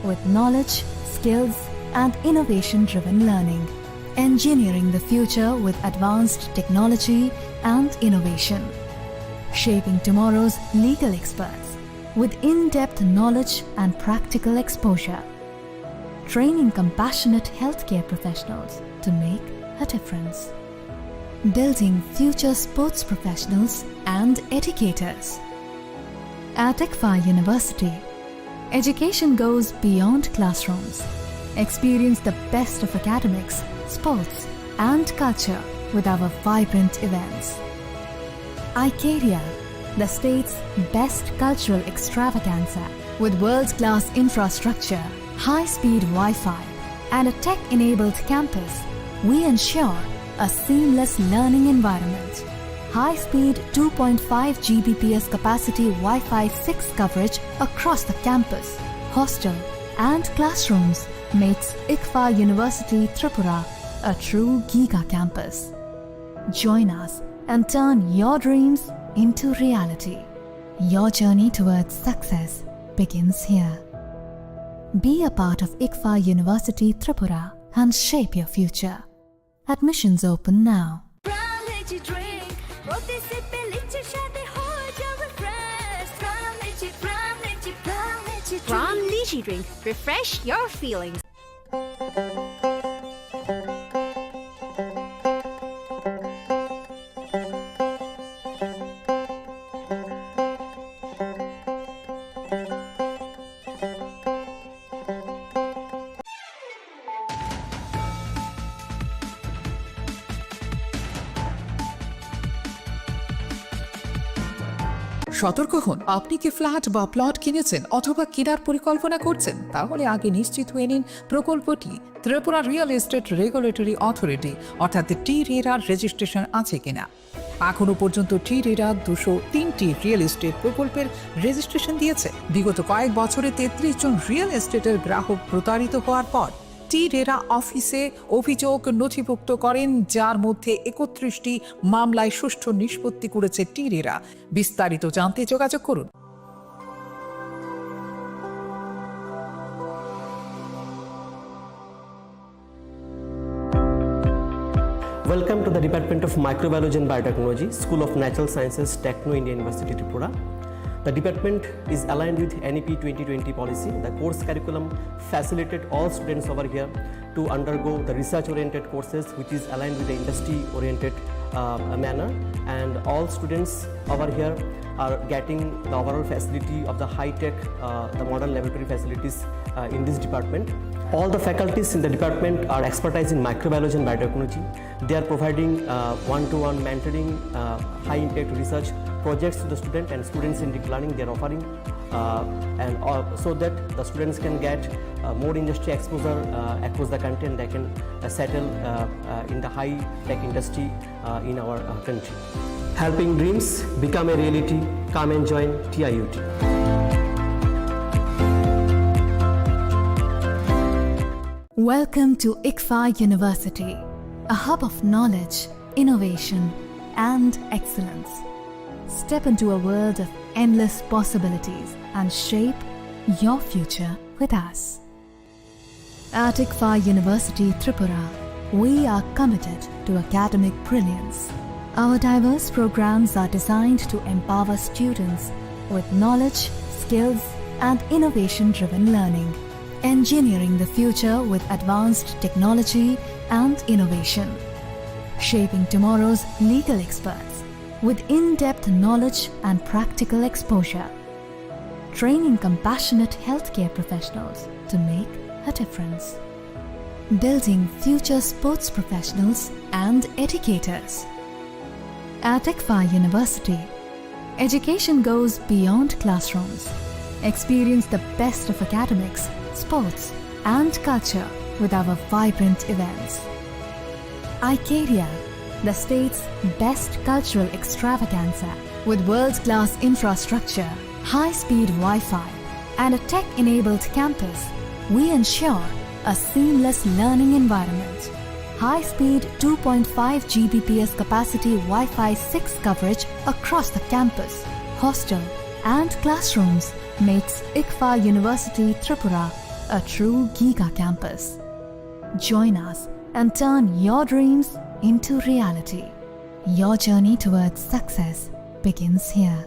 with knowledge, skills, and innovation-driven learning. Engineering the future with advanced technology and innovation. Shaping tomorrow's legal experts with in-depth knowledge and practical exposure. Training compassionate healthcare professionals to make a difference. Building future sports professionals and educators. At ICFA University, education goes beyond classrooms. Experience the best of academics, sports, and culture with our vibrant events. ICARIA, the state's best cultural extravaganza, with world-class infrastructure, high-speed Wi-Fi, and a tech-enabled campus, we ensure a seamless learning environment. High-speed 2.5 Gbps capacity Wi-Fi 6 coverage across the campus, hostel, and classrooms makes ICFA University Tripura a true Giga campus. Join us and turn your dreams into reality. Your journey towards success begins here. Be a part of ICFA University Tripura and shape your future. Admissions open now. Brown lychee drink. Refresh your feelings. সতর্ক হন, আপনি কি flat বা plot কিনেছেন অথবা কেনার পরিকল্পনা করছেন? তাহলে আগে নিশ্চিত হয়ে নিন প্রকল্পটি Tripura real estate regulatory authority অর্থাৎ টি-রেরার রেজিস্ট্রেশন আছে কিনা। এখনো পর্যন্ত টি-রেরা 203টি রিয়েল এস্টেট প্রকল্পের রেজিস্ট্রেশন দিয়েছে। বিগত কয়েক বছরে 33 জন রিয়েল এস্টেটের গ্রাহক প্রতারিত হওয়ার পর টি-রেরা অফিসে অভিযোগ নথিভুক্ত করেন, যার মধ্যে 31টি মামলায় সুষ্ঠু নিষ্পত্তি করেছে টি-রেরা। বিস্তারিত জানতে যোগাযোগ করুন। Welcome to the Department of Microbiology and Biotechnology, School of Natural Sciences, Techno India University, Tripura. The department is aligned with NEP 2020 policy. The course curriculum facilitated all students over here to undergo the research-oriented courses, which is aligned with the industry-oriented manner. And all students over here are getting the overall facility of the high-tech, the modern laboratory facilities in this department. All the faculties in the department are expertise in microbiology and biotechnology. They are providing one-to-one mentoring, high-impact research projects to the student, and students in deep learning they are offering, so that the students can get more industry exposure across the country, and they can settle in the high-tech industry in our country. Helping dreams become a reality. Come and join TIUT. Welcome to ICFA University, a hub of knowledge, innovation, and excellence. Step into a world of endless possibilities and shape your future with us. At ICFA University Tripura, we are committed to academic brilliance. Our diverse programs are designed to empower students with knowledge, skills, and innovation-driven learning. Engineering the future with advanced technology and innovation. Shaping tomorrow's legal experts with in-depth knowledge and practical exposure. Training compassionate healthcare professionals to make a difference. Building future sports professionals and educators. At ICFA University, education goes beyond classrooms. Experience the best of academics, sports, and culture with our vibrant events. ICARIA, the state's best cultural extravaganza, with world-class infrastructure, high-speed Wi-Fi, and a tech-enabled campus, we ensure a seamless learning environment. High-speed 2.5 Gbps capacity Wi-Fi 6 coverage across the campus, hostel, and classrooms makes ICFA University Tripura a true Giga campus. Join us and turn your dreams into reality. Your journey towards success begins here.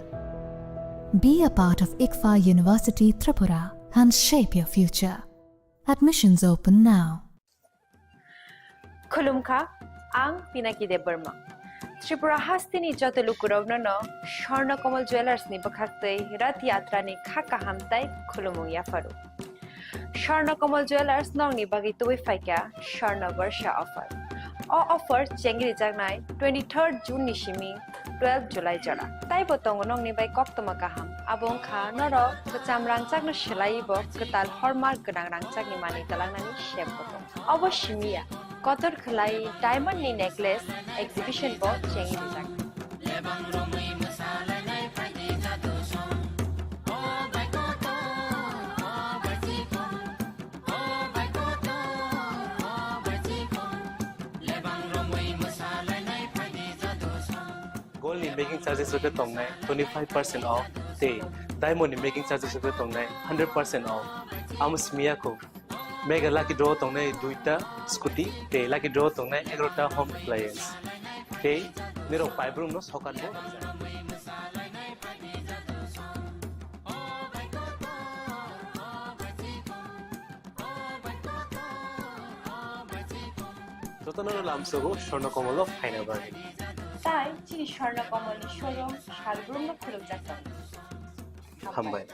Be a part of ICFA University Tripura and shape your future. Admissions open now. Khulumkha, ang Pinaki de Burma. Tripura hastini joto lukurovno no, Shorna Komal Jewelers ni bakakte Rath Yatra ni khaka hamtai khulumung yafaru. Shorna Komal Jewelers nong ni bagi tuwi faika Shorna Varsha offer. O offer chengri jagnai 23rd June nishimi 12 July jara. Tai botong nong ni bai kok toma kaham. Abong kha noro kecam rangcak no shelai bo ketal hallmark gedang rangcak ni mani talang nani shep botong. Obo shimia. Kotor khlai diamond ni necklace exhibition bo chengi dijak. Gold ni making charges rupe tongnai 25% off te diamond ni making charges rupe tongnai 100% off amus miya ko mega lucky draw tongnai duita scooty te lucky draw tongnai 11ta home appliance te nero 5 room no sokan bo Totono lamsogo Shorna Komolo final bani Tai Chini Khorang Komal ni showroom shalbrum no khuluk jakam. Hambai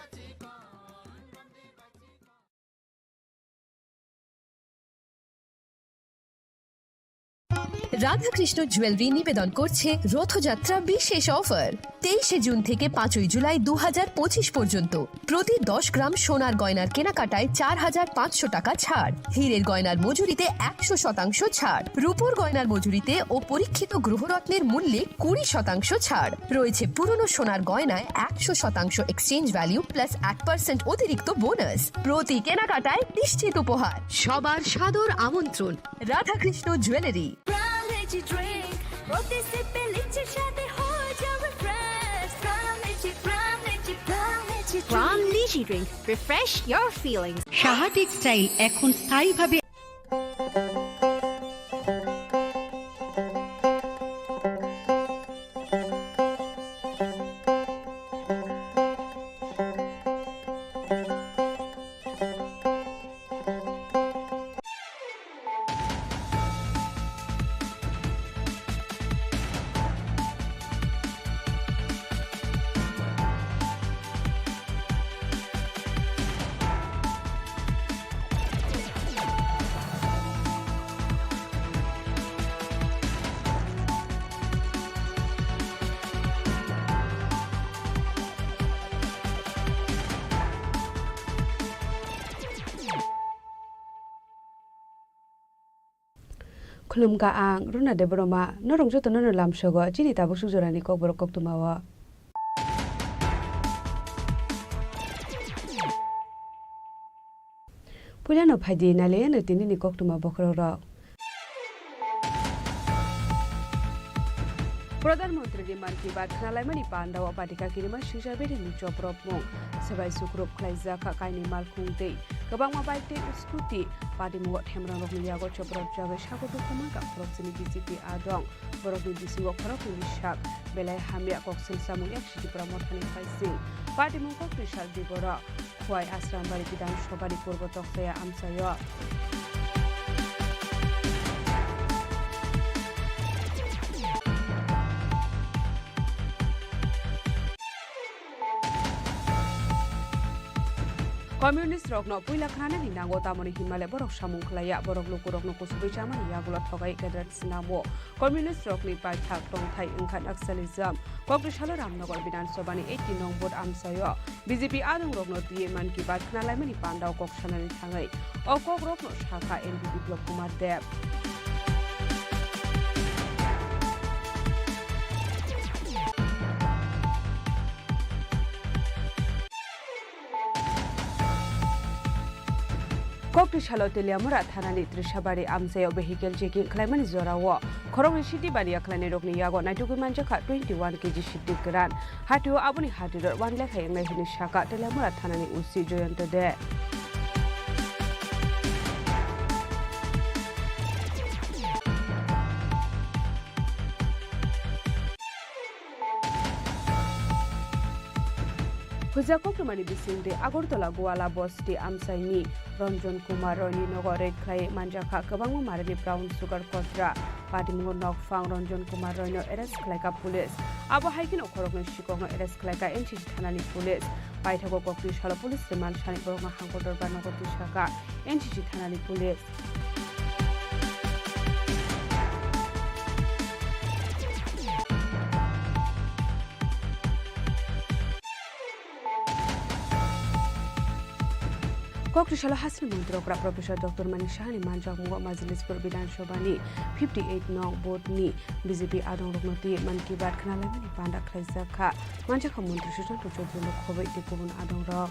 Radhakrishna jewellery নিবেদন করছে রথযাত্রা বিশেষ offer 23 June থেকে 5 জুলাই 2025 পর্যন্ত প্রতি 10 গ্রাম সোনার গয়নার কেনাকাটায় 4500 টাকা ছাড় হীরের গয়নার মজুরিতে 100% ছাড় রূপোর গয়নার মজুরিতে ও পরীক্ষিত গ্রহরত্নের মূল্যে 20% ছাড় রয়েছে পুরনো সোনার গয়নায় 100% এক্সচেঞ্জ ভ্যালু প্লাস 8% অতিরিক্ত বোনাস প্রতি কেনাকাটায় নিশ্চিত উপহার সবার সাদর আমন্ত্রণ Radhakrishna jewellery Drink, roti sippe lichi shate ho jao refresh. From Lychee Drink, refresh your feelings. Saha textile এখন স্থায়ীভাবে Khulumka ang runa de broma norong joto no lam shogo chini ta bosu jorani kok borok kok tumawa Pulano phadi nale ne tini ni kok tuma bokro ro প্রধানমন্ত্রী মান কি বাত খালাইমানি পান্ডাও পাটিকা কিরিমা সুজাবেরি নি চপ্রপমং সবাই সুক্রপ খাইজা কাকাইনি মালখুংতে गोबां माबाइलते scooty पादिमु थेमरा रखनि यागो चप्रप जागे सागो खमा का प्रक्सिनि बिजिपि आदं बरकनि बिसिगो खरकनि साक बेलाय हामिया कक्सिल सामु एकसिति प्रमोथनि फाइसिं पादिमु कक्रिसाल दिबरा खवाय आश्रामबारि बिधान सभानि पूर्व तख्ताया आमसायो Communist rokno puila khana ni nango tamoni himale borok samung khlaya borok loku rokno kusubui chamani yagulo thogai kedrat sinamo communist rokni pai thak tong thai ingkhan aksalizam kogrisalo ramnagar bidan sobani 80 nong bod amsayo BJP adung rokno tie man ki bat khnalai mani pandao koksanani thangai okok rokno shakha NPP blok kumar deb Kokrisalo Teliamura Thanani Trishabari Amsayo vehicle checking Clement Zorawo Khorong City Baria Clan Rokni Yago Natukumanjaka 21 kg Shiti Gran Hatu Abuni Hatu 1 lakh Shaka Teliamura Thanani Usi Joyanta de Huja Koktumani Bisinde Agortola Guala Bosti Amsaini Ranjan Kumar Roni Nogore Clay Manjaka Kabang Maradi Brown Sugar Kotra Patimungo Nok Fang Ranjan Kumar Rono Eres Kleka Police Abo Hiking Okorong Shikong Eres Kleka Enchi Tanani Police Paitago Kokti Shala Police Demand Shani Borma Hankotor Banogoti Shaka Enchi Tanani Police Kokti Shala Hasan Montrokra Professor Dr. Manishani Manjak Muga Majlis Perbidan Shobani 58 Nong Bodni BJP Adong Ruknoti Manki Bat Knalamani Panda Kraizaka Manjak Montri Susan to Chodro Kobe Dikubun Adong Rock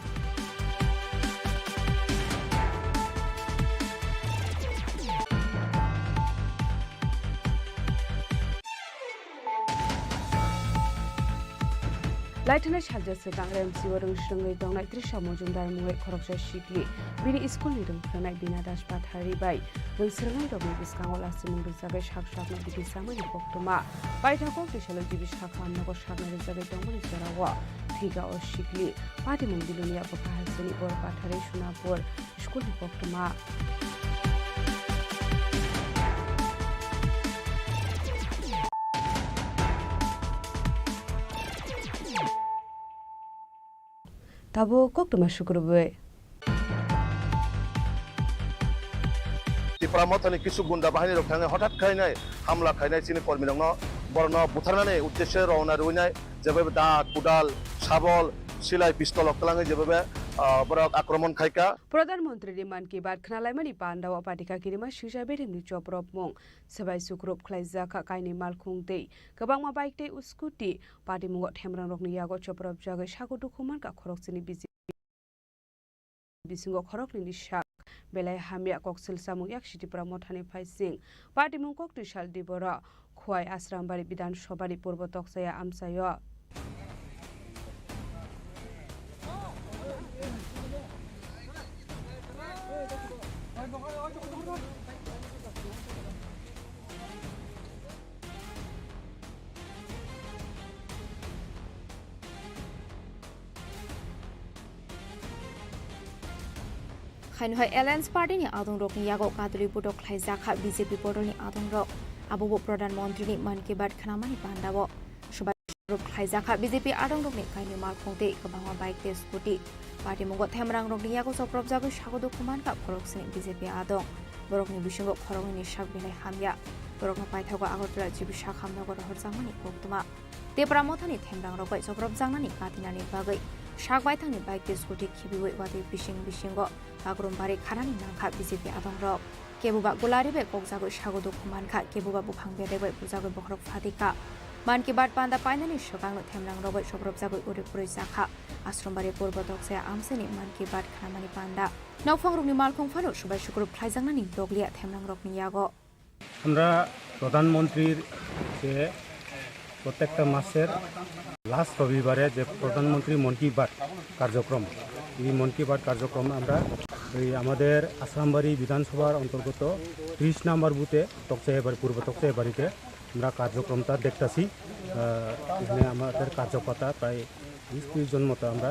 Lieutenant Shaja Sekang MC Warung Shungai Dongai Trisha Mojumdar Mugai Koroksa Shikli Bini School Nidung Kranai Bina Dash Pathari Bai Rung Serangai Domi Biskangola Simung Rizagai Shak Shak No Bidi Samani Poktuma Baita Kok Tishalo Jibi Shak Han Nago Shak Na Rizagai Domani Sarawa Tiga O Shikli Pati Mung Bilunia Bokahasani Bor Pathari Shunapur School Poktuma Tabo Koktuma Shukurbe Pramotani Kisu Gunda Bahani Rokana Hotat Kainai, Hamla Kainai Sini Korminong, Borno, Butarane, Utesher, Ona Ruinai, Jabeda, Kudal, Sabol, Silai Pistol of Kalang, Jabe, Barak Akromon Kaika. Pradhanmantri ni Man Ki Baat Khnalaimani Pandawa Patika Kirima Shisha Berim ni Choprop Mong Sabai Sukrup Klaiza Ka Kaini Malkhung Dei Kabang Ma Bike Dei Uskuti Padi Mungot Hemrang Rokni Yago Choprop Jaga Shago Dukuman Ka Khorok Sini Bisingo Khorok ni Shak Belai Hamia Koksil Samung Yak Shiti Pramothani Paising Padi Mungkok Tishal Dibora Khwai Asram Bari Bidan Shobari Purbotok Saya Amsayo Khainhoi Alliance Party ni Adong Rok ni Yago Kaduli Budok Khlaiza Kha BJP Portal ni Adong Rok Abubo Pradhan Mantri ni Man Ki Baat Khnamani Pandawo Shubai Rok Khlaiza Kha BJP Adong Rok ni Kaini Malkhongte Kabangwa Bike Te Scooty Party Mungot Hemrang Rok ni Yago Soprop Jago Shagodo Kuman Ka Khorok Sini BJP Adong Borok ni Bisingo Khorong ni Shak Binai Hamya Borok na Paithago Agotla Jibi Shak Hamna Go Rohor Jangmani Koktuma Te Pramothani Hemrang Rok Bai Soprop Jangnani Katinani Bagai Shak Bai Thangni Bike Te Scooty Khibiwe Wati Bisingo Agrum Bari Kharani Nangkha BJP Adong Rok Kebuba Gulari Be Kokjago Shagodo Kuman Kha Kebuba Buphang Be Debe Bujago Bokrok Phatika Man Ki Baat Panda Painani Shokang no Themrang Rok Soprop Jago Uri Puri Jakha Ashram Bari Purbotok Saya Amseni Man Ki Baat Khamani Panda Naufang Rok ni Malkhong Phalo Shubai Shukrup Khlaijangnani Doglia Themrang Rok ni Yago আমরা প্রধানমন্ত্রীর যে প্রত্যেকটা মাসের last রবিবারে যে প্রধানমন্ত্রী মন কি বাত কার্যক্রম এই মন কি বাত কার্যক্রম আমরা এই আমাদের আসামবাড়ি বিধানসভার অন্তর্গত 30 নম্বর বুথে তকচাইবাড়ি পূর্ব তকচাইবাড়িতে আমরা কার্যক্রমটা দেখতেছি এখানে আমাদের কার্যকর্তা প্রায় 20-30 জন মতো আমরা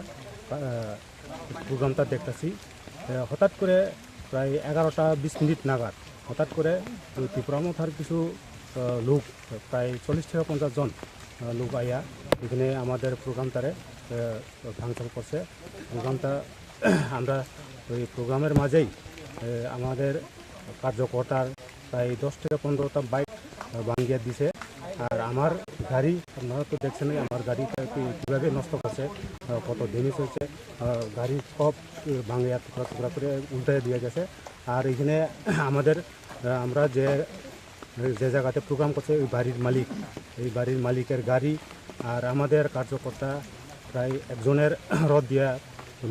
প্রোগ্রামটা দেখতেছি হঠাৎ করে প্রায় 11টা 20 মিনিট নাগাদ হঠাৎ করে ত্রিপুরা মথার কিছু লোক প্রায় 40 থেকে 50 জন লোক আইয়া এখানে আমাদের প্রোগ্রামটারে ভাঙচুর করছে প্রোগ্রামটা আমরা ওই প্রোগ্রামের মাঝেই আমাদের কার্যকর্তার প্রায় 10 থেকে 15টা বাইক ভাঙিয়ে দিছে আর আমার গাড়ি আপনারা তো দেখছেনই আমার গাড়িটা কীভাবে নষ্ট করছে কত ড্যামেজ হয়েছে গাড়ি সব ভাঙিয়া টুকরা টুকরা করে উল্টে দিয়ে গেছে আর এখানে আমাদের আমরা যে জায়গাতে প্রোগ্রাম করছে ওই বাড়ির মালিক এই বাড়ির মালিকের গাড়ি আর আমাদের কার্যকর্তা প্রায় একজনের রড দিয়া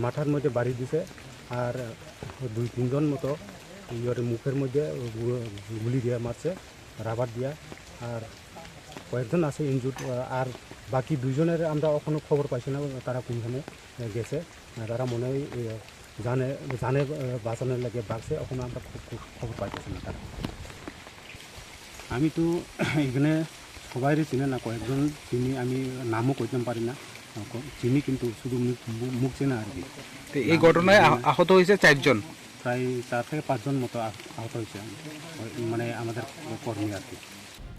মাথার মধ্যে বাড়ি দিছে আর 2-3 জন মতো ইয়ের মুখের মধ্যে গুলি দিয়ে মারছে রাবার দিয়া আর কয়েকজন আছে ইনজুর্ড আর বাকি 2 জনের আমরা এখনো খবর পাইছি না তারা কোনখানে গেছে তারা মনে হয় জানে বাঁচানোর লাগে বাঁচছে এখনো আমরা খবর পাইতেছি না তারা আমি তো এখানে সবাই চিনে না কয়েকজন চিনি আমি নামও কইতে পারি না চিনি কিন্তু শুধু মুখ চেনা আর কি। তো এই ঘটনায় আহত হয়েছে 4 জন, প্রায় 4 থেকে 5 জন মতো আহত হয়েছে, মানে আমাদের কর্মী আর কি।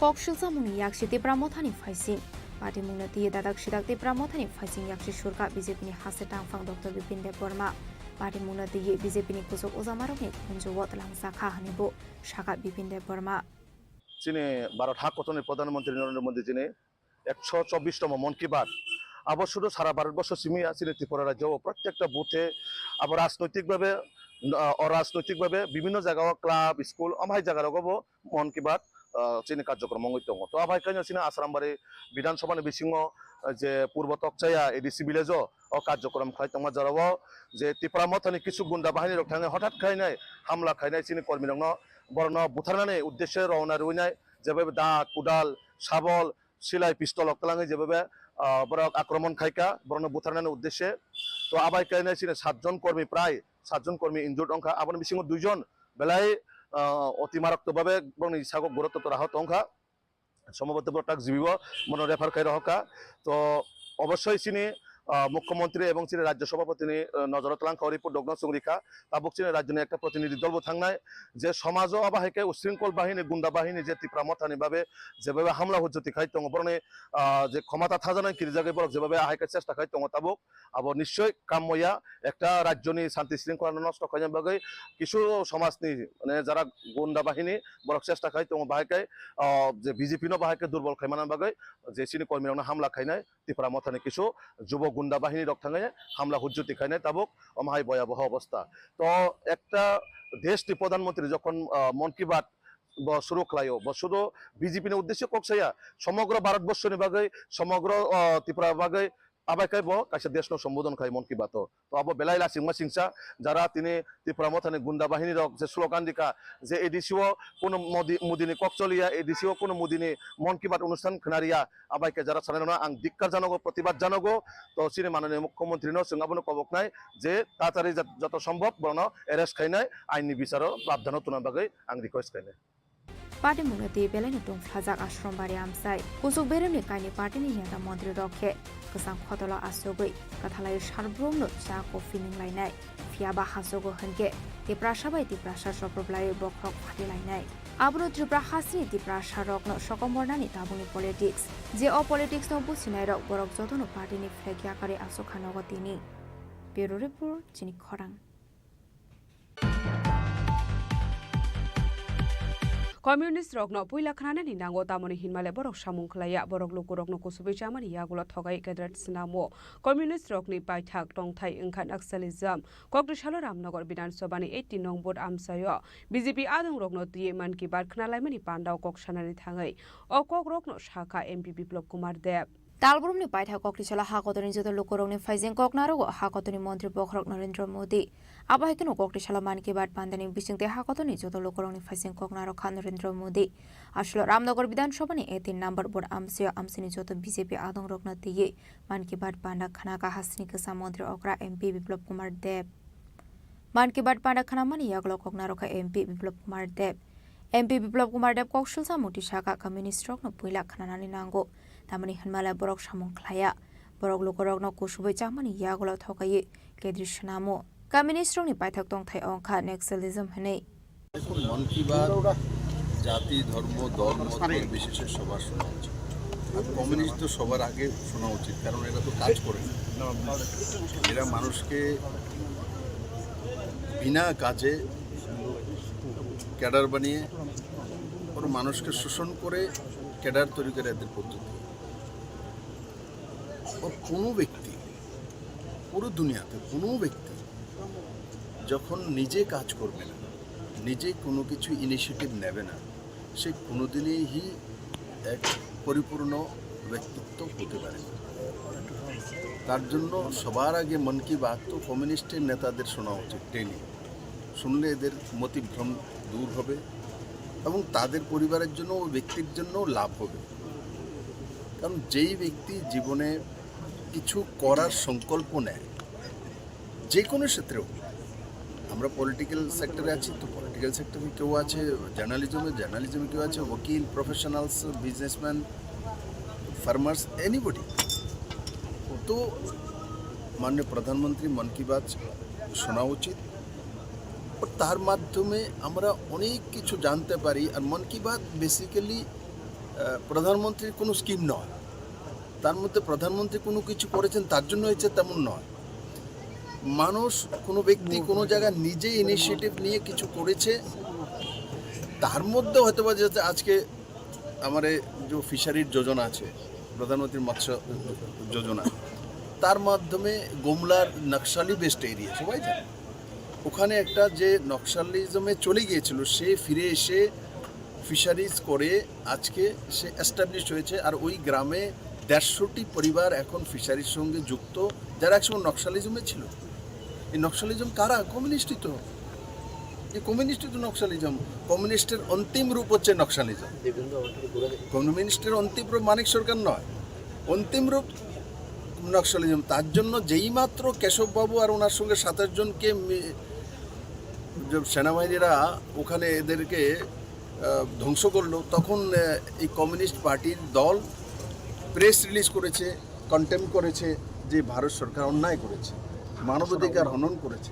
Kokshilsa muni yakshi tibra mothani faising. Party muna tiye dadak shidak tibra mothani faising yakshi shurka BJP ni hase tangfang Dr. Bipin Deborma. Party muna tiye BJP ni kusuk uzamarok ni kunju wot lang sakha hanibo shaka Bipin Deborma. যিনি ভারত হাকতনের প্রধানমন্ত্রী নরেন্দ্র মোদী যিনি 124তম মন কি বাত আবার শুধু সারা ভারতবর্ষ সীমিত আছে ত্রিপুরা রাজ্য প্রত্যেকটা বুথে আবার অরাজনৈতিকভাবে বিভিন্ন জায়গায় ক্লাব স্কুল আমায় জায়গার মন কি বাত চিনি কার্যক্রম দङ তো আবাই কাইনো চিনি আসামবাড়ি বিধানসভানি বিসিङ যে পূর্ব তকচায়া এডিসি ভিলেজ ও কার্যক্রম খাই তোমা যারাও যে ত্রিপুরা মথানি কিছু গুন্ডা বাহিনী রক থাঙে হঠাৎ খাইনাই হামলা খাইনাই চিনি কর্মী দङ বরণ বুথারনাनै উদ্দেশ্যে রওনা রইনাই যেভাবে দাঁত কুদাল শাবল সিলাই পিস্তল অকলাঙে যেভাবে বরক আক্রমণ খাইকা বরণ বুথারনাनै উদ্দেশ্যে তো আবাই কাইনাই চিনি 7 জন কর্মী প্রায় 7 জন কর্মী ইনজুর্ড অংখা আবার বিসিङ 2 জন বেলায় অতি মারাত্মকভাবে বরং ইসাগক গুরুত্ব আহত অংখা সম্ভবত তাক জীবিব মনে রেফার খাই রহকা তো অবশ্যই চিনি মুখ্যমন্ত্রী এবং চিনি রাজ্য সভাপতি নজরত লাং রিপোর্ট ডগ্ন সংরিখা তাবুক চিনি রাজ্যনি একটা প্রতিনিধি দল থাকনায় যে সমাজ আবাহিকে উশৃঙ্খল বাহিনী গুন্ডা বাহিনী যে ত্রিপুরা মথানি ভাবে যেভাবে হামলা হুজ্জতি খাই দङ বরং যে ক্ষমতা থাজানায় কিরি জায়গায় বরক যেভাবে আহাইকে চেষ্টা খাই দङ তাবুক আবার নিশ্চয় কাম্যয়া একটা রাজ্যনি শান্তি শৃঙ্খলা নষ্ট খাই বাকে কিছু সমাজনি মানে যারা গুন্ডা বাহিনী বরক চেষ্টা খাই দङ বাহাইকে যে বিজেপি বাহাইকে দুর্বল খাইমানার বাকে যে চিনি কর্মীরা হামলা খাইনাই ত্রিপুরা মথানি কিছু যুব গুন্ডা বাহিনী রক থাঙে হামলা হুজ্জতি খাইনাই তাবুক অমাহাই ভয়াবহ অবস্থা তো একটা দেশটি প্রধানমন্ত্রী যখন মন কি বাত শুরু খাইও শুধু বিজেপি উদ্দেশ্য ককসাইয়া সমগ্র ভারতবর্ষনি বাকে সমগ্র ত্রিপুরা বাকে আবাইকাই কাছে দেশ সম্বোধন খাই মন কি বাত তো আবো বেলাই লাসিংমা সিংসা যারা তিনি ত্রিপুরা মথানি গুন্ডা বাহিনী রক যে স্লোগান দিকা যে এডিসিও কোনো মুদিনী ককচলিয়া এডিসিও কোনো মুদিনী মন কি বাত অনুষ্ঠান খানারিয়া আবাইকে যারা সানানো আং ধিক্কার জানাগো প্রতিবাদ জানাগো তো চিনি মাননীয় মুখ্যমন্ত্রী সিঙ্গাবনো কবক নাই যে তাড়াতাড়ি যত সম্ভব বরণ এরেস্ট খাইনাই আইনি বিচার প্রাবধান তুনার বাকে আং request খাইনাই Party muna tiye belai ni tung flajak ashram bari amsai kusuk berem ni kaini party ni nyata mantri rokhe kesang khotolo asogoi kathalai sharbrom no cha ko feeling lainai fiaba hasogo hanke te prashabai ti prasha soproblai bokrok phati lainai abro tripura hasni ti prasha rok no sokomorna ni tabuni politics je o politics no businai rok borok jotono party ni flag yakare asokhanogo tini bureau report Chini Khorang communist রগ্ন পুইলা খানানে নি নাঙ্গো তামনি হিনমালে বরক সামুং খলায়া বরক লোক রগ্ন কুসুবি চামানি ইয়াগুলো থগাই কেদ্রাট সিনামো communist রগনি পাইথাক টংথাই ইনখান নাক্সালিজম কক্রিশাল Ramnagar বিধানসভানি 18 নং board আমসায় BJP আদং রগ্ন দিয়ে মান কি বাত খানালাইমানি পান্ডাও ককসানানি থাঙাই অ কক রগ্ন শাখা MP Biplab Kumar Deb Talburumni paitha kokrishala hakotoni joto lokorongni faizeng koknarogo hakotoni mantri Bokhrok Narendra Modi abahikeno kokrishala manki bat pandani bisingte hakotoni joto lokorongni faizeng koknaro khan Narendra Modi ashlo Ramnagar Bidhan Sabhani 3 number board amsini joto BJP adong rokna tiye manki bat panda khana ka hasni kesa mantri okra MP Biplop Kumar Dev manki bat panda khana mani yaglo koknaro ka MP Biplop Kumar Dev MP Biplop Kumar Dev kokshilsa muti shaka communist rokno puila khananani nango tamani hanmala borok samung khlaya borok lokorokno kusubai chamani yagola thokai kedrishnamo communist rokni paithak tongthai ongkha naxalism hanei দেখুন মন কি বাত জাতি ধর্ম দল মত বিশেষে সবার শোনা উচিত আর কমিউনিস্ট তো সবার আগে শোনা উচিত কারণ এরা তো কাজ করে না এরা মানুষকে বিনা কাজে ক্যাডার বানিয়ে ওর মানুষকে শোষণ করে ক্যাডার তৈরি করে এদের পদ্ধতি और কোনো ব্যক্তি পুরো দুনিয়াতে কোনো ব্যক্তি যখন নিজে কাজ করবে না নিজে কোনো কিছু ইনিশিয়েটিভ নেবে না সে কোনোদিনই এক পরিপূর্ণ ব্যক্তিত্ব হতে পারে না তার জন্য সবার আগে মন কি বাত তো কমিউনিস্টের নেতাদের শোনা উচিত ডেলি শুনলে এদের মতিভ্রম দূর হবে এবং তাদের পরিবারের জন্য ওই ব্যক্তির জন্য লাভ হবে কারণ যেই ব্যক্তি জীবনে কিছু করার সংকল্প নেয় যে কোনো ক্ষেত্রেও আমরা পলিটিক্যাল সেক্টরে আছি তো পলিটিক্যাল সেক্টরে কেউ আছে জার্নালিজমে কেউ আছে ওকিল প্রফেশনালস বিজনেসম্যান ফার্মার্স এনিবডি তো মাননীয় প্রধানমন্ত্রী মন কি বাত শোনা উচিত, ও তার মাধ্যমে আমরা অনেক কিছু জানতে পারি। আর মন কি বাত বেসিক্যালি প্রধানমন্ত্রীর কোনো স্কিম নয়, তার মধ্যে প্রধানমন্ত্রী কোনো কিছু করেছেন তার জন্য হয়েছে তেমন নয়। মানুষ, কোনো ব্যক্তি কোনো জায়গায় নিজে ইনিশিয়েটিভ নিয়ে কিছু করেছে, তার মধ্যে হয়তো বা যে আজকে আমার যে ফিশারির যোজনা আছে, প্রধানমন্ত্রী মৎস্য যোজনা, তার মাধ্যমে গোমলার নকশালি বেস্ট এরিয়া সবাই জানে, ওখানে একটা যে নকশালিজমে চলে গিয়েছিল সে ফিরে এসে ফিশারিজ করে আজকে সে এস্টাবলিশ হয়েছে। আর ওই গ্রামে 150টি পরিবার এখন ফিশারির সঙ্গে যুক্ত, যারা একসময় নকশালিজমে ছিল। এই নকশালিজম কারা? কমিউনিস্টই তো। এই কমিউনিস্টই তো নকশালিজম। কমিউনিস্টের অন্তিম রূপ হচ্ছে নকশালিজম। কমিউনিস্টের অন্তিম রূপ মানিক সরকার নয়, অন্তিম রূপ নকশালিজম। তার জন্য যেই মাত্র কেশববাবু আর ওনার সঙ্গে 27 জনকে সেনাবাহিনীরা ওখানে এদেরকে ধ্বংস করলো, তখন এই কমিউনিস্ট পার্টির দল প্রেস রিলিজ করেছে, কন্টেম্প করেছে যে ভারত সরকার অন্যায় করেছে, মানবাধিকার হনন করেছে।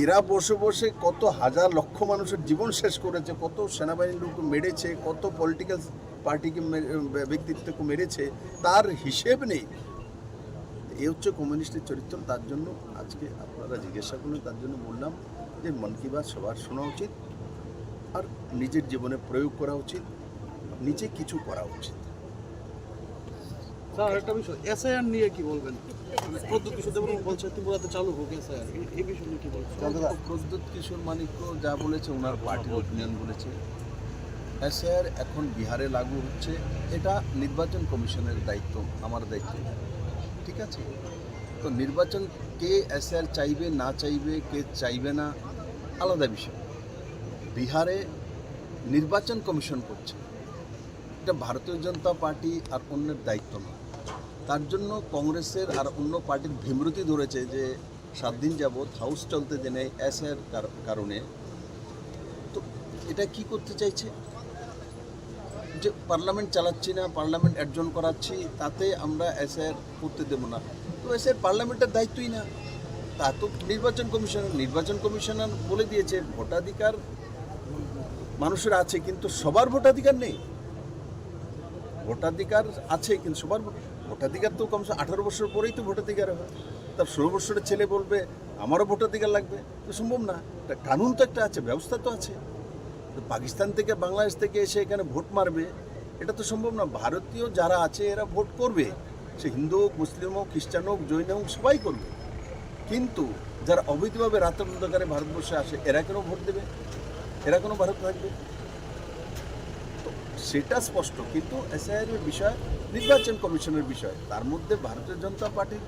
এরা বসে বসে কত হাজার লক্ষ মানুষের জীবন শেষ করেছে, কত সেনাবাহিনীর লোক মেরেছে, কত পলিটিক্যাল পার্টিকে ব্যক্তিত্বকে মেরেছে, তার হিসেব নেই। এ হচ্ছে কমিউনিস্টের চরিত্র। তার জন্য আজকে আপনারা জিজ্ঞাসা করলেন, তার জন্য বললাম যে মন কি বাত সবার শোনা উচিত, আর নিজের জীবনে প্রয়োগ করা উচিত, নিজে কিছু করা উচিত। একটা বিষয়, এসআইআর নিয়ে কি বলবেন? প্রদ্যুৎ কিশোর দেববর্মা বলছে ত্রিপুরাতে চালু হোক এসআইআর, এই বিষয়ে কি বলছেন? প্রদ্যুৎ কিশোর মানিক্য যা বলেছে ওনার পার্টির ওপিনিয়ন বলেছে। এসআইআর এখন বিহারে লাগু হচ্ছে, এটা নির্বাচন কমিশনের দায়িত্ব, আমার দায়িত্ব, ঠিক আছে? তো নির্বাচন কে এসআইআর চাইবে না চাইবে, কে চাইবে না, আলাদা বিষয়। বিহারে নির্বাচন কমিশন করছে, এটা ভারতীয় জনতা পার্টি আর অন্যের দায়িত্ব নয়। তার জন্য কংগ্রেসের আর অন্য পার্টির ভীমরতি ধরেছে যে 7 দিন যাবৎ হাউস চলতে দেনে এসআইআর কারণে। তো এটা কি করতে চাইছে যে পার্লামেন্ট চালাচ্ছি না, পার্লামেন্ট অ্যাডজন করাচ্ছি, তাতে আমরা এসআইআর করতে দেবো না। তো এসআইআর পার্লামেন্টের দায়িত্বই না, তা তো নির্বাচন কমিশনার বলে দিয়েছে ভোটাধিকার মানুষের আছে, কিন্তু সবার ভোটাধিকার নেই। ভোটাধিকার আছে কিন্তু সবার ভোটাধিকার তো কমসে 18 বছর পরেই তো ভোটাধিকার হয়। তার 16 বছরের ছেলে বলবে আমারও ভোটাধিকার লাগবে, তো সম্ভব না। কানুন তো একটা আছে, ব্যবস্থা তো আছে। তো পাকিস্তান থেকে বাংলাদেশ থেকে এসে এখানে ভোট মারবে, এটা তো সম্ভব না। ভারতীয় যারা আছে এরা ভোট করবে, সে হিন্দু হোক, মুসলিম হোক, খ্রিস্টান হোক, জৈন হোক, সবাই করবে। কিন্তু যারা অবৈধভাবে রাতের অন্ধকারে ভারতবর্ষে আসে, এরা কেন ভোট দেবে? এরা কেন ভারত থাকবে? সেটা স্পষ্ট। কিন্তু এসআইআর বিষয় নির্বাচন কমিশনের বিষয়, তার মধ্যে ভারতীয় জনতা পার্টির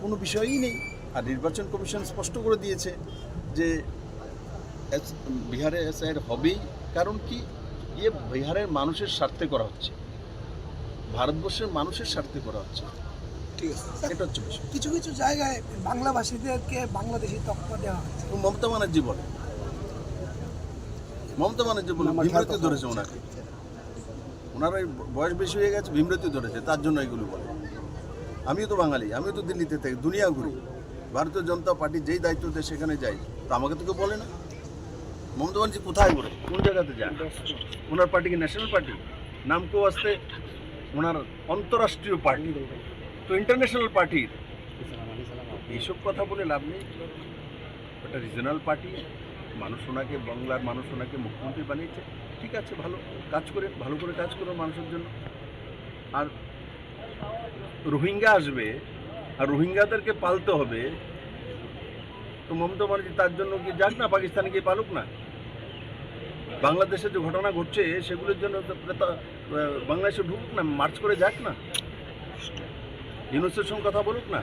কোনো বিষয়ই নেই। আর নির্বাচন কমিশন স্পষ্ট করে দিয়েছে যে বিহারে এসআইআর হবেই। কারণ কি, বিহারের মানুষের স্বার্থে করা হচ্ছে, ভারতবর্ষের মানুষের স্বার্থে করা হচ্ছে। ঠিক আছে, এটা হচ্ছে বিষয়। কিছু কিছু জায়গায় বাংলাভাষীদেরকে বাংলাদেশি তকমা দেওয়া হচ্ছে। মমতা ব্যানার্জি বলে, ভীমরতি ধরেছে ওনাকে, ওনার বয়স বেশি হয়ে গেছে, ভীমরতি ধরেছে, তার জন্য এগুলো বলে। আমিও তো বাঙালি, আমিও তো দিল্লিতে থাকি, দুনিয়া ঘুরি, ভারতীয় জনতা পার্টি যেই দায়িত্ব দেয় সেখানে যাই, তো আমাকে তো কেউ বলে না। মমতা ব্যানার্জি কোথায় ঘুরে, কোন জায়গাতে যায়? ওনার পার্টি কি ন্যাশনাল পার্টি? নাম কেউ আসতে ওনার অন্তরাষ্ট্রীয় পার্টি, তো ইন্টারন্যাশনাল পার্টির এইসব কথা বলে লাভ নেই। ওটা রিজনাল পার্টি, মানুষ ওনাকে, বাংলার মানুষ ওনাকে মুখ্যমন্ত্রী বানিয়েছে। ঠিক আছে, ভালো কাজ করে, ভালো করে কাজ করো মানুষের জন্য। আর রোহিঙ্গা আসবে আর রোহিঙ্গাদেরকে পালতে হবে, তো মমতা ব্যানার্জি তার জন্য কি যাক না, পাকিস্তানে গিয়ে পালুক না। বাংলাদেশে যে ঘটনা ঘটছে সেগুলোর জন্য বাংলাদেশে ঢুকুক না, মার্চ করে যাক না, ইউনুসের সঙ্গে কথা বলুক না।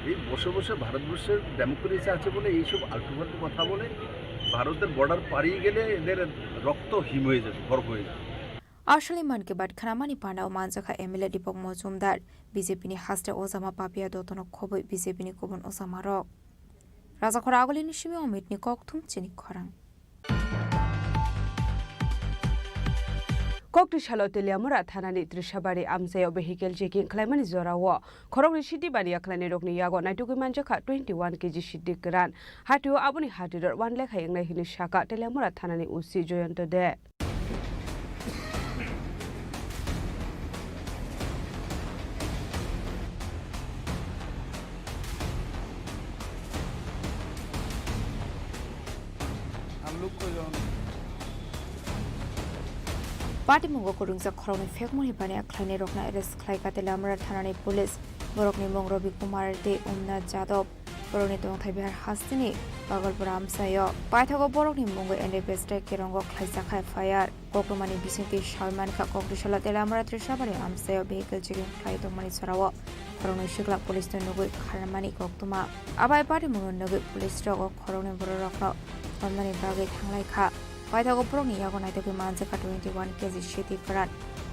এই বসে বসে ভারতবর্ষের ডেমোক্রেসি আছে বলে এইসব আলটুফালটু কথা বলে ভারতের বর্ডার পাড়িয়ে গেলে এদের রক্ত হিম হয়ে যাবে, বরফ হয়ে যাবে। আসলে মন কি বাত খানামানি পান্ডাও মানজাখা এমএলএ দীপক মজুমদার বিজেপিनि হাস্তে ওজাमा पापिया दतनक खबै बिजेपिनि गुबुन ओजामा रक राजाखरा आगलिनि सिमे अमितनि ककथुम चिनि खरां Koktisalo Teliamura Thanani Trishabari Amsayo vehicle checking Clemani Zorawo Khorong City Bania Klani Rokni Yago Naituki Manjaka 21 kg Shidi Gran Hatu Abuni Hatider 1 lakh Hayang Hini Shaka Teliamura Thanani Usi Joyanto de Party Mungo Kurungsa Khorong Fekmuni Bania Klani Rokna Eres Klaika Teliamura Thanani Police Borokni Mongrobi Kumar de Umna Jadov Boroni Tong Thaibar Hastini Bagalpura Amsayo Paithago Borokni Mungo and Beste Kirongo Klaisaka Fire Kokumani Bisinti Shalman Ka Koktishala Teliamura Trishabari Amsayo vehicle checking flight of Mani Sarawa Khorong Shikla Police to Nugu Karamani Koktuma Abai Party Mungo Nugu Police Dog Khorong Borokno Mani Bagay Tanglaika Paithago Proni Yago Naituki Manjaka 21 kg Shiti Karan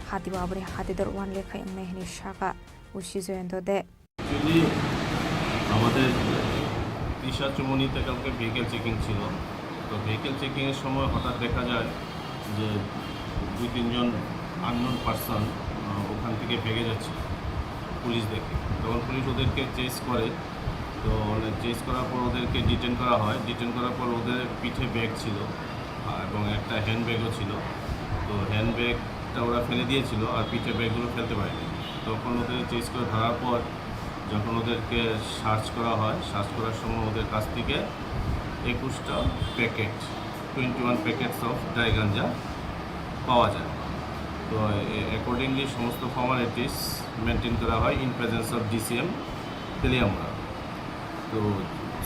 Hati Babri Hatidor 1 lakh Hayang Shaka Ushizoyanto de Actually, আমাদের দিশা চুমনিতে কালকে vehicle checking ছিল তো vehicle চেকিংয়ের সময় হঠাৎ দেখা যায় যে 2-3 জন unknown person ওখান থেকে ভেগে যাচ্ছে পুলিশ দেখে তখন পুলিশ ওদেরকে চেস করে তো চেস করার পর ওদেরকে ডিটেন করা হয় ডিটেন করার পর ওদের পিঠে ব্যাগ ছিল এবং একটা হ্যান্ড ব্যাগও ছিল তো হ্যান্ড ব্যাগটা ওরা ফেলে দিয়েছিল আর পিঠে ব্যাগগুলো ফেলতে পারেনি তখন ওদের চেস করে ধরার পর যখন ওদেরকে সার্চ করা হয় সার্চ করার সময় ওদের কাছ থেকে 21টা প্যাকেট 21 প্যাকেটস অফ ড্রাই গাঞ্জা পাওয়া যায় তো অ্যাকর্ডিংলি সমস্ত ফর্মালিটিস মেনটেন করা হয় in presence of DCM Teliamura তো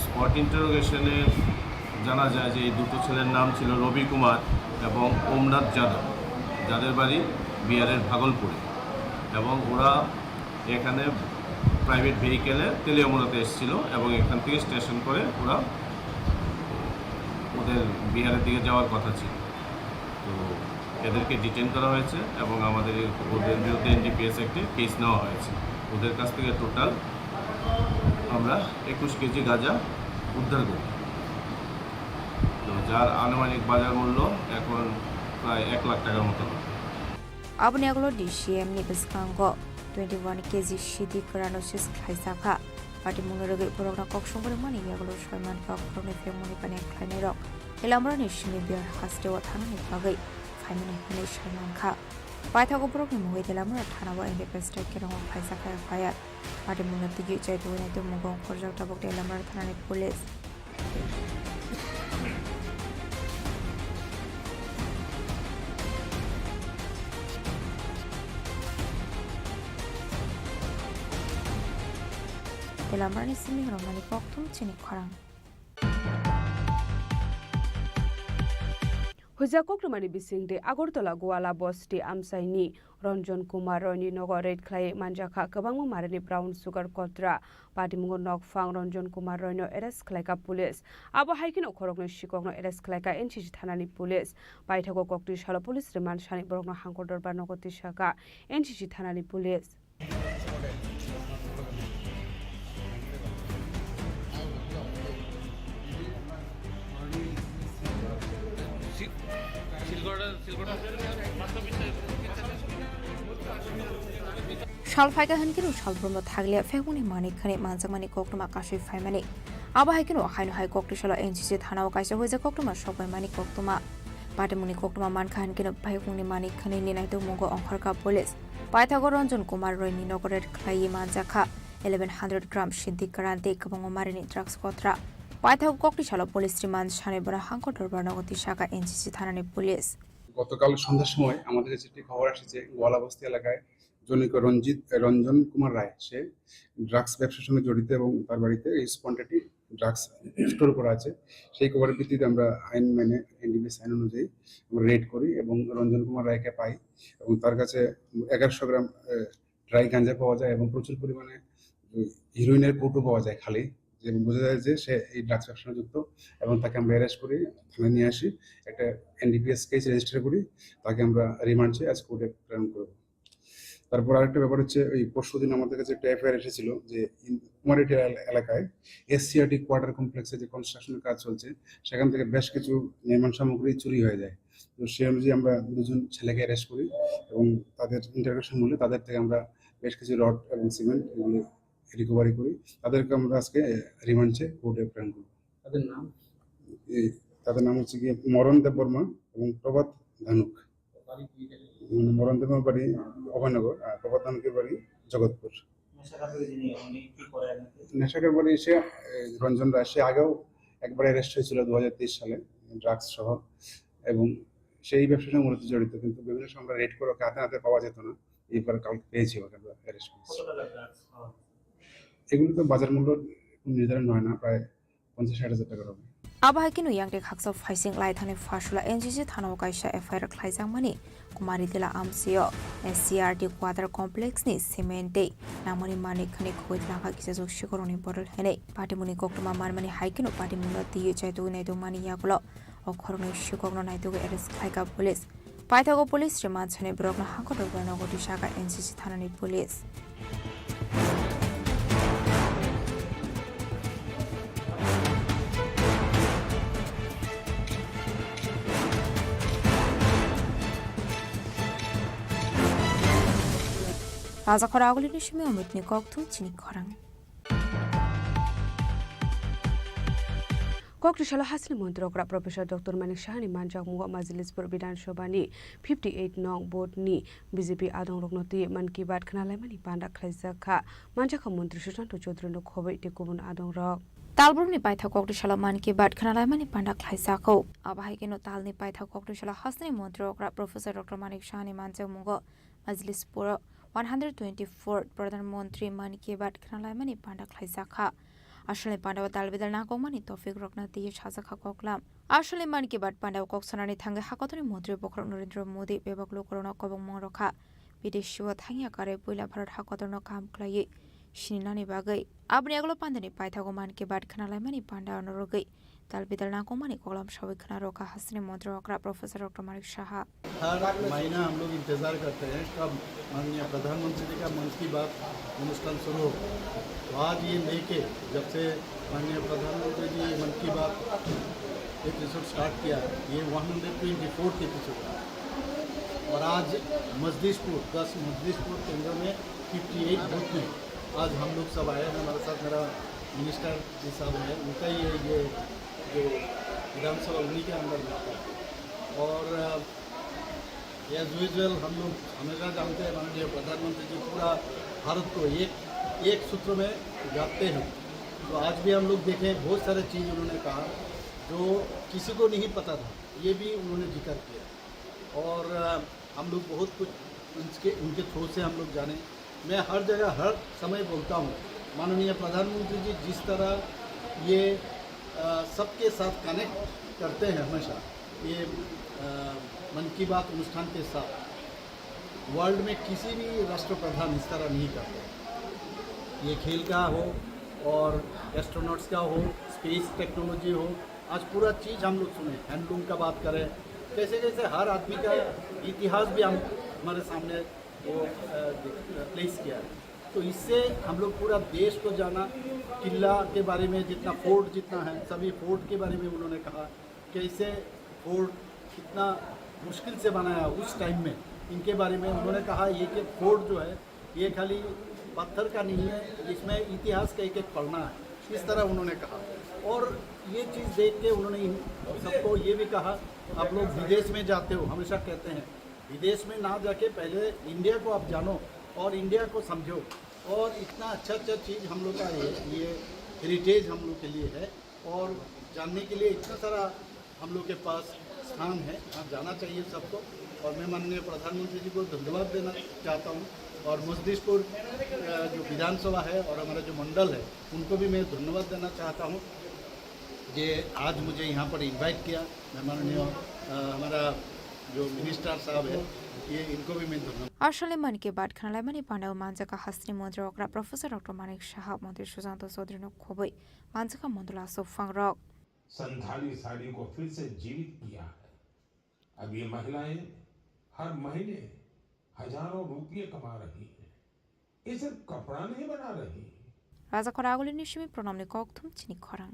স্পট ইন্টারোগেশনে জানা যায় যে এই দুটো ছেলের নাম ছিল রবি কুমার এবং ওমনাথ যাদব যাদের বাড়ি বিহারের ভাগলপুরে এবং ওরা এখানে প্রাইভেট ভেহিকেলে তেলিয়ামুড়াতে এসেছিল এবং এখান থেকে স্টেশন করে ওরা ওদের বিহারের দিকে যাওয়ার কথা ছিল তো এদেরকে ডিটেন করা হয়েছে এবং আমাদের ওদের বিরুদ্ধে এনডিপিএস একটি কেস নেওয়া হয়েছে ওদের কাছ থেকে টোটাল আমরা 21 কেজি গাঁজা উদ্ধার করি তো যার আনুমানিক বাজার মূল্য এখন প্রায় 1 লাখ টাকার মতো হবে Abni aglo DCM ni biskango 21 kg Shiti Karanosis Klaisaka Party Munorogi Borokna Kokshongore Mani Yaglo Shaiman Ka Krone Femoni Pane Klainirok Elamra ni Shimi Biar Haste wa Thanani Bagai Faimani Hani Shaiman Ka Paithago Borokni Mugi Elamra Thanawa and the Peste Kirong Klaisaka Fire Party Munotigi Jaitu Netu Mugong Korjak Tabok Elamra Thanani Police Telamani Simi Romani Koktum Chini Khorang Hujakokmani Bisingde Agortola Guala Bosti Amsaini Ranjan Kumar Roni Nogo Red Clay Manjaka Kabang Marani Brown Sugar Kotra Party Mungo Nok Fang Ranjan Kumar Rono Eres Klaika Police Abo Hiking Okorogno Shikogno Eres Klaika Enchi Thanani Police Paithago Koktish Hala Police Remand Shani Borogno Hankodor Banogoti Shaka Enchi Thanani Police Shalfaika Hankino Shalbromo Taglia Fekuni Mani Kane Manzamani Koktuma Kashi Faimani Aba Hikino Haino Hai Koktishala NCC Hanao Kaisa was a Koktuma shop by Mani Koktuma Patamuni Koktuma Mankan Kino Paikuni Mani Kane Ninaito Mungo on Harka Police Paitagoronjon Kumar Roini Nogoret Klai Manzaka 1100 grams Shinti Karante Kabongo Marini Drugs Kotra Paithago Koktishala Police Remand Shanibara Hankotor Banogoti Shaka NCC Thanani Police গতকাল সন্ধ্যার সময় আমাদের কাছে একটি খবর আসছে গোয়ালাবস্তি এলাকায় জনৈক রঞ্জন কুমার রায় সে ড্রাগস ব্যবসার সঙ্গে জড়িত এবং তার বাড়িতে স্পন্টেটি ড্রাগস স্টোর করা আছে সেই খবরের ভিত্তিতে আমরা আইন মেনে এনডিপিএস আইন অনুযায়ী আমরা রেড করি এবং রঞ্জন কুমার রায়কে পাই এবং তার কাছে 1100 গ্রাম ড্রাই গাঁজা পাওয়া যায় এবং প্রচুর পরিমাণে হিরোইনের কৌটো পাওয়া যায় খালি এবং বোঝা যায় যে সে এই ড্রাগস ব্যবসার সাথে যুক্ত এবং তাকে আমরা অ্যারেস্ট করি থানায় নিয়ে আসি একটা এনডিপিএস কেস রেজিস্টার করি তাকে আমরা রিমান্ড চেয়ে আজ কোর্টে প্রেরণ করব তারপর আরেকটা ব্যাপার হচ্ছে ওই পরশুদিন আমাদের কাছে একটা এফআইআর এসেছিল যে কুমারহাটি এলাকায় এসসিআরটি কোয়ার্টার কমপ্লেক্সে যে কনস্ট্রাকশনের কাজ চলছে সেখান থেকে বেশ কিছু নির্মাণ সামগ্রী চুরি হয়ে যায় তো সেই অনুযায়ী আমরা দুজন ছেলেকে অ্যারেস্ট করি এবং তাদের ইন্টারোগেশন মূল্যে তাদের থেকে আমরা বেশ কিছু রড এবং সিমেন্ট এগুলো রিকভারি করি। তাদেরকে আমরা আজকে রিমান্ড চেয়ে কোর্টে প্রেরণ করব। তাদের নাম হচ্ছে গিয়ে মরণ দেববর্মা এবং প্রভাত ধানুক। মরণ দেববর্মার বাড়ি অভয়নগর আর প্রভাত ধানুকের বাড়ি জগৎপুর। নেশাকের বাড়ি এসে রঞ্জন রায়, সে আগেও একবার অ্যারেস্ট হয়েছিল 2023 সালে ড্রাগস সহ, এবং সেই ব্যবসার সঙ্গে মূলত জড়িত, কিন্তু বিভিন্ন সময় আমরা রেড করে ওকে হাতে হাতে পাওয়া যেত না। এইবার কালকে পেয়েছি ওকে অ্যারেস্ট করেছি। এগুলো তো বাজার মূল্য নির্ধারণ হয় না, প্রায় 50-60 হাজার টাকার হবে। Abahakinu yang dek haksa faising lai thane fasula NGC thano kaisa FIR khlaijang mani kumari dela amsio SCRT quarter complex ni cement day namoni manik khani khoi langa kise jok shikoroni borol hene patimuni koktuma marmani haikinu patimuni diye chaitu nei do mani yagulo okhoroni shikogno nai do arrest khlaika police paithago police reman chane brokna hakodo banogoti shaka NGC thanani police Raza Khoraguli Nishimi Omitni Koktu Chini Khorang Kokrishala Hasli Montrokra Professor Dr. Manik Shahani Manjak Mugo Majlis Bidan Shobani 58 Nong Board Ni BJP Adong Rognoti Man Ki Baat Khanalai Mani Panda Khlaijaka Manjaka Montri Susanto Chaudhary no Khobei te Kubun Adong Rok Talburni Paitha Kokrishala Man Ki Baat Khanalai Mani Panda Khlaijako Abahikeno Talni Paitha Kokrishala Hasli Montrokra Professor Dr. Manik Shahani Manjak Mugo Majlis Pura 124 Pradhan Montri Man Ki Baat Khanalai Mani Panda Khlaijaka Ashale Pandawa Talbidal Nakomani Tofik Rokna Tiye Chazaka Koklam Ashale Man Ki Baat Pandawa Koksanani Thanga Hakotoni Montri Bokrok Narendra Modi Bebaklo Corona Kobong Moroka Bideshwa Thangya Kare Puila Bharat Hakotono Kam Klaye Shinani Bagai Abni Aglo Pandani Paithago Man Ki Baat Khanalai Mani Panda Norogai Talbidal Nakomani Kolam Shawi Khanaroka Hasni Montri Okra Professor Dr. Manik Shaha हर महीना हम लोग इंतज़ार करते हैं कब माननीय प्रधानमंत्री जी का मन की बात अनुष्ठान शुरू हो। तो आज ये लेके जब से माननीय प्रधानमंत्री जी मन की बात एपिसोड स्टार्ट किया, ये 124th एपिसोड है और आज मजलिसपुर 10 मजलिसपुर केंद्र में 58 बूथ में आज हम लोग सब आए हैं। हमारे साथ मेरा मिनिस्टर जी साहब है, उनका ही ये जो विधानसभा उन्हीं के अंदर मिलता है। और एज यूजुअल हम लोग हमेशा जानते हैं माननीय प्रधानमंत्री जी पूरा भारत को एक सूत्र में गाते हैं। तो आज भी हम लोग देखें बहुत सारे चीज़ उन्होंने कहा जो किसी को नहीं पता था, ये भी उन्होंने जिक्र किया और हम लोग बहुत कुछ उनके थ्रू से हम लोग जाने। मैं हर जगह हर समय बोलता हूँ माननीय प्रधानमंत्री जी जिस तरह ये सबके साथ कनेक्ट करते हैं हमेशा, ये मन की बात अनुष्ठान के साथ वर्ल्ड में किसी भी राष्ट्रप्रधान इस तरह नहीं करते। ये खेल का हो और एस्ट्रोनॉट्स का हो, स्पेस टेक्नोलॉजी हो, आज पूरा चीज़ हम लोग सुने। हैंडलूम का बात करें, कैसे कैसे हर आदमी का इतिहास भी हम हमारे सामने वो प्लेस किया है। तो इससे हम लोग पूरा देश को जाना। किला के बारे में जितना फोर्ट जितना है, सभी फोर्ट के बारे में उन्होंने कहा कैसे फोर्ट कितना मुश्किल से बनाया उस टाइम में, इनके बारे में उन्होंने कहा। ये कि फोर्ट जो है ये खाली पत्थर का नहीं है, इसमें इतिहास का एक एक पढ़ना है, इस तरह उन्होंने कहा। और ये चीज़ देख के उन्होंने सबको ये भी कहा आप लोग विदेश में जाते हो, हमेशा कहते हैं विदेश में ना जाके पहले इंडिया को आप जानो और इंडिया को समझो। और इतना अच्छा चीज़ हम लोग का ये हेरिटेज हम लोग के लिए है और जानने के लिए इतना सारा हम लोग के पास स्थान है, यहाँ जाना चाहिए सबको। और मैं माननीय प्रधानमंत्री जी को धन्यवाद देना चाहता हूँ और मजलिसपुर जो विधानसभा है और हमारा जो मंडल है उनको भी मैं धन्यवाद देना चाहता हूँ कि आज मुझे यहाँ पर इनवाइट किया। मैं माननीय हमारा जो मिनिस्टर साहब है ये इनको भी मैं धन्यवाद। Ashale Man Ki Baat Khanalai Mani Panda Manjaka Hasni Montri Okra Professor Dr. Manik Shaha Montri Susanto Chaudhary no Khobei Manjaka Mondula So Fangrok Santhali sari को फिर से जीवित किया है। अब ये महिलाएं हर महीने हजारों रुपये कमा रही हैं। ये सिर्फ कपड़ा नहीं बना रही। Raza Khoraguli Nishimi Pronamni Koktum Chini Khorang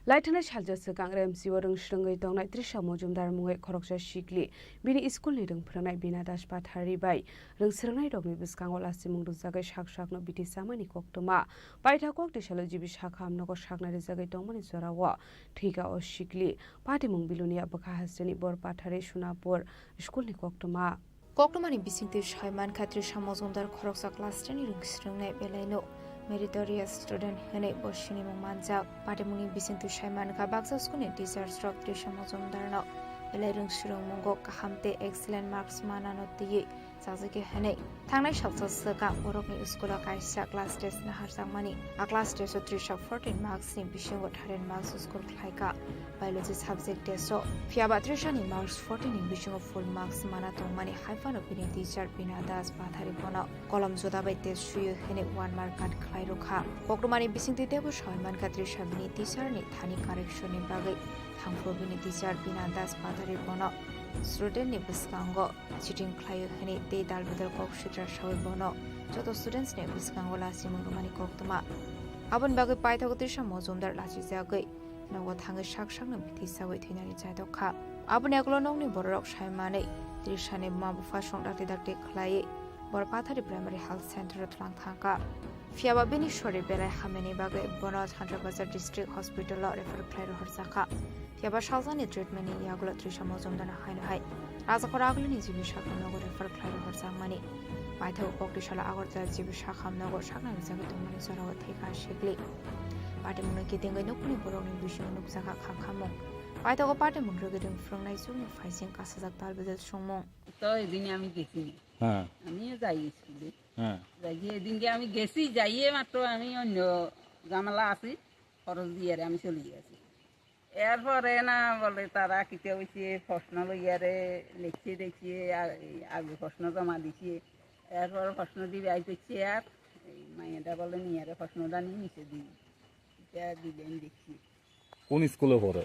Laitana Shalja Sakang MC Warung Shrangai Tongnai Trisha Mojumdar Mungai Khoroksa Shikli Bini School ni Rung Phrangnai Bina Das Pathari Bai Rung Srangnai Rokni Biskango Lasimung Ruzagai Shak Shakno Biti Samani Koktoma Paita Kok Tishalo Jibi Shakham Nogo Shakna Rizagai Tongmani Zorawa Thiga O Shikli Pati Mung Bilunia Bakha Hasani Bor Pathari Shunapur School ni Koktoma Koktomani Bisingti Shaiman Khatri Shamozumdar Khoroksa Class 10 Rung Srangnai Belaino Meritorious student hene boshini manja patemuni bisintu shaiman ka baksa skune teacher stroke trisha mozumdarno elerung surung mongo kahamte excellent marks manano tiye sazake hene thangnai shalsa saka borokni school kaisa class test na harsangmani a class test trisha 14 marks ni bishingo 13 marks school khlaika biology subject test so fiaba trisha ni marks 14 ni bishingo full marks mana tongmani haifan opini teacher bina das pathari bona kolom joda bai test suyo hene 1 mark kat khlai rokha koktomani bisingti tebo shaiman katri shabini teacher ni thani correction ni bagai thangfro bini teacher bina das pathari bona student ni biskango cheating khlayo hene te dal bedal kok shitra shawi bono joto students ne biskango la simung mani koktoma abon bagai paithago trisha mozumdar lachi jagai nago thangai shak shak na bithi sawi thinani chaidokha abon eklo nongni borok shaimane trisha ne ma bufa songdakte dakte khlai bor pathari primary health center thlang thangka fiaba bini shori belai hameni bagai bono Chandra Bazar district hospital la refer khlai ro harsakha fiaba shalzani treatment ni yaglo trisha mozumdar na haino hai raja koraglo ni jibi shakam nago refer khlai ro harsangmani paithago koktishala agortala jibi shakham nago shakna jagi tongmani zorawa theka shikli patemuni kitingai nokni boroni bishu nukjaka khakhamong paithago patemung rogeding frungnai sungni faising kasajak talbedel sungmong তো এদিন আমি গেছি হ্যাঁ আমিও যাই স্কুলে হ্যাঁ যাই এদিনকে আমি গেছি যাইয়ে মাত্র আমি অন্য জামালা আছি খরচ দিয়ে আমি চলে গেছি এরপরে না বলে তারা কিতে হয়েছে প্রশ্ন লইয়ারে লিখছে দেখছে আগে প্রশ্ন জমা দিছে এরপর প্রশ্ন দিবে আইতেছে আর মাইয়াটা বলে নিয়ে প্রশ্নটা নিয়ে নিচে দিই এটা দিবেন দেখছি কোন স্কুলে পড়ে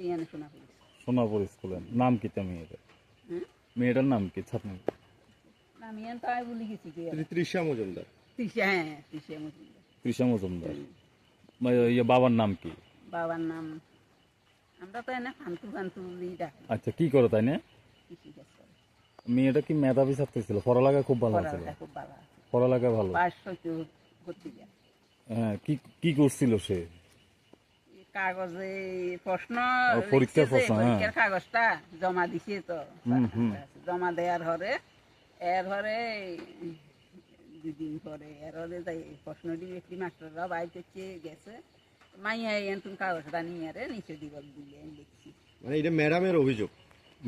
ইয়ানে সোনাপুর সোনাপুর স্কুলে নাম কি মেয়েটার মেয়েটার নাম কি ছাত্র নাম ইয়ান তাই বলি গেছি কি তৃষা মজুমদার তৃষা হ্যাঁ তৃষা মজুমদার তৃষা মজুমদার ইয়ে বাবার নাম কি বাবার নাম আমরা তো এনে ফান্তু ফান্তু দিই আচ্ছা কি করে তাই না মেয়েটা কি মেধাবী ছাত্র ছিল পড়ালেখা খুব ভালো ছিল খুব ভালো পড়ালেখা ভালো হ্যাঁ কি কি করছিল সে কাগজে প্রশ্ন পরীক্ষার প্রশ্ন পরীক্ষার কাগজটা জমা দিছে তো জমা দেওয়ার হরে এর হরে দুদিন পরে এর হরে যাই প্রশ্ন দিবে একটি মাস্টাররা বাইতে গেছে মাইয়া তুমি কাগজটা নিয়ে আরে নিচে দিব দিলে লিখছি মানে এটা ম্যাডামের অভিযোগ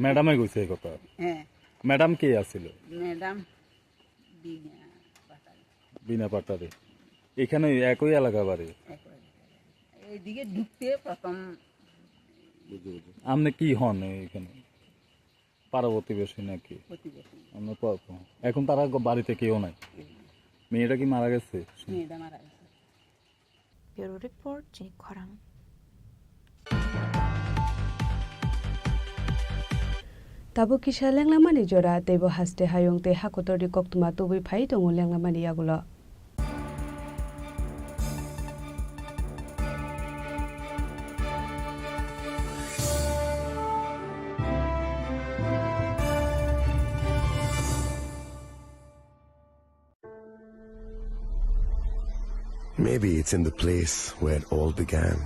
ম্যাডামে কইছে এই কথা হ্যাঁ ম্যাডাম কে আছিল ম্যাডাম বিনা পাটারে এখানে একই এলাকা বাড়ি এইদিকে ঢুকতে প্রথম আপনি কি হন এখানে পার্বতী বেশি নাকি আমরা এখন তারা বাড়িতে কেউ নাই মেয়েটা কি মারা গেছে মেয়েটা মারা গেছে Bureau Report Chini Khorang Tabo kisha lenglamani jora tebo haste hayong te hakotori koktuma tobi phai tongo lenglamani yagulo Maybe it's in the place where it all began,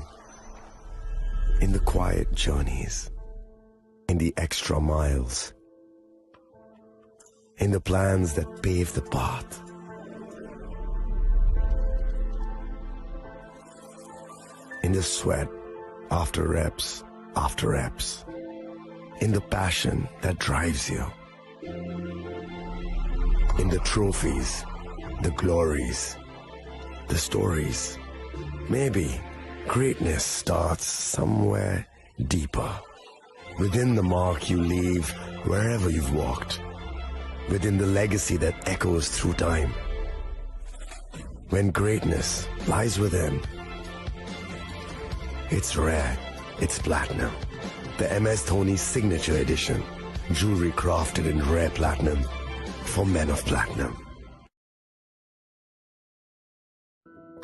in the quiet journeys, in the extra miles, in the plans that pave the path. In the sweat after reps, in the passion that drives you, in the trophies, the glories, the stories. Maybe greatness starts somewhere deeper, within the mark you leave wherever you've walked, within the legacy that echoes through time. When greatness lies within, it's rare, it's platinum. The MS Dhoni Signature Edition, jewelry crafted in rare platinum for men of platinum.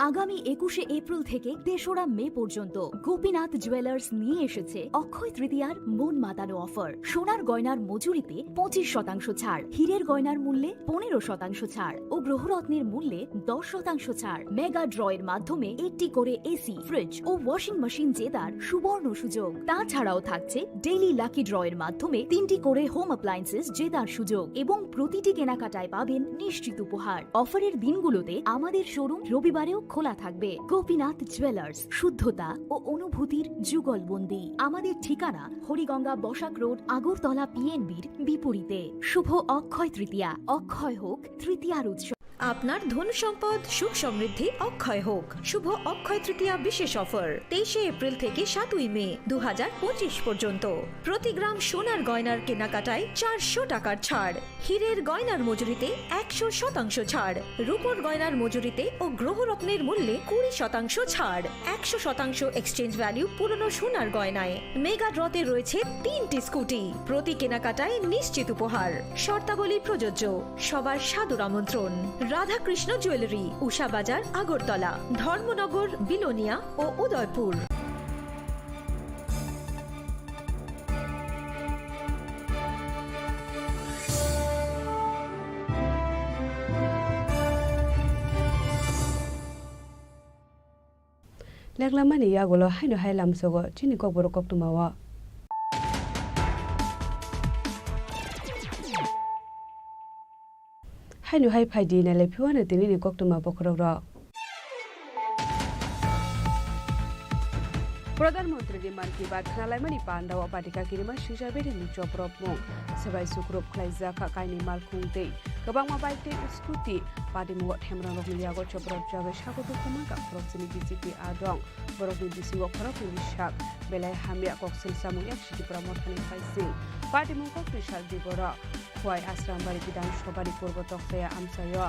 আগামী 21শে April থেকে 3রা মে পর্যন্ত Gopinath jewellers নিয়ে এসেছে অক্ষয় তৃতীয়ার মন মাতানো offer. সোনার গয়নার মজুরিতে 25% ছাড়, হীরের গয়নার মূল্যে 15% ছাড় ও গ্রহরত্নের মূল্যে 10% ছাড়। মেগা ড্রয়ের মাধ্যমে একটি করে এসি, ফ্রিজ ও ওয়াশিং মেশিন জেতার সুবর্ণ সুযোগ। তাছাড়াও থাকছে ডেইলি লাকি ড্রয়ের মাধ্যমে 3টি করে হোম অ্যাপ্লায়েন্সেস জেতার সুযোগ এবং প্রতিটি কেনাকাটায় পাবেন নিশ্চিত উপহার। অফারের দিনগুলোতে আমাদের শোরুম রবিবারেও খোলা থাকবে। গোপীনাথ জুয়েলার্স, শুদ্ধতা ও অনুভূতির যুগলবন্দি। আমাদের ঠিকানা হরিগঙ্গা বসাক রোড, আগরতলা পিএনবির বিপরীতে। শুভ অক্ষয় তৃতীয়া, অক্ষয় হোক তৃতীয়ার উৎসব। আপনার ধন সম্পদ সুখ সমৃদ্ধি অক্ষয় হোক। শুভ অক্ষয় তৃতীয়া বিশেষ অফার 23শে এপ্রিল থেকে 7ই মে 2025 পর্যন্ত। প্রতি গ্রাম সোনার গয়নার কেনাকাটায় 400 টাকার ছাড়, হীরের গয়নার মজুরিতে 100% ছাড়, রূপোর গয়নার মজুরিতে ও গ্রহরত্নের মূল্যে 20% ছাড়, 100% এক্সচেঞ্জ ভ্যালু পুরনো সোনার গয়নায়। মেগা ড্রতে রয়েছে 3টি স্কুটি, প্রতি কেনাকাটায় নিশ্চিত উপহার। শর্তাবলী প্রযোজ্য। সবার সাদর আমন্ত্রণ। রাধাকৃষ্ণ জুয়েলারি, উষা বাজার, আগরতলা, ধর্মনগর, বিলোনিয়া ও উদয়পুর। লেগলামানি ইয়াগুলো হাইনো হাইলামসগো চিনি ককবর ককতুমাওয়া হাইনো হাই ফাইদি নালে ফিওয়ানে তিনি ককতুমা বখররা প্রধানমন্ত্রী মান কি বাত খালাইমানি পান্দাওয়া পাটিকা কিরিমা সুজাবেরি নিচপ্রপমো সবাই সুক্রপ খাইজাখা কাইনি মালখুংতে गोबां माबाइटे स्कुटि पादिमुग थेमरांग मिलियागो चप्रप जागे सागतो कुमागा प्रक्सिनि बिजेपि आदं बरकनि बिसिंगो खरकनि बिसाक बेलाय हामिया कक्सिल सामु एकसिति प्रमथानि फाइसिं पादिमुग क्रिसाल दिबरा खुवाय आश्रामबारि बिधान सभानि पूर्व तक्ताया आमसायो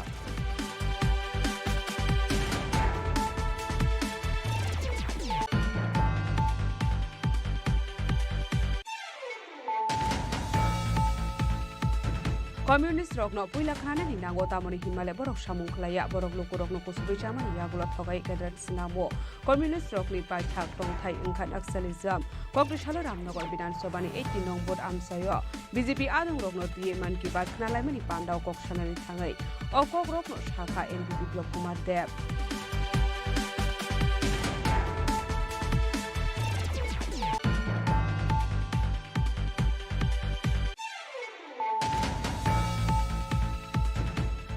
कम्युनिस्ट रकनो पुइला खानानि नांगो तामनि हिमालय बरक सामुं खलाया बरक लोकरकनो कुसुबै चामानि यागुला थगाय गेदेर सिनामो कम्युनिस्ट रकनि पाइथाक टंथाय ओंखान एक्सलिजम कक्रिसाल रामनगर विधानसभानि 80 नं भोट आमसायो बीजेपी आदं रकनो पिए मान की बात खानालायमानि पान्दाव कक्सानानि थाङै अकक रकनो शाखा एनपी बिप्लब कुमार देव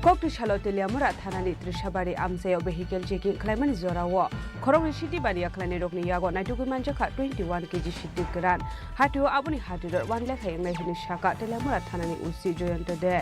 कक्रिसाल तेलियामरा थानानि त्रिसाबारि आमसायाव भेहिकेल चेकिं खालामनानै जरावो खरंनि सिटि बारिया खालामनाय रकनि यागो नायटुगु मानजाखा 21 केजि सिद्धि गोरान हाथियो आबुनि हाथिदर 1 लाख एंनाय हिनि शाखा तेलियामरा थानानि उनसि जयन्त दे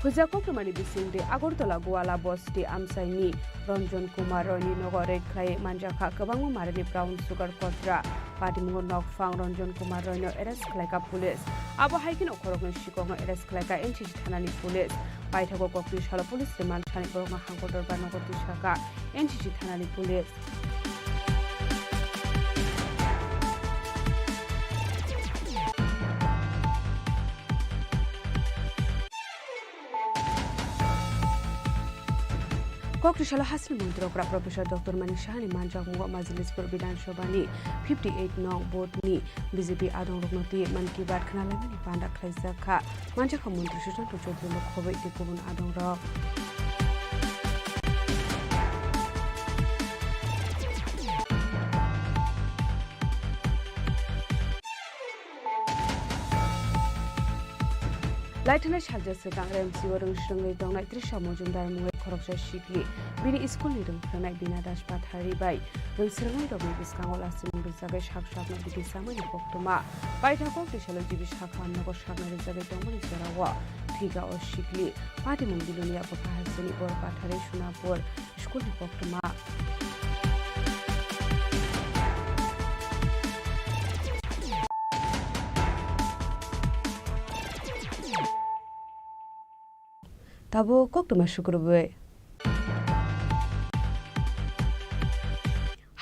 हुजाककमानि बिसिंदे आगरतला गोवाला बस्ति आमसाइनि रंजन कुमार रयनि नगर रेखाय मानजाखा गोबां मारिनि ब्राउन सुगार कत्रा पादिमुग नकफां रंजन कुमार रयनो एरेस्ट खालायका पुलिस आबो हाइकिन खरगनि सिकंनो एरेस्ट खालायका एनसिसि थानानि पुलिस बायथागो कक्रिसाल पुलिस रिमान्ड थानि बरमा हांगदर बानगति शाखा एनसिसि थानानि पुलिस कक्रिसाल हासिल मन्त्रीग्रा प्रफेसर डक्टर मानिक शाहनि मानजामुग मजलिसपुर विधानसभानि 58 नं भोटनि बीजेपी आदं रकनति मान की बात खानालायमानि पान्दा खालायजाखा मानजाखा मन्त्री सुशांत चौधरी खबै गुबुन आदं र लाइटना सालजा सिगां रेमसिओ रोंस्रोङै दंनाय त्रिसा मजुमदार मुङै खरगसा सिगलि बिनि स्कुलनि रोंफ्रानाय बिना दास पाथारिबाय रोंस्रोङै दंनाय बिस्काङाव लासिम रोजागै सागसागनो बिदि सामनि बक्तमा बायथाखौ त्रिसाल जिबि साखा नगर सागना रोजागै दंमनि जराव थिगा अ सिगलि पार्टी मंदिलनिया बखाहासनि बर पाथारि सुनापुर स्कुलनि बक्तमा ताबो कक्टमा शुक्रबार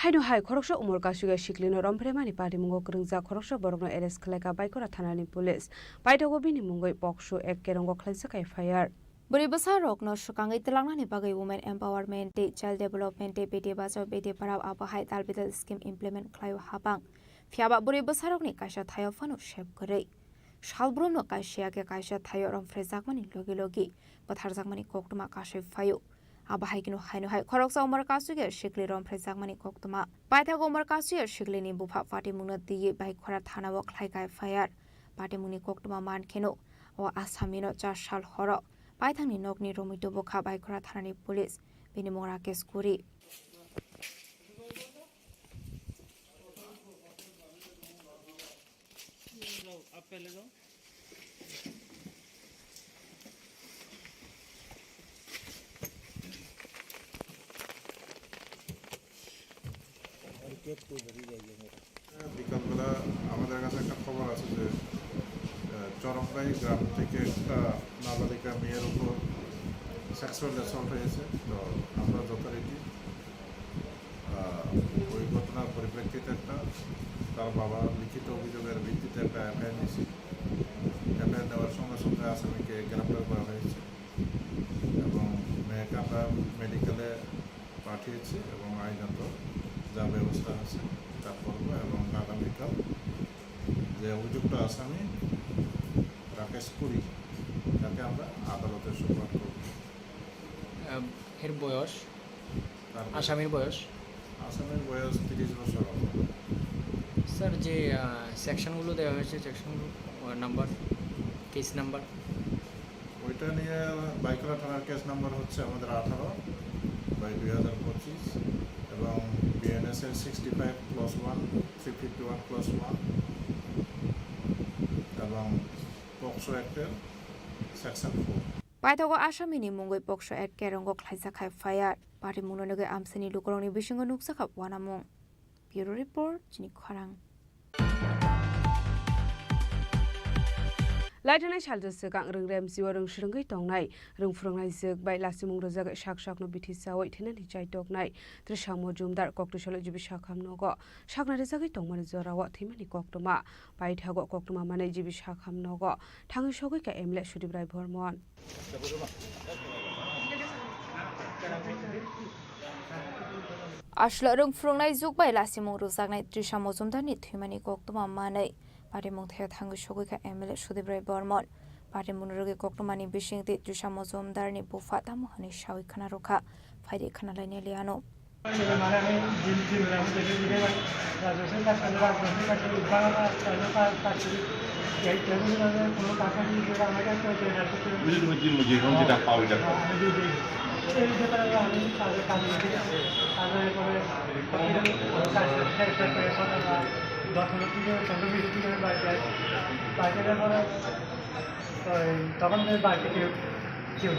Haino hai khoroksa umur kasuga shiklino rompremani pari mungo krungja khoroksa borokno arrest khlaika baikora thanani police baitago bini mungoi poksho ek kerongo khlaisa kai fire Buri besar rokno sukangai telangna ni bagai women empowerment day child development day bete bachao bete parau abahai talbital scheme implement khlaio habang fiaba buri besar rokni kaisa thayo fano shep korei shalbromno kaisia ke kaisa thayo rom frejakmani logi logi patharjakmani koktuma kasai fayo abahai kino haino hai khoroksa umar kasuge shikli rom frejakmani koktuma paithago umar kasuge shikli ni bufa party mungna diye bai khora thanawo khlai kai fire party muni koktuma man kheno o asamino 4 sal horo Paithangni nokni romito bokha baikora thanani police bini mora kes kuri বিকালবেলা আমাদের কাছে একটা খবর আছে যে চরমপাই গ্রাম থেকে একটা নাবালিকা মেয়ের উপর সেক্সুয়াল অ্যাসল্ট হয়েছে তো আমরা যথারীতি ওই ঘটনার পরিপ্রেক্ষিতে তার বাবা লিখিত অভিযোগের ভিত্তিতে একটা এফআইআর নিয়েছি এফআইআর নেওয়ার সঙ্গে সঙ্গে আসামিকে গ্রেপ্তার করা হয়েছে এবং মেয়েকে আমরা মেডিকেলে পাঠিয়েছি এবং আইনত যা ব্যবস্থা আছে তা করবো এবং আগামীকাল যে অভিযুক্ত আসামি রাকেশ পুরী তাকে আমরা আদালতে সোপর্দ করব এর বয়স আসামির বয়স 30 বছর স্যার যে সেকশনগুলো দেওয়া হয়েছে সেকশনগুলো নাম্বার কেস নাম্বার ওইটা নিয়ে বাইকরা থানার কেস নাম্বার হচ্ছে আমাদের 18/2025 এবং বিএনএস এর 65+1 351+1 এবং POCSO অ্যাক্টের section 4 Paithago asamini mungoi poksho ek kerongo khlaisa khai fire party munonoge amsini lukorongni bisingo nuksa khap wanamung Bureau Report Chini Khorang Laitana chalja sekang rengrem siwarung shrengai tongnai rungfrongnai jek bai lasimung rojak shak no bithi sawai thinani chai toknai trishamo jumdar koktushalo jibi shakham nogo shakna rejagai tongmani jorawa thimani koktuma bai thago koktuma manai jibi shakham nogo thangi sogoi ka emle sudibrai bhormon Ashla rungfrongnai juk bai lasimung rojaknai trishamo jumdarni thimani koktuma manai Pari mungthaya thangu shogoi MLA Sudibrai Bormon Pari munuroge koktomani bishingti Jushamo Zomdarni bufa tamu hani shawi khana rokha phaide khana laine liano তখন বাড়িতে কেউ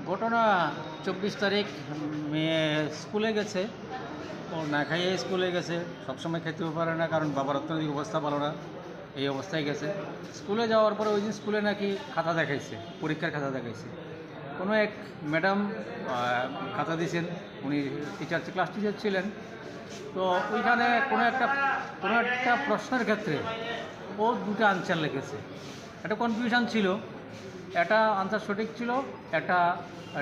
ঘটনা 24 তারিখ মেয়ে স্কুলে গেছে ও না খাইয়ে স্কুলে গেছে সবসময় খেতেও পারে না কারণ বাবার অর্থনৈতিক অবস্থা ভালো না এই অবস্থায় গেছে স্কুলে যাওয়ার পরে ওই দিন স্কুলে নাকি খাতা দেখাইছে পরীক্ষার খাতা দেখাইছে কোনো এক ম্যাডাম খাতা দিয়েছেন উনি ক্লাস টিচার ছিলেন তো ওইখানে কোনো একটা প্রশ্নের ক্ষেত্রে ও দুটো আনসার লিখেছে একটা কনফিউশন ছিল একটা আনসার সঠিক ছিল একটা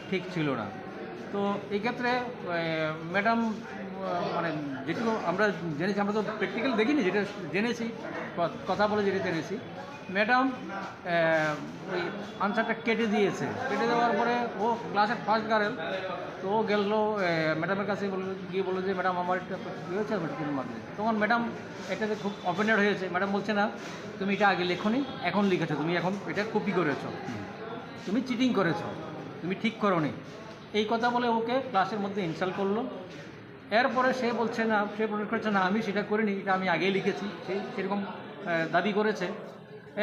ঠিক ছিল না তো এই ক্ষেত্রে ম্যাডাম মানে যেটুকু আমরা জেনেছি আমরা তো প্র্যাকটিক্যাল দেখিনি যেটা জেনেছি কথা বলে যেটা জেনেছি ম্যাডাম ওই আনসারটা কেটে দিয়েছে কেটে দেওয়ার পরে ও ক্লাসের ফার্স্ট গার্ল তো ও গেল ম্যাডামের কাছে গিয়ে বললো যে ম্যাডাম আমার একটা কী হয়েছে তখন ম্যাডাম এটাতে খুব অফেন্ডেড হয়েছে ম্যাডাম বলছে না তুমি এটা আগে লেখোনি এখন লিখেছো তুমি এখন এটা কপি করেছো তুমি চিটিং করেছো তুমি ঠিক করোনি এই কথা বলে ওকে ক্লাসের মধ্যে ইনসাল্ট করলো এরপরে সে বলছে না সে প্রকাশ করছে না আমি সেটা করিনি এটা আমি আগেই লিখেছি সে সেরকম দাবি করেছে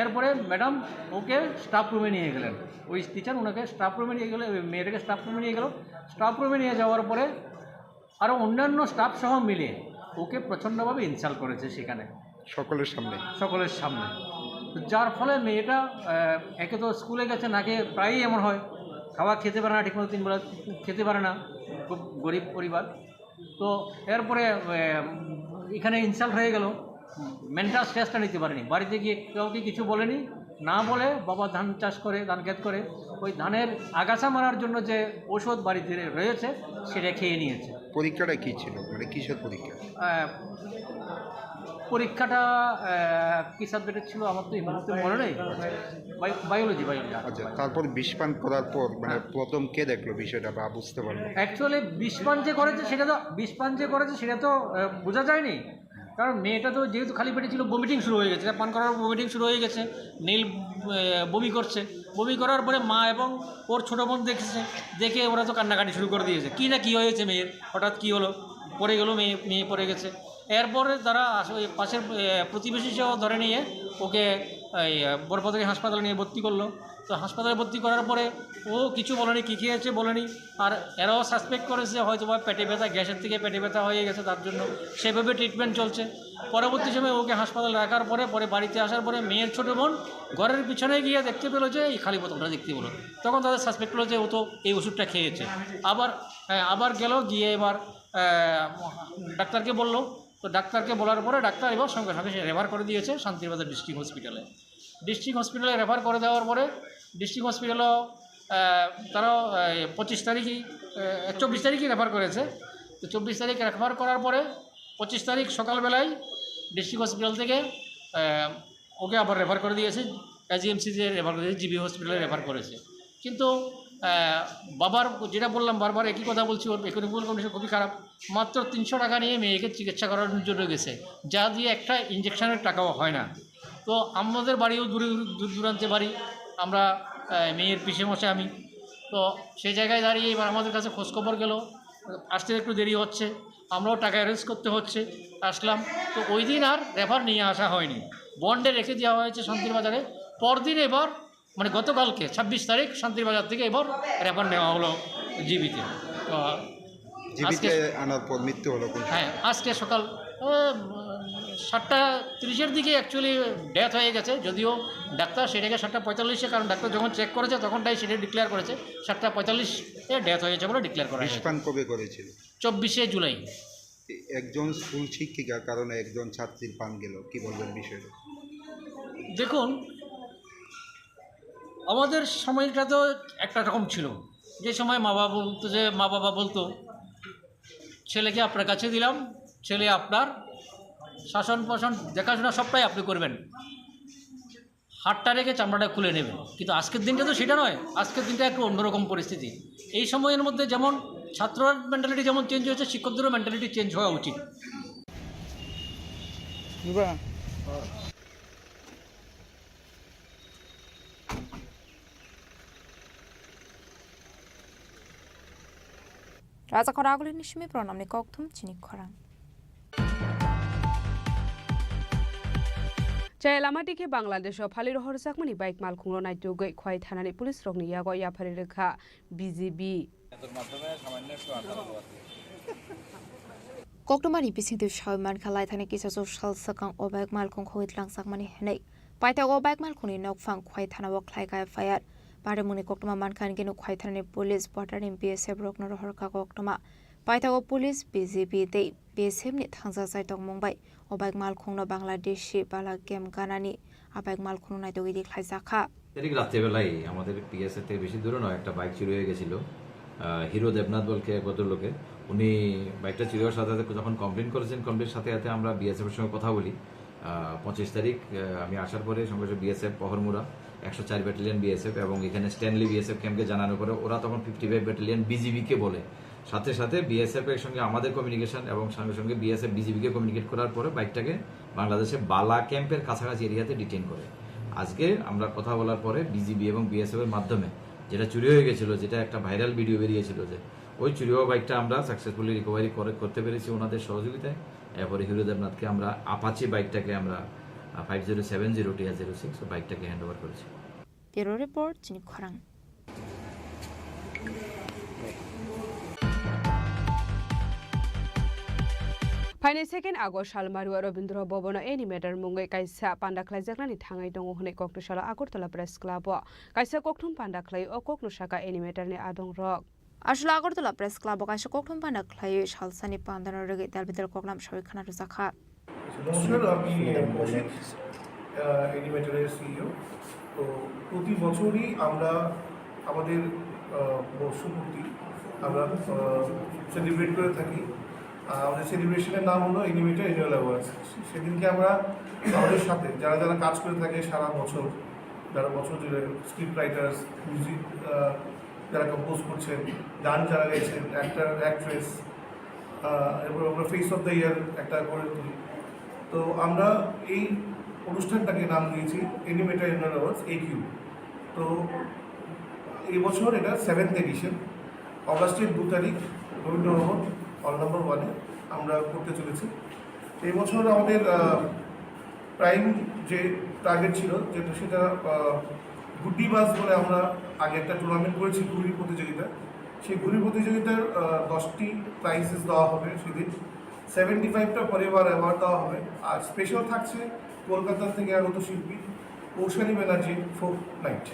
এরপরে ম্যাডাম ওকে স্টাফ রুমে নিয়ে গেলেন ওই টিচার ওনাকে স্টাফ রুমে নিয়ে গেলে মেয়েটাকে স্টাফ রুমে নিয়ে গেল স্টাফ রুমে নিয়ে যাওয়ার পরে আরও অন্যান্য স্টাফ সহ মিলে ওকে প্রচণ্ডভাবে ইনসাল্ট করেছে সেখানে সকলের সামনে যার ফলে মেয়েটা একে তো স্কুলে গেছে, নাকি প্রায়ই এমন হয়, খাওয়া খেতে পারে না, ঠিকমতো 3 বেলা খেতে পারে না, খুব গরিব পরিবার। তো এরপরে এখানে ইনসাল্ট হয়ে গেল, মেন্টাল স্ট্রেসটা নিতে পারেনি, বাড়িতে গিয়ে কাউকে কিছু বলেনি, না বলে বাবা ধান চাষ করে, ধান ক্ষেত করে, ওই ধানের আগাছা মারার জন্য যে ওষুধ বাড়িতে রয়েছে সেটা খেয়ে নিয়েছে। পরীক্ষাটা কী ছিল, মানে কিসের পরীক্ষা? পরীক্ষাটা কী সাবজেক্টের ছিল আমার তো এই মুহূর্তে মনে নেই, বায়োলজি। আচ্ছা, তারপর বিষ পান করার পর মানে প্রথম কে দেখলো বিষয়টা বা বুঝতে পারলো? অ্যাকচুয়ালি বিষ পান যে করেছে সেটা তো বোঝা যায়নি, কারণ মেয়েটা তো যেহেতু খালি পেটে ছিল, বমিটিং শুরু হয়ে গেছে, পান করার বমিটিং শুরু হয়ে গেছে, নীল বমি করছে, বমি করার পরে মা এবং ওর ছোটো বোন দেখে ওরা তো কান্নাকাটি শুরু করে দিয়েছে, কী হয়েছে মেয়ের, হঠাৎ কী হলো, পড়ে গেলো, মেয়ে পড়ে গেছে। এরপরে তারা পাশের প্রতিবেশী সহ ধরে নিয়ে ওকে এই বরপদরি হাসপাতালে নিয়ে ভর্তি করলো। তো হাসপাতালে ভর্তি করার পরে ও কিছু বলেনি, কী খেয়েছে বলেনি, আর এরাও সাসপেক্ট করেছে হয়তো বা পেটে ব্যথা, গ্যাসের থেকে পেটে ব্যথা হয়ে গেছে, তার জন্য সেভাবে ট্রিটমেন্ট চলছে। পরবর্তী সময় ওকে হাসপাতালে রাখার পরে বাড়িতে আসার পরে মেয়ের ছোটো বোন ঘরের পিছনে গিয়ে দেখতে পেলো যে এই খালি বোতলটা দেখতে পেলো, তখন তাদের সাসপেক্ট হলো যে ও তো এই ওষুধটা খেয়েছে। আবার গেল, গিয়ে এবার ডাক্তারকে বললো, তো ডাক্তারকে বলার পরে ডাক্তার এবার সঙ্গে সঙ্গে সে রেফার করে দিয়েছে শান্তিবাজার ডিস্ট্রিক্ট হসপিটালে। রেফার করে দেওয়ার পরে ডিস্ট্রিক্ট হসপিটালও তারা 24 তারিখই রেফার করেছে। তো 24 তারিখ রেফার করার পরে 25 তারিখ সকালবেলায় ডিস্ট্রিক্ট হসপিটাল থেকে ওকে আবার রেফার করে দিয়েছে, জিএমসিতে রেফার করেছে, জিবি হসপিটালে রেফার করেছে। কিন্তু বাবার যেটা বললাম, বারবার একই কথা বলছি, ওর ইকোনমিক্যাল কন্ডিশন খুবই খারাপ, মাত্র 300 টাকা নিয়ে মেয়েকে চিকিৎসা করানোর জন্য গেছে, যা দিয়ে একটা ইঞ্জেকশনের টাকাও হয় না। তো আমাদের বাড়িও দূর দূরান্তে বাড়ি, আমরা মেয়ের পিসে মশাই আমি, তো সেই জায়গায় দাঁড়িয়ে এবার আমাদের কাছে খোঁজখবর গেল, আসতে একটু দেরি হচ্ছে, আমরাও টাকা অ্যারেঞ্জ করতে হচ্ছে, আসলাম। তো ওই দিন আর রেফার নিয়ে আসা হয়নি, বন্ডে রেখে দেওয়া হয়েছে শান্তির বাজারে। পরদিন এবার মানে গতকালকে 26 তারিখ শান্তির বাজার থেকে এবার রেফার নেওয়া হলো জিবিতে। তো জীবিতে আনার পর মৃত্যু হলো। হ্যাঁ, আজকে সকাল 7:30-এর দিকে অ্যাকচুয়ালি ডেথ হয়ে গেছে, যদিও ডাক্তার সেটাকে 7:45-এ, কারণ ডাক্তার যখন চেক করেছে তখনটাই সেটা ডিক্লেয়ার করেছে 7:45-এ ডেথ হয়েছে বলে ডিক্লেয়ার করা হয়েছে। বিষ পান কবে করেছিল? 24শে জুলাই। একজন স্কুল শিক্ষিকার কারণে একজন ছাত্রীর পান গেল, কি বলবেন বিষয়টা? দেখুন, আমাদের সময়টা তো একটা রকম ছিল, যে সময় মা বাবা বলতো ছেলেকে আপনার কাছে দিলাম, ছেলে আপনার শাসন পোষণ দেখাশোনা সবটাই আপনি করবেন, হাতটা রেখে চামড়াটা খুলে নেবেন। কিন্তু আজকের দিনটা তো সেটা নয়, আজকের দিনটা একটু অন্যরকম পরিস্থিতি। এই সময়ের মধ্যে যেমন ছাত্রর মেন্টালিটি যেমন চেঞ্জ হয়েছে, শিক্ষকদেরও মেন্টালিটি চেঞ্জ হওয়া উচিত। Raza Khoraguli Nishmi Pronamni Koktum Chini Khorang. Chayalamatike Bangladesh of Halil Horsakmani bike Malkuno Night to Gate Quite Hanani Police Rogni Yago Yaparika BZB. Koktumani Pissing to Shawman Kalai Taniki social Sakang or bike Malkon Hoit Lang Sakmani Hene. Paita go bike Malkuni no fun quite Hanawak like I fired. Paramuni Koktuma Mankan Genu quite Hanani Police Potter in BSF Brockner Horka Koktuma. Paita go Police BZB they BSM Nit Hansa site of Mumbai. O bag Malkuno Bangladeshi Bala Game Ganani, a bag Malkuno Night with the Klaisaka. তারিখ রাত্রেবেলায় আমাদের পিএসএ থেকে বেশি দূরে নয় একটা bike চুরি হয়ে গেছিল, হিরো দেবনাথ বলকে ভদ্রলোকের। উনি বাইকটা চুরি হওয়ার সাথে সাথে যখন কমপ্লেন করেছেন, কমপ্লেনের সাথে সাথে আমরা বিএসএফের সঙ্গে কথা বলি। 25 তারিখ আমি আসার পরে সঙ্গে সঙ্গে বিএসএফ পহরমুড়া 104 ব্যাটালিয়ন বিএসএফ এবং এখানে স্ট্যানলি বিএসএফ ক্যাম্পকে জানানোর পরে ওরা তখন 55 ব্যাটালিয়ন বিজিবিকে বলে, সাথে সাথে বিএসএফ এর সঙ্গে আমাদের কমিউনিকেশন এবং সঙ্গে সঙ্গে বিএসএফ বিজিবিকে কমিউনিকেট করার পরে বাইকটাকে বাংলাদেশে বালা ক্যাম্পের কাছাকাছি এরিয়াতে ডিটেইন করে। আজকে আমরা কথা বলার পরে বিজিবি এবং বিএসএফ এর মাধ্যমে যেটা চুরি হয়ে গেছিল, যেটা একটা ভাইরাল ভিডিও বেরিয়েছিল, যে ওই চুরি হওয়া বাইকটা আমরা সাকসেসফুলি রিকভারি করতে পেরেছি ওনাদের সহযোগিতায়। এরপরে হিরো দেবনাথকে আমরা আপাচি বাইকটাকে আমরা 5070 TR06 বাইকটাকে হ্যান্ড ওভার করেছি। Bureau Report Chini Khorang. Kaini 2 August Salmaru Robindra Bobono animator Mungai Kaisa Panda Klaizaklani Tangai Dongo Hone Koktushala Agartala Press Club Kaisa Koktum Panda Clay o Koknushaka animator ne Adong Rock Ashla Agartala Press Club Kaisa Koktum Panda Clay Shalsani Pandana Regi Dalbidal Koklam Shoy Khana Ruzakha নমস্কার আমি Asit অ্যানিমেটরের CEO তো প্রতি বছরই আমরা আমাদের বর্ষপূর্তি আমরা celebrate করে থাকি আমাদের সেলিব্রেশনের নাম হলো অ্যানিমেটর অ্যানুয়াল অ্যাওয়ার্ডস সেদিনকে আমরা আমাদের সাথে যারা যারা কাজ করে থাকে সারা বছর যারা বছর জুড়ে স্ক্রিপ্ট রাইটার্স মিউজিক যারা কম্পোজ করছেন গান যারা গাইছেন অ্যাক্টর অ্যাক্ট্রেস এরপর আমরা ফেস অফ দ্য ইয়ার একটা করে তুলি তো আমরা এই অনুষ্ঠানটাকে নাম দিয়েছি অ্যানিমেটর অ্যানুয়াল অ্যাওয়ার্ডস AQ তো এই বছর এটা 7th এডিশন অগাস্টের 2 তারিখ রবীন্দ্রভবন হল নম্বর 1-এ আমরা করতে চলেছি এই বছর আমাদের প্রাইম যে টার্গেট ছিল যেটা সেটা গুড্ডি বাস বলে আমরা আগে একটা টুর্নামেন্ট করেছি ঘুড়ি প্রতিযোগিতা সেই ঘুড়ি প্রতিযোগিতার 10টি প্রাইজেস দেওয়া হবে সেদিন 75টা পরিবার অ্যাওয়ার্ড দেওয়া হবে আর স্পেশাল থাকছে কলকাতা থেকে আগত শিল্পী Kaushali Banerjee folk night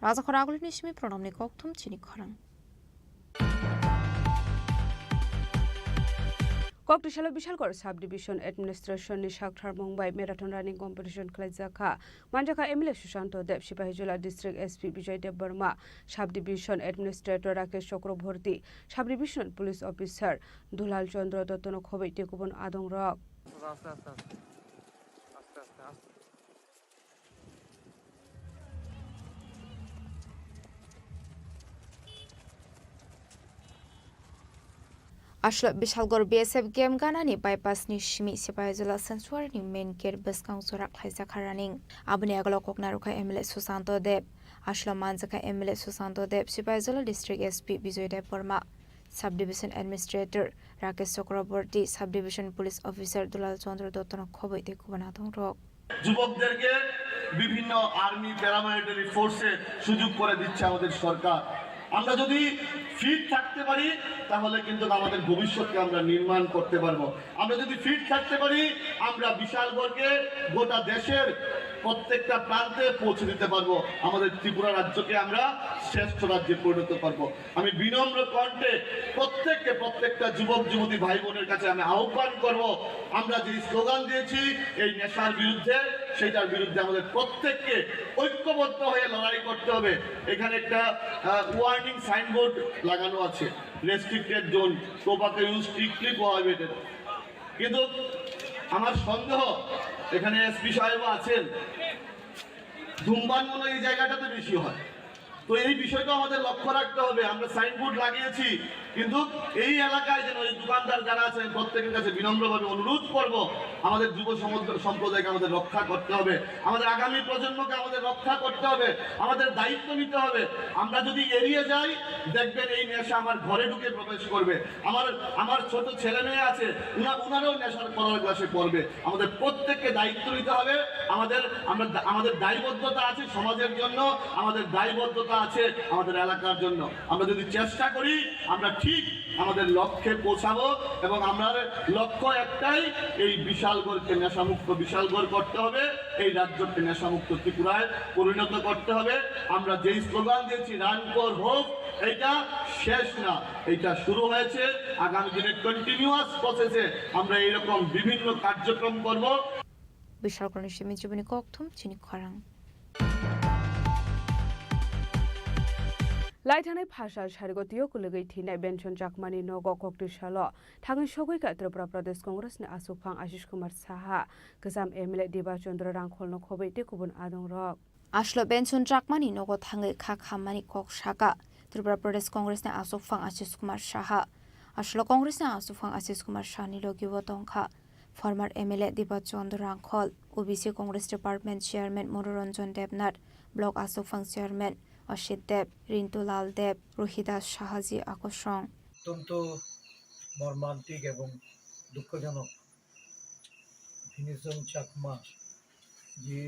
Raza Khoragul Nishmi Pronamni Koktum Chini Khorang Koktushala Bishalgor Subdivision Administration ni Shakhtar Mumbai Marathon Running Competition Klaizakha Manjaka MLA Sushanto Deb Sipahijala District SP Vijay Dev Burma Subdivision Administrator Rakesh Chakraborty Subdivision Police Officer Dulal Chandra Dottono Khobei Tekubon Adong Rock Ashla Bishalgor BSF game ganani bypass ni shimi Sipahijala Sanctuary ni main gate Baskang Sorak Klaizakha running Abni Agalo Koknaruka MLA Susanto Deb Ashla Manjaka MLA Susanto Deb Sipahijala District SP Vijay Dev Burma Subdivision Administrator Rakesh Chakraborty Subdivision Police Officer Dulal Chandra Dottono Khobei Tekubon Adong Rock যুবকদেরকে বিভিন্ন army paramilitary ফোর্সে সুযোগ করে দিচ্ছে আমাদের সরকার আমরা যদি fit থাকতে পারি তাহলে কিন্তু আমাদের ভবিষ্যৎকে আমরা নির্মাণ করতে পারবো আমরা যদি ফিট থাকতে পারি আমরা বিশালগড়কে গোটা দেশের প্রত্যেকটা প্রান্তে পৌঁছে দিতে পারবো আমাদের ত্রিপুরা রাজ্যকে আমরা শ্রেষ্ঠ রাজ্যে পরিণত করব আমি বিনম্র কণ্ঠে প্রত্যেকটা যুবক যুবতী ভাই বোনের কাছে আমি আহ্বান করব আমরা যে স্লোগান দিয়েছি এই নেশার বিরুদ্ধে সেটার বিরুদ্ধে আমাদের প্রত্যেককে ঐক্যবদ্ধ হয়ে লড়াই করতে হবে এখানে একটা ওয়ার্নিং সাইনবোর্ড লাগানো আছে restricted zone tobacco use strictly prohibited কিন্তু আমার সন্দেহ এখানে এসপি সাহেব আছেন ধূমপান মনে এই জায়গাটাতে বেশি হয় তো এই বিষয়টা আমাদের লক্ষ্য রাখতে হবে আমরা সাইনবোর্ড লাগিয়েছি কিন্তু এই এলাকায় যেন এই দোকানদার যারা আছেন প্রত্যেকের কাছে বিনম্রভাবে অনুরোধ করব আমাদের যুব সম্প্রদায়কে আমাদের রক্ষা করতে হবে আমাদের আগামী প্রজন্মকে আমাদের রক্ষা করতে হবে আমাদের দায়িত্ব নিতে হবে আমরা যদি এড়িয়ে যাই দেখবেন এই নেশা আমার ঘরে ঢুকে প্রবেশ করবে আমার ছোট ছেলে মেয়ে আছে উনারাও নেশার করার গ্লাসে পড়বে আমাদের প্রত্যেককে দায়িত্ব নিতে হবে আমাদের দায়বদ্ধতা আছে সমাজের জন্য আমাদের দায়বদ্ধতা আছে আমাদের এলাকার জন্য আমরা যদি চেষ্টা করি আমরা ঠিক আমাদের লক্ষ্যে পৌঁছাবো এবং আমাদের লক্ষ্য একটাই এই বিশালগড়কে নেশামুক্ত বিশালগড় করতে হবে এই রাজ্যকে নেশামুক্ত ত্রিপুরায় পরিণত করতে হবে আমরা যেই স্লোগান দিয়েছি রান ফর হোপ এটা শেষ না এটা শুরু হয়েছে আগামী দিনে কন্টিনিউয়াস প্রসেসে আমরা এরকম বিভিন্ন কার্যক্রম করব Bishalgor Nishmi Jibuni Koktum Chini Khorang Laithanai Phasha Sharigotio Kulegei Thina Benchon Jakmani Nogo Koktushala Thangai Shogoi Tripura Pradesh Congress ni Asupang Ashish Kumar Saha Gazam MLA Deba Chandra Rangkhol no Khobei Tekubon Adong Rock Ashla Benchon Jakmani Nogo Thangai Khakhamani Kok Shaka Tripura Pradesh Congress ni Asupang Ashish Kumar Saha Ashla Congress ni Asupang Ashish Kumar Shani Logiwo Tongkha Former MLA Deba Chandra Rangkhol OBC Congress Department Chairman Mororanjan Debnat Block Asupang Chairman Ashit Deb, Rintulal Deb, Rohidas Shahaji Akosong. অত্যন্ত মর্মান্তিক এবং দুঃখজনক ভিনিজন চাকমা যে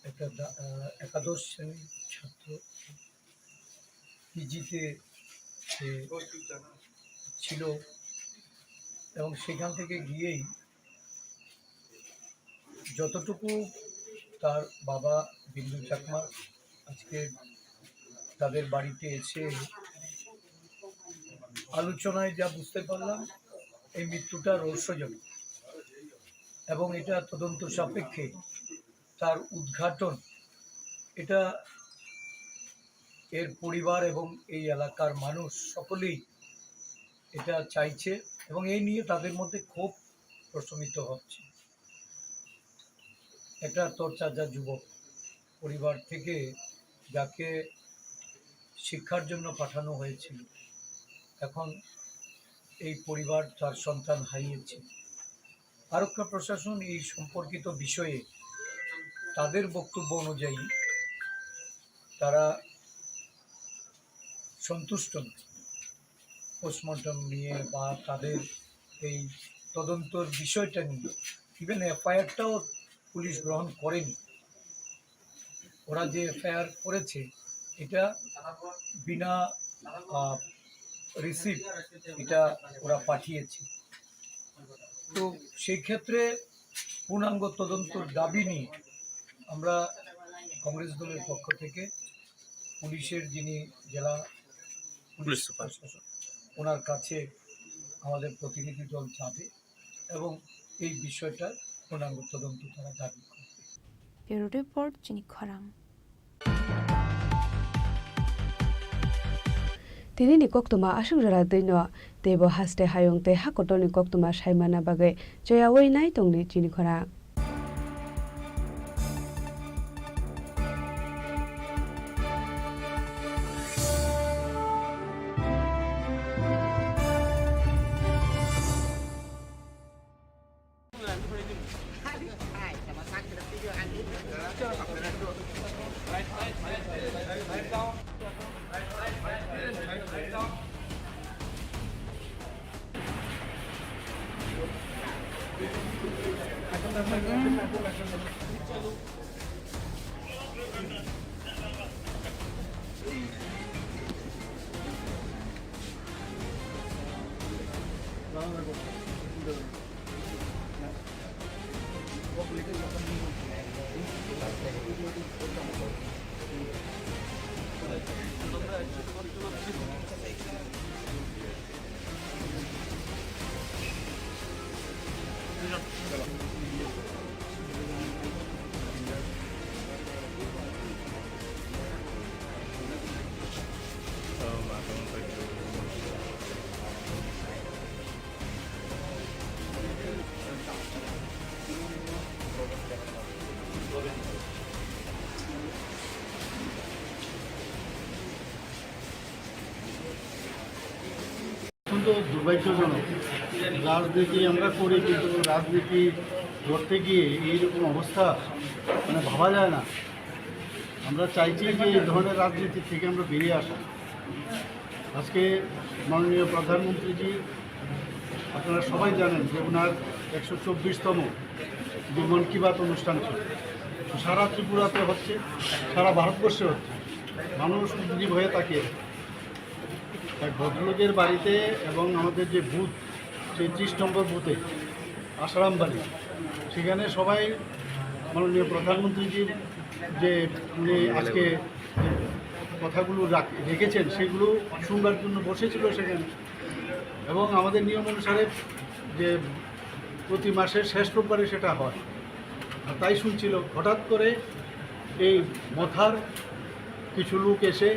একটা একাদশ শ্রেণীর ছাত্র পিজিতে সে ছিল এবং সেখান থেকে গিয়েই যতটুকু তার বাবা বিন্দু চাকমা আজকে তাদের বাড়িতে এসে আলোচনায় যা বুঝতে পারলাম, এই মৃত্যুটা রহস্যজনক এবং এটা তদন্ত সাপেক্ষে তার উদ্ঘাটন, এটা এর পরিবার এবং এই এলাকার মানুষ সকলেই এটা চাইছে এবং এই নিয়ে তাদের মধ্যে ক্ষোভ প্রশমিত হচ্ছে। একটা তরতাজা যুবক পরিবার থেকে যাকে শিক্ষার জন্য পাঠানো হয়েছিল, এখন এই পরিবার তার সন্তান হারিয়েছে। আরক্ষা প্রশাসন এই সম্পর্কিত বিষয়ে তাদের বক্তব্য অনুযায়ী তারা সন্তুষ্ট পোস্টমর্টম নিয়ে বা তাদের এই তদন্তর বিষয়টা নিয়ে। ইভেন এফআইআরটাও পুলিশ গ্রহণ করেনি। ওরা যে এফআইআর করেছে এটা বিনা রিসিপ্ট এটা ওরা পাঠিয়েছে। তো সেই ক্ষেত্রে পূর্ণাঙ্গ তদন্তর দাবি নিয়ে আমরা কংগ্রেস দলের পক্ষ থেকে পুলিশের যিনি জেলা পুলিশ সুপার ওনার কাছে আমাদের প্রতিনিধি দল যাবে এবং এই বিষয়টা পূর্ণাঙ্গ তদন্ত তারা দাবি করবে। ব্যুরো রিপোর্ট চিনি খরাং। তিনি ni koktuma asung jara deino tebo haste hayong te hakotoni koktuma saimana bagai joyawoi nai tongni Chini Khorang. অত্যন্ত দুর্ভাগ্যজনক। রাজনীতি আমরা করি, কিন্তু রাজনীতি করতে গিয়ে এইরকম অবস্থা মানে ভাবা যায় না। আমরা চাইছি যে এই ধরনের রাজনীতি থেকে আমরা বেরিয়ে আসা। আজকে মাননীয় প্রধানমন্ত্রীজি, আপনারা সবাই জানেন যে ওনার 124তম যে মন কি বাত অনুষ্ঠান ছিল, সারা ত্রিপুরাতে হচ্ছে, সারা ভারতবর্ষে হচ্ছে। মানুষ উদ্গ্রীব হয়ে তাকিয়ে এক ভদ্রলোকের বাড়িতে এবং আমাদের যে বুথ, সেই 30 নম্বর বুথে আসারাম বাড়ি, সেখানে সবাই মাননীয় প্রধানমন্ত্রীজির যে উনি আজকে কথাগুলো রেখেছেন সেগুলো শুনবার জন্য বসেছিল সেখানে। এবং আমাদের নিয়ম অনুসারে যে প্রতি মাসের শেষ রোববারে সেটা হয়, আর তাই শুনছিল। হঠাৎ করে এই মথার কিছু লোক এসে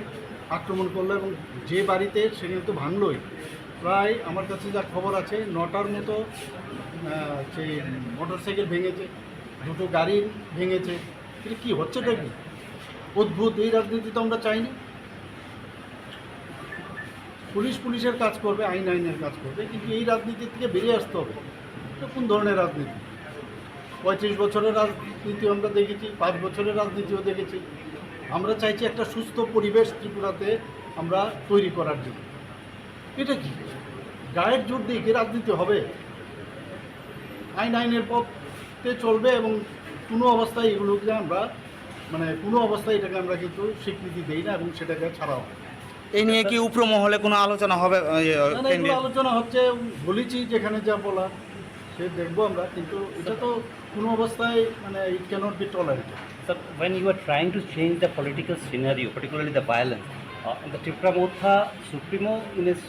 আক্রমণ করলো এবং যে বাড়িতে সেখানে তো ভাঙলই। প্রায় আমার কাছে যা খবর আছে 9টার মতো সেই মোটরসাইকেল ভেঙেছে, 2টো গাড়ি ভেঙেছে। এটা কী হচ্ছেটা কি অদ্ভুত! এই রাজনীতি তো আমরা চাইনি। পুলিশের কাজ করবে, আইনের কাজ করবে, কিন্তু এই রাজনীতি থেকে বেরিয়ে আসতে হবে। এটা কোন ধরনের রাজনীতি? 35 বছরের রাজনীতি আমরা দেখেছি, 5 বছরের রাজনীতিও দেখেছি। আমরা চাইছি একটা সুস্থ পরিবেশ ত্রিপুরাতে আমরা তৈরি করার জন্য। এটা কি গায়ের জোর দিয়ে কি রাজনীতি হবে? আইনের পথে চলবে এবং কোনো অবস্থায় এগুলোকে আমরা কোনো অবস্থায় এটাকে আমরা কিন্তু স্বীকৃতি দেই না এবং সেটাকে ছাড়াও। এই নিয়ে কি উপর মহলে কোনো আলোচনা হবে? না, এগুলো আলোচনা হচ্ছে, বলেছি যেখানে যা বলার সে দেখবো আমরা, কিন্তু এটা তো কোনো অবস্থায় মানে it cannot be tolerated. Sir, when you are trying to change the political scenario, particularly the violence, the Tripura Motha Supremo in his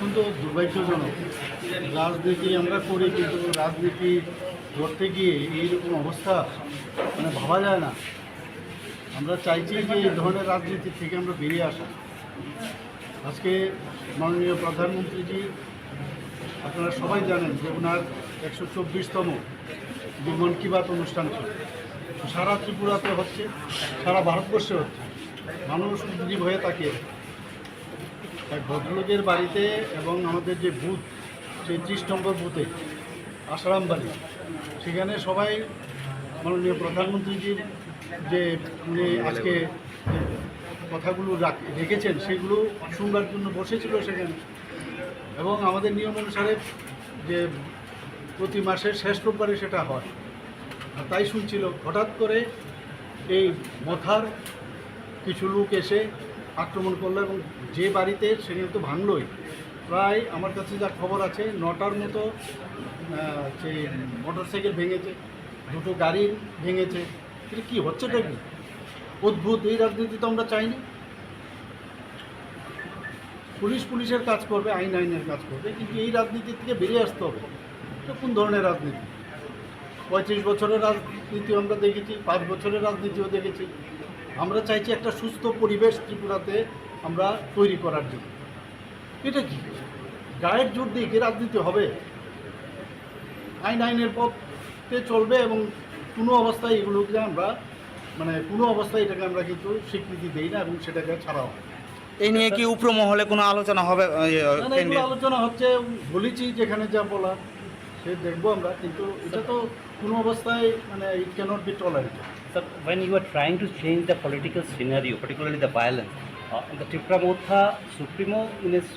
অত্যন্ত দুর্ভাগ্যজনক। রাজনীতি আমরা করি, কিন্তু রাজনীতি করতে গিয়ে এইরকম অবস্থা মানে ভাবা যায় না। আমরা চাইছি যে এই ধরনের রাজনীতি থেকে আমরা বেরিয়ে আসা। আজকে মাননীয় প্রধানমন্ত্রীজি, আপনারা সবাই জানেন যে ওনার 124তম যে মন কি বাত অনুষ্ঠান ছিল, সারা ত্রিপুরাতে হচ্ছে, সারা ভারতবর্ষে হচ্ছে। মানুষ উদ্গ্রীব হয়ে তাকিয়ে এক ভদ্রলোকের বাড়িতে এবং আমাদের যে বুথ, সেই 30 নম্বর বুথে আসারাম বাড়ি, সেখানে সবাই মাননীয় প্রধানমন্ত্রীজির যে উনি আজকে কথাগুলো রেখেছেন সেগুলো শুনবার জন্য বসেছিল সেখানে। এবং আমাদের নিয়ম অনুসারে যে প্রতি মাসের শেষ রোববারে সেটা হয়, আর তাই শুনছিল। হঠাৎ করে এই মথার কিছু লোক এসে আক্রমণ করলো এবং যে বাড়িতে সেখানে তো ভাঙলই। প্রায় আমার কাছে যা খবর আছে 9টার মতো সেই মোটরসাইকেল ভেঙেছে, 2টো গাড়ি ভেঙেছে। এটা কী হচ্ছেটা কি অদ্ভুত! এই রাজনীতি তো আমরা চাইনি। পুলিশের কাজ করবে, আইনের কাজ করবে, কিন্তু এই রাজনীতি থেকে বেরিয়ে আসতে হবে। এটা কোন ধরনের রাজনীতি? 35 বছরের রাজনীতি আমরা দেখেছি, 5 বছরের রাজনীতিও দেখেছি। আমরা চাইছি একটা সুস্থ পরিবেশ ত্রিপুরাতে আমরা তৈরি করার জন্য। এটা কি গায়ের জোর দিয়ে কি রাজনীতি হবে? আইনের পথে চলবে এবং কোনো অবস্থায় এগুলোকে আমরা মানে কোনো অবস্থায় এটাকে আমরা কিন্তু স্বীকৃতি দিই না এবং সেটাকে ছাড়াও। এই নিয়ে কি উপর মহলে কোনো আলোচনা হবে? এগুলো আলোচনা হচ্ছে, বলেছি যেখানে যা বলার সে দেখবো আমরা, কিন্তু এটা তো কোনো অবস্থায় মানে it cannot be tolerated. Sir, when you are trying to change the political scenario, particularly the violence, the Tripura Motha Supremo in his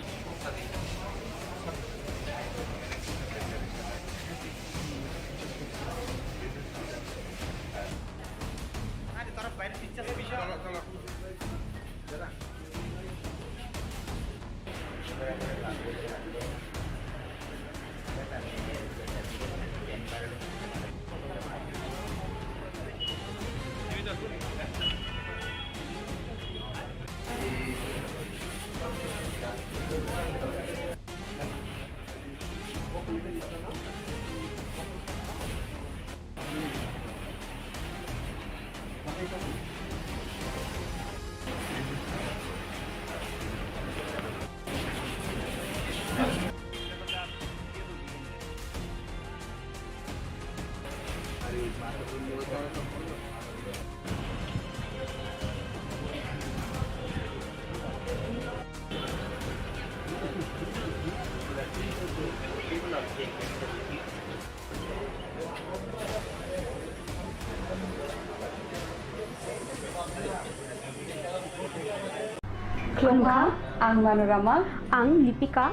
Klongka, ang Manorama, ang Lipika.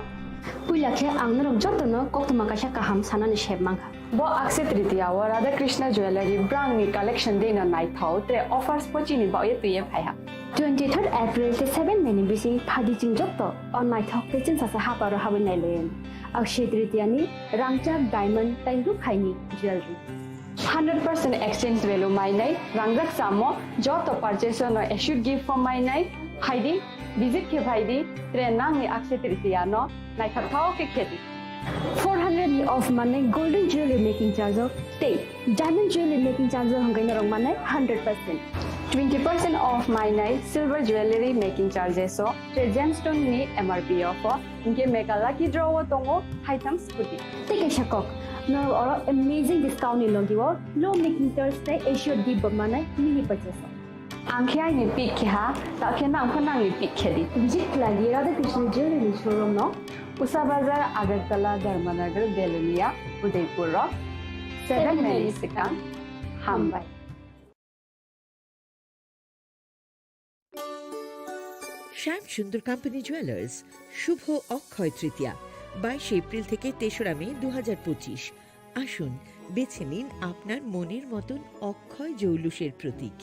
Puilakhe ang narong jotono koktuma kasha kaham sana ni sheb mangka. Bo Akshaya Tritiya wa Radha Krishna Jewelry brand ni collection de na night thau tre offers pochi ni ba ye tuye phai ha. 23rd April te 7 May ni bisi phadi jing jotto on night thau te chin sa ha paro ha nai len. Akshaya Tritiya ni rangchak diamond tai ru khaini jewelry. 100% exchange value mai nai rangjak samo joto purchase no should give for mai nai haidi visit ke bhaidi tre nang ni Akshaya Tritiya no nai thau ke khedi. 400 of money golden jewelry making charge of stay. Diamond jewelry making charge of hangai narong money 100%. 20% off my night silver jewelry making charges so the gemstone ni MRP offer inke mega lucky draw tongo item scooty. Take a shakok. No or amazing discount ni logi wo low making charge te Asia di bamana mini purchase. Angkhya ni pick ha ta khena angkhana ni pick khedi. Visit lagi Radha Krishna jewelry showroom no Usa Bazar Agartala Dharmanagar Belunia Udaipur Rock 7 Melisikang Hambai. Shyam Sundar company jewellers Shubho Akshaya Tritiya 22 April থেকে 3রা মে 2025। আসুন বেছে নিন আপনার মনের মতন অক্ষয় জৌলুসের প্রতীক।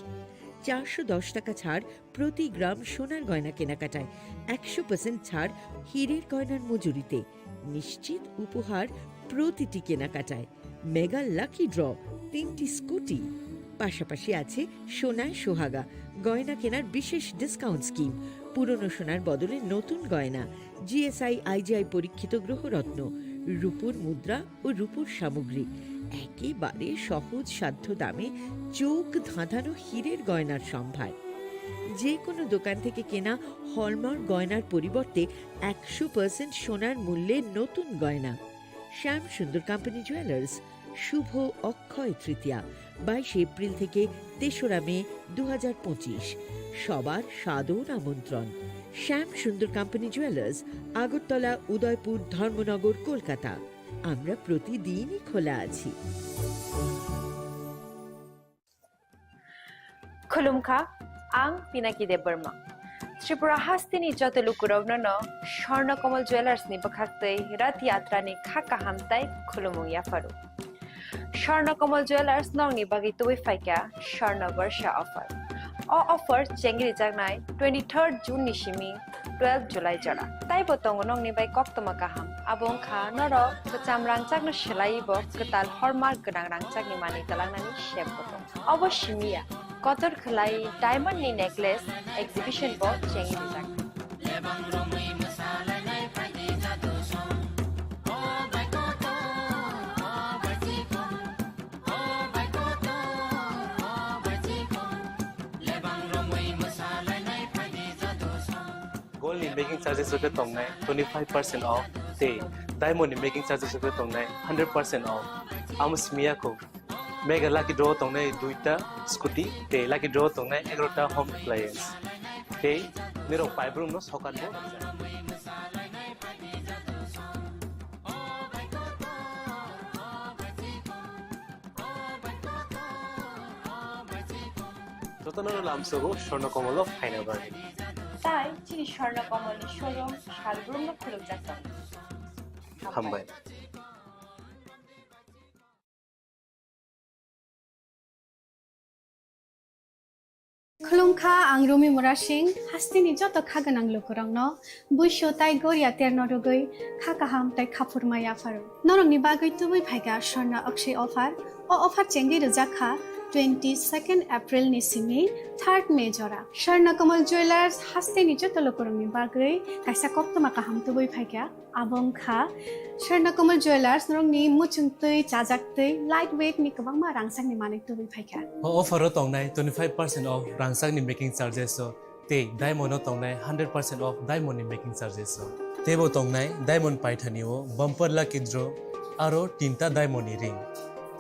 410 টাকা ছাড় প্রতি গ্রাম সোনার গয়না কেনাকাটায়, 100% ছাড় হীরের গয়নার মজুরিতে, নিশ্চিত উপহার প্রতিটি কেনাকাটায়, মেগা লাকি ড্র 3টি স্কুটি। পাশাপাশি আছে সোনায় সোহাগা গয়না কেনার বিশেষ ডিসকাউন্ট স্কিম, পুরনো সোনার বদলে নতুন গয়না, জিএসআই আইজিআই পরীক্ষিত গ্রহরত্ন, রূপোর মুদ্রা ও রূপোর সামগ্রী, একেবারে সহজ সাধ্য দামে চোখ ধাঁধানো হীরের গয়নার সম্ভার। যে কোনো দোকান থেকে কেনা হলমার্ক গয়নার পরিবর্তে 100% সোনার মূল্যে নতুন গয়না। শ্যাম সুন্দর কোম্পানি জুয়েলার্স শুভ অক্ষয় তৃতীয়া 22 এপ্রিল থেকে 3রা মে 2025। সবার সাদর আমন্ত্রণ। শ্যাম সুন্দর কোম্পানি জুয়েলার্স, আগরতলা, উদয়পুর, ধর্মনগর, কলকাতা। আমরা প্রতিদিনই খোলা আছি। Khulumkha, ang Pinaki de Burma. Tripura hastini joto lukurovno no Shorna Komal Jewelers ni bakhaktei rat yatra ni khaka hamtai khulumung ya faru. Shorna Komal Jewelers nong ni bagi tuwi faika Shorna Varsha offer. All offer chengri jagnai 23rd June ni shimi 12 July jara. Tai botong nong ni bai koktoma kaham. Abong kha noro bacham rangchak no shelai bo ketal hallmark genang rangchak ni mani talangnani shep botong. Obo shimiya Kotor Khalai diamond ni necklace exhibition bo chengi dijak. Gold in making charges of the tongnai 25% off. Day diamond in making charges of the tongnai 100% off. Amus miyako. Mega lucky draw tongnai 2ta scooty te lucky draw tongnai 11ta home appliance te niro paibrum no sokan bo Jotono lamsogo Shorna Komolo final bargain Tai Chini Khorang Komali showroom Shalbrum no khuluk jakta. Hambai खुलुमखा आं रुमि मुरा सिंह हास्तिनि जत खागोनां लोगोरांनो बुइसो ताइ गोरिया तेरनो रुगै खाकाहाम ताइ खाफुरमाया pharaoh नरंनि बागै तुबै फाइगा स्वर्णा अक्षय अफार अफार चेंगि रजाखा 22 April निसिमी 3 मे जरा स्वर्ण Kamal jewellers हास्तिनि जत लोगोरांनि बागै काइसा कप्तमा काहाम तुबै फाइगा आबंखा स्वर्ण कमल ज्वेलर्स नरंनि मुचुंतै चाजाक्तै लाइट वेट नि गोबांमा रांसांनि मानै तुबै फाइगा अफारो तंनाय 25% ऑफ रांसांनि मेकिंग चार्जेस ते डायमंड तंनाय 100% ऑफ डायमंड नि मेकिंग चार्जेस तेबो तंनाय डायमंड पाइथानिओ बम्पर लाकी ड्र आरो तीनटा डायमंड नि रिंग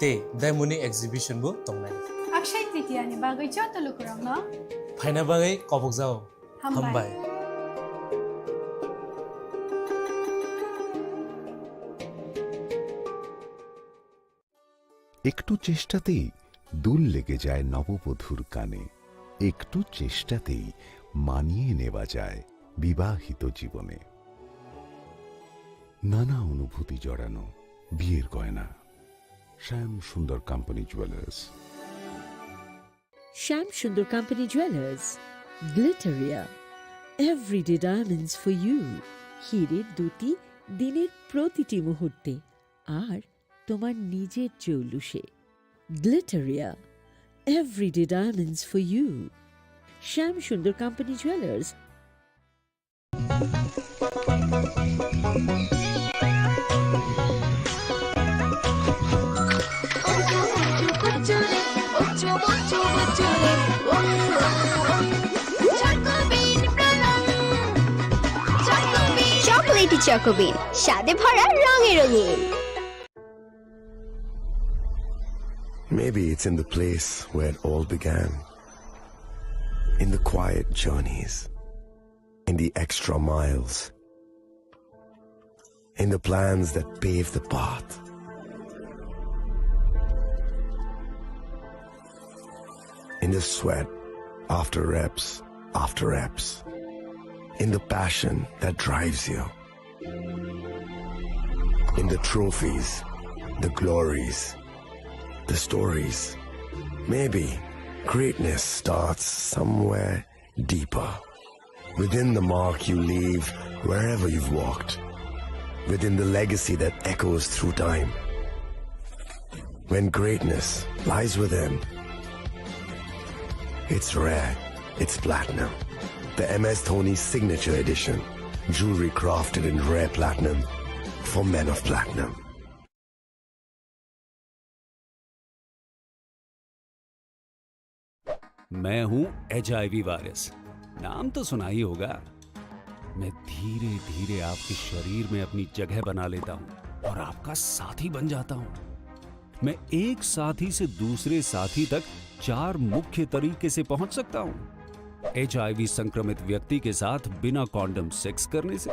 ते डायमंड नि एग्जिबिशन बो तंनाय अक्षय तृतीया नि बागै जत लोगोरांनो फाइना बागै कबक जाओ हामबाय একটু চেষ্টাতেই দুল লেগে যায় নববধূর কানে একটু চেষ্টাতেই মানিয়ে নেওয়া যায় বিবাহিত জীবনে নানা অনুভূতি জড়ানো বিয়ের গয়না Shyam Sundar company jewellers Sham Sundar Company Jewelers, Glitteria, everyday diamonds for you. হিরের দুটি দিনের প্রতিটি মুহূর্তে আর তোমার নিজের জৌলুসে Glitteria, everyday diamonds for you. Sham Sundar Company Jewelers. চকলেটি চকোবিন স্বাদে ভরা রঙে রঙিন Maybe it's in the place where it all began. In the quiet journeys. In the extra miles. In the plans that pave the path. In the sweat after reps. In the passion that drives you. In the trophies, the glories, the stories. Maybe greatness starts somewhere deeper. Within the mark you leave wherever you've walked. Within the legacy that echoes through time. When greatness lies within, it's rare, it's platinum. The MS Dhoni Signature Edition. Jewelry crafted in rare platinum for men of platinum. मैं हूं HIV virus, नाम तो सुना ही होगा। मैं धीरे धीरे आपके शरीर में अपनी जगह बना लेता हूं और आपका साथी बन जाता हूं। मैं एक साथी से दूसरे साथी तक 4 मुख्य तरीके से पहुंच सकता हूं। HIV संक्रमित व्यक्ति के साथ बिना कॉन्डम सेक्स करने से,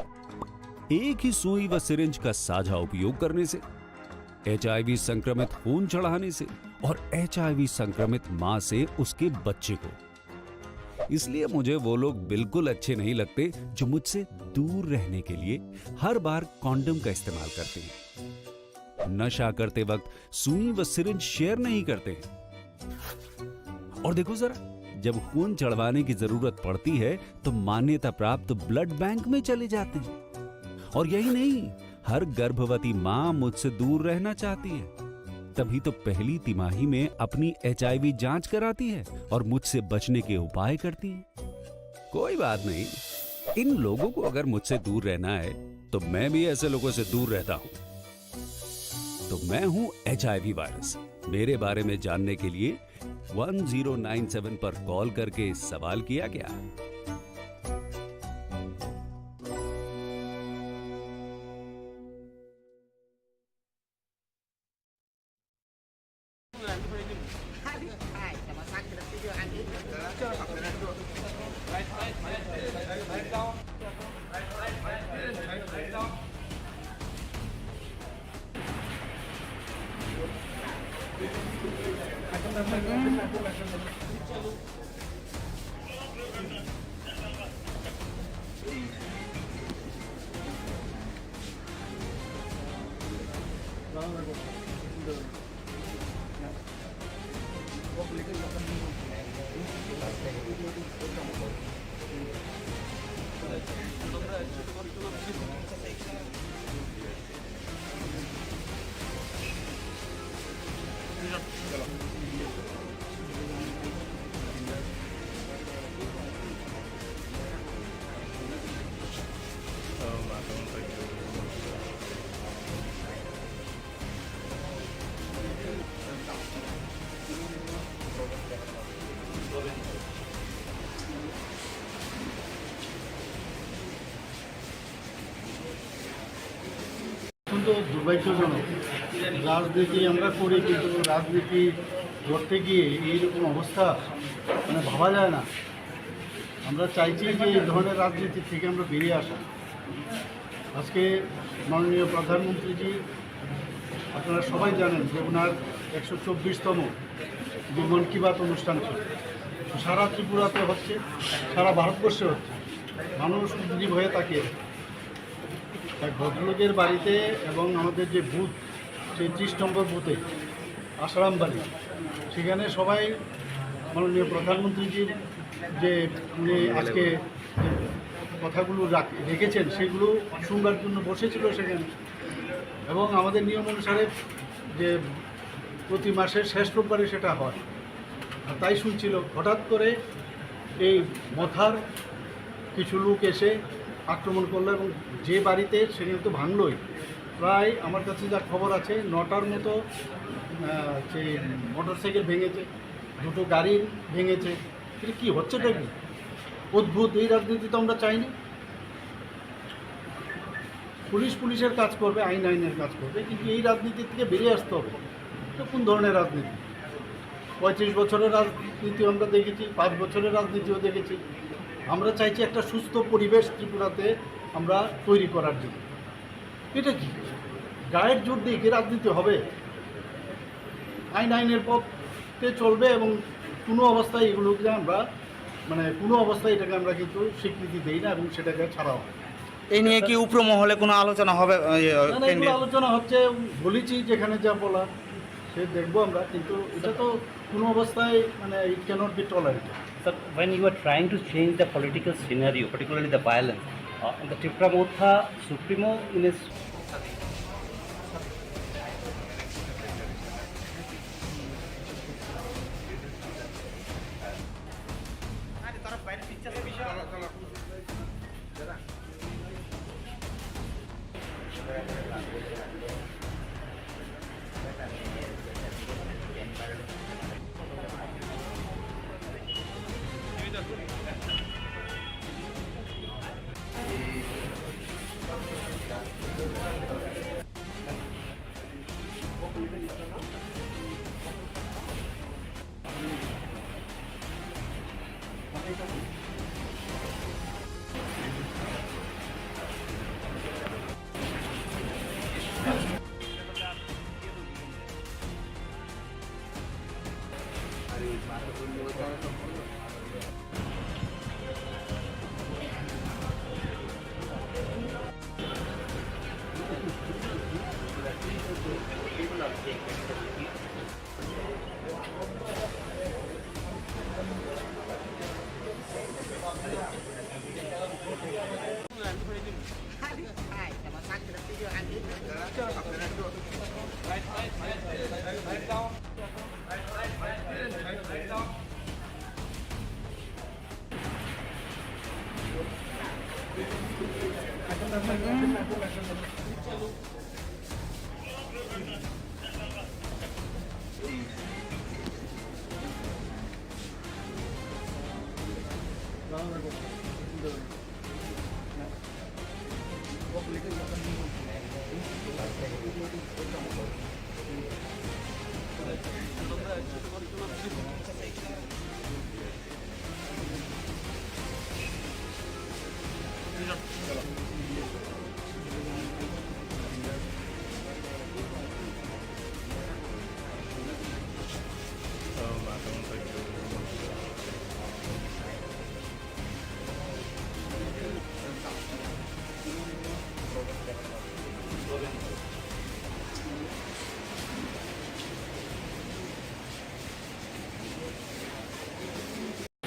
एक ही सुई व सिरिंज का साझा उपयोग करने से, HIV संक्रमित खून चढ़ाने से और HIV संक्रमित मां से उसके बच्चे को। इसलिए मुझे वो लोग बिल्कुल अच्छे नहीं लगते जो मुझसे दूर रहने के लिए हर बार कॉन्डम का इस्तेमाल करते हैं, नशा करते वक्त सुई व सिरिंज शेयर नहीं करते हैं। और देखो जरा, जब खून चढ़वाने की जरूरत पड़ती है तो मान्यता प्राप्त ब्लड बैंक में चले जाते हैं। और यही नहीं, हर गर्भवती मां मुझसे दूर रहना चाहती है, तभी तो पहली तिमाही में अपनी HIV जांच कराती है और मुझसे बचने के उपाय करती है। कोई बात नहीं, इन लोगों को अगर मुझसे दूर रहना है तो मैं भी ऐसे लोगों से दूर रहता हूं। तो मैं हूं HIV वायरस। मेरे बारे में जानने के लिए 1097 पर कॉल करके सवाल किया क्या? অত্যন্ত দুর্ভাগ্যজনক। রাজনীতি আমরা করি, কিন্তু রাজনীতি করতে গিয়ে এইরকম অবস্থা মানে ভাবা যায় না। আমরা চাইছি যে এই ধরনের রাজনীতি থেকে আমরা বেরিয়ে আসা। আজকে মাননীয় প্রধানমন্ত্রীজি, আপনারা সবাই জানেন যে ওনার 124তম যে মন কি বাত অনুষ্ঠান ছিল, সারা ত্রিপুরাতে হচ্ছে, সারা ভারতবর্ষে হচ্ছে। মানুষ উদ্গ্রীব হয়ে তাকিয়ে এক ভদ্রলোকের বাড়িতে এবং আমাদের যে বুথ 33 নম্বর বুথে আসারাম বাড়ি, সেখানে সবাই মাননীয় প্রধানমন্ত্রীজির যে উনি আজকে যে কথাগুলো রেখেছেন সেগুলো শুনবার জন্য বসেছিল সেখানে। এবং আমাদের নিয়ম অনুসারে যে প্রতি মাসের শেষ রোববারে সেটা হয়, আর তাই শুনছিল। হঠাৎ করে এই মথার কিছু লোক এসে আক্রমণ করলো এবং যে বাড়িতে সেখানে তো ভাঙলই। প্রায় আমার কাছে যা খবর আছে 9টার মতো যে মোটরসাইকেল ভেঙেছে, 2টো গাড়ি ভেঙেছে। কিন্তু কী হচ্ছেটা কি অদ্ভুত। এই রাজনীতি তো আমরা চাইনি। পুলিশের কাজ করবে, আইনের কাজ করবে, কিন্তু এই রাজনীতি থেকে বেরিয়ে আসতে হবে। এটা কোন ধরনের রাজনীতি? 35 বছরের রাজনীতি আমরা দেখেছি, 5 বছরের রাজনীতিও দেখেছি। আমরা চাইছি একটা সুস্থ পরিবেশ ত্রিপুরাতে আমরা তৈরি করার জন্য। এটা কি গায়ের জোর দিয়ে কি রাজনীতি হবে? আইনের পথে চলবে এবং কোনো অবস্থায় এগুলোকে আমরা কোনো অবস্থায় এটাকে আমরা কিন্তু স্বীকৃতি দিই না এবং সেটাকে ছাড়াও। এই নিয়ে কি উপরমহলে কোনো আলোচনা হবে? আলোচনা হচ্ছে, বলেছি যেখানে যা বলা সে দেখবো আমরা, কিন্তু এটা তো কোনো অবস্থায় it cannot be tolerated. Sir, when you are trying to change the political scenario, particularly the violence, the Tripura Motha Supremo in his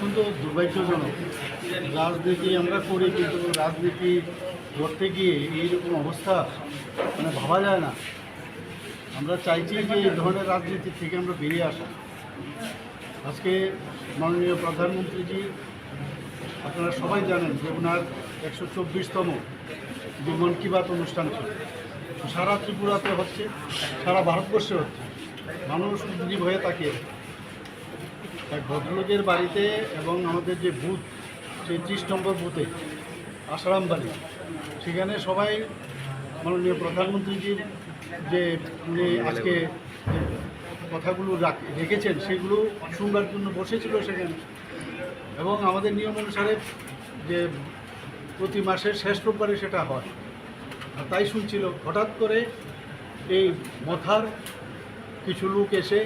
অত্যন্ত দুর্ভাগ্যজনক। রাজনীতি আমরা করি, কিন্তু রাজনীতি করতে গিয়ে এইরকম অবস্থা ভাবা যায় না। আমরা চাইছি যে এই ধরনের রাজনীতি থেকে আমরা বেরিয়ে আসা। আজকে মাননীয় প্রধানমন্ত্রীজি, আপনারা সবাই জানেন যে ওনার 124তম যে মন কি বাত অনুষ্ঠান ছিল, সারা ত্রিপুরাতে হচ্ছে, সারা ভারতবর্ষে হচ্ছে। মানুষ উদ্গ্রীব হয়ে তাকিয়ে এক ভদ্রলোকের বাড়িতে এবং আমাদের যে বুথ সেই 30 নম্বর বুথে আসারাম বাড়ি, সেখানে সবাই মাননীয় প্রধানমন্ত্রীজির যে উনি আজকে যে কথাগুলো রেখেছেন সেগুলো শুনবার জন্য বসেছিল সেখানে। এবং আমাদের নিয়ম অনুসারে যে প্রতি মাসের শেষ রোববারে সেটা হয়, আর তাই শুনছিল। হঠাৎ করে এই মথার কিছু লোক এসে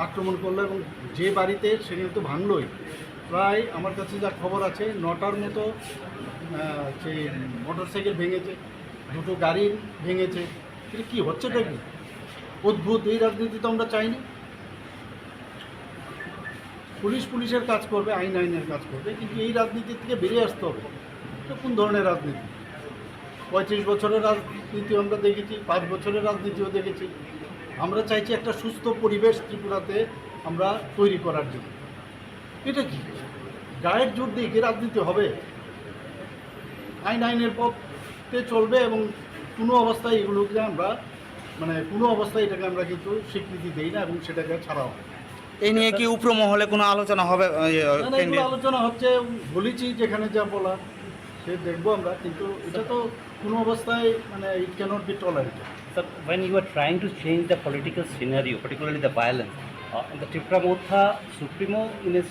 আক্রমণ করলো এবং যে বাড়িতে সেখানে তো ভাঙলই। প্রায় আমার কাছে যা খবর আছে 9টার মতো সেই মোটরসাইকেল ভেঙেছে, 2টো গাড়ি ভেঙেছে। এটা কী হচ্ছেটা কি অদ্ভুত! এই রাজনীতি তো আমরা চাইনি। পুলিশের কাজ করবে, আইনের কাজ করবে, কিন্তু এই রাজনীতি থেকে বেরিয়ে আসতে হবে। এটা কোন ধরনের রাজনীতি? 35 বছরের রাজনীতি আমরা দেখেছি, 5 বছরের রাজনীতিও দেখেছি। আমরা চাইছি একটা সুস্থ পরিবেশ ত্রিপুরাতে আমরা তৈরি করার জন্য। এটা কি গায়ের জোর দিয়ে কি রাজনীতি হবে? আইনের পথে চলবে এবং কোনো অবস্থায় এগুলোকে আমরা কোনো অবস্থায় এটাকে আমরা কিন্তু স্বীকৃতি দেই না এবং সেটাকে ছাড়াও। এই নিয়ে কি উপর মহলে কোনো আলোচনা হবে? আলোচনা হচ্ছে, বলেছি যেখানে যা বলা সে দেখবো আমরা, কিন্তু এটা তো কোনো অবস্থায় it cannot be tolerated. Sir, when you are trying to change the political scenario, particularly the violence, the Tripura Motha Supremo in his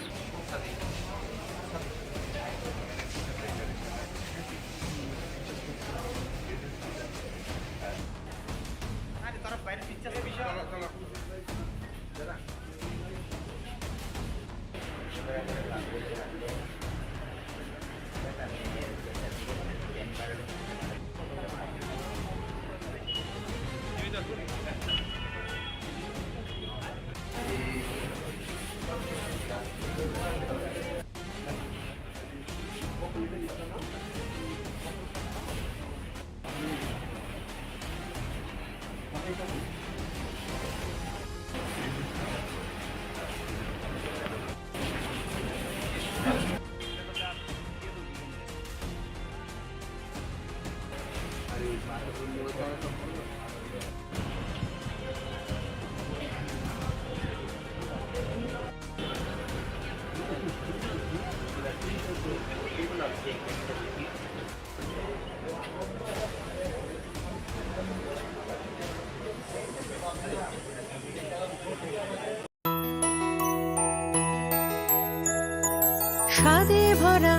স্বাদে ভরা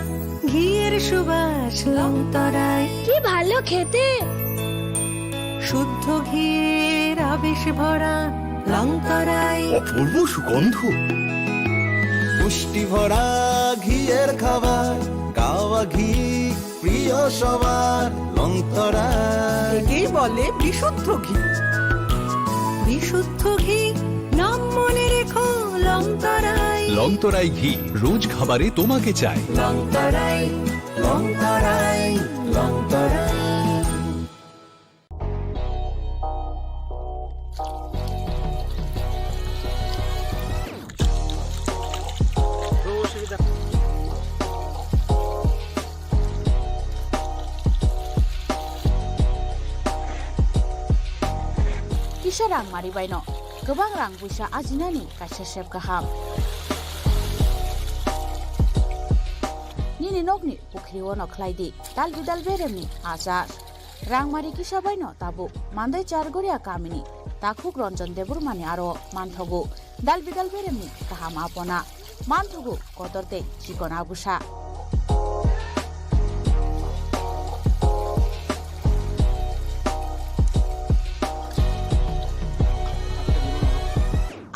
ঘিয়ের সুবাস লংতরায়, কি ভালো খেতে! শুদ্ধ ঘিয়ের আবেশ ভরা লংতরায়, অপূর্ব সুগন্ধ, পুষ্টি ভরা ঘিয়ের খাবার, গাওয়া ঘি প্রিয় সবার লংতরায়। কি বলে বিশুদ্ধ ঘি? বিশুদ্ধ ঘি নাম মনে রেখো লংতরায়। লংতরাই ঘি রোজ খাবারে তোমাকে চাই। Longtharai, Longtharai, Longtharai. Kisah rang mari baino, gobang rang busa ajinani kasih sep kaham. Nini nogni pukri wono klaidi, dal bidal beremni azar. Rang mari kisah baino tabu, mandai chargoria kamini, takhuk ronjon debur mani aro manthogu, dal bidal beremni kaham apona, manthogu kotorte chikon abusa.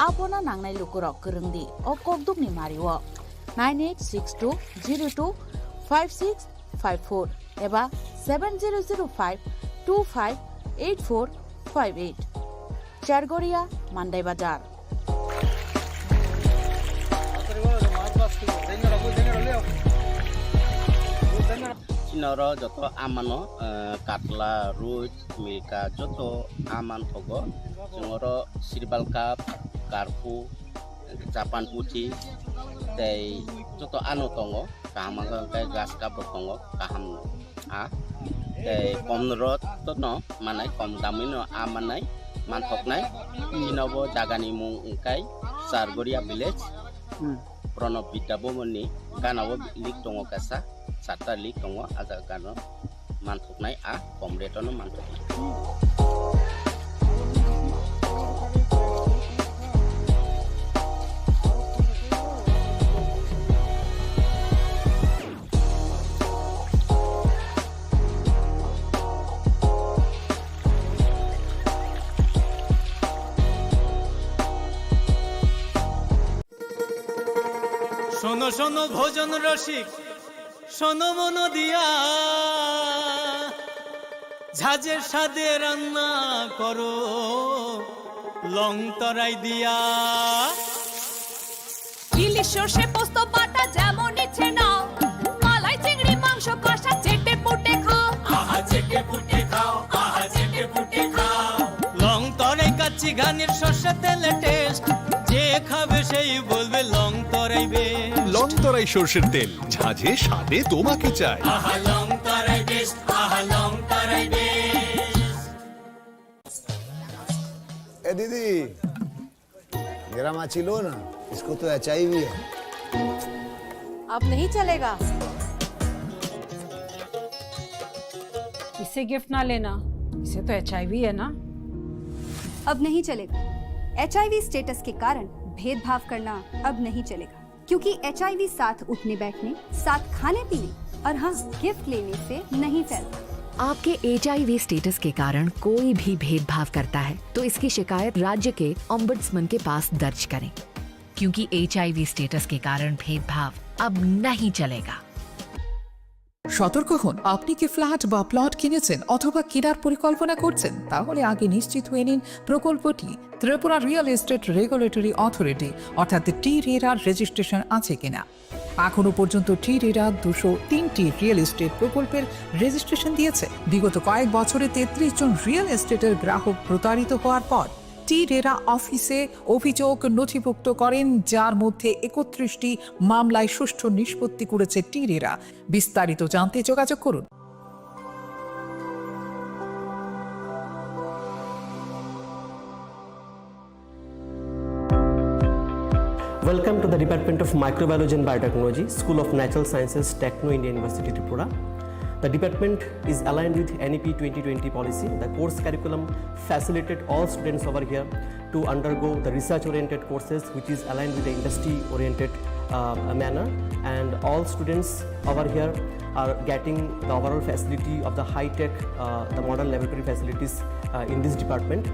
Apona nangnai lukurok kerengdi o kokduk ni mariwo 9862025654 eba 7005258458 Chargoria Mandai Bazar. Noro joto amano katla ruj milka joto aman thogo jongoro sirbal cup karpu capan putih tei joto anu tongo kaham kai gas cup tongo kaham a tei komrot to no manai kom damino amanai manthok nai chinobo jagani mung kai Sargoria village Pranab Vitabomoni Ganawo Lik Tongo Kasa Sata Lik Tongo Aza Gano Mantuknai A Komretono Mantuknai শোনো শোনো ভোজন রসিক শোনো মন দিয়া ঝাঁঝের স্বাদে রান্না করো লং তরাই দিয়া ইলিশ সর্ষে পোস্ত বাটা যেমন ইচ্ছে নাও মালাই চিংড়ি মাংস কষা চেটে পুটে খাও আহা চেটে পুটে খাও আহা চেটে পুটে খাও লং তরাই কাচ্চি ঘানির সর্ষে তেলে টেস্ট যে খাবে সেই বলবে লং তরাই বেশ লং তরাই সর্ষের তেল ঝাঁঝে স্বাদে তোমাকে চাই আহা লং তরাই বেশ আহা লং তরাই বেশ ए दीदी मेरा माची लो ना इसको तो HIV है अब नहीं चलेगा इसे गिफ्ट ना लेना इसे तो HIV है ना अब नहीं चलेगा HIV स्टेटस के कारण भेदभाव करना अब नहीं चलेगा क्योंकि HIV साथ उठने बैठने साथ खाने पीने और हाँ गिफ्ट लेने से नहीं फैलता। आपके HIV स्टेटस के कारण कोई भी भेदभाव करता है तो इसकी शिकायत राज्य के ओम्बुड्समैन के पास दर्ज करें क्योंकि HIV स्टेटस के कारण भेदभाव अब नहीं चलेगा। সতর্ক হন, আপনি কি ফ্ল্যাট বা প্লট কিনেছেন অথবা কেনার পরিকল্পনা করছেন তাহলে আগে নিশ্চিত হয়ে নিন প্রকল্পটি Tripura real estate regulatory authority অর্থাৎ টি-রেরার রেজিস্ট্রেশন আছে কিনা। এখনো পর্যন্ত টি-রেরা 203টি রিয়েল এস্টেট প্রকল্পের রেজিস্ট্রেশন দিয়েছে। বিগত কয়েক বছরে 33 জন রিয়েল এস্টেটের গ্রাহক প্রতারিত হওয়ার পর টি-রেরা অফিসে অভিযোগ নথিভুক্ত করেন, যার মধ্যে 31টি মামলায় সুষ্ঠু নিষ্পত্তি করেছে টি-রেরা। বিস্তারিত জানতে যোগাযোগ করুন। Welcome to the Department of Microbiology and Biotechnology, School of Natural Sciences, Techno India University, Tripura. The department is aligned with NEP 2020 policy. The course curriculum facilitated all students over here to undergo the research-oriented courses, which is aligned with the industry-oriented manner. And all students over here are getting the overall facility of the high-tech, the modern laboratory facilities in this department.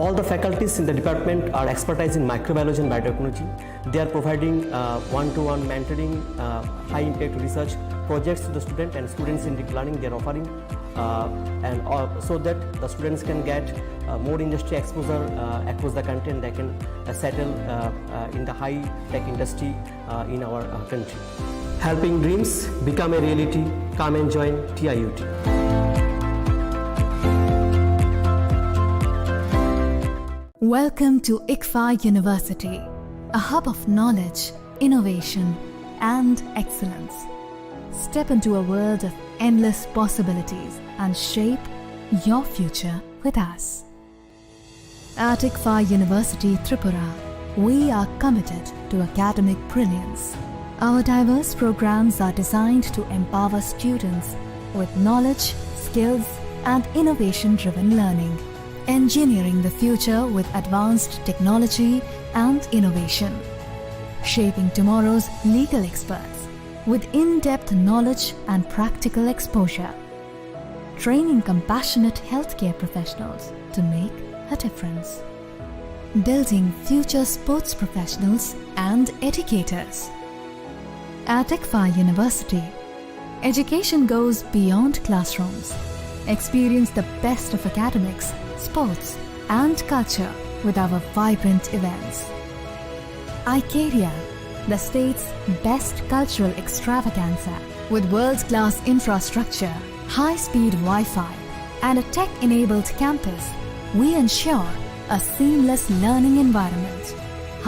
All the faculties in the department are expertise in microbiology and biotechnology. They are providing one-to-one mentoring, high-impact research projects to the student, and students in deep learning they are offering, and so that the students can get more industry exposure across the country, and they can settle in the high-tech industry in our country. Helping dreams become a reality. Come and join TIUT. Welcome to ICFA University, a hub of knowledge, innovation, and excellence. Step into a world of endless possibilities and shape your future with us. At ICFA University, Tripura, we are committed to academic brilliance. Our diverse programs are designed to empower students with knowledge, skills, and innovation-driven learning. Engineering the future with advanced technology and innovation. Shaping tomorrow's legal experts with in-depth knowledge and practical exposure. Training compassionate healthcare professionals to make a difference. Building future sports professionals and educators. At ICFA University, education goes beyond classrooms. Experience the best of academics, sports, and culture with our vibrant events. Icaria, the state's best cultural extravaganza, with world-class infrastructure, high-speed Wi-Fi, and a tech-enabled campus, we ensure a seamless learning environment.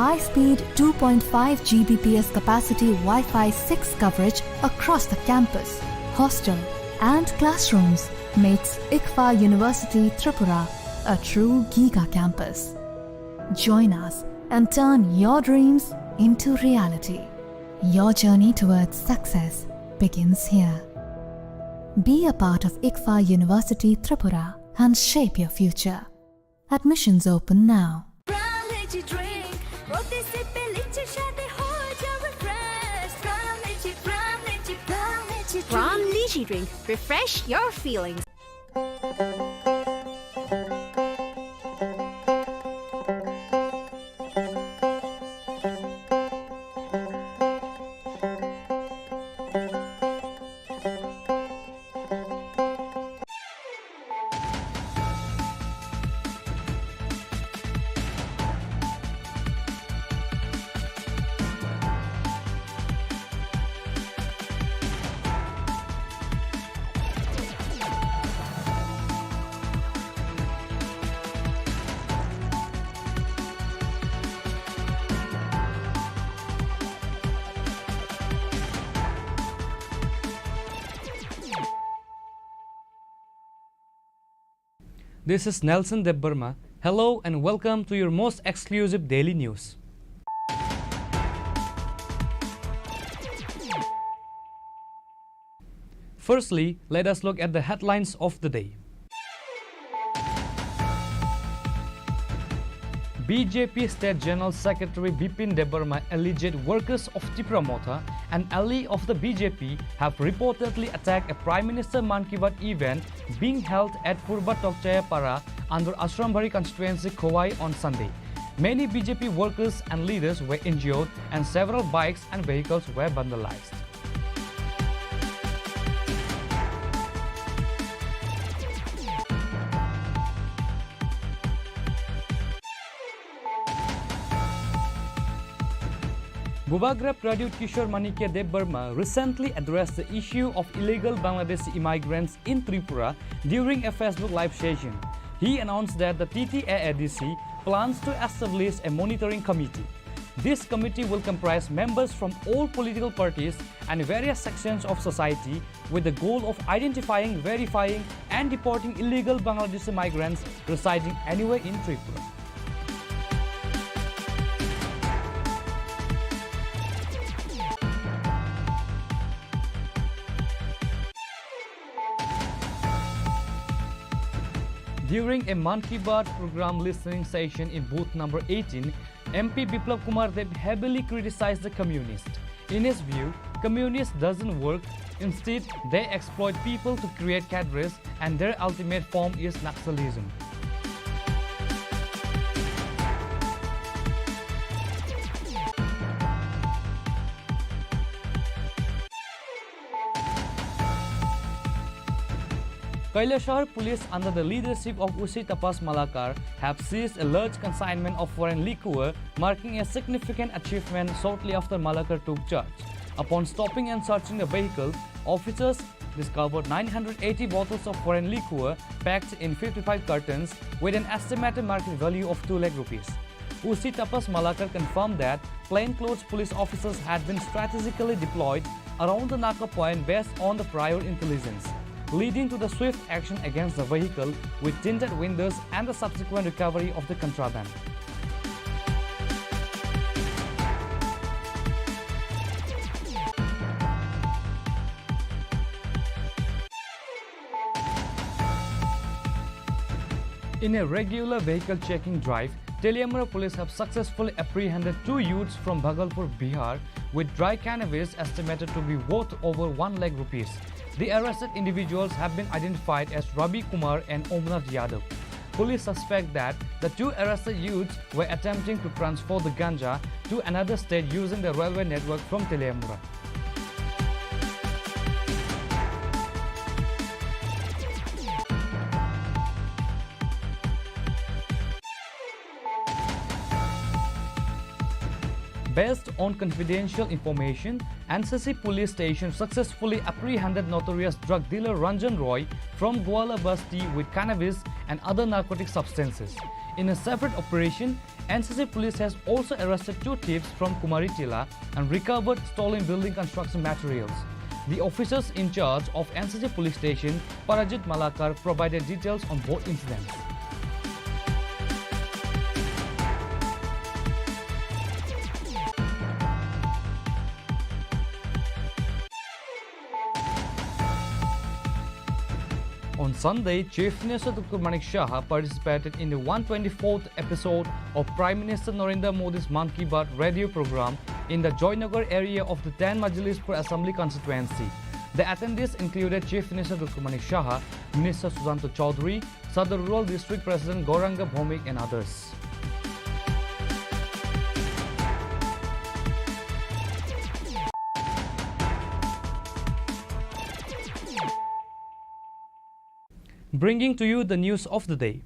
High-speed 2.5 Gbps capacity Wi-Fi 6 coverage across the campus, hostel, and classrooms makes ICFA University Tripura a true Giga campus. Join us and turn your dreams into reality. Your journey towards success begins here. Be a part of ICFA University Tripura and shape your future. Admissions open now. From Lychee Drink, refresh your feelings. This is Nelson Debbarma. Hello and welcome to your most exclusive daily news. Firstly, let us look at the headlines of the day. BJP State General Secretary Bipin Debbarma alleged workers of Tripura Motha, an ally of the BJP, have reportedly attacked a Prime Minister Man Ki Baat event being held at Purba Tokchayapara under Ashrambari constituency Khowai on Sunday. Many BJP workers and leaders were injured and several bikes and vehicles were vandalized. Bhubagra Pradut Kishore Manikya Debbarma recently addressed the issue of illegal Bangladeshi immigrants in Tripura during a Facebook live session. He announced that the TTAADC plans to establish a monitoring committee. This committee will comprise members from all political parties and various sections of society with the goal of identifying, verifying and deporting illegal Bangladeshi migrants residing anywhere in Tripura. During a Man Ki Baat program listening session in booth number 18, MP Biplab Kumar Deb heavily criticized the communists. In his view, communists doesn't work. Instead, they exploit people to create cadres and their ultimate form is Naxalism. Kailashahar police under the leadership of Usi Tapas Malakar have seized a large consignment of foreign liquor, marking a significant achievement shortly after Malakar took charge. Upon stopping and searching the vehicle, officers discovered 980 bottles of foreign liquor packed in 55 cartons with an estimated market value of 2 lakh rupees. Usi Tapas Malakar confirmed that plainclothes police officers had been strategically deployed around the Naka point based on the prior intelligence, leading to the swift action against the vehicle with tinted windows and the subsequent recovery of the contraband. In a regular vehicle checking drive, Teliamara police have successfully apprehended 2 youths from Bhagalpur, Bihar with dry cannabis estimated to be worth over 1 lakh rupees. The arrested individuals have been identified as Rabi Kumar and Omnath Yadav. Police suspect that the 2 arrested youths were attempting to transfer the ganja to another state using the railway network from Teliamara. Based on confidential information, NCC police station successfully apprehended notorious drug dealer Ranjan Roy from Gwala Basti with cannabis and other narcotic substances. In a separate operation, NCC police has also arrested 2 thieves from Kumaritila and recovered stolen building construction materials. The officers in charge of NCC police station, Parajit Malakar, provided details on both incidents. On Sunday, Chief Minister Dr. Manik Shah participated in the 124th episode of Prime Minister Narendra Modi's Man Ki Baat radio program in the Joynagar area of the 10 Majlispur Assembly constituency. The attendees included Chief Minister Dr. Manik Shah, Minister Susanto Chaudhary, Sadar Rural District President Gauranga Bhomik and others. Bringing to you the news of the day.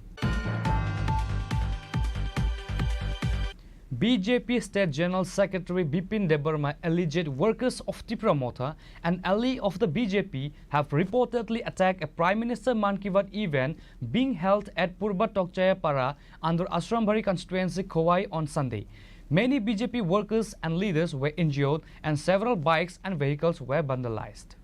BJP State General Secretary Bipin Debarma alleged workers of Tripura Motha, an ally of the BJP, have reportedly attacked a Prime Minister Man Ki Baat event being held at Purba Tokchaya Para under Asrambari constituency Khowai on Sunday. Many BJP workers and leaders were injured and several bikes and vehicles were vandalized.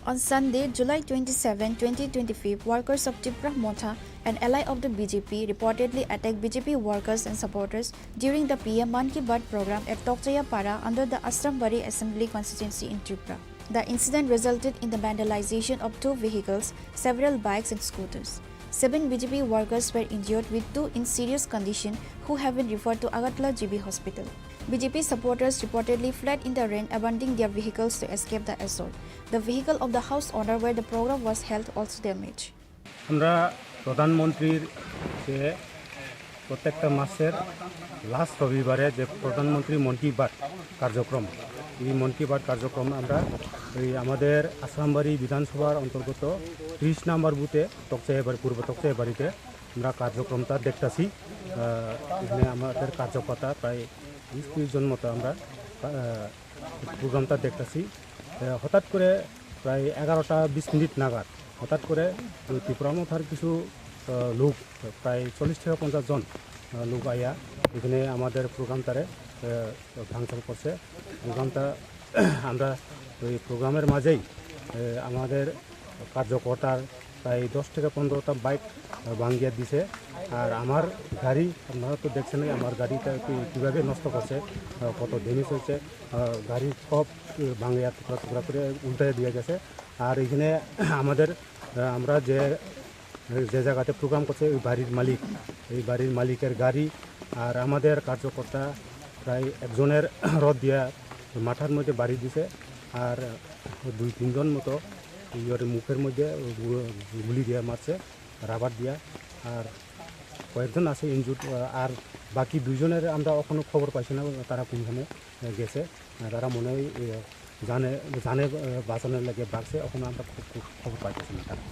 On Sunday, July 27, 2025, workers of Tripura Motha, an ally of the BJP, reportedly attacked BJP workers and supporters during the PM Man Ki Baat program at Tokchaya Para under the Asrambari Assembly constituency in Tripura. The incident resulted in the vandalization of 2 vehicles, several bikes and scooters. 7 BJP workers were injured with 2 in serious condition who have been referred to Agartala GB Hospital. BJP supporters reportedly fled in the rain, abandoning their vehicles to escape the assault. The vehicle of the house owner where the program was held also damaged. আমরা প্রধানমন্ত্রীর যে প্রত্যেকটা মাসের last রবিবারে যে প্রধানমন্ত্রী মন কি বাত কার্যক্রম, এই মন কি বাত কার্যক্রম আমরা এই আমাদের আসামবাড়ি বিধানসভার অন্তর্গত 30 নম্বর বুথে তকচাইবাড়ি পূর্ব তকচাইবাড়িতে আমরা কার্যক্রমটা দেখতেছি। এখানে আমাদের কার্যকর্তা প্রায় 20-30 জন মতো আমরা প্রোগ্রামটা দেখতেছি। হঠাৎ করে প্রায় 11টা 20 মিনিট নাগাদ হঠাৎ করে ত্রিপুরা মথার কিছু লোক প্রায় 40 থেকে 50 জন লোক আইয়া এখানে আমাদের প্রোগ্রামটারে ভাঙচুর করছে। প্রোগ্রামটা আমরা ওই প্রোগ্রামের মাঝেই আমাদের কার্যকর্তার প্রায় 10 থেকে 15টা বাইক ভাঙিয়ে দিছে। আর আমার গাড়ি আপনারা তো দেখছেনই, আমার গাড়িটা কীভাবে নষ্ট করছে, কত ড্যামেজ হয়েছে, গাড়ি সব ভাঙিয়া টুকরা টুকরা করে উল্টে দিয়ে গেছে। আর এখানে আমাদের আমরা যে জায়গাতে প্রোগ্রাম করছে ওই বাড়ির মালিক, এই বাড়ির মালিকের গাড়ি আর আমাদের কার্যকর্তা প্রায় একজনের রড দিয়া মাথার মধ্যে বাড়ি দিছে। আর 2-3 জন মতো মুখের মধ্যে গুলি দিয়ে মারছে, রাবার দিয়া। আর কয়েকজন আছে ইনজুর্ড। আর বাকি 2 জনের আমরা এখনো খবর পাইছি না তারা কোনখানে গেছে। তারা মনে হয় জানে বাঁচানোর লাগে বাড়ছে, এখনো আমরা খবর পাইতেছি না তারা।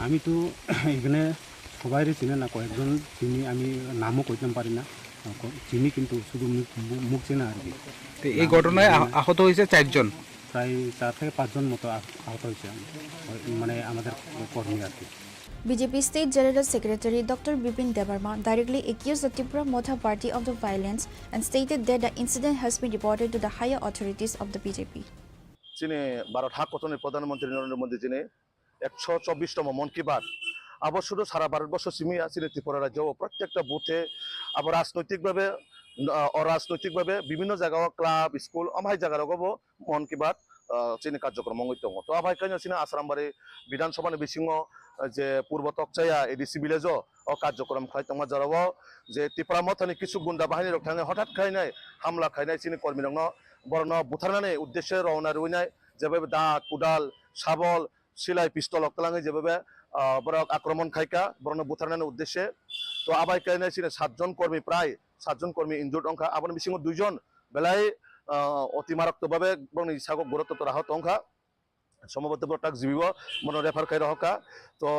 আমি তো এখানে সবাই চিনে না, কয়েকজন চিনি, আমি নামও কইতে পারি না, চিনি কিন্তু শুধু মুখ চেনা আর কি। এই ঘটনায় আহত হয়েছে 4 জন, প্রায় 4 থেকে 5 জন মতো আহত হয়েছে, মানে আমাদের কর্মী আর কি। BJP State General Secretary Dr. Bipin Debarma directly accused the Tripura Motha party of the violence and stated that the incident has been reported to the higher authorities of the BJP. যিনি ভারত হাকতনের প্রধানমন্ত্রী নরেন্দ্র মোদী যিনি 124তম মন কি বাত আবার শুধু সারা ভারতবর্ষ সিমিয়া চিনি ত্রিপুরা রাজ্য প্রত্যেকটা বুথে আবার রাজনৈতিকভাবে অরাজনৈতিকভাবে বিভিন্ন জায়গা ক্লাব স্কুল আমাই জায়গার মন কি বাত চিনি কার্যক্রম দङ তো আভাই কাইনা চিনি আসামবাড়ি বিধানসভাनि বিसिङाव যে পূর্ব তকচায়া এডিসি ভিলেজ ও কার্যক্রম খাইতংমা যারাও যে ত্রিপুরা মথানি কিছু গুন্ডা বাহিনী রক थाङो হঠাৎ খাইনাय হামলা খাইনাय চিনি কর্মী দङ বরণ বুথাरनानै উদ্দেশ্যে রওনা রইনাय যেভাবে দাঁত কুদাল শাবল সিলাই পিস্তল অক্তলাঙে যেভাবে বড় আক্রমণ খাইকা বরণ বুথাरनानै উদ্দেশ্যে তো আবাই কাইনাय চিনি 7 জন কর্মী প্রায় 7 জন কর্মী ইনজুর্ড অংখা আবার বিसिङाव 2 জন বেলাই অতি মারাত্মকভাবে বরণ ইসাগো গুরুত্ব রাহত অংখা সম্ভবত প্রটাক জীবিব মন রেফার খাই রহকা তো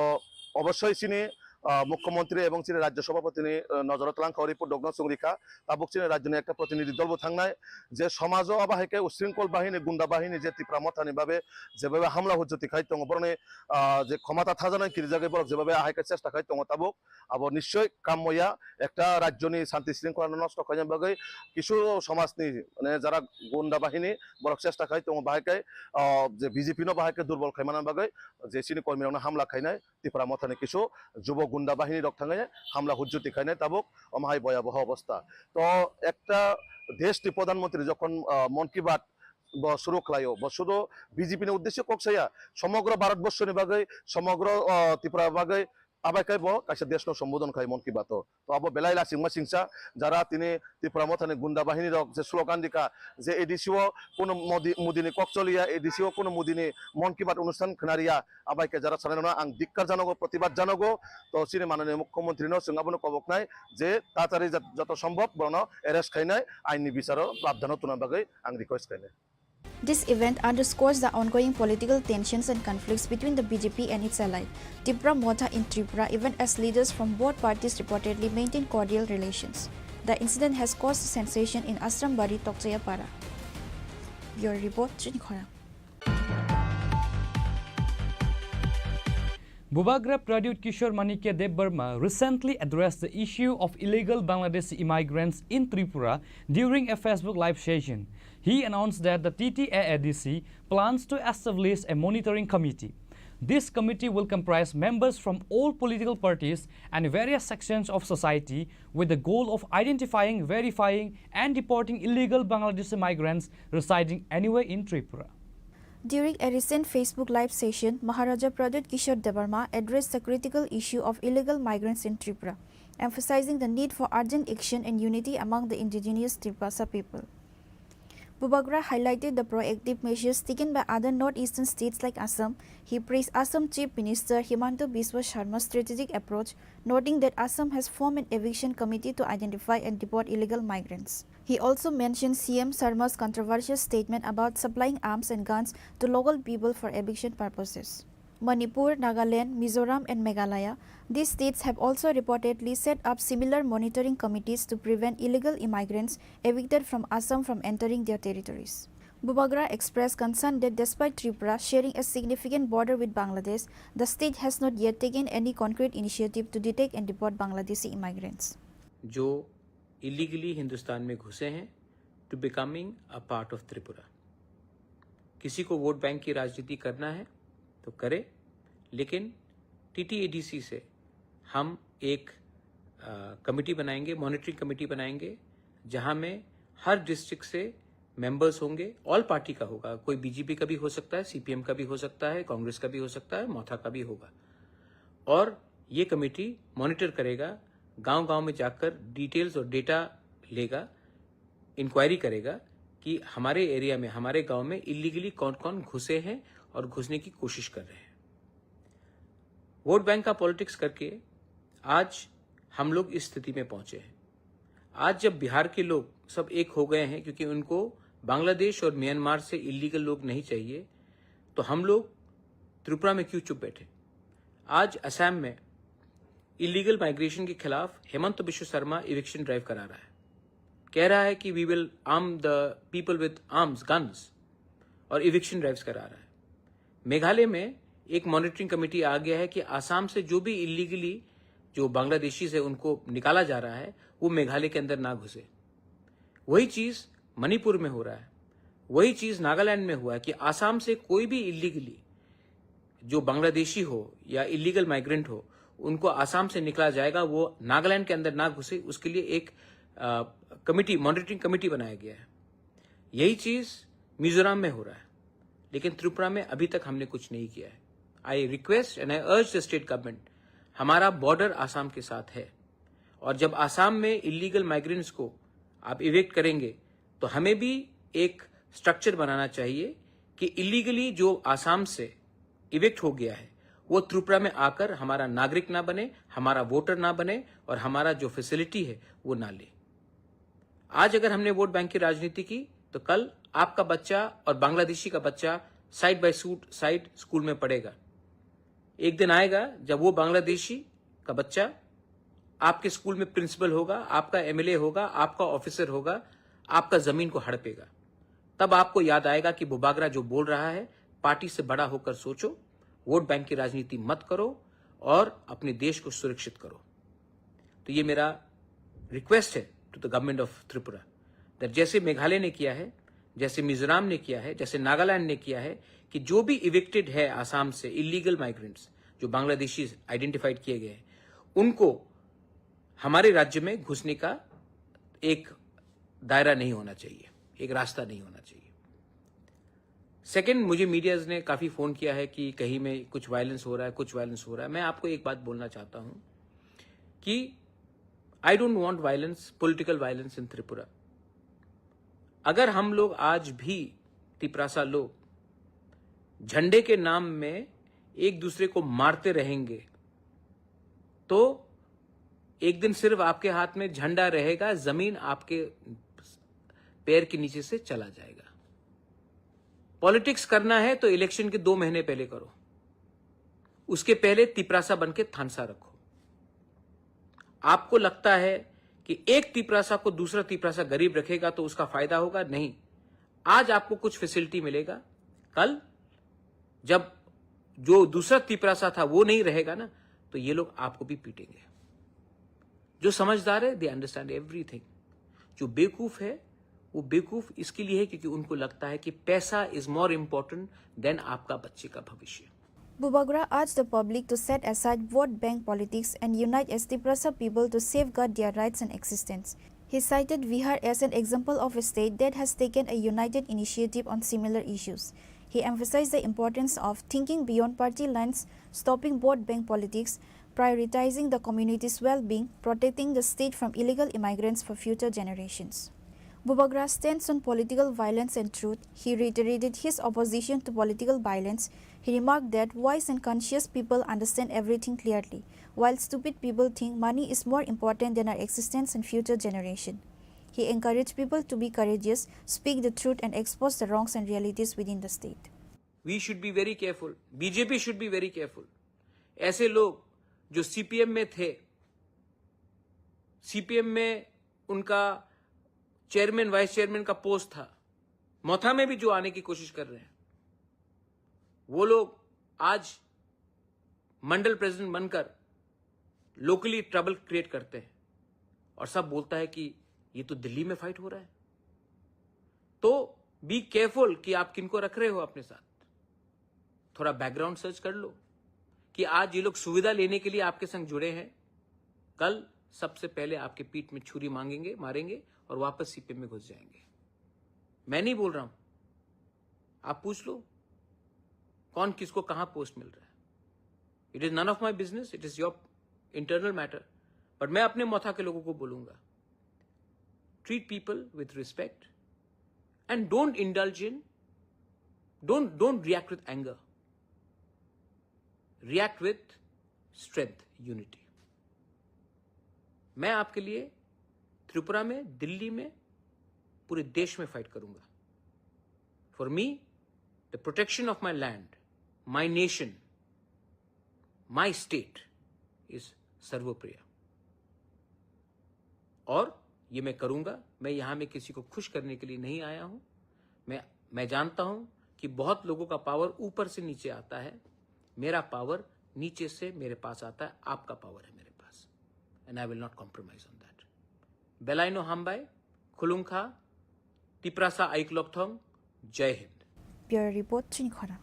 অবশ্যই চিনি मुख्यमंत्री और चीन राज्य सभापति नजरत लांखा रिपोर्ट डगन संरिखा ताबुक चीन राज्य एक प्रतिनिधि दल थांनाय जे समाज आबाहायके उशृंखल बाहिनी गुंडा बाहिनी जे त्रिपुरा मथानि भावे जेभाबे हामला हुज्जति खाई दङ बरने जे क्षमता थाजानाय किरिजागे बरक जेभाबे आहायके चेष्टा खाई दङ ताबुक आबो निश्चय कामया एकटा राज्यनि शांति शृंखला नष्ट खायनि बागै किछु समाजनि माने जारा गुंडा बाहिनी बरक चेष्टा खाई दङ बाहायके जे बीजेपी नो बाहायके दुर्बल खायमाना बागै जे सिनि कर्मीरावनो हामला खायनाय त्रिपुरा मथानि किछु जुब गुंडा बाहिनी रक थाङै हामला हुज्जति खायनाय ताबुक अमाहाय भयाबह अवस्था तो एकटा देशनि प्रधानमंत्री जखन मन की बात शुरू खालायो शुरू बीजेपी ने उद्देश्य कक्साया समग्र भारतवर्षनि बागै समग्र त्रिपुरा बागै आबाइकाय कैसे देश नो सम्बोधन खाई मन की बात तो अब बेलायला सिंह सिंसा जरा तिनी त्रिपुरा मथानि गुंडा बाहिनी रक जे स्लोगान दिका जे एडिसिओ कोनो मोदीनि कक्चलिया एडिसिओ कोनो मोदीनि मन की बात अनुष्ठान खनारिया आबाइके जरा सानायना आं दिक्कार जानांगौ प्रतिबाद जानांगौ तो सिनि माननीय मुख्यमंत्री नो सिंगाबनो कबकनाय जे तातारि जत सम्भव बरनो एरेस्ट खायनाय आइननि बिचार प्रावधान तुना बागै आं request खायनाय। This event underscores the ongoing political tensions and conflicts between the BJP and its ally, Tipra Motha in Tripura, even as leaders from both parties reportedly maintain cordial relations. The incident has caused sensation in Asrambari, Tokchayapara. Bureau Report, Chini Khorang. Bubagra Pradut Kishore Manikya Deb Burma recently addressed the issue of illegal Bangladeshi immigrants in Tripura during a Facebook live session. He announced that the TTAADC plans to establish a monitoring committee. This committee will comprise members from all political parties and various sections of society with the goal of identifying, verifying and deporting illegal Bangladeshi migrants residing anywhere in Tripura. During a recent Facebook live session, Maharaja Pradut Kishore Debarma addressed the critical issue of illegal migrants in Tripura, emphasizing the need for urgent action and unity among the indigenous Tripura people. Bubagra highlighted the proactive measures taken by other northeastern states like Assam. He praised Assam Chief Minister Himanta Biswa Sharma's strategic approach, noting that Assam has formed an eviction committee to identify and deport illegal migrants. He also mentioned CM Sharma's controversial statement about supplying arms and guns to local people for eviction purposes. Manipur, Nagaland, Mizoram and Meghalaya, these states have also reportedly set up similar monitoring committees to prevent illegal immigrants evicted from Assam from entering their territories. Bubagra expressed concern that despite Tripura sharing a significant border with Bangladesh, the state has not yet taken any concrete initiative to detect and deport Bangladeshi immigrants. जो illegally Hindustan में घुसे हैं to becoming a part of Tripura. किसी को vote bank की राजनीति करना है तो करे, लेकिन TTADC से हम एक कमेटी बनाएंगे, मॉनिटरिंग कमेटी बनाएंगे, जहां में हर डिस्ट्रिक्ट से मेंबर्स होंगे, ऑल पार्टी का होगा, कोई बीजेपी का भी हो सकता है, सीपीएम का भी हो सकता है, कांग्रेस का भी हो सकता है, मोथा का भी होगा। और ये कमेटी मॉनिटर करेगा, गांव-गांव में जाकर डिटेल्स और डेटा लेगा, इंक्वायरी करेगा कि हमारे एरिया में, हमारे गांव में इलीगली कौन-कौन घुसे हैं और घुसने की कोशिश कर रहे हैं। वोट बैंक का पॉलिटिक्स करके आज हम लोग इस स्थिति में पहुंचे हैं। आज जब बिहार के लोग सब एक हो गए हैं क्योंकि उनको बांग्लादेश और म्यांमार से इलीगल लोग नहीं चाहिए, तो हम लोग त्रिपुरा में क्यों चुप बैठे? आज असम में इलीगल माइग्रेशन के खिलाफ हेमंत बिश्व शर्मा इविक्शन ड्राइव करा रहा है, कह रहा है कि we will arm the people with arms, guns, और इविक्शन ड्राइव्स करा रहा है। मेघालय में एक मॉनिटरिंग कमेटी आ गया है कि आसाम से जो भी इलीगली जो बांग्लादेशी से उनको निकाला जा रहा है वो मेघालय के अंदर ना घुसे। वही चीज मणिपुर में हो रहा है, वही चीज नागालैंड में हुआ है कि आसाम से कोई भी इलीगली जो बांग्लादेशी हो या इलीगल माइग्रेंट हो उनको आसाम से निकाला जाएगा, वो नागालैंड के अंदर ना घुसे, उसके लिए एक कमेटी, मॉनिटरिंग कमेटी बनाया गया है। यही चीज मिजोरम में हो रहा है, लेकिन त्रिपुरा में अभी तक हमने कुछ नहीं किया है। आई रिक्वेस्ट एंड आई अर्ज द स्टेट गवर्नमेंट, हमारा बॉर्डर आसाम के साथ है और जब आसाम में इलीगल माइग्रेंट्स को आप इवेक्ट करेंगे तो हमें भी एक स्ट्रक्चर बनाना चाहिए कि इलीगली जो आसाम से इवेक्ट हो गया है वो त्रिपुरा में आकर हमारा नागरिक ना बने, हमारा वोटर ना बने और हमारा जो फैसिलिटी है वो ना ले। आज अगर हमने वोट बैंक की राजनीति की तो कल आपका बच्चा और बांग्लादेशी का बच्चा साइड बाय साइड स्कूल में पढ़ेगा। एक दिन आएगा जब वो बांग्लादेशी का बच्चा आपके स्कूल में प्रिंसिपल होगा, आपका एमएलए होगा, आपका ऑफिसर होगा, आपका जमीन को हड़पेगा, तब आपको याद आएगा कि बुबागरा जो बोल रहा है, पार्टी से बड़ा होकर सोचो, वोट बैंक की राजनीति मत करो और अपने देश को सुरक्षित करो। तो ये मेरा रिक्वेस्ट है to the government of Tripura that जैसे मेघालय ने किया है, जैसे मिजोरम ने किया है, जैसे नागालैंड ने किया है, कि जो भी इविक्टेड है आसाम से इलीगल माइग्रेंट्स जो बांग्लादेशी आइडेंटिफाइड किए गए हैं, उनको हमारे राज्य में घुसने का एक दायरा नहीं होना चाहिए, एक रास्ता नहीं होना चाहिए। सेकंड, मुझे मीडियाज ने काफी फोन किया है कि कहीं में कुछ वायलेंस हो रहा है, कुछ वायलेंस हो रहा है। मैं आपको एक बात बोलना चाहता हूं कि I don't want violence, political violence in Tripura. अगर हम लोग आज भी तिपरासा लोग झंडे के नाम में एक दूसरे को मारते रहेंगे तो एक दिन सिर्फ आपके हाथ में झंडा रहेगा, जमीन आपके पैर के नीचे से चला जाएगा। पॉलिटिक्स करना है तो इलेक्शन के 2 महीने पहले करो, उसके पहले तिपरासा बन के थानसा रखो। आपको लगता है कि एक तिपरासा को दूसरा तिपरासा गरीब रखेगा तो उसका फायदा होगा? नहीं। आज आपको कुछ फैसिलिटी मिलेगा, कल जब जो दूसरा तिपरासा था वो नहीं रहेगा ना, तो ये लोग आपको भी पीटेंगे। जो समझदार है, दे अंडरस्टैंड एवरीथिंग। जो बेवकूफ है, वो बेवकूफ इसके लिए है क्योंकि उनको लगता है कि पैसा इज मोर इंपॉर्टेंट देन आपका बच्चे का भविष्य। Bubagra urged the public to set aside vote bank politics and unite as Tiprasa people to safeguard their rights and existence. He cited Bihar as an example of a state that has taken a united initiative on similar issues. He emphasized the importance of thinking beyond party lines, stopping vote bank politics, prioritizing the community's well-being, protecting the state from illegal immigrants for future generations. Bubagra's stance on political violence and truth. He reiterated his opposition to political violence. He remarked that wise and conscious people understand everything clearly, while stupid people think money is more important than our existence and future generation. He encouraged people to be courageous, speak the truth and expose the wrongs and realities within the state. We should be very careful. BJP should be very careful. ऐसे लोग जो CPM में थे, CPM में उनका chairman vice chairman का post था, मोथा में भी जो आने की कोशिश कर रहे हैं, वो लोग आज मंडल प्रेसिडेंट बनकर लोकली ट्रबल क्रिएट करते हैं और सब बोलता है कि ये तो दिल्ली में फाइट हो रहा है। तो बी केयरफुल कि आप किनको रख रहे हो अपने साथ। थोड़ा बैकग्राउंड सर्च कर लो कि आज ये लोग सुविधा लेने के लिए आपके संग जुड़े हैं, कल सबसे पहले आपके पीठ में छुरी मांगेंगे, मारेंगे और वापस सीपीएम में घुस जाएंगे। मैं नहीं बोल रहा हूं, आप पूछ लो कौन किसको कहां पोस्ट मिल रहा है। It is none of my business, it is your internal matter. But मैं अपने मोथा के लोगों को बोलूंगा, treat people with respect and don't indulge in, don't react with anger, react with strength, unity. मैं आपके लिए त्रिपुरा में, दिल्ली में, पूरे देश में फाइट करूंगा। For me the protection of my land, my nation, my state is सर्वोप्रिय। और ये मैं करूंगा। मैं यहां में किसी को खुश करने के लिए नहीं आया हूं। मैं जानता हूं कि बहुत लोगों का पावर ऊपर से नीचे आता है, मेरा पावर नीचे से मेरे पास आता है, आपका पावर है मेरे पास, and I will not compromise on that. बेलाइनो हाम्बाई, खुलुंखा, तिपरासा आइकलोकथोंग, जय Hind. Bureau Report, Chini Khorang.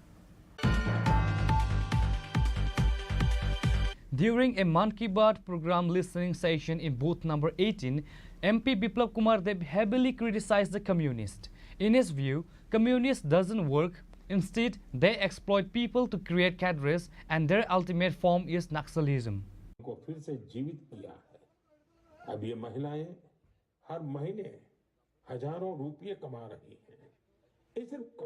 During a Man Ki Baat program listening session in booth number 18, MP Biplab Kumar Deb heavily criticized the communists. In his view, communists doesn't work. Instead, they exploit people to create cadres, and their ultimate form is Naxalism. को फिर से जीवित किया है। अब ये महिलाएं हर महीने हजारों रुपये कमा रही हैं। ये सिर्फ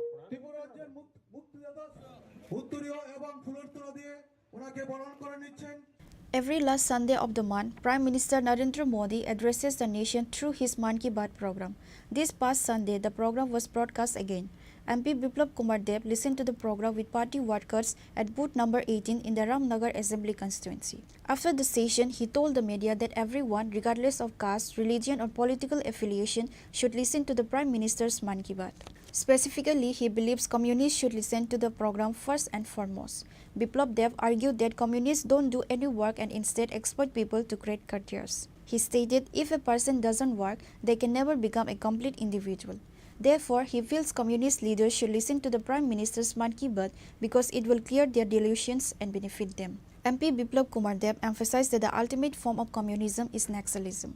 Every last Sunday of the month, Prime Minister Narendra Modi addresses the nation through his Man Ki Baat program. This past Sunday, the program was broadcast again. MP Biplab Kumar Deb listened to the program with party workers at booth number 18 in the Ramnagar Assembly constituency. After the session, he told the media that everyone, regardless of caste, religion or political affiliation, should listen to the Prime Minister's Man Ki Baat. Specifically, he believes communists should listen to the program first and foremost. Biplab Deb argued that communists don't do any work and instead exploit people to create careers. He stated if a person doesn't work, they can never become a complete individual. Therefore, he feels communist leaders should listen to the Prime Minister's Man Ki Baat because it will clear their delusions and benefit them. MP Biplab Kumar Deb emphasized that the ultimate form of communism is Naxalism.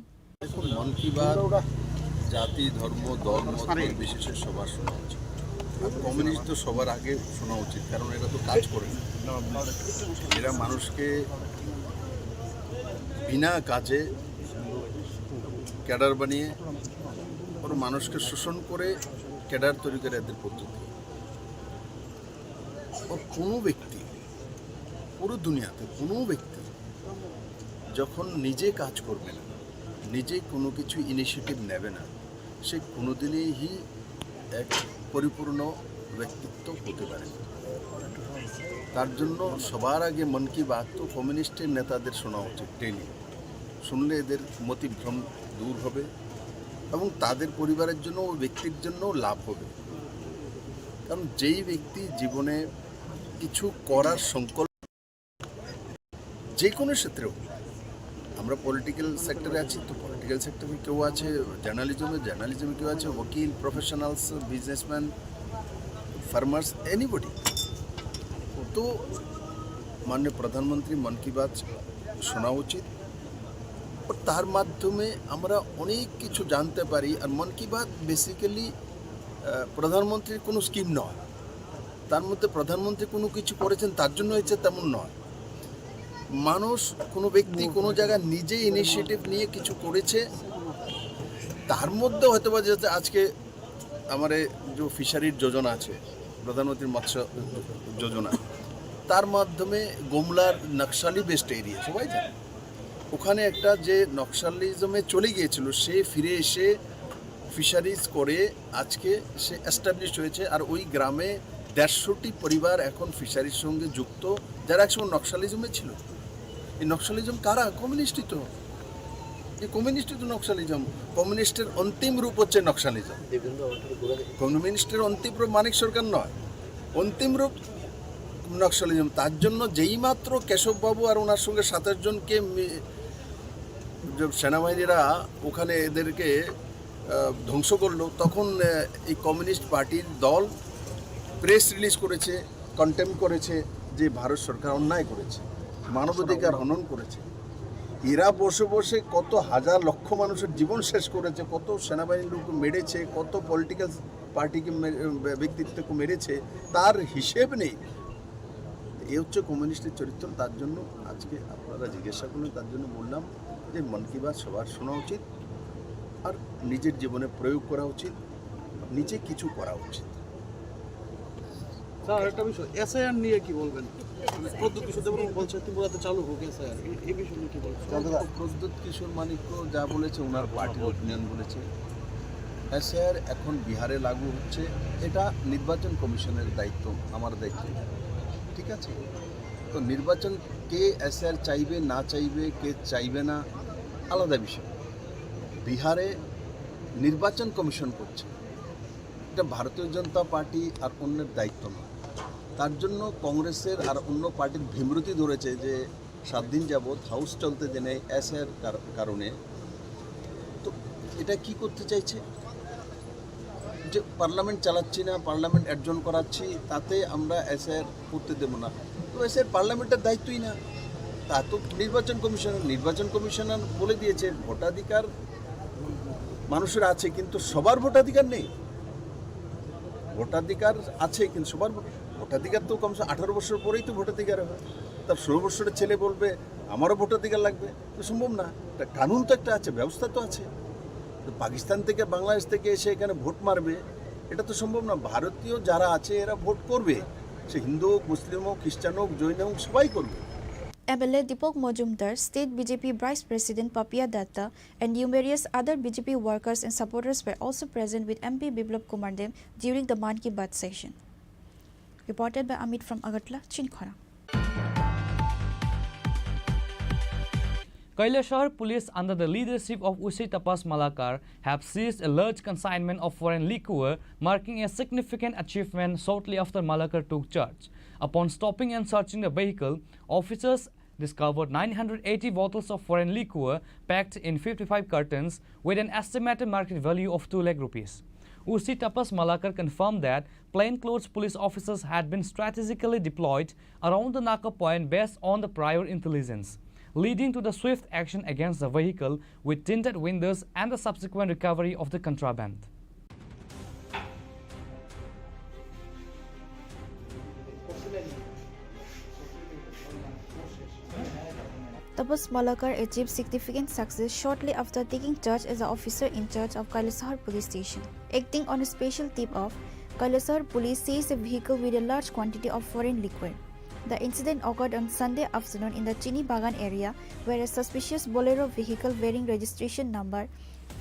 मन की बात জাতি ধর্ম দল মত নির্বিশেষে সবার শোনা উচিত। কমিউনিস্ট তো সবার আগে শোনা উচিত, কারণ এরা তো কাজ করে না, এরা মানুষকে বিনা কাজে ক্যাডার বানিয়ে ওর মানুষকে শোষণ করে ক্যাডার তৈরি করে এদের পদ্ধতি। ওর কোনো ব্যক্তি পুরো দুনিয়াতে কোনো ব্যক্তি যখন নিজে কাজ করবে না, নিজে কোনো কিছু ইনিশিয়েটিভ নেবে না, সে কোনোদিনই এক পরিপূর্ণ ব্যক্তিত্ব হতে পারে না। তার জন্য সবার আগে মন কি বাত তো কমিউনিস্টের নেতাদের শোনা উচিত ডেলি। শুনলে এদের মতিভ্রম দূর হবে এবং তাদের পরিবারের জন্য ও ব্যক্তির জন্য লাভ হবে। কারণ যেই ব্যক্তি জীবনে কিছু করার সংকল্প যে কোনো ক্ষেত্রেও, আমরা পলিটিক্যাল সেক্টরে আছি তো পলিটিক্যাল সেক্টরে কেউ আছে, জার্নালিজমে কেউ আছে, ওকিল, প্রফেশনালস, বিজনেসম্যান, ফার্মার্স, এনিবডি। তো মাননীয় প্রধানমন্ত্রী মন কি বাত শোনা উচিত, তার মাধ্যমে আমরা অনেক কিছু জানতে পারি। আর মন কি বাত বেসিক্যালি প্রধানমন্ত্রীর কোনো স্কিম নয়, তার মধ্যে প্রধানমন্ত্রী কোনো কিছু করেছেন তার জন্য হয়েছে তেমন নয়। মানুষ কোনো ব্যক্তি কোনো জায়গায় নিজে ইনিশিয়েটিভ নিয়ে কিছু করেছে, তার মধ্যে হয়তো বা যাতে আজকে আমার যে ফিশারির যোজনা আছে, প্রধানমন্ত্রীর মৎস্য যোজনা, তার মাধ্যমে গোমলার নকশালি বেস্ট এরিয়া সবাই জানে, ওখানে একটা যে নকশালিজমে চলে গিয়েছিল সে ফিরে এসে ফিশারিজ করে আজকে সে এস্টাবলিশ হয়েছে। আর ওই গ্রামে 150টি পরিবার এখন ফিশারির সঙ্গে যুক্ত, যারা একসময় নকশালিজমে ছিল। এই নকশালিজম কারা? কমিউনিস্টই তো। এই কমিউনিস্টই তো নকশালিজম। কমিউনিস্টের অন্তিম রূপ হচ্ছে নকশালিজম। কমিউনিস্টের অন্তিম রূপ মানিক সরকার নয়, অন্তিম রূপ নকশালিজম। তার জন্য যেই মাত্র কেশববাবু আর ওনার সঙ্গে 27 জনকে সেনাবাহিনীরা ওখানে এদেরকে ধ্বংস করলো, তখন এই কমিউনিস্ট পার্টির দল প্রেস রিলিজ করেছে, কন্টেম করেছে যে ভারত সরকার অন্যায় করেছে, মানবাধিকার হনন করেছে। এরা বসে বসে কত হাজার লক্ষ মানুষের জীবন শেষ করেছে, কত সেনাবাহিনীর লোক মেরেছে, কত পলিটিক্যাল পার্টিকে ব্যক্তিত্বকে মেরেছে, তার হিসেব নেই। এ হচ্ছে কমিউনিস্টের চরিত্র। তার জন্য আজকে আপনারা জিজ্ঞাসা করলেন, তার জন্য বললাম যে মন কি বাত সবার শোনা উচিত আর নিজের জীবনে প্রয়োগ করা উচিত, নিজে কিছু করা উচিত। স্যার একটা বিষয়, এসআইআর নিয়ে কি বলবেন? প্রদ্যুৎ কিশোর দেববর্মা বলছে ত্রিপুরাতে চালু হোক এসআইআর, এই বিষয় নিয়ে কি বলছেন? প্রদ্যুৎ কিশোর মানিক্য যা বলেছে ওনার পার্টির অপিনিয়ন বলেছে। এসআইআর এখন বিহারে লাগু হচ্ছে, এটা নির্বাচন কমিশনের দায়িত্ব, আমার দায়িত্ব, ঠিক আছে? তো নির্বাচন কে এসআইআর চাইবে না চাইবে, কে চাইবে না, আলাদা বিষয়। বিহারে নির্বাচন কমিশন করছে, এটা ভারতীয় জনতা পার্টি আর অন্যের দায়িত্ব নয়। তার জন্য কংগ্রেসের আর অন্য পার্টির বিমৃতি ধরেছে যে 7 দিন যাবৎ হাউস চলতে দেনে এসআইআর কারণে। তো এটা কি করতে চাইছে যে পার্লামেন্ট চালাচ্ছি না, পার্লামেন্ট অ্যাডজন করাচ্ছি, তাতে আমরা এসআইআর করতে দেবো না। তো এসআইআর পার্লামেন্টের দায়িত্বই না, তা তো নির্বাচন কমিশনার বলে দিয়েছে ভোটাধিকার মানুষের আছে, কিন্তু সবার ভোটাধিকার নেই। ভোটাধিকার আছে কিন্তু সবার ভোটাধিকার তো কমসে 18 বছর পরেই তো ভোটাধিকার হয়। তার 16 বছরের ছেলে বলবে আমারও ভোটাধিকার লাগবে, তো সম্ভব না। একটা কানুন তো একটা আছে, ব্যবস্থা তো আছে। তো পাকিস্তান থেকে বাংলাদেশ থেকে এসে এখানে ভোট মারবে, এটা তো সম্ভব না। ভারতীয় যারা আছে এরা ভোট করবে, সে হিন্দু হোক, মুসলিম হোক, খ্রিস্টান হোক, জৈন হোক, সবাই করবে। MLA Deepak Majumdar, State BJP Vice President Papia Datta, and numerous other BJP workers and supporters were also present with MP Biplab Kumar Dem during the Man Ki Baat session. Reported by Amit from Agartala, Chini Khorang. Kailashahar police under the leadership of Usi Tapas Malakar have seized a large consignment of foreign liquor, marking a significant achievement shortly after Malakar took charge. Upon stopping and searching the vehicle, officers discovered 980 bottles of foreign liquor packed in 55 cartons with an estimated market value of 2 lakh rupees. Usi Tapas Malakar confirmed that plainclothes police officers had been strategically deployed around the Naka point based on the prior intelligence, leading to the swift action against the vehicle with tinted windows and the subsequent recovery of the contraband. Tapas Malakar achieved significant success shortly after taking charge as the officer in charge of Kailashahar police station. Acting on a special tip-off, Kailashahar police seized a vehicle with a large quantity of foreign liquor. The incident occurred on Sunday afternoon in the Chini Bagan area, where a suspicious Bolero vehicle bearing registration number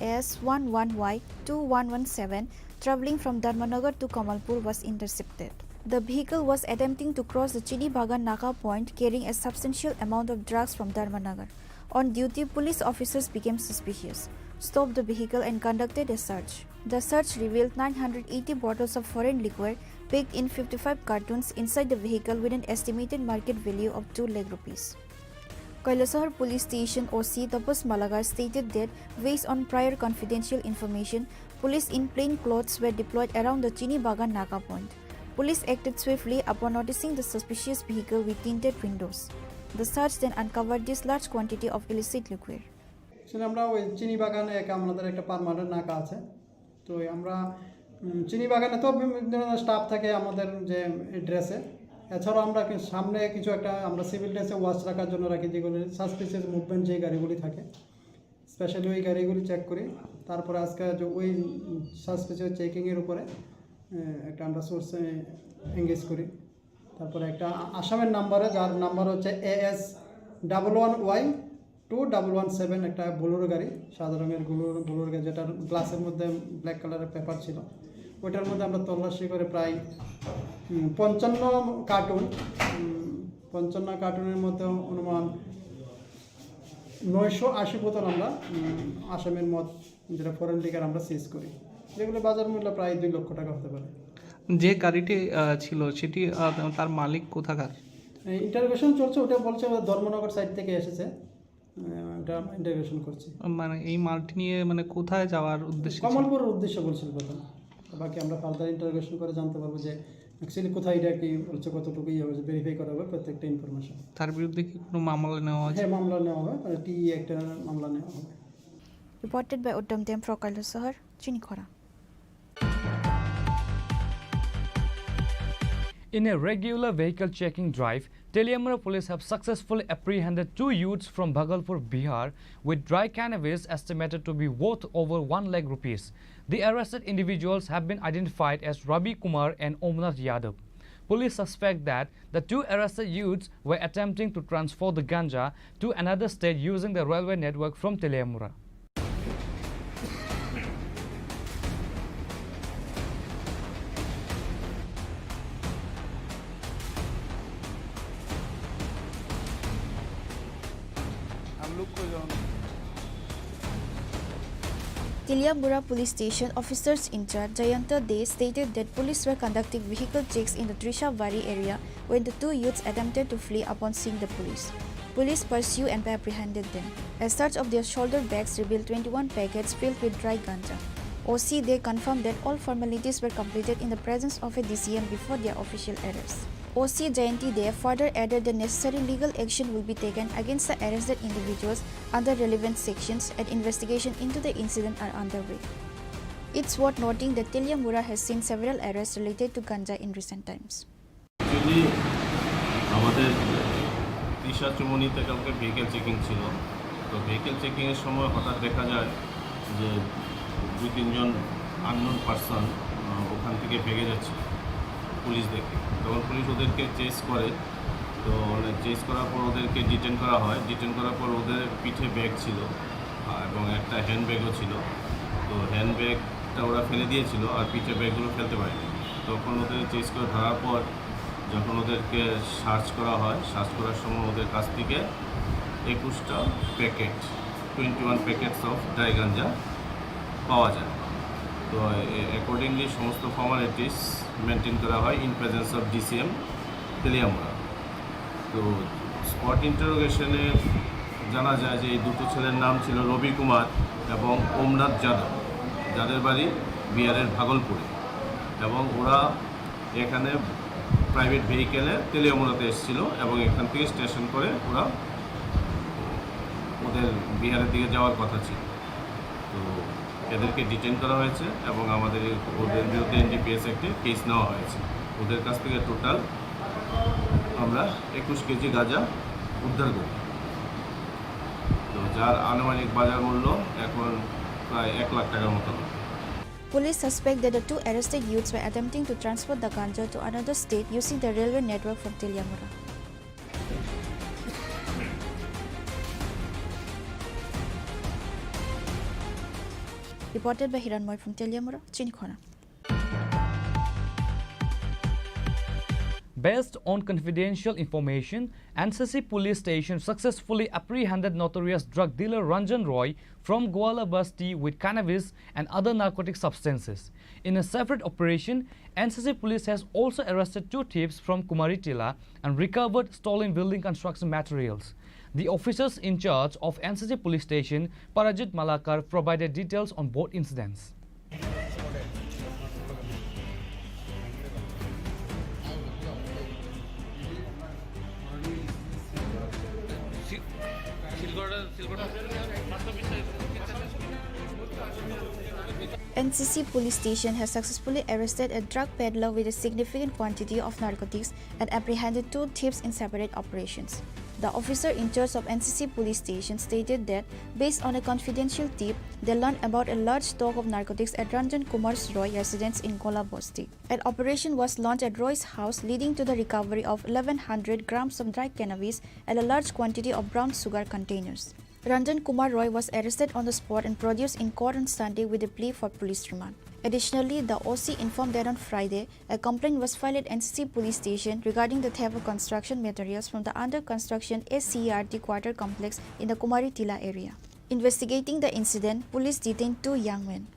S11Y2117 travelling from Dharmanagar to Kamalpur was intercepted. The vehicle was attempting to cross the Chini Bagan Naka point carrying a substantial amount of drugs from Dharmanagar. On duty, police officers became suspicious, stopped the vehicle and conducted a search. The search revealed 980 bottles of foreign liquor packed in 55 cartons inside the vehicle with an estimated market value of 2 lakh rupees. Kailashahar Police Station OC Tapas Malakar stated that, based on prior confidential information, police in plain clothes were deployed around the Chini Bagan Naka point. Police acted swiftly upon noticing the suspicious vehicle with tinted windows. The search then uncovered this large quantity of illicit liquor. আমরা ওই চিনি বাগানে আমাদের একটা permanent নাকা আছে, তো আমরা চিনি বাগানে তো বিভিন্ন ধরনের স্টাফ থাকে আমাদের যে ড্রেসে, এছাড়াও আমরা সামনে কিছু একটা আমরা সিভিল ড্রেসে ওয়াচ রাখার জন্য রাখি, যেগুলি সাসপিসিয়াস মুভমেন্ট যে গাড়িগুলি থাকে স্পেশালি ওই গাড়িগুলি চেক করি। তারপরে আজকে যে ওই সাসপিসিয়াস চেকিংয়ের উপরে একটা আমরা সোর্সে এঙ্গেজ করি। তারপরে একটা আসামের নাম্বারে, যার নাম্বার হচ্ছে AS11Y2117, একটা বোলেরো গাড়ি, সাদা রঙের বোলেরো গাড়ি, যেটার গ্লাসের মধ্যে ব্ল্যাক কালারের পেপার ছিল। ওইটার মধ্যে আমরা তল্লাশি করে প্রায় 55 কার্টুনের মধ্যে অনুমান 980 বোতল আমরা আসামের মদ, যেটা ফরেন লিকার, আমরা সিজ করি, যেগুলো বাজার মূল্য প্রায় 2 লক্ষ টাকা হতে পারে। যে গাড়িটি ছিল সেটি তার মালিক কোথাকার? ইন্টারোগেশন চলছে, ওটা বলছে ধর্মনগর সাইড থেকে এসেছে, ওটা ইন্টারোগেশন করছি। মানে এই মালটি নিয়ে মানে কোথায় যাওয়ার উদ্দেশ্যে? কমলপুরের উদ্দেশ্যে বলছিল প্রথম, বাকি আমরা ফার্দার ইন্টারোগেশন করে জানতে পারবো যে অ্যাকচুয়ালি কোথায় এটা কি বলছে, কতটুকু ইয়ে হয়েছে, ভেরিফাই করা হবে প্রত্যেকটা ইনফরমেশন। তার বিরুদ্ধে কি কোনো মামলা নেওয়া হবে? হ্যাঁ, মামলা নেওয়া হবে, টি একটা মামলা নেওয়া হবে। Reported by Uddam Dem from Kailashahar, Chini Khorang. In a regular vehicle checking drive, Teliamara police have successfully apprehended 2 youths from Bhagalpur, Bihar, with dry cannabis estimated to be worth over 1 lakh rupees. The arrested individuals have been identified as Rabi Kumar and Omnath Yadav. Police suspect that the 2 arrested youths were attempting to transfer the ganja to another state using the railway network from Teliamara. Teliamura Police Station officers in charge Jayanta Dey stated that police were conducting vehicle checks in the Trishabari area when the 2 youths attempted to flee upon seeing the police. Police pursued and apprehended them. A search of their shoulder bags revealed 21 packets filled with dry ganja. OC Dey confirmed that all formalities were completed in the presence of a DCM before their official arrest. OC Jayanti Dey further added that necessary legal action will be taken against the arrested individuals under relevant sections and investigation into the incident are underway. It's worth noting that Teliamura has seen several arrests related to ganja in recent times. আমাদের দিশা চুমনিতে কালকে vehicle checking ছিল, তো vehicle চেকিংয়ের সময় হঠাৎ দেখা যায় যে 2-3 জন unknown person ওখান থেকে ভেগে যাচ্ছে পুলিশ দেখে। তখন পুলিশ ওদেরকে চেস করে তো চেস করার পর ওদেরকে ডিটেন করা হয়। ডিটেন করার পর ওদের পিঠে ব্যাগ ছিল এবং একটা হ্যান্ড ব্যাগও ছিল। তো হ্যান্ড ব্যাগটা ওরা ফেলে দিয়েছিল আর পিঠে ব্যাগগুলো ফেলতে পারেনি। তখন ওদের চেস করে ধরার পর যখন ওদেরকে সার্চ করা হয়, সার্চ করার সময় ওদের কাছ থেকে 21টা প্যাকেট 21 প্যাকেটস অফ ড্রাই গাঞ্জা পাওয়া যায়। তো অ্যাকর্ডিংলি সমস্ত ফর্মালিটিস মেনটেন করা হয় in presence of DCM Teliamura. তো স্পট ইন্টারোগেশনে জানা যায় যে এই দুটো ছেলের নাম ছিল রবি কুমার এবং ওমনাথ যাদব, যাদের বাড়ি বিহারের ভাগলপুরে, এবং ওরা এখানে প্রাইভেট ভেহিকেলে তেলিয়ামুড়াতে এসেছিল এবং এখান থেকে স্টেশন করে ওরা ওদের বিহারের দিকে যাওয়ার কথা ছিল। তো এদেরকে ডিটেন করা হয়েছে এবং আমাদের ওদের বিরুদ্ধে এনডিপিএস একটি কেস নেওয়া হয়েছে। ওদের কাছ থেকে টোটাল আমরা 21 কেজি গাঁজা উদ্ধার করি। তো যার আনুমানিক বাজার মূল্য এখন প্রায় 1 লাখ টাকার মতো। Police suspect that the two arrested youths were attempting to transport the ganja to another state using the railway network from Teliamura. Reported by Hiranmoy from Teliamura, Chini Khorang. Based on confidential information, NCC police station successfully apprehended notorious drug dealer Ranjan Roy from Gwala Basti with cannabis and other narcotic substances. In a separate operation, NCC police has also arrested 2 thieves from Kumaritila and recovered stolen building construction materials. The officers in charge of NCC police station, Parajit Malakar, provided details on both incidents. NCC police station has successfully arrested a drug peddler with a significant quantity of narcotics and apprehended 2 thieves in separate operations. The officer in charge of NCC police station stated that based on a confidential tip, they learned about a large stock of narcotics at Ranjan Kumar's Roy residence in Golabasti. An operation was launched at Roy's house, leading to the recovery of 1100 grams of dry cannabis and a large quantity of brown sugar containers. Ranjan Kumar Roy was arrested on the spot and produced in court on Sunday with a plea for police remand. Additionally, the OC informed that on Friday, a complaint was filed at NCC police station regarding the theft of construction materials from the under construction SCERT quarter complex in the Kumaritila area. Investigating the incident, police detained 2 young men.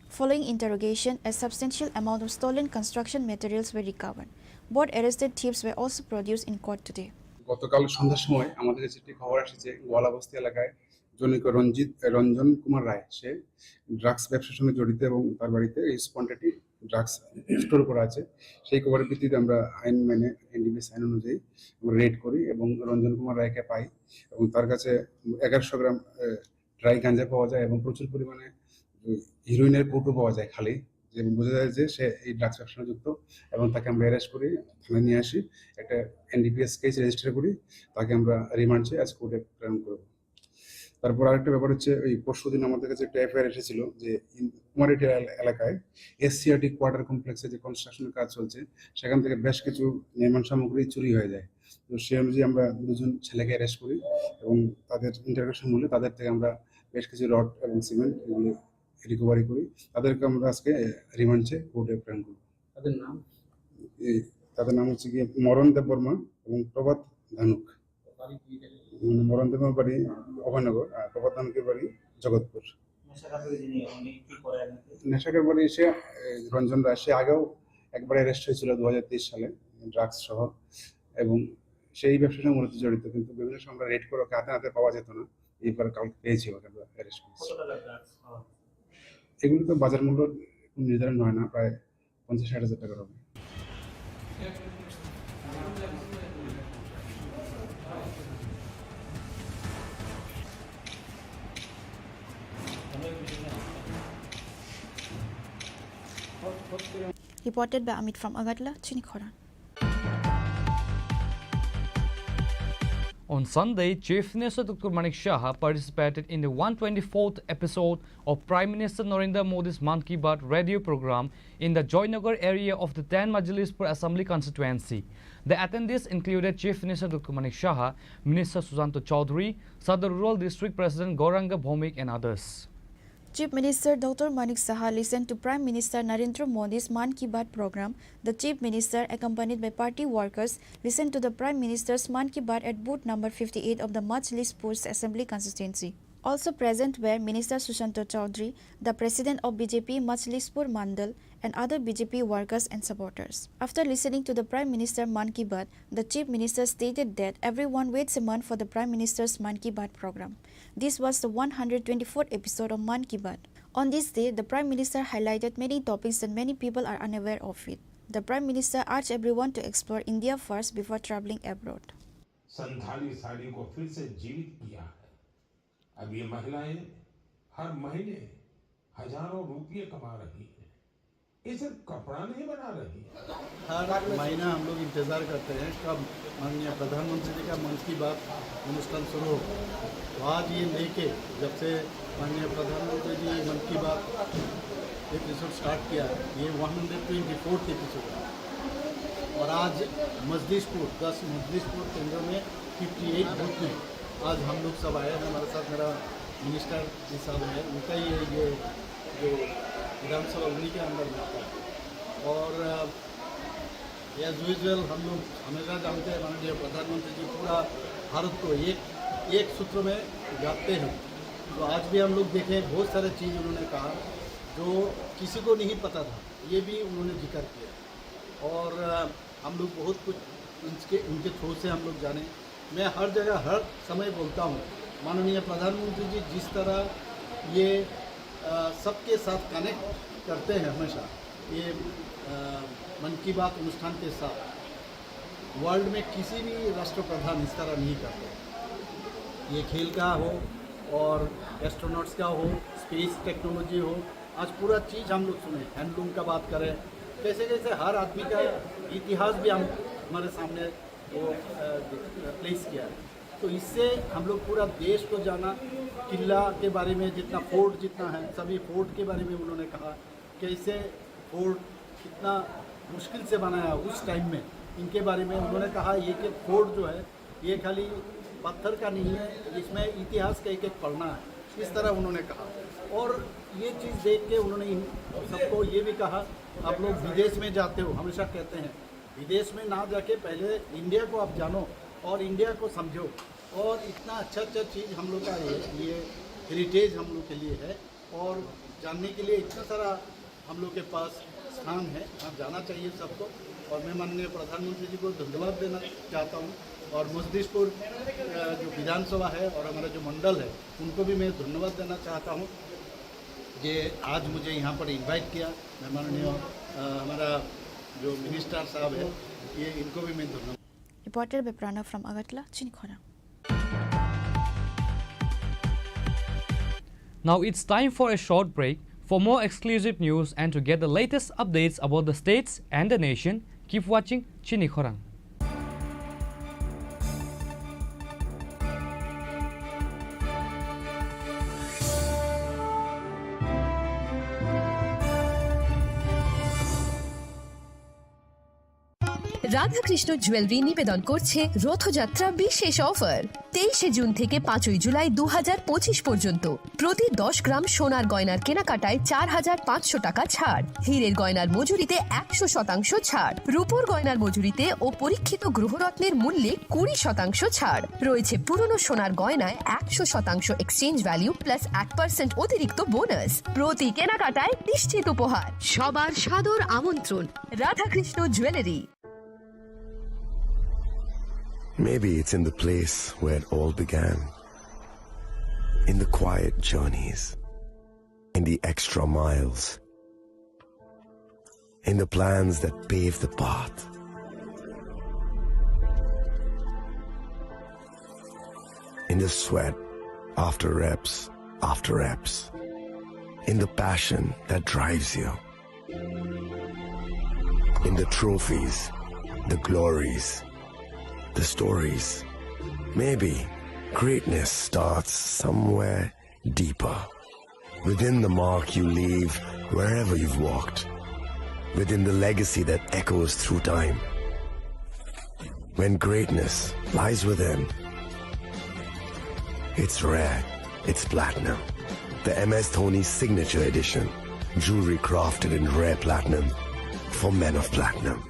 Following interrogation, a substantial amount of stolen construction materials were recovered. Both arrested thieves were also produced in court today. গতকাল সন্ধ্যার সময় আমাদের কাছে একটি খবর আসছে গোয়ালাবস্তি এলাকায় জনৈক রঞ্জন কুমার রায়, সে ড্রাগস ব্যবসার সঙ্গে জড়িত এবং তার বাড়িতে এই স্পন্টেটি ড্রাগস স্টোর করা আছে। সেই খবরের ভিত্তিতে আমরা আইন মেনে এনডিপিএস আইন অনুযায়ী আমরা রেড করি এবং রঞ্জন কুমার রায়কে পাই এবং তার কাছে 1100 গ্রাম ড্রাই গাঁজা পাওয়া যায় এবং প্রচুর পরিমাণে হিরোইনের কৌটো পাওয়া যায় খালি, যে বোঝা যায় যে সে এই ড্রাগস ব্যবসার সাথে যুক্ত এবং তাকে আমরা অ্যারেস্ট করি, থানায় নিয়ে আসি, একটা এনডিপিএস কেস রেজিস্টার করি, তাকে আমরা রিমান্ড চেয়ে আজ কোর্টে প্রেরণ করব। তারপর আরেকটা ব্যাপার হচ্ছে, ওই পরশুদিন আমাদের কাছে একটা এফআইআর এসেছিল যে কুমারিটিলা এলাকায় এসসিআরটি কোয়ার্টার কমপ্লেক্সে যে কনস্ট্রাকশনের কাজ চলছে সেখান থেকে বেশ কিছু নির্মাণ সামগ্রী চুরি হয়ে যায়। তো সেই অনুযায়ী আমরা 2 জন ছেলেকে অ্যারেস্ট করি এবং তাদের ইন্টারোগেশন মূল্যে তাদের থেকে আমরা বেশ কিছু রড এবং সিমেন্ট এগুলো রিকভারি করি। তাদেরকে আমরা আজকে রিমান্ড চেয়ে কোর্টে প্রেরণ করব। তাদের নাম হচ্ছে গিয়ে মরণ দেব বর্মা এবং প্রভাত ধানুক। মরণ দেব বাড়ি অভয়নগর আর প্রভাত ধানুকের বাড়ি জগৎপুর। নেশাকের বাড়ি সে রঞ্জন রায়, সে আগেও একবার অ্যারেস্ট হয়েছিল 2023 সালে ড্রাগস সহ, এবং সেই ব্যবসার সঙ্গে মূলত জড়িত, কিন্তু বিভিন্ন সময় আমরা রেড করে ওকে হাতে হাতে পাওয়া যেত না, এইবার কালকে পেয়েছি ওকে আমরা অ্যারেস্ট করেছি। এগুলো তো বাজার মূল্য নির্ধারণ হয় না, প্রায় 50-60 হাজার টাকার হবে। Reported by Amit from Agadla, Chini Khorang. On Sunday, Chief Minister Dr. Manik Shah participated in the 124th episode of Prime Minister Narendra Modi's Mann Ki Baat radio program in the Joynagar area of the 10 Majlispur Assembly constituency. The attendees included Chief Minister Dr. Manik Shah, Minister Susanto Chaudhary, Sadar Rural District President Gauranga Bhaumik and others. Chief Minister Dr. Manik Saha listened to Prime Minister Narendra Modi's Mann Ki Baat program. The Chief Minister, accompanied by party workers, listened to the Prime Minister's Mann Ki Baat at booth number 58 of the Majlispur Assembly constituency. Also present were Minister Susanto Chaudhary, the President of BJP Majlispur Mandal, and other BJP workers and supporters. After listening to the Prime Minister Mann Ki Baat, the Chief Minister stated that everyone waits a month for the Prime Minister's Mann Ki Baat program. This was the 124th episode of Mann Ki Baat. On this day, the Prime Minister highlighted many topics that many people are unaware of it. The Prime Minister urged everyone to explore India first before travelling abroad. Santhali sari को फिर से जीवित किया है। अब ये महिलाएं हर महीने हजारों रुपये कमा रही हैं। ये सिर्फ कपड़ा नहीं बना रही है। हर महीना हम लोग इंतज़ार करते हैं कब माननीय प्रधानमंत्री जी का मन की बात अनुष्ठान शुरू हो। तो आज ये लेके जब से माननीय प्रधानमंत्री जी मन की बात एपिसोड स्टार्ट किया, ये 124th एपिसोड है। और आज मजलिसपुर 10 मजलिसपुर केंद्र में 58 बूथ में आज हम लोग सब आए हैं। हमारे साथ मेरा मिनिस्टर जी साहब है, उनका ये जो विधानसभा उन्हीं के अंदर मिलता है। और एज यूजुअल हम लोग हमेशा जानते हैं माननीय प्रधानमंत्री जी पूरा भारत को एक सूत्र में गाते हैं। तो आज भी हम लोग देखें बहुत सारे चीज़ उन्होंने कहा जो किसी को नहीं पता था, ये भी उन्होंने जिक्र किया। और हम लोग बहुत कुछ उनके थ्रू से हम लोग जाने। मैं हर जगह हर समय बोलता हूँ माननीय प्रधानमंत्री जी जिस तरह ये सबके साथ कनेक्ट करते हैं हमेशा, ये मन की बात अनुष्ठान के साथ वर्ल्ड में किसी भी राष्ट्रप्रधान इस तरह नहीं करते। ये खेल का हो और एस्ट्रोनॉट्स का हो, स्पेस टेक्नोलॉजी हो, आज पूरा चीज़ हम लोग सुने। हैंडलूम का बात करें, कैसे कैसे हर आदमी का इतिहास भी हम हमारे सामने वो प्लेस किया है। तो इससे हम लोग पूरा देश को जाना। किला के बारे में जितना फोर्ट जितना है, सभी फोर्ट के बारे में उन्होंने कहा कैसे फोर्ट कितना मुश्किल से बनाया उस टाइम में, इनके बारे में उन्होंने कहा। ये कि फोर्ट जो है ये खाली पत्थर का नहीं है, इसमें इतिहास का एक पढ़ना है, इस तरह उन्होंने कहा। और ये चीज़ देख के उन्होंने सबको ये भी कहा, आप लोग विदेश में जाते हो, हमेशा कहते हैं विदेश में ना जाके पहले इंडिया को आप जानो और इंडिया को समझो। और इतना अच्छा चीज़ हम लोग का ये हेरिटेज हम लोग के लिए है और जानने के लिए इतना सारा हम लोग के पास स्थान है, आप जाना चाहिए सबको। और मैं माननीय प्रधानमंत्री जी को धन्यवाद देना चाहता हूँ। और मजलिसपुर जो विधानसभा है और हमारा जो मंडल है उनको भी मैं धन्यवाद देना चाहता हूँ कि आज मुझे यहाँ पर इनवाइट किया। मैं माननीय हमारा जो मिनिस्टर साहब है ये इनको भी मैं धन्यवाद। Reported by Pranav from Agartala, Chini Khorang. Now it's time for a short break. For more exclusive news and to get the latest updates about the states and the nation, keep watching Chini Khorang. Radhakrishna jewellery নিবেদন করছে রথযাত্রা বিশেষ offer 23 June থেকে 5 জুলাই 2025 পর্যন্ত প্রতি 10 গ্রাম সোনার গয়নার কেনাকাটায় 4500 টাকা ছাড়, হীরের গয়নার মজুরিতে 100% ছাড়, রূপোর গয়নার মজুরিতে ও পরীক্ষিত গ্রহরত্নের মূল্যে 20% ছাড় রয়েছে। পুরনো সোনার গয়নায় 100% এক্সচেঞ্জ ভ্যালু প্লাস 1% অতিরিক্ত বোনাস। প্রতি কেনাকাটায় নিশ্চিত উপহার। সবার সাদর আমন্ত্রণ Radhakrishna jewellery. Maybe it's in the place where it all began, in the quiet journeys, in the extra miles, in the plans that pave the path. In the sweat after reps, in the passion that drives you, in the trophies, the glories, the stories Maybe greatness starts somewhere deeper, within the mark you leave wherever you've walked, within the legacy that echoes through time. When greatness lies within, it's rare, it's platinum. The MS Dhoni Signature Edition, jewelry crafted in rare platinum for men of platinum.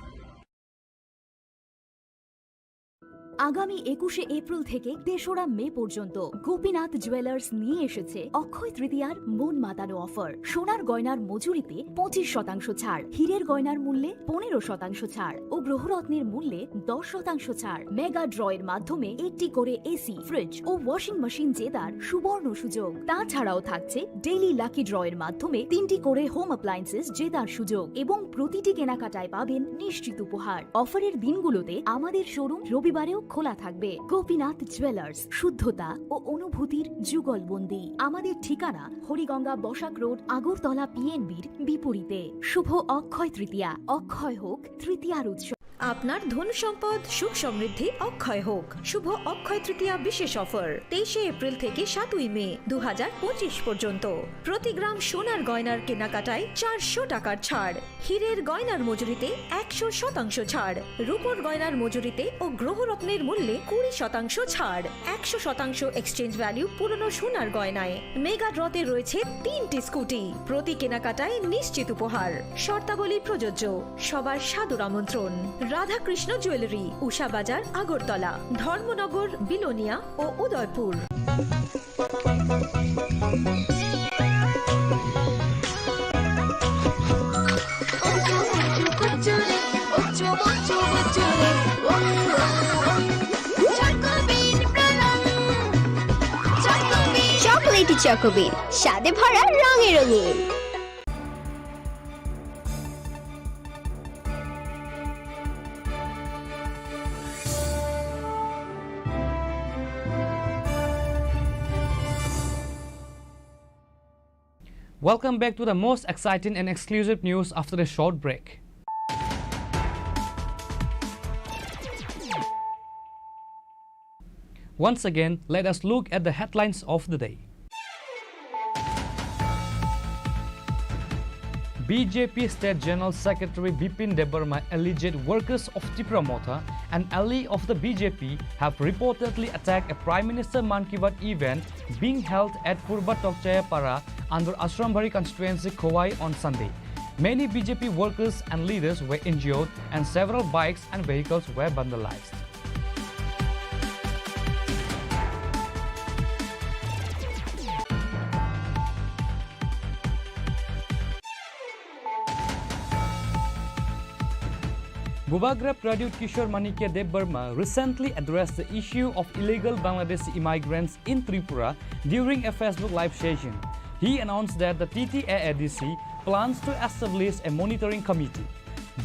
আগামী 21শে April থেকে 3রা মে পর্যন্ত Gopinath jewellers নিয়ে এসেছে অক্ষয় তৃতীয়ার মন মাতানো offer. সোনার গয়নার মজুরিতে 25% ছাড়, হীরের গয়নার মূল্যে 15% ছাড় ও গ্রহরত্নের মূল্যে 10% ছাড়। মেগা ড্রয়ের মাধ্যমে একটি করে এসি, ফ্রিজ ও ওয়াশিং মেশিন জেতার সুবর্ণ সুযোগ। তাছাড়াও থাকছে ডেইলি লাকি ড্রয়ের মাধ্যমে 3টি করে হোম অ্যাপ্লায়েন্সেস জেতার সুযোগ এবং প্রতিটি কেনাকাটায় পাবেন নিশ্চিত উপহার। অফারের দিনগুলোতে আমাদের শোরুম রবিবারেও খোলা থাকবে। গোপীনাথ জুয়েলার্স, শুদ্ধতা ও অনুভূতির যুগলবন্দি। আমাদের ঠিকানা হরিগঙ্গা বসাক রোড, আগরতলা পিএনবির বিপরীতে। শুভ অক্ষয় তৃতীয়া, অক্ষয় হোক তৃতীয়ার উৎসব। আপনার ধন সম্পদ সুখ সমৃদ্ধি অক্ষয় হোক। শুভ অক্ষয় তৃতীয়া বিশেষ অফার 23শে এপ্রিল থেকে 7ই মে 2025 পর্যন্ত। প্রতি গ্রাম সোনার গয়নার কেনাকাটায় 400 টাকার ছাড়, হীরের গয়নার মজুরিতে 100% ছাড়, রূপোর গয়নার মজুরিতে ও গ্রহরত্নের মূল্যে 20% ছাড়, 100% এক্সচেঞ্জ ভ্যালু পুরনো সোনার গয়নায়। মেগা ড্রতে রয়েছে 3টি স্কুটি, প্রতি কেনাকাটায় নিশ্চিত উপহার। শর্তাবলী প্রযোজ্য। সবার সাদর আমন্ত্রণ। রাধাকৃষ্ণ জুয়েলারি, উষা বাজার, আগরতলা, ধর্মনগর, বিলোনিয়া ও উদয়পুর। চকোলেটি চকোবিন, স্বাদে ভরা রঙে রঙিন। Welcome back to the most exciting and exclusive news after a short break. Once again, let us look at the headlines of the day. BJP State General Secretary Bipin Debarma alleged workers of Tripura Motha, an ally of the BJP, have reportedly attacked a Prime Minister Man Ki Baat event being held at Purba Tokchayapara under Ashrambari constituency Khowai on Sunday. Many BJP workers and leaders were injured and several bikes and vehicles were vandalized. Bubagra Pradut Kishore Manikya Debarma recently addressed the issue of illegal Bangladeshi immigrants in Tripura during a Facebook live session. He announced that the TTAADC plans to establish a monitoring committee.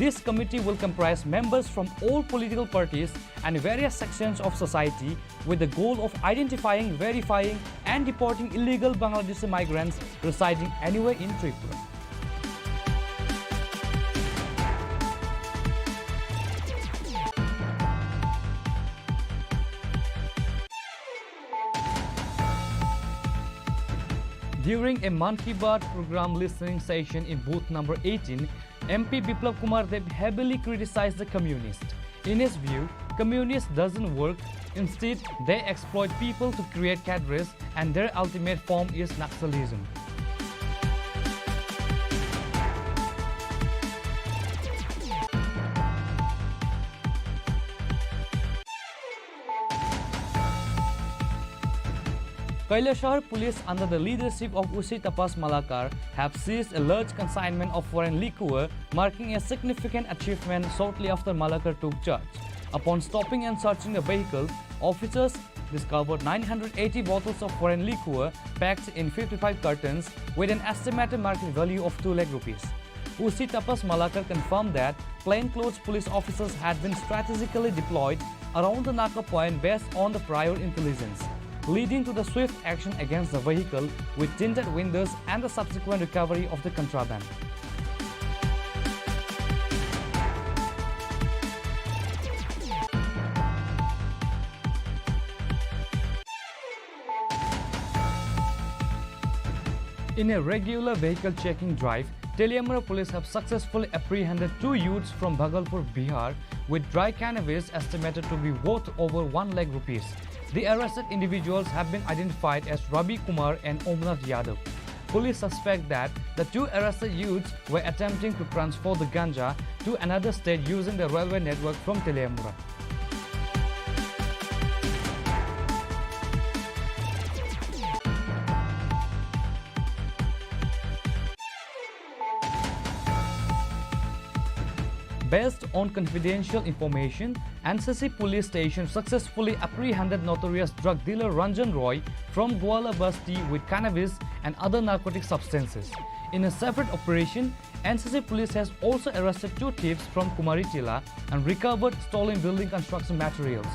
This committee will comprise members from all political parties and various sections of society with the goal of identifying, verifying and deporting illegal Bangladeshi migrants residing anywhere in Tripura. During a Man Ki Baat program listening session in booth number 18, MP Biplab Kumar Deb heavily criticized the communists. In his view, communists doesn't work. Instead, they exploit people to create cadres and their ultimate form is Naxalism. Kailashahar police under the leadership of Usi Tapas Malakar have seized a large consignment of foreign liquor, marking a significant achievement shortly after Malakar took charge. Upon stopping and searching the vehicle, officers discovered 980 bottles of foreign liquor packed in 55 cartons with an estimated market value of 2 lakh rupees. Usi Tapas Malakar confirmed that plainclothes police officers had been strategically deployed around the Naka point based on the prior intelligence, leading to the swift action against the vehicle with tinted windows and the subsequent recovery of the contraband. In a regular vehicle checking drive, Teliamara police have successfully apprehended 2 youths from Bhagalpur, Bihar with dry cannabis estimated to be worth over 1 lakh rupees. The arrested individuals have been identified as Rabi Kumar and Omnath Yadav. Police suspect that the 2 arrested youths were attempting to transfer the ganja to another state using the railway network from Teliamara. Based on confidential information, NCC police station successfully apprehended notorious drug dealer Ranjan Roy from Gwala Basti with cannabis and other narcotic substances. In a separate operation, NCC police has also arrested 2 thieves from Kumaritila and recovered stolen building construction materials.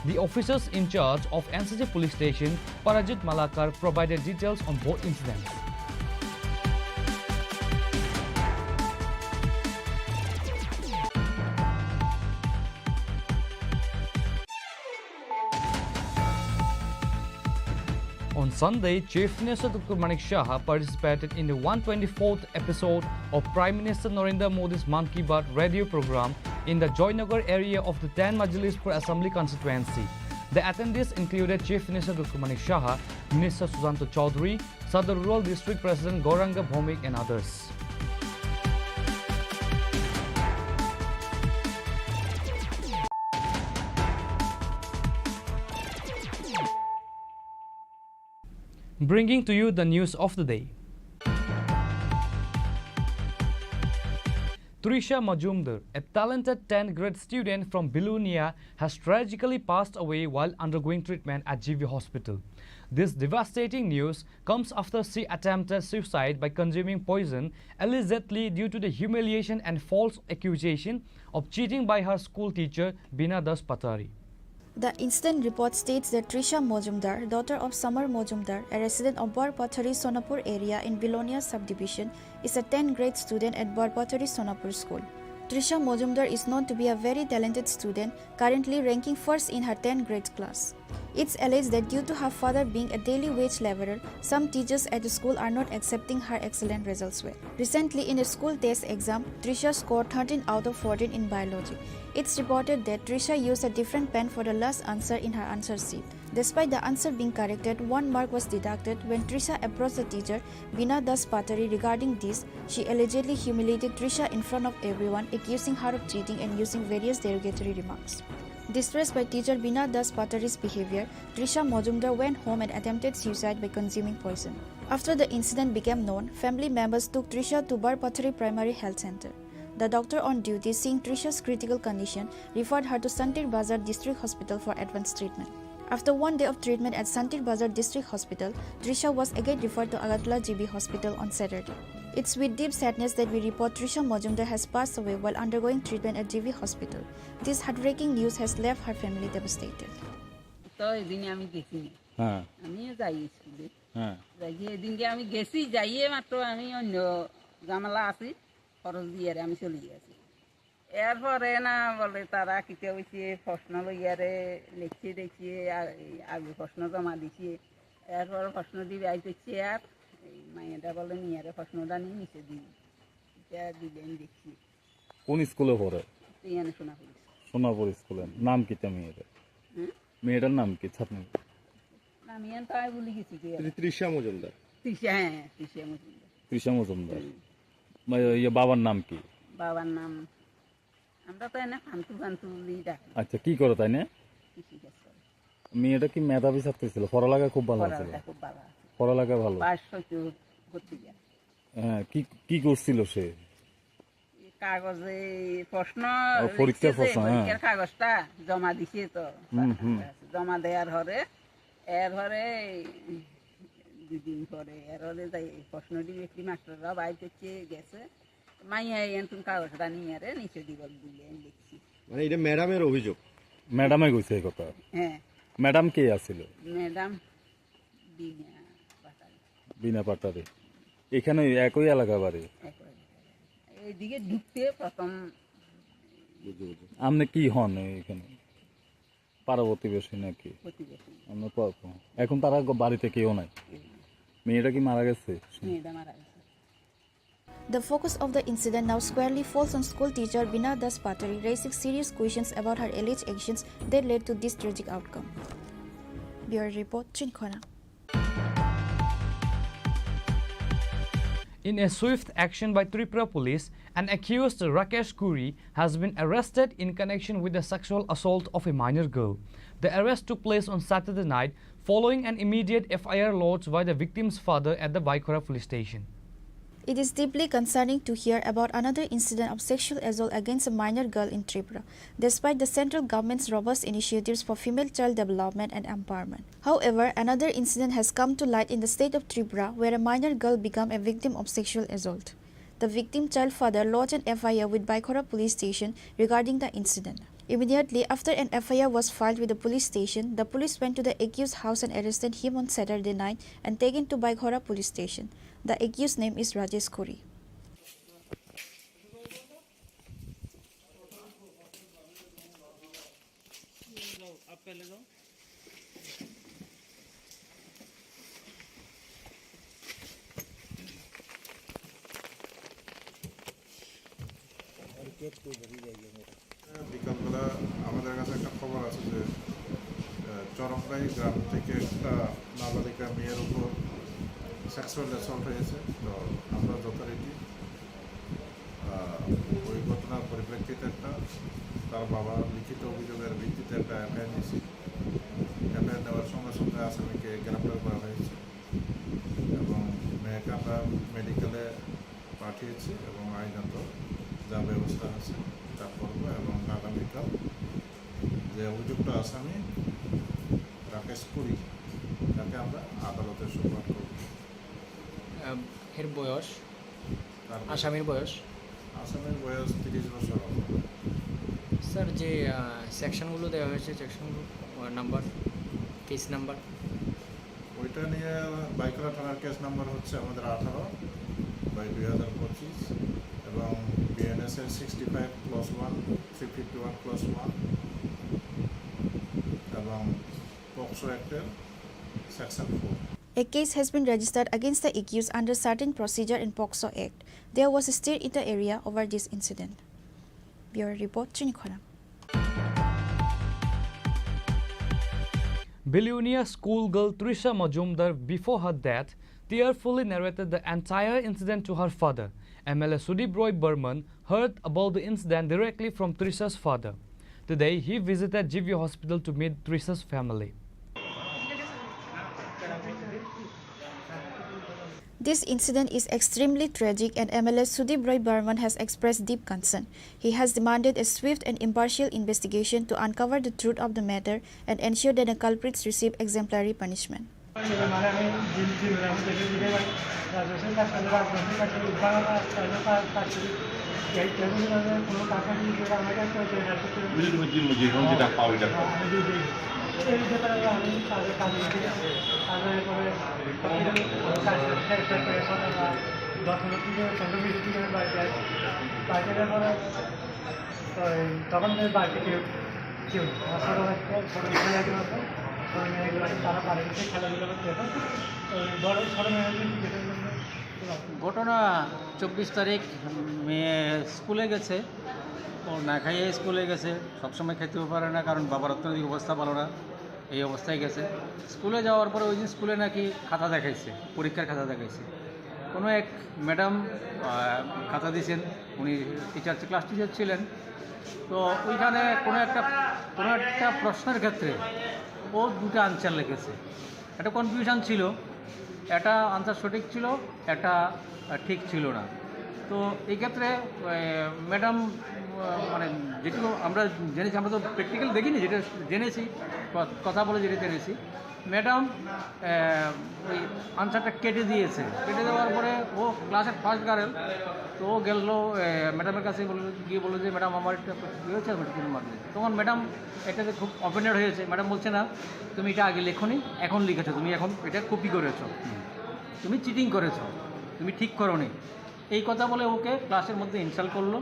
The officers in charge of NCC police station, Parajit Malakar, provided details on both incidents. On Sunday, Chief Minister Dr. Manik Shah participated in the 124th episode of Prime Minister Narendra Modi's Man Ki Baat radio program in the Joynagar area of the 10 Majlispur Assembly constituency. The attendees included Chief Minister Dr. Manik Shah, Minister Susanto Chaudhary, Sadar Rural District President Gauranga Bhomik and others. Bringing to you the news of the day. Trisha Majumdar, a talented 10th grade student from Bilunia, has tragically passed away while undergoing treatment at GV Hospital. This devastating news comes after she attempted suicide by consuming poison, allegedly due to the humiliation and false accusation of cheating by her school teacher Bina Das Patari. The incident report states that Trisha Majumdar, daughter of Samar Majumdar, a resident of Barpathari Sonapur area in Bilonia subdivision, is a 10th grade student at Barpathari Sonapur school. Trisha Majumdar is known to be a very talented student, currently ranking first in her 10th grade class. It's alleged that due to her father being a daily wage laborer, some teachers at the school are not accepting her excellent results well. Recently, in a school test exam, Trisha scored 13 out of 14 in biology. It's reported that Trisha used a different pen for the last answer in her answer sheet. Despite the answer being corrected, 1 mark was deducted when Trisha approached the teacher, Bina Das Patari, regarding this. She allegedly humiliated Trisha in front of everyone, accusing her of cheating and using various derogatory remarks. Distressed by teacher Bina Das Patari's behavior, Trisha Majumdar went home and attempted suicide by consuming poison. After the incident became known, family members took Trisha to Barpathari Primary Health Center. The doctor on duty, seeing Trisha's critical condition, referred her to Santir Bazar District Hospital for advanced treatment. After 1 day of treatment at Santir Bazar District Hospital, Trisha was again referred to Agartala GB Hospital on Saturday. It's with deep sadness that we report Trisha Majumdar has passed away while undergoing treatment at GB Hospital. This heartbreaking news has left her family devastated. খরচ দিয়ে আমি চলে গেছি এরপরে না বলে তারা কিতে হয়েছে প্রশ্ন লইয়ারে লিখছে দেখছি আগে প্রশ্ন জমা দিছি এরপর প্রশ্ন দিবে আইতেছি আর মাইয়াটা বলে নিয়ারে প্রশ্নটা নিয়ে নিচে দিই এটা দিবেন দেখছি কোন স্কুলে পড়ে ইয়ানে সোনাপুর সোনাপুর স্কুলে নাম কি মেয়েটার মেয়েটার নাম কি ছাত্র নাম ইয়ান তাই বলি গেছি তৃষা মজুমদার তৃষা হ্যাঁ তৃষা মজুমদার তৃষা মজুমদার বাবার নাম কি বাবার নাম আমরা তো এনে ফান্তু ফান্তু ডাকি আচ্ছা কি করে তাই না মেয়েটা কি মেধাবী ছাত্র ছিল পড়ালেখা খুব ভালো ছিল পড়ালেখা ভালো হ্যাঁ কি করছিল সে কাগজে প্রশ্ন পরীক্ষার প্রশ্ন পরীক্ষার কাগজটা জমা দিছে তো জমা দেওয়ার হরে এর হরে 2 দিন পরে এর হরে যাই প্রশ্নটি একটি মাস্টাররা বাইতে গেছে মাইয়া এনতুন কাগজটা নিয়ে আরে নিচে দিবল দিলে লিখছি মানে এটা ম্যাডামের অভিযোগ ম্যাডামে কইছে এই কথা হ্যাঁ ম্যাডাম কে আছিল ম্যাডাম বিনা পাটারি এখানে একই এলাকা বাড়ি এইদিকে ঢুকতে প্রথম আপনি কি হন এখানে পার্বতী বেশি নাকি এখন তারা বাড়িতে কেউ নাই মেয়েটা কি মারা গেছে? মেয়েটা মারা গেছে। The focus of the incident now squarely falls on school teacher Bina Das Patari, raising serious questions about her alleged actions that led to this tragic outcome. Bureau Report, Chini Khorang. In a swift action by Tripura police, an accused Rakesh Kuri has been arrested in connection with the sexual assault of a minor girl. The arrest took place on Saturday night following an immediate FIR lodged by the victim's father at the Baikhora police station. It is deeply concerning to hear about another incident of sexual assault against a minor girl in Tripura, despite the central government's robust initiatives for female child development and empowerment. However, another incident has come to light in the state of Tripura where a minor girl became a victim of sexual assault. The victim child father lodged an FIR with Baikhora police station regarding the incident. Immediately after an FIR was filed with the police station, the police went to the accused's house and arrested him on Saturday night and taken to Baikhora police station. The accused's name is Rajesh Kuri. বিকালবেলা আমাদের কাছে একটা খবর আছে যে চরমপাই গ্রাম থেকে একটা নাবালিকা মেয়ের উপর সেক্সুয়াল অ্যাসল্ট হয়েছে। তো আমরা যথারীতি ওই ঘটনার পরিপ্রেক্ষিতে তার বাবা লিখিত অভিযোগের ভিত্তিতে একটা এফআইআর নিয়েছি। এফআইআর নেওয়ার সঙ্গে সঙ্গে আসামিকে গ্রেপ্তার করা হয়েছে এবং মেয়েকে আমরা মেডিকেলে পাঠিয়েছি এবং আইনত যা ব্যবস্থা আছে তা করবো এবং আগামীকাল যে অভিযুক্ত আসামি রাকেশ কুরি তাকে আমরা আদালতে সোপর্দ করব। এর বয়স, আসামির বয়স 30 বছর। স্যার, যে সেকশনগুলো দেওয়া হয়েছে, সেকশনগুলো নাম্বার, কেস নাম্বার, ওইটা নিয়ে বাইকরা থানার কেস নাম্বার হচ্ছে আমাদের 18/2025 এবং বিএনএসের 65+1, 351+1 এবং POCSO অ্যাক্টের section 4। A case has been registered against the accused under certain procedure in POCSO Act. There was a stir in the area over this incident. Bureau Report, Chini Khorang. Billionaire schoolgirl Trisha Majumdar, before her death, tearfully narrated the entire incident to her father. MLA Sudip Roy Burman heard about the incident directly from Trisha's father. Today, he visited GV Hospital to meet Trisha's family. This incident is extremely tragic and MLA Sudip Roy Burman has expressed deep concern. He has demanded a swift and impartial investigation to uncover the truth of the matter and ensure that the culprits receive exemplary punishment. ঘটনা 24 তারিখ মেয়ে স্কুলে গেছে, ও না খাইয়ে স্কুলে গেছে, সবসময় খেতেও পারে না কারণ বাবার অর্থনৈতিক অবস্থা ভালো না, এই অবস্থায় গেছে। স্কুলে যাওয়ার পরে ওই দিন স্কুলে নাকি খাতা দেখাইছে, পরীক্ষার খাতা দেখাইছে। কোনো এক ম্যাডাম খাতা দিয়েছেন, উনি ক্লাস টিচার ছিলেন। তো ওইখানে কোনো একটা প্রশ্নের ক্ষেত্রে ও দুটো আনসার লিখেছে। একটা কনফিউশন ছিল, একটা আনসার সঠিক ছিল, একটা ঠিক ছিল না। তো এই ক্ষেত্রে ম্যাডাম মানে যেটুকু আমরা জেনেছি, আমরা তো প্র্যাকটিক্যাল দেখিনি, যেটা জেনেছি কথা বলে যেটা জেনেছি, ম্যাডাম ওই আনসারটা কেটে দিয়েছে। কেটে দেওয়ার পরে ও ক্লাসের ফার্স্ট গার্ল, তো ও গেল ম্যাডামের কাছে গিয়ে বললো যে ম্যাডাম আমার একটা কী হয়েছে, আমি কিন্তু মারলে। তখন ম্যাডাম এটাতে খুব অফেন্ডেড হয়েছে। ম্যাডাম বলছে না, তুমি এটা আগে লেখোনি, এখন লিখেছো, তুমি এখন এটা কপি করেছো, তুমি চিটিং করেছো, তুমি ঠিক করোনি, এই কথা বলে ওকে ক্লাসের মধ্যে ইনসাল্ট করলো।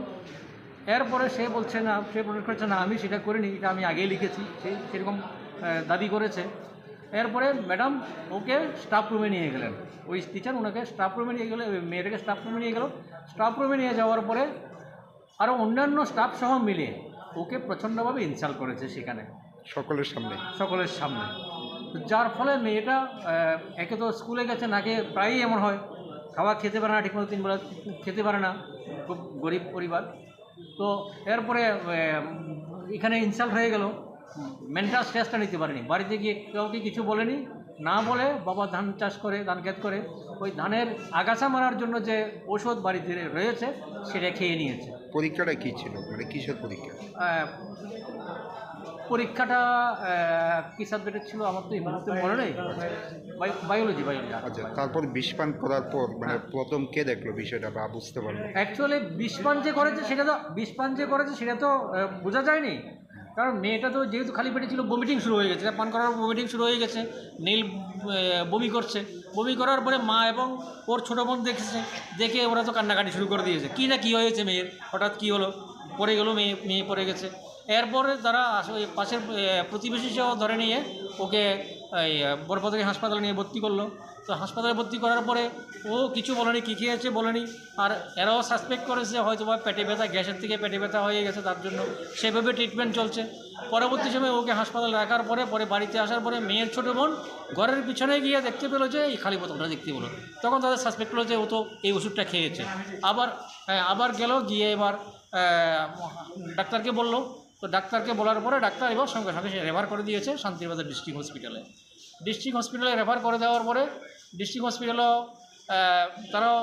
এরপরে সে বলছে না, সে প্রোটেক্ট করছে না, আমি সেটা করিনি, এটা আমি আগেই লিখেছি, সে সেরকম দাবি করেছে। এরপরে ম্যাডাম ওকে স্টাফ রুমে নিয়ে গেলেন, ওই টিচার ওনাকে স্টাফ রুমে নিয়ে গেলে, ওই মেয়েটাকে স্টাফ রুমে নিয়ে গেল। স্টাফ রুমে নিয়ে যাওয়ার পরে আরও অন্যান্য স্টাফ সহ মিলে ওকে প্রচণ্ডভাবে ইনসাল্ট করেছে সেখানে সকলের সামনে। যার ফলে মেয়েটা একে তো স্কুলে গেছে, নাকি প্রায়ই এমন হয়, খাওয়া খেতে পারে না, ঠিকমতো 3 বেলা খেতে পারে না, খুব গরিব পরিবার। তো এরপরে এখানে ইনসাল্ট হয়ে গেল, মেন্টাল স্ট্রেসটা নিতে পারেনি। বাড়িতে গিয়ে কাউকে কিছু বলেনি, না বলে বাবা ধান চাষ করে, ধান ক্ষেত করে, ওই ধানের আগাছা মারার জন্য যে ওষুধ বাড়িতে রয়েছে সেটা খেয়ে নিয়েছে। পরীক্ষাটা কী ছিল, মানে কিসের পরীক্ষা? পরীক্ষাটা কী সাবজেক্টের ছিল আমার তো এই মুহূর্তে মনে নেই, বায়োলজি। আচ্ছা, তারপর বিষপান করার পর মানে প্রথম কে দেখলো বিষয়টা বা বুঝতে পারলো? অ্যাকচুয়ালি বিষপান যে করেছে সেটা তো বোঝা যায়নি, কারণ মেয়েটা তো যেহেতু খালি পেটে ছিল, বমিটিং শুরু হয়ে গেছে, পান করার বমিটিং শুরু হয়ে গেছে, নীল বমি করছে। বমি করার পরে মা এবং ওর ছোটো বোন দেখে ওরা তো কান্নাকাটি শুরু করে দিয়েছে, কী হয়েছে মেয়ের, হঠাৎ কী হলো, পড়ে গেলো, মেয়ে পড়ে গেছে। এরপরে তারা পাশের প্রতিবেশী সহ ধরে নিয়ে ওকে এই বরপদরি হাসপাতালে নিয়ে ভর্তি করলো। তো হাসপাতালে ভর্তি করার পরে ও কিছু বলেনি, কী খেয়েছে বলেনি, আর এরাও সাসপেক্ট করেছে হয়তো বা পেটে ব্যথা, গ্যাসের থেকে পেটে ব্যথা হয়ে গেছে, তার জন্য সেভাবে ট্রিটমেন্ট চলছে। পরবর্তী সময় ওকে হাসপাতালে রাখার পরে বাড়িতে আসার পরে মেয়ের ছোটো বোন ঘরের পিছনে গিয়ে দেখতে পেলো যে এই খালি বোতলটা দেখতে পেলো, তখন তাদের সাসপেক্ট হলো যে ও তো এই ওষুধটা খেয়েছে। আবার গেল, গিয়ে এবার ডাক্তারকে বললো। তো ডাক্তারকে বলার পরে ডাক্তার এবার সঙ্গে সঙ্গে সে রেফার করে দিয়েছে শান্তিবাজার ডিস্ট্রিক্ট হসপিটালে। রেফার করে দেওয়ার পরে ডিস্ট্রিক্ট হসপিটালও তারাও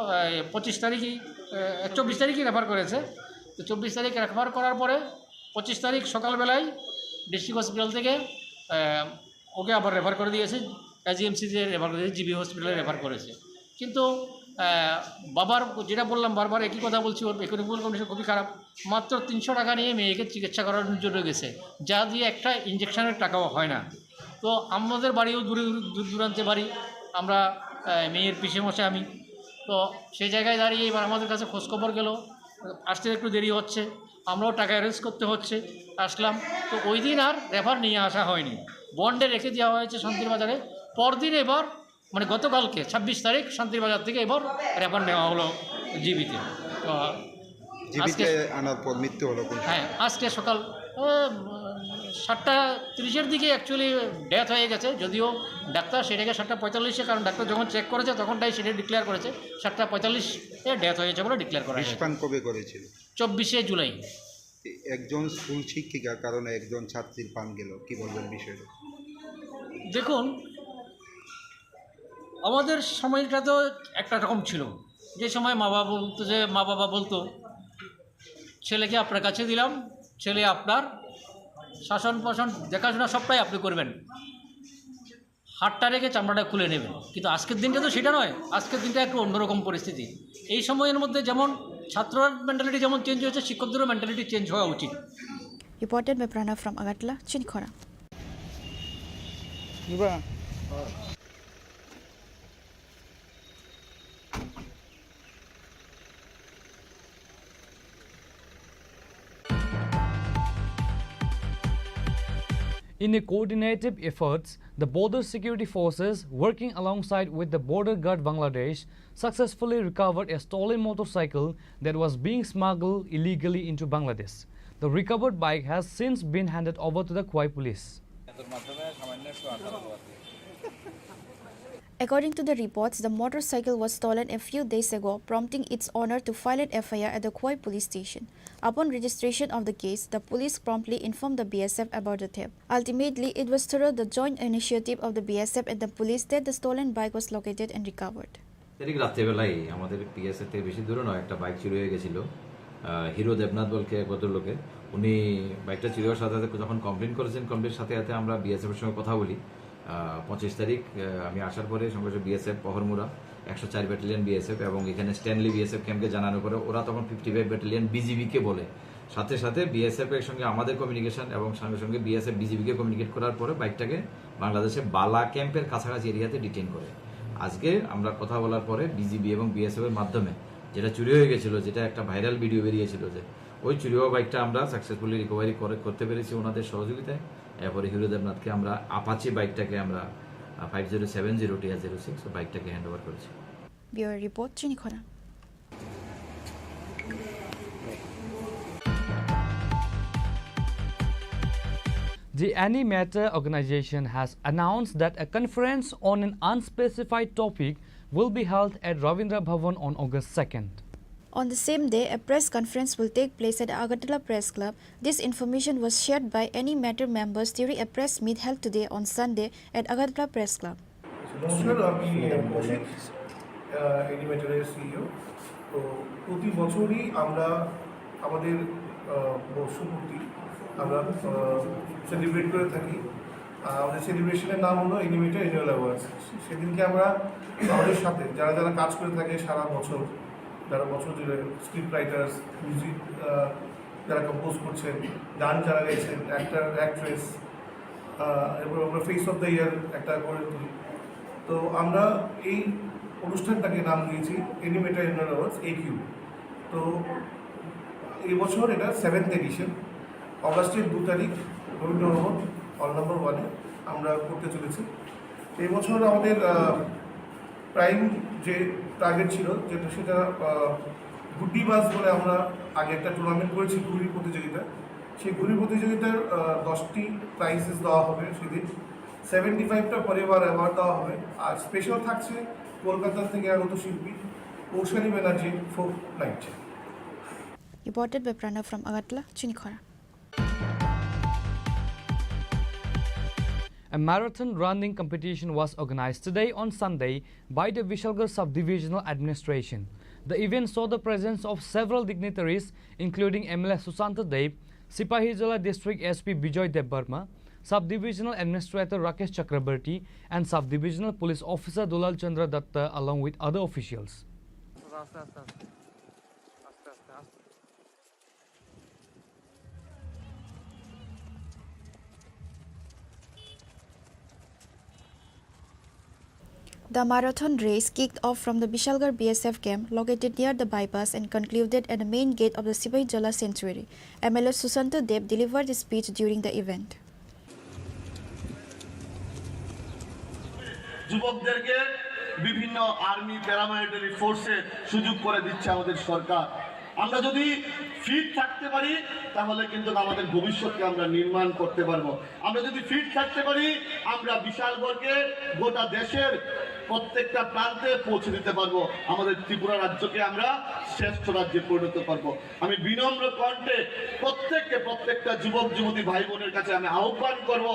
24 তারিখই রেফার করেছে। তো 24 তারিখ রেফার করার পরে 25 তারিখ সকালবেলায় ডিস্ট্রিক্ট হসপিটাল থেকে ওকে আবার রেফার করে দিয়েছে, এজিএমসিতে রেফার করে দিয়েছে, জিবি হসপিটালে রেফার করেছে। কিন্তু বাবার যেটা বললাম, বারবার একই কথা বলছি, ওর ইকোনমিক্যাল কন্ডিশন খুবই খারাপ। মাত্র 300 টাকা নিয়ে মেয়েকে চিকিৎসা করানোর জন্য গেছে, যা দিয়ে একটা ইঞ্জেকশনের টাকাও হয় না। তো আমাদের বাড়িও দূর দূরান্তে বাড়ি, আমরা মেয়ের পিসে মশে আমি, তো সেই জায়গায় দাঁড়িয়ে এবার আমাদের কাছে খোঁজখবর গেল, আসতে একটু দেরি হচ্ছে, আমরাও টাকা অ্যারেঞ্জ করতে হচ্ছে, আসলাম। তো ওই দিন আর রেফার নিয়ে আসা হয়নি, বন্ডে রেখে দেওয়া হয়েছে শান্তির বাজারে। পরদিন এবার মানে গতকালকে 26 তারিখ শান্তির বাজার থেকে এবার রেফার নেওয়া হলো জিবিতে। তো জীবিতে আনার পর মৃত্যু হলো। হ্যাঁ, আজকে সকাল 7:30-এর দিকে অ্যাকচুয়ালি ডেথ হয়ে গেছে, যদিও ডাক্তার সেটাকে 7:45-এ, কারণ ডাক্তার যখন চেক করেছে তখনটাই সেটা ডিক্লেয়ার করেছে 7:45-এ ডেথ হয়েছে বলে ডিক্লেয়ার করা হয়েছে। বিষপান কবে করেছিল? 24শে জুলাই। একজন স্কুল শিক্ষিকার কারণে একজন ছাত্রীর পান গেল, কি বলবেন বিষয়টা? দেখুন, আমাদের সময়টা তো একটা রকম ছিল, যে সময় মা বাবা বলতো ছেলেকে আপনার কাছে দিলাম, ছেলে আপনার শাসন পোষণ দেখাশোনা সবটাই আপনি করবেন, হাতটা রেখে চামড়াটা খুলে নেবেন। কিন্তু আজকের দিনটা তো সেটা নয়, আজকের দিনটা একটু অন্যরকম পরিস্থিতি। এই সময়ের মধ্যে যেমন ছাত্রর মেন্টালিটি যেমন চেঞ্জ হয়েছে, শিক্ষকদেরও মেন্টালিটি চেঞ্জ হওয়া উচিত। Reported by Pranav from Agartala, Chini Khorang. In a coordinated efforts, the border security forces working alongside with the border guard Bangladesh successfully recovered a stolen motorcycle that was being smuggled illegally into Bangladesh. The recovered bike has since been handed over to the Khwai police. According to the reports, the motorcycle was stolen a few days ago, prompting its owner to file an FIR at the Khwai police station. Upon registration of the case, the police promptly informed the BSF about the theft. Ultimately, it was through the joint initiative of the BSF and the police that the stolen bike was located and recovered. রাত্রেবেলায় আমাদের PSF থেকে বেশি দূরে নয় একটা bike চুরি হয়ে গেছিল, হিরো দেবনাথ বলকে এক ভদ্রলোকে। উনি বাইকটা চুরি হওয়ার সাথে সাথে যখন কমপ্লেন করেছেন, কমপ্লেনের সাথে সাথে আমরা বিএসএফের সঙ্গে কথা বলি। 25 তারিখ আমি আসার পরে সঙ্গে সঙ্গে বিএসএফ পহরমুরা 104 ব্যাটালিয়ন বিএসএফ এবং এখানে স্ট্যানলি বিএসএফ ক্যাম্পকে জানানোর পরে ওরা তখন 55 ব্যাটালিয়ন বিজিবিকে বলে, সাথে সাথে বিএসএফ এর সঙ্গে আমাদের কমিউনিকেশন এবং সঙ্গে সঙ্গে বিএসএফ বিজিবিকে কমিউনিকেট করার পরে বাইকটাকে বাংলাদেশে বালা ক্যাম্পের কাছাকাছি এরিয়াতে ডিটেইন করে। আজকে আমরা কথা বলার পরে বিজিবি এবং বিএসএফ এর মাধ্যমে যেটা চুরি হয়ে গেছিল, যেটা একটা ভাইরাল ভিডিও বেরিয়েছিল, যে ওই চুরি হওয়া বাইকটা আমরা সাকসেসফুলি রিকভারি করতে পেরেছি ওনাদের সহযোগিতায়। এরপরে হিরো দেবনাথকে আমরা আপাচি বাইকটাকে আমরা 5070TR06 বাইকটাকে হ্যান্ড ওভার করেছি। ব্যুরো রিপোর্ট, চিনি খোরাং। The Animator organization has announced that a conference on an unspecified topic will be held at Ravindra Bhavan on August 2nd. On the same day, a press conference will take place at Agartala Press Club. This information was shared by Animator members during a press meet held today on Sunday at Agartala Press Club. নমস্কার, আমি অ্যানিমেটরের CEO. তো প্রতি বছরই আমরা আমাদের বর্ষপূর্তি আমরা celebrate করে থাকি। আমাদের সেলিব্রেশনের নাম হলো অ্যানিমেটর অ্যানুয়াল অ্যাওয়ার্ডস। সেদিনকে আমরা আমাদের সাথে যারা যারা কাজ করে থাকে সারা বছর, যারা বছর জুড়ে স্ক্রিপ্ট রাইটার্স, মিউজিক যারা কম্পোজ করছেন, গান যারা গেছেন, অ্যাক্টার অ্যাক্ট্রেস, এবং আমরা ফেস অফ দ্য ইয়ার একটা করে তুলি। তো আমরা এই অনুষ্ঠানটাকে নাম দিয়েছি অ্যানিমেটর অ্যানুয়াল অ্যাওয়ার্ডস AQ। তো এবছর এটা 7th এডিশন, অগাস্টের 2 তারিখ রবীন্দ্র ভবন হল নম্বর 1-এ আমরা করতে চলেছি। এই বছর আমাদের প্রাইম যে টার্গেট ছিল যেটা সেটা গুড্ডি বাস বলে আমরা আগে একটা টুর্নামেন্ট করেছি, ঘুড়ি প্রতিযোগিতা। সেই ঘুড়ি প্রতিযোগিতার 10টি প্রাইজেস দেওয়া হবে সেদিন। 75টা পরিবার অ্যাওয়ার্ড দেওয়া হবে। আর স্পেশাল থাকছে কলকাতা থেকে আগত শিল্পী Kaushali Banerjee folk night. Reported by Pranav from Agartala, Chini Khorang. A marathon running competition was organized today on Sunday by the Vishalgarh Subdivisional Administration. The event saw the presence of several dignitaries including MLA Susanta Dev, Sipahijala District SP Bijoy Debbarma, Subdivisional Administrator Rakesh Chakrabarti and Subdivisional Police Officer Dulal Chandra Datta along with other officials. The marathon race kicked off from the Vishalgarh BSF camp located near the bypass and concluded at the main gate of the Sipahijala Sanctuary. MLA Susanta Dev delivered a speech during the event. যুবকদেরকে বিভিন্ন army paramilitary ফোর্সে সুযোগ করে দিচ্ছে আমাদের সরকার। আমরা যদি fit থাকতে পারি তাহলে কিন্তু আমাদের ভবিষ্যৎকে আমরা নির্মাণ করতে পারবো। আমরা যদি ফিট থাকতে পারি আমরা বিশালগড়কে গোটা দেশের প্রত্যেকটা প্রান্তে পৌঁছে দিতে পারবো। আমাদের ত্রিপুরা রাজ্যকে আমরা শ্রেষ্ঠ রাজ্যে পরিণত করব। আমি বিনম্র কণ্ঠে প্রত্যেকটা যুবক যুবতী ভাই বোনের কাছে আমি আহ্বান করব,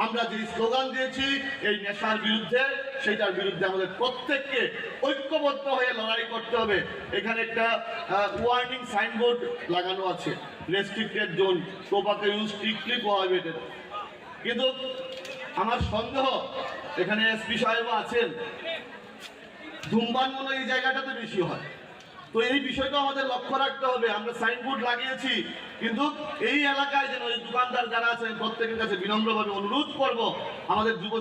আমরা যে স্লোগান দিয়েছি এই নেশার বিরুদ্ধে, সেটার বিরুদ্ধে আমাদের প্রত্যেককে ঐক্যবদ্ধ হয়ে লড়াই করতে হবে। এখানে একটা ওয়ার্নিং সাইনবোর্ড লাগানো আছে, restricted zone, tobacco use strictly prohibited. কিন্তু আমার সন্দেহ এখানে এসপি সাহেব আছেন, ধূমপান মনে এই জায়গাটাতে বেশি হয়। তো এই বিষয়টা আমাদের লক্ষ্য রাখতে হবে। আমরা সাইনবোর্ড লাগিয়েছি, কিন্তু এই এলাকায় যেন ওই দোকানদার যারা আছেন প্রত্যেকের কাছে বিনম্রভাবে অনুরোধ করব, আমাদের যুব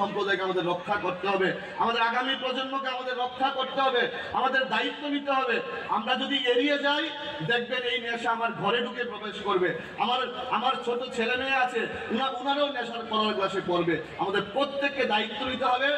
সম্প্রদায়কে আমাদের রক্ষা করতে হবে, আমাদের আগামী প্রজন্মকে আমাদের রক্ষা করতে হবে, আমাদের দায়িত্ব নিতে হবে। আমরা যদি এড়িয়ে যাই দেখবেন এই নেশা আমার ঘরে ঢুকে প্রবেশ করবে। আমার ছোট ছেলে মেয়ে আছে, ওনারাও নেশার করার গ্লাসে পড়বে। আমাদের প্রত্যেককে দায়িত্ব নিতে হবে।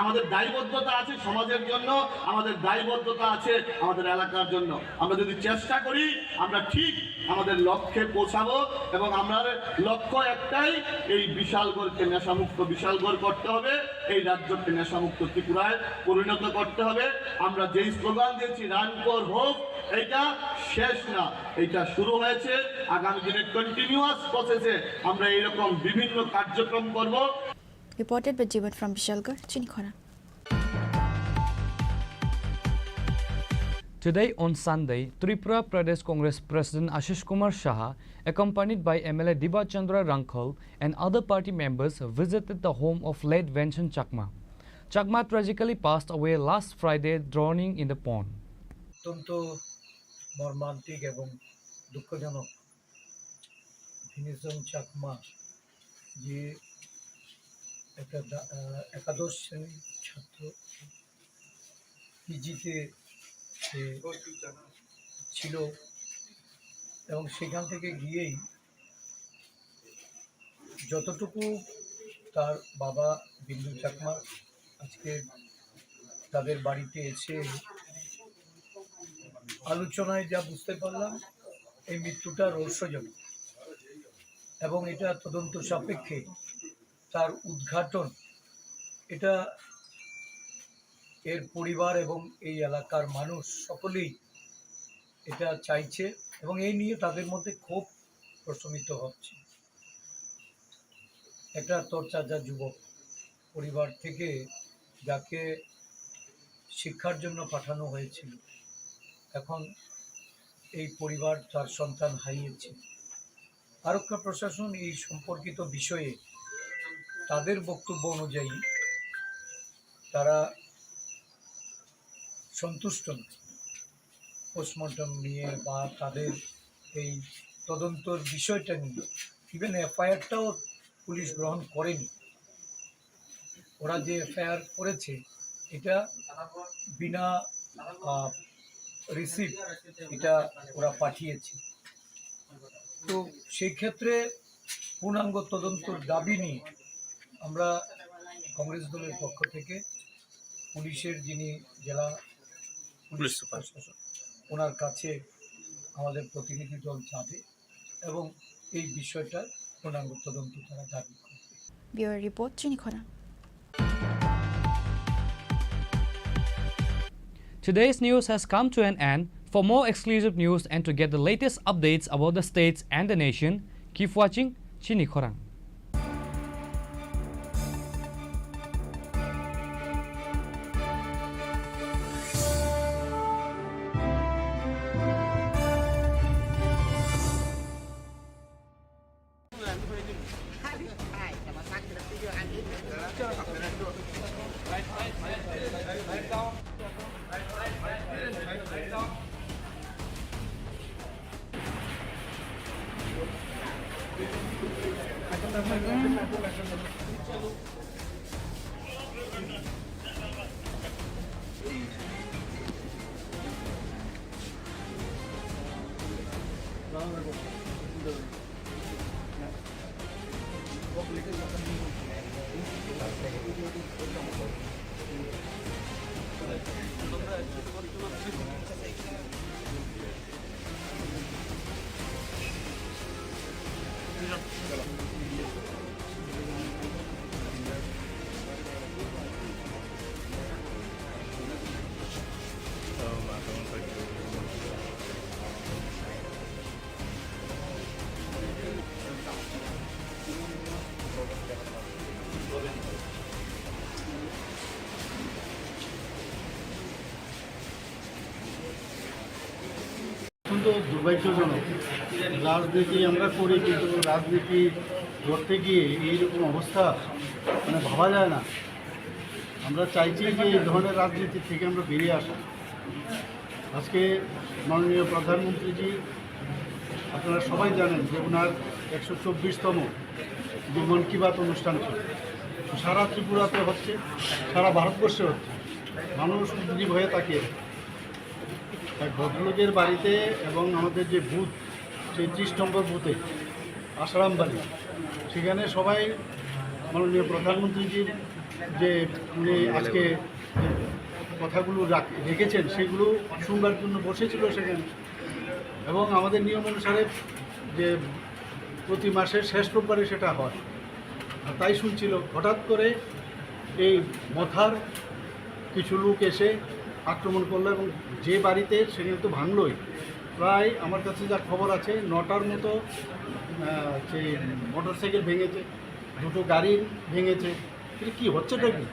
আমাদের দায়বদ্ধতা আছে সমাজের জন্য, আমাদের দায়বদ্ধতা আছে আমাদের এলাকার জন্য। আমরা যদি চেষ্টা করি আমরা ঠিক আমাদের লক্ষ্যে পৌঁছাবো, এবং আমার লক্ষ্য একটাই, এই বিশালগড়কে নেশামুক্ত বিশালগড় করতে হবে, এই রাজ্যকে নেশামুক্ত ত্রিপুরায় পরিণত করতে হবে। আমরা যেই স্লোগান দিয়েছি রান ফর হোপ, এটা শেষ না, এটা শুরু হয়েছে। আগামী দিনে কন্টিনিউয়াস প্রসেসে আমরা এইরকম বিভিন্ন কার্যক্রম করব। Reported by Jivan from Vishalgarh, Chini Khorang. Today on Sunday, Tripura Pradesh Congress President Ashish Kumar Shah, accompanied by MLA Diba Chandra Rankhal and other party members, visited the home of late Vension Chakma. Chakma tragically passed away last Friday, drowning in the pond. অত্যন্ত মর্মান্তিক এবং দুঃখজনক Vinson Chakma, যে একটা একাদশ শ্রেণীর ছাত্র, পিজিতে ছিল এবং সেখান থেকে গিয়েই যতটুকু তার বাবা বিন্দু চাকমা আজকে তাদের বাড়িতে এসে আলোচনায় যা বুঝতে পারলাম এই মৃত্যুটা রহস্যজনক এবং এটা তদন্ত সাপেক্ষে তার উদ্ঘাটন এটা এর পরিবার এবং এই এলাকার মানুষ সকলেই এটা চাইছে এবং এই নিয়ে তাদের মধ্যে ক্ষোভ প্রশমিত হচ্ছে। একটা তরতাজা যুবক পরিবার থেকে যাকে শিক্ষার জন্য পাঠানো হয়েছিল, এখন এই পরিবার তার সন্তান হারিয়েছে। আরক্ষা প্রশাসন এই সম্পর্কিত বিষয়ে তাদের বক্তব্য অনুযায়ী তারা সন্তুষ্ট নয়। পোস্টমর্টম নিয়ে বা তাদের এই তদন্তর বিষয়টা নিয়ে ইভেন এফআইআরটাও পুলিশ গ্রহণ করেনি। ওরা যে এফআইআর করেছে এটা বিনা রিসিপ্ট এটা ওরা পাঠিয়েছে। তো সেই ক্ষেত্রে পূর্ণাঙ্গ তদন্তর দাবি নিয়ে আমরা কংগ্রেস দলের পক্ষ থেকে পুলিশের যিনি জেলা পুলিশ প্রশাসক ওনার কাছে আমাদের প্রতিনিধি দল যাবে এবং এই বিষয়টা পূর্ণাঙ্গ তদন্ত তারা দাবি করবে। ব্যুরো রিপোর্ট, চিনি খোরাং। Today's news has come to an end. For more exclusive news and to get the latest updates about the states and the nation, keep watching Chini Khorang. অত্যন্ত দুর্ভাগ্যজনক। রাজনীতি আমরা করি, কিন্তু রাজনীতি করতে গিয়ে এইরকম অবস্থা মানে ভাবা যায় না। আমরা চাইছি যে এই ধরনের রাজনীতি থেকে আমরা বেরিয়ে আসা। আজকে মাননীয় প্রধানমন্ত্রীজি, আপনারা সবাই জানেন যে ওনার 124তম যে মন কি বাত অনুষ্ঠান ছিল, সারা ত্রিপুরাতে হচ্ছে, সারা ভারতবর্ষে হচ্ছে। মানুষ উদ্গ্রীব হয়ে তাকিয়ে এক ভদ্রলোকের বাড়িতে এবং আমাদের যে বুথ, সেই 30 নম্বর বুথে আসারাম বাড়ি, সেখানে সবাই মাননীয় প্রধানমন্ত্রীজির যে উনি আজকে কথাগুলো রেখেছেন সেগুলো শুনবার জন্য বসেছিল সেখানে। এবং আমাদের নিয়ম অনুসারে যে প্রতি মাসের শেষ রোববারে সেটা হয়, আর তাই শুনছিল। হঠাৎ করে এই মথার কিছু লোক এসে আক্রমণ করলো এবং যে বাড়িতে সেখানে তো ভাঙলই। প্রায় আমার কাছে যা খবর আছে 9টার মতো সেই মোটরসাইকেল ভেঙেছে, 2টো গাড়ি ভেঙেছে। এটা কী হচ্ছেটা কি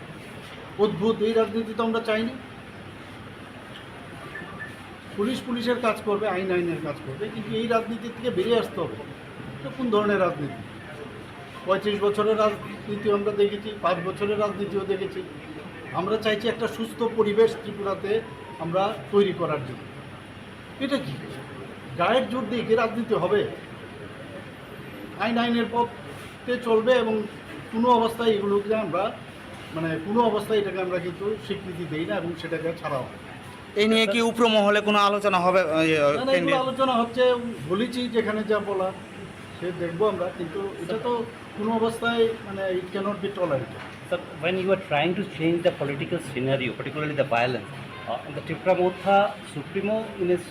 অদ্ভুত। এই রাজনীতি তো আমরা চাইনি। পুলিশের কাজ করবে, আইনের কাজ করবে, কিন্তু এই রাজনীতি থেকে বেরিয়ে আসতে হবে। এটা কোন ধরনের রাজনীতি? 35 বছরের রাজনীতি আমরা দেখেছি, 5 বছরের রাজনীতিও দেখেছি। আমরা চাইছি একটা সুস্থ পরিবেশ ত্রিপুরাতে আমরা তৈরি করার জন্য। এটা কি গায়ের জোর দিয়ে কি রাজনীতি হবে? আইনের পথে চলবে এবং কোনো অবস্থায় এগুলোকে আমরা কোনো অবস্থায় এটাকে আমরা কিন্তু স্বীকৃতি দিই না এবং সেটাকে ছাড়াও। এই নিয়ে কি উপর মহলে কোনো আলোচনা হবে? আলোচনা হচ্ছে, বলেছি যেখানে যা বলা সে দেখবো আমরা, কিন্তু এটা তো কোনো অবস্থায় মানে it cannot be tolerated. Sir, when you are trying to change the political scenario, particularly the violence, the Tripura Motha Supremo in his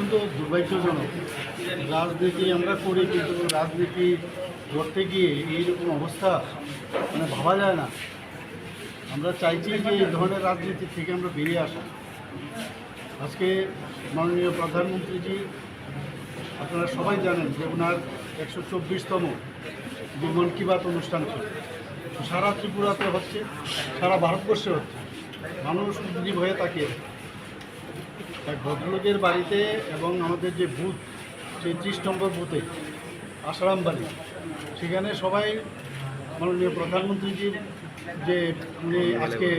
অত্যন্ত দুর্ভাগ্যজনক। রাজনীতি আমরা করি, কিন্তু রাজনীতি করতে গিয়ে এইরকম অবস্থা মানে ভাবা যায় না। আমরা চাইছি যে এই ধরনের রাজনীতি থেকে আমরা বেরিয়ে আসা। আজকে মাননীয় প্রধানমন্ত্রীজি, আপনারা সবাই জানেন যে ওনার 124তম যে মন কি বাত অনুষ্ঠান ছিল, সারা ত্রিপুরাতে হচ্ছে, সারা ভারতবর্ষে হচ্ছে। মানুষ উদ্গ্রীব হয়ে তাকিয়ে এক ভদ্রলোকের বাড়িতে এবং আমাদের যে বুথ, সেই 30 নম্বর বুথে আসারাম বাড়ি, সেখানে সবাই মাননীয় প্রধানমন্ত্রীজির যে উনি আজকে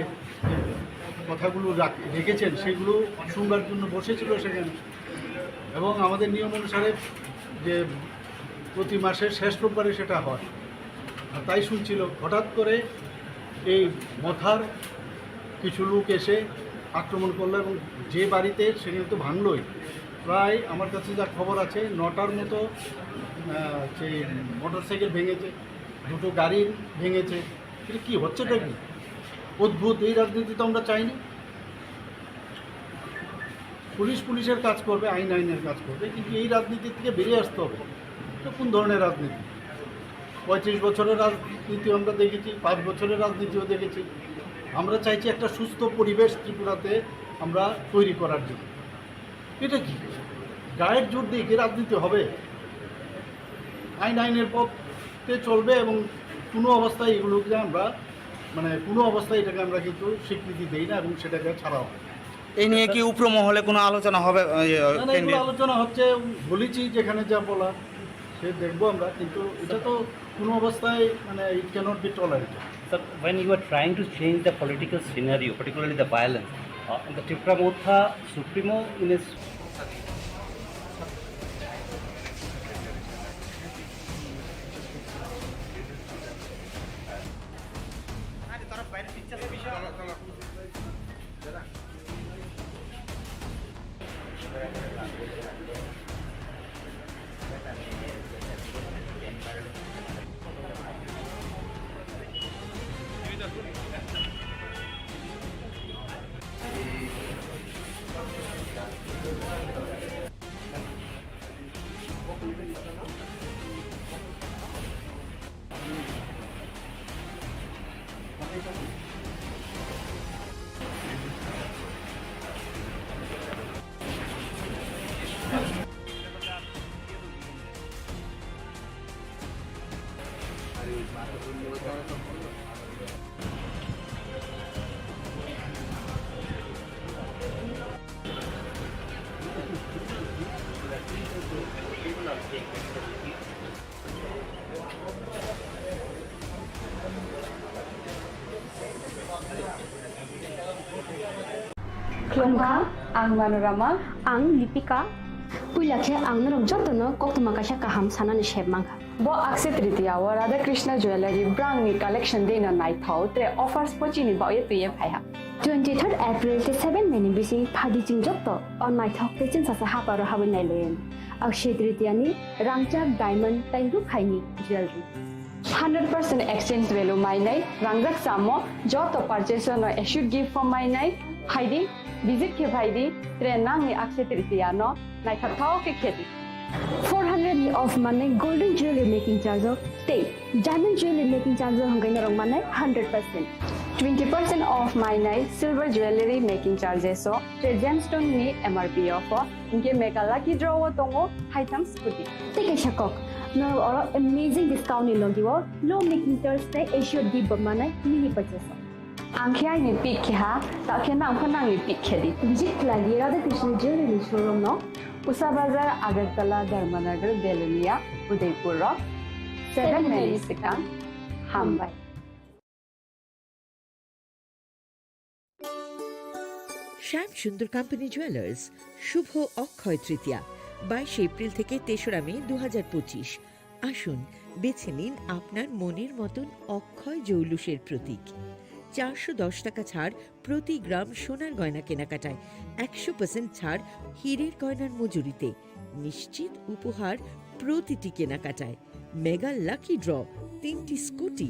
কথাগুলো রেখেছেন সেগুলো শুনবার জন্য বসেছিল সেখানে। এবং আমাদের নিয়ম অনুসারে যে প্রতি মাসের শেষ রোববারে সেটা হয়, আর তাই শুনছিল। হঠাৎ করে এই মথার কিছু লোক এসে আক্রমণ করলো এবং যে বাড়িতে সেখানে তো ভাঙলই। প্রায় আমার কাছে যা খবর আছে 9টার মতো সেই মোটরসাইকেল ভেঙেছে, 2টো গাড়ি ভেঙেছে। এটা কী হচ্ছেটা কি অদ্ভুত! এই রাজনীতি তো আমরা চাইনি। পুলিশের কাজ করবে, আইনের কাজ করবে, কিন্তু এই রাজনীতি থেকে বেরিয়ে আসতে হবে। এটা কোন ধরনের রাজনীতি? 35 বছরের রাজনীতি আমরা দেখেছি, 5 বছরের রাজনীতিও দেখেছি। আমরা চাইছি একটা সুস্থ পরিবেশ ত্রিপুরাতে আমরা তৈরি করার জন্য। এটা কি গায়ের জোর দিয়ে কি রাজনীতি হবে? আইনের পথে চলবে এবং কোনো অবস্থায় এগুলোকে আমরা মানে কোনো অবস্থায় এটাকে আমরা কিন্তু স্বীকৃতি দিই না এবং সেটাকে ছাড়াও। এই নিয়ে কি উপর মহলে কোনো আলোচনা হবে? আলোচনা হচ্ছে, বলেছি যেখানে যা বলার সে দেখবো আমরা, কিন্তু এটা তো কোনো অবস্থায় মানে it cannot be tolerated. Sir, when you are trying to change the political scenario, particularly the violence, the Tripura Motha Supremo in his Klongka, ang Manorama, ang Lipika. Puilakhe ang narong jotono koktuma kasha kaham sanan shep mangka. Bo Akshaya Tritiya wa Radha Krishna Jewelry brand ni collection de na night thau tre offers pochini ba ye tuye phaiha. 23rd April te 7 meni bisi phadi jing jotto on my thok te chin sa ha paro hawen nai len. Akshaya Tritiya ni rangchak diamond tai ru khaini jewelry. 100% exchange value my nai rangjak samo joto purchase no should give for my nai haidi visit ke bhaidi tre nang ni Akshaya Tritiya no nai thau ke kheti. 400 of money golden jewelry making charge of stay. Diamond jewelry making charge of hangai narong money 100%. 20% off my night silver jewelry making charges so gemstone ni MRP offer inke mega lucky draw tongo item scooty. Take a shakok. No or amazing discount ni logiwo low making charge stay issue di bamana mini purchase. Angkhya ni pick ha ta khena angkhana ni pick khedi. Visit lagi Radha Krishna jewelry showroom no Usa Bazar Agartala Dharmanagar Belunia Udaipur Rock 7 Merisikang Hambai. Shyam Sundar company jewellers Shubho Akshaya Tritiya 22 April থেকে 3রা মে 2025। আসুন বেছে নিন আপনার মনের মতন অক্ষয় জৌলুসের প্রতীক। 410 টাকা ছাড় প্রতি গ্রাম সোনার গয়না কেনাকাটায়, 100% ছাড় হীরের গয়নার মজুরিতে, নিশ্চিত উপহার প্রতিটি কেনাকাটায়, মেগা লাকি ড্র 3টি স্কুটি।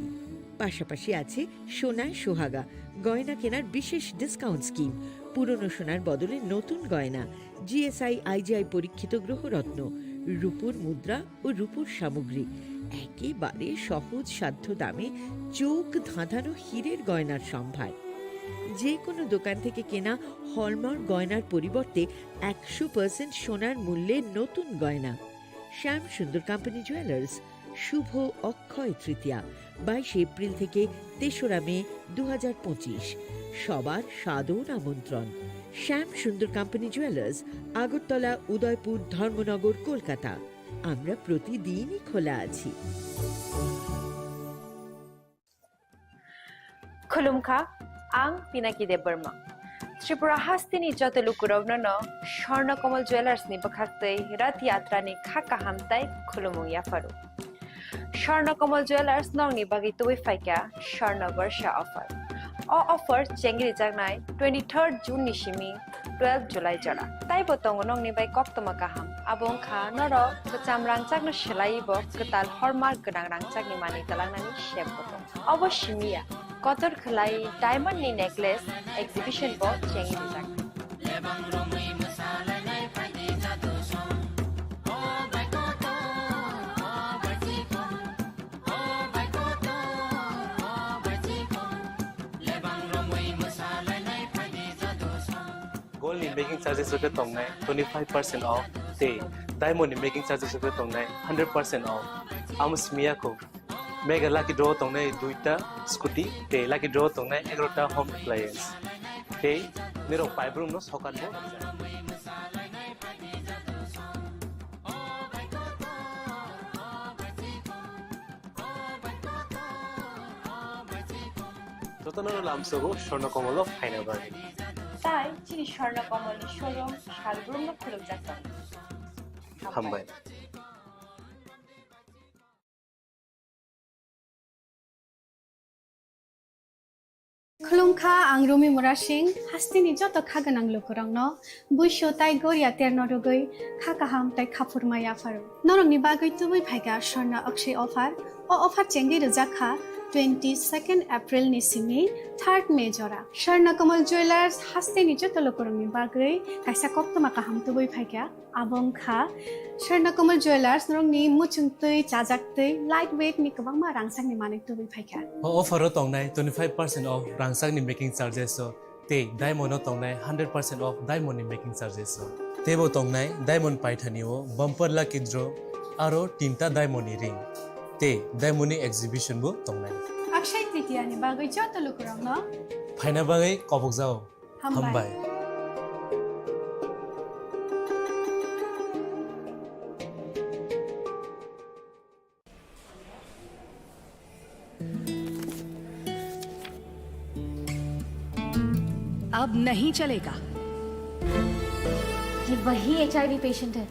পাশাপাশি আছে সোনায় সোহাগা গয়না কেনার বিশেষ ডিসকাউন্ট স্কিম, পুরনো সোনার বদলে নতুন গয়না, জিএসআই আইজিআই পরীক্ষিত গ্রহরত্ন, রূপোর মুদ্রা ও রূপোর সামগ্রী, একেবারে সহজ সাধ্য দামে চোখ ধাঁধানো হীরের গয়নার সম্ভার। যে কোনো দোকান থেকে কেনা হলমার্ক গয়নার পরিবর্তে 100% সোনার মূল্যে নতুন গয়না। শ্যাম সুন্দর কোম্পানি জুয়েলার্স শুভ অক্ষয় তৃতীয়া 22 এপ্রিল থেকে 3রা মে 2025। সবার সাদর আমন্ত্রণ। শ্যাম সুন্দর কোম্পানি জুয়েলার্স, আগরতলা, উদয়পুর, ধর্মনগর, কলকাতা। আমরা প্রতিদিনই খোলা আছি। Khulumkha, ang Pinaki de Burma. Tripura hastini joto lukurovno no Shorna Komal Jewelers ni bakhaktei rat yatra ni khaka hamtai khulumung ya faru. Shorna Komal Jewelers nong ni bagi tuwi faika Shorna Varsha offer. All offer chengri jagnai 23rd June ni shimi 12 July jara. Tai botong nong ni bai koktoma kaham. Abong kha noro bacham rangchak no shelai bo ketal hallmark genang rangchak ni mani talang nani shep botong. Obo shimiya Kotor Khalai Diamond ni necklace exhibition bo chengi dijak. Gold in making charges of the tongnai 25% off. Day diamond in making charges of the tongnai 100% off. Amus miyako. Mega lucky draw tongnai 2ta scooty. Day lucky draw tongnai 11ta home appliance. Day niro five room no sokan bo. Totanoro lamsogo Shorna Komolo final bargain. Tai Chini Khorang Tripura showroom Shalbrum no khuluk jakta. Hambai. Khulumkha ang Rumi Murashing hastini joto khaganang lukurang no buisho tai goria terno rogoi khakaham tai khapurmaya faru. Norong ni bagoi tubui phaiga Shorna Akshay offer o offer chengi rujakha 22nd April ni simi 3rd May jora. Shorna Komal Jewelers hastini joto lukurang ni bagoi kaisa koktoma kaham tubui phaiga abong kha Shorna Komal Jewelers norong ni muchungtui chajaktui lightweight ni kabangma rangsak ni manik tubui phaiga. Offer tongnai 25% off rangsak ni making charges so te diamond tongnai 100% off diamond ni making charges so tebo tongnai diamond paithani o bumper lucky draw aro tinta diamond ni ring te daimoni exhibition bu tongnai Akshay Tritiya ni bagay joto lukurang no phaina bagai kobok jao hambai अब नहीं चलेगा। ये वही HIV patient है,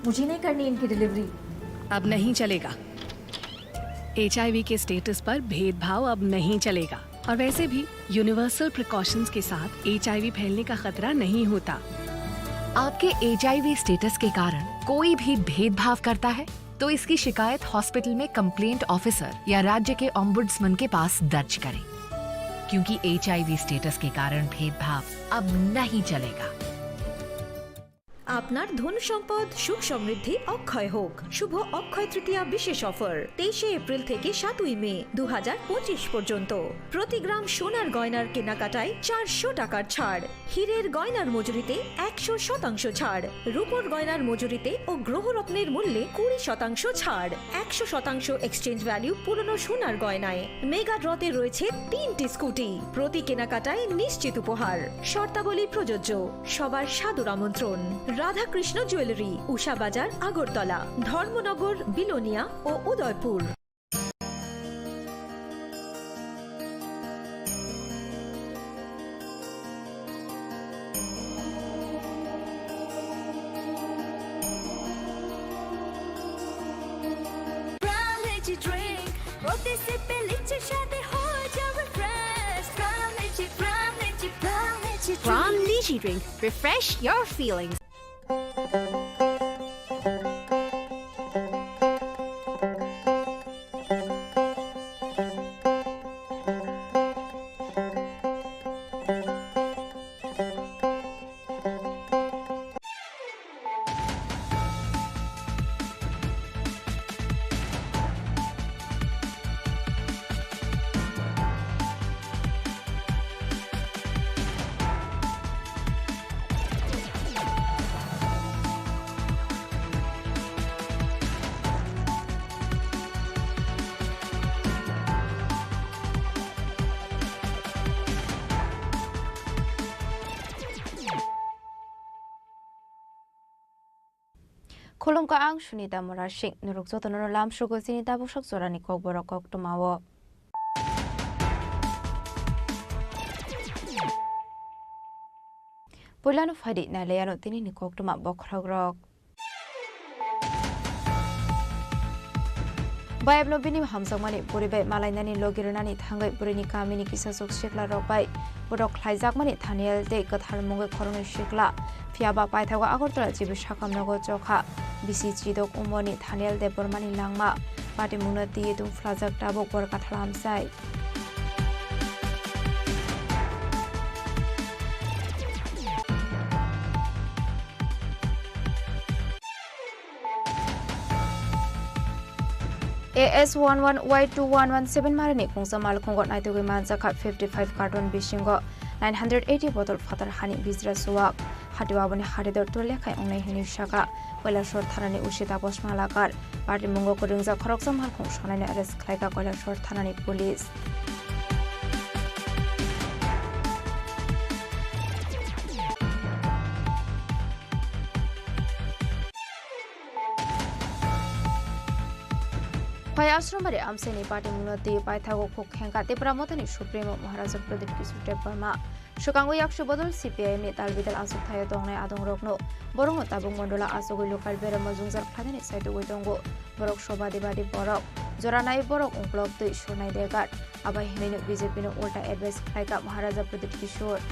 मुझे नहीं करनी इनकी डिलीवरी। अब नहीं चलेगा। HIV के स्टेटस पर भेदभाव अब नहीं चलेगा और वैसे भी यूनिवर्सल प्रिकॉशंस के साथ HIV फैलने का खतरा नहीं होता। आपके HIV स्टेटस के कारण कोई भी भेदभाव करता है तो इसकी शिकायत हॉस्पिटल में कंप्लेंट ऑफिसर या राज्य के ओम्बुड्समैन के पास दर्ज करें, क्योंकि HIV स्टेटस के कारण भेदभाव अब नहीं चलेगा। আপনার ধন সম্পদ সুখ সমৃদ্ধি অক্ষয় হোক। শুভ অক্ষয় তৃতীয়া বিশেষ অফার 23 এপ্রিল থেকে 7 মে 2025 পর্যন্ত প্রতি গ্রাম সোনার গয়নার কেনাকাটায় 400 টাকার ছাড়, হীরের গয়নার মজুরিতে 100% ছাড়, রূপোর গয়নার মজুরিতে ও গ্রহরত্নের মূল্যে 20% ছাড়, 100% এক্সচেঞ্জ ভ্যালু পুরনো সোনার গয়নায়। মেগা ড্রতে রয়েছে 3টি স্কুটি, প্রতি কেনাকাটায় নিশ্চিত উপহার। শর্তাবলী প্রযোজ্য। সবার সাদর আমন্ত্রণ। রাধাকৃষ্ণ জুয়েলারি, উষা বাজার, আগরতলা, ধর্মনগর, বিলোনিয়া ও Udaipur. From Lychee Drink, refresh your feelings. Kolom ka ang sunita morashik nuruk zoto no lam shugo sinita bushak zorani kok borok kok tumawo. Pulano fadi na leyano tini ni kok tuma bokragrok. Bayab no bini hamsang mani puribai malai nani logiranani thangai purini kamini kisa sok shikla robai borok khlaijak mani thaniel te kathar mongai khorone shikla fiaba paithago agortala jibu shakam nago chokha bisi chidok umoni thaniel de bormani langma pati munati tum flajak tabok bor kathalam sai AS11Y2117 marani kungsa mal khongot naitugi manjaka 55 carton bishingo 980 bottle fatar hani bizra suwak hatiwaboni haridor tole khai ongnai hini shaka Koilashor thanani ushita bosmalakar party mungo kuringja khoroksa mal khong sonani arrest khlaika Koilashor thanani police Payasromare amseni party munati paithago khok khenka Tripura motani supremo Maharaja Pradeep Kisute Burma Shukango yaksu bodol CPIM ni talbidal asuk thayo dongnai adong rokno borongo tabung mondola asogoi lokal bere majungjar khadani saitu goitongo borok sobadi badi borok joranai borok unglok tui shunai degat abai hinai BJP no ulta advice khaika Maharaja Pradeep Kishore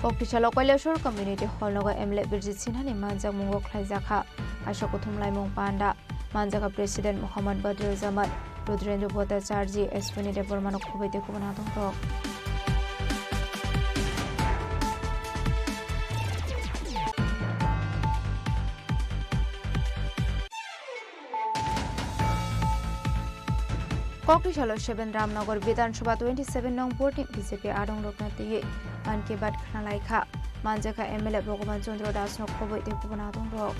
Koktichalo Koilashor Community Hall Noga Emle Birjit Sinhani Manjak Mungo Khlaijaka Ashok Thumlai Mung Panda Manjaka President Muhammad Badrul Zaman Rudrendra Bhattacharya Eswini Debormano Khubete Kubana Tok Koktisalo 7 Ramnagar Vidhan Sabha 27 nong voting BJP adong lokna tiye man ke bad khana laikha manjaka MLA Bhagavan Chandra Das no khoboi te pubana dong rok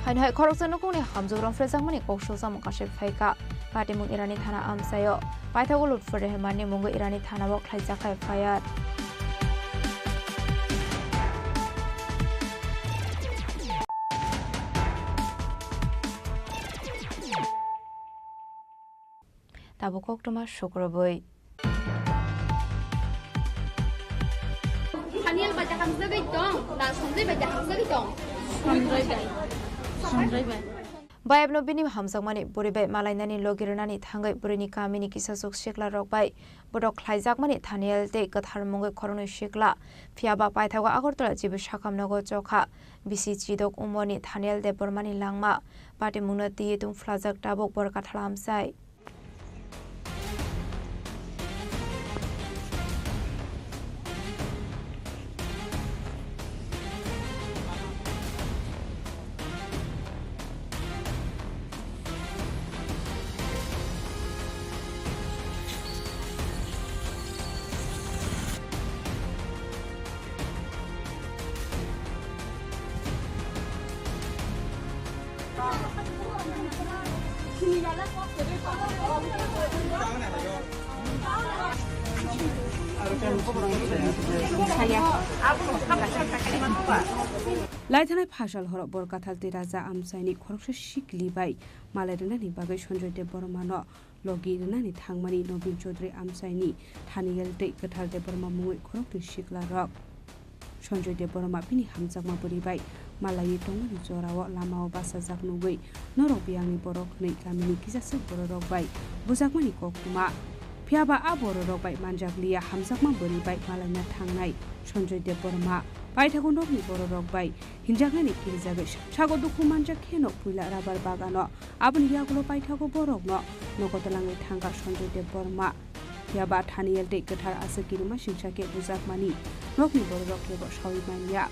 Hai korupsi nukungni hamjogrong frezangmani koksho samung kashe phaika pati mung Irani thana amsayo paithago lutfore hemani mungo Irani thana bok khlaijakai FIR tabo koktoma shokroboi Daniel baca hamzagai dong na sonjai baca hamzagai dong Bayabno bini hamjakmani buribai malainani logirnani thangai burini kamini kisasuk shikla rokbai bodok khlaijakmani thaniel te katharmungai khoronu shikla phiaba paithago agortala jibu sakamnago chokha bisi chidok umoni thaniel de bormani langma pati munati tum flajak tabok bor kathalam sai Laithanai phasal horok bor kathal ti raja amsaini khoroksa siklibai malairani bagai Sanjay Dev Burma no logi rani thangmani Nobin Chaudhary amsaini thaniel te kathal Dev Burma mungoi khorokti sikla rok Sanjay Dev Burma pini hamjakma buribai malai tongmani jorawo lamao basajak nugoi norok biangni borok nei kamini kisasuk borok bai bujakmani koktuma phiaba a borok bai manjakliya hamjakma buribai malaina thangnai Sanjay Dev Burma paithago nokni borok bai hinjaknani kirjabe sago dukhu manjak kheno puila rabar bagano aboni yagulo paithago borok no nokotalangai thangka Sanjay Dev Burma phiaba thaniel de kathar asakiruma singsake bujakmani nokni borok kebo sawimanya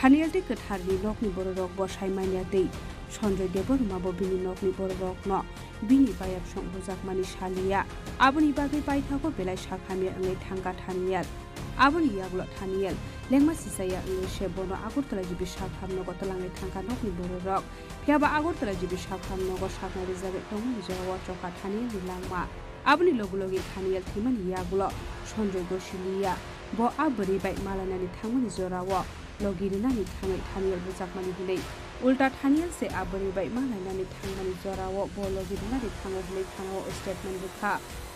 thaniel de katharni nokni borok bo saimanya tei Sanjay Dev Burma bo bini nokni borok no bini bayap song bujakmani salia aboni bagai paithago belai sakhamia ngai thangka thaniel aboni yagulo thaniel lengma sisaya ngai bono agortala jibi sakhamno gotalangai thangka nokni borok phiaba agortala jibi sakhamno go sakna rijabe tongni jawa choka thaniel langma aboni logulogi thaniel thimani yagulo Sanjay Gosilia bo abri bai malanani thangmani jorawo logirinani thangai thaniel bujakmani hilei ulta thaniel se abri bai malanani thangmani jorawo bo logirinani thangai hilei thanawo statement bukha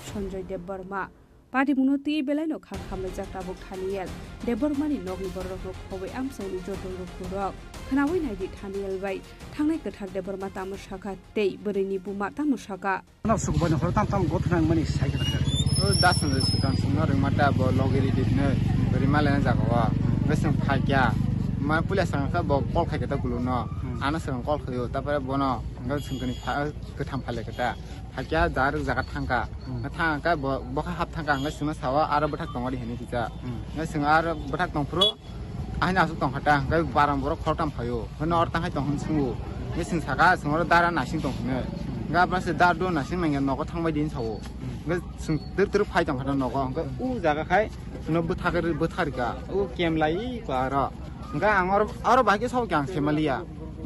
Sanjay Dev Burma Pati munoti belai no khakhamle jakta buk thaniel Dev Burmani nokni borok no khoboi amsaini jotol rukurok khanawi naidi thaniel bai thangnai kathar Dev Burma tamusaka tei borini buma tamusaka na sukbani hor tam gothnang mani saika dasan de sukan sungar mata bo logeri ditne berimala jagawa besang phakya ma pulia sangka bo kol khaikata guluno ana sang kol khayo tapare bono ngal sungkani katham phale kata phakya dar jaga thangka thangka bo hap thangka ngal sima sawa ara bathak tongari heni kisa ngal sing ara bathak tongpro ahna asuk tongkhata ngal baram borok khortam phayo hono or tangai tonghun sungu ngal sing saka singor dara nasing tonghne ngal prase dar do nasing nang nogo thangbai din sawo ngal sing ter phai tongkhata nogo ngal u jaga khai no buthagar butharika u kem lai kwara ngal angor aro bagi saw kyang semalia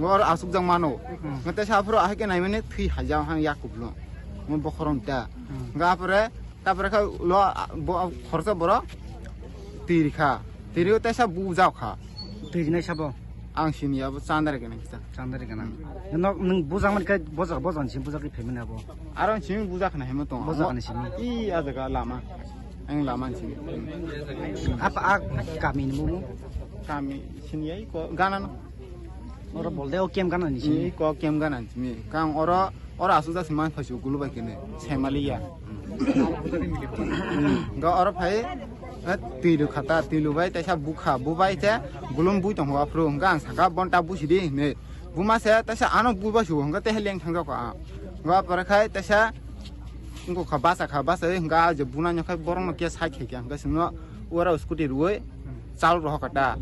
ngor asuk jang mano ngate sapro ahke naimene thi hajaw hang yakublo mon bokhoronta ngapre tapre kha lo khorsa boro tirikha tiriyo tesa bujaw kha tirinai sabo ang sinia bo chandare kana nang bujang man ka bojang sim bujak ki phemina bo aron sim bujak na hemo tong bojak na sim I ajaga lama ang lama sim apa kamin mumu kami sinia ko ganan ora bolde o kem ganan ni sim ko kem ganan sim kang ora asuja siman phasu gulu ba kene semaliya ga ora phai tilu khata tilu bai taisa bukha bubai te gulum bui tong wa fru ngang saka bonta busidi ne buma se taisa ano buba su nga te heleng thangga ko nga par khai taisa ngo khabasa nga je buna nya khai borong ke sai khe nga singno ora scooty ruwe chal ro kata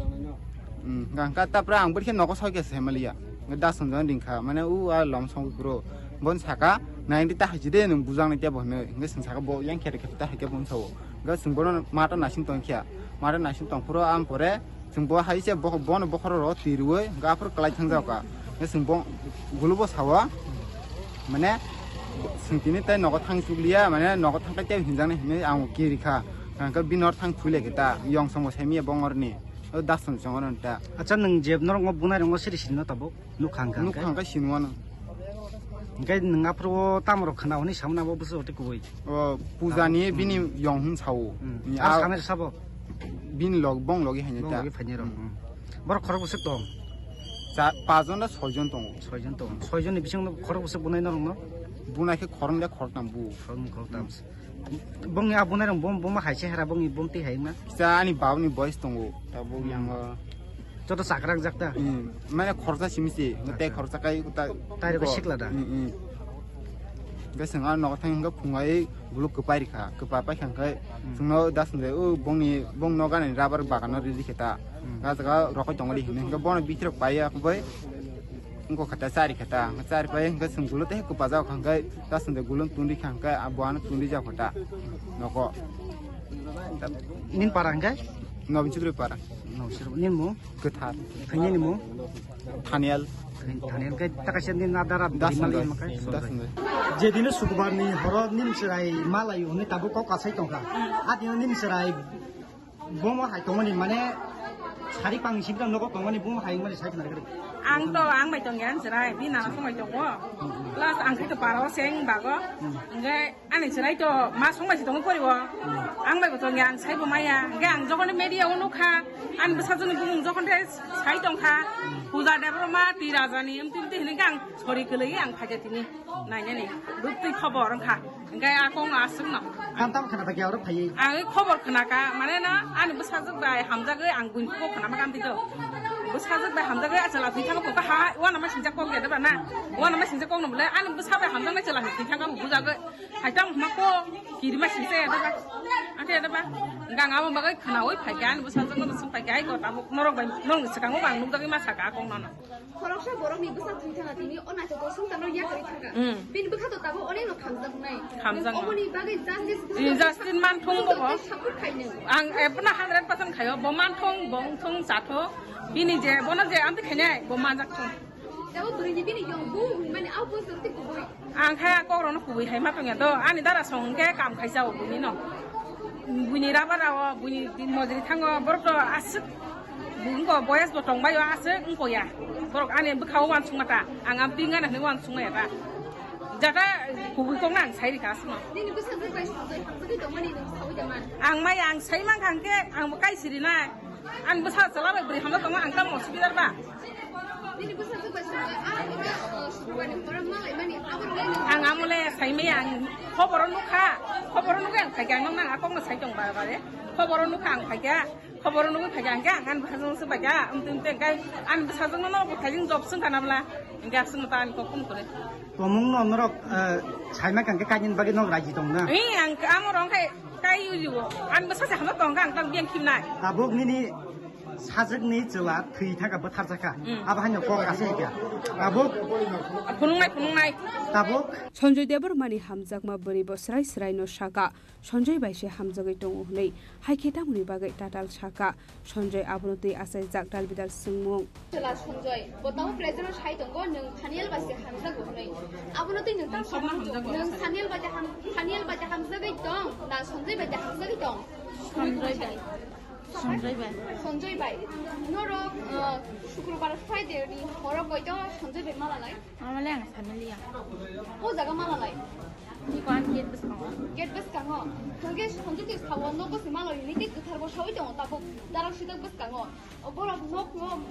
gangka tapra ang berkhe noko soike semalia da sunjan dingkha mane u a lom song pro bon saka 90 ta hajide nung bujang ne bo ne nge sing saka bo yang khere khe ta hake bon sawo ga sing bon mata nasin tongkhya mata nasin tong pro am pore sing bo haise bo bon bo khoro ro tiruwe ga pro klai thangjaw ka nge sing bo gulubo sawa mane sing tini tai noko thang chukliya mane noko thang ta te hinjang ne hime ang kirikha gangka binor thang thule kita yong song semi bongor ni dasun songoran ta acha nang jeb nor ngo bunai ngo siri sin tabo nukhangka sinwana ngai nang apro tamro khana oni samna bo buso te koi puja ni bini yong hun chao ni a kamer sabo bin log bong logi hanya ta logi phanyero bor khorok busek tong cha pajon na 6 jon tong 6 jon ni bising khorok busek bunai nor no bunai ke khorong da khortam bu khortam bong ya bunai rong bom haise hera bong i bom ti haima sa ani bauni boys tongo ta bo yang joto sakrang jakta mane khorsa simisi ngate khorsa kai ta tai ko sikla da gasang an no thang ga phungai guluk ko pari kha ko pa pa khang kai sungno dasun de bong no ga ni rabar bagan ri dikheta ga ga roko tongli hine ga bon bitrok paya ko bai ngko khata sari khata sari pai ga sung gulu te ko pa ja khang kai dasun de gulun tundi khang kai abuan tundi ja khota noko nin parangga no bichudre para no sir nin mo kethar thanye ni mo thanial ke takasen din nadara dimali makai je dinu sukbar ni horo nim serai malai oni tabu ko kasai tongka adino nim serai bomo hai tongani mane sari pang sibram noko tongani bomo hai mane sai tongari ang to ang mai tong yan serai bi na so mai tong wo la ang khai to paro seng ba go ngai ani serai to ma song mai tong ko ri wo ang mai ko tong yang sai bo mai ya ngai ang jokon media onu kha an basa joni bung jokon de sai tong kha puja de ma ti raja ni em ti ni gang sori ke lei ang phaja tini nai ne ni rutti khobor ang kha ngai akong asung na am tam khana bagya ro phai ang khobor khana ka mane na ani basa jok bai hamja ge ang gun ko khana ma kam ti to basa jok bai hamja ge achala ti thang ko ka ha wa na ma sinja ko ge da ba na wa na ma sinja ko no le ani basa bai hamja na chala ti thang ka puja ge hai tam ma ko ki ri ma sinja da ba ate da ba gang am ba ge khana oi phai gan basa jok no sung phai gai ko ta norok bai nong sakang bang nung da ge ma saka ko no Khoroksa borok ni basa thung thanga tini ona to sung tan ya kari thanga bin bukha to tabo ole no khamjak nai omoni bagi Justin man thung bo ang epna 100% khayo bo man thung satho bini je bona je amti khane bo man jak thung tabo buri ni bini yong bu mane au bu sorti ku bui ang khaya ko ro no ku bui hai ma tong ya do ani dara song ke kam khaisa o buni no buni ra ba ra buni din mojri thango borok to asuk bungo boyas bo tong bayo asuk ngko ya borok ani bkhau wan sungata ang am pinga na ni wan sunga ya jaga kubu kong nang sai di kas no ni bu sa zai bai sai dong mani dong sau jaman ang mai ang sai mang kang ke ang kai siri na an bu sa sala bai bri hamda tong ang kam mo sibidar ba ni bu sa zai bai sai ika suwan orang malai mani abur le ang amule sai me ang khoboron nu kha ang kai gang nang akong na sai tong ba ba de khoboron nu kha ang kai ga khoboron nu kai gang ga an bhajong se ba ga tum te kai an bhajong no bo kai jing job sung kanamla ga sung ta an ko kum kore tomung no norok chaima kan ke kanin bagi no raji tong na ang amorong kai yu an basa sa hamda tong gang tang biang kim nai tabuk ni 사적 니 저와 트위터가 뭐 탈자카 아바한요 거 가세야 tabuk punungai tabuk Sanjay দেবর মানি হামজাক মা বরি বসরাই সরাই no shaka Sanjay বাইসে হামজাগৈ দङ হनै হাইखेটা মুনি बागै टाटाल shaka Sanjay আবনতি আসাই জাকটাল বিদাল সুংমুং চলা Sanjay বতাও present সাই দङ নং সানিয়াল বাসে হামজাগৈ হनै আবনতি নং তা নং সানিয়াল বাজে হামজাগৈ দङ না সঞ্জয় বাজে হামজাগৈ দङ সঞ্জয় বাই নরো শুক্রবার ফ্রাইডে নি হরক গইতো সঞ্জয় বাই মালালাই আমালে আং সামিলিয়া ও জায়গা মালালাই নি কোন গেট বাস কাঙ্গো তগে সঞ্জয় তে সাওয়া নক বাস মালাই নি তে গথার বসাই দङ তাবো দারাক সিদাক বাস কাঙ্গো বড়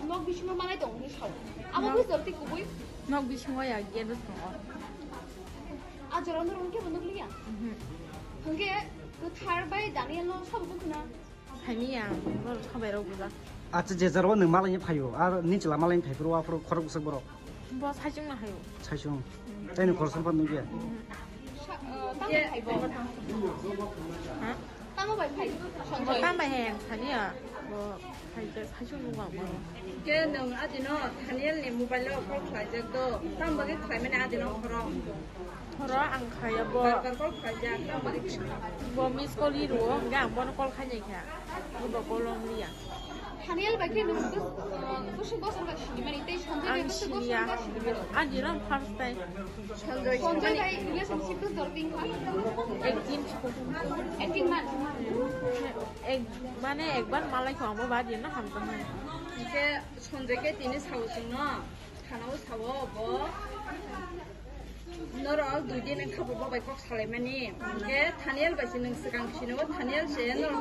নক বিষ্ণু মালাই দङ নি সাও আমা বস জলতি কুবই নক বিষ্ণু ya গেট বাস কাঙ্গো আজরানো রনকে বনগলিয়া হগে গথার বাই দানিয়েল নো সাবো কুনা হাইমিয়া বল খাবাই রাও বুজা আচ্ছা যে জারো নং মালাইনি ফাইও আর নিচলা মালাইনি ফাইফোর ওয়াফোর খরক বুসক বড় বস হাইজং না হাইও সাইসং তাইনো খরসন পান নুগে তাম 땀을 많이 파이. 뭐 땀을 해. 아니야. 뭐 이제 사주는 거 뭐. 걔는 아직은 다니엘이 모바일로 꼭 가져도 땀을 가면 아직은 허러 안 가요. 뭐 미스콜리로 그냥 뭐는 꼴 가니까. 뭐 꼴롱이야. 다니엘 밖에 무슨 것을 가시면 이때 선조의 무슨 것을 가시면 아니랑 파스타이. 선조의 릴레이션십도 더빙가? 액팅만. 만에 액반 말라이 광고 받이나 함정만. 이게 선조의 뒤에 사오시나 하나로 사오 뭐 너로 두디는 커버 꼭 살려면이 이게 다니엘 바시는 스강시는 다니엘 제너로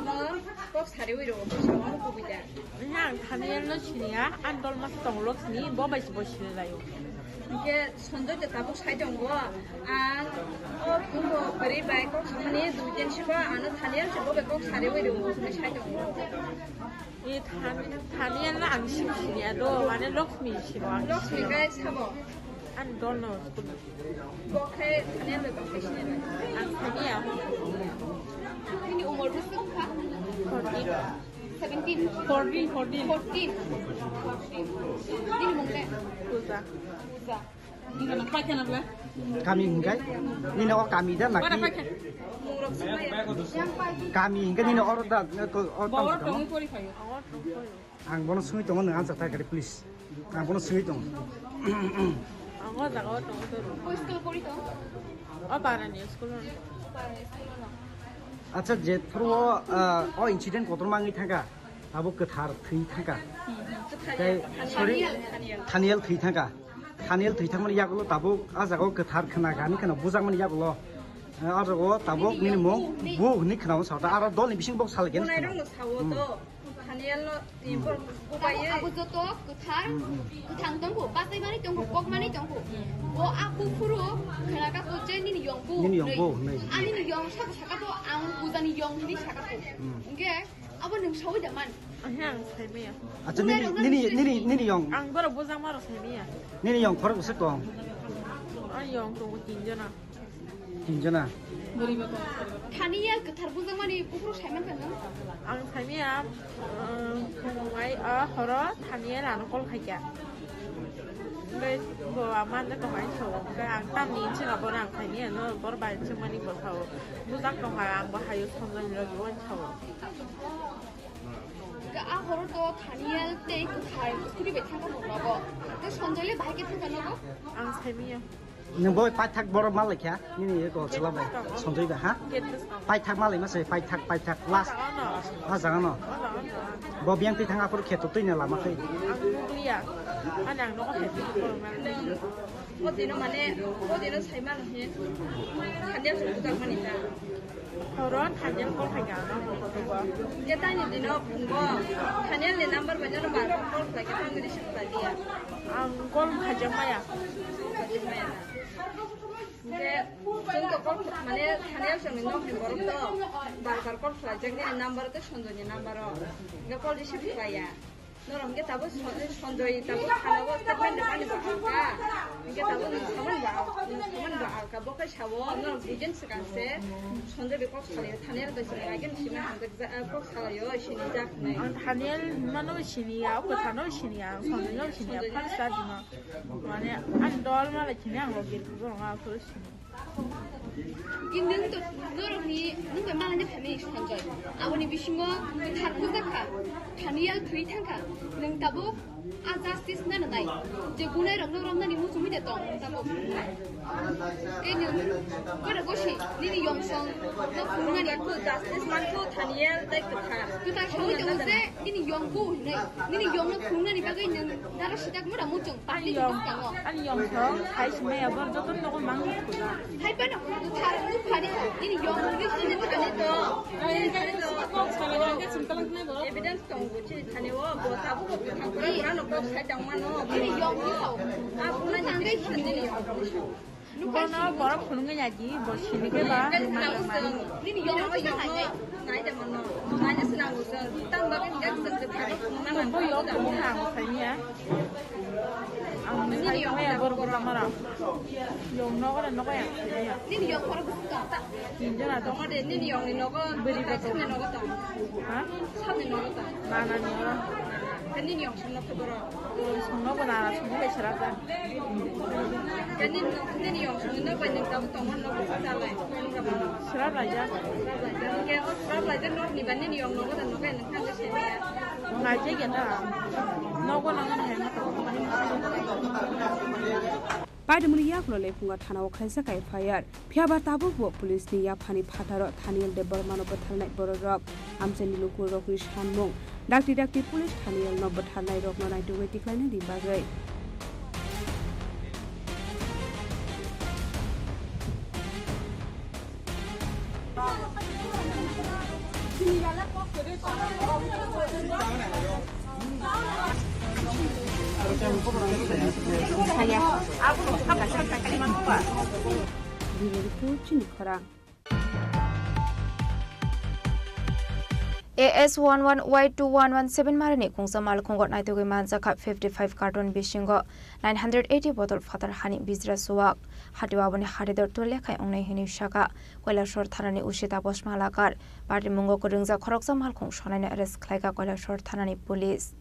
꼭 사려위로 사오는 부비다. 그냥 다니엘로 시니야 안 돌마스 동록스니 뭐 바시 보시래요. 이게 선조제 다복 사정 거안 그거 버리 바이 꼭 사만이 두디는 시바 안은 다니엘 제법에 꼭 사려위로 그 사정 이 다니엘은 안 심시냐도 완전 럭스미 싫어. 럭스미가 사보. 안 돌노. 뭐해 다니엘을 꼭 시네. 안 사니야. ini umur berapa? 14. 14. Ini mungkin. Buza. Ini nak pakai apa? Kami enggak. Ini orang kami dah nak. Kami enggak ini orang dah orang tamu. Ang bono sungai tong ngan sakta kari please. Ang bono sungai tong. Ang jaga tong tu. School kori tong. Apa ni school? अच्छा जे throw incident कोतर मांगी थांगा आबो कथार थै थांगा थानियल थै थांगमन यागलो ताबो आ जागो कथार खना गानि खना बुजांमन यागलो आ जागो ताबो निनि मो बु नि खनाव सावता आरो दल नि बिसिं बक्स सालगेन 다니엘로 이거 고바예 아부저도 그탕 동고 빠세만이 동고 꼭만이 동고 뭐 아부프로 그나가 고제니는 영부 아니는 영 사고 사가도 안 부자니 영이 사가도 이게 아버님 서울대만 그냥 세미야 아저 니니 영 안 벌어 보상 말어 세미야 니니 영 걸어 있을 거 아니 영 동고 진전아 다니엘 그 탈부장만이 부프로 살면 되는 안 세미야 공와이 허러 다니엘 안 꼴하게 근데 뭐 아마는 또 많이 쳐 그냥 땀이 인치가 보랑 다니엘은 벌어 봐야 정말이 뭐 사오 무작 동화 안 봐요 선전 이렇게 원쳐 그 아호로도 다니엘 때그달 스크립에 탄거 뭐라고 그 선전에 많이 탄거 안 세미야 नंबो पाइथाक बर माल क्या निनि को चलाबाय सन्जयबा हा पाइथाक माल मासे पाइथाक लास्ट आ जागा न बो बियां ति थांगा पर खेतो तैना लामाखै आंगुलिया आनां न happy 어디는 만에 어디는 살만 해 한달 정도 가니까 그런 한달 걸 하게 안 하고 그거 일단은 니는 본거 한달 내 넘버 받으러 말고 걸 가게 하는 게 쉽다디야 안걸 가져마야 이제 저도 걸 만에 한달 정도 넘는 거로도 말걸 걸 가게 내 넘버도 선도니 넘버로 이거 걸이 쉽다야 너랑 게 답은 선조이 답은 하나고 스테펜드 빨리 봐가 이게 답은 사만 봐 뭐가 샤워 너랑 비전스 간세 선조비 꼭 살려 다니엘도 지나가긴 심해 꼭 살려 신이자 다니엘 만오 신이야 그 단어 신이야 선조 신이야 판사지마 만에 안 돌마라 그냥 거기 그거가 그렇지 이 능도 너랑이 능도 말하는 family 선조이 아버님 비신 거 탈부자카 다니엘 트위탄카 능 타보 아자스티스 나나이 제 군에 랑랑랑나니 무슨 미대 동 타보 에는 그래 고시 니니 영성 너 군나니 그 자스티스 만코 다니엘 데크카 그다 쇼이 동세 니니 영고 네 니니 영은 군나니 바가 있는 나라 시작 뭐라 못좀 빨리 거 아니 영성 다시매야 뭐 저건 너무 망했구나 할배는 다른 파리 니니 영을 쓰는 거 아니죠 꼭 살아가는 게 진짜는 뭐 에비던스 동고치 다니와 뭐 타보고 그런 거 살짝만 니니 영이서 아 그런 게 힘들이 누가나 뭐라 보는 거냐지 뭐 신이게 봐 니니 영을 쓰는 거 아니야 나이데 만나 나이데 쓰는 거서 땅 밖에 넥스 바로 뭐 영고 하고 살이야 니니 Maya bor mara. Yong no ko ko yang. Nini yong khora ta. Jana to. Ade nini yong ni no ko Beri ba to. Samne no ko ta. Ha? Samne no ko ta. Na ni ora. Nini yong samne ko boro. No ko na sung le chara ta. Nini yong samne no ko ni ta to man no ko ta lai. Chara la ja. Ke ra lai ta no ni ban nini yong no ko ta no ko ni ta ke se ya. Ngai che ya ta. No ko na ngan he ma to. Padamuni yaklole punga thana okhaisa kai fire phiaba tabu bo police ni ya phani phataro thaniyal de bormano bathalnai bororok amcheni lukur rokri shanmong dakti police thaniyal no bathalnai rok no naitu weti klaina di bagai Chini Khorang AS11Y2117 marani kungsa mal khongot nai toge manza kha 55 carton bishingo 980 bottle fatar hani bizra suwak hatiwa bani haridor to lekhai ongnai hini shaka koilashor thanani ushita bosmalakar party mungo ko ringja khoroksa mal khong shonai arrest khlaika koilashor thanani police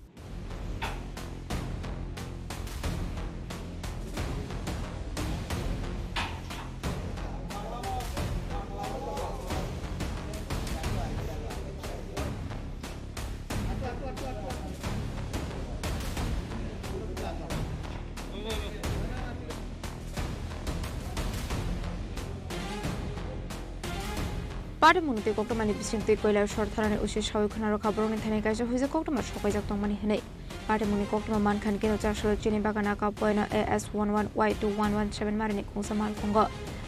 Party munute koktomani bisingte koilar shortharani ushi shawi khonaro khaboroni thane kaisa hoise koktoma shokai jak tongmani henei party muni koktoma man khan keno chashol chini bagana ka poina AS11Y2117 marini kungsamal khongo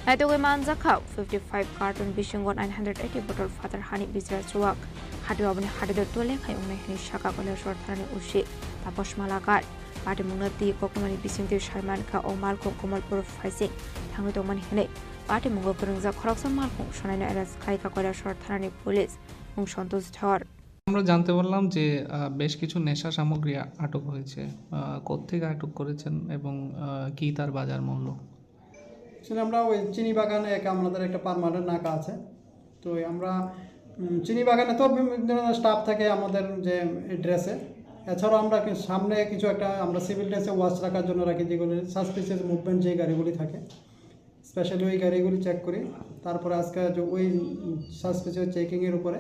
naitoge manja kha 55 carton bisingo 980 bottle father hani bizra chuak hadiwa bani hadido tole khai unai heni shaka koilar shortharani ushi tapos malakar party munati koktomani bisingte sharman ka omal komalpur faising thangoi tongmani henei Party mungo kurungja khoroksa malkhung shonai arrest khaika koilar short thanani police mung সন্তোষ ধর আমরা জানতে পারলাম যে বেশ কিছু নেশা সামগ্রী আটক হয়েছে কোত্থেকে আটক করেছেন এবং কি তার বাজার মূল্য আসলে আমরা ওই চিনি বাগানে আমাদের একটা পার্মানেন্ট নাকা আছে তো আমরা চিনি বাগানে তো বিভিন্ন স্টাফ থাকে আমাদের যে ড্রেসে এছাড়াও আমরা সামনে কিছু একটা আমরা সিভিল ড্রেসে ওয়াচ রাখার জন্য রাখি যেগুলো সাসপিসিয়াস মুভমেন্ট যে গাড়িগুলি থাকে স্পেশালি ওই গাড়িগুলি চেক করি তারপরে আজকে যে ওই সাসপিসিয়াস চেকিংয়ের উপরে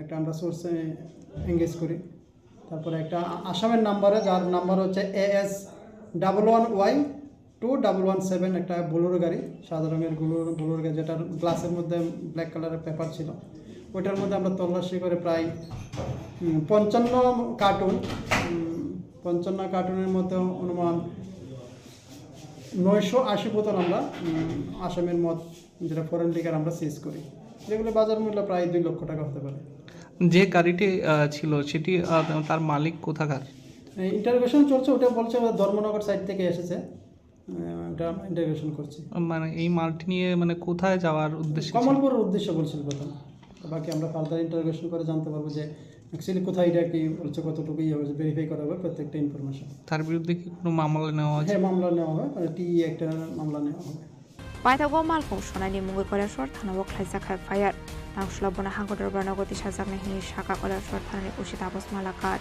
একটা আমরা সোর্সে এঙ্গেজ করি তারপরে একটা আসামের নাম্বারে যার নাম্বার হচ্ছে AS11Y2117 একটা বোলেরো গাড়ি সাদা রঙের বোলেরো গাড়ি যেটার গ্লাসের মধ্যে ব্ল্যাক কালারের পেপার ছিল ওইটার মধ্যে আমরা তল্লাশি করে প্রায় 55 কার্টুনের মধ্যে অনুমান 980 বোতল আমরা আসামের মদ যেটা ফরেন লিকার আমরা সিজ করি যেগুলো বাজার মূল্য প্রায় 2 লক্ষ টাকা হতে পারে যে গাড়িটি ছিল সেটি তার মালিক কোথাকার ইন্টারোগেশন চলছে ওটা বলছে ধর্মনগর সাইড থেকে এসেছে এটা ইন্টারোগেশন করছি মানে এই মালটি নিয়ে মানে কোথায় যাওয়ার উদ্দেশ্য কমলপুরের উদ্দেশ্য বলছিল প্রথম বাকি আমরা ফার্দার ইন্টারোগেশন করে জানতে পারবো যে অ্যাকচুয়ালি কোথায় এটা কি বলছে কতটুকু হয়েছে ভেরিফাই করা হবে প্রত্যেকটা ইনফরমেশন তার বিরুদ্ধে কি কোনো মামলা নেওয়া হবে হ্যাঁ মামলা নেওয়া হবে টি একটা মামলা নেওয়া হবে পাইতাগো মালখং সনানি মুঙ্গই কইলা শর্ট থানাও খাইজা খাই ফায়ার নাংসলাবনা হাঙ্গদর বানাগতি সাজাকনে হি শাকা কইলা শর্ট থানানি উশিত আবস মালাকার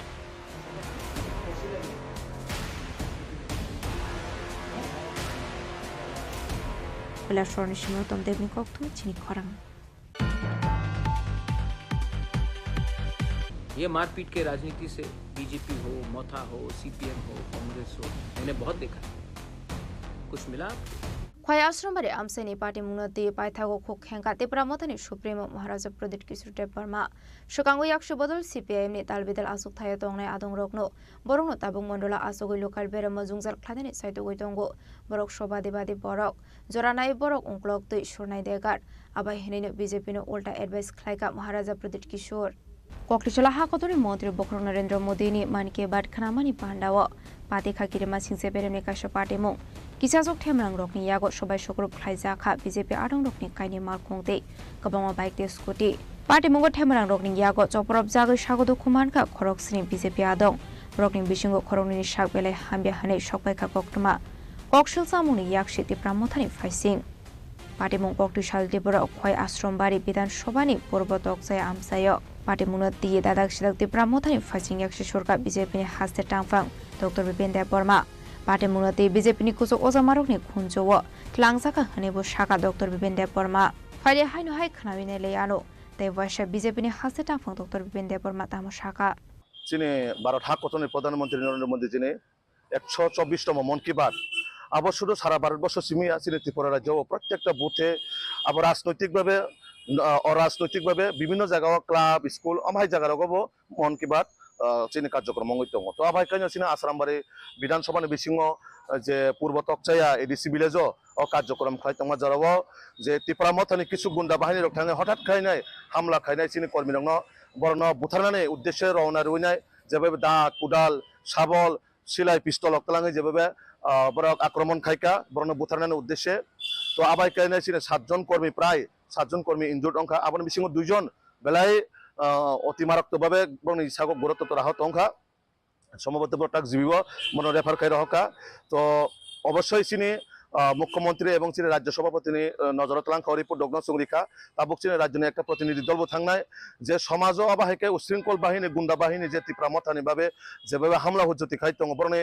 কইলা শর্টনি সিমতম দেবনি কক্তু চিনি খরাং ये मारपीट के राजनीति से बीजेपी हो मोथा हो सीपीएम हो कांग्रेस हो मैंने बहुत देखा कुछ मिला खया आश्रमबारे आमसेनी पार्टी मुनति पाइथागो खो खेंका तेपरा मतनि सुप्रीमो महाराजा प्रदीप किशोर वर्मा सुकांगो याक्ष बदल सीपीआईएम नि तालबिदल आसुक थाया तंगनाय आदं रकनो बरंनो ताबुं मण्डला आसुगै लोकाल बेराम जुंजार ख्लादेनि साइतोगै दंगो बरक सबादिबादि बरक जरानाय बरक उंक्लक दै सुरनाय देगार आबाय हेनेनो बीजेपी नो उल्टा एडभाइस ख्लायका महाराजा प्रदीप किशोर कोक्लिचला हाकतनि मन्त्री बखर नरेंद्र मोदी नि मानके बाद खानामानि पान्डाव पाते खाकिरेमा सिंसे बेरेमनि काशा पार्टी मुं किसाजक थेमरां रकनि यागो सबाय सग्रुप ख्लायजाखा बीजेपी आदं रकनि काइनि मालखंते गबांमा बाइक ते स्कुटी पार्टी मुंगो थेमरां रकनि यागो चपरब जागै सागदो खुमानका खरकसिनि BJP आदं Brokning Bishingo Koroni Shak Bele Hambia Hane Shokbeka Koktuma Kokshil Samuni Yakshi Tipramotani Faising Patimung Koktu Shal Dibura Okwai Astrombari Bidan Shobani Purbotok Saya Amsayo Patimunat Di Dadak Shilak Tipramotani Faising Yakshi Shurka BJP Haste Tangfang Dr. Bipinda Burma Patimunati BJP ni Kusok Ozamarok ni Kunjowo Tlangsaka Hanibu Shaka Dr. Bipinda Burma Fire Hainu Hai Kanawine Leano Devasha BJP ni Haste Tangfang Dr. Bipinda Burma Tamoshaka চীনে ভারত হাকতনের প্রধানমন্ত্রী নরেন্দ্র মোদী যিনি 124তম মন কি বাত আবার শুধু সারা ভারতবর্ষ সীমিত আছে ত্রিপুরা রাজ্য প্রত্যেকটা বুথে আবার অরাজনৈতিকভাবে বিভিন্ন জায়গায় ক্লাব স্কুল আমাই জায়গারগব মন কি বাত চীনে কার্যক্রম দङ তো আবাই কাইনো চিনা আসামবাড়ি বিধানসভাनि বিसिङ যে পূর্ব তকচায়া এডিসি ভিলেজ ও কার্যক্রম খাই দङ যারাও যে ত্রিপুরা মথানি কিছু গুন্ডা বাহিনী রক थाङो হঠাৎ খাইনাय হামলা খাইনাय চিনি কর্মী দङ বরণ বুথারনাनै উদ্দেশ্যে রওনা রইনাय যেভাবে দাঁত কুদাল শাবল সিলাই পিস্তল অকলাঙে যেভাবে বরক আক্রমণ খাইকা বরণ বুথারনাनै উদ্দেশ্যে তো আবাই কাইনাय চিনি 7 জন কর্মী প্রায় 7 জন কর্মী ইনজুর্ড অংখা আবার বিसिङ 2 জন বেলাই অতি মারাত্মকভাবে বরণ ইসাগো গুরুত্ব রাহত অংখা সম্ভবত বটাক জীবিব মন রেফার খাই রহকা তো অবশ্যই চিনি মুখ্যমন্ত্রী এবং চিনি রাজ্য সভাপতি নজরত লাংখা রিপোর্ট দগ্ন সংরিখা তাবুক চিনি রাজ্যনি একটা প্রতিনিধি দলবো থাংনাय যে সমাজ অবাহেকে উশৃঙ্খল বাহিনী গুন্ডা বাহিনী যে ত্রিপুরা মথানি ভাবে যেভাবে হামলা হুজ্জতি খাই দङ বরণে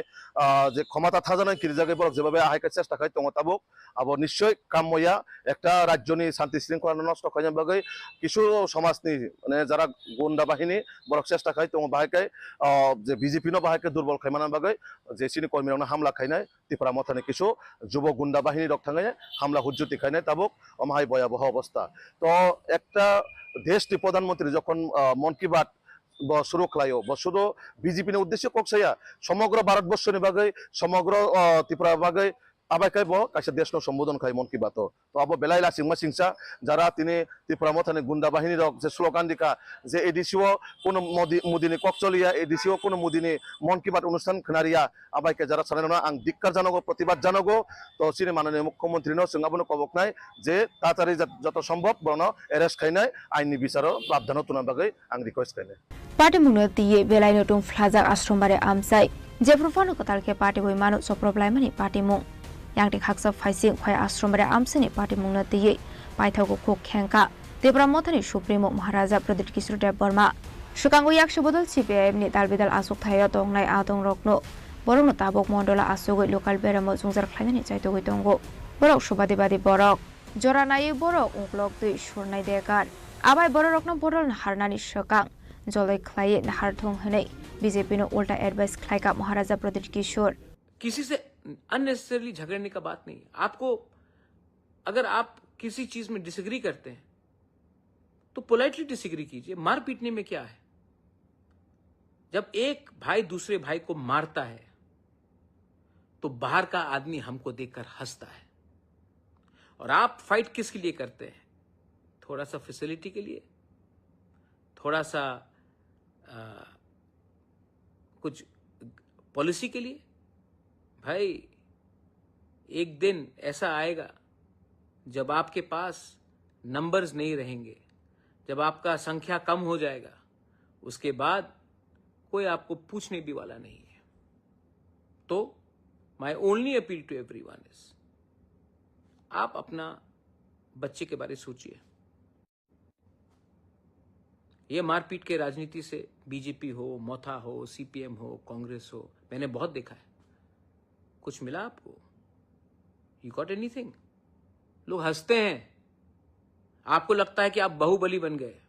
যে ক্ষমতা থাজানাय কিরজাগে বরক যেভাবে আহাইকে চেষ্টা খাই দङ তাবুক আবার নিশ্চয় কাম্যয়া একটা রাজ্যনি শান্তি শৃঙ্খলা নষ্ট খাইনার বাগৈ কিছু সমাজনি মানে যারা গুন্ডা বাহিনী বরক চেষ্টা খাই দङ বাহাইকে যে বিজেপি নো বাহাইকে দুর্বল খাইমানার বাগৈ যে চিনি কর্মীরা হামলা খাইনাय ত্রিপুরা মথানি কিছু যুব গুন্ডা বাহিনী রক थाङो হামলা হুজ্জতি খাইনাय তাবুক অমাহাই ভয়াবহ অবস্থা তো একটা দেশটি প্রধানমন্ত্রী যখন মন কি বাত শুরু খালাयो শুধু বিজেপি নি উদ্দেশ্য ককসায়া সমগ্র ভারতবর্ষনি বাগৈ সমগ্র ত্রিপুরা বাগৈ আবাইকাই কাছে দেশ সম্বোধন খাই মন কি বাত তো আবো বেলাই লাসিংমা সিংসা যারা তিনি ত্রিপুরা মথানি গুন্ডা বাহিনী রক যে স্লোগান দিকা যে এডিসিও কোন মুদিনি ককচলিয়া এডিসিও কোন মুদিনি মন কি বাত অনুষ্ঠান খনারিয়া আবাইকে যারা সানানো আং দিক্কার জানাগো প্রতিবাদ জানাগো তো চিনি মাননীয় মুখ্যমন্ত্রী নো সিঙ্গাবনো কবক নাই যে তাড়াতাড়ি যত সম্ভব বরণ এরেস্ট খাইনাय আইনি বিচারও প্রাবধান তুনা বাগৈ আং request খাইনাय Parti munut diye belai notung flazak astrombare amsai je profano kotalke parti boi manu so problem ni parti mung yang de khaksa faising khoi astrombare amsani parti munut diye paithago khok khenka Tripura mothani supremo maharaja Pradip Kishore Dev Burma sukango yakshi bodol CPIM ni dalbidal asuk thaya tongnai adong rokno borong tabok mondola asugoi local beramo jungjar khlainani chaitogoi tongo borok subadibadi borok joranai borok unglok dui surnai dekar abai borok rokno bodol harnani shokang जलय खलाये नहार थोंग हने BJP ने उल्टा advice खलाई का महाराजा प्रदीप किशोर किसी से unnecessarily झगड़ने का बात नहीं आपको अगर आप किसी चीज में डिसएग्री करते हैं तो पोलाइटली डिसएग्री कीजिए मार पीटने में क्या है जब एक भाई दूसरे भाई को मारता है तो बाहर का आदमी हमको देखकर हंसता है और आप फाइट किसके लिए करते हैं थोड़ा सा फैसिलिटी के लिए थोड़ा सा कुछ पॉलिसी के लिए भाई एक दिन ऐसा आएगा जब आपके पास नंबर्स नहीं रहेंगे जब आपका संख्या कम हो जाएगा उसके बाद कोई आपको पूछने भी वाला नहीं है तो my only appeal to everyone is आप अपना बच्चे के बारे में सोचिए ये मारपीट के राजनीति से बीजेपी हो मोथा हो सीपीएम हो कांग्रेस हो मैंने बहुत देखा है कुछ मिला आपको यू गॉट एनीथिंग लोग हंसते हैं आपको लगता है कि आप बाहुबली बन गए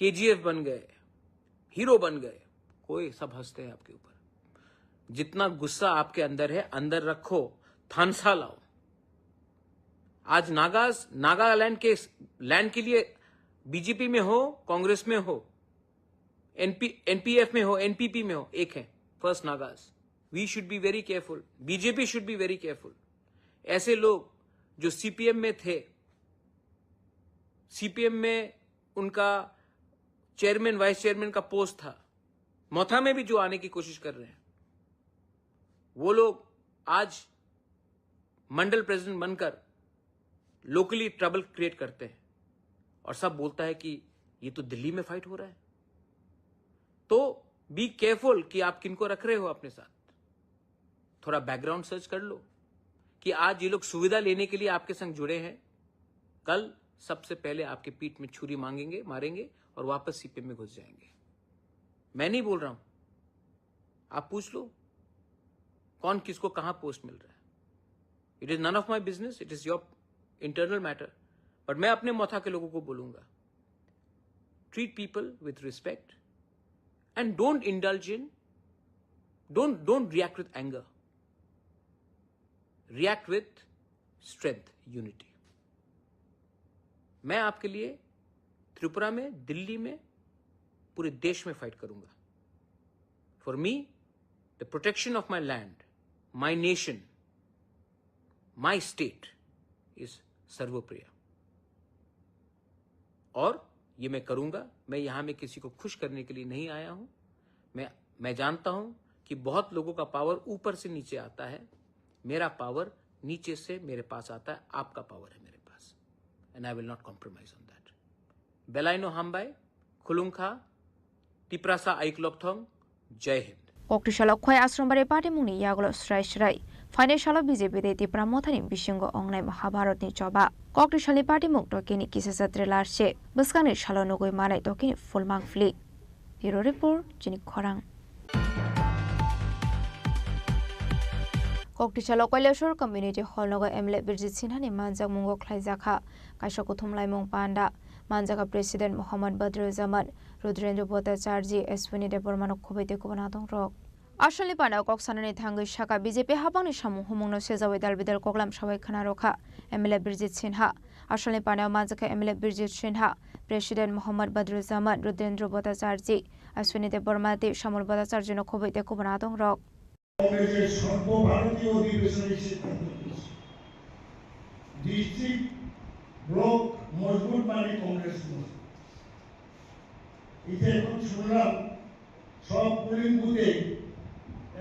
केजीएफ बन गए हीरो बन गए कोई सब हंसते हैं आपके ऊपर जितना गुस्सा आपके अंदर है अंदर रखो थानसा लाओ आज नागालैंड के लैंड के लिए बीजेपी में हो कांग्रेस में हो एनपीएफ में हो एनपीपी में हो एक है first Nagas we should be very careful BJP should be very careful ऐसे लोग जो सीपीएम में थे सीपीएम में उनका चेयरमैन वाइस चेयरमैन का पोस्ट था मोथा में भी जो आने की कोशिश कर रहे हैं वो लोग आज मंडल प्रेसिडेंट बनकर लोकली ट्रबल क्रिएट करते हैं और सब बोलता है कि ये तो दिल्ली में फाइट हो रहा है तो बी केयरफुल कि आप किनको रख रहे हो अपने साथ। थोड़ा बैकग्राउंड सर्च कर लो कि आज ये लोग सुविधा लेने के लिए आपके संग जुड़े हैं, कल सबसे पहले आपके पीठ में छुरी मांगेंगे, मारेंगे और वापस सीपीएम में घुस जाएंगे। मैं नहीं बोल रहा हूं, आप पूछ लो कौन किसको कहां पोस्ट मिल रहा है। It is none of my business, it is your internal matter. But मैं अपने मोथा के लोगों को बोलूंगा, treat people with respect and don't indulge in, don't react with anger, react with strength, unity. मैं आपके लिए त्रिपुरा में, दिल्ली में, पूरे देश में फाइट करूंगा। For me the protection of my land, my nation, my state is सर्वप्रिय, और ये मैं करूंगा। मैं यहां में किसी को खुश करने के लिए नहीं आया हूं। मैं जानता हूं कि बहुत लोगों का पावर ऊपर से नीचे आता है, मेरा पावर नीचे से मेरे पास आता है, आपका पावर है मेरे पास, and I will not compromise on that. बेलाइनो हामबाई, खुलुंखा, टिप्रासा आइकलॉकथोंग, जय Hind. Koktishala khoi asrambare party mungni yaglo srai financial BJP de Tripura mothani bisingo ongnai Mahabharat ni choba Koktishali party mung tokini kisasa trelarse buskani shalo nogoi manai tokini fulmang fli Bureau report Chini Khorang Koktishala Koileshwar community hall nogo MLA Birjit Sinhani manjak mungo khlaijaka kaisa kuthumlai mung panda manjaka president Mohammad Badruzzaman Rudrendra Bhattacharya Ashwini Debormano khobaite kubana dong rok Ashalni pana kok sanani thangai shaka BJP habangni samung humungno sejawai dalbidal koklam sawai khana rokha MLA Birjit Sinha Ashalni pana manjaka MLA Birjit Sinha president Mohammad Badruzzaman Rudrendra Bhattacharya Ashwini Debormate Shamul Bhattacharya no khobaite kubana dong rok কংগ্রেসের সর্বভারতীয় অধিবেশনে সিদ্ধান্ত নিয়েছে district block মজবুত মানে কংগ্রেস মজবুত। এই যে এখন শুনলাম সব পোলিং বুথে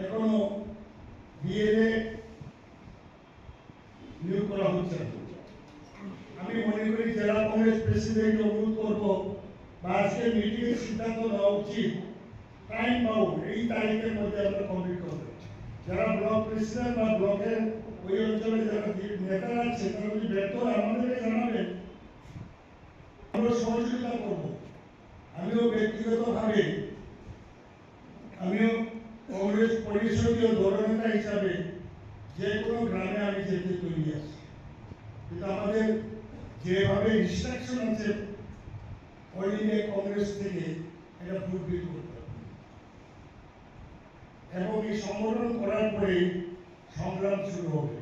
এখনো বিএলএ নিয়োগ করা হচ্ছে। আমি মনে করি জেলা কংগ্রেস প্রেসিডেন্ট অনুরোধ করব বা আজকের মিটিংয়ের সিদ্ধান্ত নেওয়া উচিত টাইম বাউন্ড এই তারিখের মধ্যে আমরা কমপ্লিট করব। যারা ব্লক প্রেসিডেন্ট বা ব্লকের ওই অঞ্চলে যারা নেতারা আছে তারা যদি ব্যর্থ হয় আমাদেরকে জানাবেন, আমরা সহযোগিতা করব। আমিও ব্যক্তিগতভাবে আমিও কংগ্রেস পরিষদীয় দলনেতা হিসাবে যে কোনো গ্রামে আমি যেতে তৈরি আছি, কিন্তু আমাদের যেভাবে ইনস্ট্রাকশন আছে অল ইন্ডিয়া কংগ্রেস থেকে এটা ফুলফিল করতে হবে এবং এই সংগঠন করার পরে সংগ্রাম শুরু হবে।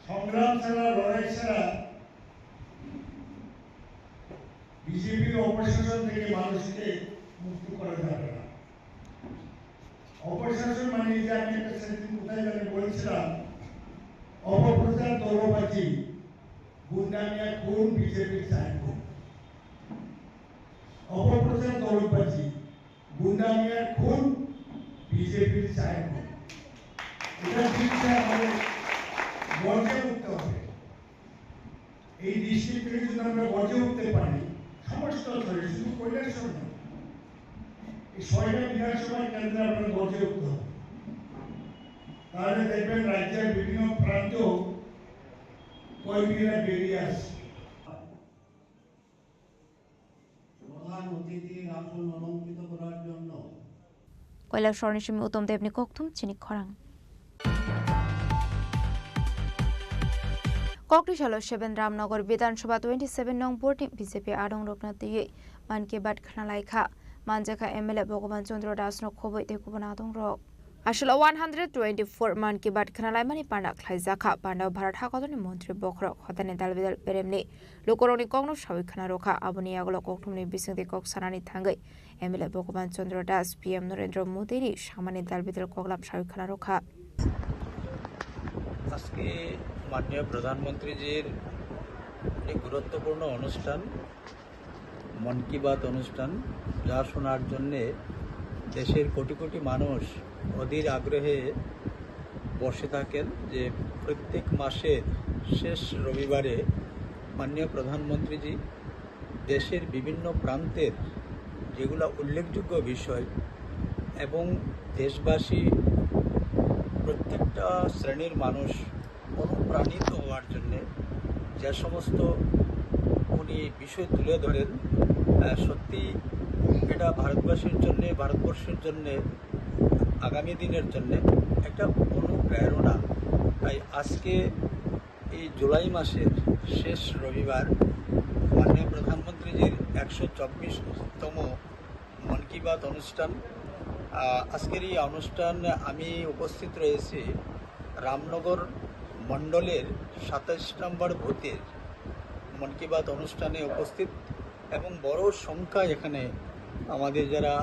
সংগ্রাম ছাড়া, লড়াই ছাড়া বিজেপির অপশাসন থেকে মানুষকে মুক্ত করা যাবে না। অপশাসন মানে যে আমি একটা সেদিন কোথায় জানি বলছিলাম, অপপ্রচার, দলবাজি, গুন্ডামিয়া খুন বিজেপির চায় খুন। অপপ্রচার, দলবাজি, গুন্ডামিয়া খুন বিজেপির চায় খুন। এটা দিকটা আমাদের গর্জে উঠতে হবে। এই ডিস্ট্রিক্ট থেকে যদি আমরা গর্জে উঠতে পারি, সমস্ত স্তরে, শুধু কৈলাসহর নয়, এই ৬টা বিধানসভার কেন্দ্রে আমরা গর্জে উঠতে হবে। তাহলে দেখবেন রাজ্যের বিভিন্ন প্রান্ত কর্মীরা বেরিয়ে আসছে। প্রধান অতিথির আসন অলঙ্কৃত করার জন্য Koileshwar Nishimi Uttam Devni Kokthum Chini Khorang Koktishala 7 Ramnagar Vidhan Sabha 27 nong voting BJP adong rokna tiye man ki bat khana laikha manjaka MLA Bhagavan Chandra Das no khoboi te kubana dong rok Ashla 124 man ki bat khana lai mani panda khlaijaka panda Bharat Hakatoni Montri Bokhra Khotani Dalbidal Peremni Lokoroni Kongno Shawi khana rokha aboni aglo kokthumni bisingde kok sanani thangai MLA Bhagavan Chandra Das PM Narendra Modi ri samani dalbidal koklam shawi khana rokha আজকে মাননীয় প্রধানমন্ত্রীজির একটি গুরুত্বপূর্ণ অনুষ্ঠান, মন কি বাত অনুষ্ঠান, যা শোনার জন্যে দেশের কোটি কোটি মানুষ অধীর আগ্রহে বসে থাকেন। যে প্রত্যেক মাসের শেষ রবিবারে মাননীয় প্রধানমন্ত্রীজি দেশের বিভিন্ন প্রান্তের যেগুলো উল্লেখযোগ্য বিষয় এবং দেশবাসী প্রত্যেকটা শ্রেণীর মানুষ অনুপ্রাণিত হওয়ার জন্যে যে সমস্ত উনি বিষয় তুলে ধরেন, সত্যি এটা ভারতবাসীর জন্যে, ভারতবর্ষের জন্যে, আগামী দিনের জন্যে একটা অনুপ্রেরণা। তাই আজকে এই জুলাই মাসের শেষ রবিবার মাননীয় প্রধানমন্ত্রীজির 124তম মন কি বাত অনুষ্ঠান। আজকের এই অনুষ্ঠান আমি উপস্থিত রয়েছি রামনগর মণ্ডলের 27 নম্বর বুথের মন কি বাত অনুষ্ঠানে উপস্থিত, এবং বড় সংখ্যা এখানে আমাদের যারা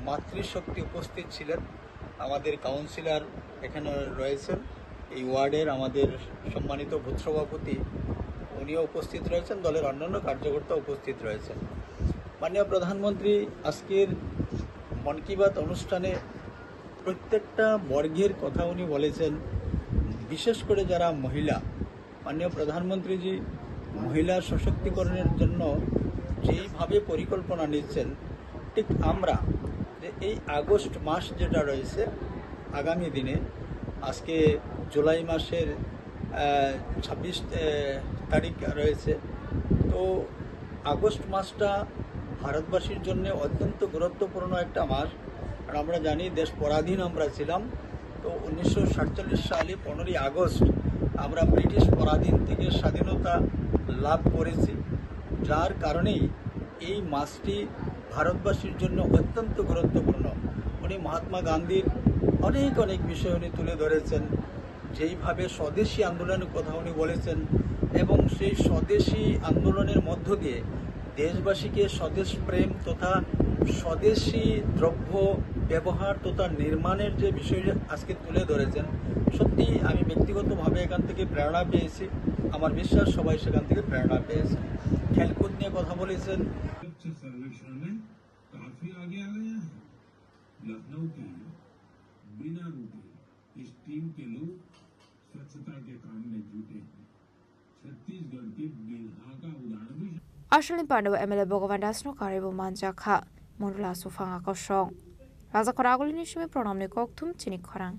মাতৃশক্তি উপস্থিত ছিলেন, আমাদের কাউন্সিলর এখানে রয়েছেন, এই ওয়ার্ডের আমাদের সম্মানিত বুথ সভাপতি উনিও উপস্থিত রয়েছেন, দলের অন্যান্য কার্যকর্তা উপস্থিত রয়েছেন। মাননীয় প্রধানমন্ত্রী আজকের মন কি বাত অনুষ্ঠানে প্রত্যেকটা বর্গের কথা উনি বলেছেন, বিশেষ করে যারা মহিলা। মাননীয় প্রধানমন্ত্রীজি মহিলা সশক্তিকরণের জন্য যেইভাবে পরিকল্পনা নিচ্ছেন, ঠিক আমরা যে এই আগস্ট মাস যেটা রয়েছে আগামী দিনে, আজকে জুলাই মাসের 26 তারিখ রয়েছে, তো আগস্ট মাসটা ভারতবাসীর জন্য অত্যন্ত গুরুত্বপূর্ণ একটা মাস। আর আমরা জানি দেশ পরাধীন আমরা ছিলাম, তো 1947 সালে 15ই আগস্ট আমরা ব্রিটিশ পরাধীন থেকে স্বাধীনতা লাভ করেছি, যার কারণেই এই মাসটি ভারতবাসীর জন্য অত্যন্ত গুরুত্বপূর্ণ। উনি মহাত্মা গান্ধীর অনেক অনেক বিষয় উনি তুলে ধরেছেন, যেইভাবে স্বদেশী আন্দোলনের কথা উনি বলেছেন, এবং সেই স্বদেশী আন্দোলনের মধ্য দিয়ে দেশবাসীকে স্বদেশ প্রেম তথা স্বদেশী দ্রব্য ব্যবহার তথা নির্মাণের যে বিষয়টা আজকে তুলে ধরেছেন, সত্যি আমি ব্যক্তিগতভাবে এখান থেকে প্রেরণা পেয়েছি। আমার বিশ্বাস সবাই সেখান থেকে প্রেরণা পেয়েছে। খেলকুদ নিয়ে কথা বলেছেন। सर्वेक्षण में काफी आगे आ गया है। लखनऊ के बिना रुके इस टीम के लोग स्वच्छता के काम में जुटे हैं। छत्तीसगढ़ के बिल्हा का उदाहरण भी Ashlin Pandawa MLA Bogovan Dasno Karibu Manjaka Mundula Sufanga Kosong Raza Koragulini Shumi Pronamni Koktum Chini Khorang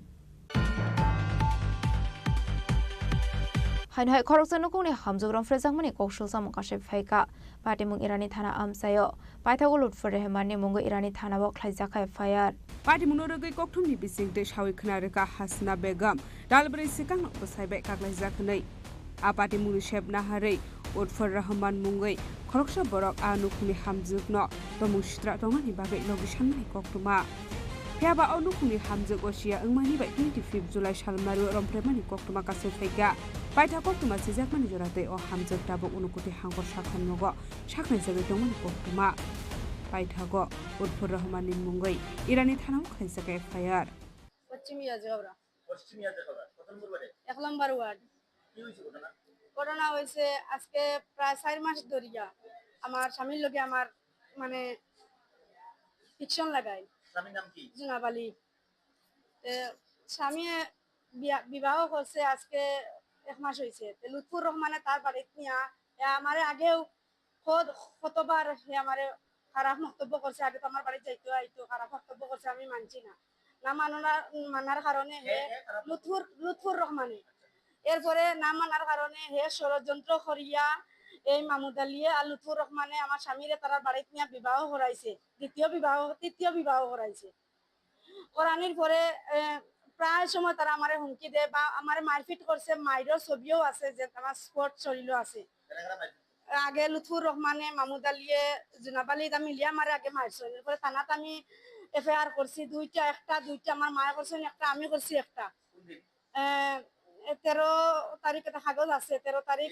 Hain Hai Koroksanukuni Hamzugram Frezamani Kokshul Samukashe Faika Patimung Irani Thana Amsayo Paitagulut for the Hemani Mungo Irani Thana Wok Laizaka Fire Patimunorogi Koktum Nibising de Shawi Knarika Hasna Begam Dalbri Sikang Osaibe Kaglaizakanai Apati Munisheb Nahare Utfor Rahman Mungai Koroksha Borok Anukuni Hamzukno Tomushtra Tomani Babe Logishamani Koktuma Piaba Onukuni Hamzuk Oshia Umani by 25 July Shalmaru Rompremani Koktuma Kasefega Baita Koktuma Sizakmani Jorate or Hamzuk Tabo Unukuti Hango Shakan Nogo Shakman Sevetomani Koktuma Baitago Utfor Rahman Mungai Irani Tano Kaisaka Fire পশ্চিমিয়া জগবরা এক নম্বর word corona হয়েছে আজকে প্রায় 4 মাস ধরিয়া আমার স্বামীর লগে আমার মানে ফিকশন লাগাই স্বামীর নাম কি জুনাবালি স্বামী বিবাহ করছে আজকে 1 মাস হয়েছে লুৎফুর রহমানে তার বাড়িতে নিয়া আমারে আগেও কতবার আমারে খারাপ মন্তব্য করছে আগে তো আমার বাড়ি যাইতো আইতো খারাপ মন্তব্য করছে আমি মানছি না না মানার কারণে হে লুৎফুর রহমানে এরপরে না মানার কারণে হে ষড়যন্ত্র করিয়া এই মাহমুদ আলিয়ে আর লুৎফুর রহমানে আমার স্বামীরে তার বাড়িতে নিয়ে বিবাহ করাইছে তৃতীয় বিবাহ করাইছে করানির পরে প্রায় সময় তারা আমারে হুমকি দেয় বা আমারে মারপিট করছে মাইরের ছবিও আছে যে আমার স্পট শরীরও আছে আগে লুৎফুর রহমানে মাহমুদ আলিয়ে জুনাবালি মিলিয়া আমারে আগে মারছে এরপরে থানাত আমি এফআইআর করছি দুইটা আমার মায়া করছেন একটা আমি করছি একটা 13 তারিখে কাগজ আছে 13 তারিখ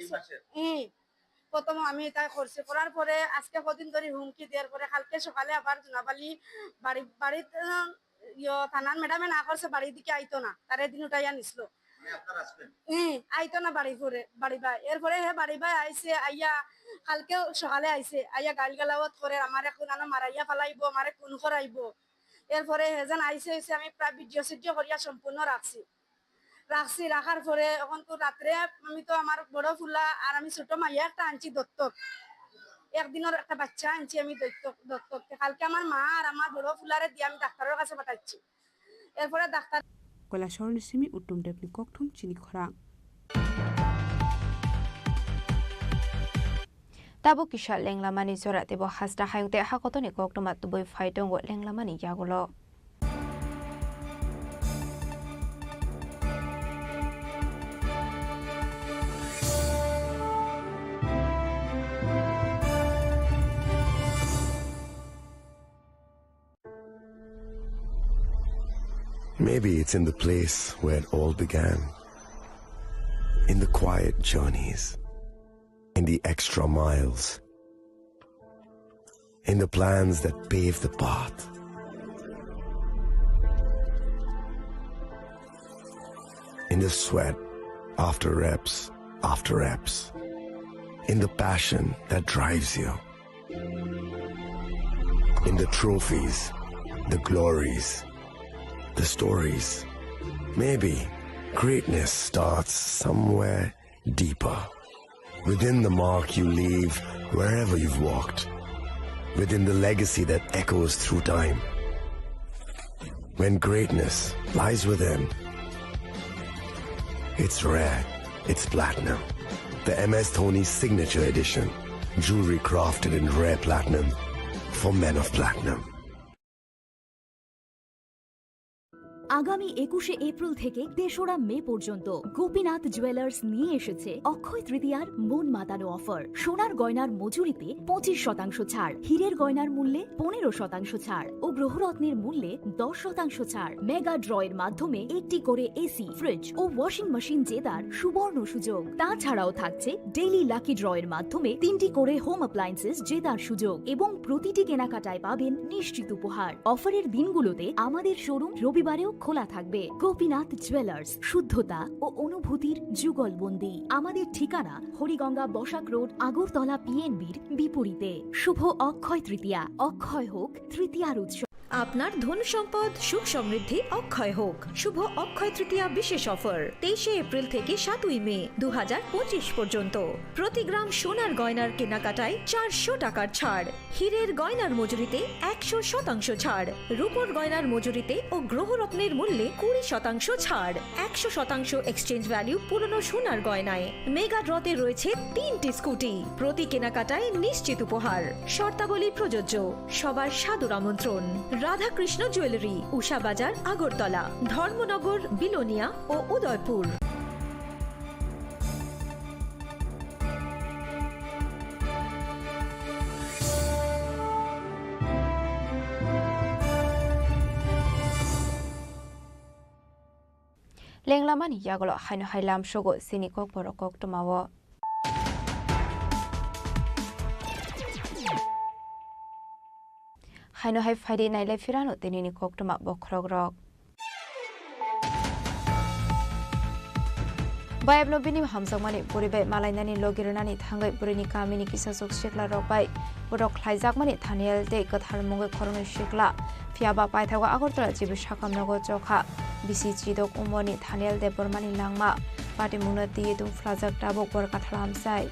প্রথম আমি এটা করছি করার পরে আজকে কদিন ধরে হুমকি দেওয়ার পরে কালকে সকালে আবার জুনাবালি বাড়িতে থানার ম্যাডামে না করছে বাড়ির দিকে আইতো না তার দিন উঠাইয়া নিছিল আইতো না বাড়ি বাই এরপরে হে বাড়ি বাই আইসে আইয়া কালকে সকালে আইসে আইয়া গালগালাওয়াত করে আমার এখন মারাইয়া ফেলাইব আমারে খুন করাইব এরপরে হেজন আইসে আমি প্রায় ভিডিও করিয়া সম্পূর্ণ রাখার পরে এখন তো রাত্রে আমি তো আমার বড় ফুলা আর আমি ছোট মাইয়া একটা আনছি দত্তক একদিনের একটা বাচ্চা আনছি আমি দত্তক কালকে আমার মা আর আমার বড় ফুলারে দিয়ে আমি ডাক্তারের কাছে পাঠাচ্ছি এরপরে ডাক্তার কৈলাসহর সিমি উত্তম দেবনি ককথুম চিনি খরাং Tabo kisha lenglamani zora tebo hasda hayungte hakotoni koktoma tuboi faidongo lenglamani yagulo. Maybe it's in the place where it all began, in the quiet journeys, in the extra miles, in the plans that pave the path. In the sweat after reps, in the passion that drives you, in the trophies, the glories, the stories. Maybe greatness starts somewhere deeper. Within the mark you leave wherever you've walked. Within the legacy that echoes through time. When greatness lies within, it's rare, it's platinum. The MS Dhoni Signature Edition. Jewelry crafted in rare platinum for men of platinum. আগামী 21শে April থেকে ৩রা মে পর্যন্ত Gopinath jewellers নিয়ে এসেছে অক্ষয় তৃতীয়ার মন মাতানো offer. সোনার গয়নার মজুরিতে 25% ছাড়, হীরের গয়নার মূল্যে 15% ছাড় ও গ্রহরত্নের মূল্যে 10% ছাড়। মেগা ড্রয়ের মাধ্যমে একটি করে এসি, ফ্রিজ ও ওয়াশিং মেশিন জেতার সুবর্ণ সুযোগ। তাছাড়াও থাকছে ডেইলি লাকি ড্রয়ের মাধ্যমে 3টি করে হোম অ্যাপ্লায়েন্সেস জেতার সুযোগ এবং প্রতিটি কেনাকাটায় পাবেন নিশ্চিত উপহার। অফারের দিনগুলোতে আমাদের শোরুম রবিবারেও খোলা থাকবে। গোপীনাথ জুয়েলার্স, শুদ্ধতা ও অনুভূতির যুগলবন্দি। আমাদের ঠিকানা হরিগঙ্গা বসাক রোড, আগরতলা পিএনবির বিপরীতে। শুভ অক্ষয় তৃতীয়া, অক্ষয় হোক তৃতীয়ার উৎসব। আপনার ধন সম্পদ সুখ সমৃদ্ধি অক্ষয় হোক। শুভ অক্ষয় তৃতীয়া বিশেষ অফার 23শে এপ্রিল থেকে 7ই মে 2025 পর্যন্ত। প্রতি গ্রাম সোনার গয়নার কেনাকাটায় 400 টাকার ছাড়, হীরের গয়নার মজুরিতে 100% ছাড়, রূপোর গয়নার মজুরিতে ও গ্রহরত্নের মূল্যে 20% ছাড়, 100% এক্সচেঞ্জ ভ্যালু পুরনো সোনার গয়নায়। মেগা ড্রতে রয়েছে 3টি স্কুটি, প্রতি কেনাকাটায় নিশ্চিত উপহার। শর্তাবলী প্রযোজ্য। সবার সাদর আমন্ত্রণ। রাধাকৃষ্ণ জুয়েলারি, উষা বাজার, আগরতলা, ধর্মনগর, বিলোনিয়া ও উদয়পুর। লেংলামানি ইয়াগলো হাইনো হাইলাম সগো সিনিকক বরকক টমাও। হাইনো হাই ফাইডে নাইলাই ফিরানো তিনিনি কোকটমা বখরক রক। Bayabno bini hamsakmani buribai malainani logirnani thangai burini kamini kisasok shikla rokbai borok khlaijakmani thanial de kathar mungai khorongni shikla phiaba paithago agortala jibi sakamnago chokha bisi chidok umoni thanial de bormani langma pati munati dum flajak tabok bor kathal hamsai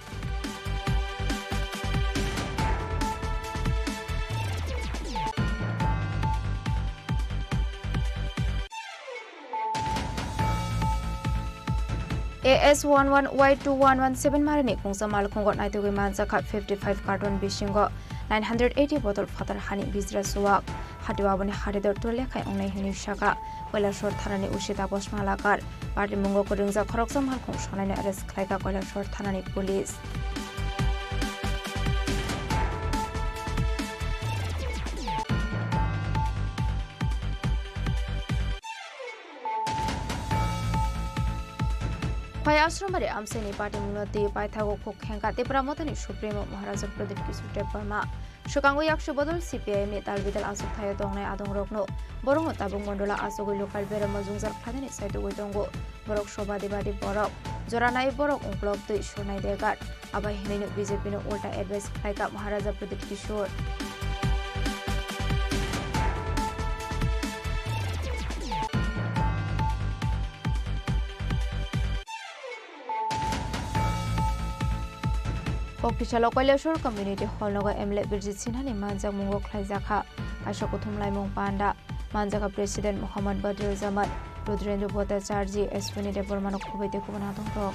AS11Y2117 marani kungsa malkhongot naitugi manjaka 55 carton bishingo 980 bottle fatar hani bizra suwak hatiwaboni haridor tolekhai ongnai hini shaka Kailashahar থানানি উশিতা বসমালাকার party মুঙ্গ করিংজা খরকজা মালখং সনাইনে arrest খাইকা কৈলাসহর থানানি police Pai Ashromari Amseni Party Munati Paithago Cook Henka Tepramotani Supremo Maharaja Pradeep Kisute Parma Shokango Yakshu Bodol CPI Metal Vidal Asukthaya Dongnai Adong Rokno Borong Tabung Mondola Asogo Local Bera Mazungzar Khadani Saitu Wedongo Borok Shobadi Badi Borok Joranai Borok Unklok Dui Shonai Degat Abai Hinino BJP no Ulta Advice Khaika Maharaja Pradeep Kishore Koktisalo Koileshur Community Hall Noga Emlet Birjit Sinhani Manjak Mungo Khlaijaka Aisha Kuthum Laimong Panda Manjaka President Muhammad Badrul Zaman Rudrendra Bhattacharya Ashwini Devarman Khubete Kubana Dongro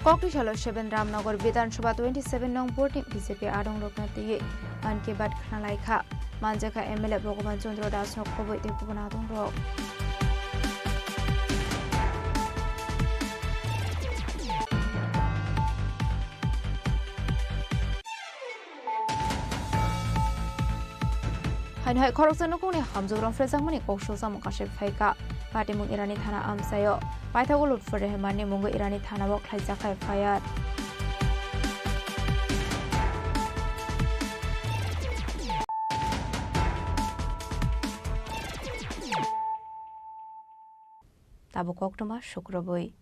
Koktisalo 7 Ramnagar Vidhan Sabha 27 nong voting BJP Adong Loknati Anke Bat Khnalaikha Manjaka MLA Bhagavan Chandra Das no Khoboi de Kubana Dongro Hai Khoroksan Nukuni Hamzurong Frezamani Koksho Samukashe Faika Patimung Irani Thana Amsayo Paithagulut for Rehmani Mungo Irani Thana Wok Khlaijaka Fayat Tabu Koktoma Shukraboi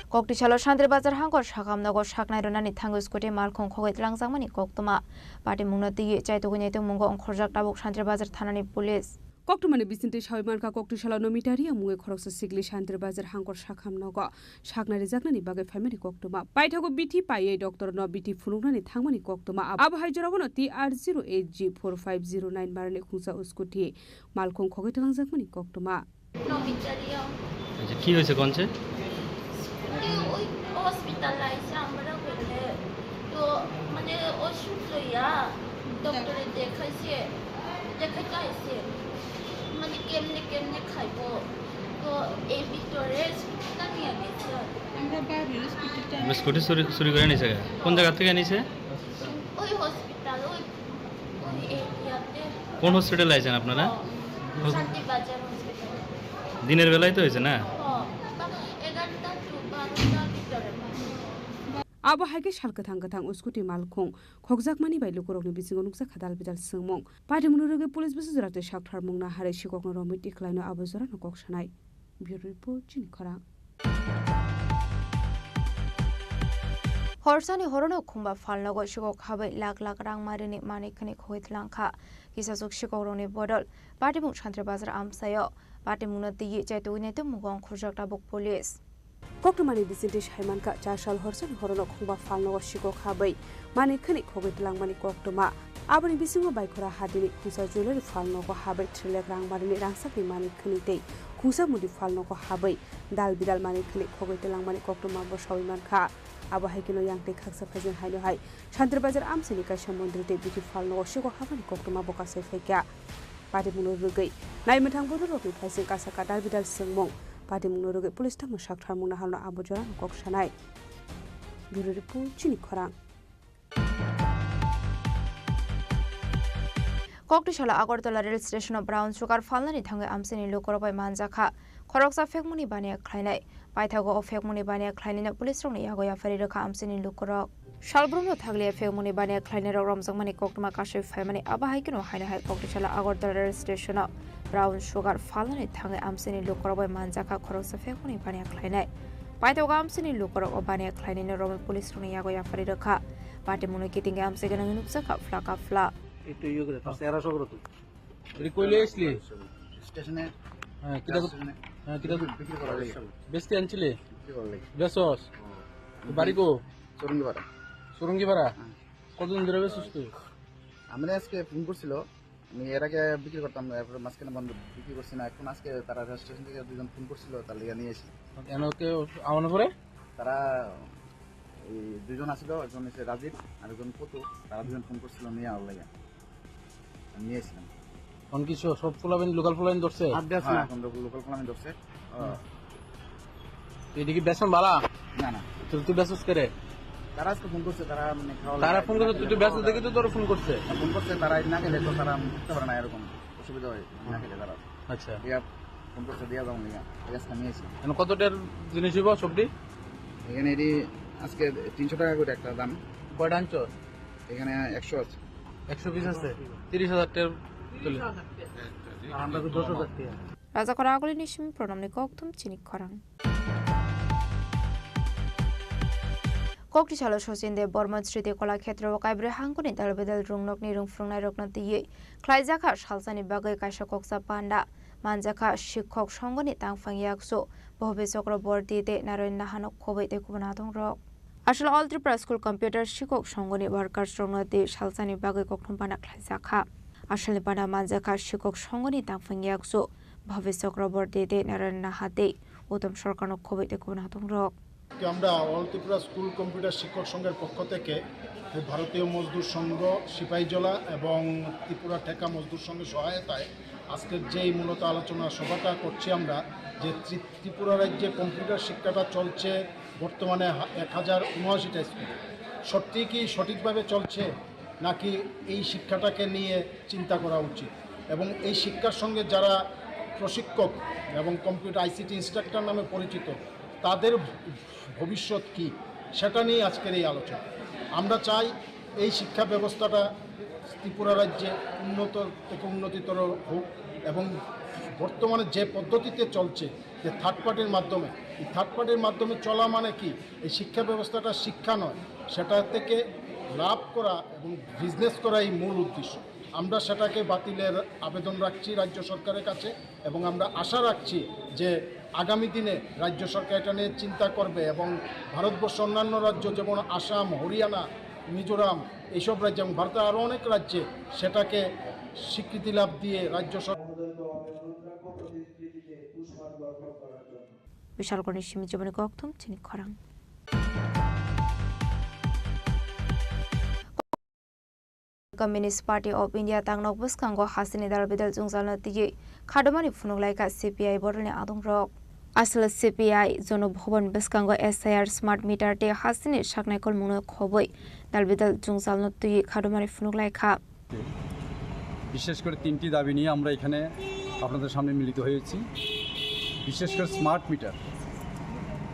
Koktisalo Shantre Bazar Hangor Shakamnago Shaknairunani Tangus Kote Malkon Kogit Langzamani Koktoma Patimuna Di Chaitugunete Mungo on Khorjak Tabuk Shantre Bazar Thanani Police Koktomani Vicente Shaimanka Koktisalo Nomitari Mungo Khoroksa Sigli Shantre Bazar Hangor Shakamnago Shaknari Zaknani Bagai Family Koktoma Paitago BT Paye Dr. No BT Fununani Thangmani Koktoma Abhaijarabona TR08G4509 Marane Khungsa Uskuti Malkon Kogit Langzamani Koktoma কি হয়েছে কোনছে ওই হসপিটালাইজে আমরা বলে তো মানে ওষুধ লইয়া ডক্টরে দেখাইছে মানে কেমনে খাইব তো এই ভিতরে হসপিটাল নিয়ে গেছে আমরা বাইরে হসপিটাল স্কুটি চুরি করে নিছে কোন জায়গা থেকে নিছে ওই হসপিটাল ওই এরিয়াতে কোন হসপিটাল আইছেন আপনারা শান্তি বাজার হসপিটাল দিনের বেলায় তো হয়েছে না Abo haike shalkathang kathang uskuti malkhong khokjakmani bai lukorokni bisingo nuksa khadal bidal singmong padimunuruge police bisu jorate shaktharmong na hare shikokno romit iklaino abo jora no koksanai bureau report Chini Khorang Horsani horono khumba falnago shikok habai lak rang marini manikhani khoitlangkha kisasuk shikokroni bodol patimung Shantre Bazar Amsayo patimuna Di Chaitugunete Mugong Khorjak Tabuk Police Koktomani Vicente Shaimanka Chashal Horsani horono khumba falnago shikok habai manikhani khoitlangmani koktoma aboni bisingo baikora hadini khusa jewelry falnago habai trilek rang marini rangsakni manikhani tei khusa mudi falnago habai dal bidal manikhani khoitlangmani koktoma bosawi mankha abo haikino yangte khaksa phajin haino hai Shantre Bazar Amsini Kaisha Mondrite Biti Falnago shikok habani koktoma bokasai faikya Patimuno rugai naimethang bodorokni phaising kasaka dal bidal singmong Patimuno rugai police tamu shaktharmuna halno abojora koksanai bureau report Chini Khorang Koktishala Agartala Rail Station of Brown Sugar Falnani Thanga Amsini Lokorobai Manjaka Khoroksa Fekmuni Bania Khlainai Paithago of Fekmuni Bania Khlainina Police Rong Yagoya Ferika Amsini Lokorok Shalbruno Thaglia Fekmuni Bania Khlainera Romzamani Koktoma Kashe Family Abahikino Haina Hai Koktishala Agartala Rail Station of Brown Sugar Falnani Thanga Amsini Lokorobai Manjaka Khoroksa Fekmuni Bania Khlainai Paithago Amsini Lokorok Bania Khlainina Roman Police Rong Yagoya Ferika Patimuno Kitinga Amsegana Nupsaka Flaka Fla একটু ইয়ে করে 1300 করে তুই তুই কইলে আসলি স্টেশনে হ্যাঁ কিটা বিক্রি করা লাগে বেস্তি আনছিলে বিক্রি করা লাগে বেসস বাড়ি কো সুরঙ্গিপাড়া কতদিন ধরে বেসস তুই আমরা আজকে ফোন করছিল আমি এর আগে বিক্রি করতাম এরপরে মাঝখানে বন্ধ বিক্রি করছি না এখন আজকে তারা স্টেশন থেকে দুজন ফোন করছিল তার লিগে নিয়ে এসি এনকে আমানে পরে তারা এই দুজন আসলো একজন হচ্ছে রাজীব আর একজন পতু তারা দুজন ফোন করছিল নিয়ে আমার লাগে আমি নিয়েছিলাম কোন কিছু সব ফুলাবেন লোকাল ফুলাবেন ধরছে এখন লোকাল ফুলাবেন ধরছে এদিকে বেসন বালা না না তুই বেসস করে তারা আজকে ফোন করছে তারা মানে তারা ফোন করছে তুই বেসস দেখি তো তোর ফোন করছে তারা না গেলে তো তারা বুঝতে পারে না এরকম অসুবিধা হয় না গেলে তারা আচ্ছা ফোন করছে দিয়া যাবো লিগা আজকে নিয়েছি এখন কতটার জিনিস হইব সবটি এখানে এটি আজকে 300 টাকা করে একটা দাম কয়টা আনছো এখানে 100 আছে 100 পিস আছে 30000 টাকা চলে আমরা তো 10000 টাকা Raja Koragoli Nishim Pronamni Koktum Chini Khorang koktisalo sosinde borman sriti kolakshetra o kaibre hangkoni dalbedal rungnokni rungfrungnai rokna tiye khlaijaka salsani bagai kaisa koksa panda manjaka shiক্ষক songoni tangphang yakso bohbe chakraborti te naroin nahanok khobai te kubana dongrok আসলে all Tripura school computer শিক্ষক সংঘনি workers রংনাতে সালসানি বাগে কখন পানা খাইজাখা আসলে পানা মানজাখা শিক্ষক সংঘনি তাংফাং একশো ভবে চক্রবর্তী দে নারায়ণ নাহাতে উত্তম সরকার খবইতে কোন হাতংরক আমরা অল ত্রিপুরা স্কুল কম্পিউটার শিক্ষক সংঘের পক্ষ থেকে ভারতীয় মজদুর সংঘ সিপাহীজলা এবং ত্রিপুরা ঠেকা মজদুর সংঘের সহায়তায় আজকের যেই মূলত আলোচনা সভাটা করছি আমরা যে ত্রিপুরা রাজ্যে কম্পিউটার শিক্ষাটা চলছে বর্তমানে 1079টা স্কুল সত্যি কি সঠিকভাবে চলছে নাকি এই শিক্ষাটাকে নিয়ে চিন্তা করা উচিত এবং এই শিক্ষার সঙ্গে যারা প্রশিক্ষক এবং কম্পিউটার আইসিটি ইনস্ট্রাক্টর নামে পরিচিত তাদের ভবিষ্যৎ কি সেটা নিয়ে আজকের এই আলোচনা আমরা চাই এই শিক্ষা ব্যবস্থাটা ত্রিপুরা রাজ্যে উন্নত থেকে উন্নতিতর হোক এবং বর্তমানে যে পদ্ধতিতে চলছে যে থার্ড পার্টির মাধ্যমে এই থার্ড পার্টির মাধ্যমে চলা মানে কি এই শিক্ষা ব্যবস্থাটা শিক্ষা নয় সেটা থেকে লাভ করা এবং বিজনেস করাই মূল উদ্দেশ্য আমরা সেটাকে বাতিলের আবেদন রাখছি রাজ্য সরকারের কাছে এবং আমরা আশা রাখছি যে আগামী দিনে রাজ্য সরকার এটা নিয়ে চিন্তা করবে এবং ভারতবর্ষ অন্যান্য রাজ্য যেমন আসাম হরিয়ানা মিজোরাম এইসব রাজ্যে এবং ভারতের আরও অনেক রাজ্যে সেটাকে স্বীকৃতি লাভ দিয়ে রাজ্য সরকার বিশালগড়ের সীমিত জীবনে কক্থম চিনি খরাং Communist Party of India tangnok buskango hasini dalbidal jungjalna tiye khadamani phunuglaika CPI borne adongrok asal CPI jono bhavan buskango SIR smart meter te hasini saknaikol mungno khoboi dalbidal jungjalna tiye khadamani phunuglaika বিশেষ করে তিনটি দাবি নিয়ে আমরা এখানে আপনাদের সামনে মিলিত হয়েছি বিশেষ করে স্মার্ট মিটার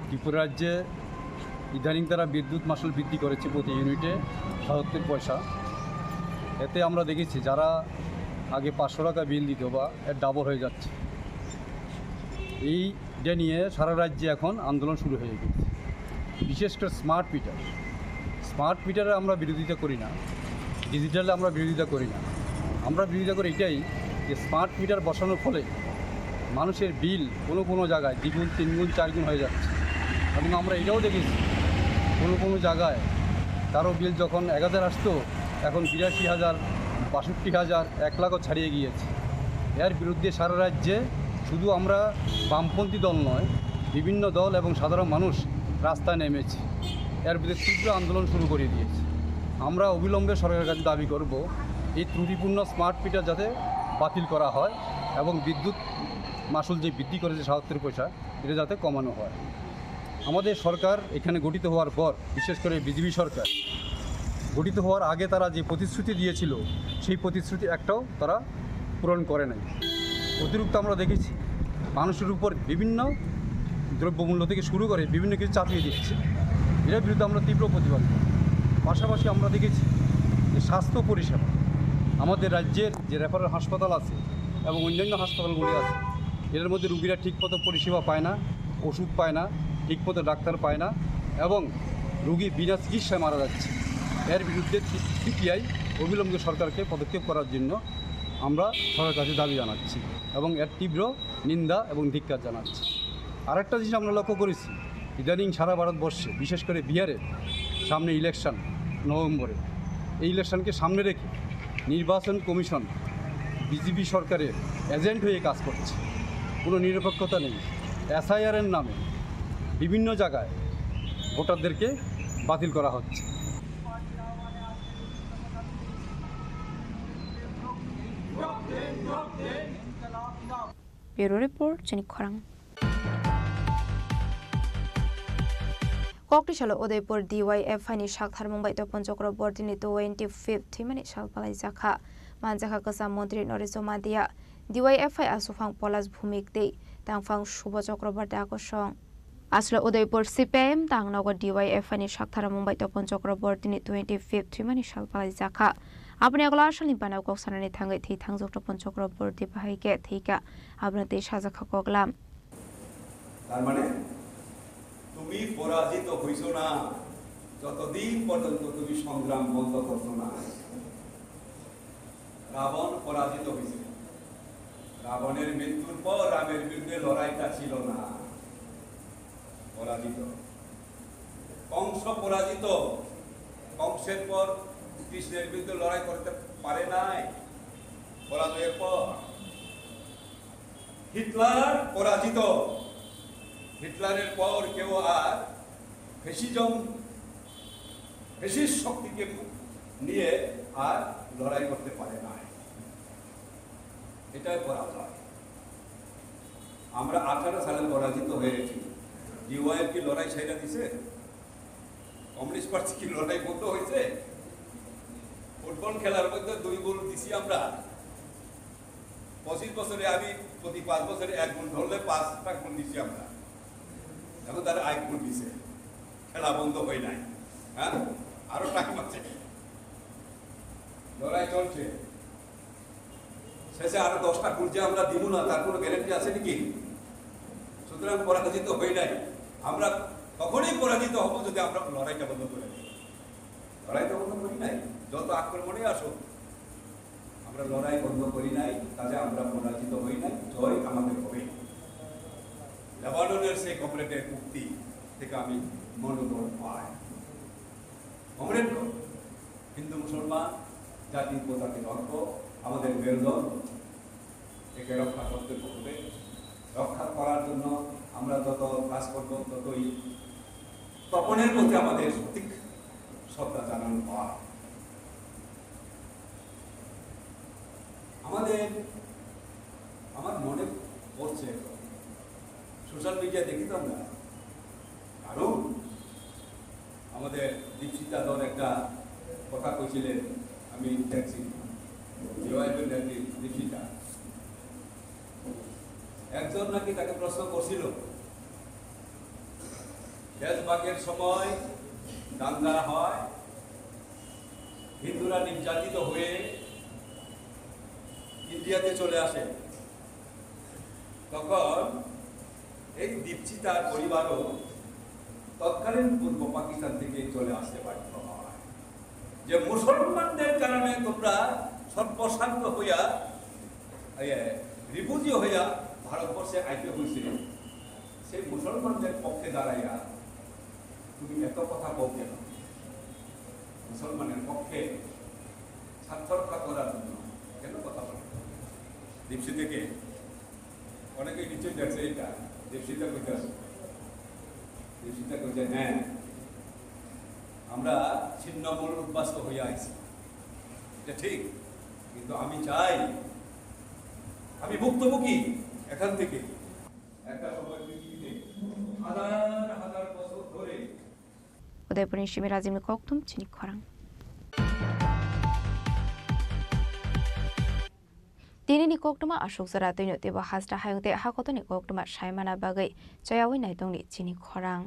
ত্রিপুরা রাজ্যে ইদানিং তারা বিদ্যুৎ মাশুল বৃদ্ধি করেছে প্রতি ইউনিটে ৭৭ পয়সা এতে আমরা দেখেছি যারা আগে 500 টাকা বিল দিত বা এর ডাবল হয়ে যাচ্ছে এইটা নিয়ে সারা রাজ্যে এখন আন্দোলন শুরু হয়ে গেছে বিশেষ করে স্মার্ট মিটারে আমরা বিরোধিতা করি না ডিজিটালে আমরা বিরোধিতা করি না আমরা বিরোধিতা করি এটাই যে স্মার্ট মিটার বসানোর ফলে মানুষের বিল কোনো জায়গায় দ্বিগুণ তিনগুণ চারগুণ হয়ে যাচ্ছে এবং আমরা এটাও দেখেছি কোনো জায়গায় কারো বিল যখন 1000 আসতো এখন ৮২,০০০ ৬২,০০০ 1 লাখও ছাড়িয়ে গিয়েছে এর বিরুদ্ধে সারা রাজ্যে শুধু আমরা বামপন্থী দল নয় বিভিন্ন দল এবং সাধারণ মানুষ রাস্তায় নেমেছে এর বিরুদ্ধে তীব্র আন্দোলন শুরু করে দিয়েছে আমরা অবিলম্বে সরকারের কাছে দাবি করব এই ত্রুটিপূর্ণ স্মার্ট মিটার যাতে বাতিল করা হয় এবং বিদ্যুৎ মাশুল যে বৃদ্ধি করেছে ৭৭ পয়সা এটা যাতে কমানো হয় আমাদের সরকার এখানে গঠিত হওয়ার পর বিশেষ করে বিজেপি সরকার গঠিত হওয়ার আগে তারা যে প্রতিশ্রুতি দিয়েছিল সেই প্রতিশ্রুতি একটাও তারা পূরণ করে নাই অতিরিক্ত আমরা দেখেছি মানুষের উপর বিভিন্ন দ্রব্যমূল্য থেকে শুরু করে বিভিন্ন কিছু চাপিয়ে দিচ্ছে এর বিরুদ্ধে আমরা তীব্র প্রতিবাদ করি পাশাপাশি আমরা দেখেছি যে স্বাস্থ্য পরিষেবা আমাদের রাজ্যের যে রেফারেল হাসপাতাল আছে এবং অন্যান্য হাসপাতালগুলি আছে এর মধ্যে রুগীরা ঠিকমতো পরিষেবা পায় না ওষুধ পায় না ঠিকমতো ডাক্তার পায় না এবং রুগী বিনা চিকিৎসায় মারা যাচ্ছে এর বিরুদ্ধে সিপিআই অবিলম্বে সরকারকে পদক্ষেপ করার জন্য আমরা সরকারের কাছে দাবি জানাচ্ছি এবং এর তীব্র নিন্দা এবং ধিক্কার জানাচ্ছি আরেকটা জিনিস আমরা লক্ষ্য করেছি ইদানিং সারা ভারতবর্ষে বিশেষ করে বিহারে সামনে ইলেকশন নভেম্বরে এই ইলেকশনকে সামনে রেখে নির্বাচন কমিশন বিজেপি সরকারের এজেন্ট হয়ে কাজ করছে কোনো নিরপেক্ষতা নেই এসআইআরের নামে বিভিন্ন জায়গায় ভোটারদেরকে বাতিল করা হচ্ছে Bureau Report, Chini Khorang. Koktisalo Udaipur DYFI ni Shakthar Mumbai Topon Chakraborty ni 25th Thimani Shalpalai Jakha Manjaka Kasam Montri Noriso Madia DYFI Asufang Polas Bhumik Dei Tangfang Shubho Chakraborty Akosong Aslo Udaipur CPM Tangnago DYFI ni Shakthar Mumbai Topon Chakraborty ni 25th Thimani Shalpalai Jakha আপনি আগলা আসল নিপানা কক্সানানি থাঙ্গাই থি থাংজকটা পঞ্চক্রবর্তী বাহাইকে থিকা আপনাদের সাজাখা কগলাম তার মানে তুমি পরাজিত হইছো না যতদিন পর্যন্ত তুমি সংগ্রাম বন্ধ করছো না, রাবণ পরাজিত হয়েছে। রাবণের মৃত্যুর পর রামের বিরুদ্ধে লড়াইটা ছিল না, পরাজিত। কংস পরাজিত, কংসের পর কৃষ্ণের বিরুদ্ধে লড়াই করতে পারে নাই পরাজয়ের পর। হিটলার পরাজিত, হিটলারের পর কেউ আর ফ্যাসিস্ট শক্তিকে নিয়ে আর লড়াই করতে পারে নাই। এটাই পরাজয়। আমরা 18 সালে পরাজিত হয়েছি। ডিওয়াইএফ কি লড়াই সেটা দিছে? কমিউনিস্ট পার্টি কি লড়াই বন্ধ হয়েছে? ফুটবল খেলার মধ্যে 2 গোল দিছি আমরা। 25 বছরে আমি প্রতি 5 বছরে 1 গোল ধরলে 5টা গোল দিছি আমরা। এখন তারা 1 গোল দিছে, খেলা বন্ধ হয় নাই। হ্যাঁ, আরো টাইম আছে, লড়াই চলছে। শেষে আরো 10টা গোল যে আমরা দিব না তার কোনো গ্যারান্টি আছে নাকি? সুতরাং পরাজিত হই নাই। আমরা তখনই পরাজিত হবো যদি আমরা লড়াইটা বন্ধ করে দিই। লড়াইটা বন্ধ করি নাই, যত আক্রমণে আসো আমরা লড়াই বন্ধ করি নাই, কাজে আমরা পরাজিত হই নাই। জয় আমাদের হবে। লেবাননের সেই কমরেডের মুক্তি থেকে আমি মনোবল পাই। কমরেড হিন্দু মুসলমান জাতি প্রজাতির অর্থ আমাদের মেরুদণ্ড, একে রক্ষা করতে হবে। রক্ষা করার জন্য আমরা যত কাজ করব ততই তপনের প্রতি আমাদের সঠিক শ্রদ্ধা জানানো হয়। আমার মনে পড়ছে, সোশ্যাল মিডিয়া দেখি তো আমরা, কারণ আমাদের দীপশিতা দল একটা কথা কইছিলেন, আমি দেখছি দীপশিতা একজন নাকি তাকে প্রশ্ন করছিল, দেশভাগের সময় দাঙ্গা হয়, হিন্দুরা নির্যাতিত হয়ে ইন্ডিয়াতে চলে আসে, তখন এই দীপশিতার পরিবারও তৎকালীন পূর্ব পাকিস্তান থেকে চলে আসতে বাধ্য হয়। যে মুসলমানদের কারণে তোমরা সর্বশান্ত হইয়া রিফিউজি হইয়া ভারতবর্ষে আইতে হয়েছে, সেই মুসলমানদের পক্ষে দাঁড়াইয়া তুমি এত কথা বল কেন? মুসলমানের পক্ষে স্বার্থ রক্ষা করার জন্য কেন কথা বল? দীপশিতাকে অনেকে নিশ্চয়ই দেখছে এটা। দীপশিতা কইতে আছে, দীপশিতা কইতে হ্যাঁ আমরা ছিন্নমূল উদ্বাস্ত হইয়া আইছি, এটা ঠিক, কিন্তু আমি চাই আমি ভুক্তভোগী এখান থেকে। একটা সময় পৃথিবীতে হাজার হাজার বছর ধরে 우대분이 시미라짐이 꼭tum Chini Khorang. Dinini koktuma ashok zara toino teba hasra hayongte hakotoni koktuma shaimana bagai chayawi naitongni Chini Khorang.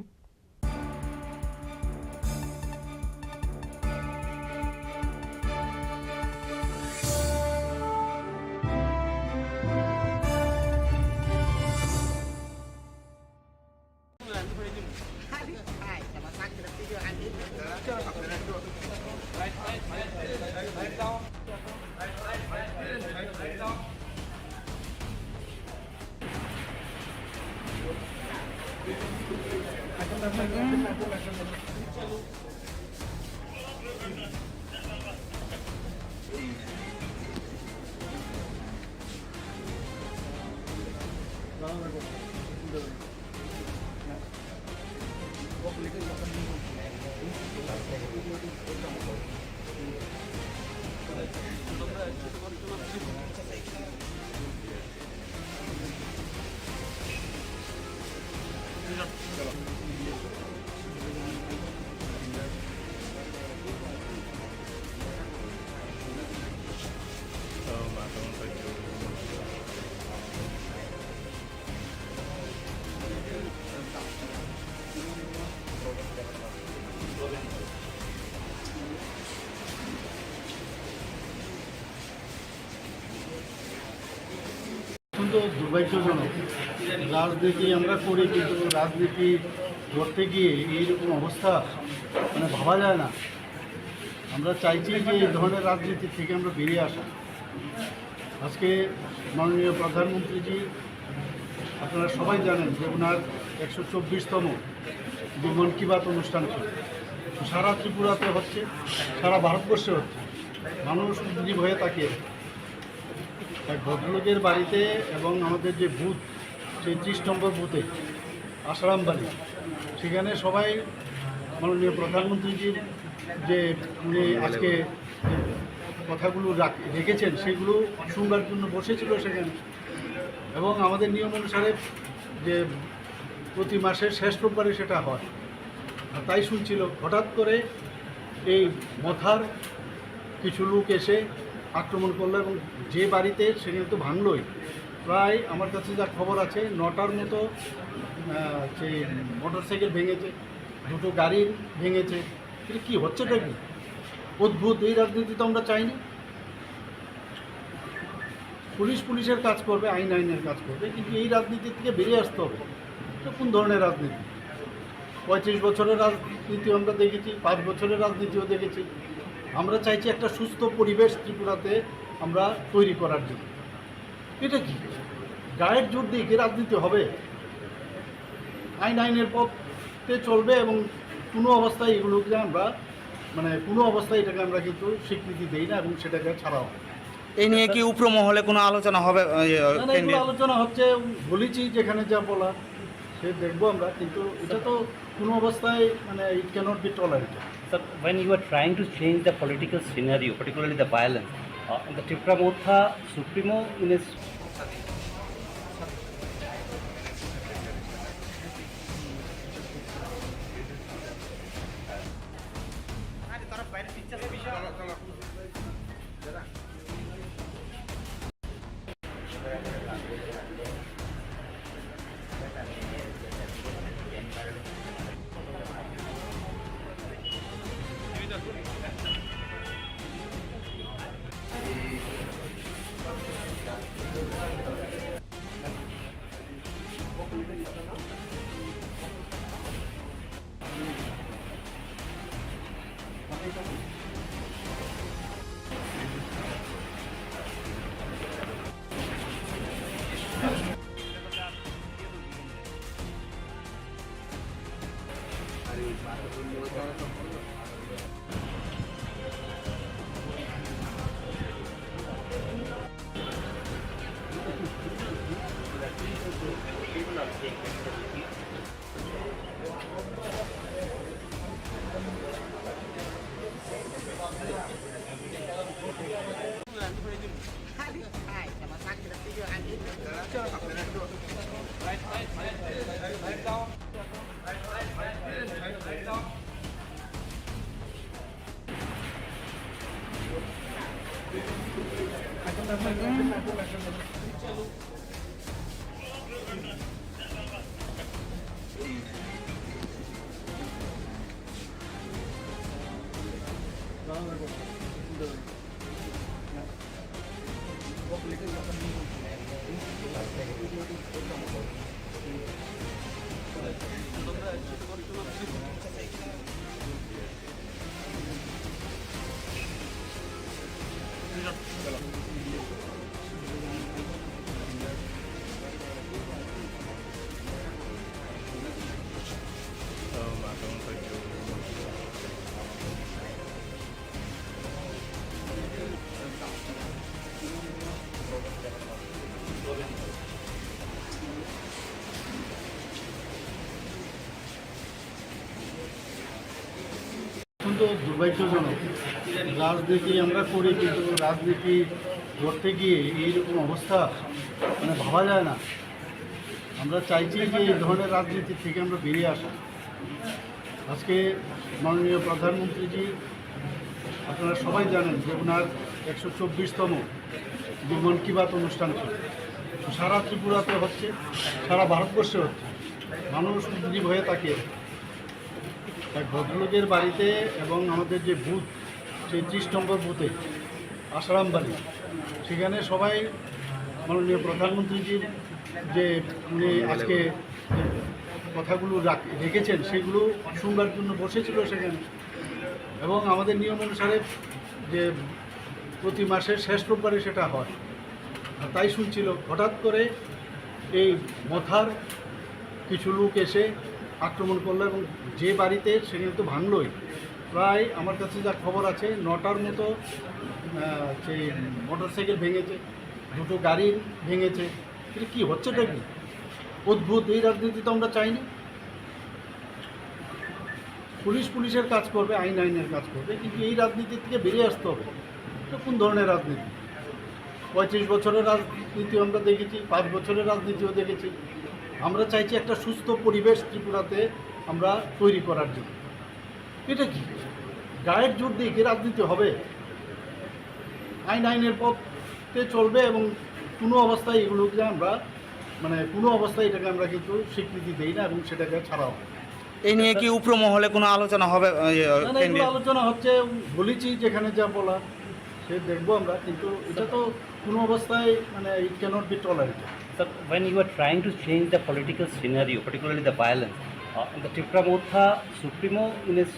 অত্যন্ত দুর্ভাগ্যজনক। রাজনীতি আমরা করি, কিন্তু রাজনীতি করতে গিয়ে এইরকম অবস্থা মানে ভাবা যায় না। আমরা চাইছি যে এই ধরনের রাজনীতি থেকে আমরা বেরিয়ে আসা। আজকে মাননীয় প্রধানমন্ত্রীজি, আপনারা সবাই জানেন যে ওনার 124তম যে মন কি বাত অনুষ্ঠান ছিল, সারা ত্রিপুরাতে হচ্ছে, সারা ভারতবর্ষে হচ্ছে। মানুষ উদ্গ্রীব হয়ে তাকিয়ে এক ভদ্রলোকের বাড়িতে এবং আমাদের যে বুথ, সেই 30 নম্বর বুথে আসারাম বাড়ি, সেখানে সবাই মাননীয় প্রধানমন্ত্রীজির যে উনি আজকে কথাগুলো রেখেছেন সেগুলো শুনবার জন্য বসেছিল সেখানে। এবং আমাদের নিয়ম অনুসারে যে প্রতি মাসের শেষ রোববারে সেটা হয়, আর তাই শুনছিল। হঠাৎ করে এই মথার কিছু লোক এসে আক্রমণ করলো এবং যে বাড়িতে সেখানে তো ভাঙলই। প্রায় আমার কাছে যা খবর আছে 9টার মতো সেই মোটরসাইকেল ভেঙেছে, 2টো গাড়ি ভেঙেছে। এটা কী হচ্ছেটা কি অদ্ভুত! এই রাজনীতি তো আমরা চাইনি। পুলিশের কাজ করবে, আইনের কাজ করবে, কিন্তু এই রাজনীতি থেকে বেরিয়ে আসতে হবে। এটা কোন ধরনের রাজনীতি? 35 বছরের রাজনীতি আমরা দেখেছি, 5 বছরের রাজনীতিও দেখেছি। আমরা চাইছি একটা সুস্থ পরিবেশ ত্রিপুরাতে আমরা তৈরি করার জন্য। এটা কি গায়ের জোর দিয়ে কি রাজনীতি হবে? আইনের পথে চলবে এবং কোনো অবস্থায় এগুলোকে আমরা কোনো অবস্থায় এটাকে আমরা কিন্তু স্বীকৃতি দেই না এবং সেটাকে ছাড়াও। এই নিয়ে কি উপরমহলে কোনো আলোচনা হবে? আলোচনা হচ্ছে, বলেছি যেখানে যা বলা সে দেখবো আমরা, কিন্তু এটা তো কোনো অবস্থায় it cannot be tolerated. Sir, when you are trying to change the political scenario, particularly the violence, the Tripura Motha Supremo in his দুর্ভাগ্যজনক। রাজনীতি আমরা করি, কিন্তু রাজনীতি করতে গিয়ে এইরকম অবস্থা ভাবা যায় না। আমরা চাইছি যে এই ধরনের রাজনীতি থেকে আমরা বেরিয়ে আসা। আজকে মাননীয় প্রধানমন্ত্রীজি, আপনারা সবাই জানেন যে ওনার 124তম যে মন কি বাত অনুষ্ঠান ছিল, সারা ত্রিপুরাতে হচ্ছে, সারা ভারতবর্ষে হচ্ছে। মানুষ উদ্গ্রীব হয়ে তাকিয়ে এক ভদ্রলোকের বাড়িতে এবং আমাদের যে বুথ, সেই 30 নম্বর বুথে আসারাম বাড়ি, সেখানে সবাই মাননীয় প্রধানমন্ত্রীজির যে উনি আজকে কথাগুলো রেখেছেন সেগুলো শুনবার জন্য বসেছিল সেখানে, এবং আমাদের নিয়ম অনুসারে যে প্রতি মাসের শেষ রোববারে সেটা হয়। আর তাই শুনছিল, হঠাৎ করে এই মথার কিছু লোক এসে আক্রমণ করলো, এবং যে বাড়িতে সেখানে তো ভাঙলই। প্রায় আমার কাছে যা খবর আছে 9টার মতো সেই মোটরসাইকেল ভেঙেছে, 2টো গাড়ি ভেঙেছে। এটা কী হচ্ছেটা কি অদ্ভুত! এই রাজনীতি তো আমরা চাইনি। পুলিশের কাজ করবে, আইনের কাজ করবে, কিন্তু এই রাজনীতি থেকে বেরিয়ে আসতে হবে। এটা কোন ধরনের রাজনীতি? 35 বছরের রাজনীতি আমরা দেখেছি, 5 বছরের রাজনীতিও দেখেছি। আমরা চাইছি একটা সুস্থ পরিবেশ ত্রিপুরাতে আমরা তৈরি করার জন্য। এটা কি গায়ের জোর দিয়ে কি রাজনীতি হবে? আইনের পথে চলবে, এবং কোনো অবস্থায় এগুলোকে আমরা কোনো অবস্থায় এটাকে আমরা কিন্তু স্বীকৃতি দিই না, এবং সেটাকে ছাড়াও। এই নিয়ে কি উপর মহলে কোনো আলোচনা হবে? আলোচনা হচ্ছে, বলেছি যেখানে যা বলার সে দেখবো আমরা, কিন্তু এটা তো কোনো অবস্থায় it cannot be tolerated. Sir, when you are trying to change the political scenario, particularly the violence, the Tripura Motha Supremo in his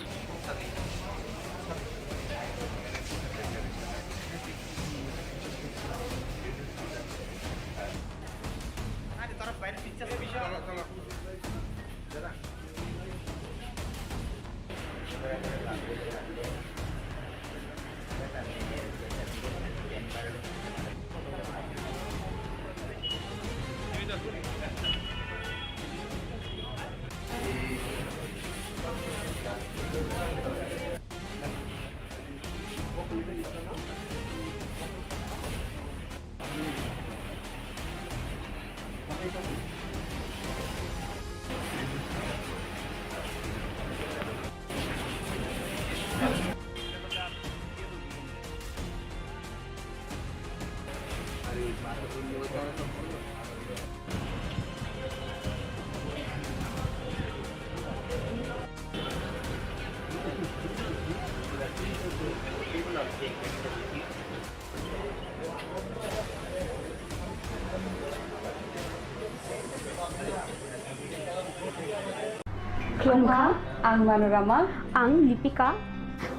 Klongka, ang Manorama, ang Lipika.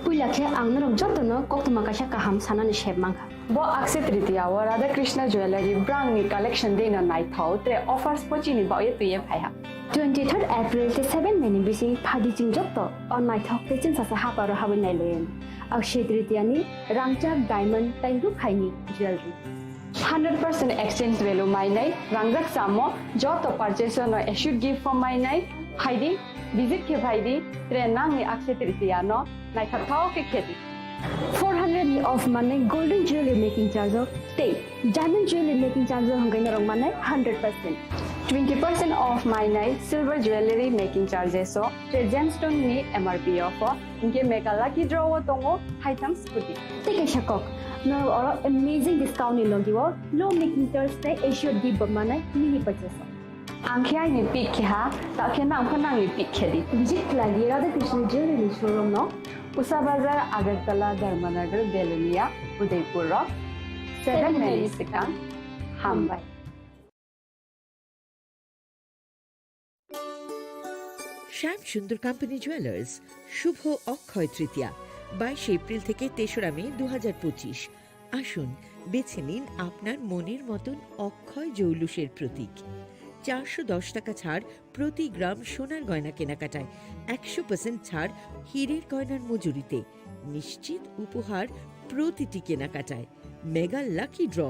Puilakhe ang narong jotono koktuma kasha kaham sanani shebmangka. Bo Akshaya Tritiya wa Radha Krishna Jewelry brand new collection dena night thau tre offers pochini ba ye tuye phaiha. 23rd April te 7 meni bisi phadi jing jotto on night thau te chin sasa haparo hawen nailen. Akshaya Tritiya ni rangchak diamond tairu khaini jewelry. 100% exchange value mainai rangjak samo joto purchase no should give for mainai haidi visit ke bhaidi tre nangi Akshaya Tritiya no night thau ke kheti. 400 of money golden jewelry making charge of stay. Diamond jewelry making charge of hangai narong money 100%. 20% off mainai silver jewelry making charges so tre gemstone ni MRP offer inke mega lucky draw tongo item scooty. Take a shakok. No or amazing discount in logiwo low making charge stay should give money mini purchase. Angkhya ni pick kha ta khena angkhana ni pick khedi. Visit lagi Radha Krishna Jewelry showroom no Usa Bazar, Agartala, Dharmanagar, Belunia, Udaipur Rock, 7 Merisika, Hambai. Shyam Sundar company jewellers Shubho Akshaya Tritiya 22 April থেকে 3রা মে 2025। আসুন বেছে নিন আপনার মনের মতন অক্ষয় জৌলুসের প্রতীক। 410 টাকা ছাড় প্রতি গ্রাম সোনার গয়না কেনাকাটায়, 100% ছাড় হীরের গয়নার মজুরিতে, নিশ্চিত উপহার প্রতিটি কেনাকাটায়, মেগা লাকি ড্র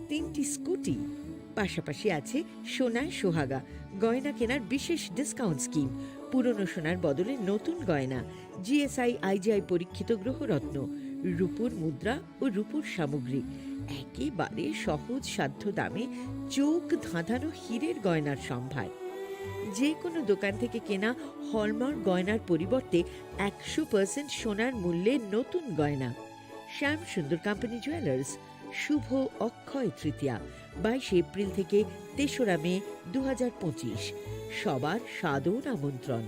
3টি স্কুটি। পাশাপাশি আছে সোনায় সোহাগা গয়না কেনার বিশেষ ডিসকাউন্ট স্কিম, পুরনো সোনার বদলে নতুন গয়না, জিএসআই আইজিআই পরীক্ষিত গ্রহরত্ন, রূপোর মুদ্রা ও রূপোর সামগ্রী, একেবারে সহজ সাধ্য দামে চোখ ধাঁধানো হীরের গয়নার সম্ভার। যে কোনো দোকান থেকে কেনা হলমার্ক গয়নার পরিবর্তে 100% সোনার মূল্যে নতুন গয়না। শ্যাম সুন্দর কোম্পানি জুয়েলার্স শুভ অক্ষয় তৃতীয়া 22 এপ্রিল থেকে 3রা মে 2025। সবার সাদর আমন্ত্রণ।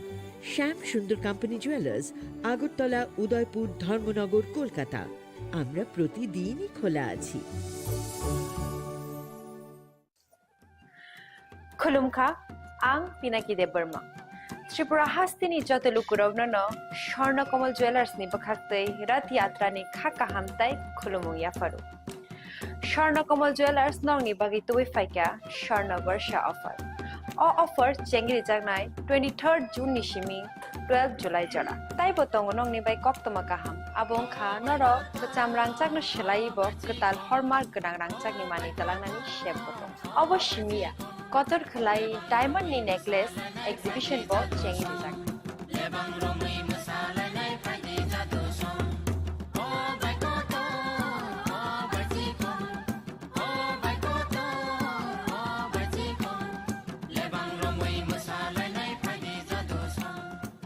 শ্যাম সুন্দর কোম্পানি জুয়েলার্স, আগরতলা, উদয়পুর, ধর্মনগর, কলকাতা। আমরা প্রতিদিনই খোলা আছি। Khulumkha, ang Pinaki de Burma. Tripura hastini joto lukurogno no Swarnakomal Jewelers ni bakhaktei Rath Yatra ni khaka hamtai khulumung yafaru. Swarnakomal Jewelers nong ni bagi tuwi faika Swarna Varsha offer. O offer chengi jagnai 23rd June ni shimi 12 July jara. Tai botong nong ni bai koktoma kaham. Abong kha noro bacham rangchak no shelai bo ketal hallmark genang rangchak ni mani talangnani shep botong. Obo shimiya Kotor khalai diamond ni necklace exhibition bo chengi rijak.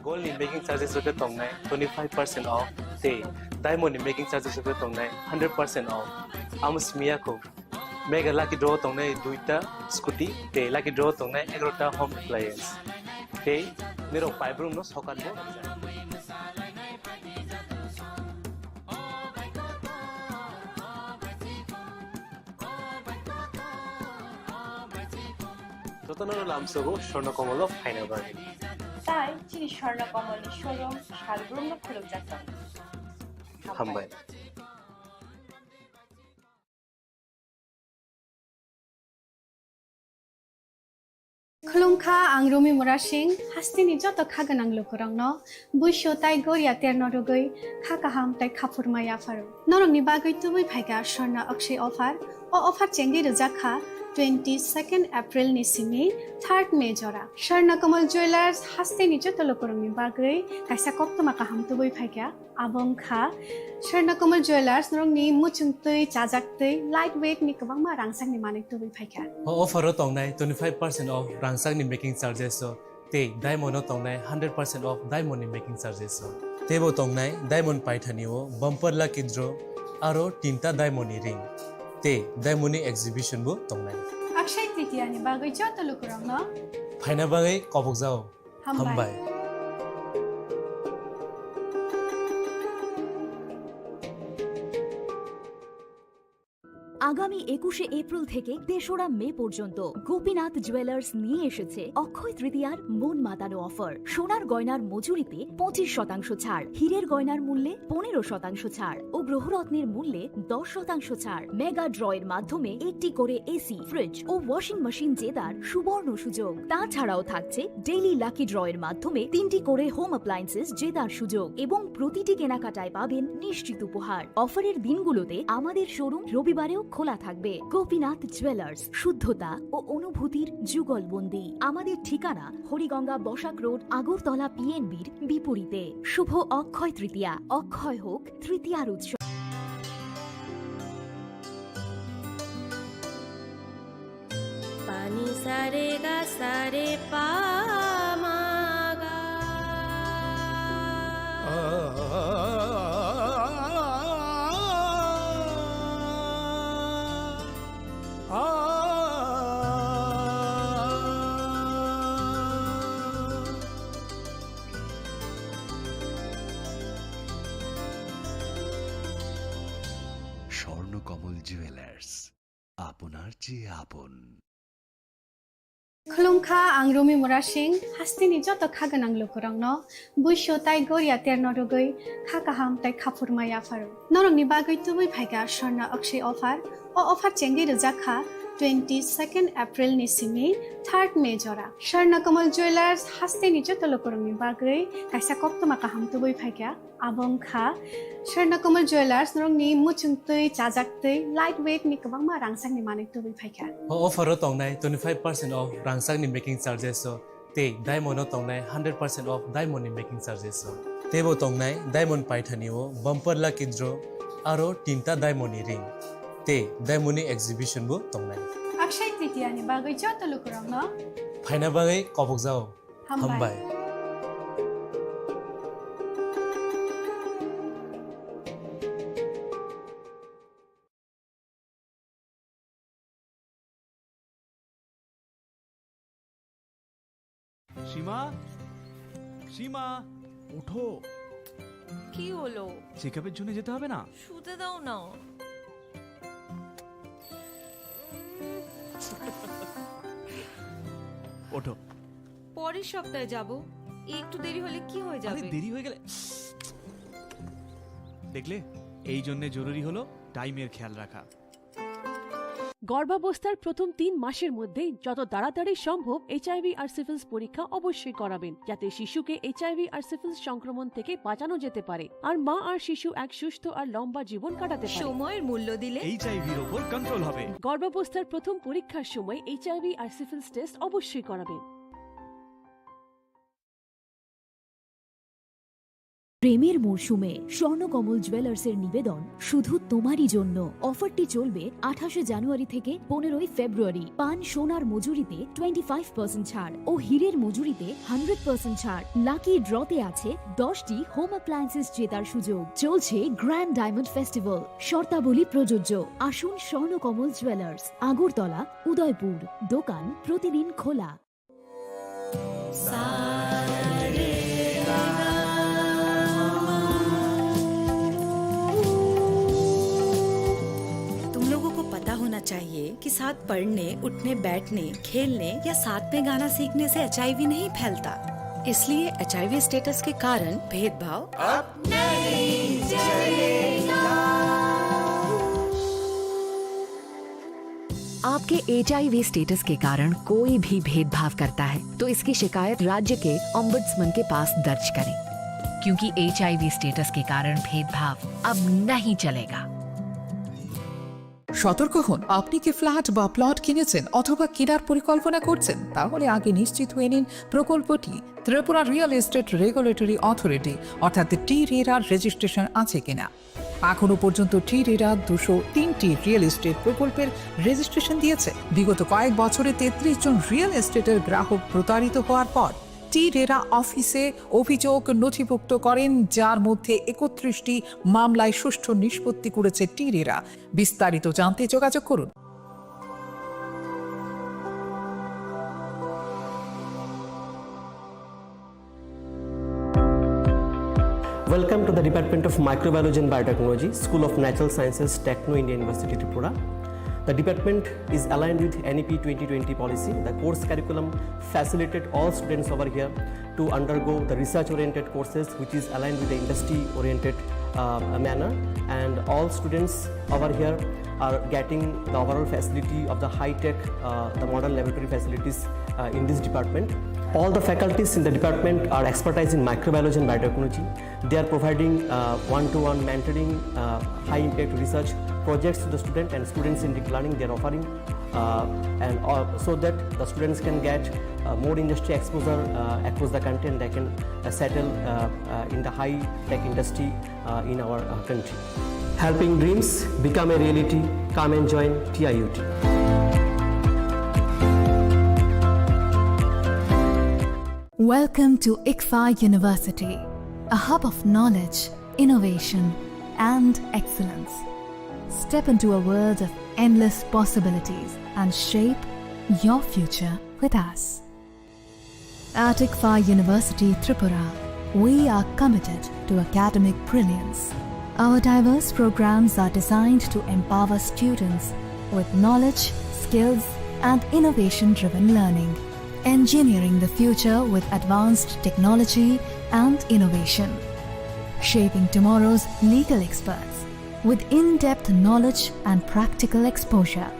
Gold in making charges of the tongnai 25% off. Say diamond in making charges of the tongnai 100% off. Amus miyako. Mega lucky draw tongnai duita scooty. Te lucky draw tongnai 11ta home appliance. Te nero pipe room no sokan bo. Totanoro lamsogo Swarnakomal final bargain. Tai Chini Khorang Tripura showroom Shalbrum no khuluk jakta. Hambai. Khulungkha ang Rumi Murashing hastini joto khaganang lukurang no buisho tai goria terno rogoi khakaham tai khapurmaya faru norong ni bagoi tubui phaiga Swarna Akshay offer o offer chengi rujakha 22nd April ni simi 3rd May jora Swarnakomal Jewelers hastini joto lukurang ni bagoi kaisa koktoma kaham tubui phaiga abong kha Swarnakomal Jewelers norong ni muchungtui chajaktui lightweight ni kabangma rangsang ni manik tubui phaiga Offer tongnai 25% off rangsang ni making charges so te diamond tongnai 100% off diamond ni making charges so tebo tongnai diamond paithani o bumper lucky draw aro tinta diamond ni ring te diamond ni exhibition bo tongnai Akshay Tritiya ni bagoi joto lukurang no phaina bagai kobok jao hambai আগামী 21শে April থেকে 3রা মে পর্যন্ত Gopinath jewellers নিয়ে এসেছে অক্ষয় তৃতীয়ার মন মাতানো offer সোনার গয়নার মজুরিতে 25% ছাড় হীরের গয়নার মূল্যে 15% ছাড় ও গ্রহরত্নের মূল্যে 10% ছাড় মেগা ড্রয়ের মাধ্যমে একটি করে এসি ফ্রিজ ও ওয়াশিং মেশিন জেতার সুবর্ণ সুযোগ তাছাড়াও থাকছে ডেইলি লাকি ড্রয়ের মাধ্যমে 3টি করে হোম অ্যাপ্লায়েন্সেস জেতার সুযোগ এবং প্রতিটি কেনাকাটায় পাবেন নিশ্চিত উপহার অফারের দিনগুলোতে আমাদের শোরুম রবিবারেও খোলা থাকবে গোপীনাথ জুয়েলার্স শুদ্ধতা ও অনুভূতির যুগলবন্দি আমাদের ঠিকানা হরিগঙ্গা বসাক রোড আগরতলা পিএনবির বিপরীতে শুভ অক্ষয় তৃতীয়া অক্ষয় হোক তৃতীয়ার উৎসব পানি সারে গা সারে পামাগা স্বর্ণকমল জুয়েলার্স আপনার চেয়ে আপন Khulungkha ang Rumi Murashing hastini joto khaganang lukurang no buisho tai goria terno rogoi khakaham tai khapurmaya faru norong ni bagoi tubui phaiga Swarna Akshay offer o offer chengi rujakha 22nd April ni simi 3rd May jora Swarnakomal Jewelers hastini joto lukurang ni bagoi kaisa koktoma kaham tubui phaiga abong kha Swarnakomal Jewelers norong ni muchungtui chajaktui lightweight ni kabangma rangsang ni manik tubui phaiga Offer tongnai 25% off rangsang ni making charges so te diamond tongnai 100% off diamond ni making charges so tebo tongnai diamond paithani o bumper lucky draw aro tinta diamond ni ring te diamond ni exhibition bo tongnai Akshay Tritiya ni bagoi joto lukurang no phaina bagai kobok jao hambai সীমা সীমা ওঠো কি হলো চেকআপের জন্য যেতে হবে না শুতে দাও না ওঠো পরের সপ্তাহে যাব একটু দেরি হলে কি হয়ে আরে যাবে? দেরি হয়ে গেলে দেখলে, এই জন্য জরুরি হলো টাইমের খেয়াল রাখা। গর্ভাবস্থার প্রথম 3 মাসের মধ্যে যত তাড়াতাড়ি সম্ভব এইচআইভি আর সিফিলিস পরীক্ষা অবশ্যই করাবেন, যাতে শিশুকে এইচআইভি আর সিফিলিস সংক্রমণ থেকে বাঁচানো যেতে পারে আর মা আর শিশু এক সুস্থ আর লম্বা জীবন কাটাতে পারে। সময়ের মূল্য দিলে এইচআইভির উপর কন্ট্রোল হবে। গর্ভাবস্থার প্রথম পরীক্ষার সময় এইচআইভি আর সিফিলিস টেস্ট অবশ্যই করাবেন। প্রেমের মরশুমে স্বর্ণকমল জুয়েলার্সের নিবেদন শুধু তোমারই জন্য। অফারটি চলবে 28 জানুয়ারি থেকে 15 ফেব্রুয়ারি। পান সোনার মজুরিতে 25% ছাড় ও হীরের মজুরিতে 100% ছাড়। লাকি ড্রতে আছে 10টি হোম অ্যাপ্লায়েন্সেস জেতার সুযোগ। চলছে গ্র্যান্ড ডায়মন্ড ফেস্টিভ্যাল, শর্তাবলী প্রযোজ্য। আসুন স্বর্ণকমল জুয়েলার্স, আগরতলা, উদয়পুর। দোকান প্রতিদিন খোলা। होना चाहिए कि साथ पढ़ने, उठने, बैठने, खेलने या साथ में गाना सीखने से एचआईवी नहीं फैलता। इसलिए एचआईवी स्टेटस के कारण भेदभाव अब नहीं चलेगा। आपके एचआईवी स्टेटस के कारण कोई भी भेदभाव करता है तो इसकी शिकायत राज्य के ओम्बुड्समैन के पास दर्ज करें, क्योंकि एचआईवी स्टेटस के कारण भेदभाव अब नहीं चलेगा। সতর্ক হন, আপনি কি ফ্ল্যাট বা প্লট কিনেছেন অথবা কেনার পরিকল্পনা করছেন? তাহলে আগে নিশ্চিত হয়ে নিন প্রকল্পটি Tripura real estate regulatory authority অর্থাৎ টি-রেরার রেজিস্ট্রেশন আছে কিনা। এখনো পর্যন্ত টি-রেরা 203টি রিয়েল এস্টেট প্রকল্পের রেজিস্ট্রেশন দিয়েছে। বিগত কয়েক বছরে 33 জন রিয়েল এস্টেটের গ্রাহক প্রতারিত হওয়ার পর টি-রেরা অফিসে অভিযোগ নথিভুক্ত করেন, যার মধ্যে 31টি মামলায় সুষ্ঠু নিষ্পত্তি করেছে টি-রেরা। বিস্তারিত জানতে যোগাযোগ করুন। Welcome to the Department of Microbiology and Biotechnology, School of Natural Sciences, Techno India University, Tripura. The department is aligned with NEP 2020 policy. The course curriculum facilitated all students over here to undergo the research-oriented courses, which is aligned with the industry-oriented manner. And all students over here are getting the overall facility of the high-tech, the modern laboratory facilities in this department. All the faculties in the department are expertise in microbiology and biotechnology. They are providing one-to-one mentoring, high-impact research projects to the student, and students in deep learning they are offering, so that the students can get more industry exposure across the country, and they can settle in the high-tech industry in our country. Helping dreams become a reality. Come and join TIUT. Welcome to ICFA University, a hub of knowledge, innovation, and excellence. Step into a world of endless possibilities and shape your future with us. At ICFA University, Tripura, we are committed to academic brilliance. Our diverse programs are designed to empower students with knowledge, skills, and innovation-driven learning, engineering the future with advanced technology and innovation, shaping tomorrow's legal experts with in-depth knowledge and practical exposure,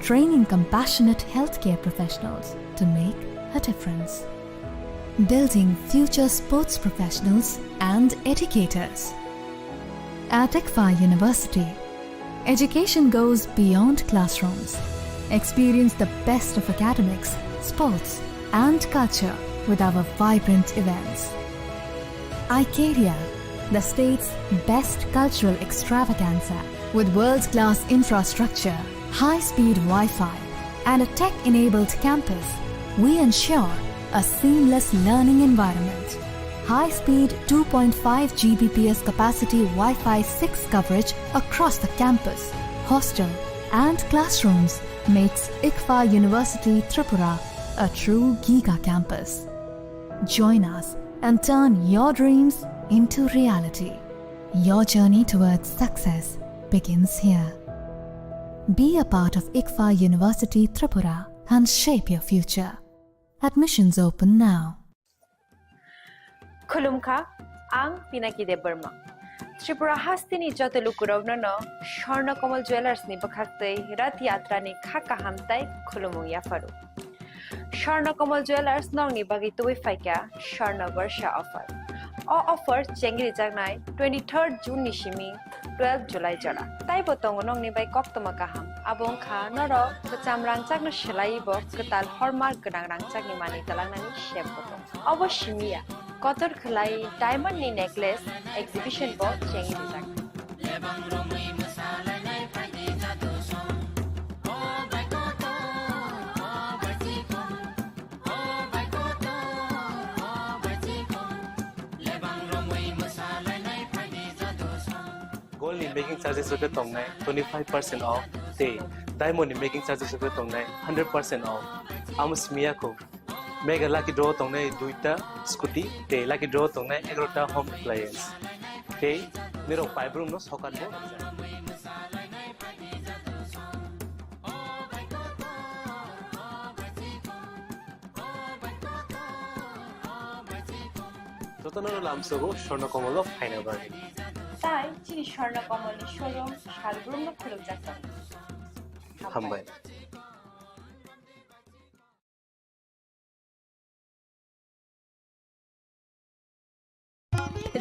training compassionate healthcare professionals to make a difference, building future sports professionals and educators. At ICFA University, education goes beyond classrooms. Experience the best of academics, sports, and culture with our vibrant events. ICARIA, the state's best cultural extravaganza, with world-class infrastructure, high-speed Wi-Fi, and a tech-enabled campus, we ensure a seamless learning environment. High-speed 2.5 Gbps capacity Wi-Fi 6 coverage across the campus, hostel, and classrooms makes ICFA University Tripura a true giga campus. Join us and turn your dreams into reality. Your journey towards success begins here. Be a part of ICFA University Tripura and shape your future. Admissions open now. Khulumkha, ang Pinaki de Burma. Tripura Hastini joto lukurovno no Shorna Komal Jewelers ni bakhaktei rat yatra ni khaka hamtai khulumung yafaru. Shorna Komal Jewelers nong ni bagi tuwi faika Shorna Varsha offer. O offer chengri jagnai 23rd June ni shimi 12 July jara. Tai botong nong ni bai koktoma kaham. Abong kha noro bacham rangchak no shelai bo ketal hormark genang rangchak ni mani talangnani shep botong. Obo shimiya Kotor Khalai Diamond ni necklace exhibition bo chengi dijak. Gold in making charges of the tongnai 25% off. Day diamond in making charges of the tongnai 100% off. Amus miyako. Mega lucky draw tongnai duita scooty. Day lucky draw tongnai 11ta home appliance. Day niro five room no sokan bo. Totanoro lamsogo shorna komolo final bargain. Tai Chini Khorang Tripura showroom Shalbrum no khuluk jakta. Hambai.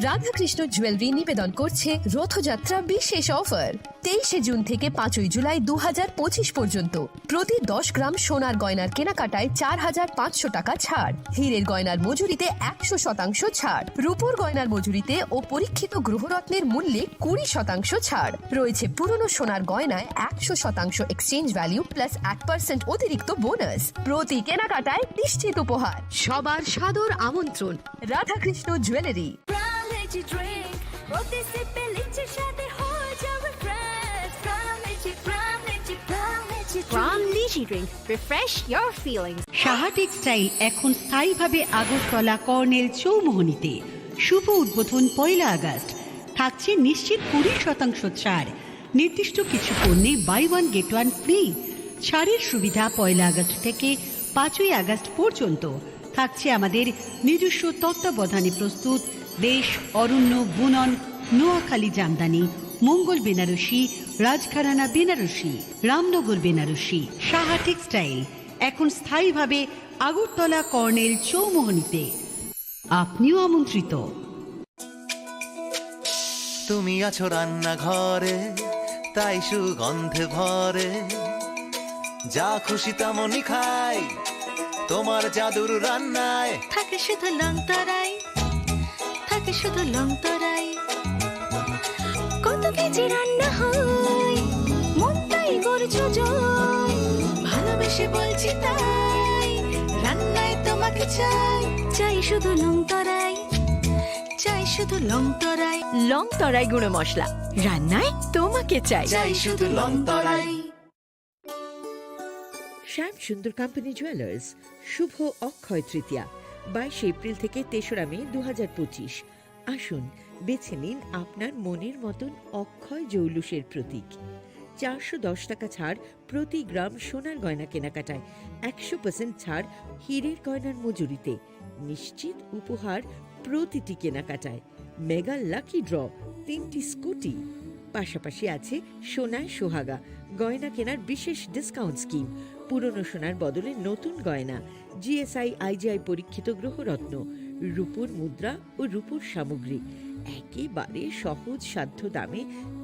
Radhakrishna jewellery নিবেদন করছে রথযাত্রা বিশেষ offer 23 June থেকে 5 জুলাই 2025 পর্যন্ত প্রতি 10 গ্রাম সোনার গয়নার কেনাকাটায় 4500 টাকা ছাড় হীরের গয়নার মজুরিতে 100% ছাড় রূপোর গয়নার মজুরিতে ও পরীক্ষিত গ্রহরত্নের মূল্যে 20% ছাড় রয়েছে পুরনো সোনার গয়নায় 100% এক্সচেঞ্জ ভ্যালু প্লাস 1% অতিরিক্ত বোনাস প্রতি কেনাকাটায় নিশ্চিত উপহার সবার সাদর আমন্ত্রণ রাধাকৃষ্ণ জুয়েলারি Drink, প্রতি সিপে লিচি সাথে হয়ে যাবে fresh Pram Lychee Drink. Refresh your feelings. Saha textile এখন স্থায়ীভাবে আগরতলা কর্নেল চৌমোহনীতে শুভ উদ্বোধন 1 আগস্ট থাকছে নিশ্চিত 20% ছাড় নির্দিষ্ট কিছু পণ্যে buy one get one free ছাড়ের সুবিধা 1 আগস্ট থেকে 5 আগস্ট পর্যন্ত থাকছে আমাদের নিজস্ব তত্ত্বাবধানে প্রস্তুত দেশ অরণ্য বুনন নোয়াখালী জামদানি মঙ্গল বেনারসি রাজঘরানা বেনারসি রামনগর বেনারসি সাহা টেক্সটাইল এখন স্থায়ীভাবে আগরতলা কর্নেল চৌমোহনীতে আপনিও আমন্ত্রিত তুমি আছো রান্নাঘরে তাই সুগন্ধে ভরে যা খুশি তেমনই খাই তোমার জাদুর রান্নায় থাকে শুধু লংতরাই থাকে শুধু লংতরাই কত কেজি রান্না হয় মনটাই করছো জয় ভালোবেসে বলছি তাই রান্নায় তোমাকে চাই চাই শুধু লংতরাই চাই শুধু লংতরাই লংতরাই গুঁড়ো মশলা রান্নায় তোমাকে চাই চাই শুধু লংতরাই শ্যাম সুন্দর কোম্পানি জুয়েলার্স শুভ অক্ষয় তৃতীয়া 22 এপ্রিল থেকে 3রা মে 2025 আসুন বেছে নিন আপনার মনের মতন অক্ষয় জৌলুসের প্রতীক 410 টাকা ছাড় প্রতি গ্রাম সোনার গয়না কেনাকাটায় 100% ছাড় হীরের গয়নার মজুরিতে নিশ্চিত উপহার প্রতিটি কেনাকাটায় মেগা লাকি ড্র 3টি স্কুটি পাশাপাশি আছে সোনায় সোহাগা গয়না কেনার বিশেষ ডিসকাউন্ট স্কিম পুরনো সোনার বদলে নতুন গয়না জিএসআই আইজিআই পরীক্ষিত গ্রহরত্ন রূপোর মুদ্রা ও রূপোর সামগ্রী একেবারে সহজ সাধ্য দামে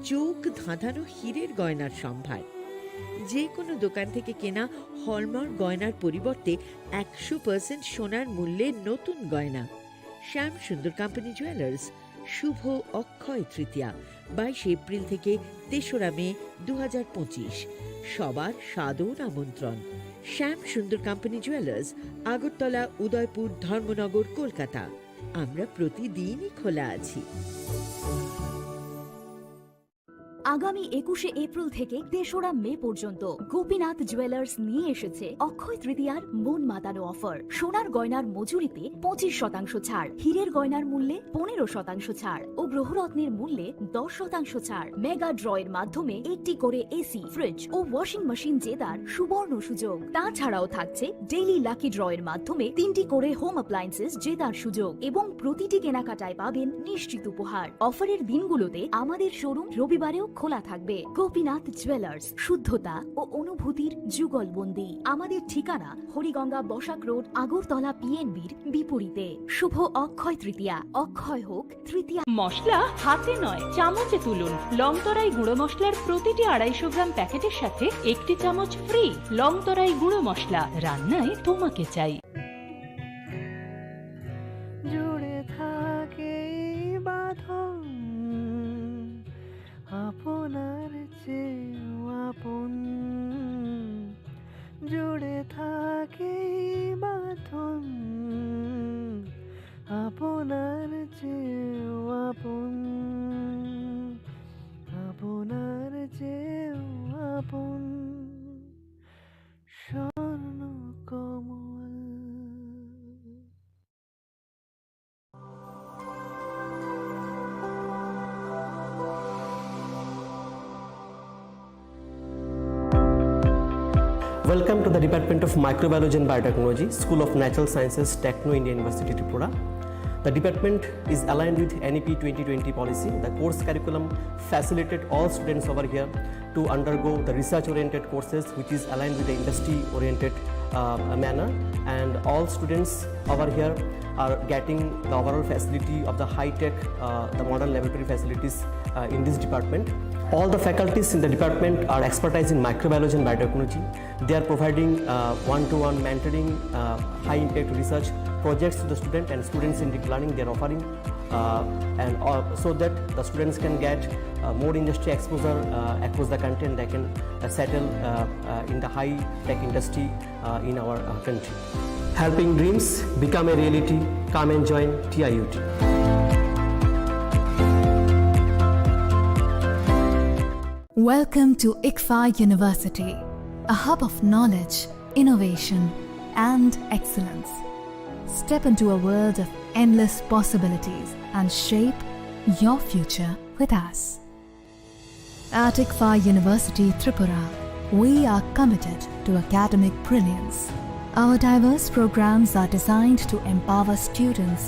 চোখ ধাঁধানো হীরের গয়নার সম্ভার যে কোনো দোকান থেকে কেনা হলমার্ক গয়নার পরিবর্তে 100% সোনার মূল্যে নতুন গয়না শ্যাম সুন্দর কোম্পানি জুয়েলার্স শুভ অক্ষয় তৃতীয়া 22 এপ্রিল থেকে 3রা মে 2025 সবার সাদর আমন্ত্রণ শ্যাম সুন্দর কোম্পানি জুয়েলার্স আগরতলা উদয়পুর ধর্মনগর কলকাতা আমরা প্রতিদিনই খোলা আছি আগামী 21শে এপ্রিল থেকে 3রা মে পর্যন্ত গোপীনাথ জুয়েলার্স নিয়ে এসেছে অক্ষয় তৃতীয়ার মন মাতানো অফার। সোনার গয়নার মজুরিতে 25% ছাড়, হীরের গয়নার মূল্যে 15% ছাড় ও গ্রহরত্নের মূল্যে 10% ছাড়। মেগা ড্রয়ের মাধ্যমে একটি করে এসি, ফ্রিজ ও ওয়াশিং মেশিন জেতার সুবর্ণ সুযোগ। তাছাড়াও থাকছে ডেইলি লাকি ড্রয়ের মাধ্যমে 3টি করে হোম অ্যাপ্লায়েন্সেস জেতার সুযোগ এবং প্রতিটি কেনাকাটায় পাবেন নিশ্চিত উপহার। অফারের দিনগুলোতে আমাদের শোরুম রবিবারেও খোলা থাকবে। গোপীনাথ জুয়েলার্স, শুদ্ধতা ও অনুভূতির যুগলবন্দি। আমাদের ঠিকানা হরিগঙ্গা বসাক রোড, আগরতলা পিএনবির বিপরীতে। শুভ অক্ষয় তৃতীয়া, অক্ষয় হোক তৃতীয়া। মশলা হাতে নয় চামচে তুলুন। লংতরাই গুঁড়ো মশলার প্রতিটি 250 গ্রাম প্যাকেটের সাথে 1টি চামচ ফ্রি। লংতরাই গুঁড়ো মশলা, রান্নায় তোমাকে চাই। জুড়ে থাকে বাঁধন আপনার চেয়েও আপন, জুড়ে থাকে বাঁধন আপনার চেয়েও আপন, আপনার চেয়েও আপন স্বর্ণ কমল। Welcome to the Department of Microbiology and Biotechnology, School of Natural Sciences, Techno India University, Tripura. The department is aligned with NEP 2020 policy. The course curriculum facilitated all students over here to undergo the research-oriented courses, which is aligned with the industry-oriented manner. And all students over here are getting the overall facility of the high-tech, the modern laboratory facilities in this department. All the faculties in the department are expertise in microbiology and biotechnology. They are providing one-to-one mentoring, high-impact research projects to the student, and students in deep learning they are offering, so that the students can get more industry exposure across the country, and they can settle in the high-tech industry in our country. Helping dreams become a reality. Come and join TIUT. Welcome to ICFA University, a hub of knowledge, innovation, and excellence. Step into a world of endless possibilities and shape your future with us. At ICFA University, Tripura, we are committed to academic brilliance. Our diverse programs are designed to empower students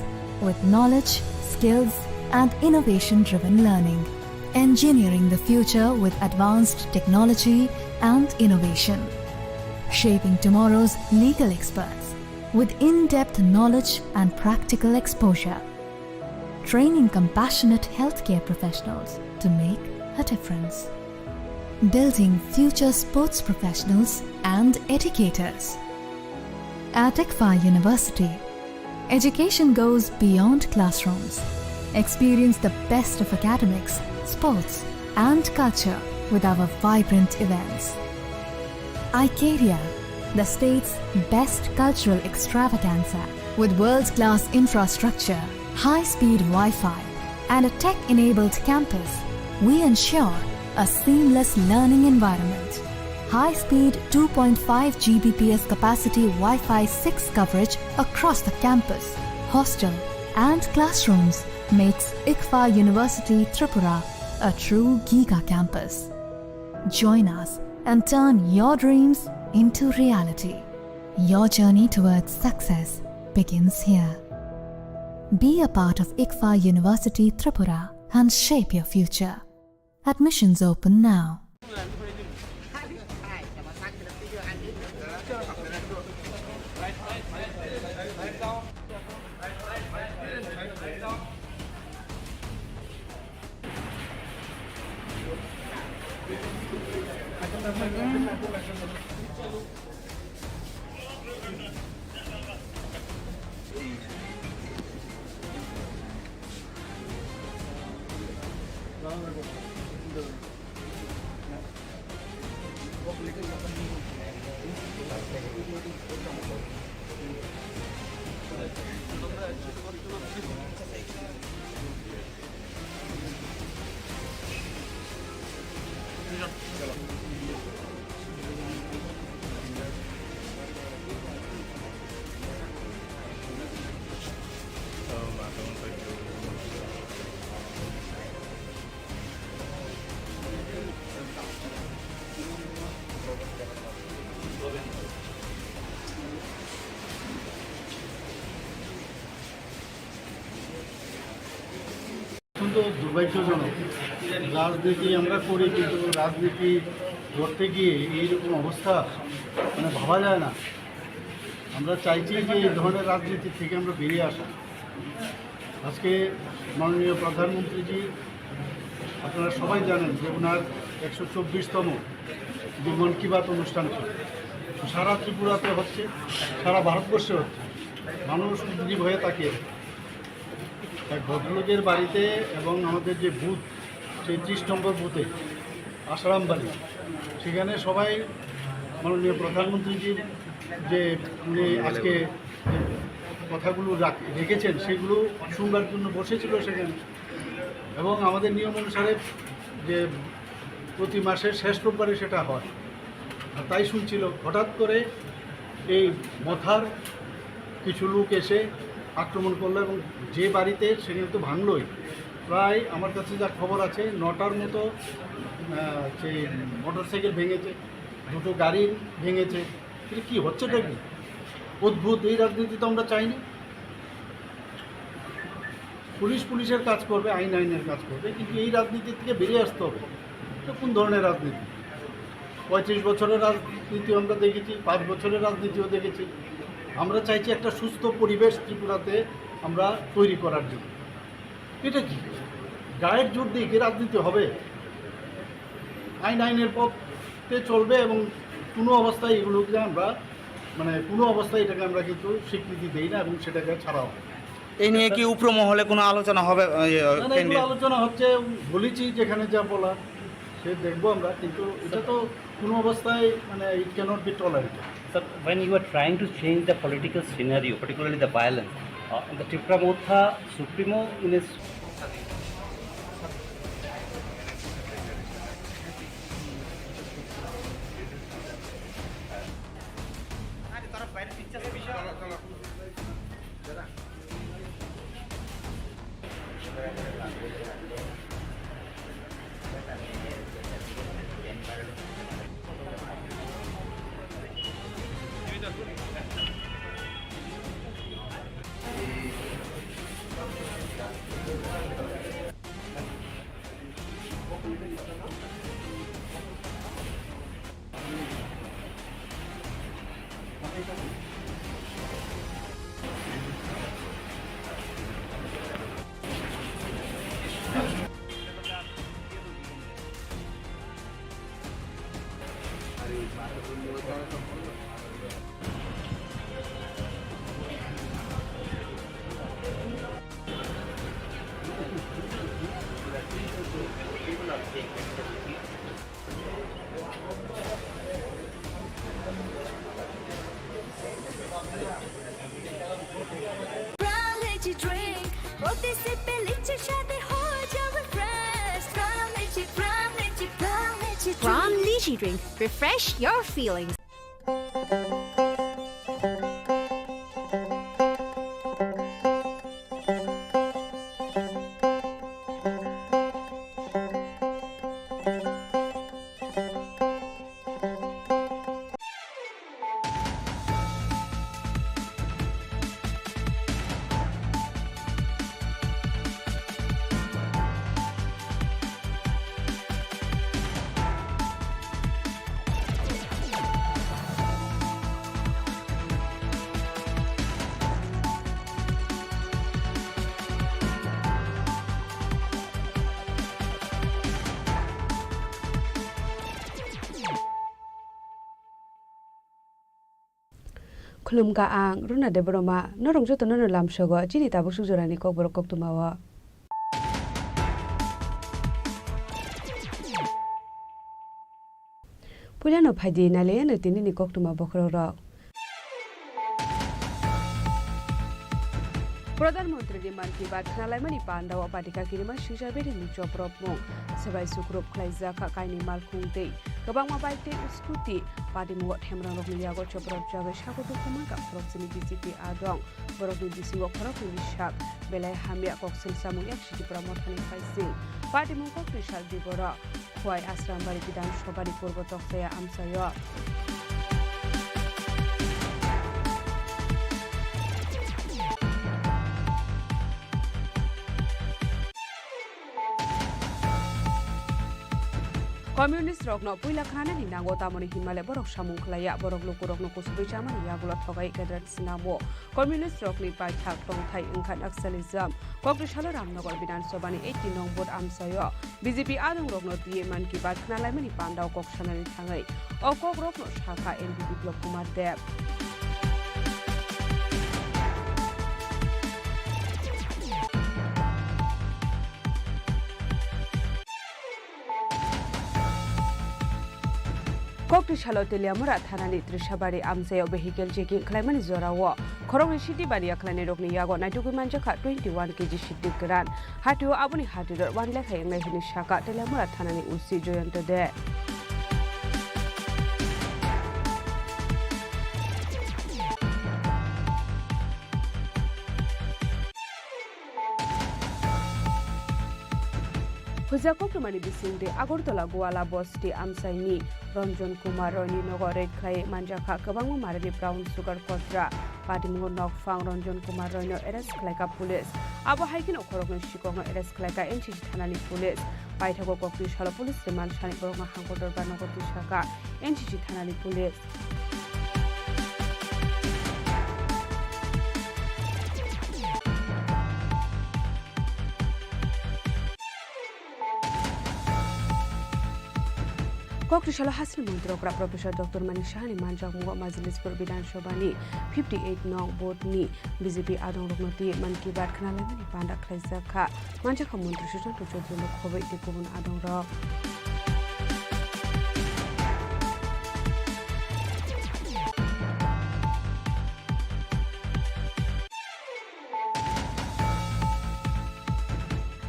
with knowledge, skills, and innovation-driven learning. Engineering the future with advanced technology and innovation. Shaping tomorrow's legal experts with in-depth knowledge and practical exposure. Training compassionate healthcare professionals to make a difference. Building future sports professionals and educators. At ICFA University, education goes beyond classrooms. Experience the best of academics, sports, and culture with our vibrant events. ICARIA, the state's best cultural extravaganza, with world-class infrastructure, high-speed Wi-Fi, and a tech-enabled campus, we ensure a seamless learning environment. High-speed 2.5 Gbps capacity Wi-Fi 6 coverage across the campus, hostel, and classrooms makes ICFA University Tripura a true Giga campus. Join us and turn your dreams into reality. Your journey towards success begins here. Be a part of ICFA University Tripura and shape your future. Admissions open now. তো দুর্ভাগ্যজনক। রাজনীতি আমরা করি, কিন্তু রাজনীতি করতে গিয়ে এইরকম অবস্থা মানে ভাবা যায় না। আমরা চাইছি যে এই ধরনের রাজনীতি থেকে আমরা বেরিয়ে আসা। আজকে মাননীয় প্রধানমন্ত্রীজি, আপনারা সবাই জানেন যে ওনার 124তম যে মন কি বাত অনুষ্ঠান ছিল, সারা ত্রিপুরাতে হচ্ছে, সারা ভারতবর্ষে হচ্ছে। মানুষ উদ্গ্রীব হয়ে তাকিয়ে এক ভদ্রলোকের বাড়িতে এবং আমাদের যে বুথ, সেই 30 নম্বর বুথে আসারাম বাড়ি, সেখানে সবাই মাননীয় প্রধানমন্ত্রীজির যে উনি আজকে কথাগুলো রেখেছেন সেগুলো শুনবার জন্য বসেছিল সেখানে। এবং আমাদের নিয়ম অনুসারে যে প্রতি মাসের শেষ রোববারে সেটা হয়, আর তাই শুনছিল। হঠাৎ করে এই মথার কিছু লোক এসে আক্রমণ করলো এবং যে বাড়িতে সেখানে তো ভাঙলই। প্রায় আমার কাছে যা খবর আছে 9টার মতো সেই মোটরসাইকেল ভেঙেছে, 2টো গাড়ি ভেঙেছে। এটা কী হচ্ছেটা কি অদ্ভুত! এই রাজনীতি তো আমরা চাইনি। পুলিশের কাজ করবে, আইনের কাজ করবে, কিন্তু এই রাজনীতি থেকে বেরিয়ে আসতে হবে। এটা কোন ধরনের রাজনীতি? 35 বছরের রাজনীতি আমরা দেখেছি, 5 বছরের রাজনীতিও দেখেছি। আমরা চাইছি একটা সুস্থ পরিবেশ ত্রিপুরাতে আমরা তৈরি করার জন্য। এটা কি গায়ের জোর দিয়ে কি রাজনীতি হবে? আইনের পথে চলবে এবং কোনো অবস্থায় এগুলোকে আমরা কোনো অবস্থায় এটাকে আমরা কিন্তু স্বীকৃতি দিই না এবং সেটাকে ছাড়াও। এই নিয়ে কি উপর মহলে কোনো আলোচনা হবে? আলোচনা হচ্ছে, বলেছি যেখানে যা বলা সে দেখবো আমরা, কিন্তু এটা তো কোনো অবস্থায় it cannot be tolerated. Sir, when you are trying to change the political scenario, particularly the violence, the Tripura Motha Supremo in his From Lychee Drink, refresh your feelings. Khulumka ang runa de broma norong joto nono lamsogo chini tabu sujorani kok borok kok tumawa. Pulano phaidi nale no tini ni kok tuma bokro ro. प्रधानमन्त्रीले मन की बात खालायमानि पान्दाव पाटिका किरिमा सुजाबेरि निचप्रबमो सबाय सुक्रुब खलायजाखा कायनि मालखुंदै गोबां बाइकते scooty पादिमु थेमरा रगनि यागो चप्रब जागे सागतो खमागा प्रक्सिनि BJP आदं बरगनि बिसिङो खरकनि साक बेलाय हामिया कक्सिल सामु एकसिति प्रमथनि फाइसिं पादिमु कक्रि साल दिबरा खवाय आश्रामबारि बिधान सभानि पूर्व तख्ताया आमसायो কমিউনিস্ট রকনো পুইলা খানানি নাঙ্গো তামনি হিমালে বরক সামুং খলাইয়া বরক লোকরকনো কুসুबै চামানি ইয়াগুলা থগাই গেদার সিনামো কমিউনিস্ট রকনি পাইথাক টংথাই ওংখা নাক্সালিজম কক্রিশাল রামনগর বিধানসভাनि 80 নং ভোট আমসাयो বিজেপি আদং রকনো দিয়ে মান কি বাত খানালাইমানি পান্ডাও ককসানানি থাঙै অকক রকনো শাখা MP Biplab Kumar Deb কক্রিশাল Teliamura থানানি Trishabari আমসাयो vehicle checking খালাইমানি জরাও খরংনি city বাড়িয়া খালাইনি রকনি ইয়াগো 92 মানজাখা 21 কেজি সিটি গ্রান হাটিও আবুনি হাটির 1 লাখ হাইংলাইনি শাখা তেলিয়ামরা থানানি উসি জয়ন্ত দে হুজাককমানি বিসিংদে আগরতলা গোয়ালা বস্তি আমসাইনি রঞ্জন কুমার রনি নগর রেড খাই মানজাখা গোबां मारिनि ब्राउन सुगार कद्रा पाटिमुगो नकफां रঞ্জন कुमार रयनो एरेस्ट खालायका पुलिस आबो हाइकिन अखरगनो सिकगनो एरेस्ट खालायका एनसीसी थानानि पुलिस बायथागो कक्रिशाल पुलिस रिमान्ड सानि बरगना हांगदर बानगति शाखा एनसीसी थानानि पुलिस कक्रिशाल हासिल मन्त्रीफ्रा प्रफेसर डक्टर मानिक साहानि मानजामुगा मजलिसपुर विधानसभानि 58 नং भोटनि बिजेपि आदं रगनति मन की बात खोनालायमानि पान्डा खालायजाखा मानजाखा मन्त्री सुशांत चौधरी खबै गुबुन आदं रग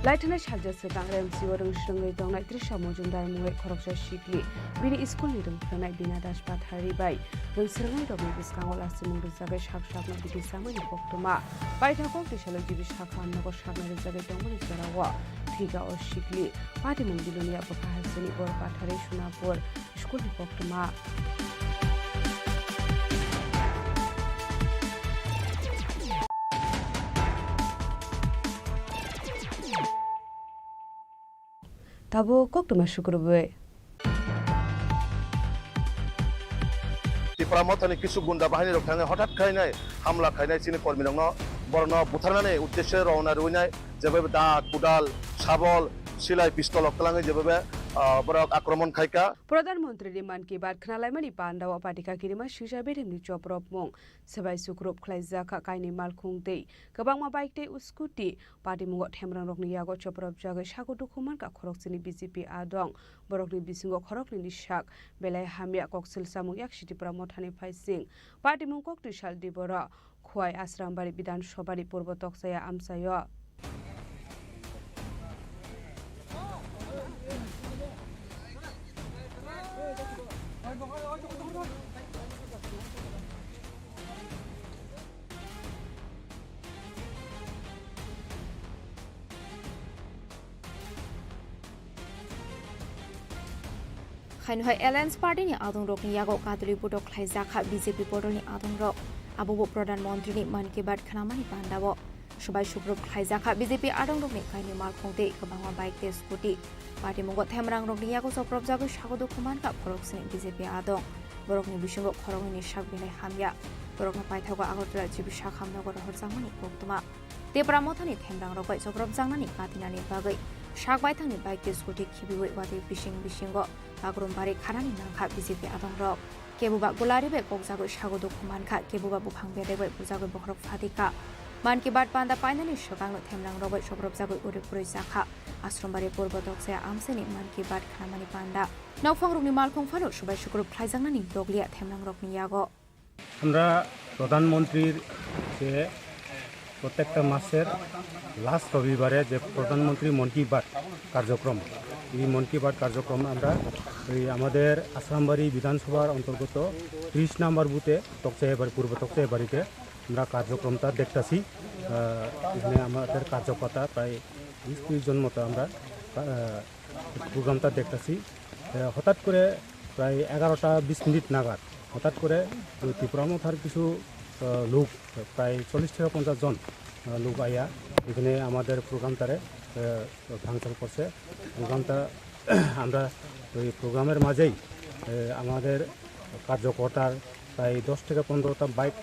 लाइटना साजा सेगां रेमसिओ रोंस्रोङै दंनाय त्रिशा मजुमदार मुङै खरगसा सिगलि बिनि स्कुलनि रोंफ्रानाय बिना दास पाथारि बाय रोंस्रोङै दंनाय बिस्काङाव लासि मुं रोजागै सागसागनो बिदि सामोनि बक्तमा बायथाखौ दिशालो जिबि साखा नगर सागनो रोजागै दंमोन जरावा थिगा अ सिगलि पार्टी मंदिलनिया बखाहासनि बर पाथारि सुनापुर स्कुलनि बक्तमा তাবো কক্তমা শুক্রবে ত্রিপুরা মথানি কিছু গুন্ডা বাহিনী রক্ষানে হঠাৎ খাইনাই হামলা খাইনাই চিনি কর্মী দङ বর্ণ বুথারনাनै উদ্দেশ্যে রওনা রইনাই যেভাবে দাঁত কুদাল শাবল সিলাই পিস্তল অকলাঙै যেভাবে বরক আক্রমণ খাইকা প্রধানমন্ত্রী মান কি বাত খানালাইমানি পান্ডাও পাটিকা কিরিমা সিজাবেরিনি চপ্রপ মং সবাই সুক্রপ খালাইজাখা কাইনি মালখুংতেই गोबां बाइकते स्कुटी पाटिमुगो थेमरां रकनि यागो चप्रप जागै सागो दुखुमानका खरकसिनि बिजेपि आदं बरकनि बिसिंगो खरकनि साक बेलाय हामिया कक्सिल सामु याकसिटिपुरा मथानि फाइसिं पाटिमुग कक्रिशाल दिबरा खुवाई आश्रामबारि विधानसभानि पूर्व तकसाया आमसायो खाइनहय एलायन्स पार्टीनि आदं रकनि यागो कादुलि बडक खालायजाखा बीजेपी बडनि आदं रक आबो प्रधानमन्त्रीनि मन की बात खानामानि पान्डाबो सबाय सुग्रुप खालायजाखा बीजेपी आदं रकनि काइनि मालखंते गोबां बाइक ते स्कुटी पार्टी मुगो थेमरां रकनि यागो सप्रब जागो सागो कुमानका खरकसिनि बीजेपी आदं बरकनि बिसिंगो खरगनि साग बिलाय हामिया बरकनि पाइथागो आगरतला जिबि साखामनगर हरजामनि बक्तमा तेप्रा मथानि थेमरां रकबाय सप्रब जांनानि कातिनानि बागै साग बायथांनि बाइक ते स्कुटी खिबिवै वादे बिसिंगो बागुरुम्बारि खानानि नांखा बीजेपी आदं रक केबुबा गुलारिबे कगजागो सागो कुमानखा केबुबा बुखां बेदेबै बुजागो बखरक फादिका मान की बात पान्दा पाइनानि सगांनो थेमरां रबाय सब्रब जागो उरिपुरै जाखा आश्रमबारि पूर्व दक्साया आमसेनि मान की बात खानामानि पान्दा नौफां रकनि मालखं फानो सबाय शुक्र फ्लाइजांनानि दगलिया थेमरां रकनि यागो আমরা প্রধানমন্ত্রীর যে প্রত্যেকটা মাসের লাস্ট রবিবারে যে প্রধানমন্ত্রী মন কি বাত কার্যক্রম এই মন কি বাত কার্যক্রম আমরা এই আমাদের আশ্রামবাড়ি বিধানসভার অন্তর্গত 30 নম্বর বুথে তকচাইবাড়ি পূর্ব তকচাইবাড়িতে আমরা কার্যক্রমটা দেখতেছি এখানে আমাদের কার্যকর্তা প্রায় 20-30 জন মতো আমরা প্রোগ্রামটা দেখতেছি হঠাৎ করে প্রায় 11টা 20 মিনিট নাগাদ হঠাৎ করে ত্রিপুরা মথার কিছু লোক প্রায় 40-50 জন লোক আইয়া এখানে আমাদের প্রোগ্রামটারে ভাঙচুর করছে প্রোগ্রামটা আমরা তো এই প্রোগ্রামের মাঝেই আমাদের কার্যকর্তার প্রায় 10 থেকে 15টা বাইক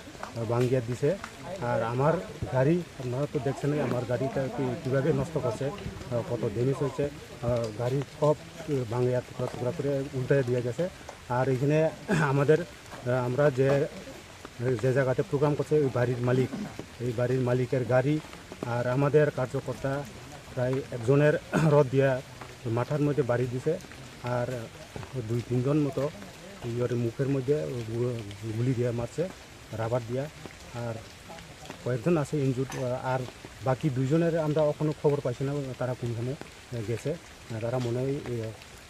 ভাঙিয়ে দিছে। আর আমার গাড়ি আপনারা তো দেখছেন আমার গাড়িটা কীভাবে নষ্ট করছে, কত ড্যামেজ হয়েছে, গাড়ি সব ভাঙিয়া টুকরা টুকরা করে উল্টে দিয়ে গেছে। আর এখানে আমাদের আমরা যে জায়গাতে প্রোগ্রাম করছে ওই বাড়ির মালিক, এই বাড়ির মালিকের গাড়ি আর আমাদের কার্যকর্তা প্রায় একজনের রড দিয়া মাথার মধ্যে বাড়ি দিছে, আর 2-3 জন মতো ইয়ের মুখের মধ্যে গুলি দিয়ে মারছে রাবার দিয়া, আর কয়েকজন আছে ইনজুর্ড। আর বাকি 2 জনের আমরা এখনও খবর পাইছি না তারা কোনখানে গেছে। তারা মনে হয়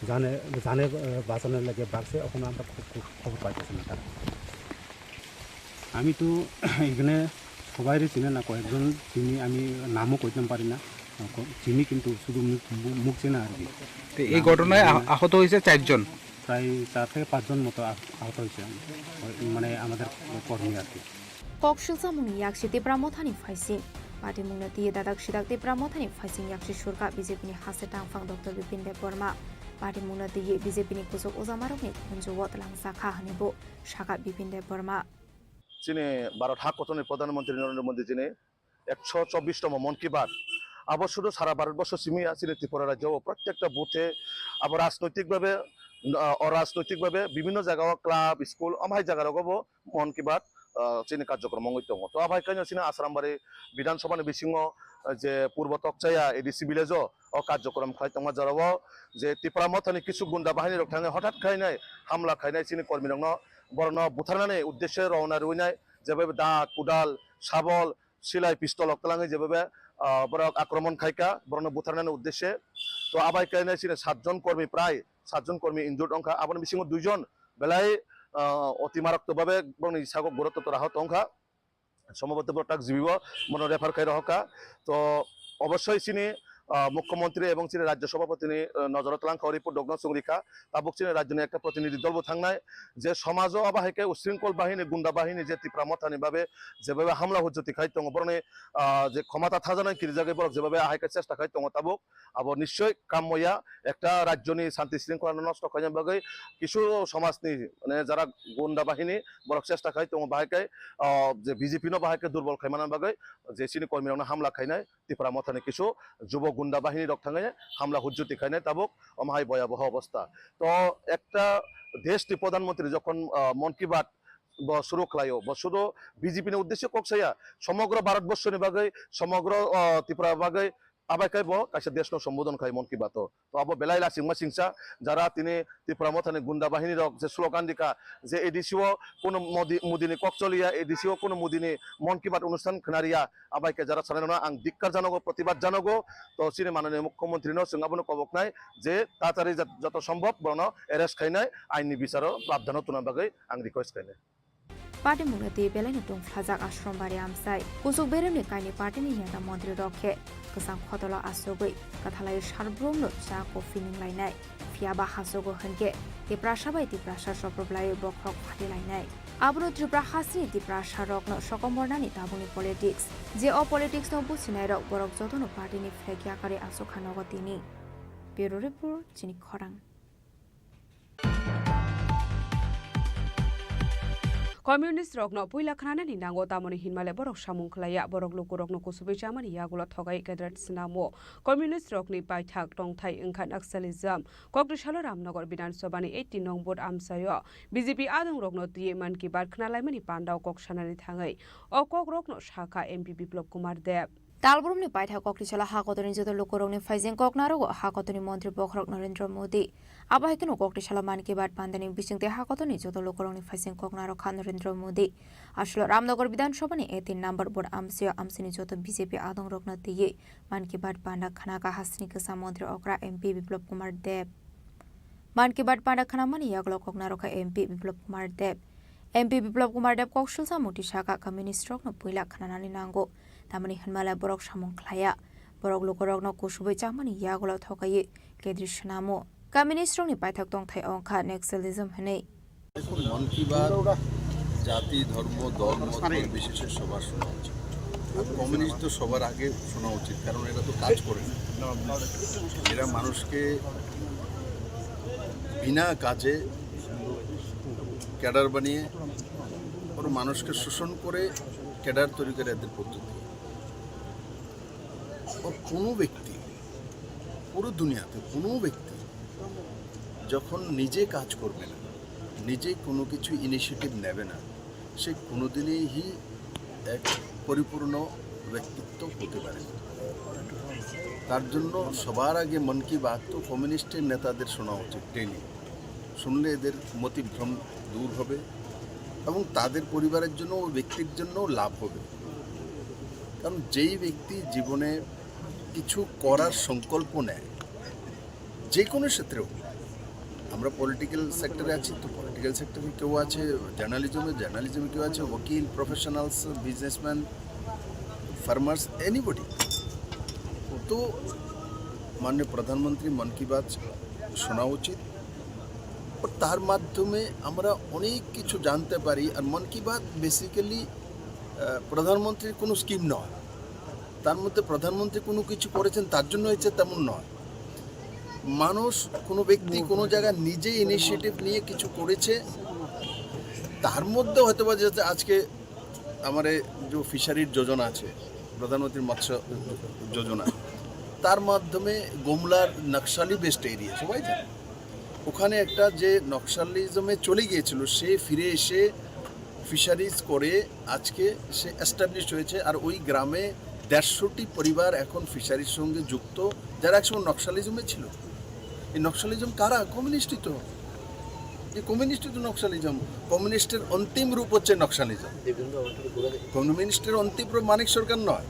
জানে বাঁচানোর লাগে বাড়ছে, এখন আমরা খবর পাইতেছি না তারা। আমি তো এখানে সবাইরই চিনে না, কয়েকজন চিনি, আমি নামও কইতে পারি না, চিনি কিন্তু শুধু মুখ চেনা আর কি। এই ঘটনায় আহত হয়েছে 4 জন, প্রায় 4 থেকে 5 জন মতো আহত হয়েছে, মানে আমাদের কর্মী আর কি। Kokshilsa muni yakshi tipra mothani faising. Party mungna tiye dadak shidak tipra mothani faising yakshi shurka BJP ni hase tangfang Dr. Bipin Deborma. Party mungna tiye BJP ni kusuk uzamarok ni kunju wot langsa kha hanibo shaka Bipin Deborma. চীনে ভারত হাকতনের প্রধানমন্ত্রী নরেন্দ্র মোদী যিনি 124তম মন কি বাত আবার শুধু সারা ভারতবর্ষ সীমিত আছে ত্রিপুরা রাজ্য প্রত্যেকটা বুথে আবার অরাজনৈতিকভাবে বিভিন্ন জায়গা ক্লাব স্কুল আমার জায়গার মন কি বাত চীনি কার্যক্রম দङ তো আবাইকানি চিনা আসামবাড়ি বিধানসভানি বিসিङ যে পূর্ব তকচায়া এডিসি ভিলেজ ও কার্যক্রম খাই দङ যারাও যে ত্রিপুরা মথানি কিছু গুন্ডা বাহিনী রক थाङो হঠাৎ খাইনাय হামলা খাইনাय চিনি কর্মী দङ বরণ বুথাरनानै উদ্দেশ্যে রওনা রইনাय যেভাবে দা কুদাল শাবল সিলাই পিস্তল অকলাঙে যেভাবে বরক আক্রমণ খাইকা বরণ বুথাरनानै উদ্দেশ্যে তো আবাইকানি চিনি 7 জন কর্মী প্রায় 7 জন কর্মী ইনজুর্ড অংখা আবার বিসিङ 2 জন বেলায় অতি মারাত্মকভাবে ইসাগক গুরুত্ব রাহত অংখা সম্ভবত টাক জীবিব মনে রেফার খাই রহকা তো অবশ্যই চিনি মুখ্যমন্ত্রী এবং চিনি রাজ্য সভাপতি নজরত লাংখা রিপোর্ট দগ্ন সুংরিখা তাবুক চিনি রাজ্যনি একটা প্রতিনিধি দলবো থাকনায় যে সমাজ আবাহিকে উশৃঙ্খল বাহিনী গুন্ডা বাহিনী যে ত্রিপুরা মথানি ভাবে যেভাবে হামলা হজ্জতি খাই দङ বরণে যে ক্ষমতা থাজানায় কিরজাগে বরক যেভাবে আহাইকে চেষ্টা খাই দङ তাবুক আবার নিশ্চয় কাম্যয়া একটা রাজ্যনি শান্তি শৃঙ্খলা নষ্ট খাইজাম বাগৈ কিছু সমাজনি মানে যারা গুন্ডা বাহিনী বরক চেষ্টা খাই দङ বাহাইকে যে বিজেপি নো বাহাইকে দুর্বল খাইমানার বাগৈ যে চিনি কর্মীরা হামলা খাইনায় ত্রিপুরা মথানি কিছু যুব গুন্ডা বাহিনী রক থাঙে হামলা হুজ্জতি খাইনায় তাবুক অমাহাই ভয়াবহ অবস্থা তো একটা দেশটি প্রধানমন্ত্রী যখন মন কি বাত শুরু খাইও শুধু বিজেপি উদ্দেশ্যে ককসাইয়া সমগ্র ভারতবর্ষ বাগৈ সমগ্র ত্রিপুরা বাগৈ আবাইকাইব কাছে দেশ সম্বোধন খাই মন কি বাত তো আবো বেলাইলা সিংমা সিংসা যারা তিনি ত্রিপুরা মথানি গুন্ডা বাহিনী রক যে স্লোগান দিকা যে এডিসিও কোনো মুদিনী ককচলিয়া এডিসিও কোনো মুদিনী মন কি বাত অনুষ্ঠান খানারিয়া আবাইকে যারা সানানো আং ধিক্কার জানাগো প্রতিবাদ জানাগো তো চিনি মাননীয় মুখ্যমন্ত্রী সিঙ্গাবনো কবক নাই যে তাড়াতাড়ি যত সম্ভব বরণ এরেস্ট খাইনায় আইনি বিচারও প্রাবধান তুনা বাগৈ আং request খাইনায় Party mungna tiye belai tung flajak ashram bari amsai kusuk beremni kaini party ni yata mantri rokhe kesang khotolo asogoi kathalai sharbrom no cha ko feeling lainai fiaba hasogo hanke tiprasha bai tiprasha soproblai bokrok phati lainai abro tripura hasri tiprasha rok no sokomornani tabuni politics je o politics no businai rok borok jotono party ni flagya kare asokhanogo tini bureau report Chini Khorang Communist rokno puila khnana ni nango tamoni hinmale borok samung khlaya borok lukurokno kusubei chamani yagulo thogai kedrat sinamo communist rokni paithak tongthai ingkhan naxalism kokrisalo ramnagar bidansabani 18 nong bot amsayo BJP adung rokno tiye man ki bar khnalaimani pandao koksanani thangai o kok rokno shakha MP Biplop Kumar Deb Talbrumni paitha kokrisala hakotoni joto lukurokni faizing koknaro hakotoni mantri Bokrok Narendra Modi Abahikeno kokrisala man ki bar pandani bisingte hakotoni joto lukurokni faizing koknaro Khan Narendra Modi Ashlo Ramnagar Bidansabani 18 number bot amsio amsini joto BJP adung rokna tiye man ki bar panda khanaka hasni kesa mantri okra MP Biplop Kumar Deb Man ki bar panda khana mani yaglo koknaro ka MP Biplop Kumar Deb MP Biplop Kumar Deb kokshilsa muti shaka communist rokno puila khananani nango tamani hanmala borok samung khlaya borok lukorokno kusubei chamani yagulo thokai kedrishnamo communist rokni paithak tongthai ongkha naxalism hanei দেখুন মন কি বাত জাতি ধর্ম দল মত বিশেষে সবার শোনা উচিত কমিউনিস্ট তো সবার আগে শোনা উচিত কারণ এরা তো কাজ করে এরা মানুষকে বিনা কাজে ক্যাডার বানিয়ে ওর মানুষকে শোষণ করে ক্যাডার তৈরি করে এদের পদ্ধতি। ওর কোনো ব্যক্তি, পুরো দুনিয়াতে কোনো ব্যক্তি যখন নিজে কাজ করবে না, নিজে কোনো কিছু ইনিশিয়েটিভ নেবে না, সে কোনোদিনই এক পরিপূর্ণ ব্যক্তিত্ব হতে পারে না। তার জন্য সবার আগে মন কি বাত তো কমিউনিস্টের নেতাদের শোনা উচিত ডেলি। শুনলে এদের মতিভ্রম দূর হবে এবং তাদের পরিবারের জন্য ও ব্যক্তির জন্য লাভ হবে। কারণ যেই ব্যক্তি জীবনে কিছু করার সংকল্প নেয়, যে কোনো ক্ষেত্রেও, আমরা পলিটিক্যাল সেক্টরে আছি তো পলিটিক্যাল সেক্টরে কেউ আছে, জার্নালিজমে কেউ আছে, ওকিল, প্রফেশনালস, বিজনেসম্যান, ফার্মার্স, এনিবডি। তো মাননীয় প্রধানমন্ত্রী মন কি বাত শোনা উচিত, তার মাধ্যমে আমরা অনেক কিছু জানতে পারি। আর মন কি বাত বেসিক্যালি প্রধানমন্ত্রীর কোনো স্কিম নয়, তার মধ্যে প্রধানমন্ত্রী কোনো কিছু করেছেন তার জন্য হয়েছে তেমন নয়। মানুষ, কোনো ব্যক্তি কোনো জায়গায় নিজে ইনিশিয়েটিভ নিয়ে কিছু করেছে, তার মধ্যে হয়তো বা যে আজকে আমার যে ফিশারির যোজনা আছে, প্রধানমন্ত্রী মৎস্য যোজনা, তার মাধ্যমে গোমলার নকশালি বেস্ট এরিয়া সবাই জানে, ওখানে একটা যে নকশালিজমে চলে গিয়েছিল সে ফিরে এসে ফিশারিজ করে আজকে সে এস্টাবলিশ হয়েছে। আর ওই গ্রামে 150টি পরিবার এখন ফিশারির সঙ্গে যুক্ত, যারা একসময় নকশালিজমে ছিল। এই নকশালিজম কারা? কমিউনিস্টই তো। এই কমিউনিস্টই তো নকশালিজম। কমিউনিস্টের অন্তিম রূপ হচ্ছে নকশালিজম। কমিউনিস্টের অন্তিম রূপ মানিক সরকার নয়,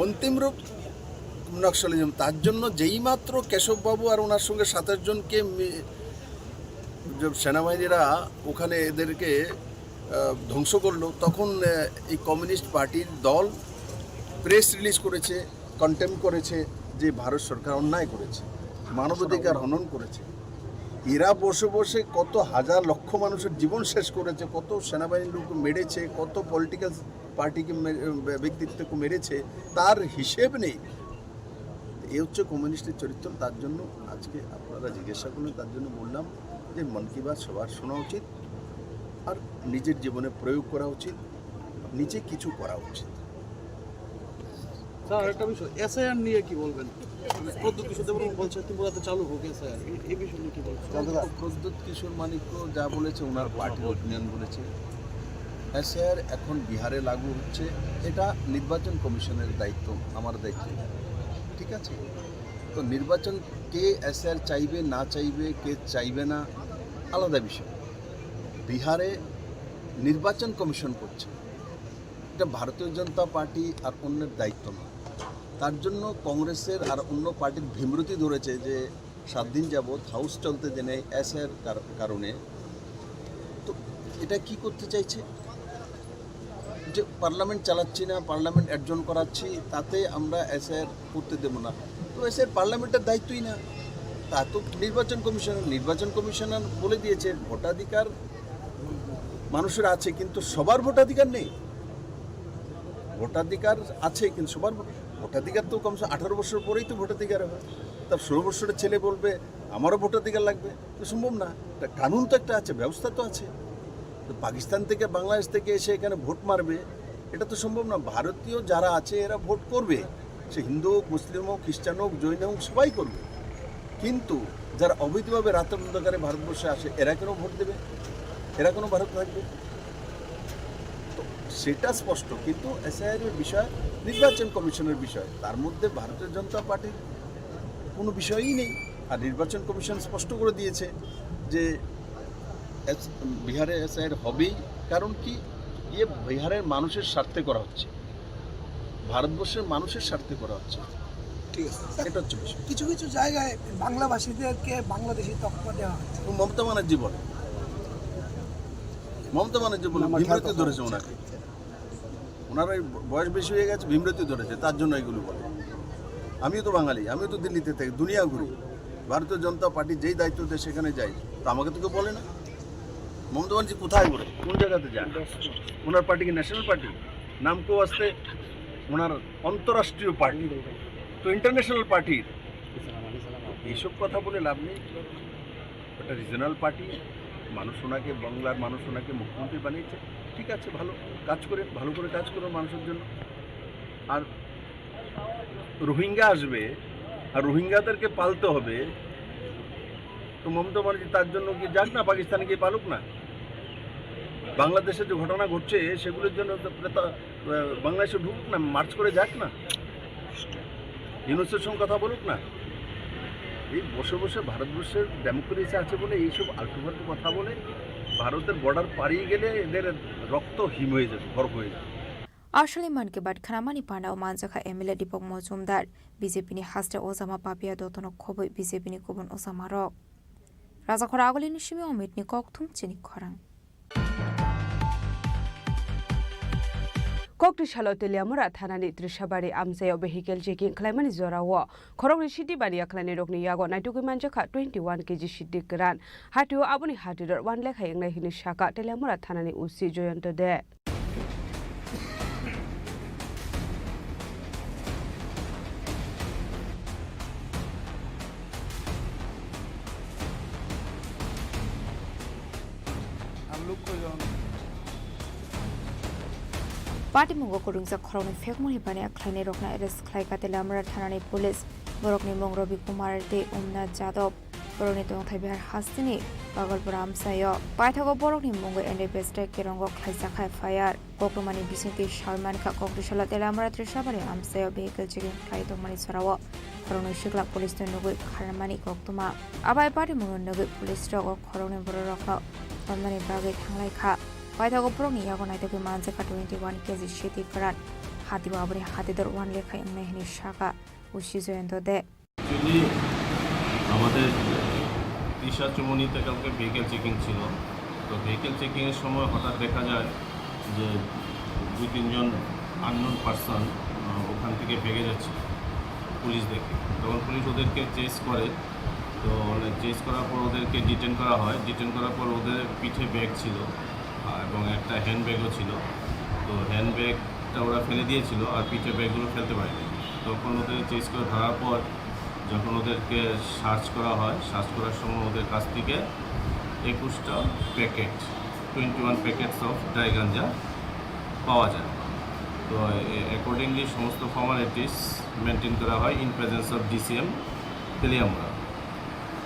অন্তিম রূপ নকশালিজম। তার জন্য যেই মাত্র কেশববাবু আর ওনার সঙ্গে 27 জনকে সেনাবাহিনীরা ওখানে এদেরকে ধ্বংস করলো, তখন এই কমিউনিস্ট পার্টির দল প্রেস রিলিজ করেছে, কন্টেম করেছে যে ভারত সরকার অন্যায় করেছে, মানবাধিকার হনন করেছে। এরা বসে বসে কত হাজার লক্ষ মানুষের জীবন শেষ করেছে, কত সেনাবাহিনীর লোক মেরেছে, কত পলিটিক্যাল পার্টিকে ব্যক্তিত্বকে মেরেছে, তার হিসেব নেই। এই হচ্ছে কমিউনিস্টের চরিত্র। তার জন্য আজকে আপনারা জিজ্ঞাসা করলেন, তার জন্য বললাম যে মন কি বাত সবার শোনা উচিত আর নিজের জীবনে প্রয়োগ করা উচিত, নিজে কিছু করা উচিত। স্যার একটা বিষয়, এসআইআর নিয়ে কি বলবেন? প্রদ্যুৎ কিশোর দেব বলছে ত্রিপুরাতে চালু হোক এসআইআর, এই বিষয় নিয়ে কি বলবেন? প্রদ্যুৎ কিশোর মানিক্য যা বলেছে ওনার পার্টির অপিনিয়ন বলেছে। এসআইআর এখন বিহারে লাগু হচ্ছে, এটা নির্বাচন কমিশনের দায়িত্ব, আমার দায়িত্ব, ঠিক আছে? তো নির্বাচন কে এসআইআর চাইবে না চাইবে, কে চাইবে না, আলাদা বিষয়। বিহারে নির্বাচন কমিশন করছে, এটা ভারতীয় জনতা পার্টি আর অন্যের দায়িত্ব নয়। তার জন্য কংগ্রেসের আর অন্য পার্টির ভীমরতি ধরেছে যে 7 দিন যাবৎ হাউস চলতে দেনে এসআইআর কারণে। তো এটা কি করতে চাইছে যে পার্লামেন্ট চালাচ্ছি না, পার্লামেন্ট অ্যাডজন করাচ্ছি, তাতে আমরা এসআইআর করতে দেবো না। তো এসআইআর পার্লামেন্টের দায়িত্বই না, তা তো নির্বাচন কমিশনার বলে দিয়েছে ভোটাধিকার মানুষের আছে, কিন্তু সবার ভোটাধিকার নেই। ভোটাধিকার আছে কিন্তু সবার ভোটাধিকার তো কমসে 18 বছর পরেই তো ভোটাধিকার হবে। তার 16 বছরের ছেলে বলবে আমারও ভোটাধিকার লাগবে, তো সম্ভব না। এটা কানুন তো একটা আছে, ব্যবস্থা তো আছে। তো পাকিস্তান থেকে বাংলাদেশ থেকে এসে এখানে ভোট মারবে, এটা তো সম্ভব না। ভারতীয় যারা আছে এরা ভোট করবে, সে হিন্দু হোক, মুসলিম হোক, খ্রিস্টান হোক, জৈন হোক, সবাই করবে। কিন্তু যারা অবৈধভাবে রাতের অন্ধকারে ভারতবর্ষে আসে এরা কেন ভোট দেবে? এরা কোনো ভারত থাকবে? তো সেটা স্পষ্ট। কিন্তু এসআইআর বিষয় নির্বাচন কমিশনের বিষয়, তার মধ্যে ভারতীয় জনতা পার্টির কোনো বিষয়ই নেই। আর নির্বাচন কমিশন স্পষ্ট করে দিয়েছে যে বিহারে এসআইআর হবেই। কারণ কি, বিহারের মানুষের স্বার্থে করা হচ্ছে, ভারতবর্ষের মানুষের স্বার্থে করা হচ্ছে। ঠিক আছে, এটা হচ্ছে বিষয়। কিছু কিছু জায়গায় বাংলাভাষীদেরকে বাংলাদেশি তকমা দেওয়া হচ্ছে। মমতা ব্যানার্জি বলে, ভীমরতি ধরেছে ওনাকে, ওনার বয়স বেশি হয়ে গেছে, ভীমরতি ধরেছে, তার জন্য এগুলো বলে। আমিও তো বাঙালি, আমিও তো দিল্লিতে থাকি, দুনিয়া ঘুরি, ভারতীয় জনতা পার্টি যেই দায়িত্ব দেয় সেখানে যাই, তো আমাকে তো কেউ বলে না। মমতা ব্যানার্জি কোথায় ঘুরে, কোন জায়গাতে যায়? ওনার পার্টি কি ন্যাশনাল পার্টি? নাম কেউ আসতে ওনার অন্তরাষ্ট্রীয় পার্টি, তো ইন্টারন্যাশনাল পার্টির। এইসব কথা বলে লাভ নেই। একটা রিজনাল পার্টি, মানুষ ওনাকে, বাংলার মানুষ ওনাকে মুখ্যমন্ত্রী বানিয়েছে, ঠিক আছে, ভালো কাজ করে, ভালো করে কাজ করো মানুষের জন্য। আর রোহিঙ্গা আসবে আর রোহিঙ্গাদেরকে পালতে হবে, তো মমতা ব্যানার্জি তার জন্য কি যাক না, পাকিস্তানে গিয়ে পালুক না। বাংলাদেশে যে ঘটনা ঘটছে সেগুলোর জন্য বাংলাদেশে ঢুকুক না, মার্চ করে যাক না, ইউনুসের সঙ্গে কথা বলুক না। এই বসে বসে ভারতবর্ষের ডেমোক্রেসি আছে বলে এইসব আলটু ফালতু কথা বলে ভারতের বর্ডার পাড়িয়ে গেলে এদের রক্ত হিম হয়ে যাবে, বরফ হয়ে যাবে। আসলে মান কি বাদ খানামানি পান্ডাও মানজাখা এমএলএ দীপক মজুমদার বিজেপিনি হাস্তে ওজামা পাপিয়া দতন খবই বিজেপিনি গুবুন ওজামা রক রাজাখরা আগলিনি সিমি অমিতনি ককথুম চিনি খরাং Kokti shalo teliamura thanani trishabari amsayo vehicle checking claimani zorawo khorongni city bani akhlani rokni yago naituki manjakha 21 kg shidi gran hatio abuni hatidor 1 lakh hayengnai hini shaka teliamura thanani usi joyanto de Party Mungo Kurungsa Kroni Fekmuni Bani Aklani Rokna Eres Klaika Telamra Thanani Police, Borokni Mongrobi Kumar De Umna Jadov, Boroni Dong Thabiar Hastini, Bagalpuram Sayo, Paithago Borokni Mungo and the Best Kirongo Klaisaka Fire, Kokumani Bisinti Shalman Kakokishala Telamra Trishabari Amsayo Vehicle Chicken Klaito Manisarawa, Korono Shikla Police to Nugu Karamani Koktuma, Abai Party Mungo Nugu Police Dog or Koroni Borokno, Mani Bagit Hanglaka. Paithago Prong Yago Naituki Manjaka 21 kg shiti karan hati babri hati dor 1 lakh hayengnai hini shaka usi joyanto de Actually আমাদের দিশা চুমনিতে কালকে vehicle checking ছিল, তো vehicle চেকিংয়ের সময় হঠাৎ দেখা যায় যে 2-3 জন unknown person ওখান থেকে ভেগে যাচ্ছে পুলিশ দেখে। তখন পুলিশ ওদেরকে চেস করে, তো চেস করার পর ওদেরকে ডিটেন করা হয়। ডিটেন করার পর ওদের পিঠে ব্যাগ ছিল এবং একটা হ্যান্ডব্যাগও ছিল, তো হ্যান্ডব্যাগটা ওরা ফেলে দিয়েছিল আর পিঠে ব্যাগগুলো ফেলতে পারেনি। তখন ওদের চেস করে ধরার পর যখন ওদেরকে সার্চ করা হয়, সার্চ করার সময় ওদের কাছ থেকে 21টা প্যাকেট 21 প্যাকেটস অফ ড্রাই গাঞ্জা পাওয়া যায়। তো অ্যাকর্ডিংলি সমস্ত ফর্মালিটিস মেনটেন করা হয় in presence of DCM Teliamura.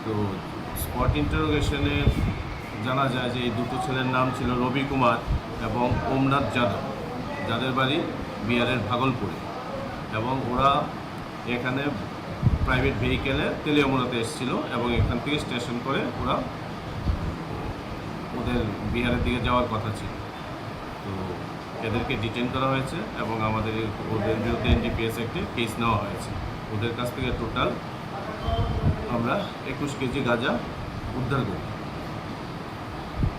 তো স্পট ইন্টারোগেশনে জানা যায় যে এই দুটো ছেলের নাম ছিল রবি কুমার এবং ওমনাথ যাদব, যাদের বাড়ি বিহারের ভাগলপুরে, এবং ওরা এখানে প্রাইভেট ভেহিকেলে তেলিয়ামুড়াতে এসেছিল এবং এখান থেকে স্টেশন করে ওরা ওদের বিহারের দিকে যাওয়ার কথা ছিল। তো এদেরকে ডিটেন করা হয়েছে এবং আমাদের ওদের বিরুদ্ধে এনডিপিএস একটি কেস নেওয়া হয়েছে। ওদের কাছ থেকে টোটাল আমরা 21 কেজি গাঁজা উদ্ধার করি,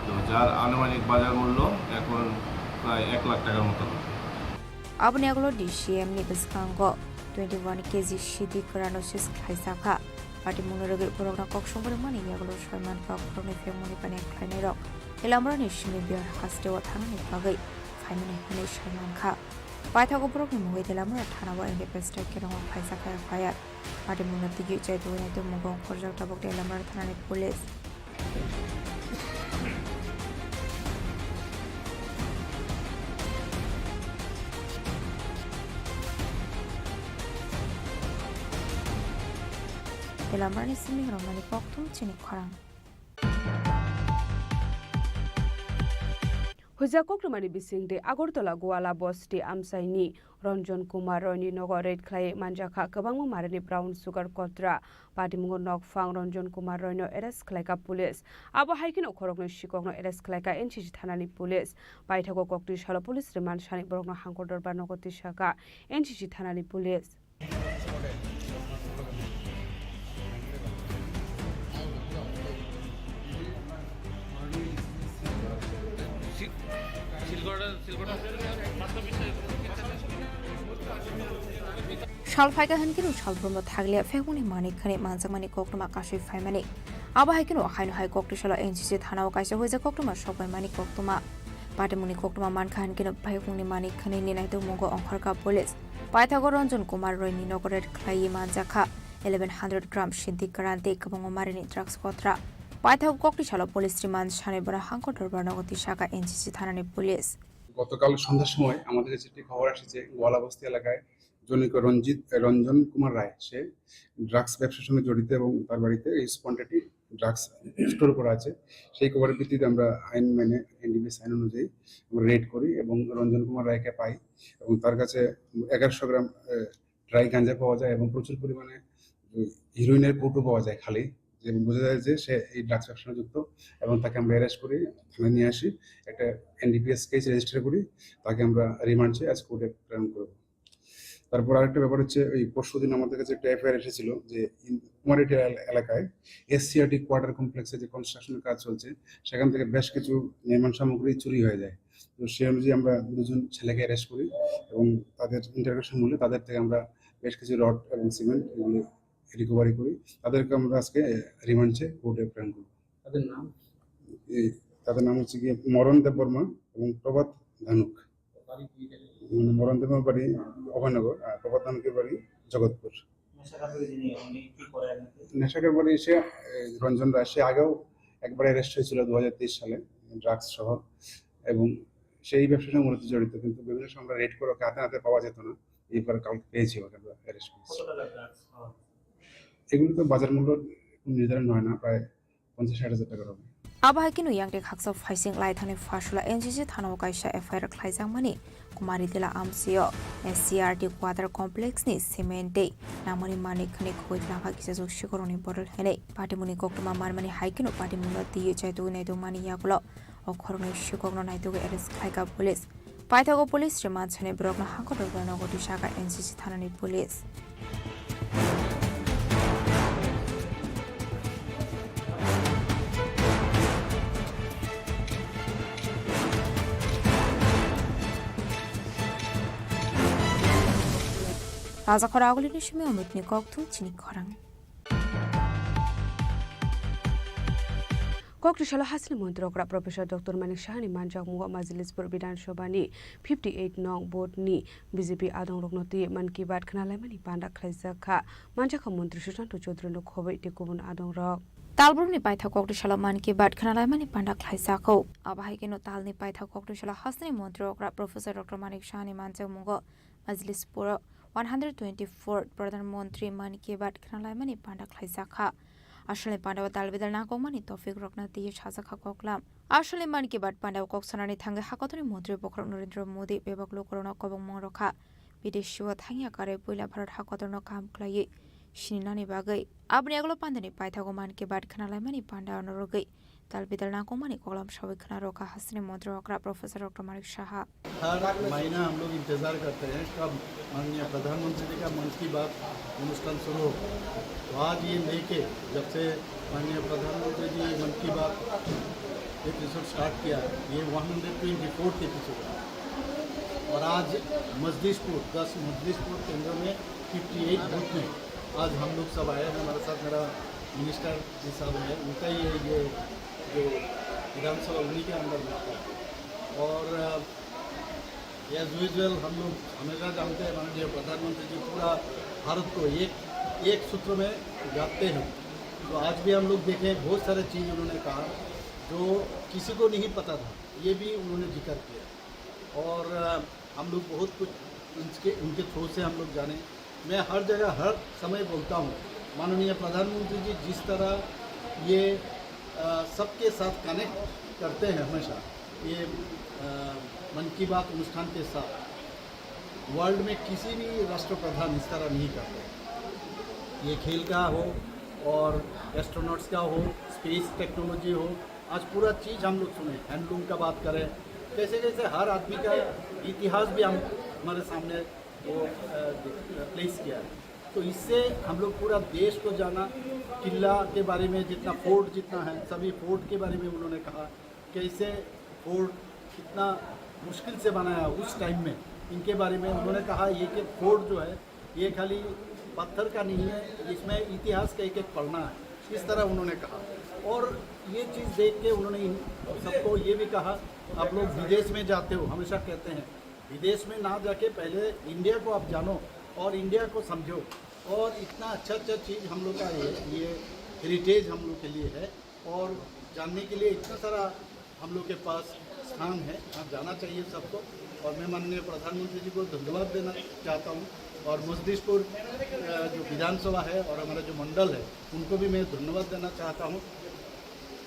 তো যার আনুমানিক বাজার মূল্য এখন প্রায় 1 লাখ টাকার মতো হবে। Abni aglo DCM ni biskango 21 kg shiti karanosis khaisaka Party Munorogi Purogna Kokshongor Mani Yaglo Sharman Kakroni Femoni Pane Klanero Elamrani Shimi Biar Hastewa Thanani Pagai Faimani Hane Sharman Ka Paithago Progni Mugi Elamra Thanawa and the Pesta Kiramo Kaisaka Fire Party Munati Jaitu and the Mugo Korjak Tabok Elamra Thanani Police Elamrani Simi Romani Poktum Chini Khorang Huja Kokrumani Bisingde Agortola Guala Bosti Amsaini Ranjan Kumar Roni Nogo Red Clay Manjaka Kabangu Marani Brown Sugar Kotra Patimungo Nok Fang Ranjan Kumar Rono Eres Kleka Police Abo Hiking Okorogno Shikogno Eres Kleka Enchi Thanani Police Paitago Kokti Shala Police Remand Shani Borogno Hankodor Banokoti Shaka Enchi Thanani Police Shalfaiga Hankino Shalbrumo Taglia Femuni Mani Kane Manzamani Kokruma Kashi Famani Abahikino Haino Hai Koktishala NCC Hana Kaisa who is a Koktuma shop by Mani Koktuma Patamuni Koktuma Mankan Kino Payuni Mani Kanini Naito Mungo on Horka Police Pythagoronjon Kumar Roni Nogoret Clay Manzaka 1100 grams Shinti Karante Kabongo Marini Drugs Kotra পাইথাগো ককটিশালা police remand সানেবরা হাঙ্কটর বর্ণগতি শাখা NCC থানানি police গতকাল সন্ধ্যার সময় আমাদের কাছে একটি খবর আসছে গোয়ালাবস্তি এলাকায় জনৈক রঞ্জন কুমার রায়, সে ড্রাগস ব্যবসার সঙ্গে জড়িত এবং তার বাড়িতে এই স্পন্টেটি ড্রাগস স্টোর করা আছে। সেই খবরের ভিত্তিতে আমরা আইন মেনে এনডিপিএস আইন অনুযায়ী আমরা রেড করি এবং রঞ্জন কুমার রায়কে পাই এবং তার কাছে 1100 গ্রাম ড্রাই গাঁজা পাওয়া যায় এবং প্রচুর পরিমাণে হিরোইনের কৌটো পাওয়া যায় খালি, যে বোঝা যায় যে সে এই ড্রাগস ব্যবসার সঙ্গে যুক্ত এবং তাকে আমরা অ্যারেস্ট করি, থানায় নিয়ে আসি, একটা এনডিপিএস কেস রেজিস্টার করি, তাকে আমরা রিমান্ড চেয়ে আজ কোর্টে প্রেরণ করব। তারপর আরেকটা ব্যাপার হচ্ছে, ওই পরশুদিন আমাদের কাছে একটা এফআইআর এসেছিল যে কুমারহাটি এলাকায় এসসিআরটি কোয়ার্টার কমপ্লেক্সে যে কনস্ট্রাকশনের কাজ চলছে সেখান থেকে বেশ কিছু নির্মাণ সামগ্রী চুরি হয়ে যায়। তো সেই অনুযায়ী আমরা দুজন ছেলেকে অ্যারেস্ট করি এবং তাদের ইন্টারোগেশন মূল্যে তাদের থেকে আমরা বেশ কিছু রড এবং সিমেন্ট এগুলি রিকভারি করি। তাদেরকে আমরা আজকে রিমান্ড চেয়ে কোর্টে প্রেরণ করব। তাদের নাম হচ্ছে গিয়ে মরণ দেববর্মা এবং প্রভাত ধানুক। মরণ দেববর্মার বাড়ি অভয়নগর আর প্রভাত ধানুকের বাড়ি জগৎপুর। নেশাকের বাড়ি সে রঞ্জন রায়, সে আগেও একবার অ্যারেস্ট হয়েছিল 2023 সালে ড্রাগস সহ, এবং সেই ব্যবসার সঙ্গে মূলত জড়িত, কিন্তু বিভিন্ন সময় আমরা রেড করে হাতে হাতে পাওয়া যেত না, এইবার কালকে পেয়েছি ওকে আমরা অ্যারেস্ট করেছি। এগুলো তো বাজার মূল্য নির্ধারণ হয় না, প্রায় 50-60 হাজার টাকার হবে। আবহাইকিনো ইয়াংদে খাকসাও ফাইসিং লাইথানে ফাসুলা এনসিসি থানাও কাইসা এফআইআর খ্লাইজাংমানি কুমারি দিলা আমসিও এসসিআরটি কোয়ার্টার কমপ্লেক্সनि সিমেন্টে নামনি মানিকখানি খৈতলাখা কিসাজो शिखरनि बदल हेनै पाटिमुनि कोक्टमा मारमानि हाइकिनो पाटिमुनो दिये चाइतो नाइतो मानि यागुलो अखरनि शिखरनो नाइतो एरेस्ट खाइका पुलिस पाइथागो पुलिस रिमान्ड छने ब्रकना हाकटर बर्नगति शाखा एनसिसि थानानि police. Raza Khoraguli Nishimi Omutni Koktu Chini Khorang ককটিশালা হাসিল মন্ত্রকরা প্রফেসর ডক্টর মানিক সাহানি মানজাক মুগ মাজলিসপুর বিধানসভাनि 58 নং বোর্ডनि বিজেপি আদং রকনতি মান কি বাত খনালাইমানি পান্ডা খ্লাইজাখা মানজাখা মন্ত্রী সুশান্ত চৌধুরীनो খবই তে গুবুন আদং রক तालब्रुनि पाइथा ककटिशाला मानकी बाट खनालाइमानि पान्डा ख्लाइसाखौ आबाहाइकेनो तालनि पाइथा ककटिशाला हासनि मन्त्रीअग्रा प्रोफेसर डक्टर मानिक साहानि मानजाक मुग মাজলিসपुर 124 प्रधानमन्त्री मानकी बाट खनालाइमानि पान्डा ख्लाइसाखा আসলে পান্ডাও তালবেদাল না কমানি তৌফিক রকনা দিয়ে সাজাখা ককলাম আসলে মানকি বাট পান্ডাও ককসনানি থাঙ্গে হাকতনি মন্ত্রী বখর নরেন্দ্র মোদি বেবাকলো করোনা কবং মরখা বিদেশিও থাঙ্গিয়া কারে পয়লা ভারত হাকতন কাম ক্লাই সিনানি বাগৈ আপনি এগুলো পান্দানি পাইথাগো মানকি বাট খানালাইমানি পান্ডা অনরগৈ तालबेदाल ना कमानी कलम सबै खना रोका हसने मंत्री अकरा प्रोफेसर डॉक्टर मानिक शाह। हर महीना हम लोग इंतजार करते हैं कब माननीय प्रधानमंत्री जी का मन की बात अनुष्ठान शुरू हो। तो आज ये लेके जब से माननीय प्रधानमंत्री जी मन की बात एपिसोड स्टार्ट किया, ये 124 एपिसोड और आज मजलिसपुर 10 मजलिसपुर केंद्र में 58 बूथ में आज हम लोग सब आए हैं। हमारे साथ मेरा मिनिस्टर जी साहब है, उनका ही ये जो विधानसभा उन्हीं के अंदर होता है। और एज यूजुअल हम लोग हमेशा जानते हैं माननीय प्रधानमंत्री जी पूरा भारत को एक सूत्र में गाते हैं। तो आज भी हम लोग देखें बहुत सारे चीज़ उन्होंने कहा जो किसी को नहीं पता था, ये भी उन्होंने जिक्र किया और हम लोग बहुत कुछ उनके थ्रू से हम लोग जाने। मैं हर जगह हर समय बोलता हूँ माननीय प्रधानमंत्री जी जिस तरह ये सबके साथ कनेक्ट करते हैं हमेशा, ये मन की बात अनुष्ठान के साथ वर्ल्ड में किसी भी राष्ट्रप्रधान इस तरह नहीं करते। ये खेल का हो और एस्ट्रोनॉट्स का हो, स्पेस टेक्नोलॉजी हो, आज पूरा चीज़ हम लोग सुने, हैंडलूम का बात करें, कैसे कैसे हर आदमी का इतिहास भी हम हमारे सामने वो प्लेस किया है। तो इससे हम लोग पूरा देश को जाना, किला के बारे में जितना फोर्ट जितना है सभी फोर्ट के बारे में उन्होंने कहा, कैसे फोर्ट कितना मुश्किल से बनाया उस टाइम में, इनके बारे में उन्होंने कहा। ये कि फोर्ट जो है ये खाली पत्थर का नहीं है, इसमें इतिहास का एक एक पढ़ना है, इस तरह उन्होंने कहा। और ये चीज़ देख के उन्होंने सबको ये भी कहा, आप लोग विदेश में जाते हो, हमेशा कहते हैं विदेश में ना जाके पहले इंडिया को आप जानो और इंडिया को समझो। और इतना अच्छा चीज़ हम लोग का ये हेरिटेज हम लोग के लिए है, और जानने के लिए इतना सारा हम लोग के पास स्थान है, आप जाना चाहिए सबको। और मैं माननीय प्रधानमंत्री जी को धन्यवाद देना चाहता हूँ, और मुजफ्फरपुर जो विधानसभा है और हमारा जो मंडल है उनको भी मैं धन्यवाद देना चाहता हूँ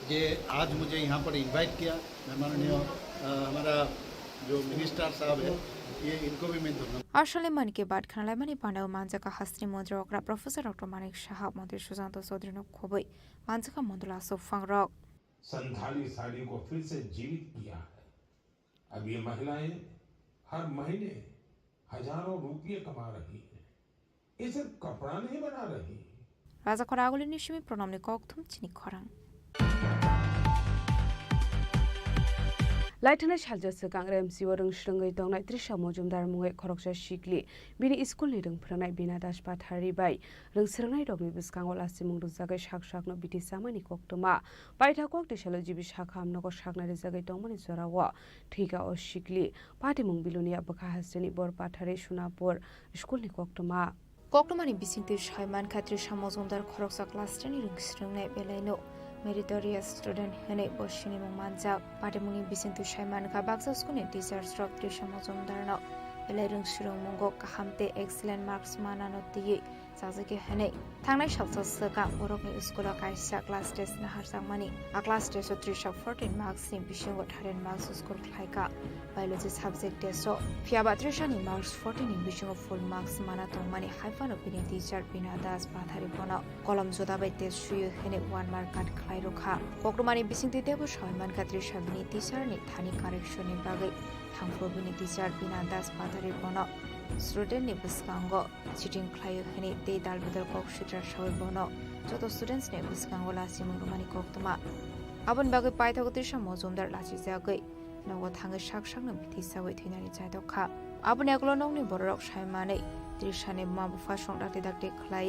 कि आज मुझे यहाँ पर इनवाइट किया। मैं माननीय हमारा जो मिनिस्टर साहब है ये इनको भी मैं धन्यवाद। আসলে मन की बात खानालाई मानि पाण्डाव मानजाका हास्त्री मन्त्र अग्रा प्रोफेसर डॉक्टर मानिक शाह मन्त्री सुजान्त चौधरी खोबै मानजाका मन्डला सोफांग रक संथाली साड़ी को फिर से जीवित किया है। अब ये महिलाएं हर महीने हजारों रुपये कमा रही हैं। ये सिर्फ कपड़ा नहीं बना रही। राजा खरागुली निशिमी प्रणमनि कक्थुम चिनी खरां लाइटना सालजो कांग्रेम सिवरं श्रंगै दंनाय त्रिशा मजुमदार मुङै खरकसा सिकलि बिनि स्कुलनि रोंफोरोंनाय बिना दास पाथारि बाय रोंसोरोंनाय दगनि बिस्कांगल आसिमुं रुजागै साकसाकनो बिति सामानि कक्तमा बायथा कक दिसालो जिबि साखा हमनगो साकनाय रिजागै दंमनि जराव थैगा अ सिकलि पाटिमुं बिलुनिया बखा हास्टेनि बर पाथारि सुनापुर स्कुलनि कक्तमा कक्तमानि बिसिंति सायमान खात्रि सामजुमदार खरकसा क्लास 10 नि रोंसोरोंनाय बेलायनो Meritorious student hene boshini mangmanja patemuni bisintu shaiman ka baksa skune teachers rok trisha mozumdarno elerung surung mungo kahamte excellent marks manano tiye sajake hene thangnai sabsa saka borokni skula kaisa class test na harsangmani a class test o trisha 14 marks ni bishingo tharen marks school khlaika biology subject test o fiaba trisha ni marks 14 ni bishingo full marks mana tongmani haifano bini teacher bina das pathari bono kolom joda bai test suyo hene 1 mark kat khlai rokha poktomani bisingti debo shaiman ka trisha bini teacher ni thani correction ni bagai thangfro bini teacher bina das pathari bono student ni biskango cheating khlayo hene te dal bidal kok shitra shoi bono joto students ne biskango la simung romani koktoma abon bagai paithago trisha mozumdar lachi jagai nago thangai saksak no bithi sabai thinani chaidokha abon eklo nongni borok shaimane trisha ne mabufa songdakte dakte khlai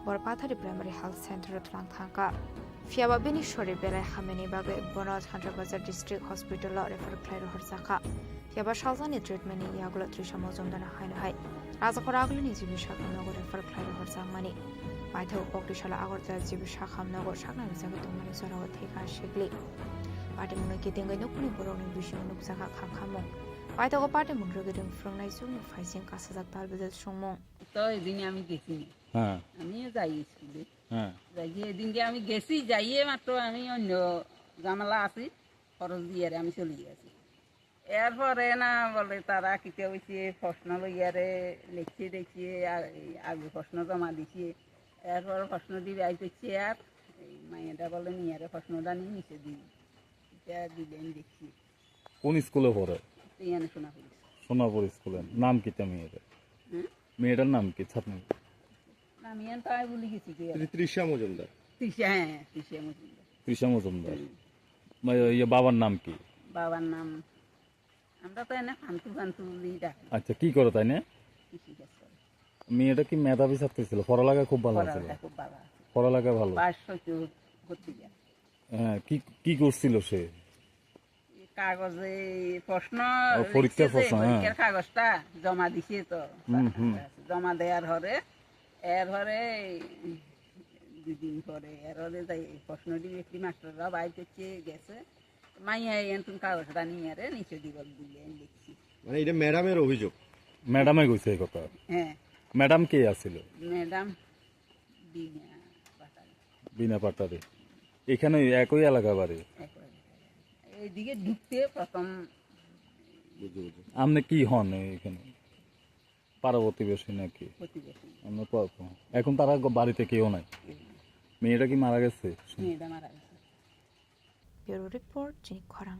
bor pathari primary health center tlang thangka fiaba bini shori belai hameni bagai bonot 100% district hospital la refer khlai harsakha fiaba salzani treatment ni yagula trisha mozumdar haina hai raja khoragli ni jibi shakamnagor refer khlai harsangmani paithago poktishala agorta jibi shakamnagor sakna jaga tomani sarawa theka shigli पार्टीमुंग केतेंगै नखुनि Barauni बिसिङाव नुजाखा खामखामो पाइथागो पार्टीमुंग रगेदों फ्रंनाय सुनि फाइसिं कासाजाक तालबेदल संमं তো এদিন আমি গেছি হ্যাঁ আমিও যাই স্কুলে হ্যাঁ যাই এদিনকে আমি গেছি যাইয়ে মাত্র আমি অন্য জামালা আছি খরচ দিয়ে আমি চলে গেছি এরপরে না বলে তারা কিতে হয়েছে প্রশ্ন লইয়ারে লিখছে দেখিয়ে আগে প্রশ্ন জমা দিছে এরপর প্রশ্ন দিবে আইতেছে আর এই মাইয়াটা বলে নিয়ারে প্রশ্নটা নিয়ে নিচে দিই দেখছি কোন স্কুলে পড়ে সোনাপুর সোনাপুর স্কুলের নাম কি মেয়েটার মেয়েটার নাম কি ছাত্রী আমি তো বলি গেছি তৃষা মজুমদার তৃষা মজুমদার বাবার নাম কি বাবার নাম আমরা তো এনে ফান্তু ফান্তু ডাকি আচ্ছা কি করে তাই না মেয়েটা কি মেধাবী ছাত্রী ছিল পড়ালেখা খুব ভালো ছিল পড়ালেখা ভালো হ্যাঁ কি করছিল সে কাগজে প্রশ্ন পরীক্ষার প্রশ্ন পরীক্ষার কাগজটা জমা দিছে তো জমা দেওয়ার পরে দুদিন পরে যাই প্রশ্ন দিয়ে একটি মাস্টাররা বাইতে গেছে মাইয়া এনতুন কাগজটা নিয়ে নিচে দিবল দিলে লিখছি মানে এটা ম্যাডামের অভিযোগ ম্যাডামে কইছে এই কথা হ্যাঁ ম্যাডাম কে আছিল ম্যাডাম বিনা পাটারে এখানে একই এলাকা বাড়ি এইদিকে ঢুকতে প্রথম আপনি কি হন এখানে পাড়া প্রতিবেশী নাকি আমরা এখন তারা বাড়িতে কেউ নাই মেয়েটা কি মারা গেছে মেয়েটা মারা গেছে ব্যুরো রিপোর্ট চিনি খরাং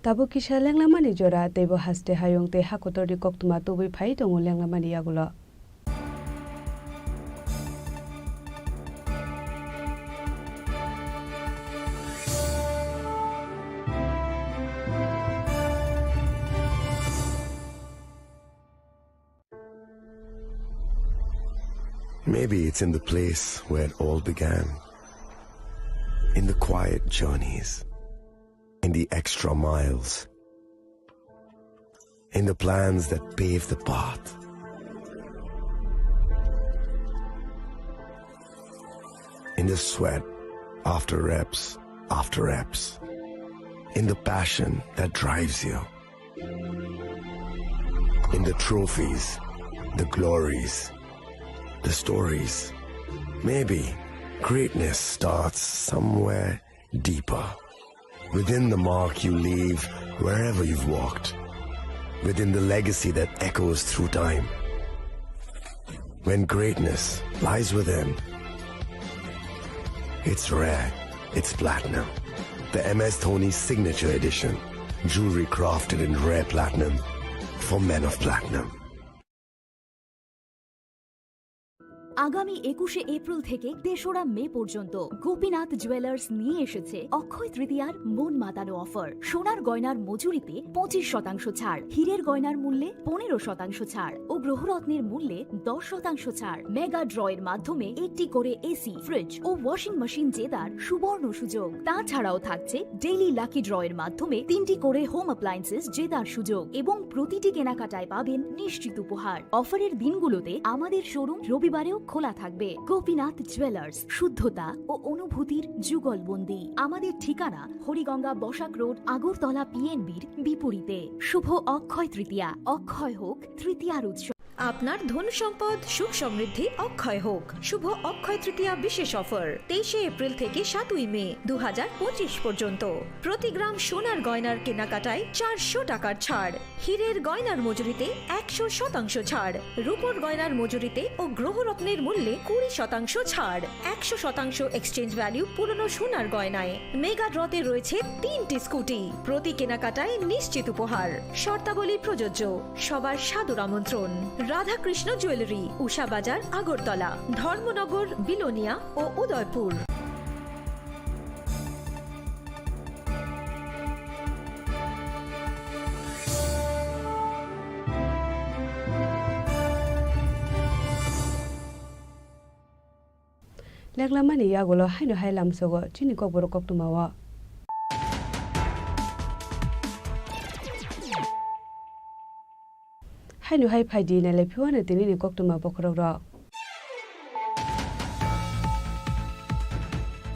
Tabu kisha lenglamani jora tebo haste hayong te hakotori koktuma tubi phai tongo lenglamani yagulo. Maybe it's in the place where it all began, in the quiet journeys, in the extra miles, in the plans that pave the path. the sweat after reps after reps, in the passion that drives you, in the trophies, the glories, the stories. Maybe greatness starts somewhere deeper, within the mark you leave wherever you've walked, within the legacy that echoes through time. When greatness lies within, it's rare, it's platinum. The MS Dhoni Signature Edition, jewelry crafted in rare platinum for men of platinum. আগামী 21শে April থেকে ৩রা মে পর্যন্ত Gopinath jewellers নিয়ে এসেছে অক্ষয় তৃতীয়ার মন মাতানো offer. সোনার গয়নার মজুরিতে 25% ছাড়, হীরের গয়নার মূল্যে 15% ছাড় ও গ্রহরত্নের মূল্যে 10% ছাড়। মেগা ড্রয়ের মাধ্যমে একটি করে এসি, ফ্রিজ ও ওয়াশিং মেশিন জেতার সুবর্ণ সুযোগ। তাছাড়াও থাকছে ডেইলি লাকি ড্রয়ের মাধ্যমে 3টি করে হোম অ্যাপ্লায়েন্সেস জেতার সুযোগ এবং প্রতিটি কেনাকাটায় পাবেন নিশ্চিত উপহার। অফারের দিনগুলোতে আমাদের শোরুম রবিবারেও খোলা থাকবে। গোপীনাথ জুয়েলার্স, শুদ্ধতা ও অনুভূতির যুগলবন্দি। আমাদের ঠিকানা হরিগঙ্গা বসাক রোড, আগরতলা পিএনবির বিপরীতে। শুভ অক্ষয় তৃতীয়া, অক্ষয় হোক তৃতীয়ার উৎসব। আপনার ধন সম্পদ সুখ সমৃদ্ধি অক্ষয় হোক। শুভ অক্ষয় তৃতীয়া বিশেষ অফার 23শে এপ্রিল থেকে 7ই মে 2025 পর্যন্ত। প্রতি গ্রাম সোনার গয়নার কেনাকাটায় 400 টাকার ছাড়, হীরের গয়নার মজুরিতে 100% ছাড়, রূপোর গয়নার মজুরিতে ও গ্রহরত্নের মূল্যে 20% ছাড়, 100% এক্সচেঞ্জ ভ্যালু পুরনো সোনার গয়নায়। মেগা ড্রতে রয়েছে 3টি স্কুটি, প্রতি কেনাকাটায় নিশ্চিত উপহার। শর্তাবলী প্রযোজ্য। সবার সাদর আমন্ত্রণ। রাধাকৃষ্ণ জুয়েলারি, উষা বাজার, আগরতলা, ধর্মনগর, বিলোনিয়া ও উদয়পুর। লেগলামানি ইয়াগুলো হাইনো হাইলাম সগো চিনি কবর কক্তুমাওয়া হাইনো হাই ফাইদি নালে ফিওয়ানে তিনি কক্তুমা বখররা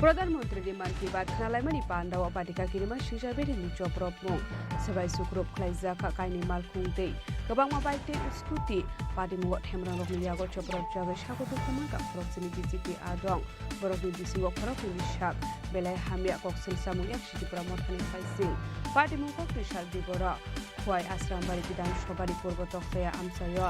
প্রধানমন্ত্রী মান কি বাত খালাইমানি পান্দাওয়া পাটিকা কিরিমা সিজাবেরি নিচপ্রপমং সবাই সুক্রুপ খাইজাখা কাইনি মালখুংতে गोबां माबाइटे स्कुटि पादिमुग थेमरां रगनि यागो चप्रब जाबाय सागतो खमा गाफरकसिनि बिजेपि आदं बरकनि बिसिङाव खरकनि साक बेलाय हामिया कक्सिल सामुं एकसिटिपुरा मथानि फाइसिं पादिमुग कक्रिसाल दिबरा खुवाय आश्रामबारि बिधान सभानि पूर्व तख्ताया आमसायो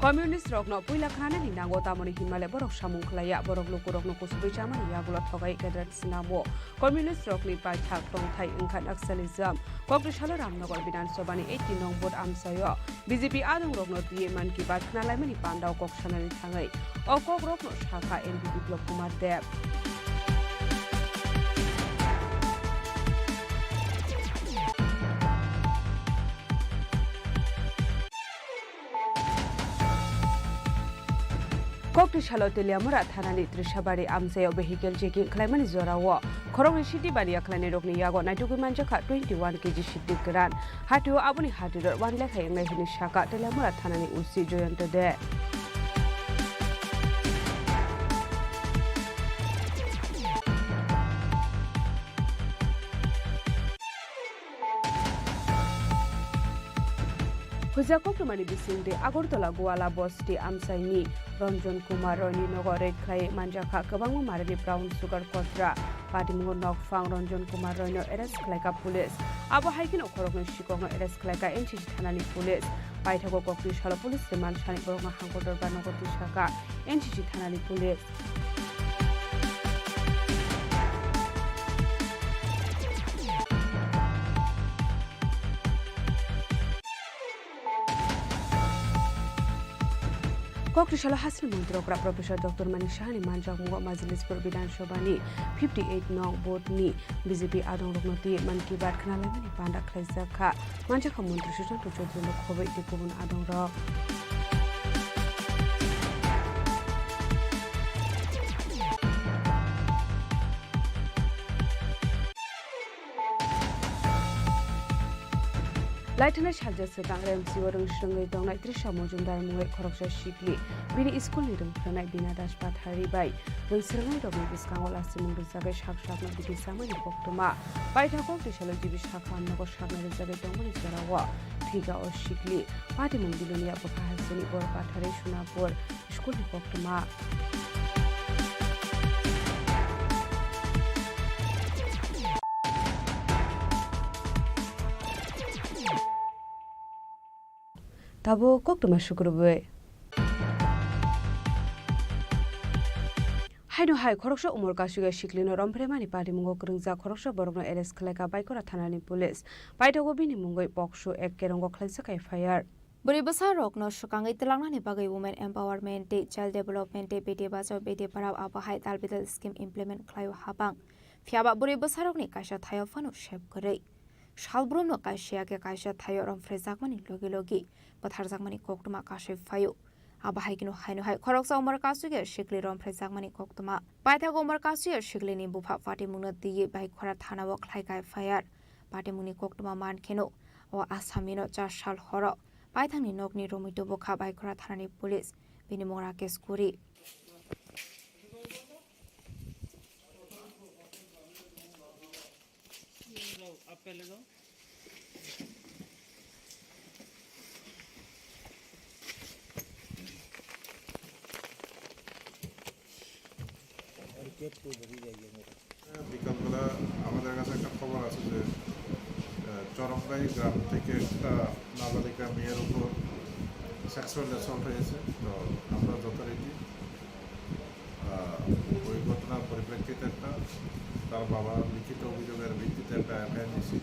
कम्युनिस्ट रगनो पुइला खानानि नांगो तामनि हिमालय बरक सामुं खलाया बरक लोकरगनो कुसुबै चामानि यागुला थगाय गेदेर सिनामो कम्युनिस्ट रगनि पाइथाक टंथाय ओंखार नक्सलिजम कक्रिसाल रामनगर विधानसभानि 80 नं भोट आमसायो बीजेपी आदं रगनो दिए मान की बात खानालायमानि पान्दाव कक्सानानि थाङै अकक रगनो शाखा एनपी बिप्लब कुमार देव कक्रिसालो तेलियामुरा थानानि त्रिसाबारि आमसायाव भेहिकेल चेकिं खालामनानै जरावो खरंनि सिटि बारिया खालामनाय रगनि यागो नायटुगु मानजाखा 21 केजि सिटि गोरान हाटियो आबुनि हाटिर 1 लाख एंनाय हिनि शाखा तेलियामुरा थानानि उलसि जयन्त दे हुजा कक्टमानि बिसिंदे आगरतला गोवाला बस्ति आमसाइनि रंजन कुमार रयनि नगर रेड खाय मानजाखा गोबां मारिनि ब्राउन सुगार कत्रा पाटिमुग नकफां रंजन कुमार रयनो एरेस्ट खालायका पुलिस आबो हाइकिन अखरगनो सिकगनो एरेस्ट खालायका एनसीसी थानानि पुलिस बायथागो कक्रिसाल पुलिस रिमान सानि बरगनो हांगदर बा नगरति शाखा एनसीसी थानानि पुलिस कक्रिसाल हासिल मन्त्रीफ्रा प्रफेसर डक्टर मानिक शाहनि मानजामुग मजलिसपुर विधानसभानि 58 नं भोटनि बीजेपी आदं रगनति मान की बात खानालायमानि पान्दा खालायजाखा मानजाखा मन्त्री सुशान्त चौधरी खबै गुबुन आदं रग Laitana Shalja Sekang MC Warung Shrungai Dongnai Trisha Mojumdar Muwe Khoroksa Shikli Bini School ni Rungpranai Bina Dash Pathari Bai Rung Srungai Rogni Biskang Lasi Mung Ruzagai Shak Shakna Biti Samani Boktoma Bai Thakok Tishalo Jibi Shakhan Nago Shakna Ruzagai Dongmani Zarawa Thiga O Shikli Pati Mung Bilonia Bokha Hasini Bor Pathari Shunapur School ni Boktoma Tabo Koktoma Shukurwe Haino Hai Khoroksa Umor Kasuga Shiklino Rompremani Padi Mungo Krungza Khoroksa Borogno LS Kleka Baikora Thanani Police Baitago Bini Mungoi Pokshu Ek Kerongo Khlaisakai Fire Buri besar rokno sukangai telangna bagai women empowerment day child development day bede baso bede parab abahai talbital scheme implement klayo habang fiaba buri besar rokni kaisa thayo fanu shep korei shalbrum no kaisia ke kaisa thayo rom frezakmani logi logi patharjakmani koktuma kashe fayo abahai kino haino hai khoroksa umar kasuge shikli rom frezakmani koktuma paithago umar kasuge shikli ni bufa fati muna diye bai khora thana bo khlai kai fire pati muni koktuma man kheno o asamino 4 sal horo Paithangni nokni romito bokha baikora thanani police bini mora kes kuri বিকালবেলা আমাদের কাছে একটা খবর আছে যে চরমগাই গ্রাম থেকে একটা নাবালিকা মেয়ের উপর সেক্সুয়াল অ্যাসল্ট হয়েছে তো আমরা যথারীতি ওই ঘটনার পরিপ্রেক্ষিতে তার বাবা লিখিত অভিযোগের ভিত্তিতে একটা এফআইআর নিয়েছি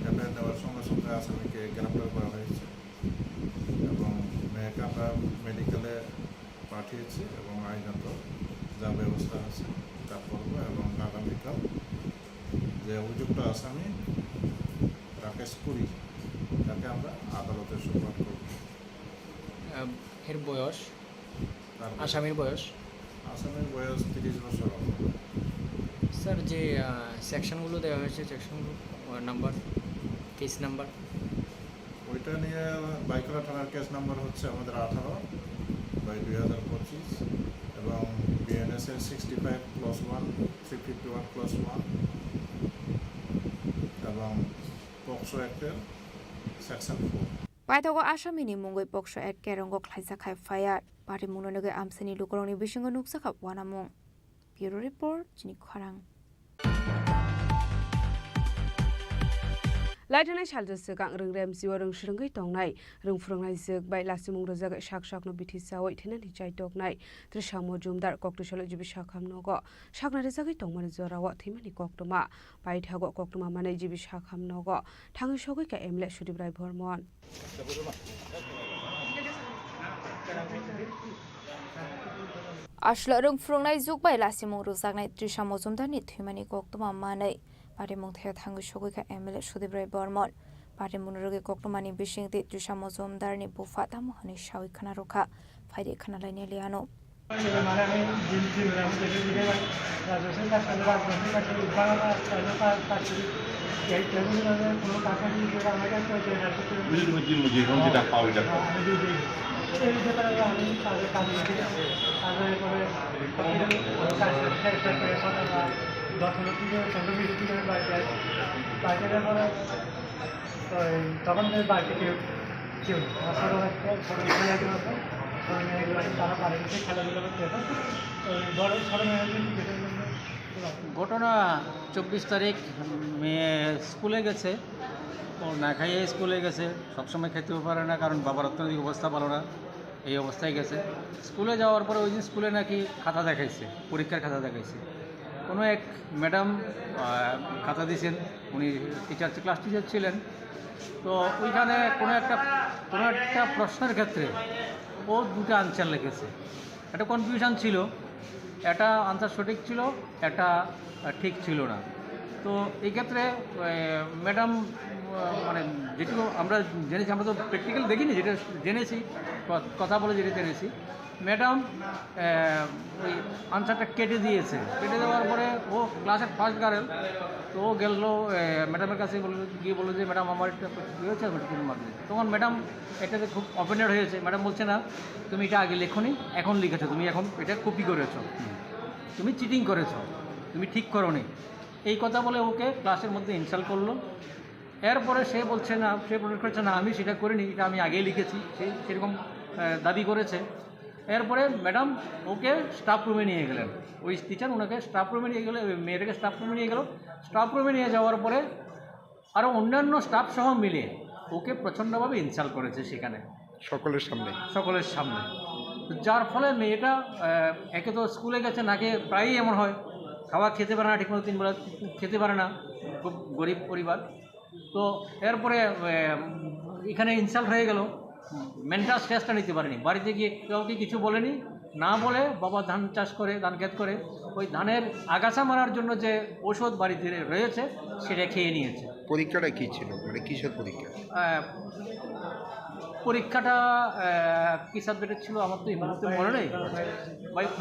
এফআইআর নেওয়ার সঙ্গে সঙ্গে আসামিকে গ্রেপ্তার করা হয়েছে এবং মেয়েকে আমরা মেডিকেলে পাঠিয়েছি এবং আইনত যা ব্যবস্থা আছে তা করবো এবং আগামীকাল যে অভিযুক্ত আসামি রাকেশ পুরী তাকে আমরা আদালতে সোপর্দ করব এর বয়স আসামির বয়স 30 বছর স্যার যে সেকশনগুলো দেওয়া হয়েছে সেকশনগুলো নাম্বার কেস নাম্বার ওইটা নিয়ে বাইকরা থানার কেস নাম্বার হচ্ছে আমাদের 18/2025 এবং বিএনএস এর 65+1 351+1 এবং POCSO অ্যাক্টের section 4 Paithago asamini mungoi poksho ek kerongo khlaisakai fire pari munonoge amsani lukoroni bisingo nuksakha wanamung Bureau Report Chini Khorang Laitana Shalja Sekang Rungrem Siwarung Shrungai Tongnai Rungfrungnai Zik Bai Lasimung Rozaga Shak Shakno Biti Sawai Thinani Chai Tognai Trisha Mojumdar Koktushalo Jibi Shakham Nogo Shakna Rezagai Tongmani Zorawa Thimani Koktuma Paithago Koktuma Mane Jibi Shakham Nogo Thangi Shogai Ka Emle Shudibrai Bhormon Ashla Rungfrungnai Zik Bai Lasimung Rozagnai Trisha Mojumdar ni Thimani Koktuma Mane Pari Mungthaya Thangu Shogai Ka Emle Shudibrai Bhormon Pari Munuroge Koktumani Bishingti Trisha Mojumdar ni Bufa Tamohani Shawi Khana Rokha Phaide Khana Laini Liano তখন বাড়িতে কেউ তারা বাড়ি থেকে খেলাধুলা করতে বড় ছোটো ঘটনা 24 তারিখ মেয়ে স্কুলে গেছে ও না খাইয়ে স্কুলে গেছে সবসময় খেতেও পারে না কারণ বাবার অর্থনৈতিক অবস্থা ভালো না এই অবস্থায় গেছে স্কুলে যাওয়ার পরে ওই দিন স্কুলে নাকি খাতা দেখাইছে পরীক্ষার খাতা দেখাইছে কোনো এক ম্যাডাম খাতা দিয়েছেন উনি ক্লাস টিচার ছিলেন তো ওইখানে কোনো একটা প্রশ্নের ক্ষেত্রে ও দুটো আনসার লিখেছে একটা কনফিউশন ছিল একটা আনসার সঠিক ছিল একটা ঠিক ছিল না তো এই ক্ষেত্রে ম্যাডাম মানে যেটুকু আমরা জেনেছি আমরা তো প্র্যাকটিক্যাল দেখিনি যেটা জেনেছি কথা বলে যেটা জেনেছি ম্যাডাম ওই আনসারটা কেটে দিয়েছে, কেটে দেওয়ার পরে ও ক্লাসের ফার্স্ট গার্ল, তো ও গেল ম্যাডামের কাছে গিয়ে বললো যে ম্যাডাম আমার একটা কী হয়েছে, তুমি মারলে। তখন ম্যাডাম এটাতে খুব অফেন্ডেড হয়েছে। ম্যাডাম বলছে না, তুমি এটা আগে লেখোনি, এখন লিখেছো, তুমি এখন এটা কপি করেছো, তুমি চিটিং করেছো, তুমি ঠিক করোনি, এই কথা বলে ওকে ক্লাসের মধ্যে ইনসাল্ট করলো। এরপরে সে বলছে না, সে প্রোটেক্ট করছে না, আমি সেটা করিনি, এটা আমি আগেই লিখেছি, সে সেরকম দাবি করেছে। এরপরে ম্যাডাম ওকে স্টাফ রুমে নিয়ে গেলেন, ওই টিচার ওনাকে স্টাফ রুমে নিয়ে গেলে, মেয়েটাকে স্টাফ রুমে নিয়ে গেল। স্টাফ রুমে নিয়ে যাওয়ার পরে আরও অন্যান্য স্টাফ সহ মিলে ওকে প্রচণ্ডভাবে ইনসাল্ট করেছে সেখানে, সকলের সামনে। সকলের সামনে। যার ফলে মেয়েটা একে তো স্কুলে গেছে, নাকি প্রায়ই এমন হয়, খাওয়া খেতে পারে না, ঠিকমতো 3 বেলা খেতে পারে না, খুব গরিব পরিবার। তো এরপরে এখানে ইনসাল্ট হয়ে গেল, মেন্টাল স্ট্রেসটা নিতে পারেনি, বাড়িতে গিয়ে কাউকে কিছু বলেনি, না বলে বাবা ধান চাষ করে, ধান ক্ষেত করে, ওই ধানের আগাছা মারার জন্য যে ওষুধ বাড়িতে রয়েছে সেটা খেয়ে নিয়েছে। পরীক্ষাটা কী ছিল, মানে কিসের পরীক্ষা? পরীক্ষাটা কী সাবজেক্টের ছিল আমার তো এই মুহূর্তে মনে নেই,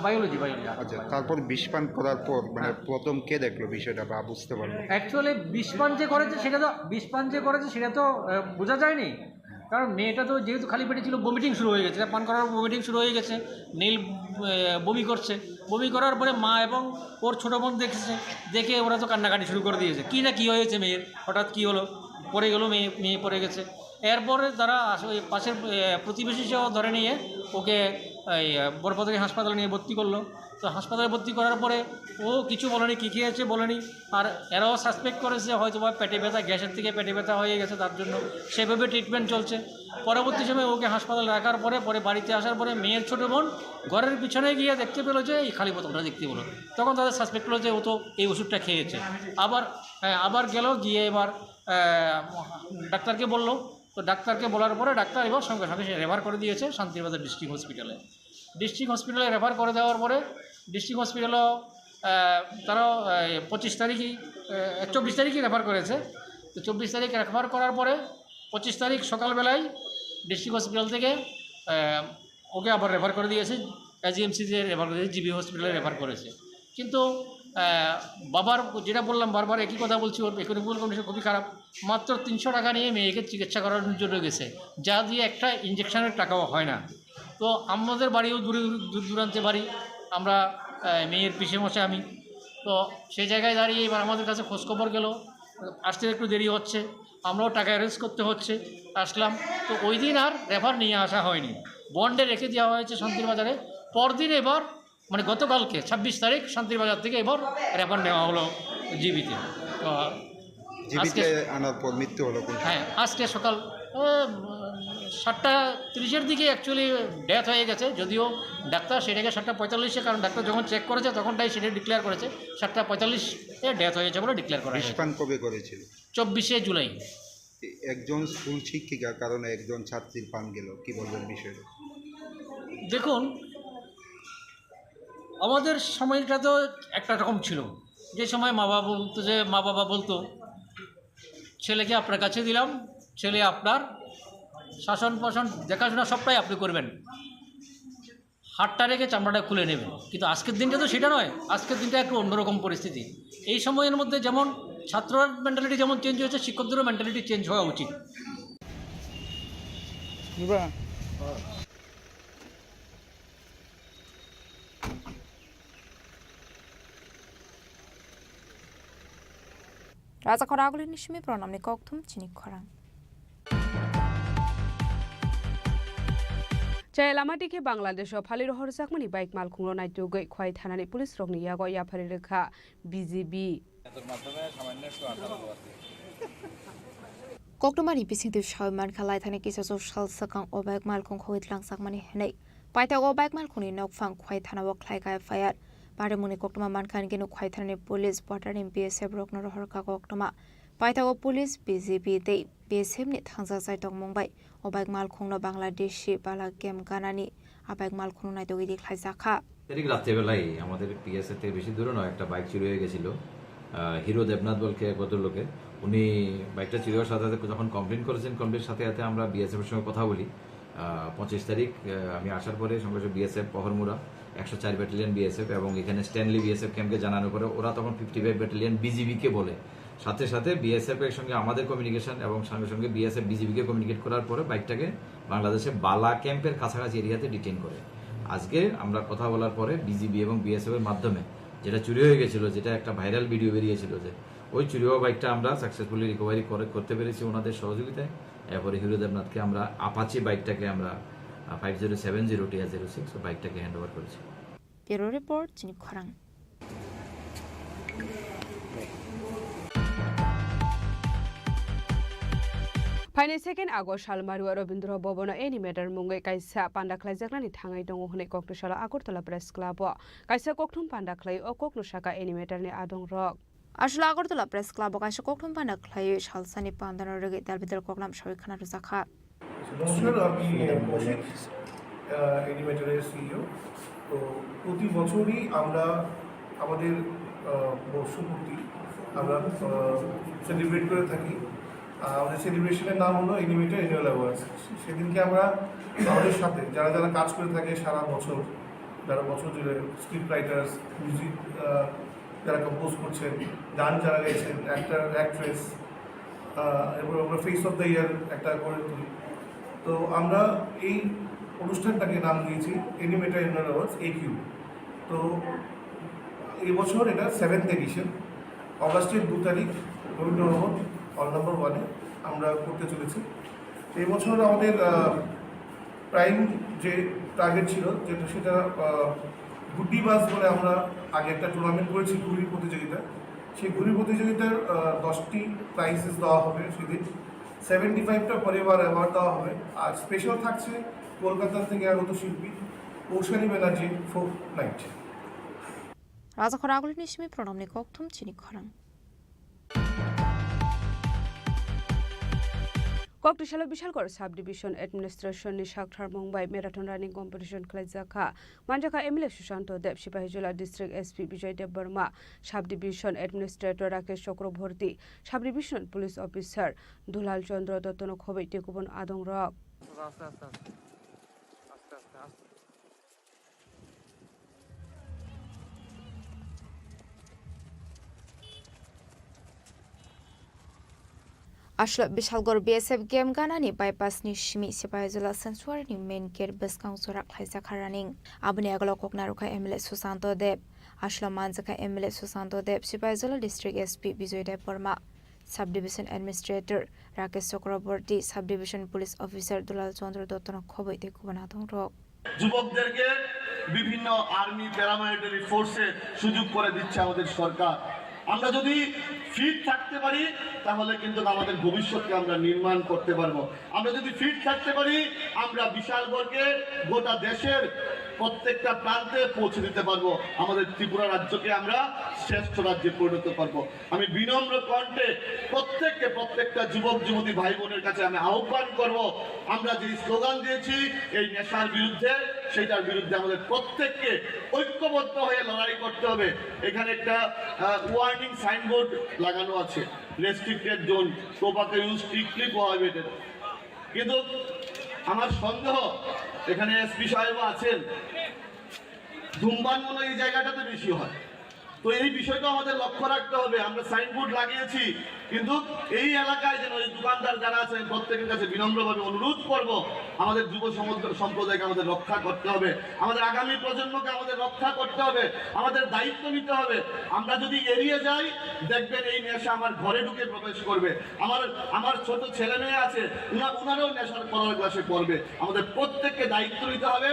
বায়োলজি। আচ্ছা, তারপর বিষপান করার পর মানে প্রথম কে দেখলো বিষয়টা বা বুঝতে পারলো? অ্যাকচুয়ালি বিষপান যে করেছে সেটা তো বোঝা যায়নি, কারণ মেয়েটা তো যেহেতু খালি পেটে ছিল, বমিটিং শুরু হয়ে গেছে, পান করার বমিটিং শুরু হয়ে গেছে, নীল বমি করছে। বমি করার পরে মা এবং ওর ছোটো বোন দেখে ওরা তো কান্নাকাটি শুরু করে দিয়েছে, কী হয়েছে মেয়ের, হঠাৎ কী হলো, পড়ে গেলো, মেয়ে পড়ে গেছে। এরপরে তারা ওই পাশের প্রতিবেশী সহ ধরে নিয়ে ওকে এই বরপদরি হাসপাতালে নিয়ে ভর্তি করলো। তো হাসপাতালে ভর্তি করার পরে ও কিছু বলেনি, কী খেয়েছে বলেনি, আর এরাও সাসপেক্ট করেছে হয়তো বা পেটে ব্যথা, গ্যাসের থেকে পেটে ব্যথা হয়ে গেছে, তার জন্য সেভাবে ট্রিটমেন্ট চলছে। পরবর্তী সময় ওকে হাসপাতালে রাখার পরে বাড়িতে আসার পরে মেয়ের ছোটো বোন ঘরের পিছনে গিয়ে দেখতে পেলো যে এই খালি বোতলটা দেখতে পেলো, তখন তাদের সাসপেক্ট হলো যে ও তো এই ওষুধটা খেয়েছে। আবার গেল, গিয়ে এবার ডাক্তারকে বললো, তো ডাক্তারকে বলার পরে ডাক্তার এবার সঙ্গে সঙ্গে রেফার করে দিয়েছে শান্তিবাজার ডিস্ট্রিক্ট হসপিটালে। রেফার করে দেওয়ার পরে ডিস্ট্রিক্ট হসপিটালও তারা 24 তারিখই রেফার করেছে। তো 24 তারিখ রেফার করার পরে 25 তারিখ সকালবেলায় ডিস্ট্রিক্ট হসপিটাল থেকে ওকে আবার রেফার করে দিয়েছে, জিএমসিতে রেফার করেছে, জিবি হসপিটালে রেফার করেছে। কিন্তু বাবার যেটা বললাম, বারবার একই কথা বলছি, ওর ইকোনমিক্যাল কন্ডিশন খুবই খারাপ। মাত্র 300 টাকা নিয়ে মেয়েকে চিকিৎসা করানোর জন্য গেছে, যা দিয়ে একটা ইঞ্জেকশনের টাকাও হয় না। তো আমাদের বাড়িও দূর দূরান্তে বাড়ি, আমরা মেয়ের পিসে মশাই আমি, তো সেই জায়গায় দাঁড়িয়ে এবার আমাদের কাছে খোঁজখবর গেল, আসতে একটু দেরি হচ্ছে, আমরাও টাকা অ্যারেঞ্জ করতে হচ্ছে, আসলাম। তো ওই দিন আর রেফার নিয়ে আসা হয়নি, বন্ডে রেখে দেওয়া হয়েছে শান্তিরবাজারে। পরদিন এবার মানে গতকালকে 26 তারিখ শান্তিরবাজার থেকে এবার রেফার নেওয়া হলো জিবিতে। তো জীবিতে আনার পর মৃত্যু হলো। হ্যাঁ, আজকে সকাল 7:30-এর দিকে অ্যাকচুয়ালি ডেথ হয়ে গেছে, যদিও ডাক্তার সেটাকে 7:45-এ, কারণ ডাক্তার যখন চেক করেছে তখনটাই সেটা ডিক্লেয়ার করেছে 7:45-এ ডেথ হয়েছে বলে ডিক্লেয়ার করা হয়েছে। বিষপান কবে করেছিল? 24শে জুলাই। একজন স্কুল শিক্ষিকার কারণে একজন ছাত্রীর পান গেল, কি বলবেন বিষয়টা? দেখুন, আমাদের সময়টা তো একটা রকম ছিল, যে সময় মা বাবা বলতো ছেলেকে আপনার কাছে দিলাম, ছেলে আপনার শাসন পোষণ দেখাশোনা সবটাই আপনি করবেন, হাতটা রেখে চামড়াটা খুলে নেবেন। কিন্তু আজকের দিনটা তো সেটা নয়, আজকের দিনটা একটু অন্যরকম পরিস্থিতি। এই সময়ের মধ্যে যেমন ছাত্রর মেন্টালিটি যেমন চেঞ্জ হয়েছে, শিক্ষকদেরও মেন্টালিটি চেঞ্জ হওয়া উচিত। Raza Khoragulin Nishmi pronamni kokthum Chini Khorang. Chayalamadike Bangladesh of Haliro Sakmani bike Malkuno Night to Gate Quite Hanani Police Rogni Yago Yaparika BZB. Koktomari Pisintive Showman Kalaitani Kisses of Shal Sakang or Bike Malkun Hoit Lang Sakmani Hene. Paita go bike Malkuni no fun quite Hanawak like I fired. Paramuni Koktoma Mankan Genu quite Hanani Police, Potter in BSF Rockner Horka Koktoma. Paita go Police BZB Day. BSM Nit Hansa Site of Mumbai. Obag Malkuno Bangladesh, Bala Game Ganani, Abag Malkuno Naito Vidik Haizaka. তারিখ রাত্রেবেলায় আমাদের পিএসএ থেকে বেশি দূরে নয় একটা bike চুরি হয়ে গেছিল হিরো দেবনাথ বলকে ভদ্রলোকের। উনি বাইকটা চুরি হওয়ার সাথে সাথে যখন কমপ্লেন করেছেন, কমপ্লেনের সাথে সাথে আমরা বিএসএফের সঙ্গে কথা বলি, 25 তারিখ আমি আসার পরে সঙ্গে সঙ্গে বিএসএফ পহরমুরা 104 ব্যাটালিয়ন বিএসএফ এবং এখানে স্ট্যানলি বিএসএফ ক্যাম্পকে জানানোর পরে ওরা তখন 55 ব্যাটালিয়ন বিজিবিকে বলে, সাথে সাথে বিএসএফ এর সঙ্গে আমাদের কমিউনিকেশন এবং সঙ্গে সঙ্গে বিএসএফ বিজিবিকে কমিউনিকেট করার পরে বাইকটাকে বাংলাদেশে বালা ক্যাম্পের কাছাকাছি এরিয়াতে ডিটেইন করে। আজকে আমরা কথা বলার পরে বিজিবি এবং বিএসএফ এর মাধ্যমে যেটা চুরি হয়ে গেছিল, যেটা একটা ভাইরাল ভিডিও বেরিয়েছিল, যে ওই চুরি হওয়া বাইকটা আমরা সাকসেসফুলি রিকভারি করতে পেরেছি ওনাদের সহযোগিতায়। এরপরে হিরো দেবনাথকে আমরা আপাচি বাইকটাকে আমরা 5070 TR06 বাইকটাকে হ্যান্ড ওভার করেছি। ব্যুরো রিপোর্ট, চিনি খরাং। फाइनाल सेकेन्ड आगस्ट सालमारुआ रवीन्द्र भवन एनिमेटर मुंगै काइसा पान्डा ख्लाइजाकनानि थाङै दङ हनै कक्टशाला आगरतला प्रेस क्लाब काइसा कक्थुम पान्डा ख्लाइ अ कक्नुसाका एनिमेटरनि आदं रक আসলে আগরতলা প্রেস ক্লাব কাছে কখন পান্ডা খ্লাই সালসানি পান্দানোর রগে দালবিদাল কগলাম সবাই খানা রুজাখা। নমস্কার, আমি মসজিদ এনিমেটরের সিইও। তো প্রতি বছরই আমরা আমাদের বর্ষপূর্তি আমরা সেলিব্রেট করে থাকি। আমাদের সেলিব্রেশনের নাম হলো এনিমেটর অ্যানুয়াল অ্যাওয়ার্ডস। সেদিনকে আমরা আমাদের সাথে যারা যারা কাজ করে থাকে সারা বছর, যারা বছর জুড়ে স্ক্রিপ্ট রাইটার্স, মিউজিক যারা কম্পোজ করছেন, গান যারা গেছেন, অ্যাক্টার অ্যাক্ট্রেস, এবং আমরা ফেস অফ দ্য ইয়ার একটা করে তুলি। তো আমরা এই অনুষ্ঠানটাকে নাম দিয়েছি এনিমেটর অ্যানুয়াল অ্যাওয়ার্ডস AQ। তো এবছর এটা 7th এডিশন, অগাস্টের 2 তারিখ রবীন্দ্র ভবন হল নম্বর 1-এ আমরা করতে চলেছি। এই বছর আমাদের প্রাইম যে টার্গেট ছিল যেটা সেটা গুডি বাস বলে আমরা আগে একটা টুর্নামেন্ট করেছি ঘুড়ি প্রতিযোগিতা। সেই ঘুড়ি প্রতিযোগিতার 10টি প্রাইজেস দেওয়া হবে সেদিন। 75টা পরিবার অ্যাওয়ার্ড দেওয়া হবে। আর স্পেশাল থাকছে কলকাতা থেকে আগত শিল্পী কৌশানী ব্যানার্জি ফোক নাইট। রাজা খরাগুলি নিশমি প্রণামনি কক্থুম চিনি খরাং। कक्टशाला बिशालगढ़ सब डिविजन एडमिनिस्ट्रेशन नि सागथार मुंबाई मैराथन रनिंग कम्पिटिशन खालायजाखा मानजाखा MLA Sushant Deb Sepahijala district SP Vijay Deb Verma sub division administrator Rakesh चक्रवर्ती sub division police officer Dulal Chandra दत्तन खबै टेकुबन आदं रक আসলে বিশালগড় বিএসএফ গেম গানানি বাইপাসনি সিমি সিপাহীজলা সেন্সুয়ারিনি মেন গেট বেসকাং জোরাক খাইজাখা রানিং আবনি আগল ককনারুখা এমএলএ সুশান্ত দেব আসলে মানজাখা MLA Sushanta Deb Sepahijala district SP Bijoy Deb Barma sub division administrator Rakesh Chakraborty sub division police officer Dulal Chandra দত্তন খবই দেখুবান আদং রক যুবকদেরকে বিভিন্ন আর্মি প্যারামিলিটারি ফোর্সে সুযোগ করে দিচ্ছে আমাদের সরকার। আমরা যদি ফিট থাকতে পারি তাহলে কিন্তু আমাদের ভবিষ্যৎকে আমরা নির্মাণ করতে পারবো। আমরা যদি ফিট থাকতে পারি আমরা বিশালগড়কে গোটা দেশের প্রত্যেকটা প্রান্তে পৌঁছে দিতে পারবো। আমাদের ত্রিপুরা রাজ্যকে আমরা শ্রেষ্ঠ রাজ্যে পরিণত করব। আমি বিনম্র কণ্ঠে প্রত্যেকটা যুবক যুবতী ভাই বোনের কাছে আমি আহ্বান করব, আমরা যে স্লোগান দিয়েছি এই নেশার বিরুদ্ধে, সেটার বিরুদ্ধে আমাদের প্রত্যেককে ঐক্যবদ্ধ হয়ে লড়াই করতে হবে। এখানে একটা ওয়ার্নিং সাইনবোর্ড লাগানো আছে, restricted zone, tobacco use strictly prohibited. কিন্তু আমার সন্দেহ এখানে এসপি সাহেব আছেন, ধূমপান মনে এই জায়গাটাতে বেশি হয়। তো এই বিষয়টা আমাদের লক্ষ্য রাখতে হবে। আমরা সাইনবোর্ড লাগিয়েছি, কিন্তু এই এলাকায় যেন এই দোকানদার যারা আছেন প্রত্যেকের কাছে বিনম্রভাবে অনুরোধ করব, আমাদের যুব সম্প্রদায়কে আমাদের রক্ষা করতে হবে, আমাদের আগামী প্রজন্মকে আমাদের রক্ষা করতে হবে, আমাদের দায়িত্ব নিতে হবে। আমরা যদি এড়িয়ে যাই দেখবেন এই নেশা আমার ঘরে ঢুকে প্রবেশ করবে। আমার ছোট ছেলে মেয়ে আছে, ওনারাও নেশার করার ক্লাসে পড়বে। আমাদের প্রত্যেককে দায়িত্ব নিতে হবে।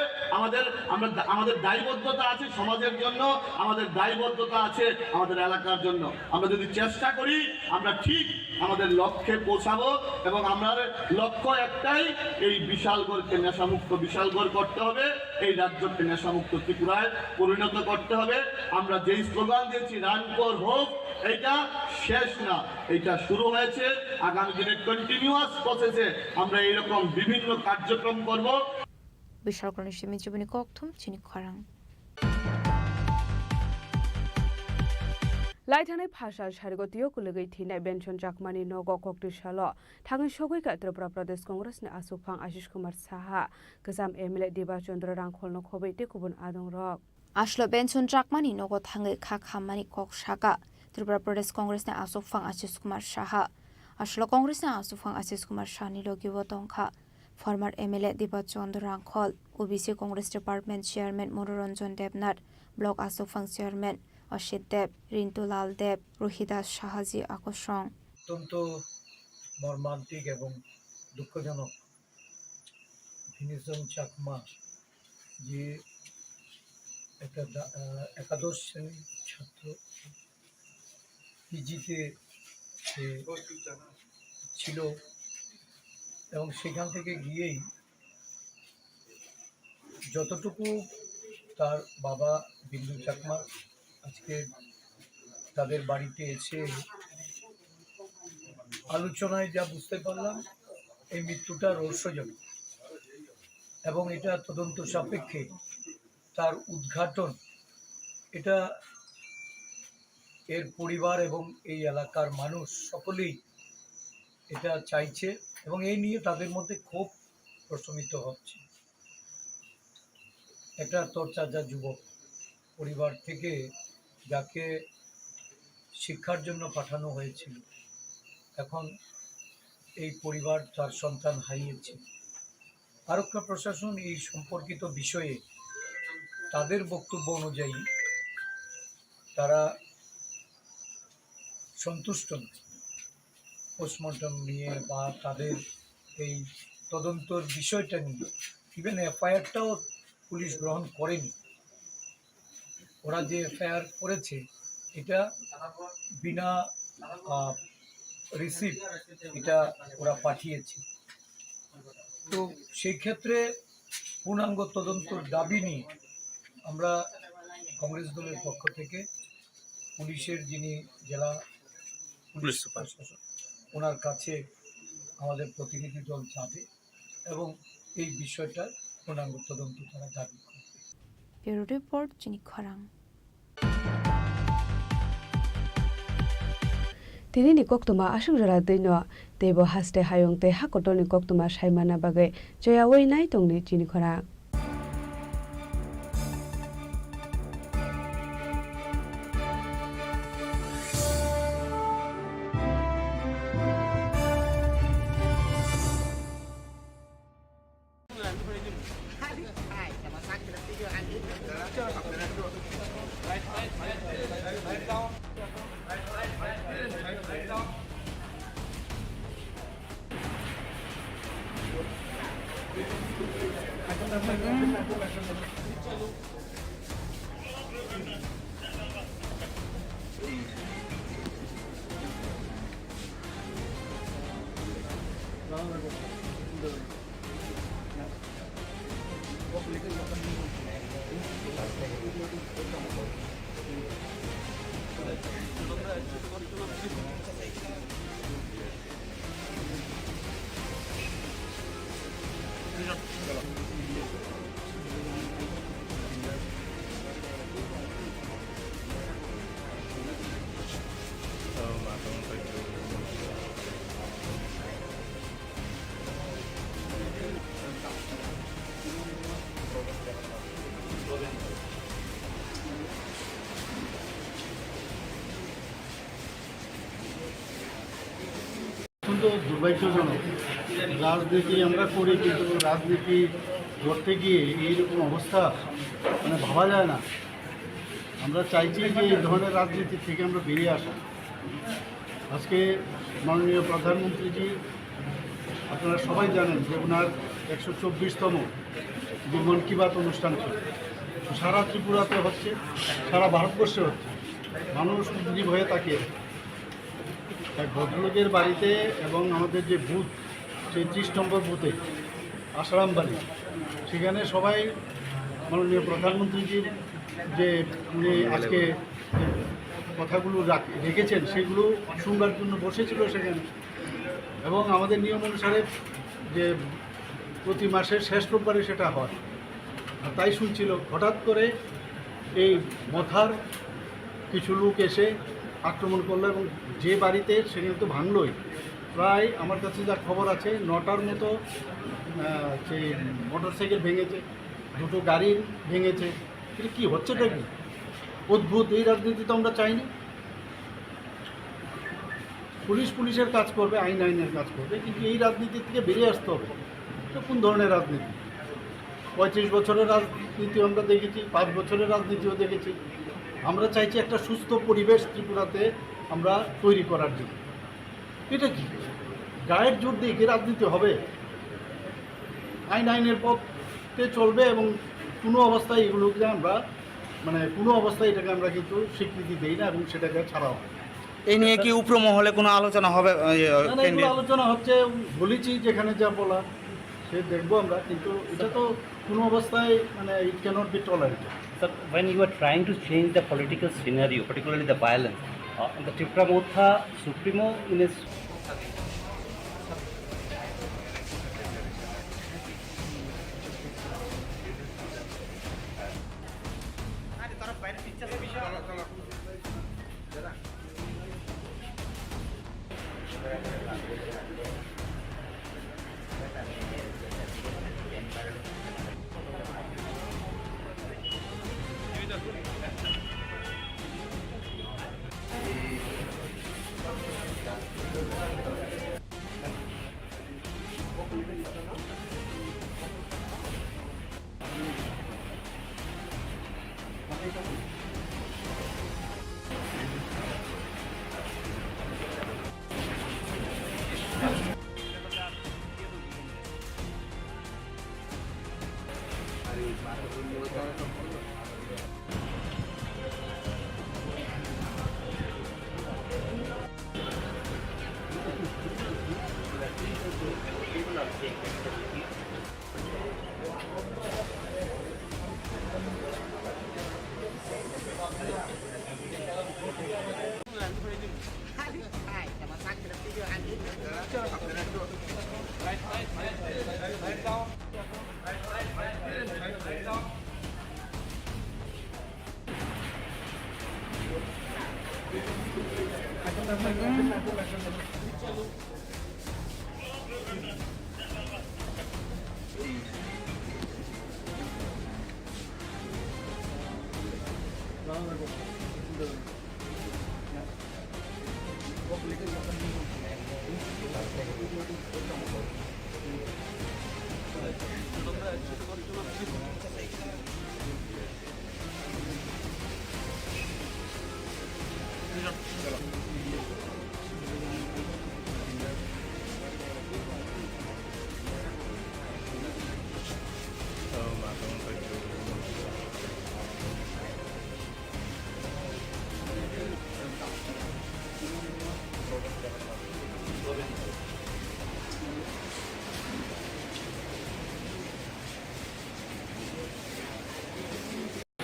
আমাদের দায়বদ্ধতা আছে সমাজের জন্য, আমাদের দায়বদ্ধতা আছে আমাদের এলাকার জন্য। আমরা যদি চেষ্টা করি আমরা ঠিক আমাদের লক্ষ্যে পৌঁছাবো, এবং আমার লক্ষ্য একটাই, এই বিশালগড়কে নেশামুক্ত বিশালগড় করতে হবে, এই রাজ্যকে নেশামুক্ত ত্রিপুরায় পরিণত করতে হবে। আমরা যেই স্লোগান দিয়েছি রান ফর হোপ, এইটা শেষ না, এইটা শুরু হয়েছে। আগামী দিনে কন্টিনিউয়াস প্রসেসে আমরা এইরকম বিভিন্ন কার্যক্রম করব। বিশালগড় নিশমি জীবনী কক্থুম চিনি খরাং। लाइथानाय भाषा सारगतियो कुलगै थिनाय बेनसन चाकमानि नगो कक्ति सालो थाङै सगैका त्रिपुरा प्रदेश कांग्रेसनि आसुफां आशिष कुमार साहा गोजाम एमएलए दिबा चंद्र रांखलनो खबैते गुबुन आदं रक आश्लो बेनसन चाकमानि नगो थाङै खा खामानि कक साका त्रिपुरा प्रदेश कांग्रेसनि आसुफां आशिष कुमार साहा आश्लो कांग्रेसनि आसुफां आशिष कुमार साहानि लोगिबो दंखा फर्मार एमएलए दिबा चंद्र रांखल ओबीसी कांग्रेस डिपार्टमेंट चेयरमैन मनोरंजन देबनाथ ब्लक आसुफां चेयरमैन अशित देव रिंटुलाल देव रोहिदास शाहजी আকর্ষণ অত্যন্ত মর্মান্তিক এবং দুঃখজনক ভিনিজন চাকমা যে একটা একাদশ শ্রেণীর ছাত্র পিজিতে সে ছিল এবং সেখান থেকে গিয়েই যতটুকু তার বাবা বিন্দু চাকমা আজকে তাদের বাড়িতে এসে আলোচনায় যা বুঝতে পারলাম এই মৃত্যুটা রহস্যজনক এবং এটা তদন্ত সাপেক্ষে তার উদ্ঘাটন এটা এর পরিবার এবং এই এলাকার মানুষ সকলেই এটা চাইছে এবং এই নিয়ে তাদের মধ্যে ক্ষোভ প্রশমিত হচ্ছে একটা তরতাজা যুবক পরিবার থেকে যাকে শিক্ষার জন্য পাঠানো হয়েছিল এখন এই পরিবার তার সন্তান হারিয়েছে আরক্ষা প্রশাসন এই সম্পর্কিত বিষয়ে তাদের বক্তব্য অনুযায়ী তারা সন্তুষ্ট নয় পোস্টমর্টম নিয়ে বা তাদের এই তদন্তর বিষয়টা নিয়ে ইভেন এফআইআরটাও পুলিশ গ্রহণ করেনি ওরা যে এফআইআর করেছে এটা বিনা রিসিপ্ট এটা ওরা পাঠিয়েছে তো সেই ক্ষেত্রে পূর্ণাঙ্গ তদন্তর দাবি নিয়ে আমরা কংগ্রেস দলের পক্ষ থেকে পুলিশের যিনি জেলা পুলিশ সুপার ওনার কাছে আমাদের প্রতিনিধি দল যাবে এবং এই বিষয়টা পূর্ণাঙ্গ তদন্ত তারা দাবি করবে। ব্যুরো রিপোর্ট চিনি খরাং Tinini koktuma asung jara dino tebo haste hayong te hakotoni koktuma saimana bagai joya wei nai tongni Chini Khorang অত্যন্ত দুর্ভাগ্যজনক রাজনীতি আমরা করি কিন্তু রাজনীতি করতে গিয়ে এইরকম অবস্থা মানে ভাবা যায় না আমরা চাইছি যে এই ধরনের রাজনীতি থেকে আমরা বেরিয়ে আসা আজকে মাননীয় প্রধানমন্ত্রীজি আপনারা সবাই জানেন যে ওনার 124তম যে মন কি বাত অনুষ্ঠান ছিল সারা ত্রিপুরাতে হচ্ছে সারা ভারতবর্ষে হচ্ছে মানুষ উদ্গ্রীব হয়ে তাকিয়ে এক ভদ্রলোকের বাড়িতে এবং আমাদের যে বুথ সেই 30 নম্বর বুথে আসারাম বাড়ি সেখানে সবাই মাননীয় প্রধানমন্ত্রীজির যে উনি আজকে কথাগুলো রেখেছেন সেগুলো শুনবার জন্য বসেছিল সেখানে এবং আমাদের নিয়ম অনুসারে যে প্রতি মাসের শেষ রোববারে সেটা হয় আর তাই শুনছিল হঠাৎ করে এই মথার কিছু লোক এসে আক্রমণ করলো এবং যে বাড়িতে সেখানে তো ভাঙলই। প্রায় আমার কাছে যা খবর আছে 9টার মতো সেই মোটরসাইকেল ভেঙেছে, 2টো গাড়ি ভেঙেছে। এটা কী হচ্ছেটা কি অদ্ভুত! এই রাজনীতি তো আমরা চাইনি। পুলিশের কাজ করবে, আইনের কাজ করবে, কিন্তু এই রাজনীতি থেকে বেরিয়ে আসতে হবে। এটা কোন ধরনের রাজনীতি? 35 বছরের রাজনীতি আমরা দেখেছি, 5 বছরের রাজনীতিও দেখেছি। আমরা চাইছি একটা সুস্থ পরিবেশ ত্রিপুরাতে আমরা তৈরি করার জন্য। এটা কি গায়ের জোর দিয়ে কি রাজনীতি হবে? আইনের পথে চলবে এবং কোনো অবস্থায় এগুলোকে আমরা কোনো অবস্থায় এটাকে আমরা কিন্তু স্বীকৃতি দিই না এবং সেটাকে ছাড়াও। এই নিয়ে কি উপর মহলে কোনো আলোচনা হবে? এগুলো আলোচনা হচ্ছে, বলেছি যেখানে যা বলার সে দেখবো আমরা, কিন্তু এটা তো কোনো অবস্থায় it cannot be tolerated. Sir, when you are trying to change the political scenario, particularly the violence, the Tripura Motha Supremo in his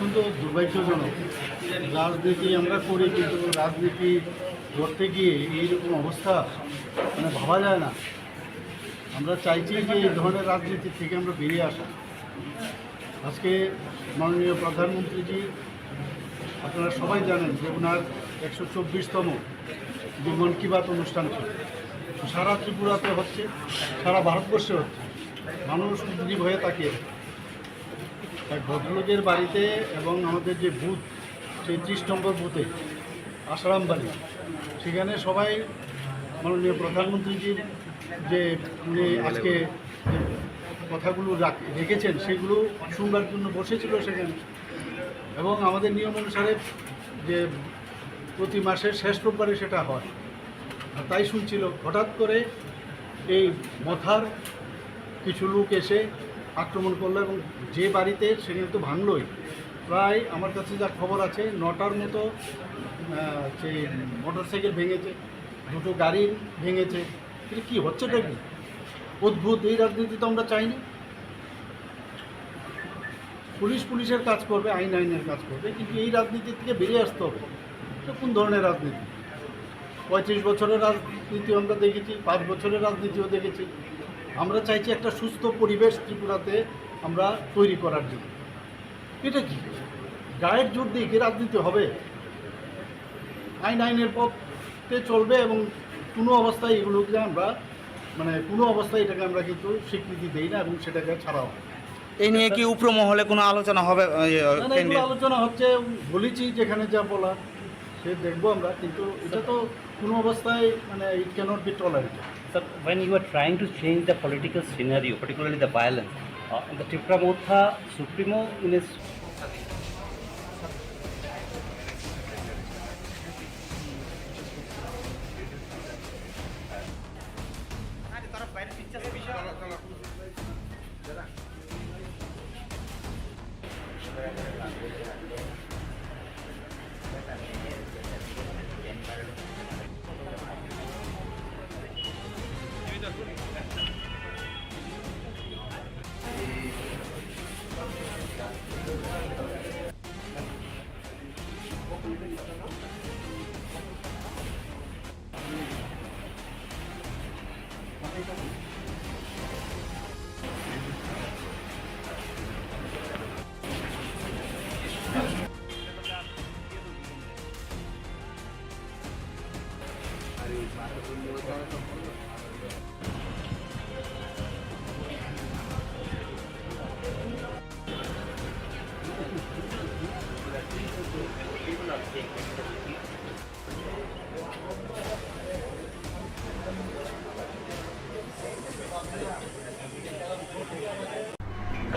অত্যন্ত দুর্ভাগ্যজনক। রাজনীতি আমরা করি, কিন্তু রাজনীতি করতে গিয়ে এইরকম অবস্থা ভাবা যায় না। আমরা চাইছি যে এই ধরনের রাজনীতি থেকে আমরা বেরিয়ে আসা। আজকে মাননীয় প্রধানমন্ত্রীজি, আপনারা সবাই জানেন যে ওনার 124তম যে মন কি বাত অনুষ্ঠান ছিল, সারা ত্রিপুরাতে হচ্ছে, সারা ভারতবর্ষে হচ্ছে। মানুষ উদ্গ্রীব হয়ে তাকিয়ে এক ভদ্রলোকের বাড়িতে এবং আমাদের যে বুথ, সেই 30 নম্বর বুথে আসারাম বাড়ি, সেখানে সবাই মাননীয় প্রধানমন্ত্রীজির যে উনি আজকে যে কথাগুলো রেখেছেন সেগুলো শুনবার জন্য বসেছিল সেখানে। এবং আমাদের নিয়ম অনুসারে যে প্রতি মাসের শেষ রোববারে সেটা হয়, আর তাই শুনছিল। হঠাৎ করে এই মথার কিছু লোক এসে আক্রমণ করলো এবং যে বাড়িতে সেখানে তো ভাঙলই। প্রায় আমার কাছে যা খবর আছে 9টার মতো সেই মোটরসাইকেল ভেঙেছে, 2টো গাড়ি ভেঙেছে। এটা কী হচ্ছেটা কি অদ্ভুত! এই রাজনীতি তো আমরা চাইনি। পুলিশের কাজ করবে, আইনের কাজ করবে, কিন্তু এই রাজনীতি থেকে বেরিয়ে আসতে হবে। এটা কোন ধরনের রাজনীতি? 35 বছরের রাজনীতি আমরা দেখেছি, 5 বছরের রাজনীতিও দেখেছি। আমরা চাইছি একটা সুস্থ পরিবেশ ত্রিপুরাতে আমরা তৈরি করার জন্য। এটা কি গায়ের জোর দিয়ে কি রাজনীতি হবে? আইনের পথে চলবে এবং কোনো অবস্থায় এগুলোকে আমরা কোনো অবস্থায় এটাকে আমরা কিন্তু স্বীকৃতি দেই না এবং সেটাকে ছাড়াও। এই নিয়ে কি উপর মহলে কোনো আলোচনা হবে? এগুলো আলোচনা হচ্ছে, বলেছি যেখানে যা বলার সে দেখবো আমরা, কিন্তু এটা তো কোনো অবস্থায় it cannot be tolerated. Sir, when you are trying to change the political scenario, particularly the violence, the Tripura Motha Supremo in his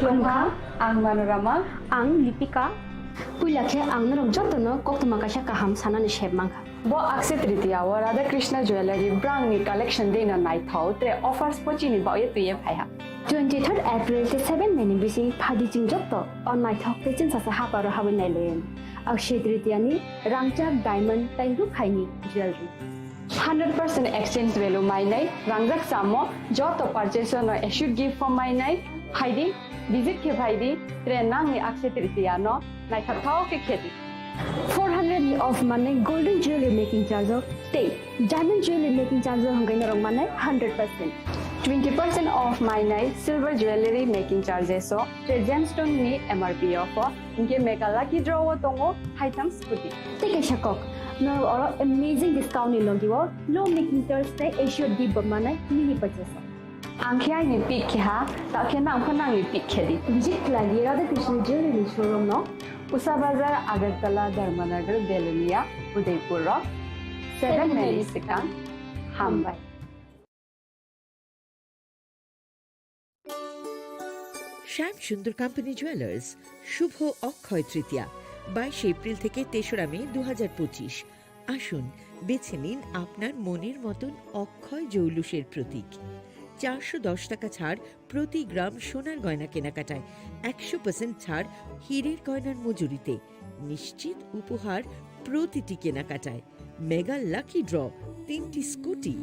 Klungha, ang Manorama, ang Lipika. Puilakhe ang narok jotono koktuma kasha kaham sanani shebmangha. Bo akse tritiya wa Radha Krishna Jewelry brand ni collection dena nai thau tre offers pochini ba ye tuye phaiha. 23rd April te 7 May ni bisi phadi jing jotto on my thok te chin sa ha paro hawen nai loyen. Akse tritiya ni rangchak diamond tai ru khaini jewelry. 100% exchange value my nai rangjak samo joto purchase no should give for my nai haidi visit ke bhaidi tre nang ni akse tritiya no nai thau ke kheti 400 of money golden jewelry making charge of stay diamond jewelry making charge of hangai rong manai 100% 20% off my night silver jewelry making charges so gemstone ni MRP of inke mega lucky draw tongo haitam scooty take a shakok no amazing discount ni logiwo low making Thursday should give manai mini purchase Angkya ni pick ha takhe na angkhana ni pick khedi visit lagi Radha Krishna jewelry showroom no Usa Bazar Agartala Dharmanagar Belunia Udaipur 7 May Sikang Hambai Shyam Sundar company jewellers Shubho Akshaya Tritiya 22 April থেকে 3রা মে 2025 আসুন বেছে নিন আপনার মনের মতন অক্ষয় জৌলুসের প্রতীক 410 টাকা ছাড় প্রতি গ্রাম সোনার গয়না কেনাকাটায় 100% ছাড় হীরের গয়নার মজুরিতে নিশ্চিত উপহার প্রতিটি কেনাকাটায় মেগা লাকি ড্র 3টি স্কুটি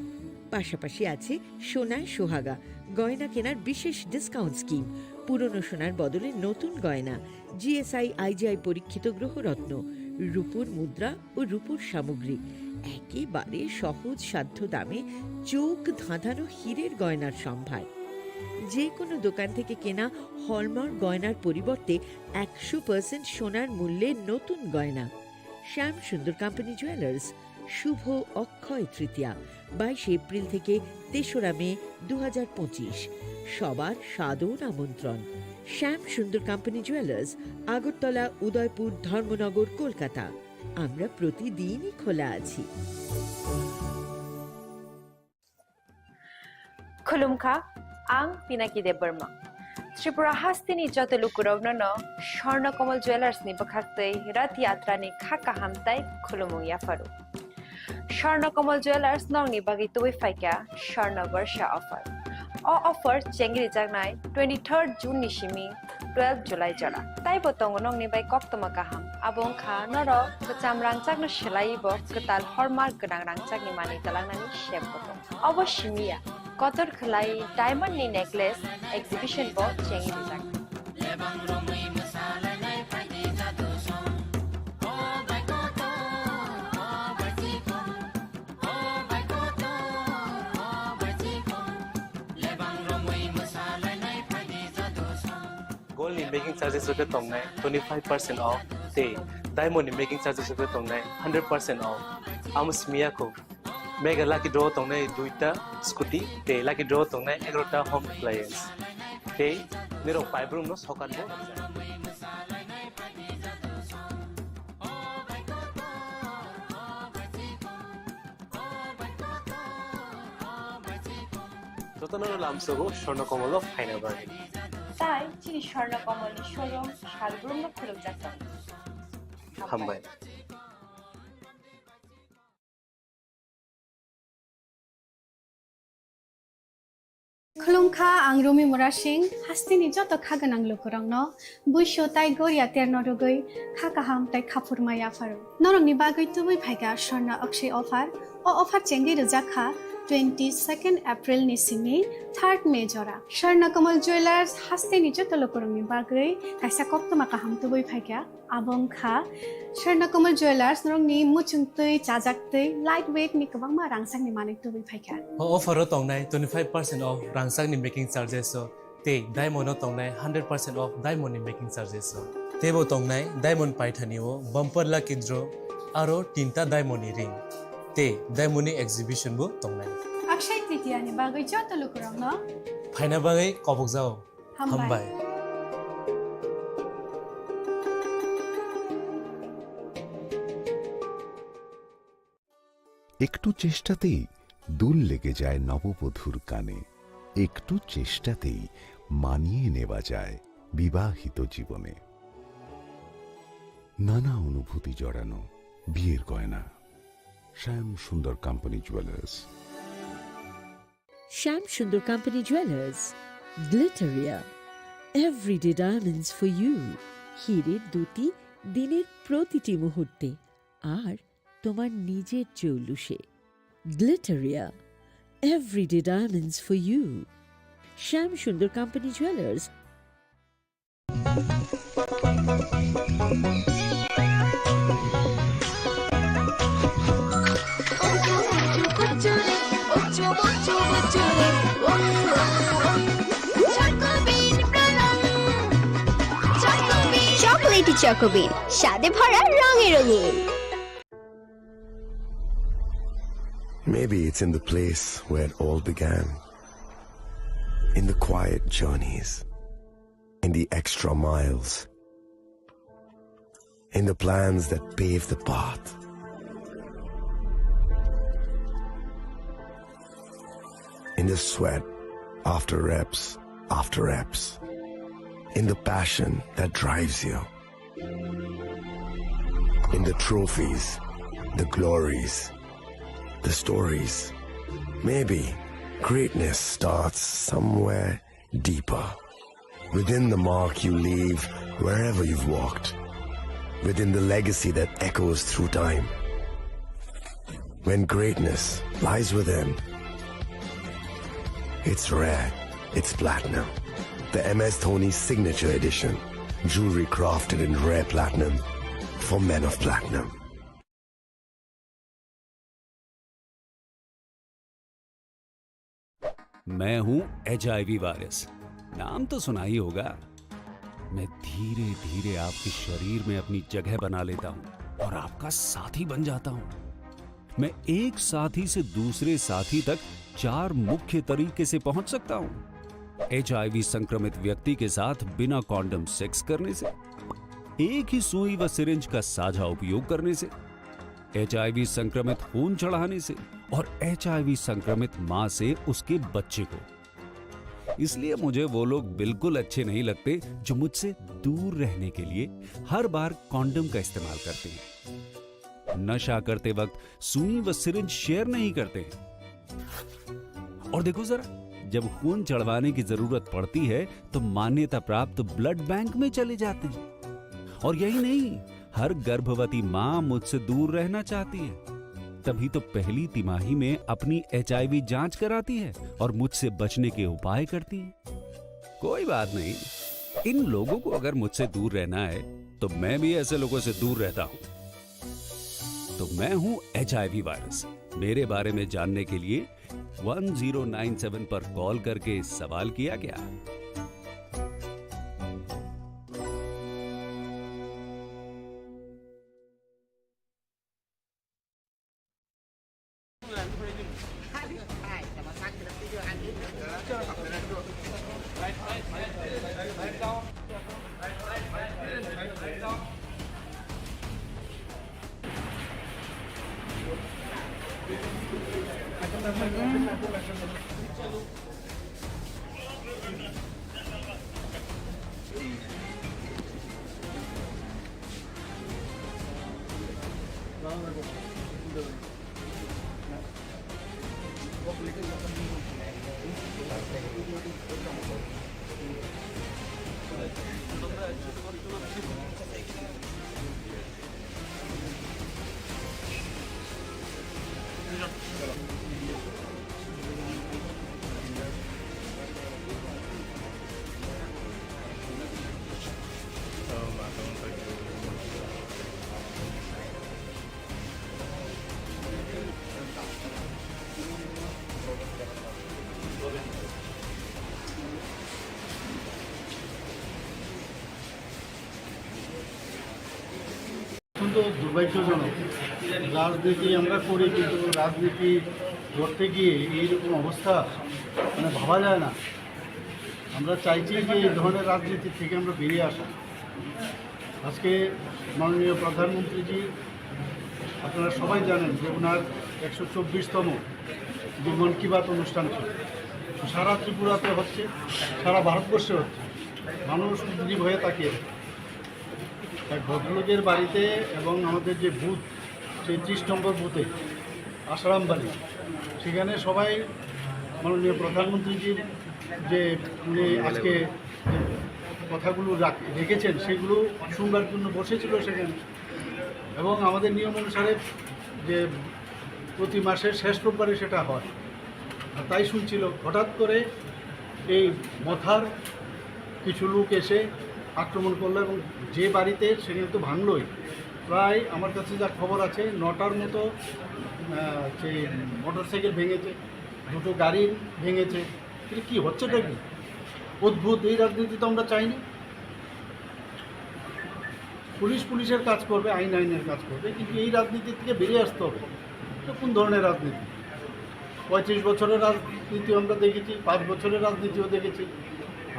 পাশাপাশি আছে সোনায় সোহাগা গয়না কেনার বিশেষ ডিসকাউন্ট স্কিম পুরনো সোনার বদলে নতুন গয়না জিএসআই আইজিআই পরীক্ষিত গ্রহরত্ন রূপোর মুদ্রা ও রূপোর সামগ্রী একেবারে সহজ সাধ্য দামে চোখ ধাঁধানো হীরের গয়নার সম্ভার যে কোনো দোকান থেকে কেনা হলমার্ক গয়নার পরিবর্তে 100% সোনার মূল্যে নতুন গয়না শ্যাম সুন্দর কোম্পানি জুয়েলার্স শুভ অক্ষয় তৃতীয়া 22 এপ্রিল থেকে 3রা মে 2025 সবার সাদর আমন্ত্রণ শ্যাম সুন্দর কোম্পানি জুয়েলার্স আগরতলা উদয়পুর ধর্মনগর কলকাতা আমরা প্রতিদিনই খোলা আছি Khulumkha ang Pinaki de Burma Tripura hastini joto lukurovno no Shorna Komal Jewelers ni bakhaktei rat yatra ni khaka hamtai khulumung ya faru Shorna Komal Jewelers nong ni bagi tuwi faika Shorna Varsha offer O offer chengri jagnai 23rd June ni shimi 12 July jara tai botong nong ni bai koktoma kaham abong kha noro bacham rangchak no shelai bo ketal hallmark genang rangchak ni mani talangnani shep botong oboshimiya Kotor khlai diamond ni necklace exhibition bo chengi dijak Gold ni making charges hote tongnai 25% off te diamond ni making charges hote tongnai 100% off Amos Miyako. Mega lucky draw tongnai duita scooty te lucky draw tongnai 11ta home appliance. Te niro paibrum no sokan bo. Totanoro lamsogo Shornakomolo Faina Bani. তাই চিনি স্বর্ণকমলের showroom শালগ্রাম খোলক যাত্রা Hambai. Khulungkha ang Rumi Murashing hastini joto khaganang lukurangno buisho tai goria terno rogoi khakaham tai khapurmaya faru norongni bagoi tubui phaiga shorna akshay offer o offer chengi rujakha 22nd April ni simi 3rd May jora Sharna Kamal Jewelers hastini joto lukurangni bagoi kaisa koktoma kaham tubui phaiga abong kha Sharna Kamal Jewelers norongni muchungtui chajaktui lightweight ni kabangma rangsang ni manik tubui phaiga Offer tongnai 25% off rangsang ni making charges so te diamond tongnai 100% off diamond ni making charges so tebo tongnai diamond paithani o bumper lucky draw aro tinta diamond ni ring te diamond ni exhibition bo tongnai Akshay Tritiya ni bagoi joto lukurangno phaina bagai kobok jao hambai একটু চেষ্টাতেই দুল লেগে যায় নববধূর কানে একটু চেষ্টাতেই মানিয়ে নেওয়া যায় বিবাহিত জীবনে নানা অনুভূতি জড়ানো বিয়ের গয়না Shyam Sundar company jewellers Sham Sundar Company Jewelers, Glitteria, everyday diamonds for you. হিরের দুটি দিনের প্রতিটি মুহূর্তে আর তোমার নিজের জৌলুসে Glitteria, everyday diamonds for you. Sham Sundar Company Jewelers. চকোলেটি চকোবিন স্বাদে ভরা রঙে রঙিন Maybe it's in the place where it all began. In the quiet journeys. In the extra miles. In the plans that pave the path. In the sweat after reps, in the passion that drives you, in the trophies, the glories, the stories. Maybe greatness starts somewhere deeper, within the mark you leave wherever you've walked, within the legacy that echoes through time. When greatness lies within, it's rare, it's platinum. The MS Dhoni Signature Edition. Jewelry crafted in rare platinum for men of platinum. मैं हूं HIV virus. नाम तो सुना ही होगा। मैं धीरे धीरे आपके शरीर में अपनी जगह बना लेता हूं और आपका साथी बन जाता हूं। मैं एक साथी से दूसरे साथी तक 4 मुख्य तरीके से पहुंच सकता हूं। HIV संक्रमित व्यक्ति के साथ बिना कॉन्डम सेक्स करने से, एक ही सुई व सिरिंज का साझा उपयोग करने से, HIV संक्रमित खून चढ़ाने से और HIV संक्रमित मां से उसके बच्चे को। इसलिए मुझे वो लोग बिल्कुल अच्छे नहीं लगते जो मुझसे दूर रहने के लिए हर बार कॉन्डम का इस्तेमाल करते हैं, नशा करते वक्त सुई व सिरिंज शेयर नहीं करते हैं। और देखो जरा, जब खून चढ़वाने की जरूरत पड़ती है तो मान्यता प्राप्त ब्लड बैंक में चले जाते हैं। और यही नहीं, हर गर्भवती मां मुझसे दूर रहना चाहती है, तभी तो पहली तिमाही में अपनी HIV जांच कराती है और मुझसे बचने के उपाय करती है। कोई बात नहीं, इन लोगों को अगर मुझसे दूर रहना है तो मैं भी ऐसे लोगों से दूर रहता हूं। तो मैं हूं HIV वायरस। मेरे बारे में जानने के लिए 1097 पर कॉल करके सवाल किया क्या? অত্যন্ত দুর্ভাগ্যজনক। রাজনীতি আমরা করি, কিন্তু রাজনীতি করতে গিয়ে এইরকম অবস্থা মানে ভাবা যায় না। আমরা চাইছি যে এই ধরনের রাজনীতি থেকে আমরা বেরিয়ে আসা। আজকে মাননীয় প্রধানমন্ত্রীজি, আপনারা সবাই জানেন যে ওনার 124তম যে মন কি বাত অনুষ্ঠান ছিল, সারা ত্রিপুরাতে হচ্ছে, সারা ভারতবর্ষে হচ্ছে। মানুষ উদ্গ্রীব হয়ে তাকিয়ে এক ভদ্রলোকের বাড়িতে এবং আমাদের যে বুথ, সেই 30 নম্বর বুথে আসারাম বাড়ি, সেখানে সবাই মাননীয় প্রধানমন্ত্রীজির যে উনি আজকে যে কথাগুলো রেখেছেন সেগুলো শুনবার জন্য বসেছিল সেখানে। এবং আমাদের নিয়ম অনুসারে যে প্রতি মাসের শেষ রোববারে সেটা হয়, আর তাই শুনছিল। হঠাৎ করে এই মথার কিছু লোক এসে আক্রমণ করলো এবং যে বাড়িতে সেখানে তো ভাঙলই। প্রায় আমার কাছে যা খবর আছে 9টার মতো সেই মোটরসাইকেল ভেঙেছে, 2টো গাড়ি ভেঙেছে। কিন্তু কী হচ্ছেটা কি অদ্ভুত। এই রাজনীতি তো আমরা চাইনি। পুলিশের কাজ করবে, আইনের কাজ করবে, কিন্তু এই রাজনীতি থেকে বেরিয়ে আসতে হবে। এটা কোন ধরনের রাজনীতি? 35 বছরের রাজনীতি আমরা দেখেছি, 5 বছরের রাজনীতিও দেখেছি।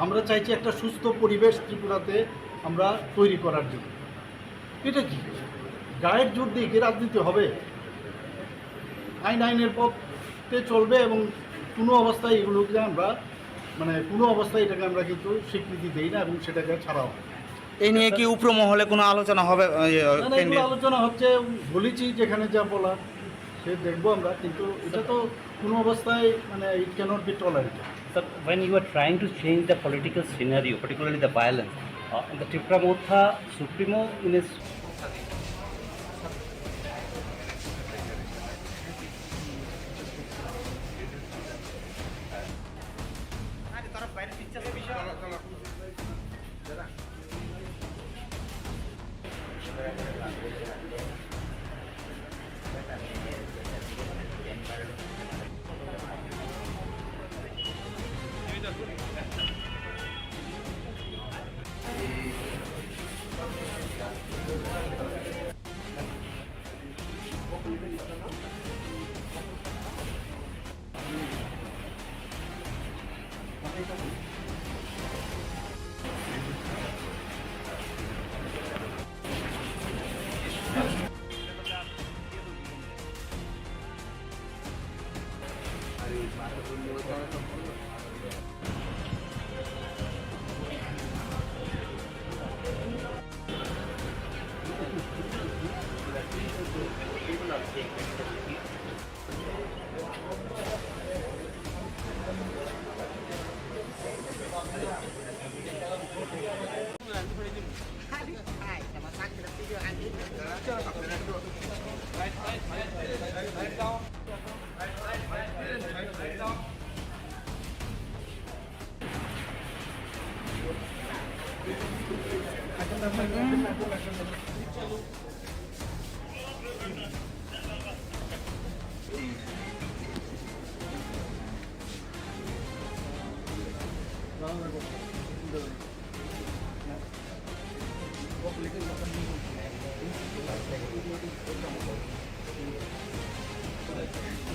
আমরা চাইছি একটা সুস্থ পরিবেশ ত্রিপুরাতে আমরা তৈরি করার জন্য। এটা কি গায়ের জোর দিয়ে কি রাজনীতি হবে? আইনের পথে চলবে এবং কোনো অবস্থায় এগুলোকে আমরা কোনো অবস্থায় এটাকে আমরা কিন্তু স্বীকৃতি দিই না এবং সেটাকে ছাড়াও। এই নিয়ে কি উপর মহলে কোনো আলোচনা হবে? আলোচনা হচ্ছে, বলেছি যেখানে যা বলার সে দেখবো আমরা, কিন্তু এটা তো কোনো অবস্থায় it cannot be tolerated. Sir, when you are trying to change the political scenario, particularly the violence, the Tripura Motha Supremo in his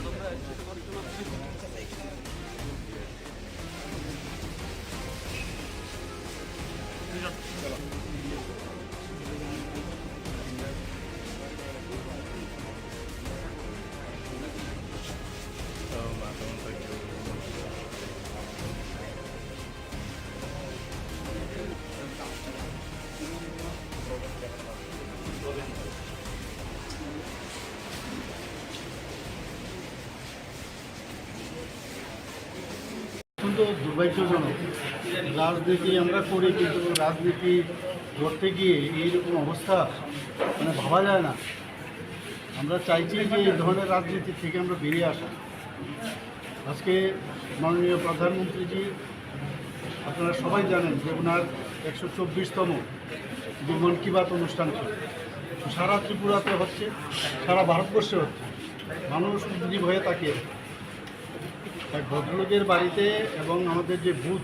Gracias. অত্যন্ত দুর্ভাগ্যজনক। রাজনীতি আমরা করি, কিন্তু রাজনীতি করতে গিয়ে এইরকম অবস্থা মানে ভাবা যায় না। আমরা চাইছি যে এই ধরনের রাজনীতি থেকে আমরা বেরিয়ে আসা। আজকে মাননীয় প্রধানমন্ত্রীজি, আপনারা সবাই জানেন যে ওনার 124তম যে মন কি বাত অনুষ্ঠান ছিল, সারা ত্রিপুরাতে হচ্ছে, সারা ভারতবর্ষে হচ্ছে, মানুষ উদ্গ্রীব হয়ে তাকিয়ে। এক ভদ্রলোকের বাড়িতে এবং আমাদের যে বুথ,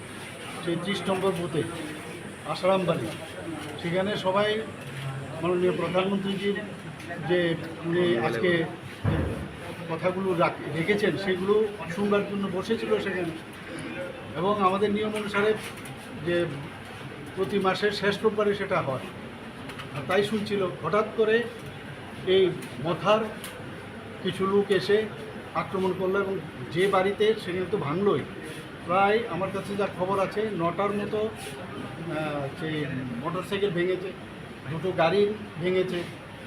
সেই 30 নম্বর বুথে আসারাম বাড়ি, সেখানে সবাই মাননীয় প্রধানমন্ত্রীজির যে উনি আজকে কথাগুলো রেখেছেন সেগুলো শুনবার জন্য বসেছিল সেখানে। এবং আমাদের নিয়ম অনুসারে যে প্রতি মাসের শেষ রোববারে সেটা হয়, আর তাই শুনছিল। হঠাৎ করে এই মথার কিছু লোক এসে আক্রমণ করলো এবং যে বাড়িতে সেখানে তো ভাঙলই। প্রায় আমার কাছে যা খবর আছে 9টার মতো সেই মোটরসাইকেল ভেঙেছে, 2টো গাড়ি ভেঙেছে।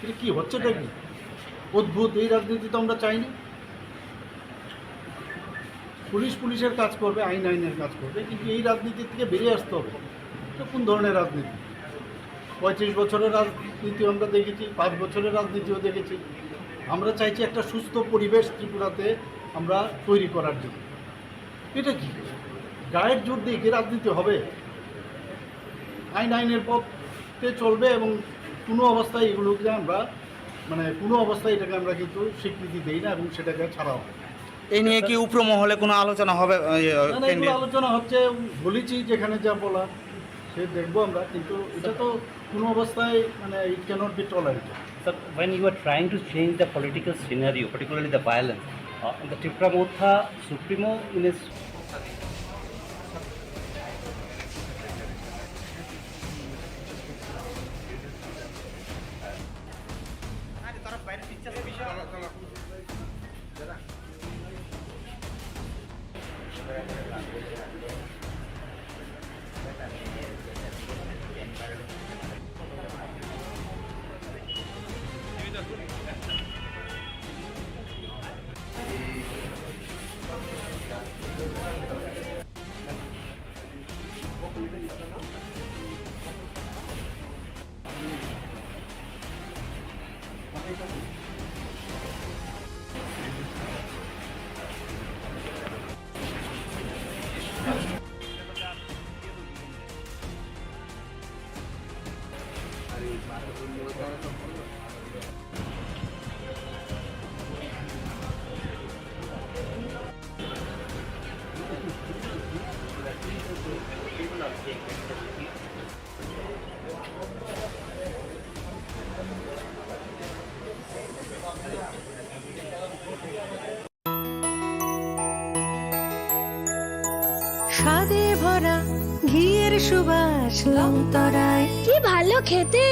এটা কী হচ্ছেটা কি অদ্ভুত! এই রাজনীতি তো আমরা চাইনি। পুলিশের কাজ করবে, আইনের কাজ করবে, কিন্তু এই রাজনীতি থেকে বেরিয়ে আসতে হবে। এটা কোন ধরনের রাজনীতি? 35 বছরের রাজনীতি আমরা দেখেছি, 5 বছরের রাজনীতিও দেখেছি। আমরা চাইছি একটা সুস্থ পরিবেশ ত্রিপুরাতে আমরা তৈরি করার জন্য। এটা কি গায়ের জোর দিয়ে কি রাজনীতি হবে? আইনের পথে চলবে এবং কোনো অবস্থায় এগুলোকে আমরা কোনো অবস্থায় এটাকে আমরা কিন্তু স্বীকৃতি দেই না এবং সেটাকে ছাড়াও। এই নিয়ে কি উপরমহলে কোনো আলোচনা হবে? এগুলো আলোচনা হচ্ছে, বলেছি যেখানে যা বলা সে দেখবো আমরা, কিন্তু এটা তো কোনো অবস্থায় it cannot be tolerated. Sir, when you are trying to change the political scenario, particularly the violence, the Tripura Motha Supremo in his স্বাদে ভরা ঘিয়ের সুবাস লংতরায়, কি ভালো খেতে!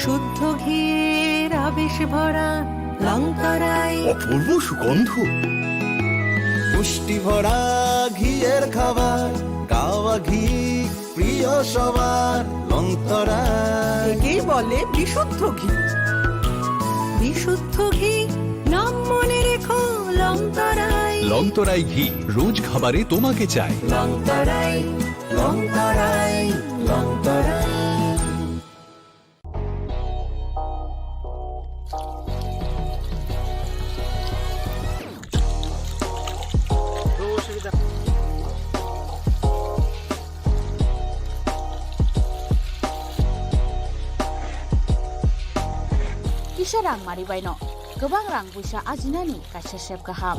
শুদ্ধ ঘিয়ের আবেশ ভরা লংতরায়, অপূর্ব সুগন্ধ, পুষ্টি ভরা ঘিয়ের খাবার, গাওয়া ঘি প্রিয় সবার লংতরায়। একেই বলে বিশুদ্ধ ঘি। বিশুদ্ধ ঘি নাম মনে রেখো লংতরায়। লংতরাই ঘি রোজ খাবারে তোমাকে চাই। Longtharai, Longtharai, Longtharai. Kisah rang mari baino, gobang rang busa ajinani kasih sep kaham.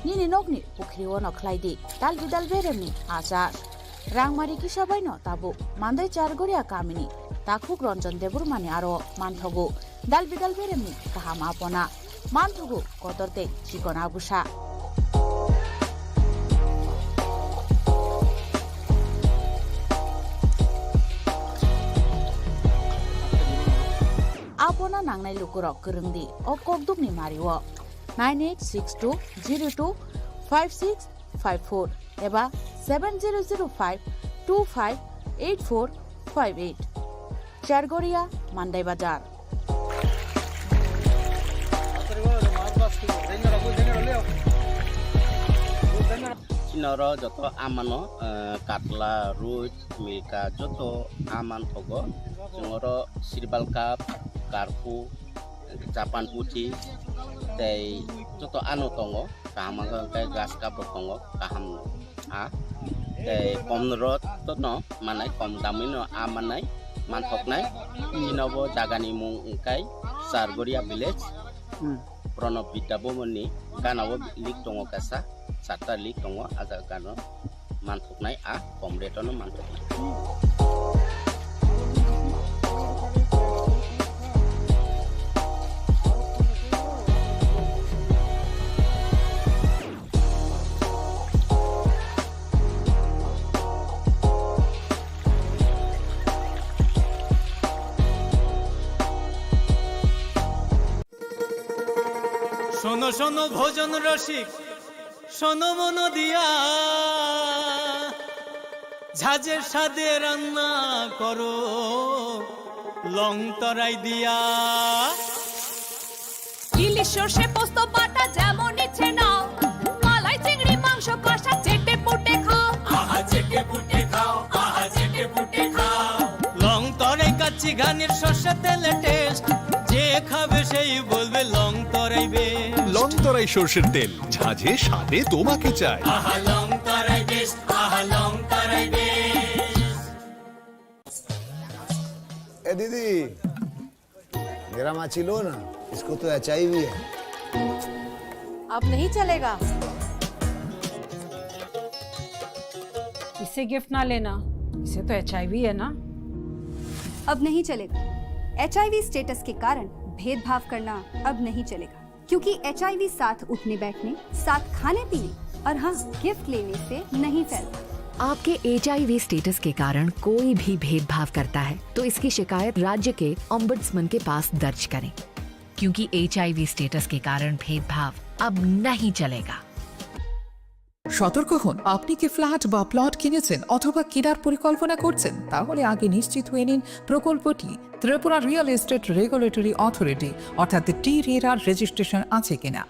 Nini nogni pukri wono klaidi, dal bidal beremni azar. Rang mari kisah baino tabu, mandai chargoria kamini, takuk ronjon debur mani aro manthogu, dal bidal beremni kaham apona, manthogu kotorte chikona busa. Apona nangnai lukurok kerengdi o kokduk ni mariwo 9862025654 eba 7005258458 Chargoria Mandai Bazar. Chinoro joto amano katla root milka joto aman thogo jongoro sirbal cup karpu Japan putih tei joto anu tongo kaham kai gas cup tongo kaham a tei komrot to no manai kom damino amanai manthoknai chinobo jagani mung kai Sargoria village Pronov Vitabomoni kanabo lik tongo kasa Sata lik tongo aja kano manthoknai a komretono manthoknai শোনো শোনো ভোজন রসিক শোনো মন দিয়া ঝাঁঝের স্বাদে রান্না করো লং তরাই দিয়া ইলিশ সর্ষে পোস্ত বাটা যেমন ইচ্ছে নাও মালাই চিংড়ি মাংস কষা চেটে পুটে খাও আহা চেটে পুটে খাও আহা চেটে পুটে খাও লং তরাই কাচ্চি ঘানির সর্ষে তেলে টেস্ট যে খাবে সেই বলবে লং তরাইবে লং তরাই সর্ষের তেল ঝাঁঝে স্বাদে তোমাকে চাই আহা লং তরাই বেশ আহা লং তরাই বেশ ए दीदी मेरा माची लो ना इसको तो HIV है अब नहीं चलेगा इसे गिफ्ट ना लेना इसे तो HIV है ना अब नहीं चलेगा HIV स्टेटस के कारण भेदभाव करना अब नहीं चलेगा क्योंकि HIV साथ उठने बैठने साथ खाने पीने और हाँ गिफ्ट लेने से नहीं फैलता आपके HIV स्टेटस के कारण कोई भी भेदभाव करता है तो इसकी शिकायत राज्य के ओम्बुड्समैन के पास दर्ज करें क्योंकि HIV स्टेटस के कारण भेदभाव अब नहीं चलेगा সতর্ক হন আপনি কি ফ্ল্যাট বা প্লট কিনেছেন অথবা কেনার পরিকল্পনা করছেন তাহলে আগে নিশ্চিত হয়ে নিন প্রকল্পটি Tripura real estate regulatory authority অর্থাৎ টি-রেরার রেজিস্ট্রেশন আছে কিনা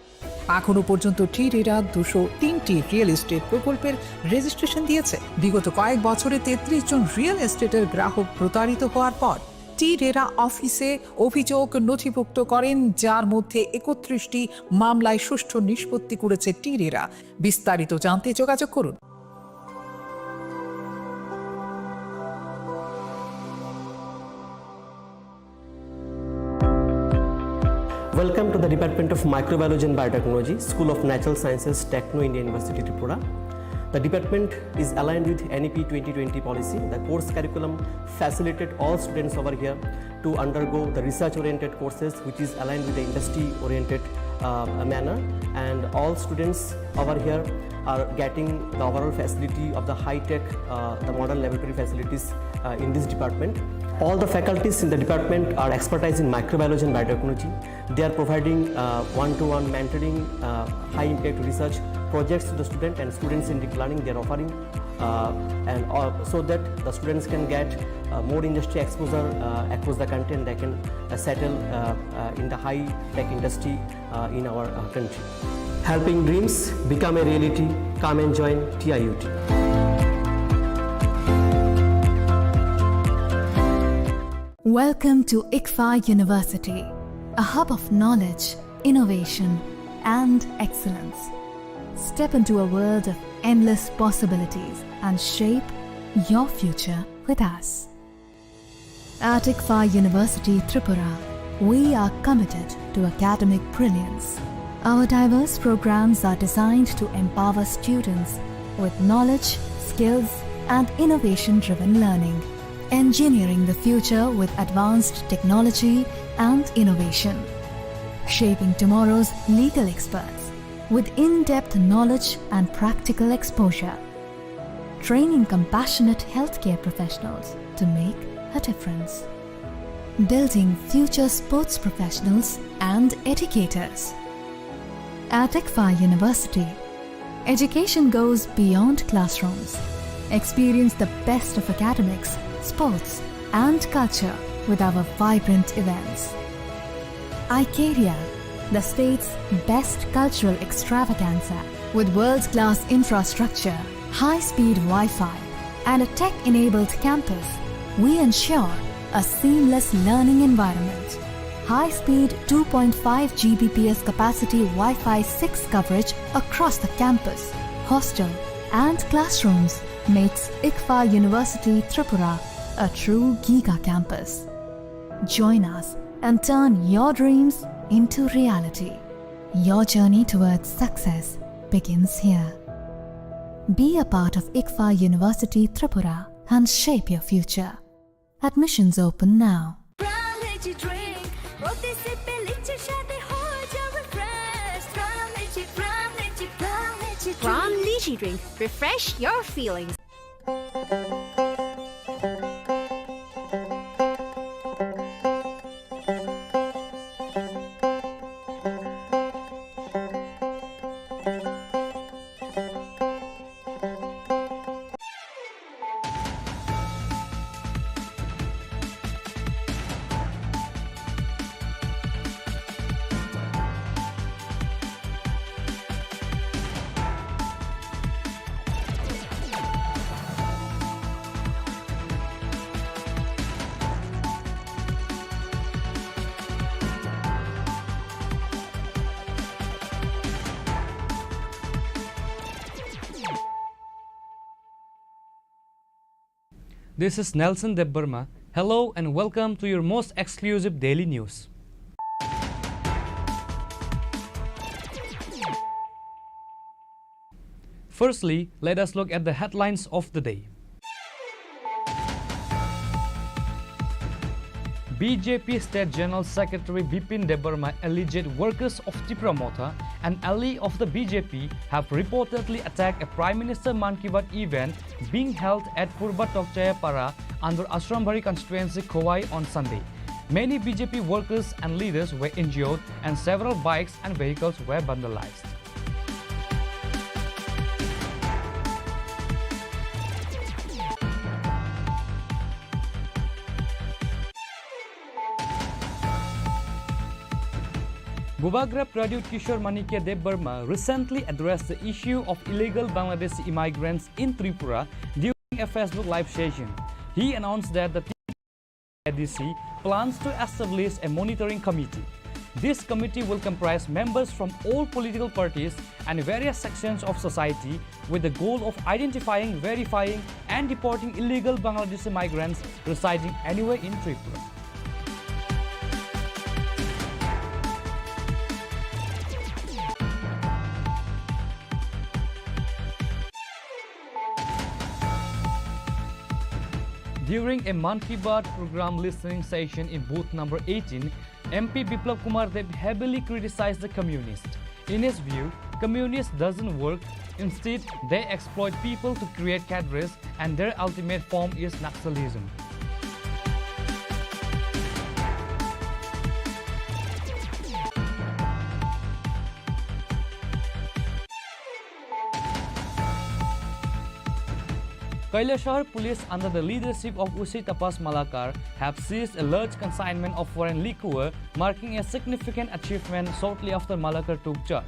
এখনো পর্যন্ত টি-রেরা 203টি রিয়েল এস্টেট প্রকল্পের রেজিস্ট্রেশন দিয়েছে বিগত কয়েক বছরে 33 জন রিয়েল এস্টেটের গ্রাহক প্রতারিত হওয়ার পর টি-রেরা অফিসে অভিযোগ নথিভুক্ত করেন যার মধ্যে 31টি মামলায় সুষ্ঠু নিষ্পত্তি করেছে টি-রেরা বিস্তারিত জানতে যোগাযোগ করুন Welcome to the Department of Microbiology and Biotechnology, School of Natural Sciences, Techno India University, Tripura. The department is aligned with NEP 2020 policy. The course curriculum facilitated all students over here to undergo the research-oriented courses, which is aligned with the industry-oriented manner. And all students over here are getting the overall facility of the high-tech, the modern laboratory facilities in this department. All the faculties in the department are expertise in microbiology and biotechnology. They are providing one-to-one mentoring, high-impact research projects to the student and students in deep learning they are offering so that the students can get more industry exposure across the country and they can settle in the high-tech industry in our country. Helping dreams become a reality. Come and join TIUT. Welcome to ICFA University, a hub of knowledge, innovation, and excellence. Step into a world of endless possibilities and shape your future with us. At ICFA University, Tripura, we are committed to academic brilliance. Our diverse programs are designed to empower students with knowledge, skills, and innovation-driven learning. Engineering the future with advanced technology and innovation. Shaping tomorrow's legal experts with in-depth knowledge and practical exposure. Training compassionate healthcare professionals to make a difference. Building future sports professionals and educators. At ICFA University, education goes beyond classrooms. Experience the best of academics, sports, and culture with our vibrant events. Icaria, the state's best cultural extravaganza. With world-class infrastructure, high-speed Wi-Fi, and a tech-enabled campus, we ensure a seamless learning environment. High-speed 2.5 Gbps capacity Wi-Fi 6 coverage across the campus, hostel, and classrooms makes ICFA University Tripura a true Giga campus. Join us and turn your dreams into reality. Your journey towards success begins here. Be a part of ICFA University Tripura and shape your future. Admissions open now. From Lychee Drink, refresh your feelings. This is Nelson Debbarma. Hello and welcome to your most exclusive daily news. Firstly, let us look at the headlines of the day. BJP State General Secretary Bipin Debbarma alleged workers of Tripura Motha, an ally of the BJP, have reportedly attacked a Prime Minister Man Ki Baat event being held at Purba Tokchayapara under Ashrambari constituency Khowai on Sunday. Many BJP workers and leaders were injured and several bikes and vehicles were vandalized. Bhubagra Pradut Kishore Manikya Debbarma recently addressed the issue of illegal Bangladeshi immigrants in Tripura during a Facebook live session. He announced that the ADC plans to establish a monitoring committee. This committee will comprise members from all political parties and various sections of society with the goal of identifying, verifying and deporting illegal Bangladeshi migrants residing anywhere in Tripura. During a Man Ki Baat program listening session in booth number 18, MP Biplab Kumar Deb heavily criticized the communists. In his view, communists doesn't work. Instead, they exploit people to create cadres and their ultimate form is Naxalism. Kailashahar police under the leadership of Usi Tapas Malakar have seized a large consignment of foreign liquor, marking a significant achievement shortly after Malakar took charge.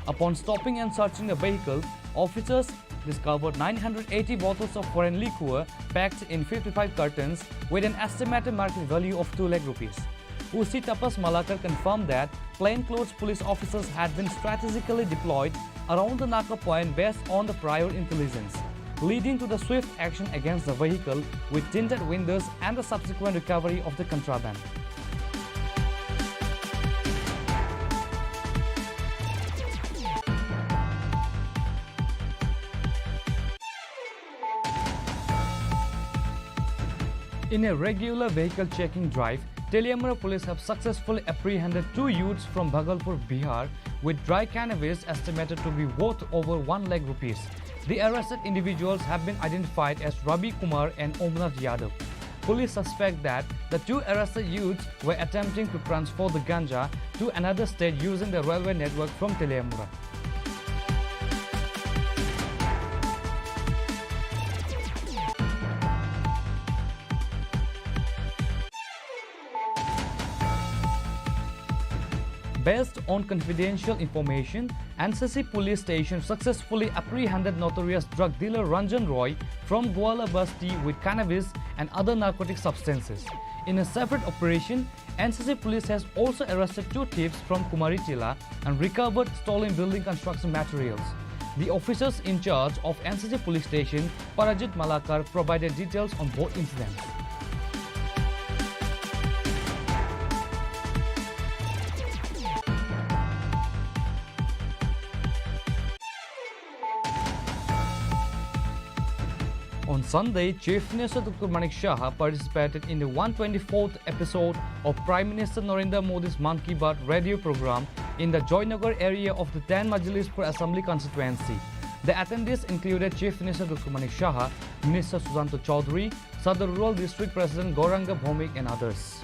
Upon stopping and searching the vehicle, officers discovered 980 bottles of foreign liquor packed in 55 cartons with an estimated market value of 2 lakh rupees. Usi Tapas Malakar confirmed that plainclothes police officers had been strategically deployed around the Naka point based on the prior intelligence, leading to the swift action against the vehicle with tinted windows and the subsequent recovery of the contraband. In a regular vehicle checking drive, Teliamara police have successfully apprehended 2 youths from Bhagalpur, Bihar with dry cannabis estimated to be worth over 1 lakh rupees. The arrested individuals have been identified as Rabi Kumar and Omnath Yadav. Police suspect that the 2 arrested youths were attempting to transfer the ganja to another state using the railway network from Teliamara. Based on confidential information, NCC police station successfully apprehended notorious drug dealer Ranjan Roy from Gwala Basti with cannabis and other narcotic substances. In a separate operation, NCC police has also arrested 2 thieves from Kumaritila and recovered stolen building construction materials. The officers in charge of NCC police station, Parajit Malakar, provided details on both incidents. On Sunday, Chief Minister Dr. Manik Shah participated in the 124th episode of Prime Minister Narendra Modi's Man Ki Baat radio program in the Joynagar area of the 10 Majlispur Assembly constituency. The attendees included Chief Minister Dr. Manik Shah, Minister Susanto Chaudhary, Sadar Rural District President Gauranga Bhomik and others.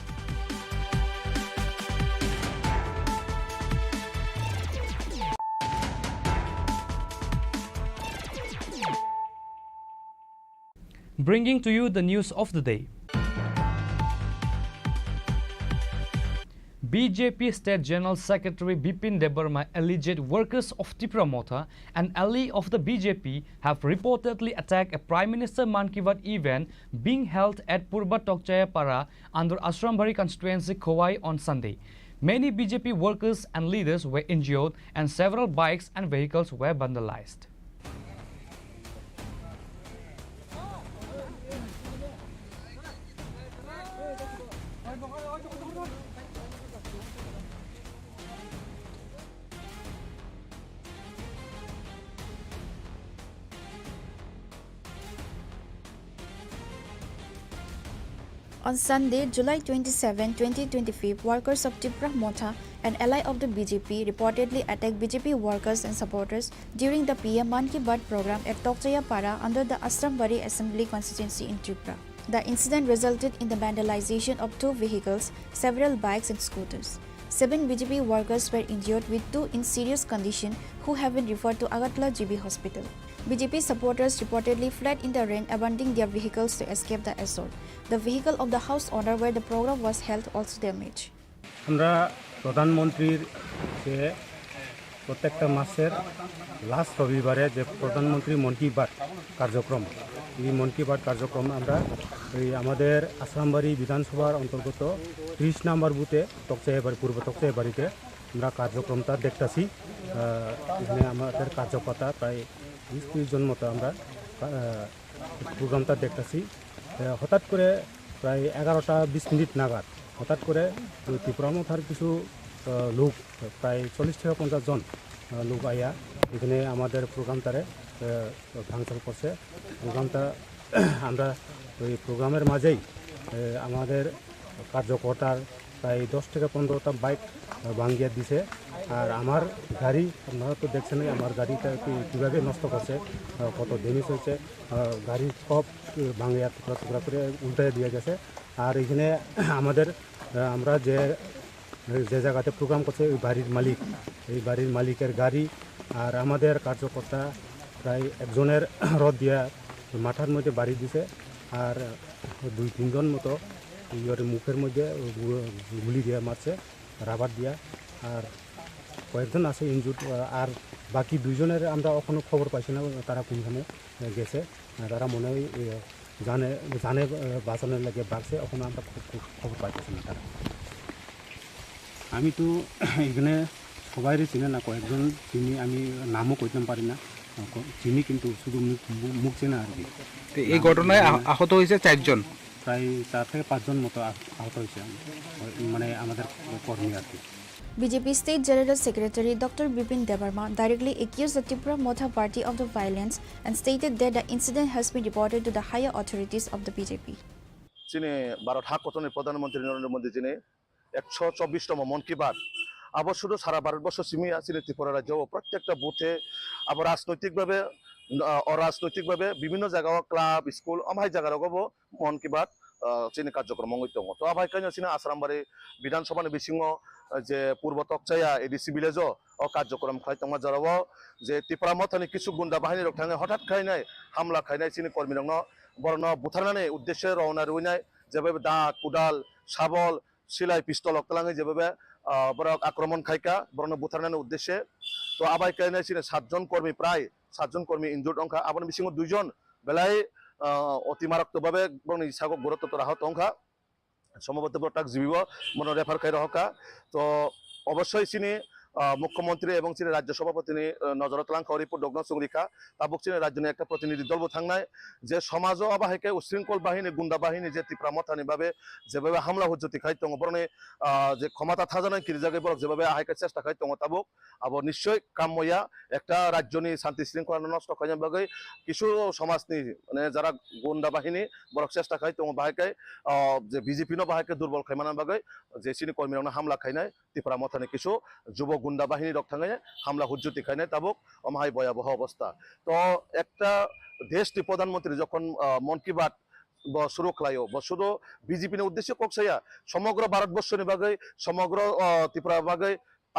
Bringing to you the news of the day. BJP State General Secretary Bipin Debarma alleged workers of Tripura Motha, an ally of the BJP, have reportedly attacked a Prime Minister Man Ki Baat event being held at Purba Tokchaya Para under Ashrambari constituency Khowai on Sunday. Many BJP workers and leaders were injured and several bikes and vehicles were vandalized. On Sunday, July 27, 2025, workers of Tripura Motha, an ally of the BJP, reportedly attacked BJP workers and supporters during the PM Man Ki Baat program at Tokchaya Para under the Ashrambari Assembly constituency in Tripura. The incident resulted in the vandalization of 2 vehicles, several bikes and scooters. 7 BJP workers were injured with 2 in serious condition who have been referred to Agartala GB Hospital. BJP supporters reportedly fled in the rain, abandoning their vehicles to escape the assault. The vehicle of the house owner where the program was held also damaged. আমরা প্রধানমন্ত্রীর যে প্রত্যেকটা মাসের last রবিবারে যে প্রধানমন্ত্রী মন কি বাত কার্যক্রম, এই মন কি বাত কার্যক্রম আমরা এই আমাদের আসামবাড়ি বিধানসভার অন্তর্গত 30 নম্বর বুথে তকচাইবাড়ি পূর্ব তকচাইবাড়িতে আমরা কার্যক্রমটা দেখতেছি। এখানে আমাদের কার্যকর্তা প্রায় 20-30 জন মতো আমরা প্রোগ্রামটা দেখতেছি। হঠাৎ করে প্রায় 11টা 20 মিনিট নাগাদ হঠাৎ করে ত্রিপুরা মথার কিছু লোক প্রায় 40 থেকে 50 জন লোক আইয়া এখানে আমাদের প্রোগ্রামটারে ভাঙচুর করছে। প্রোগ্রামটা আমরা ওই প্রোগ্রামের মাঝেই আমাদের কার্যকর্তার প্রায় 10 থেকে 15টা বাইক ভাঙিয়ে দিছে। আর আমার গাড়ি আপনারা তো দেখছেন আমার গাড়িটা কীভাবে নষ্ট করছে, কত ড্যামেজ হয়েছে, গাড়ি সব ভাঙিয়া টুকরা টুকরা করে উল্টে দিয়ে গেছে। আর এখানে আমাদের আমরা যে জায়গাতে প্রোগ্রাম করছে ওই বাড়ির মালিক, এই বাড়ির মালিকের গাড়ি আর আমাদের কার্যকর্তা প্রায় একজনের রড দিয়া মাথার মধ্যে বাড়ি দিছে। আর 2-3 জন মতো ইয়ের মুখের মধ্যে গুলি দিয়ে মারছে রাবার দিয়া। আর কয়েকজন আছে ইনজুর্ড। আর বাকি 2 জনের আমরা এখনও খবর পাইছি না তারা কোনখানে গেছে। তারা মনে হয় জানে বাঁচানোর লাগে বাড়ছে, এখন আমরা খবর পাইতেছি না তারা। আমি তো এখানে সবাই চিনে না, কয়েকজন চিনি, আমি নামও কইতে পারি না, চিনি কিন্তু শুধু মুখ চেনা আর কি। এই ঘটনায় আহত হয়েছে 4 জন, প্রায় 4 থেকে 5 জন মতো আহত হয়েছে, মানে আমাদের কর্মী আর কি। BJP State General Secretary Dr. Bipin Debarma directly accused the Tripura Motha party of the violence and stated that the incident has been reported to the higher authorities of the BJP. যিনি ভারত হাকতনের প্রধানমন্ত্রী নরেন্দ্র মোদী যিনি 124তম মন কি বাত আবার শুধু সারা ভারতবর্ষ সীমিত আছে ত্রিপুরা রাজ্য প্রত্যেকটা বুথে আবার অরাজনৈতিকভাবে বিভিন্ন জায়গায় ক্লাব স্কুল আমার জায়গারও মন কি বাত চিনি কার্যক্রম দङ। তো আবার কেন চিনি আসামবাড়ি বিধানসভানি বিসিङ যে পূর্ব তকচায়া এডিসি ভিলেজ কার্যক্রম খাইতংমা যারাও যে ত্রিপুরা মথানি কিছু গুন্ডা বাহিনী রোখানে হঠাৎ খাইনাय হামলা খাইनाय চিনি কর্মী দङ বরণ বুথারনাनै উদ্দেশ্যে রওনা রইনাय যেভাবে দাঁত কুদাল শাবল সিলাই পিস্তল অক্তলাঙে যেভাবে বরক আক্রমণ খাইকা বরং বুথারনানোর উদ্দেশ্যে তো আবাই কাইনে সিনে 7 জন কর্মী প্রায় 7 জন কর্মী ইনজুর্ড অংখা আবার বিসিং 2 জন বেলায় অতি মারাত্মকভাবে বরং ইসাগক গুরুত্ব আহত অংখা সম্ভবত তাক জীবিব মনে রেফার খাই রহকা তো অবশ্যই চিনি মুখ্যমন্ত্রী এবং চিনি রাজ্য সভাপতি নজরত লাং রিপোর্ট ডগ্ন সংরিখা তাবুক চিনি রাজ্যের একটা প্রতিনিধি দল থাকনায় যে সমাজ আবাহিকে উশৃঙ্খল বাহিনী গুন্ডা বাহিনী যে তীব্র মতানি ভাবে যেভাবে হামলা হুজ্জতি খাই দङ বরং যে ক্ষমতা থাজানায় কিরি জায়গায় বরক যেভাবে আহাইকে চেষ্টা খাই দङ তাবুক আবার নিশ্চয় কাম্যয়া একটা রাজ্যনি শান্তি শৃঙ্খলা নষ্ট খাই বাকে কিছু সমাজনি মানে যারা গুন্ডা বাহিনী বরক চেষ্টা খাই দङ বাহাইকে যে বিজেপি বাহাইকে দুর্বল খাইমানার বাকে যে চিনি কর্মীরা হামলা খাইনায় তীব্র মতানি কিছু যুব গুন্ডা বাহিনী রক থাঙে হামলা হুজ্জতি খাইনায় তাবুক অমাহাই ভয়াবহ অবস্থা তো একটা দেশটি প্রধানমন্ত্রী যখন মন কি বাত শুরু খাইও শুধু বিজেপি উদ্দেশ্যে ককসাইয়া সমগ্র ভারতবর্ষ বাকে সমগ্র ত্রিপুরা বাকে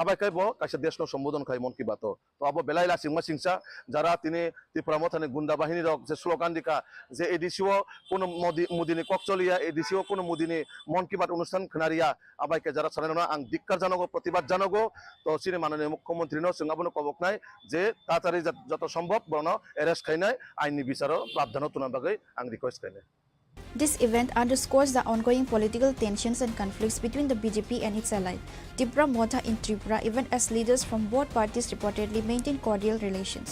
আবাইকাই কাছে দেশ সম্বোধন খাই মন কি বাত তো আবো বেলাইলা সিংমা সিংসা যারা তিনি ত্রিপুরা মথানে গুন্ডা বাহিনী রক যে স্লোগান দিকা যে এডিসিও কোন মুদিনী ককচলিয়া এডিসিও কোন মুদিনী মন কি বাত অনুষ্ঠান খানারিয়া আবাইকে যারা সারানো আং ধিক্কার জানাগো প্রতিবাদ জানাগো তো চিনি মাননীয় মুখ্যমন্ত্রী সিংহাবন কবক নাই যে তাড়াতাড়ি যত সম্ভব বরণ এরেস্ট খাইনাই আইনি বিচার প্রাবধান তুনা বাকে আং request খাইনাই This event underscores the ongoing political tensions and conflicts between the BJP and its ally, Tripura Motha in Tripura, even as leaders from both parties reportedly maintain cordial relations.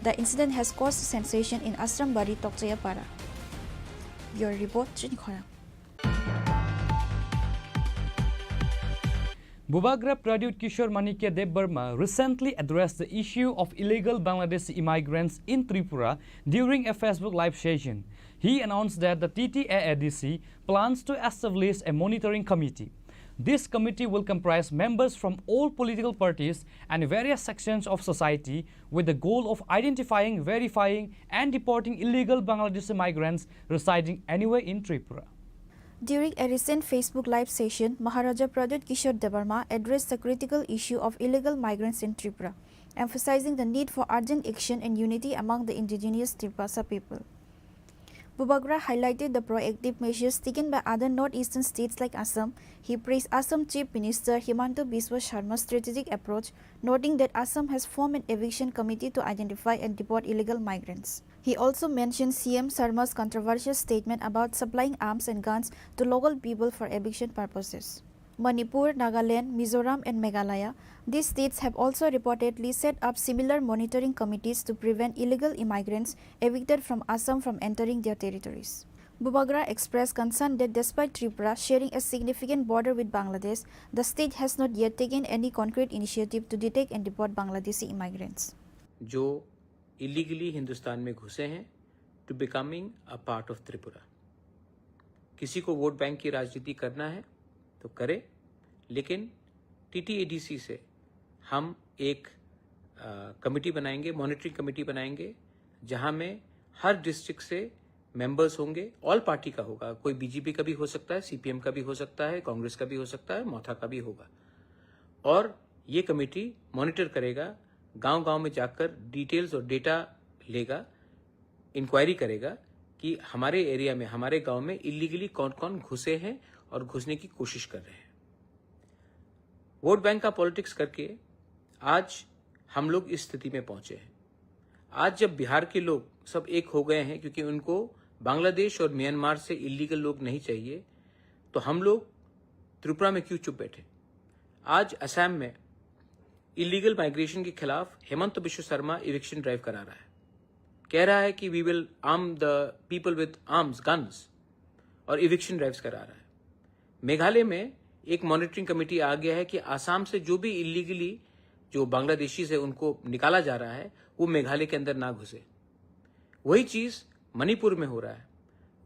The incident has caused sensation in Asrambari, Tokchayapara. Bureau Report, Chini Khorang. Bubagra Pradut Kishore Manikya Dev Burma recently addressed the issue of illegal Bangladeshi immigrants in Tripura during a Facebook live session. He announced that the TTAADC plans to establish a monitoring committee. This committee will comprise members from all political parties and various sections of society with the goal of identifying, verifying and deporting illegal Bangladeshi migrants residing anywhere in Tripura. During a recent Facebook live session, Maharaja Pradut Kishore Devarma addressed the critical issue of illegal migrants in Tripura, emphasizing the need for urgent action and unity among the indigenous Tripura people. Bubagra highlighted the proactive measures taken by other northeastern states like Assam. He praised Assam Chief Minister Himanta Biswa Sharma's strategic approach, noting that Assam has formed an eviction committee to identify and deport illegal migrants. He also mentioned CM Sharma's controversial statement about supplying arms and guns to local people for eviction purposes. Manipur, Nagaland, Mizoram and Meghalaya, these states have also reportedly set up similar monitoring committees to prevent illegal immigrants evicted from Assam from entering their territories. Bubagra expressed concern that despite Tripura sharing a significant border with Bangladesh, the state has not yet taken any concrete initiative to detect and deport Bangladeshi immigrants. जो illegally Hindustan में घुसे हैं to becoming a part of Tripura. किसी को vote bank की राजनीति करना है तो करे, लेकिन TTADC से हम एक कमेटी बनाएंगे, मॉनिटरिंग कमेटी बनाएंगे, जहां में हर डिस्ट्रिक्ट से मेंबर्स होंगे, ऑल पार्टी का होगा, कोई बीजेपी का भी हो सकता है, सीपीएम का भी हो सकता है, कांग्रेस का भी हो सकता है, मोथा का भी होगा। और ये कमेटी मॉनिटर करेगा, गांव-गांव में जाकर डिटेल्स और डेटा लेगा, इंक्वायरी करेगा कि हमारे एरिया में, हमारे गांव में इलीगली कौन-कौन घुसे हैं और घुसने की कोशिश कर रहे हैं। वोट बैंक का पॉलिटिक्स करके आज हम लोग इस स्थिति में पहुंचे हैं। आज जब बिहार के लोग सब एक हो गए हैं क्योंकि उनको बांग्लादेश और म्यांमार से इलीगल लोग नहीं चाहिए, तो हम लोग त्रिपुरा में क्यों चुप बैठे। आज असम में इलीगल माइग्रेशन के खिलाफ हेमंत बिश्व शर्मा इविक्शन ड्राइव करा रहा है, कह रहा है कि we will arm the people with arms, guns, और इविक्शन ड्राइव्स करा रहा है। मेघालय में एक मॉनिटरिंग कमेटी आ गया है कि आसाम से जो भी इलीगली जो बांग्लादेशी से उनको निकाला जा रहा है वो मेघालय के अंदर ना घुसे। वही चीज मणिपुर में हो रहा है,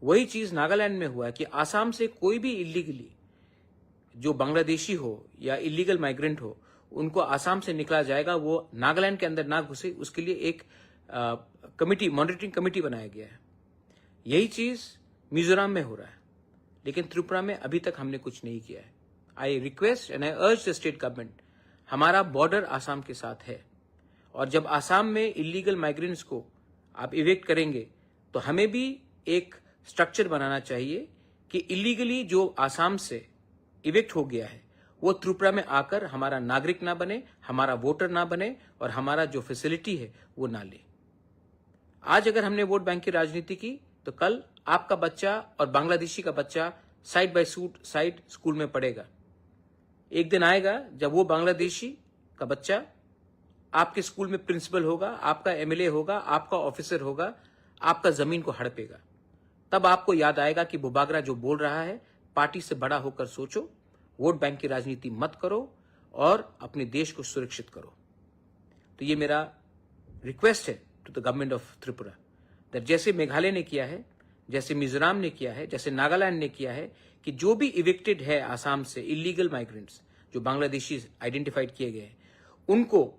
वही चीज नागालैंड में हुआ है कि आसाम से कोई भी इलीगली जो बांग्लादेशी हो या इलीगल माइग्रेंट हो उनको आसाम से निकला जाएगा, वो नागालैंड के अंदर ना घुसे, उसके लिए एक कमेटी, मॉनिटरिंग कमेटी बनाया गया है। यही चीज मिजोरम में हो रहा है, लेकिन त्रिपुरा में अभी तक हमने कुछ नहीं किया है। आई रिक्वेस्ट एंड आई अर्ज द स्टेट गवर्नमेंट, हमारा बॉर्डर आसाम के साथ है और जब आसाम में इलीगल माइग्रेंट्स को आप इवेक्ट करेंगे तो हमें भी एक स्ट्रक्चर बनाना चाहिए कि इलीगली जो आसाम से इवेक्ट हो गया है वो त्रिपुरा में आकर हमारा नागरिक ना बने, हमारा वोटर ना बने और हमारा जो फैसिलिटी है वो ना ले। आज अगर हमने वोट बैंक की राजनीति की तो कल आपका बच्चा और बांग्लादेशी का बच्चा साइड बाय साइड स्कूल में पढ़ेगा। एक दिन आएगा जब वो बांग्लादेशी का बच्चा आपके स्कूल में प्रिंसिपल होगा, आपका एमएलए होगा, आपका ऑफिसर होगा, आपका जमीन को हड़पेगा। तब आपको याद आएगा कि बुबागरा जो बोल रहा है, पार्टी से बड़ा होकर सोचो, वोट बैंक की राजनीति मत करो और अपने देश को सुरक्षित करो। तो ये मेरा रिक्वेस्ट है to the government of Tripura that जैसे मेघालय ने किया है, जैसे मिजोरम ने किया है, जैसे नागालैंड ने किया है कि जो भी इविक्टेड है आसाम से इलीगल माइग्रेंट्स जो बांग्लादेशी आइडेंटिफाइड किए गए हैं, उनको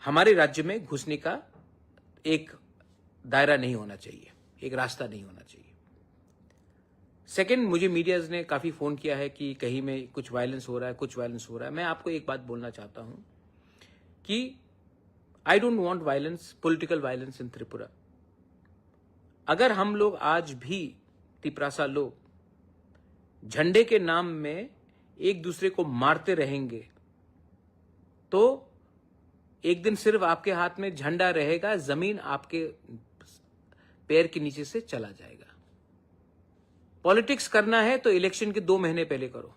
हमारे राज्य में घुसने का एक दायरा नहीं होना चाहिए, एक रास्ता नहीं होना चाहिए। सेकंड, मुझे मीडियाज ने काफी फोन किया है कि कहीं में कुछ वायलेंस हो रहा है, कुछ वायलेंस हो रहा है। मैं आपको एक बात बोलना चाहता हूं कि I don't want violence, political violence in Tripura. अगर हम लोग आज भी तिपरासा लोग झंडे के नाम में एक दूसरे को मारते रहेंगे तो एक दिन सिर्फ आपके हाथ में झंडा रहेगा, जमीन आपके पैर के नीचे से चला जाएगा। पॉलिटिक्स करना है तो इलेक्शन के 2 महीने पहले करो,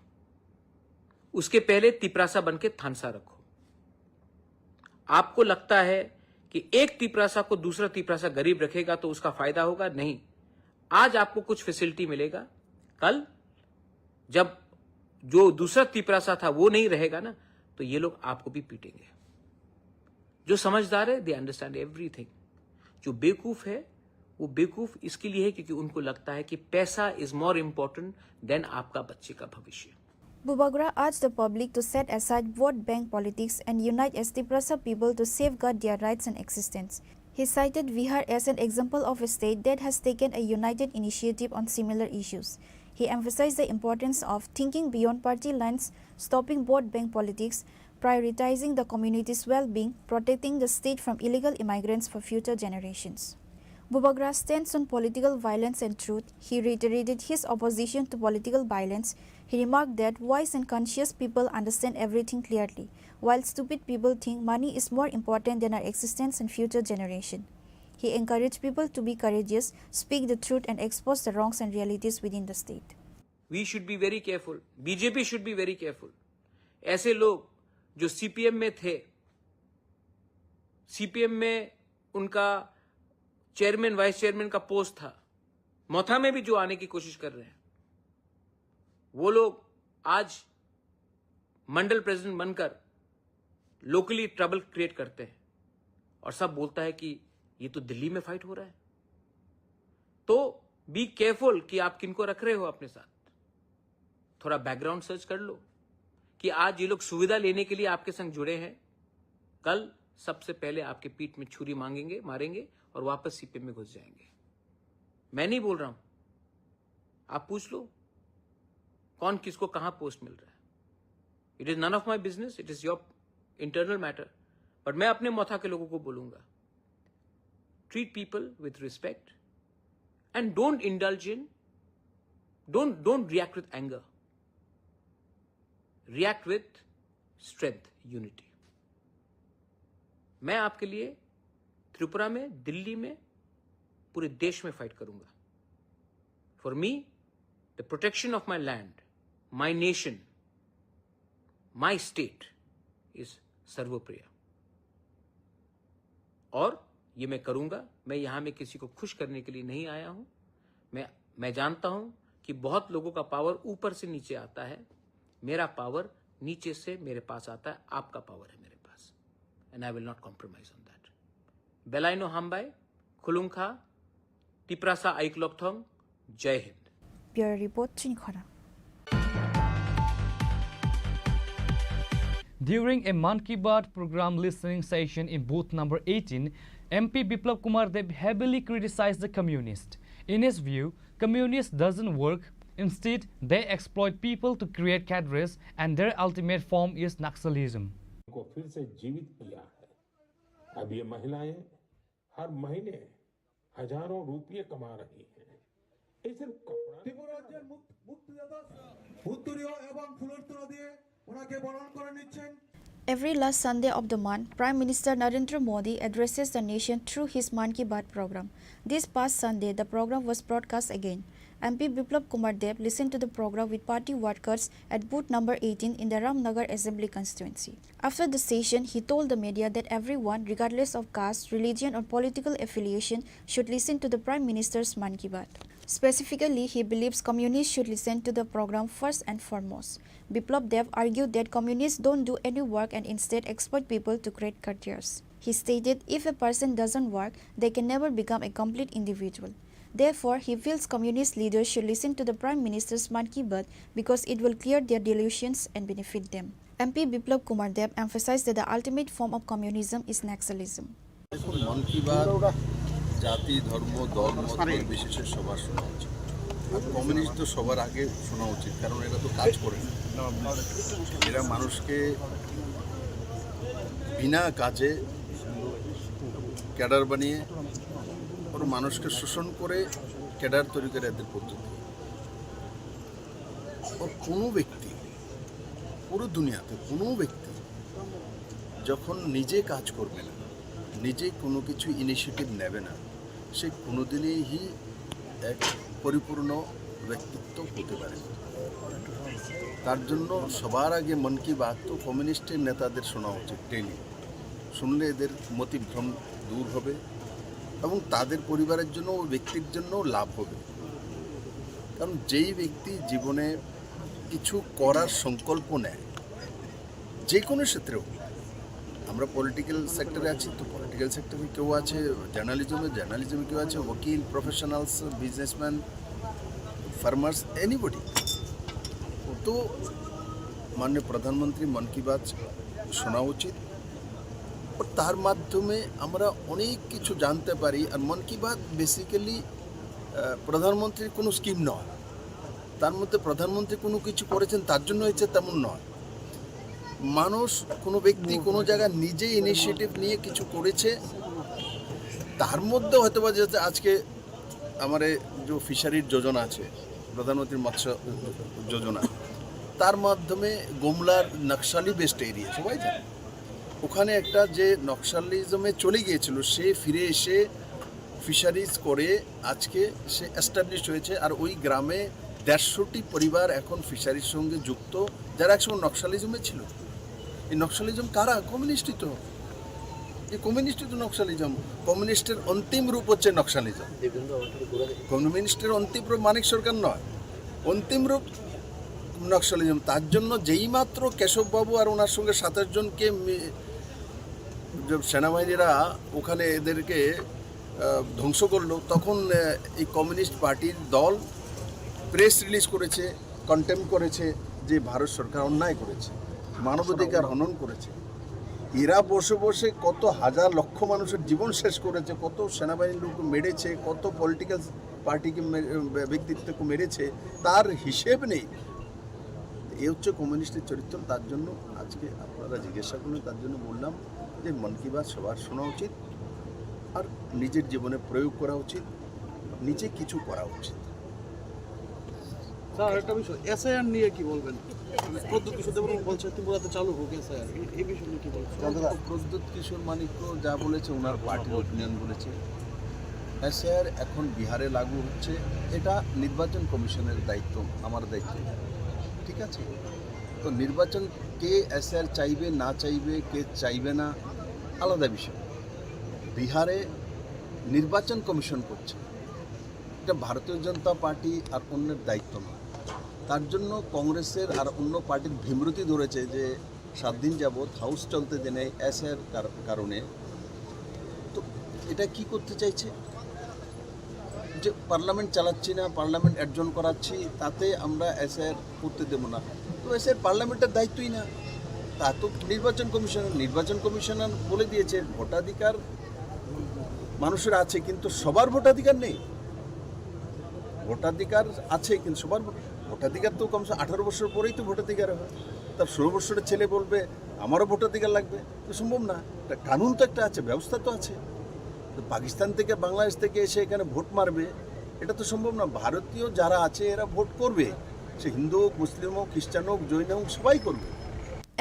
उसके पहले तिपरासा बन के थानसा रखो। आपको लगता है कि एक तिपरासा को दूसरा तिपरासा गरीब रखेगा तो उसका फायदा होगा? नहीं। आज आपको कुछ फैसिलिटी मिलेगा, कल जब जो दूसरा तिपरासा था वो नहीं रहेगा ना, तो ये लोग आपको भी पीटेंगे। जो समझदार है दे अंडरस्टैंड एवरीथिंग। जो बेवकूफ है वो बेवकूफ इसके लिए है क्योंकि उनको लगता है कि पैसा इज मोर इंपॉर्टेंट देन आपका बच्चे का भविष्य। Bubagra urged the public to set aside vote bank politics and unite as Tiprasa people to safeguard their rights and existence. He cited Bihar as an example of a state that has taken a united initiative on similar issues. He emphasized the importance of thinking beyond party lines, stopping vote bank politics, prioritizing the community's well-being, protecting the state from illegal immigrants for future generations. Bubagra's stance on political violence and truth. He reiterated his opposition to political violence. He remarked that wise and conscious people understand everything clearly, while stupid people think money is more important than our existence and future generation. He encouraged people to be courageous, speak the truth and expose the wrongs and realities within the state. We should be very careful. BJP should be very careful. ऐसे लोग जो CPM में थे, CPM में उनका chairman vice chairman का post था, मोथा में भी जो आने की कोशिश कर रहे हैं, वो लोग आज मंडल प्रेसिडेंट बनकर लोकली ट्रबल क्रिएट करते हैं और सब बोलता है कि ये तो दिल्ली में फाइट हो रहा है। तो बी केयरफुल कि आप किनको रख रहे हो अपने साथ। थोड़ा बैकग्राउंड सर्च कर लो कि आज ये लोग सुविधा लेने के लिए आपके संग जुड़े हैं, कल सबसे पहले आपके पीठ में छुरी मांगेंगे, मारेंगे और वापस सीपीएम में घुस जाएंगे। मैं नहीं बोल रहा हूं, आप पूछ लो कौन किसको कहां पोस्ट मिल रहा है। It is none of my business, it is your internal matter. But मैं अपने मोथा के लोगों को बोलूंगा, treat people with respect and don't indulge in, don't react with anger, react with strength, unity. मैं आपके लिए त्रिपुरा में, दिल्ली में, पूरे देश में फाइट करूंगा। For me the protection of my land, my nation, my state is सर्वप्रिय और ये मैं करूंगा। मैं यहां में किसी को खुश करने के लिए नहीं आया हूं। मैं जानता हूं कि बहुत लोगों का पावर ऊपर से नीचे आता है, मेरा पावर नीचे से मेरे पास आता है। आपका पावर है मेरे पास and I will not compromise on that. बेलाइनो हाम्बाई, खुलुंखा, तिपरासा आइकलॉकथोंग, जय Hind. Bureau Report, Chini Khorang. During a Man Ki Baat program listening session in booth number 18, MP Biplab Kumar Deb heavily criticized the communists. In his view, communists doesn't work. Instead, they exploit people to create cadres, and their ultimate form is Naxalism. को फिर से जीवित किया है। अब ये महिलाएं हर महीने हजारों रुपये कमा रही हैं। ये सिर्फ कपड़ा Every last Sunday of the month, Prime Minister Narendra Modi addresses the nation through his Man Ki Baat program. This past Sunday, the program was broadcast again. MP Biplab Kumar Deb listened to the program with party workers at booth number 18 in the Ramnagar Assembly constituency. After the session, he told the media that everyone, regardless of caste, religion or political affiliation, should listen to the Prime Minister's Man Ki Baat. Specifically, he believes communists should listen to the program first and foremost. Biplab Dev argued that communists don't do any work and instead exploit people to create careers. He stated if a person doesn't work, they can never become a complete individual. Therefore, he feels communist leaders should listen to the Prime Minister's Man Ki Baat because it will clear their delusions and benefit them. MP Biplab Kumar Deb emphasized that the ultimate form of communism is Naxalism. Man Ki Baat জাতি ধর্ম দল মত বিশেষে সবার শোনা উচিত আর communist তো সবার আগে শোনা উচিত কারণ এরা তো কাজ করে না এরা মানুষকে বিনা কাজে ক্যাডার বানিয়ে ওর মানুষকে শোষণ করে ক্যাডার তৈরি করে এদের পদ্ধতি ওর কোনো ব্যক্তি পুরো দুনিয়াতে কোনো ব্যক্তি যখন নিজে কাজ করবে না নিজে কোনো কিছু ইনিশিয়েটিভ নেবে না সে কোনোদিনই এক পরিপূর্ণ ব্যক্তিত্ব হতে পারে তার জন্য সবার আগে মন কি বাত তো কমিউনিস্টের নেতাদের শোনা উচিত টেনে শুনলে এদের মতিভ্রম দূর হবে এবং তাদের পরিবারের জন্য ওই ব্যক্তির জন্য লাভ হবে কারণ যেই ব্যক্তি জীবনে কিছু করার সংকল্প নেয় যে কোনো ক্ষেত্রেও আমরা পলিটিক্যাল সেক্টরে আছি তো পলিটিক্যাল সেক্টরে কেউ আছে জার্নালিজমে কেউ আছে ওকিল প্রফেশনালস বিজনেসম্যান ফার্মার্স এনিবডি তো মাননীয় প্রধানমন্ত্রী মন কি বাত শোনা উচিত ও তার মাধ্যমে আমরা অনেক কিছু জানতে পারি আর মন কি বাত বেসিক্যালি প্রধানমন্ত্রীর কোনো স্কিম নয় তার মধ্যে প্রধানমন্ত্রী কোনো কিছু করেছেন তার জন্য হয়েছে তেমন নয় মানুষ কোনো ব্যক্তি কোনো জায়গায় নিজে ইনিশিয়েটিভ নিয়ে কিছু করেছে তার মধ্যে হয়তো বা যে আজকে আমার যে ফিশারির যোজনা আছে প্রধানমন্ত্রী মৎস্য যোজনা তার মাধ্যমে গোমলার নকশালি বেস্ট এরিয়া সবাই জানে ওখানে একটা যে নকশালিজমে চলে গিয়েছিল সে ফিরে এসে ফিশারিজ করে আজকে সে এস্টাবলিশ হয়েছে আর ওই গ্রামে 150টি পরিবার এখন ফিশারির সঙ্গে যুক্ত যারা একসময় নকশালিজমে ছিল এই নকশালিজম কারা কমিউনিস্টই তো এই কমিউনিস্টই তো নকশালিজম কমিউনিস্টের অন্তিম রূপ হচ্ছে নকশালিজম কমিউনিস্টের অন্তিম রূপ মানিক সরকার নয় অন্তিম রূপ নকশালিজম তার জন্য যেই মাত্র কেশববাবু আর ওনার সঙ্গে 27 জনকে সেনাবাহিনীরা ওখানে এদেরকে ধ্বংস করলো তখন এই কমিউনিস্ট পার্টির দল প্রেস রিলিজ করেছে কন্টেম্প করেছে যে ভারত সরকার অন্যায় করেছে মানবাধিকার হনন করেছে এরা বসে বসে কত হাজার লক্ষ মানুষের জীবন শেষ করেছে কত সেনাবাহিনীর লোক মেরেছে কত পলিটিক্যাল পার্টিকে ব্যক্তিত্বকে মেরেছে তার হিসেব নেই এই হচ্ছে কমিউনিস্টের চরিত্র তার জন্য আজকে আপনারা জিজ্ঞাসা করলেন তার জন্য বললাম যে মন কি বাত সবার শোনা উচিত আর নিজের জীবনে প্রয়োগ করা উচিত নিজে কিছু করা উচিত একটা বিষয় এসআইআর নিয়ে কি বলবেন প্রদ্যুৎ কিশোর দেববর্মা বলছে ত্রিপুরাতে চালু হোক এসআইআর এই বিষয় নিয়ে কি বলছেন প্রদ্যুৎ কিশোর মানিক্য যা বলেছে ওনার পার্টির অপিনিয়ন বলেছে এসআইআর এখন বিহারে লাগু হচ্ছে এটা নির্বাচন কমিশনের দায়িত্ব আমার দায়িত্ব ঠিক আছে তো নির্বাচন কে এসআইআর চাইবে না চাইবে কে চাইবে না আলাদা বিষয় বিহারে নির্বাচন কমিশন করছে এটা ভারতীয় জনতা পার্টি আর অন্যের দায়িত্ব নয় তার জন্য কংগ্রেসের আর অন্য পার্টির ভীমরতি ধরেছে যে 7 দিন যাবৎ হাউস চলতে দেনে এসআইআর কারণে তো এটা কি করতে চাইছে যে পার্লামেন্ট চালাচ্ছি না পার্লামেন্ট অ্যাডজন করাচ্ছি তাতে আমরা এসআইআর করতে দেবো না তো এসআইআর পার্লামেন্টের দায়িত্বই না তা তো নির্বাচন কমিশনার বলে দিয়েছে ভোটাধিকার মানুষের আছে কিন্তু সবার ভোটাধিকার নেই ভোটাধিকার আছে কিন্তু সবার ভোটাধিকার তো কমসে 18 বছর পরেই তো ভোটাধিকার হয় তার 16 বছরের ছেলে বলবে আমারও ভোটাধিকার লাগবে তো সম্ভব না কানুন তো একটা আছে ব্যবস্থা তো আছে তো পাকিস্তান থেকে বাংলাদেশ থেকে এসে এখানে ভোট মারবে এটা তো সম্ভব না ভারতীয় যারা আছে এরা ভোট করবে সে হিন্দু হোক, মুসলিম হোক, খ্রিস্টান হোক, জৈন হোক, সবাই করবে।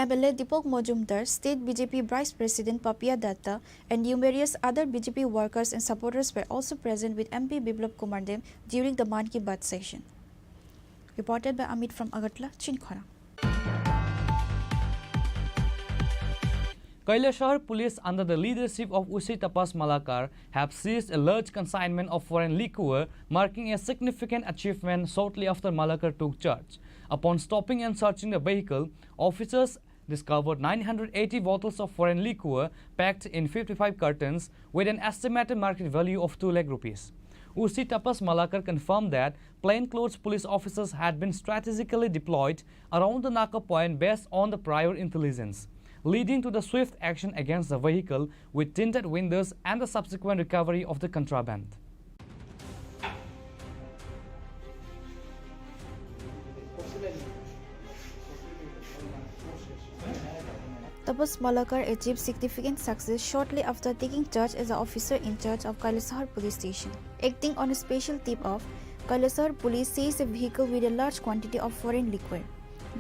MLA Deepak Majumdar, State BJP Vice President Papiya Datta, and numerous other BJP workers and supporters were also present with MP Biplab Kumar Dem during the Man Ki Baat session. Reported by Amit from Agartala, Chini Khorang. Kailashahar police under the leadership of Usi Tapas Malakar have seized a large consignment of foreign liquor, marking a significant achievement shortly after Malakar took charge. Upon stopping and searching the vehicle, officers discovered 980 bottles of foreign liquor packed in 55 cartons with an estimated market value of 2 lakh rupees. Usi Tapas Malakar confirmed that plainclothes police officers had been strategically deployed around the Naka point based on the prior intelligence, leading to the swift action against the vehicle with tinted windows and the subsequent recovery of the contraband. Tapas Malakar achieved significant success shortly after taking charge as the officer in charge of Kailashahar police station. Acting on a special tip-off, Kailashahar police seized a vehicle with a large quantity of foreign liquor.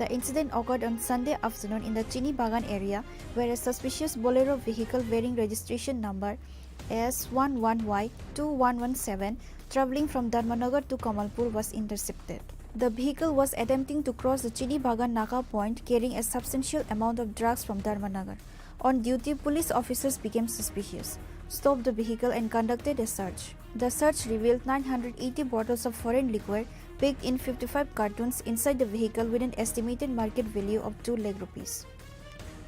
The incident occurred on Sunday afternoon in the Chini Bagan area, where a suspicious Bolero vehicle bearing registration number S11Y2117 travelling from Dharmanagar to Kamalpur was intercepted. The vehicle was attempting to cross the Chini Bagan Naka point carrying a substantial amount of drugs from Dharmanagar. On duty, police officers became suspicious, stopped the vehicle and conducted a search. The search revealed 980 bottles of foreign liquor packed in 55 cartons inside the vehicle with an estimated market value of 2 lakh rupees.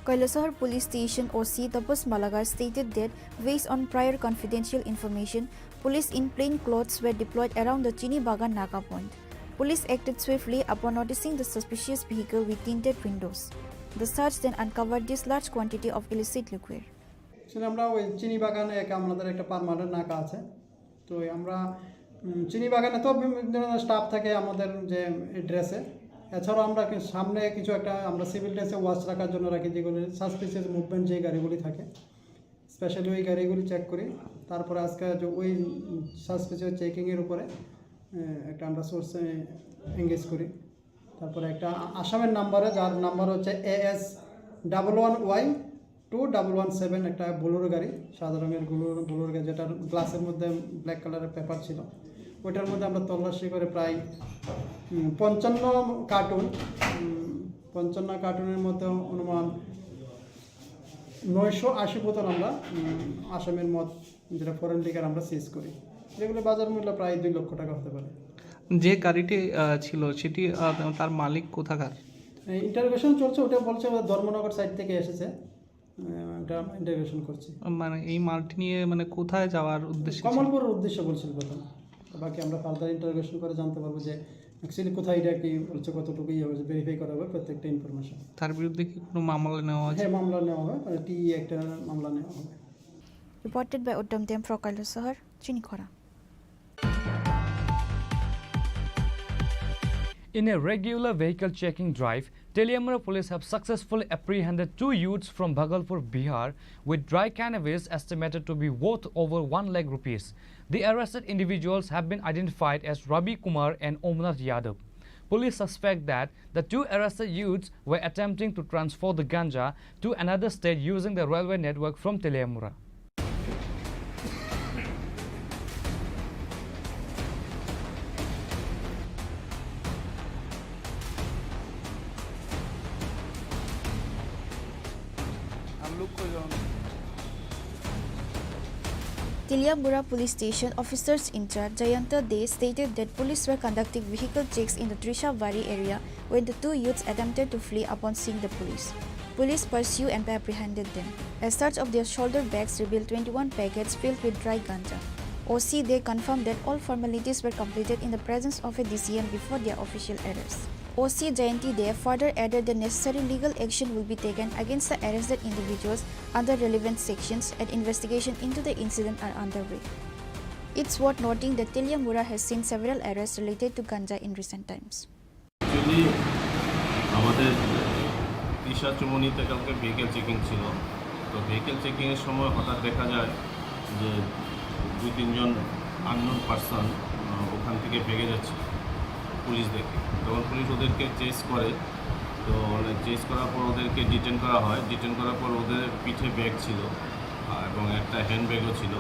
Kailashahar Police Station OC Tapas Malakar stated that, based on prior confidential information, police in plain clothes were deployed around the Chini Bagan Naka point. Police acted swiftly upon noticing the suspicious vehicle with tinted windows. The search then uncovered this large quantity of illicit liquor. আমরা ওই চিনি বাগানে আমাদের একটা permanent নাকা আছে, তো আমরা চিনি বাগানে তো বিভিন্ন স্টাফ থাকে আমাদের যে ড্রেসে, এছাড়াও আমরা সামনে কিছু একটা আমরা সিভিল ড্রেসে ওয়াচ রাখার জন্য রাখি, যেগুলি সাসপিসিয়াস মুভমেন্ট যে গাড়িগুলি থাকে, স্পেশালি ওই গাড়িগুলি চেক করি। তারপরে আজকে ওই সাসপিসিয়াস চেকিংয়ের উপরে একটা আমরা সোর্স এঙ্গেজ করি। তারপরে একটা আসামের নাম্বারে, যার নাম্বার হচ্ছে AS11Y2117, একটা বোলেরো গাড়ি, সাদা রঙের বোলেরো গাড়ি, যেটার গ্লাসের মধ্যে ব্ল্যাক কালারের পেপার ছিল। ওইটার মধ্যে আমরা তল্লাশি করে প্রায় 55 কার্টুনের মতো অনুমান 980 বোতল আমরা আসামের মদ, যেটা ফরেন লিকার, আমরা সিজ করি, যেগুলো বাজার মূল্য প্রায় 2 লক্ষ টাকা হতে পারে। যে গাড়িটি ছিল সেটি তার মালিক কোথাকার? ইন্টারোগেশন চলছে, ওটা বলছে ধর্মনগর সাইড থেকে এসেছে, এটা ইন্টারোগেশন করছি। মানে এই মালটি নিয়ে মানে কোথায় যাওয়ার উদ্দেশ্যে? কমলপুরের উদ্দেশ্যে বলছিল প্রথম, বাকি আমরা ফার্দার ইন্টারোগেশন করে জানতে পারবো যে অ্যাকচুয়ালি কোথায় এটা কি বলছে, কতটুকু ইয়ে হয়েছে, ভেরিফাই করা হবে প্রত্যেকটা ইনফরমেশন। তার বিরুদ্ধে কি কোনো মামলা নেওয়া আছে? হ্যাঁ, মামলা নেওয়া হবে, টিই একটা মামলা নেওয়া হবে। Reported by Uddam Dem from Kailashahar, Chini Khorang. In a regular vehicle checking drive, Teliamara police have successfully apprehended 2 youths from Bhagalpur, Bihar, with dry cannabis estimated to be worth over 1 lakh rupees. The arrested individuals have been identified as Rabi Kumar and Omnath Yadav. Police suspect that the 2 arrested youths were attempting to transfer the ganja to another state using the railway network from Teliamara. Teliamura Police Station officers in charge Jayanta Dey stated that police were conducting vehicle checks in the Trishabari area when the 2 youths attempted to flee upon seeing the police. Police pursued and apprehended them. A search of their shoulder bags revealed 21 packets filled with dry ganja. OC Dey confirmed that all formalities were completed in the presence of a DCM before their official arrest. OC Jayanti Dey further added that necessary legal action will be taken against the arrested individuals under relevant sections and investigation into the incident are underway. It's worth noting that Teliamura has seen several arrests related to ganja in recent times. Actually, আমাদের দিশা চুমনিতে কালকে vehicle checking ছিল, তো vehicle চেকিংয়ের সময় হঠাৎ দেখা যায় যে 2-3 জন unknown person ওখান থেকে ভেগে যাচ্ছে। পুলিশ দেখে। তখন পুলিশ ওদেরকে চেস করে, তো চেস করার পর ওদেরকে ডিটেন করা হয়। ডিটেন করার পর ওদের পিঠে ব্যাগ ছিল এবং একটা হ্যান্ড ব্যাগও ছিল।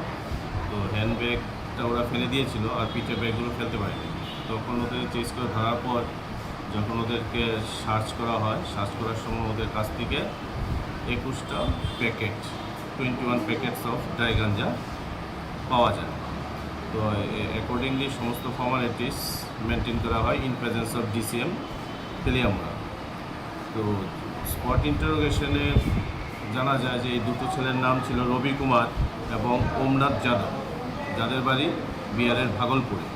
তো হ্যান্ড ব্যাগটা ওরা ফেলে দিয়েছিল আর পিঠে ব্যাগগুলো ফেলতে পারেনি। তখন ওদের চেস করে ধরার পর যখন ওদেরকে সার্চ করা হয়, সার্চ করার সময় ওদের কাছ থেকে 21টা প্যাকেট 21 প্যাকেটস অফ ড্রাই গাঞ্জা পাওয়া যায়। তো অ্যাকর্ডিংলি সমস্ত ফর্মালিটিস মেনটেন করা হয় in presence of DCM Teliamura. তো স্পট ইন্টারোগেশনে জানা যায় যে এই দুটো ছেলের নাম ছিল রবি কুমার এবং ওমনাথ যাদব, যাদের বাড়ি বিহারের ভাগলপুরে,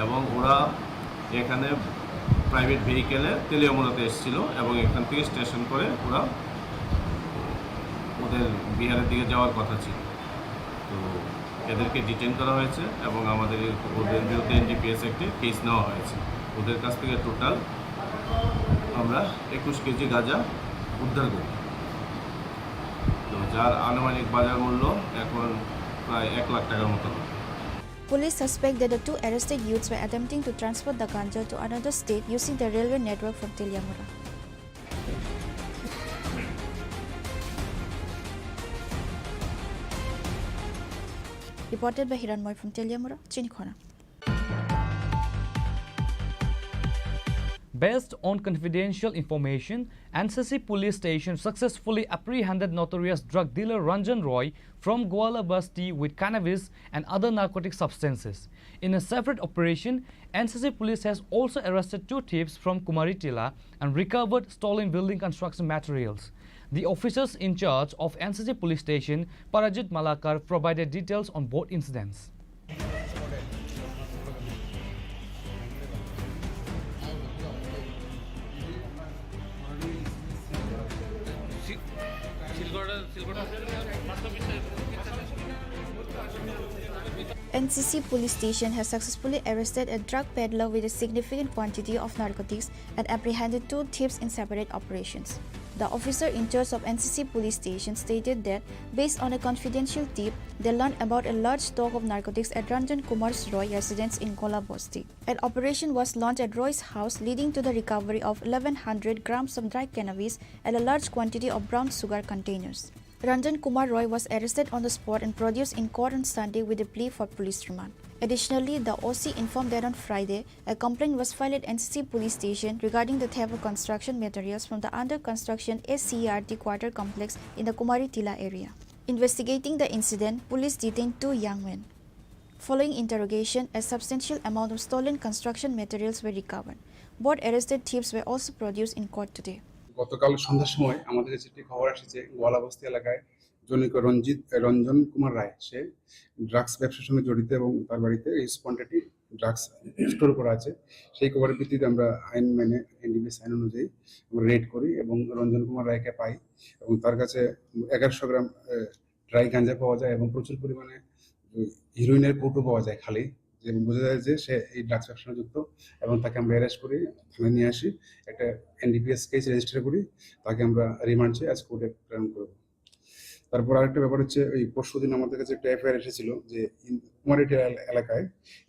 এবং ওরা এখানে প্রাইভেট ভেহিকেলে তেলিয়ামুড়াতে এসেছিল এবং এখান থেকে স্টেশন করে ওরা ওদের বিহারের দিকে যাওয়ার কথা ছিল। তো এদেরকে ডিটেন করা হয়েছে এবং আমাদের ওদের বিরুদ্ধে এনডিপিএস অ্যাক্টে কেস নেওয়া হয়েছে। ওদের কাছ থেকে টোটাল আমরা 21 কেজি গাঁজা উদ্ধার করি, তো যার আনুমানিক বাজার মূল্য এখন প্রায় 1 লাখ টাকার মতো হবে। Police suspect that the two arrested youths were attempting to transport the ganja to another state using the railway network from Teliamura. Reported by Hiranmoy from Teliamura, Chini Khorang. Based on confidential information, NCC police station successfully apprehended notorious drug dealer Ranjan Roy from Gwala Basti with cannabis and other narcotic substances. In a separate operation, NCC police has also arrested 2 thieves from Kumaritila and recovered stolen building construction materials. The officers in charge of NCC police station, Parajit Malakar, provided details on both incidents. NCC police station has successfully arrested a drug peddler with a significant quantity of narcotics and apprehended 2 thieves in separate operations. The officer in charge of NCC police station stated that based on a confidential tip, they learned about a large stock of narcotics at Ranjan Kumar's Roy residence in Golabasti. An operation was launched at Roy's house, leading to the recovery of 1100 grams of dry cannabis and a large quantity of brown sugar containers. Ranjan Kumar Roy was arrested on the spot and produced in court on Sunday with a plea for police remand. Additionally, the OC informed that on Friday, a complaint was filed at NCC police station regarding the theft of construction materials from the under-construction SCERT quarter complex in the Kumaritila area. Investigating the incident, police detained 2 young men. Following interrogation, a substantial amount of stolen construction materials were recovered. Both arrested thieves were also produced in court today. গতকাল সন্ধ্যার সময় আমাদের কাছে একটি খবর এসেছে গোয়ালাবস্তি এলাকায় জনৈক রঞ্জন কুমার রায়, সে ড্রাগস ব্যবসার সঙ্গে জড়িত এবং তার বাড়িতে হিউজ কোয়ান্টিটি ড্রাগস স্টোর করা আছে। সেই খবরের ভিত্তিতে আমরা আইন মেনে এনডিপিএস আইন অনুযায়ী আমরা রেড করি এবং রঞ্জন কুমার রায়কে পাই এবং তার কাছে 1100 গ্রাম ড্রাই গাঁজা পাওয়া যায় এবং প্রচুর পরিমাণে হিরোইনের কৌটো পাওয়া যায় খালি, এবং বোঝা যায় যে সে এই ড্রাগস ব্যবসার সঙ্গে যুক্ত এবং তাকে আমরা অ্যারেস্ট করি, থানায় নিয়ে আসি, একটা এনডিপিএস কেস রেজিস্টার করি, তাকে আমরা রিমান্ড চেয়ে আজ কোর্টে প্রেরণ করব। তারপর আরেকটা ব্যাপার হচ্ছে, ওই পরশুদিন আমাদের কাছে একটা এফআইআর এসেছিল যে কুমারিটিলা এলাকায়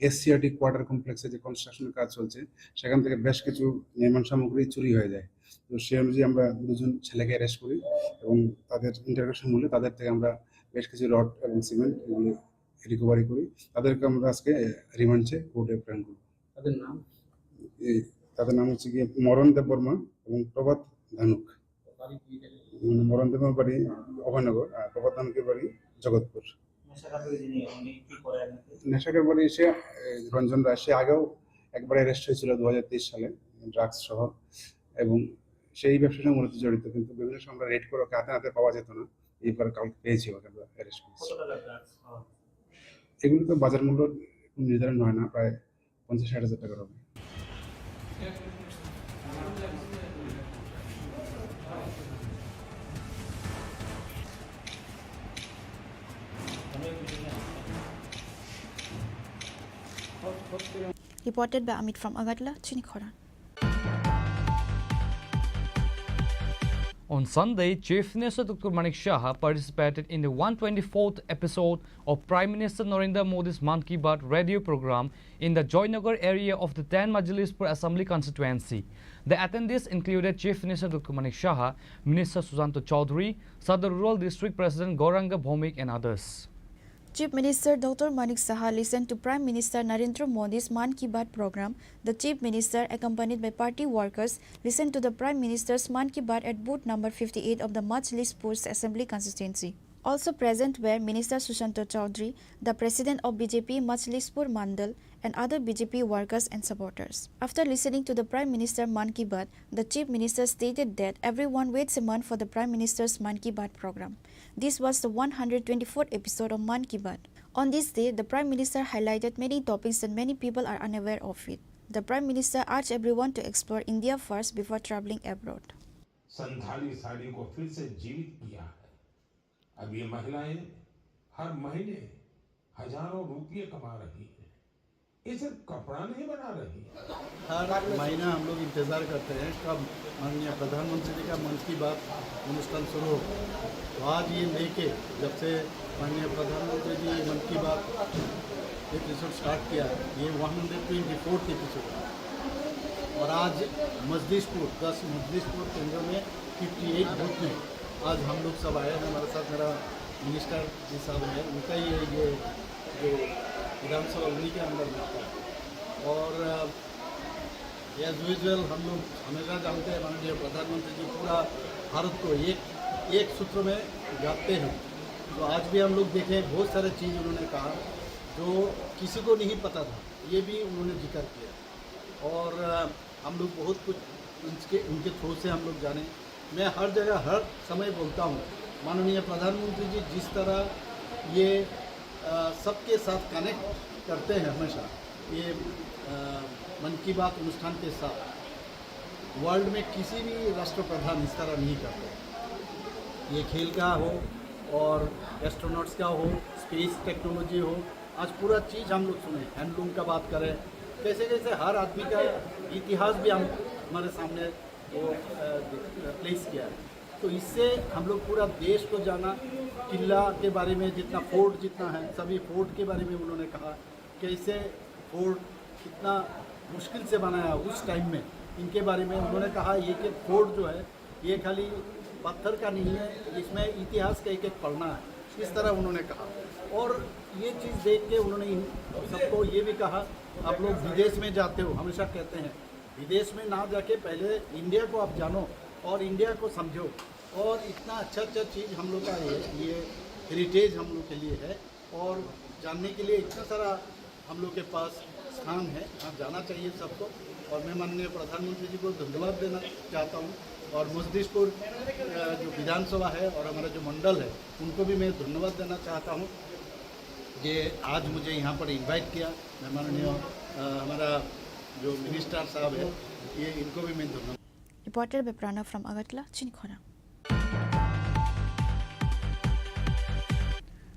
এসসিআরটি কোয়ার্টার কমপ্লেক্সে যে কনস্ট্রাকশনের কাজ চলছে সেখান থেকে বেশ কিছু নির্মাণ সামগ্রী চুরি হয়ে যায়। তো সেই অনুযায়ী আমরা 2 জন ছেলেকে অ্যারেস্ট করি এবং তাদের ইন্টারোগেশন মূল্যে তাদের থেকে আমরা বেশ কিছু রড এবং সিমেন্ট এগুলো রিকভারি করি। তাদেরকে আমরা আজকে রিমান্ড চেয়ে কোর্টে প্রেরণ করব। তাদের নাম হচ্ছে গিয়ে মরণ দেব বর্মা এবং প্রভাত ধানুক। মরণ দেব বাড়ি অভয়নগর আর প্রভাত ধানুকের বাড়ি জগৎপুর। নেশাকের বাড়ি সে রঞ্জন রায়, সে আগেও একবার অ্যারেস্ট হয়েছিল 2023 সালে ড্রাগস সহ, এবং সেই ব্যবসার সঙ্গে মূলত জড়িত, কিন্তু বিভিন্ন সময় আমরা রেড করে ওকে হাতে হাতে পাওয়া যেত না, এইবার কালকে পেয়েছি ওকে আমরা অ্যারেস্ট করেছি। এগুলো তো বাজার মূল্য নির্ধারণ হয় না, প্রায় 50-60 হাজার টাকার হবে। Reported by Amit from Agadla, Chini Khorang. On Sunday, Chief Minister Dr. Manik Shah participated in the 124th episode of Prime Minister Narendra Modi's Mann Ki Baat radio program in the Joynagar area of the 10 Majlispur Assembly constituency. The attendees included Chief Minister Dr. Manik Shah, Minister Susanto Chaudhary, Sadar Rural District President Gauranga Bhaumik and others. Chief Minister Dr. Manik Saha listened to Prime Minister Narendra Modi's Mann Ki Baat program. The Chief Minister, accompanied by party workers, listened to the Prime Minister's Mann Ki Baat at booth number 58 of the Majlispur Assembly constituency. Also present were Minister Susanto Chaudhary, the President of BJP Majlispur Mandal, and other BJP workers and supporters. After listening to the Prime Minister Mann Ki Baat, the Chief Minister stated that everyone waits a month for the Prime Minister's Mann Ki Baat program. This was the 124th episode of Mann Ki Baat. On this day, the Prime Minister highlighted many topics that many people are unaware of it. The Prime Minister urged everyone to explore India first before travelling abroad. Santhali sari को फिर से जीवित किया है। अब ये महिलाएं हर महीने हजारों रुपये कमा रही हैं। ये सिर्फ कपड़ा नहीं बना रही है। हर महीना हम लोग इंतज़ार करते हैं कब माननीय प्रधानमंत्री जी का मन की बात अनुष्ठान शुरू हो। तो आज ये लेके जब से माननीय प्रधानमंत्री जी मन की बात एपिसोड स्टार्ट किया ये 124th एपिसोड है। और आज मजलिसपुर 10 मजलिसपुर केंद्रों में 58 बूथ में आज हम लोग सब आए हैं। हमारे साथ मेरा मिनिस्टर जी साहब है, उनका ही ये जो विधानसभा उन्हीं के अंदर होता है। और एज यूजुअल हम लोग हमेशा जानते हैं माननीय प्रधानमंत्री जी पूरा भारत को एक सूत्र में गाते हैं। तो आज भी हम लोग देखें बहुत सारे चीज़ उन्होंने कहा जो किसी को नहीं पता था, ये भी उन्होंने जिक्र किया। और हम लोग बहुत कुछ उनके थ्रू से हम लोग जाने। मैं हर जगह हर समय बोलता हूँ माननीय प्रधानमंत्री जी जिस तरह ये सबके साथ कनेक्ट करते हैं हमेशा ये मन की बात अनुष्ठान के साथ वर्ल्ड में किसी भी राष्ट्रप्रधान इस तरह नहीं करते। ये खेल का हो और एस्ट्रोनॉट्स का हो, स्पेस टेक्नोलॉजी हो, आज पूरा चीज़ हम लोग सुने। हैंडलूम का बात करें, कैसे कैसे हर आदमी का इतिहास भी हम हमारे सामने वो प्लेस किया है। तो इससे हम लोग पूरा देश को जाना। किला के बारे में जितना फोर्ट जितना है सभी फोर्ट के बारे में उन्होंने कहा, कैसे फोर्ट कितना मुश्किल से बनाया उस टाइम में, इनके बारे में उन्होंने कहा। ये कि फोर्ट जो है ये खाली पत्थर का नहीं है, इसमें इतिहास का एक पढ़ना है, इस तरह उन्होंने कहा। और ये चीज़ देख के उन्होंने सबको ये भी कहा आप लोग विदेश में जाते हो, हमेशा कहते हैं विदेश में ना जाके पहले इंडिया को आप जानो और इंडिया को समझो। और इतना अच्छा चीज़ हम लोग का ये हेरिटेज हम लोग के लिए है और जानने के लिए इतना सारा हम लोग के पास स्थान है, आप जाना चाहिए सबको। और मैं माननीय प्रधानमंत्री जी को धन्यवाद देना चाहता हूँ और मजलिसपुर जो विधानसभा है और हमारा जो मंडल है उनको भी मैं धन्यवाद देना चाहता हूँ कि आज मुझे यहाँ पर इनवाइट किया। मैं माननीय हमारा जो मिनिस्टर साहब है ये इनको भी मैं धन्यवाद। Reported by Pranav from Agartala, Chini Khorang.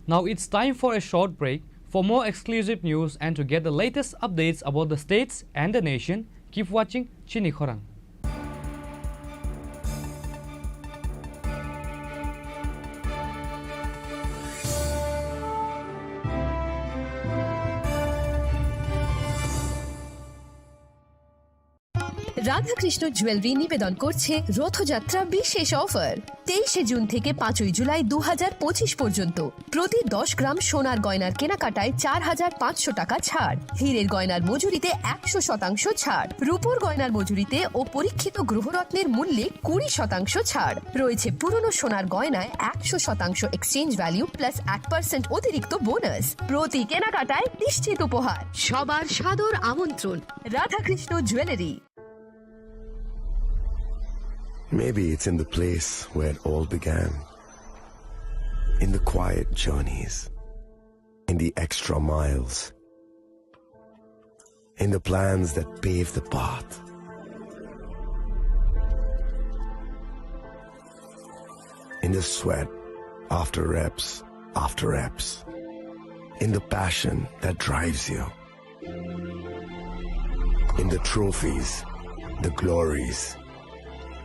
Now it's time for a short break. For more exclusive news and to get the latest updates about the states and the nation, keep watching Chini Khorang. Radhakrishna jewellery নিবেদন করছে রথযাত্রা বিশেষ offer 23 June থেকে 5 জুলাই 2025 পর্যন্ত প্রতি 10 গ্রাম সোনার গয়নার কেনাকাটায় 4500 টাকা ছাড়, হীরের গয়নার মজুরিতে 100% ছাড়, রূপোর গয়নার মজুরিতে ও পরীক্ষিত গ্রহরত্নের মূল্যে 20% ছাড় রয়েছে। পুরনো সোনার গয়নায় 100% এক্সচেঞ্জ ভ্যালু প্লাস 1% অতিরিক্ত বোনাস। প্রতি কেনাকাটায় নিশ্চিত উপহার। সবার সাদর আমন্ত্রণ Radhakrishna jewellery. Maybe it's in the place where it all began, in the quiet journeys, in the extra miles, in the plans that pave the path. In the sweat after reps, in the passion that drives you, in the trophies, the glories,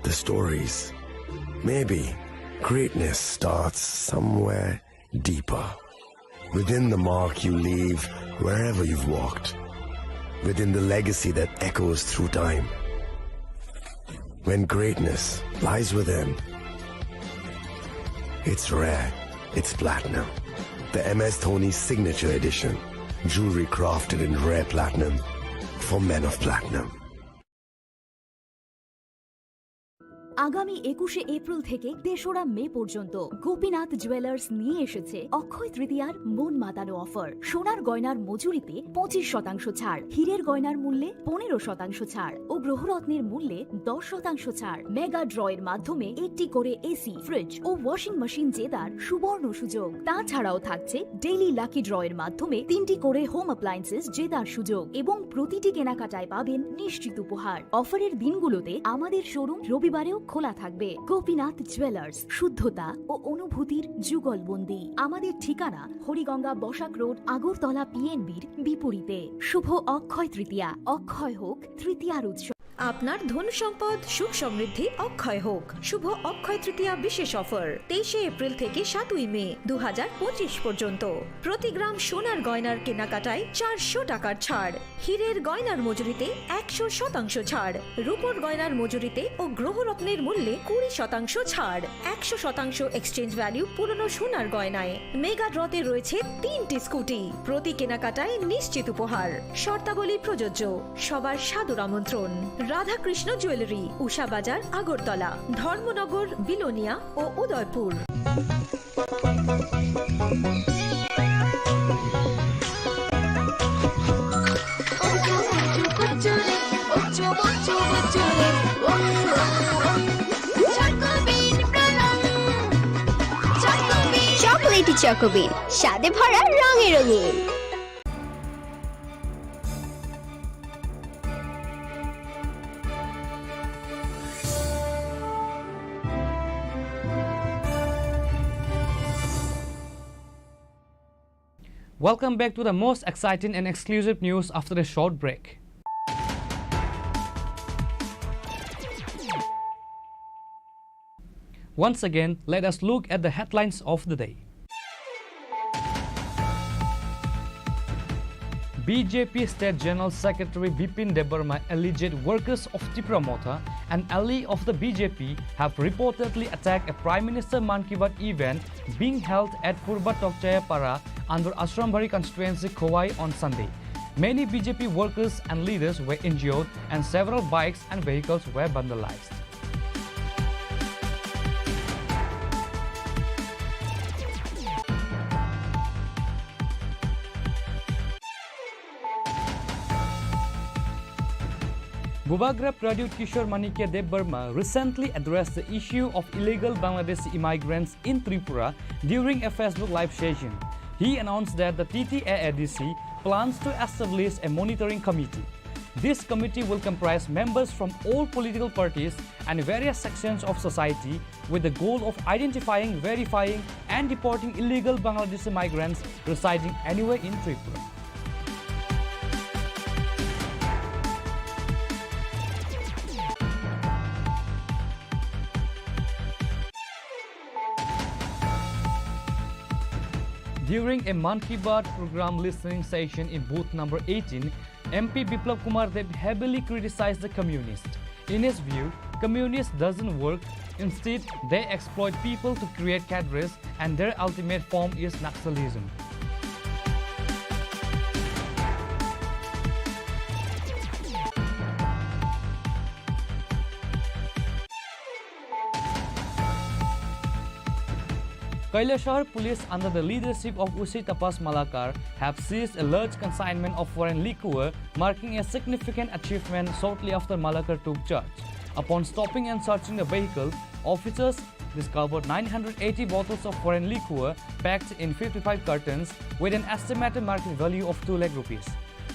the stories, Maybe greatness starts somewhere deeper. Within the mark you leave wherever you've walked. Within the legacy that echoes through time. When greatness lies within, it's rare, it's platinum. The MS Dhoni Signature Edition. Jewelry crafted in rare platinum for men of platinum. আগামী ২১শে April থেকে ৩রা মে পর্যন্ত Gopinath jewellers নিয়ে এসেছে অক্ষয় তৃতীয়ার মন মাতানো offer. সোনার গয়নার মজুরিতে ২৫% ছাড়, হীরের গয়নার মূল্যে ১৫% ছাড় ও গ্রহরত্নের মূল্যে ১০% ছাড়। মেগা ড্রয়ের মাধ্যমে একটি করে এসি, ফ্রিজ ও ওয়াশিং মেশিন জেতার সুবর্ণ সুযোগ। তাছাড়াও থাকছে ডেইলি লাকি ড্রয়ের মাধ্যমে ৩টি করে হোম অ্যাপ্লায়েন্সেস জেতার সুযোগ এবং প্রতিটি কেনাকাটায় পাবেন নিশ্চিত উপহার। অফারের দিনগুলোতে আমাদের শোরুম রবিবারেও খোলা থাকবে। গোপীনাথ জুয়েলার্স, শুদ্ধতা ও অনুভূতির যুগলবন্দি। আমাদের ঠিকানা হরিগঙ্গা বসাক রোড, আগরতলা পিএনবির বিপরীতে। শুভ অক্ষয় তৃতীয়া, অক্ষয় হোক তৃতীয়ার উৎসব। আপনার ধন সম্পদ সুখ সমৃদ্ধি অক্ষয় হোক। শুভ অক্ষয় তৃতীয়া বিশেষ অফার 23শে এপ্রিল থেকে 7ই মে 2025 পর্যন্ত। প্রতি গ্রাম সোনার গয়নার কেনাকাটায় 400 টাকার ছাড়, হীরের গয়নার মজুরিতে 100% ছাড়, রূপোর গয়নার মজুরিতে ও গ্রহরত্নের মূল্যে 20% ছাড়, 100% এক্সচেঞ্জ ভ্যালু পুরনো সোনার গয়নায়। মেগা ড্রতে রয়েছে 3টি স্কুটি, প্রতি কেনাকাটায় নিশ্চিত উপহার। শর্তাবলী প্রযোজ্য। সবার সাদর আমন্ত্রণ। রাধাকৃষ্ণ জুয়েলারি, উষা বাজার, আগরতলা, ধর্মনগর, বিলোনিয়া ও উদয়পুর। চকোলেটি চকোবিন, স্বাদে ভরা রঙে রঙিন। Welcome back to the most exciting and exclusive news after a short break. Once again, let us look at the headlines of the day. BJP State General Secretary Bipin Debarma alleged workers of Tripura Motha, an ally of the BJP, have reportedly attacked a Prime Minister Man Ki Baat event being held at Purba Tokchaya Para under Ashrambari constituency Khowai on Sunday. Many BJP workers and leaders were injured and several bikes and vehicles were vandalized. Bubagra Pradut Kishore Manikya Debarma recently addressed the issue of illegal Bangladeshi immigrants in Tripura during a Facebook live session. He announced that the TTAADC plans to establish a monitoring committee. This committee will comprise members from all political parties and various sections of society with the goal of identifying, verifying and deporting illegal Bangladeshi migrants residing anywhere in Tripura. During a Man Ki Baat program listening session in booth number 18, MP Biplab Kumar Deb heavily criticized the communists. In his view, communists doesn't work. Instead, they exploit people to create cadres and their ultimate form is Naxalism. Kailashahar police under the leadership of Usi Tapas Malakar have seized a large consignment of foreign liquor, marking a significant achievement shortly after Malakar took charge. Upon stopping and searching the vehicle, officers discovered 980 bottles of foreign liquor packed in 55 cartons with an estimated market value of 2 lakh rupees.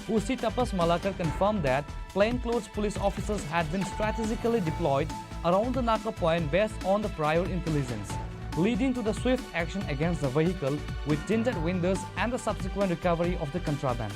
Usi Tapas Malakar confirmed that plainclothes police officers had been strategically deployed around the Naka point based on the prior intelligence, leading to the swift action against the vehicle with tinted windows and the subsequent recovery of the contraband.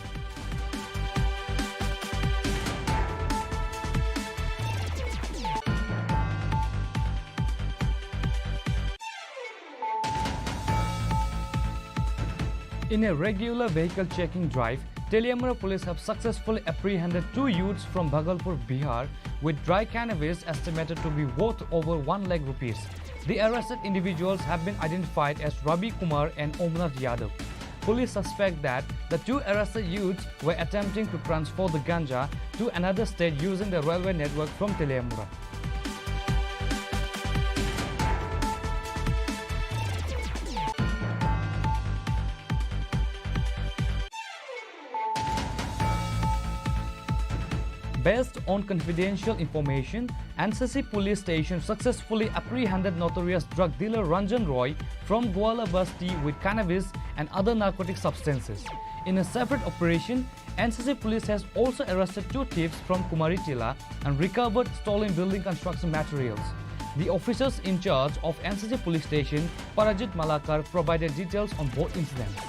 In a regular vehicle checking drive, Teliamara police have successfully apprehended 2 youths from Bhagalpur, Bihar with dry cannabis estimated to be worth over 1 lakh rupees. The arrested individuals have been identified as Ravi Kumar and Omnath Yadav. Police suspect that the 2 arrested youths were attempting to transfer the ganja to another state using the railway network from Teliamara. Based on confidential information, NCC police station successfully apprehended notorious drug dealer Ranjan Roy from Gwala Basti with cannabis and other narcotic substances. In a separate operation, NCC police has also arrested 2 thieves from Kumari Tila and recovered stolen building construction materials. The officers in charge of NCC police station, Parajit Malakar, provided details on both incidents.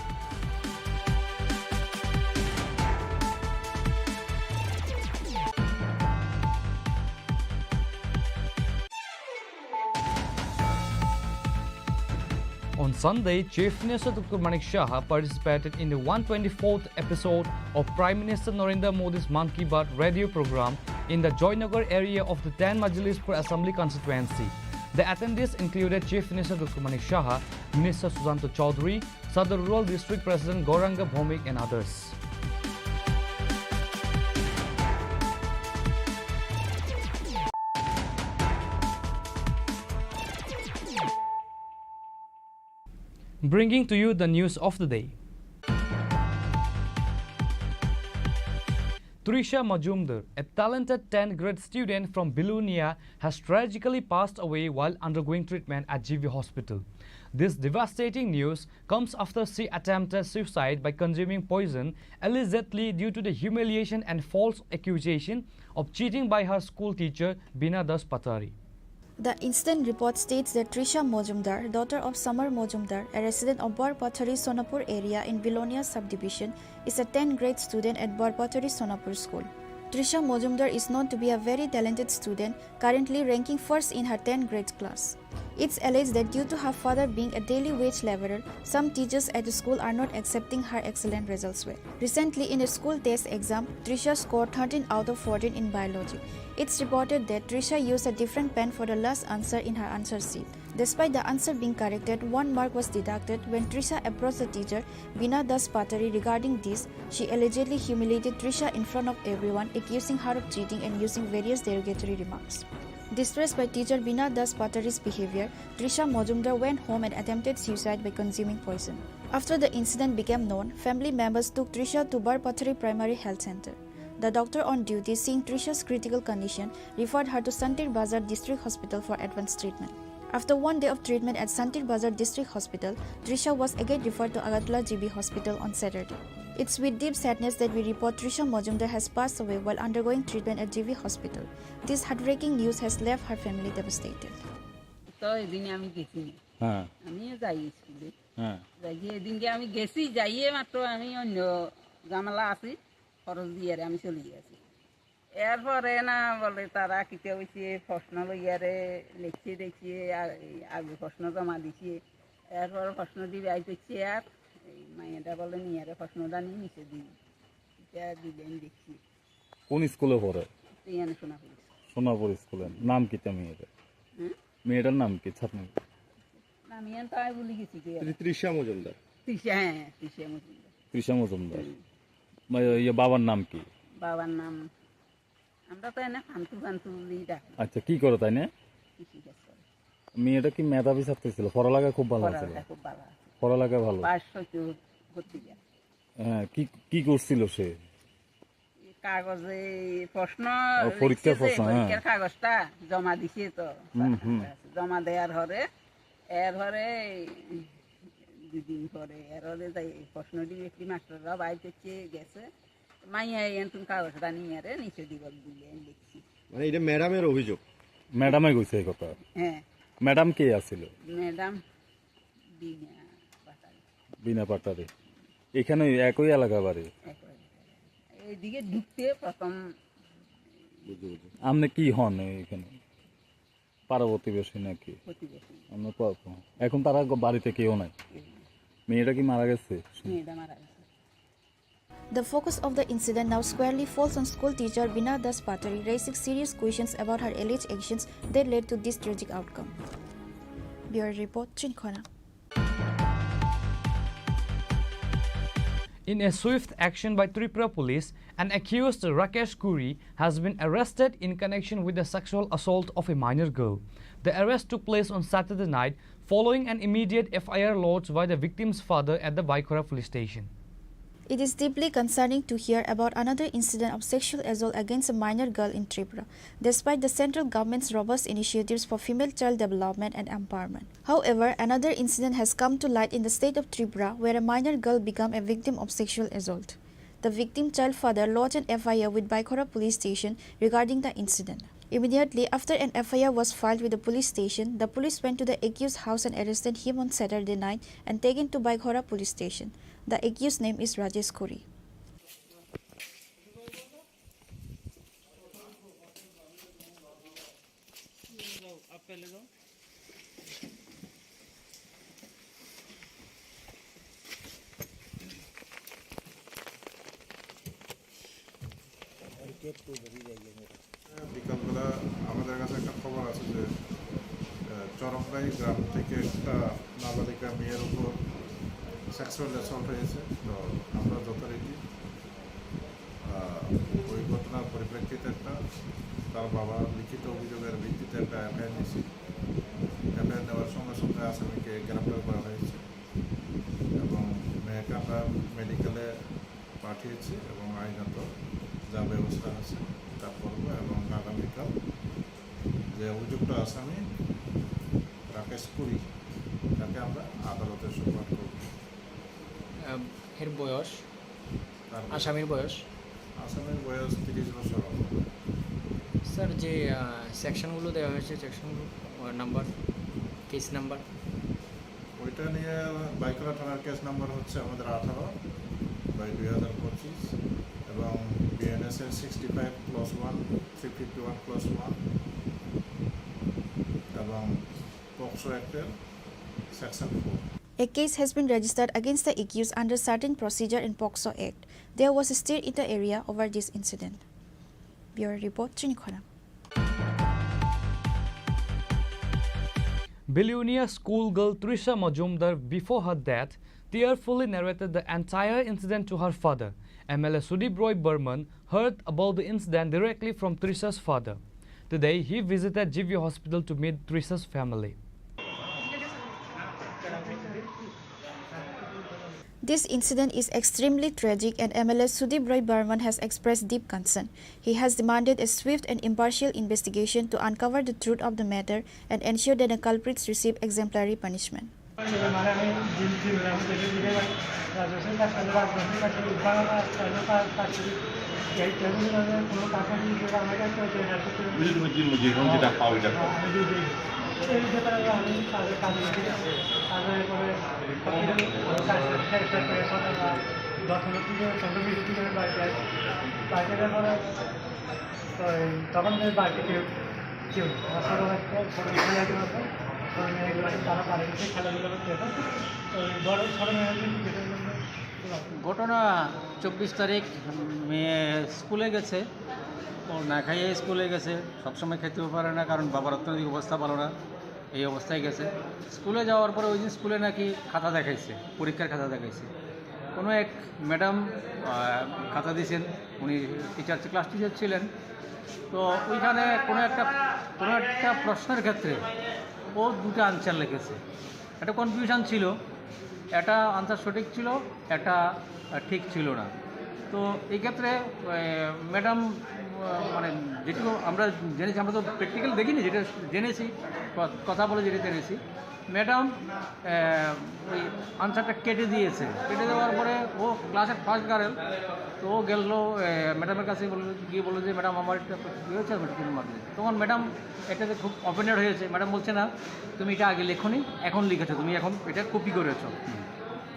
On Sunday, Chief Minister Dr. Manik Shah participated in the 124th episode of Prime Minister Narendra Modi's Man Ki Baat radio program in the Joynagar area of the 10 Majlispur Assembly constituency. The attendees included Chief Minister Dr. Manik Shah, Minister Susanto Chaudhary, Sadar Rural District President Gauranga Bhomik and others. Bringing to you the news of the day. Trisha Majumdar, a talented 10th grade student from Bilunia, has tragically passed away while undergoing treatment at GV Hospital. This devastating news comes after she attempted suicide by consuming poison, allegedly due to the humiliation and false accusation of cheating by her school teacher Bina Das Patari. The incident report states that Trisha Majumdar, daughter of Samar Majumdar, a resident of Barpatari Sonapur area in Bilonia subdivision, is a 10th grade student at Barpatari Sonapur school. Trisha Majumdar is known to be a very talented student, currently ranking first in her 10th grade class. It's alleged that due to her father being a daily wage laborer, some teachers at the school are not accepting her excellent results well. Recently, in a school test exam, Trisha scored 13 out of 14 in biology. It's reported that Trisha used a different pen for the last answer in her answer sheet. Despite the answer being corrected, 1 mark was deducted when Trisha approached the teacher, Bina Das Patari, regarding this. She allegedly humiliated Trisha in front of everyone, accusing her of cheating and using various derogatory remarks. Distressed by teacher Bina Das Patari's behavior, Trisha Majumdar went home and attempted suicide by consuming poison. After the incident became known, family members took Trisha to Barpatari Primary Health Center. The doctor on duty, seeing Trisha's critical condition, referred her to Santir Bazar District Hospital for advanced treatment. After 1 day of treatment at Santir Bazar District Hospital, Trisha was again referred to Agatula GB Hospital on Saturday. It's with deep sadness that we report Trisha Majumdar has passed away while undergoing treatment at GB Hospital. This heartbreaking news has left her family devastated. এরপরে না বলে তারা কিতে হয়েছে প্রশ্ন লইয়ারে লিখছে দেখছি আগে প্রশ্ন জমা দিছি এরপর প্রশ্ন দিবে আইতেছি আর মাইয়াটা বলে নিয়ারে প্রশ্নটা নিয়ে নিচে দিই এটা দিবেন দেখছি। কোন স্কুলে পড়ে? ইয়ানে সোনাপুর। সোনাপুর স্কুলের নাম কি মেয়েটার? মেয়েটার নাম কি? ছাত্র নাম ইয়ান তো আমি ভুলে গেছি কি। তৃষা মজুমদার। তৃষা, হ্যাঁ তৃষা মজুমদার। তৃষা মজুমদার। বাবার নাম কি? বাবার নাম আমরা তো এনে ফান্তু ডাকি। আচ্ছা, কি করে তাই না? মেয়েটা কি মেধাবী ছাত্র ছিল? পড়ালেখা খুব ভালো ছিল? খুব ভালো। পড়ালেখা ভালো। হ্যাঁ, কি করছিল সে? কাগজে প্রশ্ন, পরীক্ষার প্রশ্ন, পরীক্ষার কাগজটা জমা দিছে তো। জমা দেওয়ার পরে এরপরে 2 দিন পরে এরপরে যাই প্রশ্ন দিয়ে একটি মাস্টাররা বাইরে গেছে, মাইয়া এনতুন কাগজটা নিয়ে নিচে দিব দিলে লিখছি। মানে এটা ম্যাডামের অভিযোগ? ম্যাডামে কইছে এই কথা? হ্যাঁ। ম্যাডাম কে আছিল? ম্যাডাম বিনা পাটারি। এখানে একই এলাকা বাড়ি? এইদিকে ঢুকতে প্রথম। আপনি কি হন এখানে? পাড়া প্রতিবেশী নাকি? প্রতিবেশী। এখন তারা বাড়িতে কেউ নাই? মেয়েটা কি মারা গেছে? মেয়েটা মারা গেছে। The focus of the incident now squarely falls on school teacher Bina Das Patari, raising serious questions about her alleged actions that led to this tragic outcome. Bureau Report, Chini Khorang. In a swift action by Tripura police, an accused Rakesh Kuri has been arrested in connection with the sexual assault of a minor girl. The arrest took place on Saturday night following an immediate FIR lodged by the victim's father at the Vaikhora police station. It is deeply concerning to hear about another incident of sexual assault against a minor girl in Tripura, despite the central government's robust initiatives for female child development and empowerment. However, another incident has come to light in the state of Tripura where a minor girl became a victim of sexual assault. The victim child father lodged an FIR with Vaikhora police station regarding the incident. Immediately after an FIR was filed with the police station, the police went to the accused's house and arrested him on Saturday night and taken to Vaikhora police station. The accused's name is Rajesh Kuri. বিকালবেলা আমাদের কাছে একটা খবর আছে যে চরমরাই গ্রাম থেকে একটা নাবালিকা মেয়ের উপর সেক্সুয়াল অ্যাসল্ট হয়েছে। তো আমরা যথারীতি ওই ঘটনার পরিপ্রেক্ষিতে তার বাবা লিখিত অভিযোগের ভিত্তিতে একটা এফআইআর নিয়েছি। এফআইআর নেওয়ার সঙ্গে সঙ্গে আসামিকে গ্রেপ্তার করা হয়েছে এবং মেয়েকে আমরা মেডিকেলে পাঠিয়েছি এবং আইনত যা ব্যবস্থা আছে তা করবো এবং আগামীকাল যে অভিযুক্ত আসামি রাকেশ কুরি তাকে আমরা আদালতে সোমবার করব। এর বয়স, আসামির বয়স 30 বছর। স্যার, যে সেকশনগুলো দেওয়া হয়েছে, সেকশনগুলো নাম্বার, কেস নাম্বার, ওইটা নিয়ে বাইকরা থানার কেস নাম্বার হচ্ছে আমাদের 18/2025 এবং বিএনএসের 65+1, 351+1 এবং POCSO অ্যাক্টের section 4। A case has been registered against the accused under certain procedure in POCSO Act. There was a stir in the area over this incident. Bureau Report, Chini Khorang. Billionaire schoolgirl Trisha Majumdar, before her death, tearfully narrated the entire incident to her father. MLA Sudip Roy Burman heard about the incident directly from Trisha's father. Today, he visited GV Hospital to meet Trisha's family. This incident is extremely tragic and MLA Sudip Roy Burman has expressed deep concern. He has demanded a swift and impartial investigation to uncover the truth of the matter and ensure that the culprits receive exemplary punishment. ঘটনা 24 তারিখ মেয়ে স্কুলে গেছে, ও না খাইয়ে স্কুলে গেছে। সবসময় খেতেও পারে না কারণ বাবার অর্থনৈতিক অবস্থা ভালো না, এই অবস্থায় গেছে। স্কুলে যাওয়ার পরে ওই দিন স্কুলে নাকি খাতা দেখাইছে, পরীক্ষার খাতা দেখাইছে। কোনো এক ম্যাডাম খাতা দিয়েছেন, উনি টিচার, ক্লাস টিচার ছিলেন। তো ওইখানে কোনো একটা প্রশ্নের ক্ষেত্রে ও দুটো আনসার লিখেছে। একটা কনফিউশন ছিল, একটা আনসার সঠিক ছিল, একটা ঠিক ছিল না। তো এই ক্ষেত্রে ম্যাডাম মানে যেটুকু আমরা জেনেছি, আমরা তো প্র্যাকটিক্যাল দেখিনি, যেটা জেনেছি, কথা বলে যেটা জেনেছি, ম্যাডাম ওই আনসারটা কেটে দিয়েছে। কেটে দেওয়ার পরে ও ক্লাসের ফার্স্ট গার্ল, তো ও গেল ম্যাডামের কাছে গিয়ে বললো যে ম্যাডাম আমার একটা কী হয়েছে, তখন ম্যাডাম এটাতে খুব অফেন্ডেড হয়েছে। ম্যাডাম বলছে না, তুমি এটা আগে লেখোনি, এখন লিখেছো, তুমি এখন এটা কপি করেছো,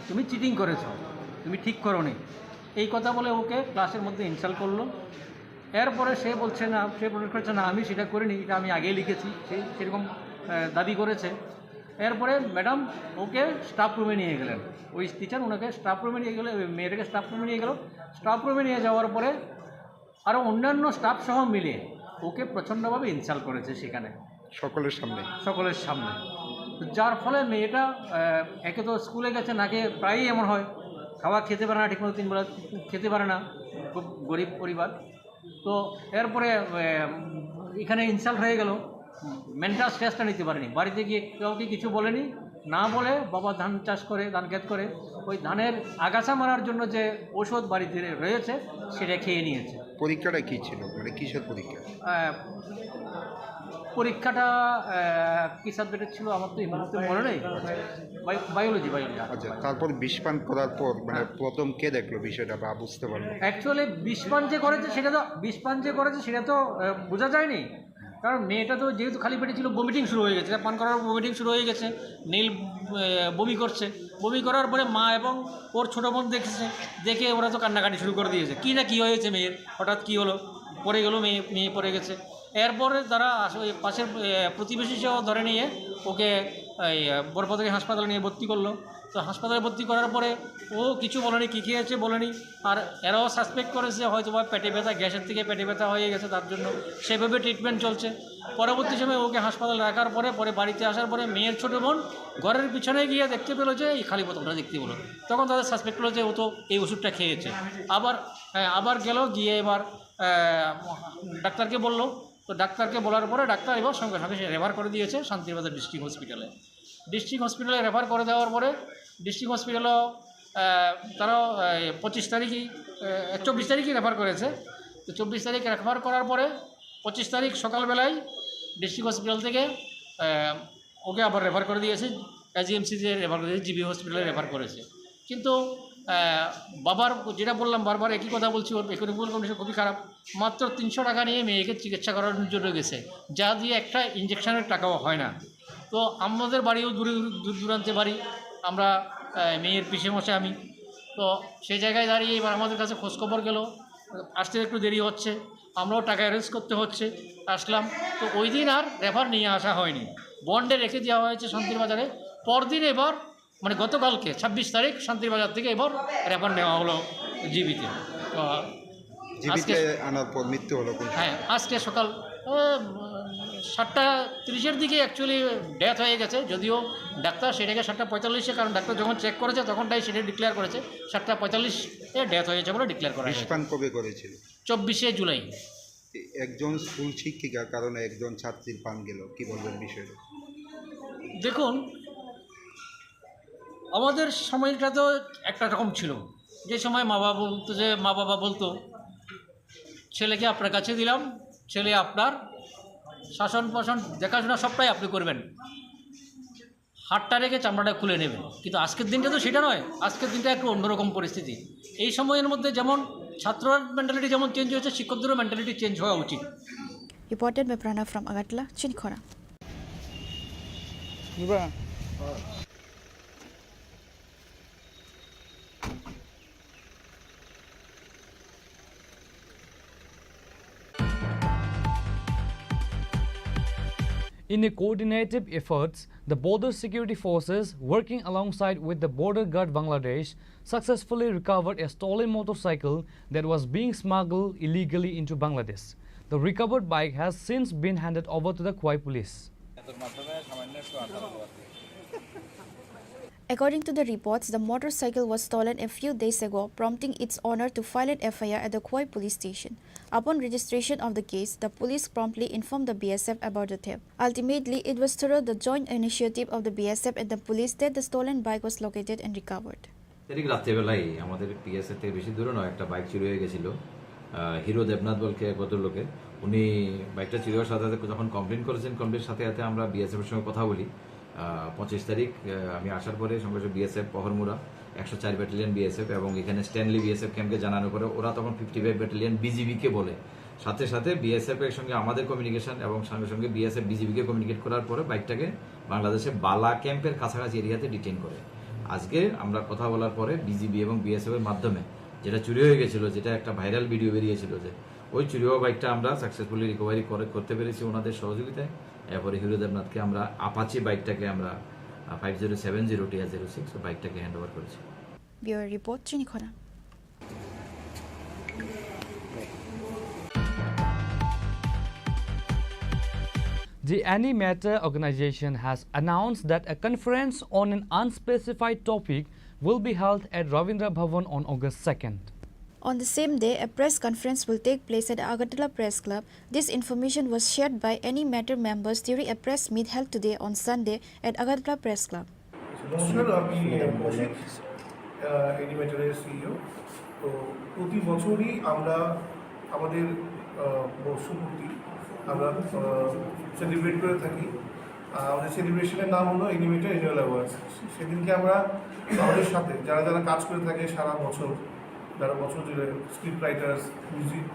তুমি চিটিং করেছো, তুমি ঠিক করোনি, এই কথা বলে ওকে ক্লাসের মধ্যে ইনসাল্ট করলো। এরপরে সে বলছে না, সে প্রকাশ করছে না, আমি সেটা করিনি, এটা আমি আগেই লিখেছি, সেরকম দাবি করেছে। এরপরে ম্যাডাম ওকে স্টাফ রুমে নিয়ে গেলেন, ওই টিচার ওনাকে স্টাফ রুমে নিয়ে গেলে, মেয়েটাকে স্টাফ রুমে নিয়ে গেল। স্টাফ রুমে নিয়ে যাওয়ার পরে আরও অন্যান্য স্টাফ সহ মিলে ওকে প্রচণ্ডভাবে ইনসাল্ট করেছে সেখানে সকলের সামনে। যার ফলে মেয়েটা একে তো স্কুলে গেছে, নাকি প্রায়ই এমন হয়, খাওয়া খেতে পারে না ঠিকমতো, 3 বেলা খেতে পারে না, খুব গরিব পরিবার। তো এরপরে এখানে ইনসাল্ট হয়ে গেল, মেন্টাল স্ট্রেসটা নিতে পারেনি। বাড়িতে গিয়ে কাউকে কিছু বলেনি, না বলে বাবা ধান চাষ করে, ধান ক্ষেত করে, ওই ধানের আগাছা মারার জন্য যে ওষুধ বাড়িতে রয়েছে সেটা খেয়ে নিয়েছে। পরীক্ষাটা কী ছিল, মানে কিসের পরীক্ষা? পরীক্ষাটা কী সাবজেক্টের ছিল আমার তো এই মুহূর্তে মনে নেই, বায়োলজি। আচ্ছা, তারপর বিষপান করার পর মানে প্রথম কে দেখলো বিষয়টা বা বুঝতে পারলো? অ্যাকচুয়ালি বিষপান যে করেছে সেটা তো বোঝা যায়নি, কারণ মেয়েটা তো যেহেতু খালি পেটে ছিল, বমিটিং শুরু হয়ে গেছে, পান করার বমিটিং শুরু হয়ে গেছে, নীল বমি করছে। বমি করার পরে মা এবং ওর ছোটো বোন দেখে ওরা তো কান্নাকাটি শুরু করে দিয়েছে, কী হয়েছে মেয়ের, হঠাৎ কী হলো, পড়ে গেলো, মেয়ে পড়ে গেছে। এরপরে তারা ওই পাশের প্রতিবেশী সহ ধরে নিয়ে ওকে এই বরপদী হাসপাতালে নিয়ে ভর্তি করলো। তো হাসপাতালে ভর্তি করার পরে ও কিছু বলেনি, কী খেয়েছে বলেনি, আর এরাও সাসপেক্ট করেছে হয়তো বা পেটে ব্যথা, গ্যাসের থেকে পেটে ব্যথা হয়ে গেছে, তার জন্য সেভাবে ট্রিটমেন্ট চলছে। পরবর্তী সময় ওকে হাসপাতালে রাখার পরে বাড়িতে আসার পরে মেয়ের ছোটো বোন ঘরের পিছনে গিয়ে দেখতে পেলো যে এই খালি বোতলটা দেখতে পেলো, তখন তাদের সাসপেক্ট করলো যে ও তো এই ওষুধটা খেয়েছে। আবার গেল, গিয়ে এবার ডাক্তারকে বললো। তো ডাক্তারকে বলার পরে ডাক্তার এবার সঙ্গে সঙ্গে রেফার করে দিয়েছে শান্তিবাজার ডিস্ট্রিক্ট হসপিটালে। রেফার করে দেওয়ার পরে ডিস্ট্রিক্ট হসপিটালও তারাও 24 তারিখই রেফার করেছে। তো 24 তারিখ রেফার করার পরে 25 তারিখ সকালবেলায় ডিস্ট্রিক্ট হসপিটাল থেকে ওকে আবার রেফার করে দিয়েছে, এজিএমসিতে রেফার করেছে, জিবি হসপিটালে রেফার করেছে। কিন্তু বাবার যেটা বললাম, বারবার একই কথা বলছি, ওর ইকোনমিক্যাল কন্ডিশন খুবই খারাপ। মাত্র 300 টাকা নিয়ে মেয়েকে চিকিৎসা করানোর জন্য গেছে, যা দিয়ে একটা ইঞ্জেকশনের টাকাও হয় না। তো আমাদের বাড়িও দূর দূরান্তে বাড়ি, আমরা মেয়ের পিসে মশাই আমি। তো সেই জায়গায় দাঁড়িয়ে এবার আমাদের কাছে খোঁজখবর গেল, আসতে একটু দেরি হচ্ছে, আমরাও টাকা অ্যারেঞ্জ করতে হচ্ছে, আসলাম। তো ওই দিন আর রেফার নিয়ে আসা হয়নি, বন্ডে রেখে দেওয়া হয়েছে শান্তিবাজারে। পরদিন এবার মানে গতকালকে 26 তারিখ শান্তিবাজার থেকে এবার রেফার নেওয়া হলো জিবিতে। তো জীবিতে আনার পর মৃত্যু হলো। হ্যাঁ, আজকে সকাল 7:30-এর দিকে অ্যাকচুয়ালি ডেথ হয়ে গেছে, যদিও ডাক্তার সেটাকে 7:45-এ, কারণ ডাক্তার যখন চেক করেছে তখনটাই সেটা ডিক্লেয়ার করেছে 7:45-এ ডেথ হয়েছে বলে ডিক্লেয়ার করা হয়েছে। বিষপান কবে করেছিল? 24শে জুলাই। একজন স্কুল শিক্ষিকার কারণে একজন ছাত্রীর পান গেল, কি বলবেন বিষয়টা? দেখুন, আমাদের সময়টা তো একটা রকম ছিল, যে সময় মা বাবা বলতো ছেলেকে আপনার কাছে দিলাম, ছেলে আপনার শাসন পোষণ দেখাশোনা সবটাই আপনি করবেন, হাতটা রেখে চামড়াটা খুলে নেবেন। কিন্তু আজকের দিনটা তো সেটা নয়, আজকের দিনটা একটু অন্যরকম পরিস্থিতি। এই সময়ের মধ্যে যেমন ছাত্রর মেন্টালিটি যেমন চেঞ্জ হয়েছে, শিক্ষকদেরও মেন্টালিটি চেঞ্জ হওয়া উচিত। Reported by Pranav from Agartala, Chini Khorang. In a coordinated efforts, the border security forces working alongside with the border guard Bangladesh successfully recovered a stolen motorcycle that was being smuggled illegally into Bangladesh. The recovered bike has since been handed over to the Khwai police. According to the reports, the motorcycle was stolen a few days ago, prompting its owner to file an FIR at the Khwai police station. Upon registration of the case, the police promptly informed the BSF about the theft. Ultimately, it was through the joint initiative of the BSF and the police that the stolen bike was located and recovered. রাত্রেবেলায় আমাদের PSF থেকে বেশি দূরে নয় একটা bike চুরি হয়ে গেছিল, হিরো দেবনাথ বলকে ভদ্রলোকের। উনি বাইকটা চুরি হওয়ার সাথে সাথে যখন কমপ্লেন করেছেন, কমপ্লেনের সাথে সাথে আমরা বিএসএফের সঙ্গে কথা বলি। 25 তারিখ আমি আসার পরে সঙ্গে সঙ্গে বিএসএফ পহরমুড়া 104 ব্যাটালিয়ন বিএসএফ এবং এখানে স্ট্যানলি বিএসএফ ক্যাম্পকে জানানোর পরে ওরা তখন 55 ব্যাটালিয়ন বিজিবিকে বলে, সাথে সাথে বিএসএফ এর সঙ্গে আমাদের কমিউনিকেশন এবং সঙ্গে সঙ্গে বিএসএফ বিজিবিকে কমিউনিকেট করার পরে বাইকটাকে বাংলাদেশে বালা ক্যাম্পের কাছাকাছি এরিয়াতে ডিটেইন করে। আজকে আমরা কথা বলার পরে বিজিবি এবং বিএসএফ এর মাধ্যমে যেটা চুরি হয়ে গেছিল, যেটা একটা ভাইরাল ভিডিও বেরিয়েছিল, যে ওই চুরি হওয়া বাইকটা আমরা সাকসেসফুলি রিকভারি করতে পেরেছি ওনাদের সহযোগিতায়। এরপরে হিরো দেবনাথকে আমরা আপাচি বাইকটাকে আমরা 5070TR06 বাইকটাকে হ্যান্ড ওভার করেছি। ব্যুরো রিপোর্ট, চিনি খোরাং। The Animator organization has announced that a conference on an unspecified topic will be held at Ravindra Bhavan on August 2nd. On the same day, a press conference will take place at Agartala Press Club. This information was shared by Animator members during a press meet held today on Sunday at Agartala Press Club. নমস্কার, আমি Kaushik, অ্যানিমেটরের CEO. তো প্রতি বছরই আমরা আমাদের বর্ষপূর্তি আমরা celebrate করে থাকি। আমাদের সেলিব্রেশনের নাম হলো অ্যানিমেটর অ্যানুয়াল অ্যাওয়ার্ডস। সেদিনকে আমরা আমাদের সাথে যারা যারা কাজ করে থাকে সারা বছর, যারা বছর জুড়ে স্ক্রিপ্ট রাইটার্স, মিউজিক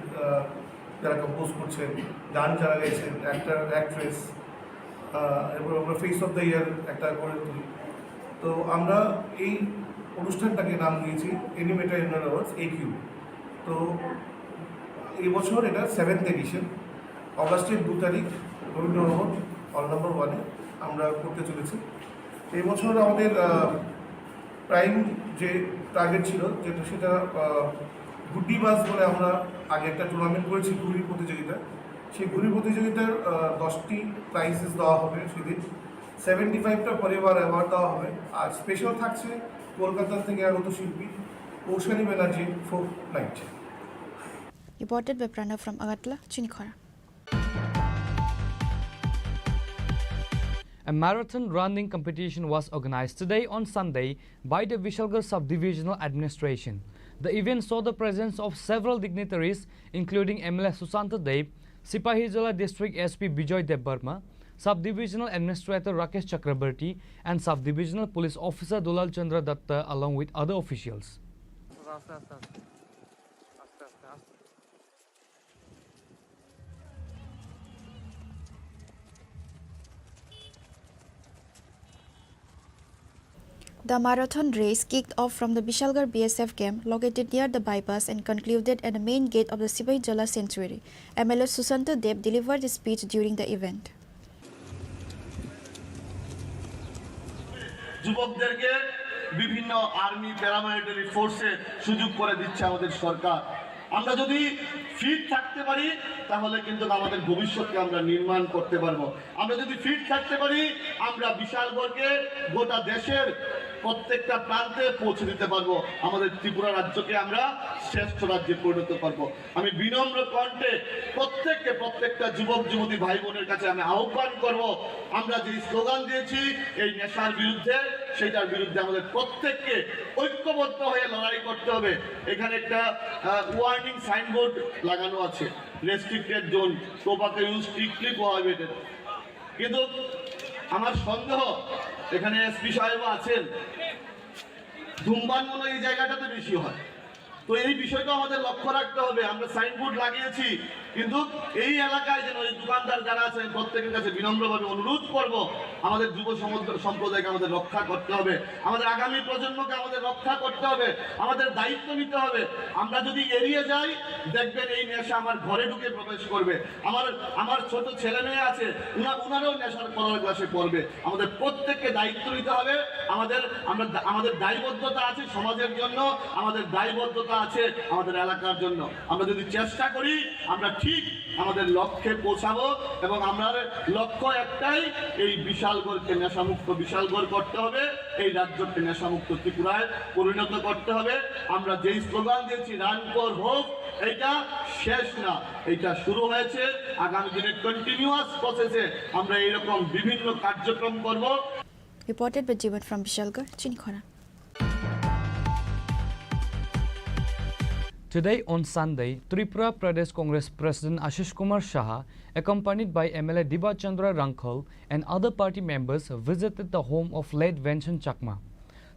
যারা কম্পোজ করছেন, গান যারা গেছেন, অ্যাক্টার অ্যাক্ট্রেস, এরপর আমরা ফেস অফ দ্য ইয়ার একটা করে তুলি। তো আমরা এই অনুষ্ঠানটাকে নাম দিয়েছি অ্যানিমেটর অ্যানুয়াল অ্যাওয়ার্ডস AQ। তো এই বছর এটা 7th এডিশন, অগাস্টের 2 তারিখ রবীন্দ্র ভবন হল নম্বর 1-এ আমরা করতে চলেছি। এই বছর আমাদের প্রাইম যে টার্গেট ছিল সেটা গুড্ডি বাস বলে আমরা আগে একটা টুর্নামেন্ট করেছি ঘুড়ি প্রতিযোগিতা। সেই ঘুড়ি প্রতিযোগিতার 10টি প্রাইজেস দেওয়া হবে সেদিন। 75টা পরিবার অ্যাওয়ার্ড দেওয়া হবে। আর স্পেশাল থাকছে কলকাতা থেকে আগত শিল্পী Koushani Banerjee folk night. Reported by Pranav from Agartala, Chini Khorang. A marathon running competition was organized today on Sunday by the Vishalgarh Subdivisional Administration. The event saw the presence of several dignitaries including MLA Susanta Dev, Sipahijola District SP Bijoy Debbarma, Subdivisional Administrator Rakesh Chakrabarti and Subdivisional Police Officer Dulal Chandra Datta along with other officials. The marathon race kicked off from the Vishalgarh BSF camp located near the bypass and concluded at the main gate of the Sipahijola Sanctuary. MLA Susanta Dev delivered a speech during the event. যুবকদেরকে বিভিন্ন army paramilitary ফোর্সে সুযোগ করে দিচ্ছে আমাদের সরকার। আমরা যদি fit থাকতে পারি তাহলে কিন্তু আমাদের ভবিষ্যৎকে আমরা নির্মাণ করতে পারবো। আমরা যদি ফিট থাকতে পারি আমরা বিশালগড়কে গোটা দেশের প্রত্যেকটা প্রান্তে পৌঁছে দিতে পারবো। আমাদের ত্রিপুরা রাজ্যকে আমরা শ্রেষ্ঠ রাজ্যে পরিণত করবো। আমি বিনম্র কণ্ঠে প্রত্যেকটা যুবক যুবতী ভাই বোনের কাছে আমি আহ্বান করব, আমরা যে স্লোগান দিয়েছি এই নেশার বিরুদ্ধে, সেটার বিরুদ্ধে আমাদের প্রত্যেককে ঐক্যবদ্ধ হয়ে লড়াই করতে হবে। এখানে একটা ওয়ার্নিং সাইনবোর্ড লাগানো আছে, restricted zone, tobacco use strictly prohibited. কিন্তু আমার সন্দেহ এখানে এসপি সাহেব আছেন, ধূমপান মনে এই জায়গাটাতে বেশি হয়। তো এই বিষয়টা আমাদের লক্ষ্য রাখতে হবে। আমরা সাইনবোর্ড লাগিয়েছি, কিন্তু এই এলাকায় যেন এই দোকানদার যারা আছেন প্রত্যেকের কাছে বিনম্রভাবে অনুরোধ করব, আমাদের যুব সম্প্রদায়কে আমাদের রক্ষা করতে হবে, আমাদের আগামী প্রজন্মকে আমাদের রক্ষা করতে হবে, আমাদের দায়িত্ব নিতে হবে। আমরা যদি এড়িয়ে যাই দেখবেন এই নেশা আমার ঘরে ঢুকে প্রবেশ করবে। আমার ছোট ছেলে মেয়ে আছে, উনারাও নেশার করার ক্লাসে পড়বে। আমাদের প্রত্যেককে দায়িত্ব নিতে হবে। আমাদের দায়বদ্ধতা আছে সমাজের জন্য, আমাদের দায়বদ্ধতা আছে আমাদের এলাকার জন্য। আমরা যদি চেষ্টা করি আমরা ঠিক আমাদের লক্ষ্যে পৌঁছাবো, এবং আমাদের লক্ষ্য একটাই, এই বিশালগড়কে নেশামুক্ত বিশালগড় করতে হবে, এই রাজ্যকে নেশামুক্ত ত্রিপুরায় পরিণত করতে হবে। আমরা যেই স্লোগান দিয়েছি রান ফর হোপ, এইটা শেষ না, এইটা শুরু হয়েছে। আগামী দিনে কন্টিনিউয়াস প্রসেসে আমরা এইরকম বিভিন্ন কার্যক্রম করব। Reported by Jivan from Vishalgarh, Chini Khorang. Today on Sunday, Tripura Pradesh Congress President Ashish Kumar Shah, accompanied by MLA Diba Chandra Rankhal and other party members, visited the home of late Venchen Chakma.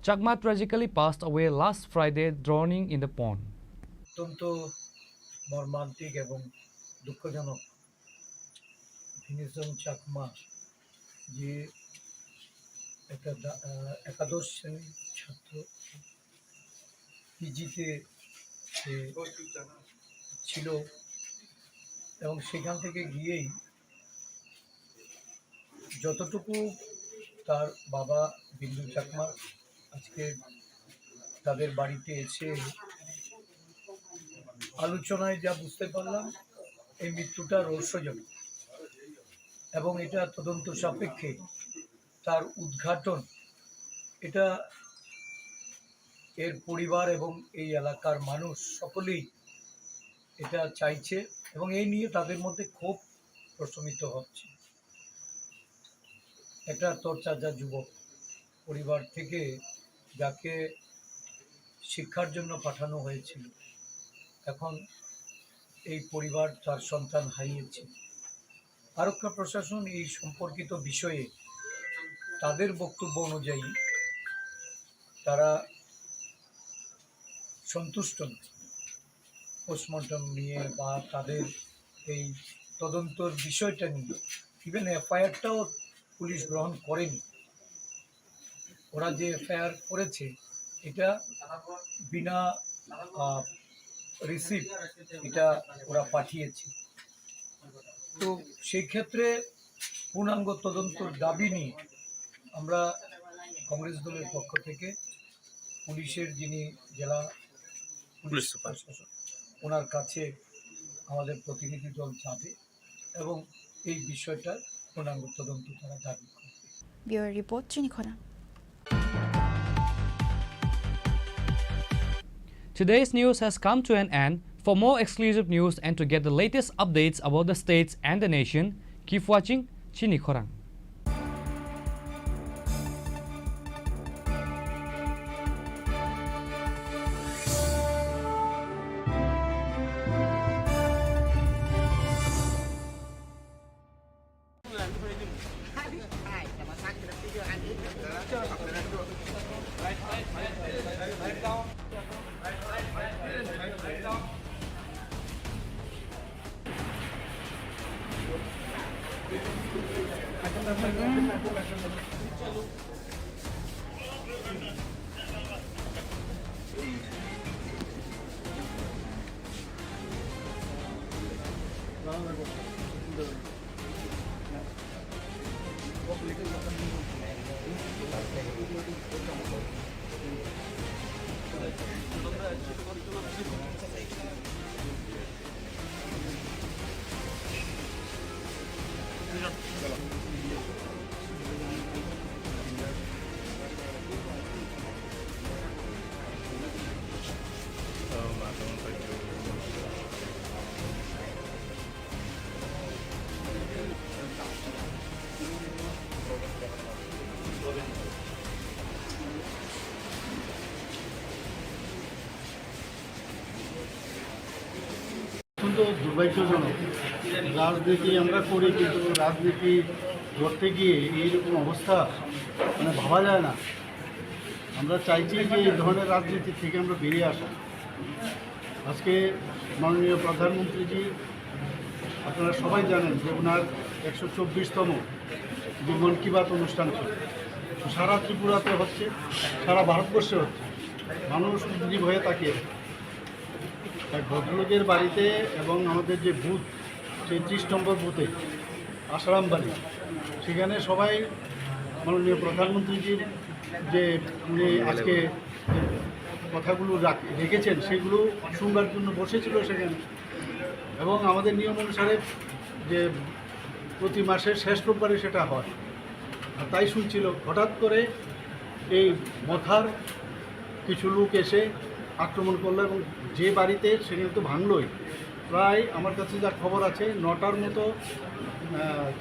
Chakma tragically passed away last Friday, drowning in the pond. অত্যন্ত মর্মান্তিক এবং দুঃখজনক। Venation Chakma যে একটা একাদশ শ্রেণীর ছাত্র, পিজিতে সে ছিল এবং সেখান থেকে গিয়েই যতটুকু তার বাবা বিন্দু চাকমা আজকে তাদের বাড়িতে এসে আলোচনায় যা বুঝতে পারলাম এই মৃত্যুটা রহস্যজনক এবং এটা তদন্ত সাপেক্ষে তার উদ্ঘাটন এটা এর পরিবার এবং এই এলাকার মানুষ সকলেই এটা চাইছে এবং এই নিয়ে তাদের মধ্যে ক্ষোভ প্রশমিত হচ্ছে। একটা তরতাজা যুবক পরিবার থেকে যাকে শিক্ষার জন্য পাঠানো হয়েছিল, এখন এই পরিবার তার সন্তান হারিয়েছে। আরক্ষা প্রশাসন এই সম্পর্কিত বিষয়ে তাদের বক্তব্য অনুযায়ী তারা সন্তুষ্ট নয় পোস্টমর্টম নিয়ে বা তাদের এই তদন্তর বিষয়টা নিয়ে। ইভেন এফআইআরটাও পুলিশ গ্রহণ করেনি। ওরা যে এফআইআর করেছে এটা বিনা রিসিপ্ট এটা ওরা পাঠিয়েছে। তো সেই ক্ষেত্রে পূর্ণাঙ্গ তদন্তর দাবি নিয়ে আমরা কংগ্রেস দলের পক্ষ থেকে পুলিশের যিনি জেলা পুলিশ সুপার ওনার কাছে আমাদের প্রতিনিধি দল যাবে এবং এই বিষয়টা পূর্ণাঙ্গ তদন্ত তারা দাবি করবে। ব্যুরো রিপোর্ট, চিনি খোরাং। Today's news has come to an end. For more exclusive news and to get the latest updates about the states and the nation, keep watching Chini Khorang. অত্যন্ত দুর্ভাগ্যজনক। রাজনীতি আমরা করি, কিন্তু রাজনীতি করতে গিয়ে এইরকম অবস্থা মানে ভাবা যায় না। আমরা চাইছি যে এই ধরনের রাজনীতি থেকে আমরা বেরিয়ে আসা। আজকে মাননীয় প্রধানমন্ত্রীজি, আপনারা সবাই জানেন যে ওনার 124তম যে মন কি বাত অনুষ্ঠান ছিল, সারা ত্রিপুরাতে হচ্ছে, সারা ভারতবর্ষে হচ্ছে। মানুষ উদ্গ্রীব হয়ে তাকিয়ে এক ভদ্রলোকের বাড়িতে এবং আমাদের যে বুথ, সেই 30 নম্বর বুথে আসারাম বাড়ি, সেখানে সবাই মাননীয় প্রধানমন্ত্রীজির যে উনি আজকে কথাগুলো রেখেছেন সেগুলো শুনবার জন্য বসেছিল সেখানে। এবং আমাদের নিয়ম অনুসারে যে প্রতি মাসের শেষ রোববারে সেটা হয়, আর তাই শুনছিল। হঠাৎ করে এই মথার কিছু লোক এসে আক্রমণ করলো এবং যে বাড়িতে সেখানে তো ভাঙলই। প্রায় আমার কাছে যা খবর আছে 9টার মতো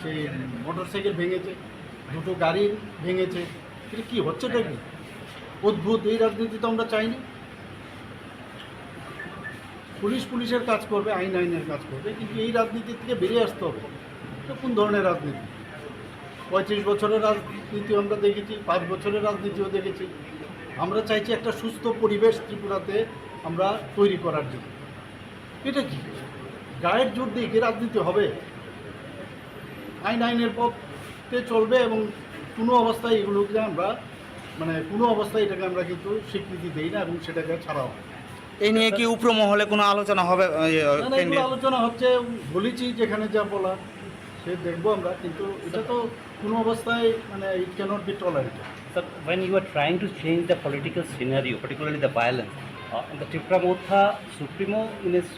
সেই মোটরসাইকেল ভেঙেছে, 2টো গাড়ি ভেঙেছে। কিন্তু কী হচ্ছেটা কি অদ্ভুত। এই রাজনীতি তো আমরা চাইনি। পুলিশের কাজ করবে, আইনের কাজ করবে, কিন্তু এই রাজনীতি থেকে বেরিয়ে আসতে হবে। এটা কোন ধরনের রাজনীতি? 35 বছরের রাজনীতি আমরা দেখেছি, 5 বছরের রাজনীতিও দেখেছি। আমরা চাইছি একটা সুস্থ পরিবেশ ত্রিপুরাতে আমরা তৈরি করার জন্য। এটা কি গায়ের জোর দিয়ে কি রাজনীতি হবে? আইনের পথে চলবে এবং কোনো অবস্থায় এগুলোকে আমরা কোনো অবস্থায় এটাকে আমরা কিন্তু স্বীকৃতি দিই না এবং সেটাকে ছাড়াও। এই নিয়ে কি উপর মহলে কোনো আলোচনা হবে? আলোচনা হচ্ছে, বলেছি যেখানে যা বলার। সে দেখবো আমরা, কিন্তু এটা তো কোনো অবস্থায় মানে it cannot be tolerated. Sir, when you are trying to change the political scenario, particularly the violence, the Tripura Motha Supremo in his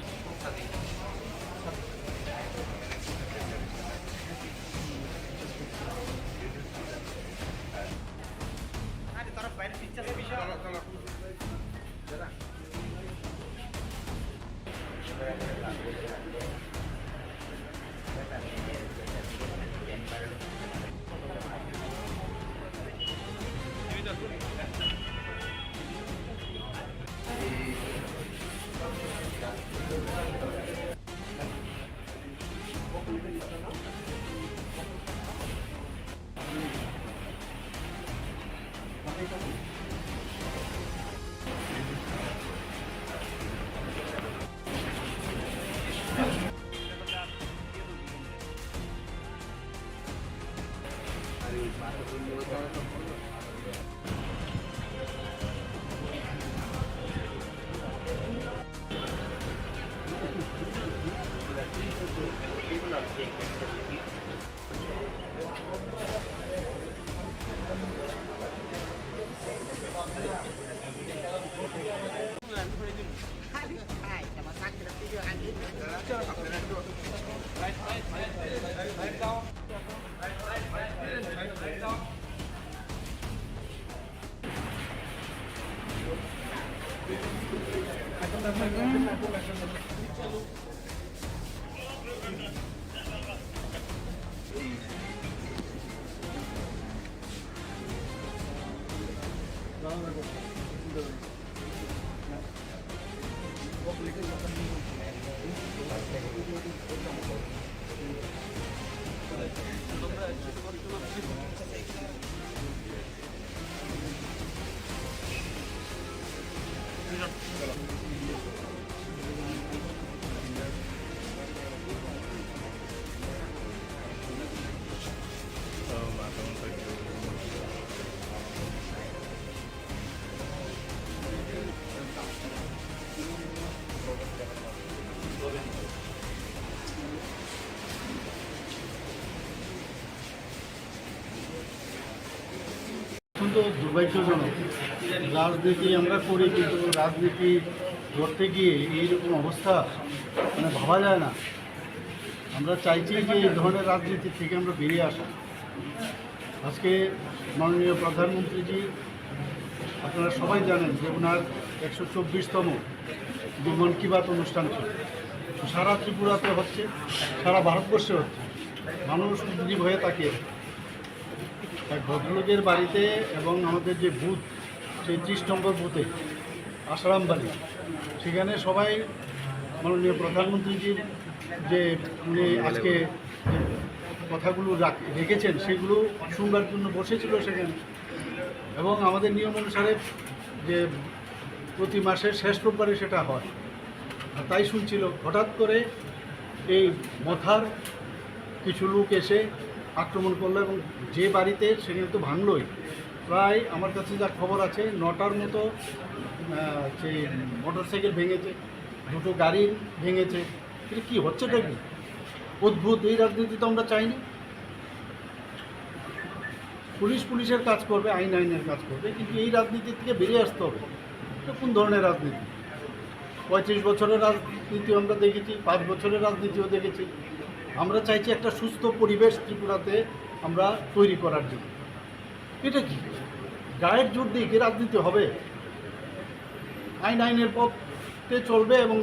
অত্যন্ত দুর্ভাগ্যজনক। রাজনীতি আমরা করি, কিন্তু রাজনীতি করতে গিয়ে এইরকম অবস্থা মানে ভাবা যায় না। আমরা চাইছি যে এই ধরনের রাজনীতি থেকে আমরা বেরিয়ে আসা। আজকে মাননীয় প্রধানমন্ত্রীজি, আপনারা সবাই জানেন যে ওনার 124তম যে মন কি বাত অনুষ্ঠান ছিল, সারা ত্রিপুরাতে হচ্ছে, সারা ভারতবর্ষে হচ্ছে, মানুষ মুজিব হয়ে তাকিয়ে এক ভদ্রলোকের বাড়িতে এবং আমাদের যে বুথ, সেই 30 নম্বর বুথে আসারাম বাড়ি, সেখানে সবাই মাননীয় প্রধানমন্ত্রীজির যে উনি আজকে যে কথাগুলো রেখেছেন সেগুলো শুনবার জন্য বসেছিল সেখানে। এবং আমাদের নিয়ম অনুসারে যে প্রতি মাসের শেষ রোববারে সেটা হয়, আর তাই শুনছিল। হঠাৎ করে এই মথার কিছু লোক এসে আক্রমণ করলো এবং যে বাড়িতে সেখানে তো ভাঙলই। প্রায় আমার কাছে যা খবর আছে 9টার মতো সেই মোটরসাইকেল ভেঙেছে, 2টো গাড়ি ভেঙেছে। এটা কী হচ্ছেটা কি অদ্ভুত! এই রাজনীতি তো আমরা চাইনি। পুলিশের কাজ করবে, আইনের কাজ করবে, কিন্তু এই রাজনীতি থেকে বেরিয়ে আসতে হবে। এটা কোন ধরনের রাজনীতি? 35 বছরের রাজনীতি আমরা দেখেছি, 5 বছরের রাজনীতিও দেখেছি। আমরা চাইছি একটা সুস্থ পরিবেশ ত্রিপুরাতে আমরা তৈরি করার জন্য। এটা কি গায়ের জোর দিয়ে কি রাজনীতি হবে? আইনের পথে চলবে এবং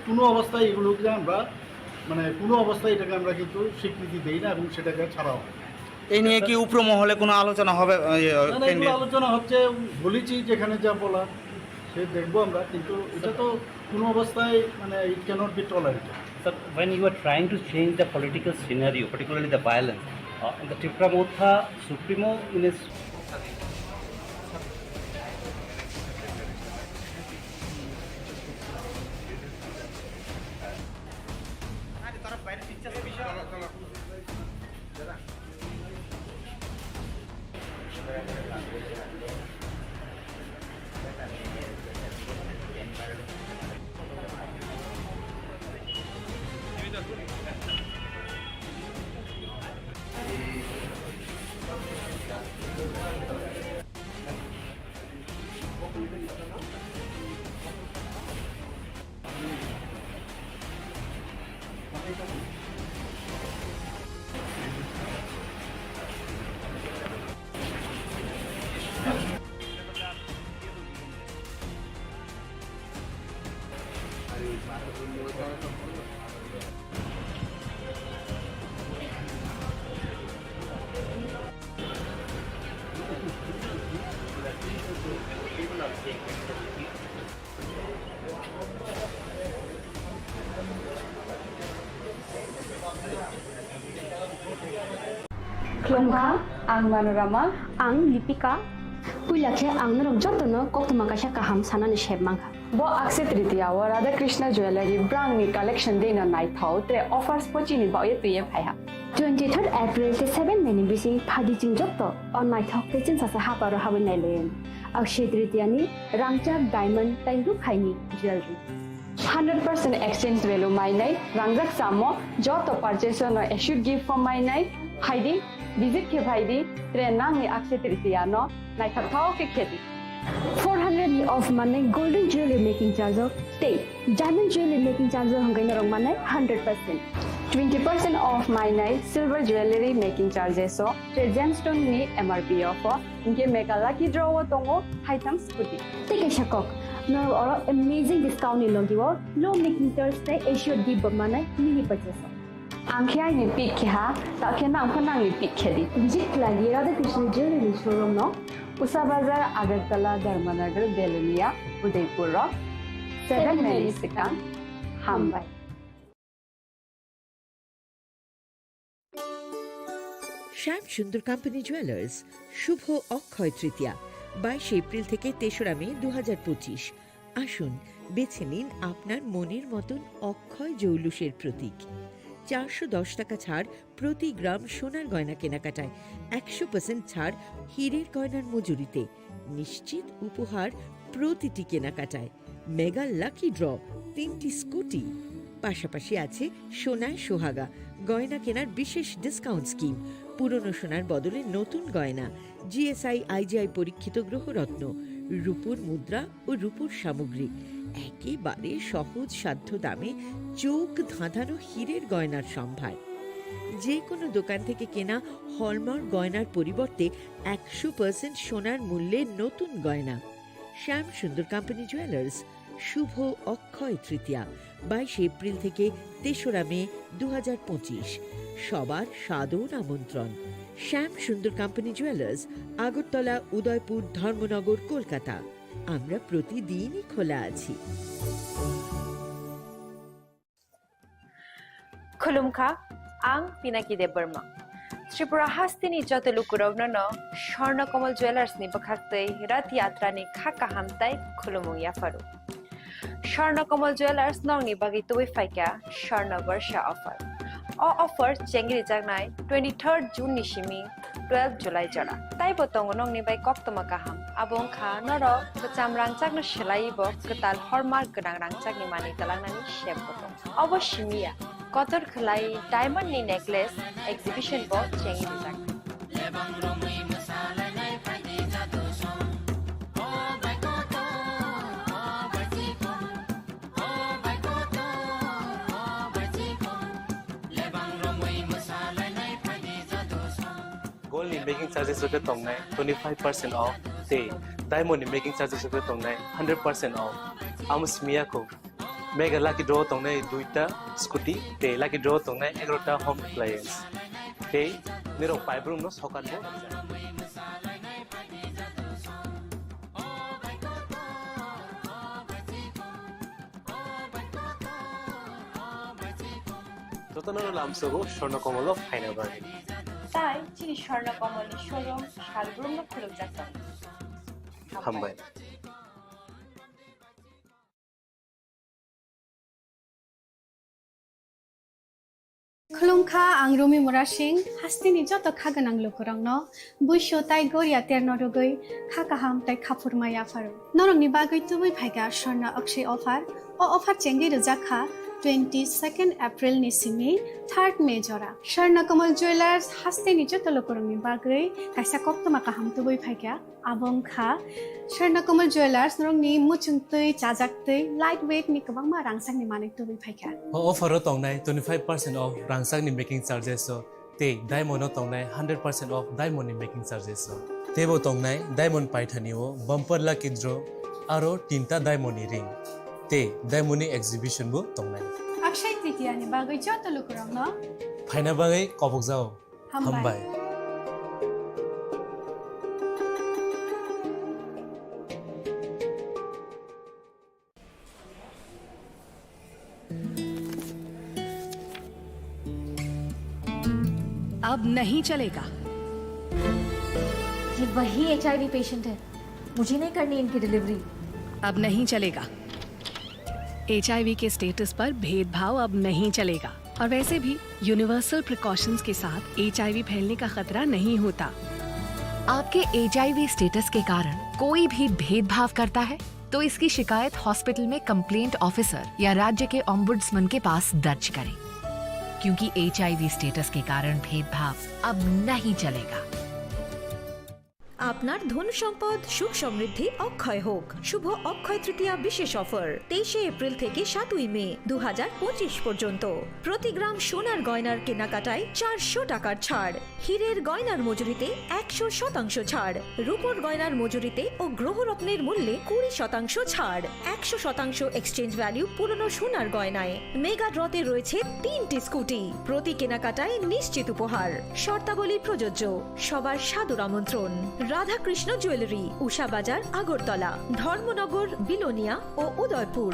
কোনো অবস্থায় এগুলোকে আমরা কোনো অবস্থায় এটাকে আমরা কিন্তু স্বীকৃতি দিই না এবং সেটাকে ছাড়াও। এই নিয়ে কি উপরমহলে কোনো আলোচনা হবে? আলোচনা হচ্ছে, বলেছি যেখানে যা বলা সে দেখবো আমরা, কিন্তু এটা তো কোনো অবস্থায় it cannot be tolerated. Sir, when you are trying to change the political scenario, particularly the violence, the Tripura Motha Supremo in his Klungha, ang Manorama, ang Lipika. Puilakhe ang narok jotno koktuma kasha kaham sanan sheb mangha. Bo akse tritiya wa Radha Krishna Jewelry brand ni collection dena night thau tre offers pochini ba ye tuye phaiha. 23rd April te 7 meni bisi phadi jing jotto on night thau te chin sa ha paro hawen nai len. Akse tritiya ni rangchak diamond tai ru khaini jewelry. 100% exchange value my night rangjak samo jotto purchase no issued gift from my night haidi visit ke bhaidi tre nang ni akse tritiya no nai thau ke kheti 400 ni of money golden jewelry making charge of stay diamond jewelry making charge of hangai narong money 100% 20% off my night silver jewelry making charges so tre gemstone ni MRP of inke mega lucky draw tongo haitam scooty take a shakok no or amazing discount ni logiwo low making charge te issued give money mini purchase Angkya ni pick ha takhe nang phonang ni pick khedi visit lagi Radha Krishna jewelry showroom no Usa Bazar Agartala Dharmanagar Belunia Udaipur 7 Mary Sikang Hambai Shyam Sundar company jewellers Shubho Akshaya Tritiya 22 April থেকে 3রা মে 2025 আসুন বেছে নিন আপনার মনের মতন অক্ষয় জৌলুসের প্রতীক 410 টাকা ছাড় প্রতি গ্রাম সোনার গয়না কেনাকাটায় 100% ছাড় হীরের গয়নার মজুরিতে নিশ্চিত উপহার প্রতিটি কেনাকাটায় মেগা লাকি ড্র 3টি স্কুটি পাশাপাশি আছে সোনায় সোহাগা গয়না কেনার বিশেষ ডিসকাউন্ট স্কিম পুরনো সোনার বদলে নতুন গয়না জিএসআই আইজিআই পরীক্ষিত গ্রহরত্ন রূপোর মুদ্রা ও রূপোর সামগ্রী একেবারে সহজ সাধ্য দামে চোখ ধাঁধানো হীরের গয়নার সম্ভার যে কোনো দোকান থেকে কেনা হলমার্ক গয়নার পরিবর্তে 100% সোনার মূল্যে নতুন গয়না শ্যাম সুন্দর কোম্পানি জুয়েলার্স শুভ অক্ষয় তৃতীয়া 22 এপ্রিল থেকে 3রা মে 2025 সবার সাদর আমন্ত্রণ শ্যাম সুন্দর কোম্পানি জুয়েলার্স আগরতলা উদয়পুর ধর্মনগর কলকাতা আমরা প্রতিদিনই খোলা আছি Khulumkha ang Pinaki de Burma Tripura Hastini Jotulukurogno Sharna Komal Jewelers ni Bakakte Rat Yatra ni Khaka Hamtai Khulumu Yafaru Sharna Komal Jewelers Nongi Bagitu Faika Sharna Varsha offer O offer Chengri Jagnai 23rd June Nishimi 12 July Jara Tai Botong Nong ni by Koptomakaham Abong Kha Noro Bacham Rangchak no Shelai Bo Katal Hormark Gadang Rangchak ni Mani Talangnani Shep Botong Oboshimiya Kotor Khlai Diamond ni Necklace Exhibition Bo Chengi Dijak Gold in making charges of the tongue 25% off. Day diamond in making charges of the tongue 100% off. Amos Miyako. Mega lucky draw tongue 2ta scooty. Day lucky draw tongue 11ta home appliance. Day Nero pipe room no socket bo. Totanoro Lamsogo, Shorno Komolo, Final Bargain. তাই চিনি স্বর্ণ কমল showroom শালগ্রাম খুলুক যাচ্ছে হাম্বাই Khulumkha ang Rumi Murashing hastini joto khaganang lukurangno buisho tai goria ternorogai khakaham tai khapurmaya faru norongni bagoi tubui phaiga sharna akshay offer o offer chengi rujakha 22nd April ni simi 3rd May jora Sharna Kamal Jewelers hastini joto lukurangni bagoi kaisa koptoma kaham tubui phaiga abong kha Sharna Kamal Jewelers norong ni muchung tui chajak tui lightweight ni kabang ma rangsang ni manik tu phaikha offer tongnai 25% off rangsang ni making charges so te diamond tongnai 100% off diamond ni making charges so tebo tongnai diamond paithani o bumper lucky draw aro tinta diamond ni ring te diamond ni exhibition bu tongnai Akshay Tritiya ni bagay joto lukurang no phaina bagai kobok jao hambai अब नहीं चलेगा। ये वही HIV patient है, मुझे नहीं करनी इनकी डिलीवरी। अब नहीं चलेगा। HIV के स्टेटस पर भेदभाव अब नहीं चलेगा और वैसे भी यूनिवर्सल प्रिकॉशंस के साथ HIV फैलने का खतरा नहीं होता। आपके HIV स्टेटस के कारण कोई भी भेदभाव करता है तो इसकी शिकायत हॉस्पिटल में कंप्लेंट ऑफिसर या राज्य के ओम्बुड्समैन के पास दर्ज करें, क्योंकि HIV स्टेटस के कारण भेदभाव अब नहीं चलेगा। আপনার ধন সম্পদ সুখ সমৃদ্ধি অক্ষয় হোক। শুভ অক্ষয় তৃতীয়া বিশেষ অফার 23 এপ্রিল থেকে 7 মে 2025 পর্যন্ত প্রতি গ্রাম সোনার গয়নার কেনাকাটায় 400 টাকার ছাড়, হীরের গয়নার মজুরিতে 100% ছাড়, রূপোর গয়নার মজুরিতে ও গ্রহরত্নের মূল্যে 20% ছাড়, 100% এক্সচেঞ্জ ভ্যালু পুরনো সোনার গয়নায়। মেগা ড্রতে রয়েছে 3টি স্কুটি, প্রতি কেনাকাটায় নিশ্চিত উপহার। শর্তাবলী প্রযোজ্য। সবার সাদর আমন্ত্রণ। রাধা কৃষ্ণ জুয়েলারি, উষা বাজার, আগরতলা, ধর্মনগর, বিলোনিয়া ও উদয়পুর।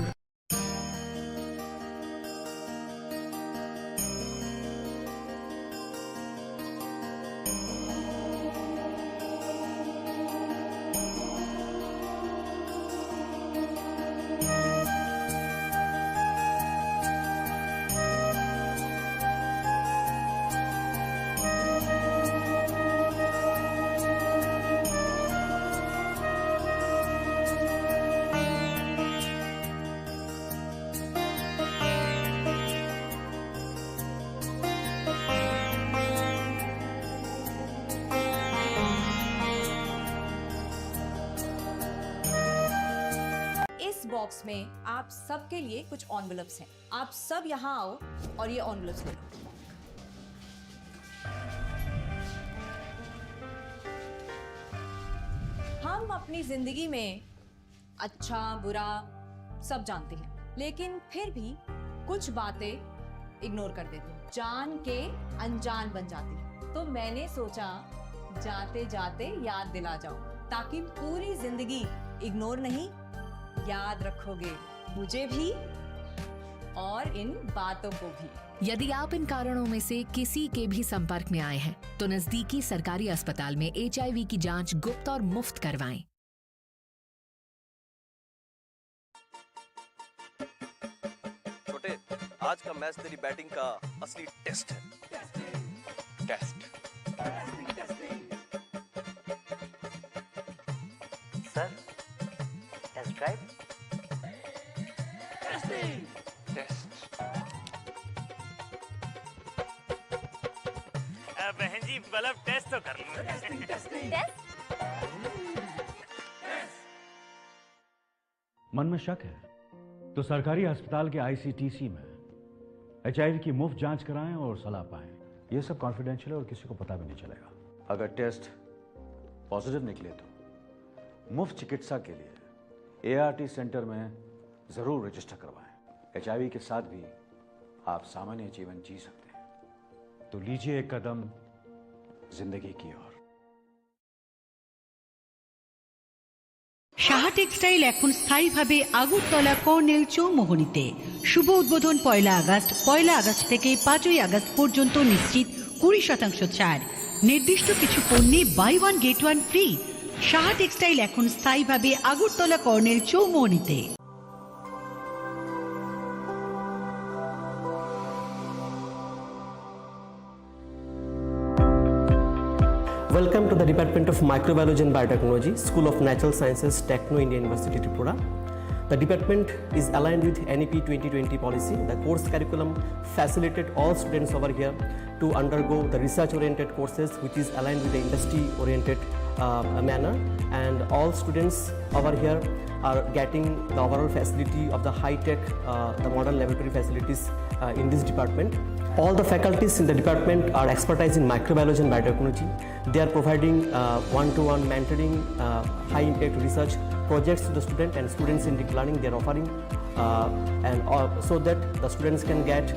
बॉक्स में आप सबके लिए कुछ एनवेलप्स हैं। आप सब यहाँ आओ और ये एनवेलप्स ले लो। हम अपनी जिंदगी में अच्छा बुरा सब जानते हैं, लेकिन फिर भी कुछ बातें इग्नोर कर देते हैं, जान के अनजान बन जाती हैं। तो मैंने सोचा जाते जाते याद दिला जाओ, ताकि पूरी जिंदगी इग्नोर नहीं, याद रखोगे मुझे भी और इन बातों को भी। यदि आप इन कारणों में से किसी के भी संपर्क में आए हैं तो नजदीकी सरकारी अस्पताल में HIV की जांच गुप्त और मुफ्त करवाएं। छोटे, आज का मैच तेरी बैटिंग का असली टेस्ट है। टेस्ट। Sir, test drive. बहन जी बल्ब टेस्ट तो कर लो। मन में शक है तो सरकारी अस्पताल के ICTC में HIV की मुफ्त जांच कराएं और सलाह पाएं। यह सब कॉन्फिडेंशियल है और किसी को पता भी नहीं चलेगा। अगर टेस्ट पॉजिटिव निकले तो मुफ्त चिकित्सा के लिए ART सेंटर में जरूर रजिस्टर करवाएं। HIV के साथ भी आप सामान्य जीवन जी सकते हैं, तो लीजिए एक कदम जिंदगी की ओर। সাহা টেক্সটাইল এখন স্থায়ীভাবে আগরতলা কর্নেল চৌমোহনীতে। শুভ উদ্বোধন 1 আগস্ট থেকে 5 আগস্ট পর্যন্ত নিশ্চিত 20% ছাড়। নির্দিষ্ট কিছু পণ্যে buy one get one free. Saha textile এখন স্থায়ীভাবে আগরতলা কর্নেল চৌমোহনীতে। Welcome to the Department of Microbiology and Biotechnology, School of Natural Sciences, Techno India University, Tripura. The department is aligned with NEP 2020 policy. The course curriculum facilitated all students over here to undergo the research-oriented courses, which is aligned with the industry-oriented manner, and all students over here are getting the overall facility of the high-tech, the modern laboratory facilities in this department. All the faculties in the department are expertise in microbiology and biotechnology. They are providing one-to-one mentoring, high-impact research projects to the student and students in deep learning. They are offering so that the students can get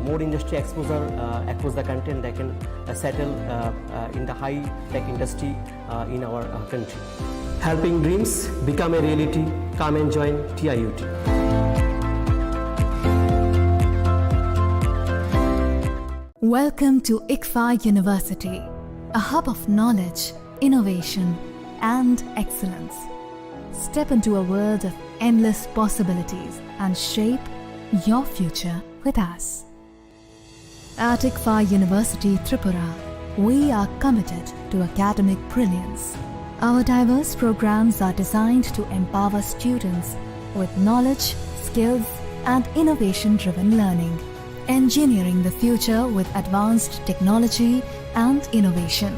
more industry exposure across the country, and they can settle in the high-tech industry in our country. Helping dreams become a reality. Come and join TIUT. Welcome to ICFA University, a hub of knowledge, innovation, and excellence. Step into a world of endless possibilities and shape your future with us. At ICFA University Tripura, we are committed to academic brilliance. Our diverse programs are designed to empower students with knowledge, skills, and innovation-driven learning, engineering the future with advanced technology and innovation,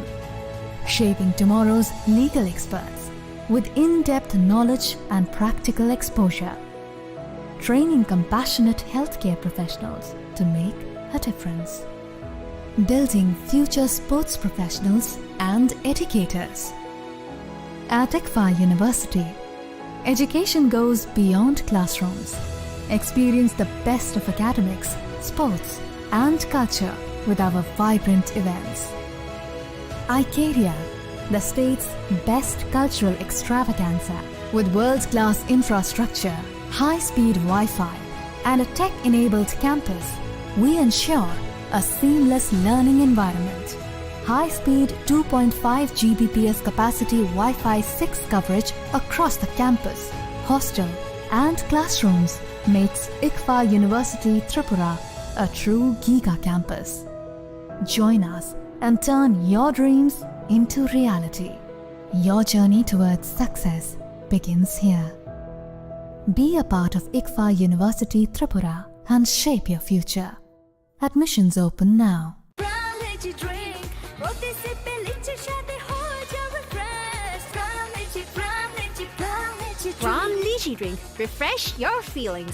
shaping tomorrow's legal experts with in-depth knowledge and practical exposure, training compassionate healthcare professionals to make a difference, building future sports professionals and educators. At ICFA University, education goes beyond classrooms. Experience the best of academics, sports, and culture with our vibrant events. Icaria, the state's best cultural extravaganza, with world-class infrastructure, high-speed Wi-Fi, and a tech-enabled campus, we ensure a seamless learning environment. High-speed 2.5 Gbps capacity Wi-Fi 6 coverage across the campus, hostel, and classrooms makes ICFA University Tripura a true giga campus. Join us and turn your dreams into reality. Your journey towards success begins here. Be a part of ICFA University Tripura and shape your future. Admissions open now. From Lychee Drink, refresh your feelings.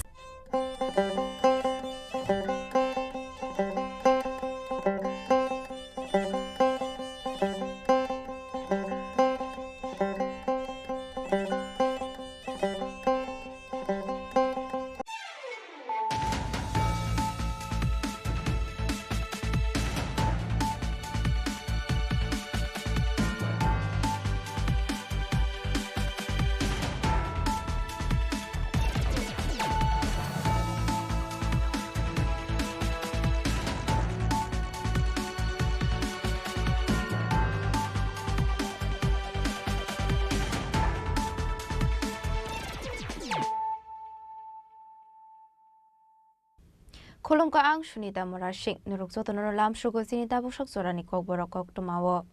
Khulum ka ang Sunita Morashik nuruk zo tono lam shugo sinita bushak zorani kok borok kok tumawo.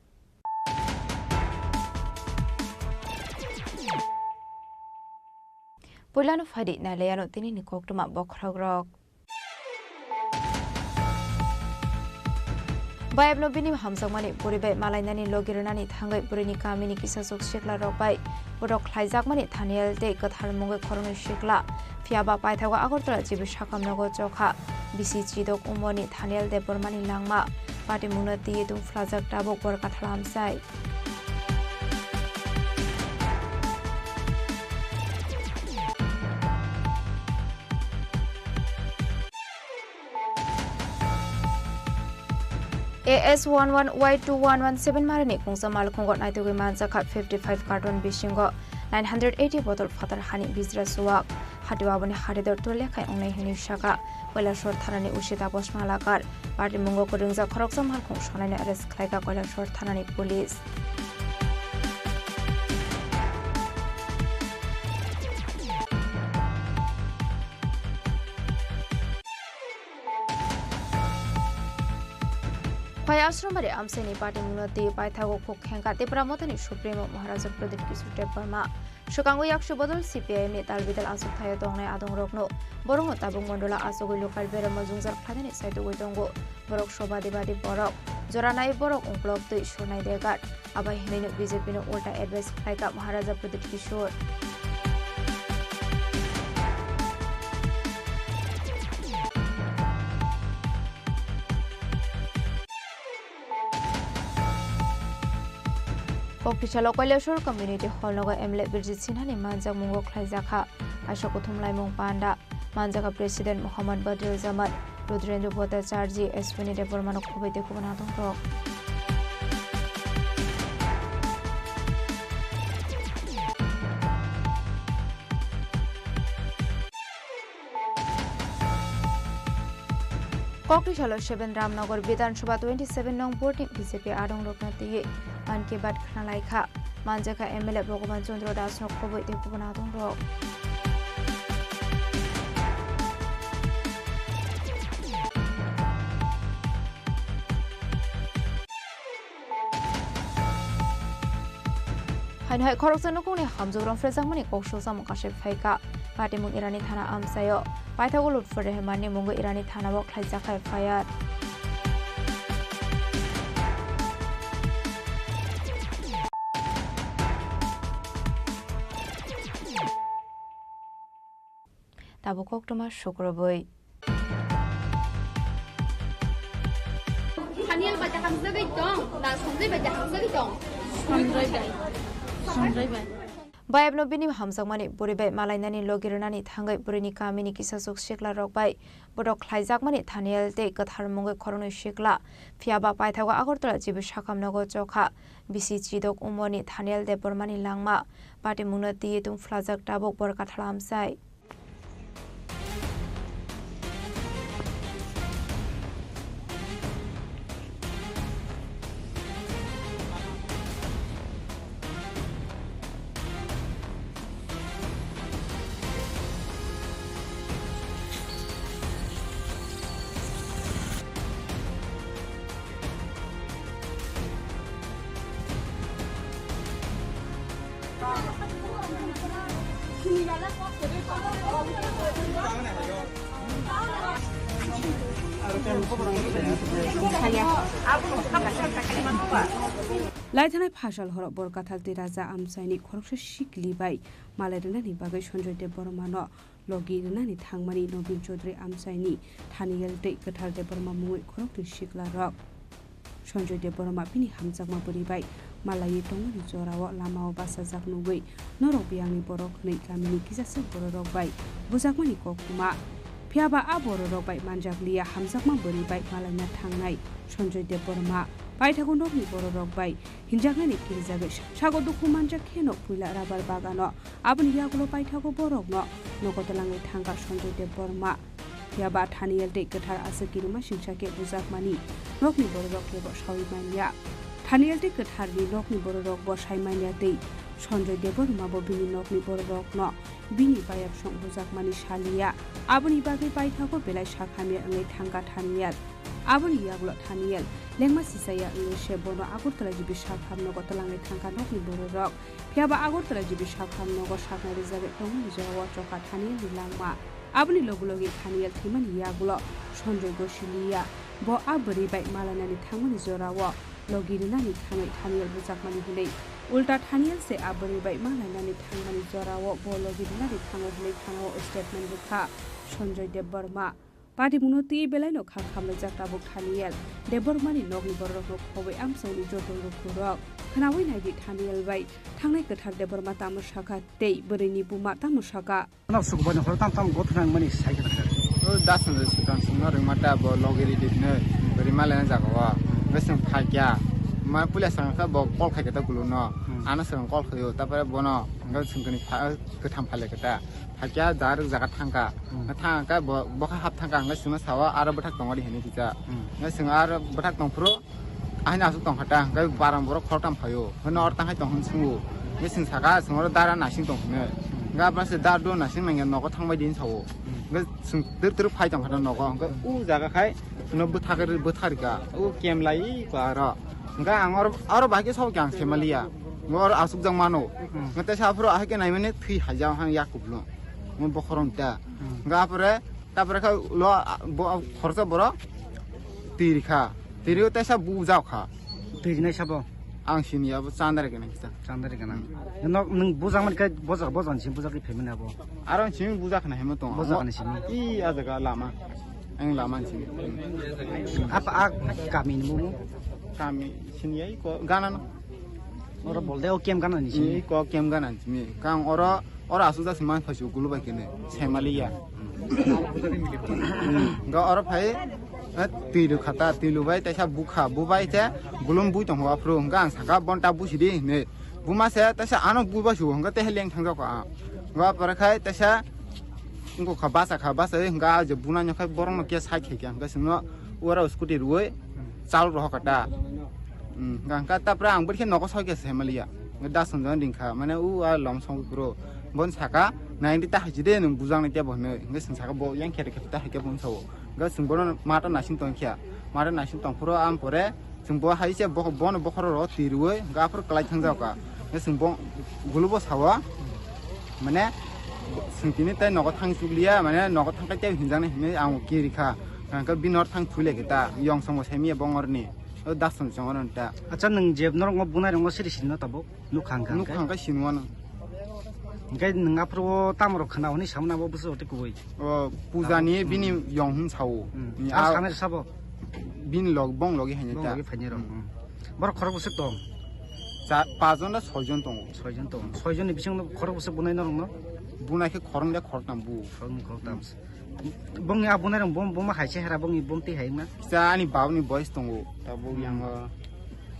Pulano fadi na leyano tini ni kok tuma bokragrok. Bayab no bini hamsang mani puribai malai nani logiranani thangai purini kamini kisa sok shikla rokbai borok khlaijak mani thanial te kathar mongai khorong shikla fiaba paithago agortala jibu shakam nago chokha bisi chidok umoni thanial de bormani langma pati munati tu flajak tabok bor kathalam sai AS11Y2117 marani kungsa malkhongot naitugi mansa khat 55 carton bishingo 980 bottle fatar hani bizra suwak hatiwa bani haridor tole khai ongnai hini shaka Koilashor thanani usita bosmalakar party mungo kodungja khoroksa malkhong sonani arrest khlaiga Koilashor thanani police Ashramari Amseni Party Munati Paithago Cook Henka Tepramotani Supremo Maharaja Pradesh Kisute Burma Shukango Yakshubodol CPI Metal Vidal Asutaya Dongne Adong Rokno Borongo Tabung Mondola Asogo Local Vera Mazunzar Kadani Saitu Widongo Borok Shoba Debadi Borok Joranai Borok Unglok to Shonai Degat, Aba Hino BJP no Ulta Advice Kaika Maharaja Pradip Kishore. Koktisha Lokalashore Community Hall Noga Emlet Birjit Sinhani Manjak Mungo Klaizaka, Ashokotum Laimong Panda, Manjaka President Muhammad Badr Zaman, Rudrendra Bhattacharjee, Eswini Devarman Kubete Kubanatung Rock. Koktisha Sheven Ramnagar Vidan Shubha 27 Nong Boarding BJP Adong Loknati, Manke Bat Khanalaika, Manjaka MLA Bogoman Chundro Das no Kubete Kubanatung Rock. Hai Khoroksan no Kuni Hamzogron Frezamani Koksho Sam Kaship Faika, Patimun Irani Thana Amsayo, Paitagul for the Hemani Mungo Irani Thana Wok Laizaka Fire. Tabukok to my sugar boy. Haniel baca hamsa gaitong, nas hamsa baca hamsa gaitong. Bayabno bini hamsakmani buribai malainani logirnani thangai burini kamini kisasuk shikla rokbai bodok khlaijakmani thaniel te katharmungai khoronu shikla phiaba paithago agortala jibi shakamnago chokha bisi chidok umoni thaniel de bormani langma pati munati tum flajak tabok bor kathalam sai Laithanai phashal horok bor kathalti raja amsaini khoroksa shikli bai malairnani bagai Sanjay Dev Barmano logi rnani thangmani Nobin Chaudhary amsaini thaniel te kathal Dev Barma mungoi khorokti shikla rok Sanjay Dev Barma pini hamjakma buri bai malai tongmani jorawo lamao basajak nugoi norok biangni borok nei kamini kisasa borok bai bujakmani kokuma phiaba a borok bai manjakliya hamjakma buri bai malaina thangnai Sanjay Dev Barma Paithago nokni borok bai hinjaknani kirjabe sago duku manjak kheno puila rabar bagano aboni yagulo paithago borok no nokotalangai thanga Sanjay Dev Barma phiaba thaniel de kathar asakiruma singsake bujakmani nokni borok kebo sawimanya thaniel de katharni nokni borok bo saimanya tei Sanjay Dev Barma bo bini nokni borok no bini bayap song bujakmani salia aboni bagai paithago belai sakhami angai thanga thaniel aboni yagulo thaniel lengma sisaya ngse bono agortala jibi sakhamno gotalangai thangka nokni borok phiaba agortala jibi sakhamno go sakna rezabe tongni jawa choka thaniel dilangma aboni logulogi thaniel thimani yagulo Sanjay Gosiliya bo abri bai malanani thangmani jorawo logirinani thangai thaniel bujakmani hilei ulta thaniel se abri bai malanani thangmani jorawo bo logirinani thangai hilei thangao statement bukha Sanjay Dev Barma Pati munoti belai no kham khamle jakta buk thaniel Dev Barmani nokni borok no khobai amsauni jotong rukurok khanawi nagi thaniel bai thangnai kathar Dev Barma tamur shaka tei borini buma tamur shaka na sukbani hor tam gothang mani saika dasan de sikan sumna remata bo logeri dikne berimala jagawa beseng phakya ma pulia sangka bo kol khaikata guluno ana sang kol khayo tapare bono ngal sungkani katham phale kata phakya dar jaga thangka thangka bo hap thangka ngal sima sawa ara bathak tongari heni kisa ngal sing ara bathak tongpro ahna asu tongkhata ngal baram borok khortam phayo hono or tangai tonghun sungu ngal sing saka singor dara nasing tonghne ngal base dar do nasing nang nogo thangbai din sawo ngal sing ter phai tongkhata nogo ngal u jaga khai no butharika u kem lai kwara ngal angor aro bagi saw kyang semaliya ngor asuk jang mano ngate safro ahke naimene thi hajaw hang yakublo mon bokhoronta ngapre tapre kha lo khorsa boro tirikha Tiri utai sa bujau kha. Tiri nai sabo. Ang sini abu candar kena kita. Candar kena. Nung bujang man kai bojang sim bujang kai phemen abo. Aron sini bujak kena hemo tong. Bojak kena sini. I ada ka lama. Ang lama sini. Apa kami ni Kami sini ai ko ganan. Ora bolde o kem ganan ni sini. Ko kem ganan sini. Kang ora asuda seman phasu gulu ba kene. Semaliya. Ga ora phai tilu khata tilu bai ta sa bukha bu bai ta gulum bu tong wa phro nga saka bonta bu sidi ne buma sa ta sa ano bu ba su nga te heleng thang ka ga par khai ta sa ngo khabasa nga je buna nya khai borong no ke sa khe kya nga sino ora scooty ruoi chal ro kata nga ka ta pra ang bukhe noko sa ke semaliya nga da sun jan ding kha mane u a lom song pro bon saka 90 ta hajide nung bujang ne te bo ne nga sing saka bo yang khe ta ke bon sawo ga sungbono mata nasin tongkhia mata nasin tongpuro am pore sungbo haise bon bokhoro ro tirui ga por klai thangjau ka ga sungbong gulubo sawa mane sungtini tai nogo thang chulia mane nogo thang tai hinjang ne hime ang kirikha ga binor thang thule kita yong songo semi bongor ni dasun songoron ta acha nung jeb nor ngo bunai ngo siri sin no tabo nukhang ka sinwan Ngai nunga pro tamro khana oni samna bo buso te koi puja ni bini yong hun chau ni a samer sabo bin log bong logi hanya ta logi phanye ro bor khoro busek tong cha pajon na 6 jon tong 6 jon ni bising no khoro busek bunai no no bunai ke khorong le khortam bu khortam bong ya bunai rong bom ma haise hera bong bom ti haina cha ani baw ni boys tongo ta bo yang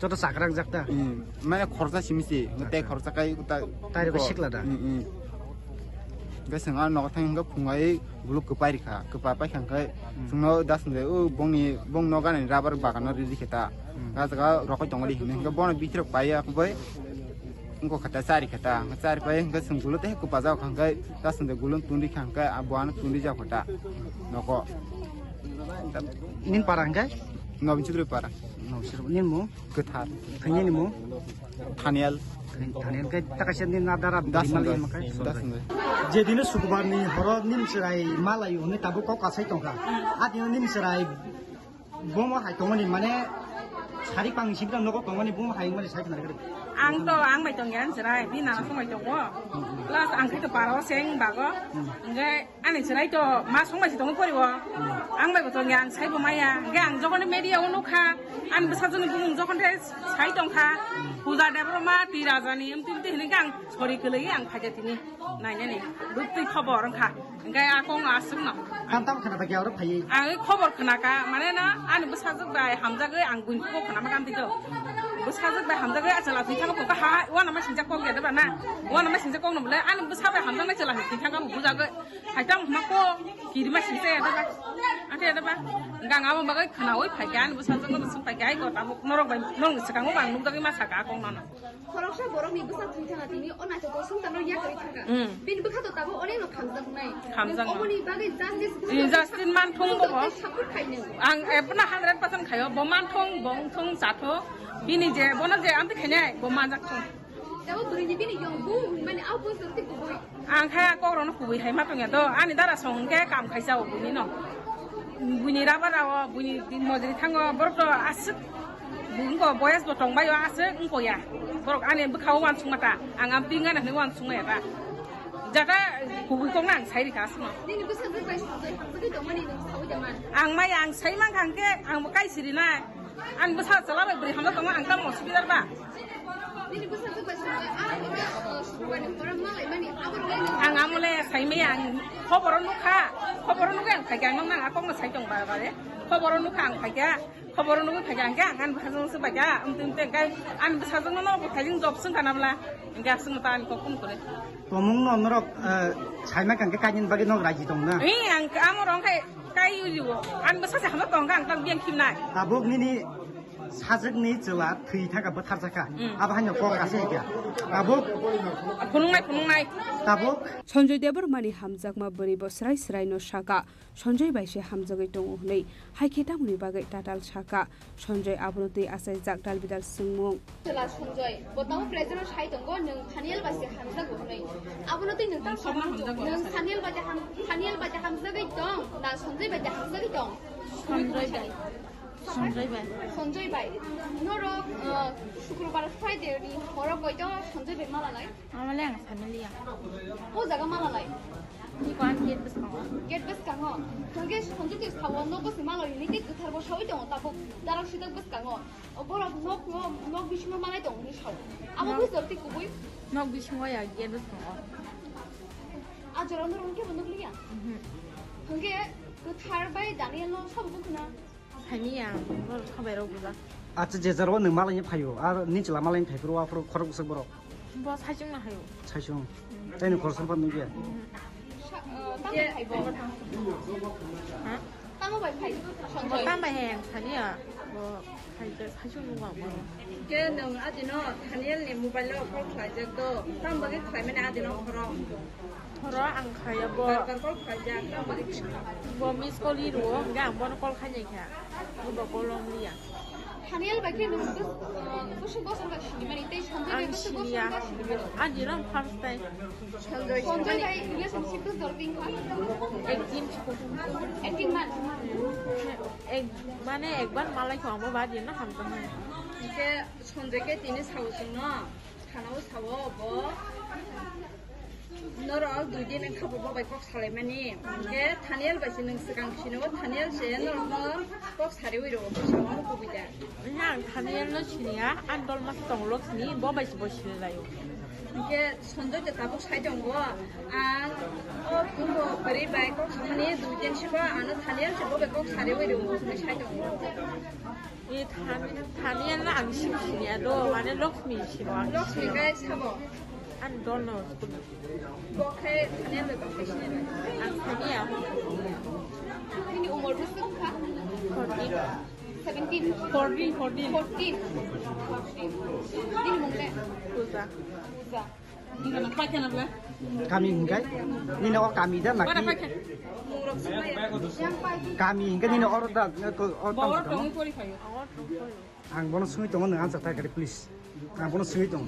저도 사그랑 작다. 만약 거르다 심시 그때 거르다 가이 그다 다리가 식라다. 그래서 나 같은 거 풍아이 물로 급파리카 급파파 향가 중노 다스네 봉니 봉 노가네 라버 바가나 리디케타 가자가 로코 정리 힘는 거 보나 비트럭 파이야 그거에 이거 갖다 사리 갖다 사리 파이 그 승불로 때 급파자 강가 다스네 굴론 툰디 향가 아부안 툰디 자고다 너거 닌 파랑가 너빈치들 파라 nin mo ketar kanya ni mo Daniel kay takasyan din nadara dimali makai je dinu sukbar ni horo nim serai malai oni tabu ko kasai tongka adino nim serai bomo hai tongani mane sari pang sibram nogo tongani bomo hai mane sai kana ang to ang mai tongyan serai bina so mai tongwo plus ang kai to paro seng bago ngai ani serai to ma song mai tong koriwo ang mai tongyan sai bo maya ngai ang jokon media onukha an besajoni bumung jokon te sai tongkha puja debroma ti rajani emti hini gang sori kelei ang phajatini naine ni dukti khobor angkha ngai akong asung no kantam khana ba gyawra phai ang khobor khana ka mane na an besajok bai hamjagai ang buin ko khana ma kam ti to besajok bai hamjagai achala ti thang ko ka ha wana ma sinjak ko ge da na wana ma sinjak ko no le an besabai hamjang na chala ti thang ka puja ge haitang ma ko kirima sinse da ba ate da ba gang abo bagai khana oi phai gan besajok no sung phai gai ko ta norok bai nong sakang bang nung dagi ma saka kong no Khoroksa borok ni besar thang tini ona to sung tan ya kari thanga bin bukha to tabo ore no khamjang nai omoni bagai justice man thong bo support khaine ang epna 100% khayo bo man thong bong thong satho bini je bona je amti khaine bo man jak thong tabo buri ni bini yong bu mane au bu sorti ku bui ang khaya ko ro no ku bui hai ma tong ya do ani dara song ke kam khaisa o buni no buni ra ba ra buni din mo jiri thango borok to asuk bungo boyas bo tong bayo asuk ngko ya borok ani bkhau wan sungata ang am pinga na ni wan sunga ya jata ku bui kong nang sai ri ka sma ni bu sa bai sa to mani no sau jaman ang mai ang sai mang khang ke ang kai siri na an bu sa chala bai bri hamda tong ang tam mo sibidar ba ni bu sa bai sa suwan orang malai mani abur ang amule sai me ang khoboron nukha ang phai gang nang akong na sai tong ba ba re khoboron nukha ang phai ga khoboron nukha phai gang ga an bhajong se ba ga umtim te ga an bhajong no bo phai jing job sung kana bla ga sung ta an ko kum kore tomung no norok chaima kan ke kanin bagi no raji tong na ang amorong kai yu an basa sa hamda tong ga ang tang biang kim nai tabuk ni 사적니 저와 트위터가 버타자카 아바한요 고가세야 아복 분홍나이 다복 선조이 데버마니 함작마 버리버 스라이 no शाका 선조이 바이세 함작의 동호 नै हाइखेटा मुनि बागै टाटाल शाका 선조이 आबरति आसाय जागदाल बिदाल सिंमुं चला 선조이 बताओ present साइ दंगो नों फानियल बासे 함작고 नै आबरति नों ता नों फानियल बासे 함작의 दं ना 선조이 बासे 함작의 दं 선조이 সঞ্জয় বাই নরক শুক্রবার ফ্রাইডে নি হরক কইতো সঞ্জয় বাই মালালাই আমালে আং ফ্যামিলিয়া ও জায়গা মালালাই নি কোন get bes kango tongge sonjo tis khawo no bes malo ni ke kuthar bo shoi dong ta bo darak shida bes kango obor nok bishmo malai dong ni shau amo bes dorti kubui nok bishmo ya get bes kango ajora no ronke bonok liya tongge kuthar bai daniel no sab bu kuna famiya bo khabai ro buza 아저 제자로 능 말라니 파요. 아 니질 말라니 파이로 앞으로 걸어 서 버려. 뭐 사중 나 하요. 사중. 때는 걸어 받는 게. 예,ตั้งไว้ไผ่ตั้งไปแหงทันเนี่ยบ่ใครจะให้ช่วยลุงบอกบ่แกนึงอาจิโนทันเนี่ยในโมบายแล้วก็ขายจะก็ตั้งบ่ได้ขายไม่ได้อาจิโนขออังขายบ่กันก็ขายจะตั้งบ่ได้บ่มีสกอรี่รู้อย่างบ่นก็ขายอย่างแค่บ่ก็ลองเรียนDaniel bakhe nung kush gosar ba shimani te Sanjay kush gosar ba shimani ajira first time Sanjay bhai relationship to dorting kha 18 months মানে একবার মালাই খাওয়াবো বা দিয়ে না খামতো না কে সঞ্জয়কে তিনি সাউসুন না খানাও সাবো ব নর দুই দিন খাবো বাই কক সালাই মানি কে থানিয়াল বাইছে নং সিগাंसिनो থানিয়াল সে নর কক সারি উইরো সামা কুবিदा हाँ थानियल न छिनिया आंदल मास दंलक नि ब बाइस बसिले लायो के सन्जय ते ताबो साइ दंगो आं ओ कुंबो बरि बाइ को खामानि दुइ दिन सिबा आनो थानियल से बबे को सारि वइरो नि साइ दंगो ए थानियल ना आं छिनिया दो माने लक्ष्मी छिनो लक्ष्मी गाय साबो आंदल न बखे थानियल बे बखे छिने आं थानिया ini umur besar kha 17 14 ini mungkin Uza ini nak pakai apa kami enggak ini nak kami dah nak kami enggak ini orang dah bawa dong kori kayu ang bono sumi tong nang ansak tak please ang bono sumi tong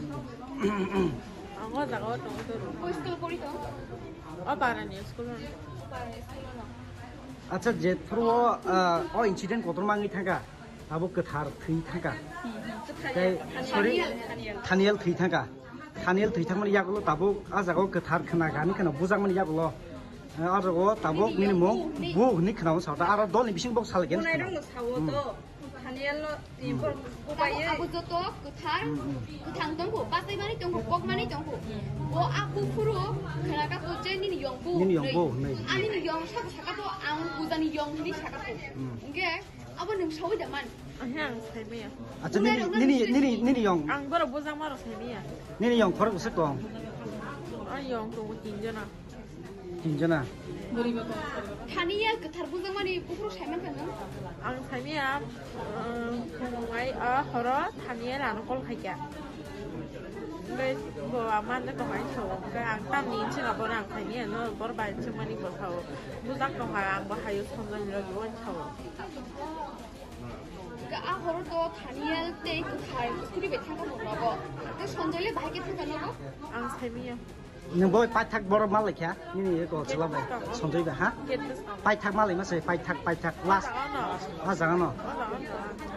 ang ada kau dong tu school kori tong apa ni school আচ্ছা যে through ও incident কত মাঙ্গি থাকা আবো গোথার থৈ থাকা তাই sorry থানিয়াল থৈ থাকা থানিয়াল থৈ থাকমানে ইয়াগুলো তাবো আজাগো গোথার খনা গানি খনা বুজাকমানে ইয়াগুলো আজাগো তাবো নিনি মং বু নি খনাও সাউতা আর দল নি বিসিং বক সালগেন থানিয়াল ইম্পর উপায়ে আবু যত গোথার গোথাং দংবো পাসাই মানি দংবো কক মানি দংবো ও আকু ফুরু খনাকা কোচে নিনি ইয়ংবো ani ni yong sa sakato ang buzani yong ni sakato nge abo nung sawi daman ahang saimiya acha nini yong ang baro buzang maro saimiya nini yong khorok usek tong yong to tinjana thaniya gothar buzang mani bukro saiman kan ang saimiya khongai a horo thaniya ran kol khaikya cái bộ mà nó còn phải chịu cái ăn tam nín chứ là bộ ăn phải nhẹ nó bộ bài chứ mà đi bộ chịu bút giác còn phải ăn bộ hay yêu thông dân rồi bộ chịu cái áo horo to thaniel te ku thai kuri be thang ko no go cái sonjole bai ke thang no go ăn say miya nhưng bôi pai thak bor mal lekha nini ko chila bai sonjoi ba ha pai thak mal ma se pai thak last ha jang no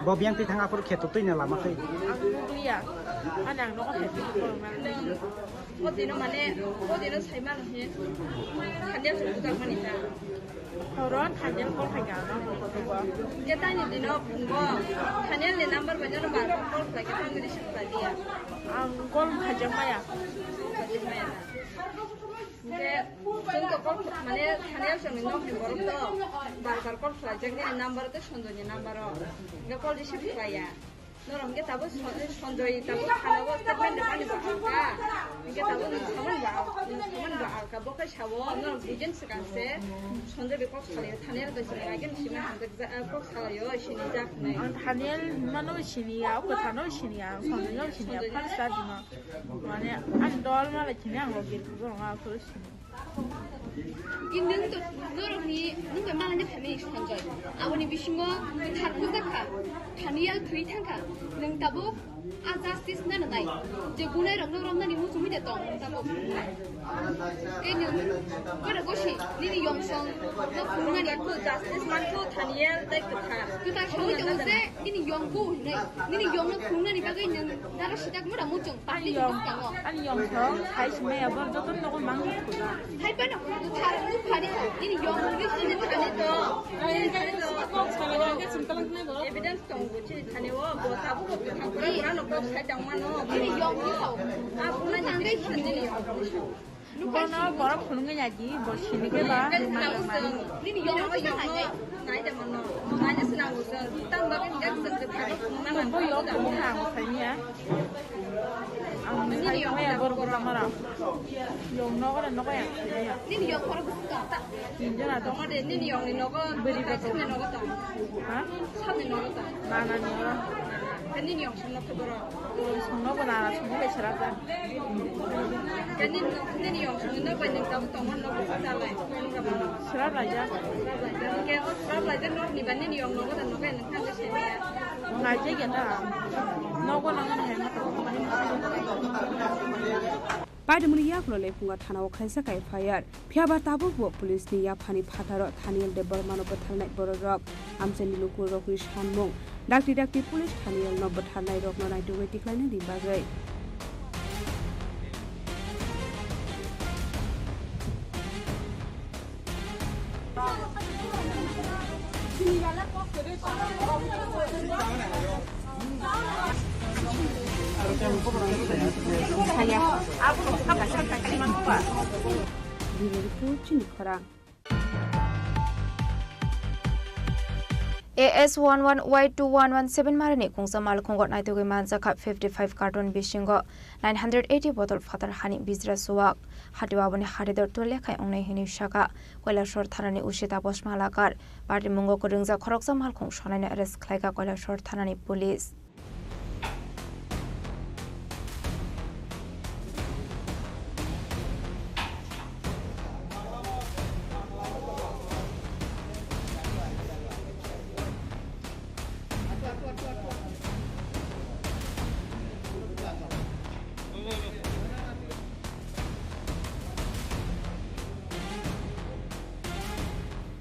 bo biang ti thang apur kheto tuina lama kai anh ăn nó có thể có gì nó mà nè có gì nó thấy mang hết thành ra chúng ta phải nè hồi đó thành ra có phải cả nó có được không cái tay này thì nó cũng có thành ra là number bây giờ nó bảo con phải cái thằng người đi phải đi con phải chấm mày à cái chúng ta có mà nè thành ra chúng mình nó phải có đó bảo con phải chấm cái number tới xong rồi number rồi cái con đi phải à 너랑 게 답은 선조이 답은 하나고 스텝맨데 빨리 봐가 이게 답은 사만 봐 뭐가 샤워 너랑 비전스 간세 선조비 꼭 살아요 타넬 도 지금 아긴 심해 꼭 살아요 신이자 타넬 만노 신이야 그 타노 신이야 선조 신이야 팔사지마 만에 안 돌마라 그냥 거기 그거가 그렇지 이능도 너랑이 능도 말하는 family 선조이 아버님 비신거 타쿠자카 타니알 트위탄카 능다보 아자스티스 나나나이 제 군에 랑랑랑나니 무슨 미대 동 능다보 ini kau gosi ini yongsong no pungan itu justice mantu thaniel dek kata kita show itu se ini yongku ini yong no pungan ini bagai yang darah sidak muda muncung pasti yong ani yongsong hai semai apa jodoh no mang kuda hai pada cara lu hari ini yong ini sini bukan itu kok salah ke simpel ni bro evidence tunggu ciri thaniwa bota bu ko thangkura kurang no ko sai dangmano ini yong ni tau aku na nanggai sendiri Kono borok khulunge nyaji borsini ke ba ini yong no yong no nai de mano nai de senang usul tang ba kan dak sen de phari mana ko yong ko ha sai ni ya ang ni yong ya bor bor mara yong no ko no ko ya ini yong ko ko ta ni jana to de ini yong ni no ko beri ba sen no ko ta ha san ni no ko ta na na ni ora ini yong sen no ko boro no ko na su ni chara ta ini yong sen no ko ni ta to man no ko ta lai chara la ya ke ra lai de no ni ban ni yong no ko ta no ko ni ta se ni ya ngai che ya ta no ko na ngana he ma to Padamuni yaklole punga thana okhaisa kai fire phiaba tabu bo police ni ya phani phataro thaniel de bormano bathalnai bororok amcheni lukur rokni sanmung dakti police thaniel no bathalnai rok no naitu weti klaina di bagai Chini Khorang AS11Y2117 marani kungsa mal khongot nai toge manza kha 55 carton bishingo 980 bottle fatar hani bizra suwak hatiwa bani haridor to lekhai ongnai hini shaka koilashor thanani ushita bosmalakar party mungo ko ringja khoroksa mal khong shonai arrest khlaika koilashor thanani police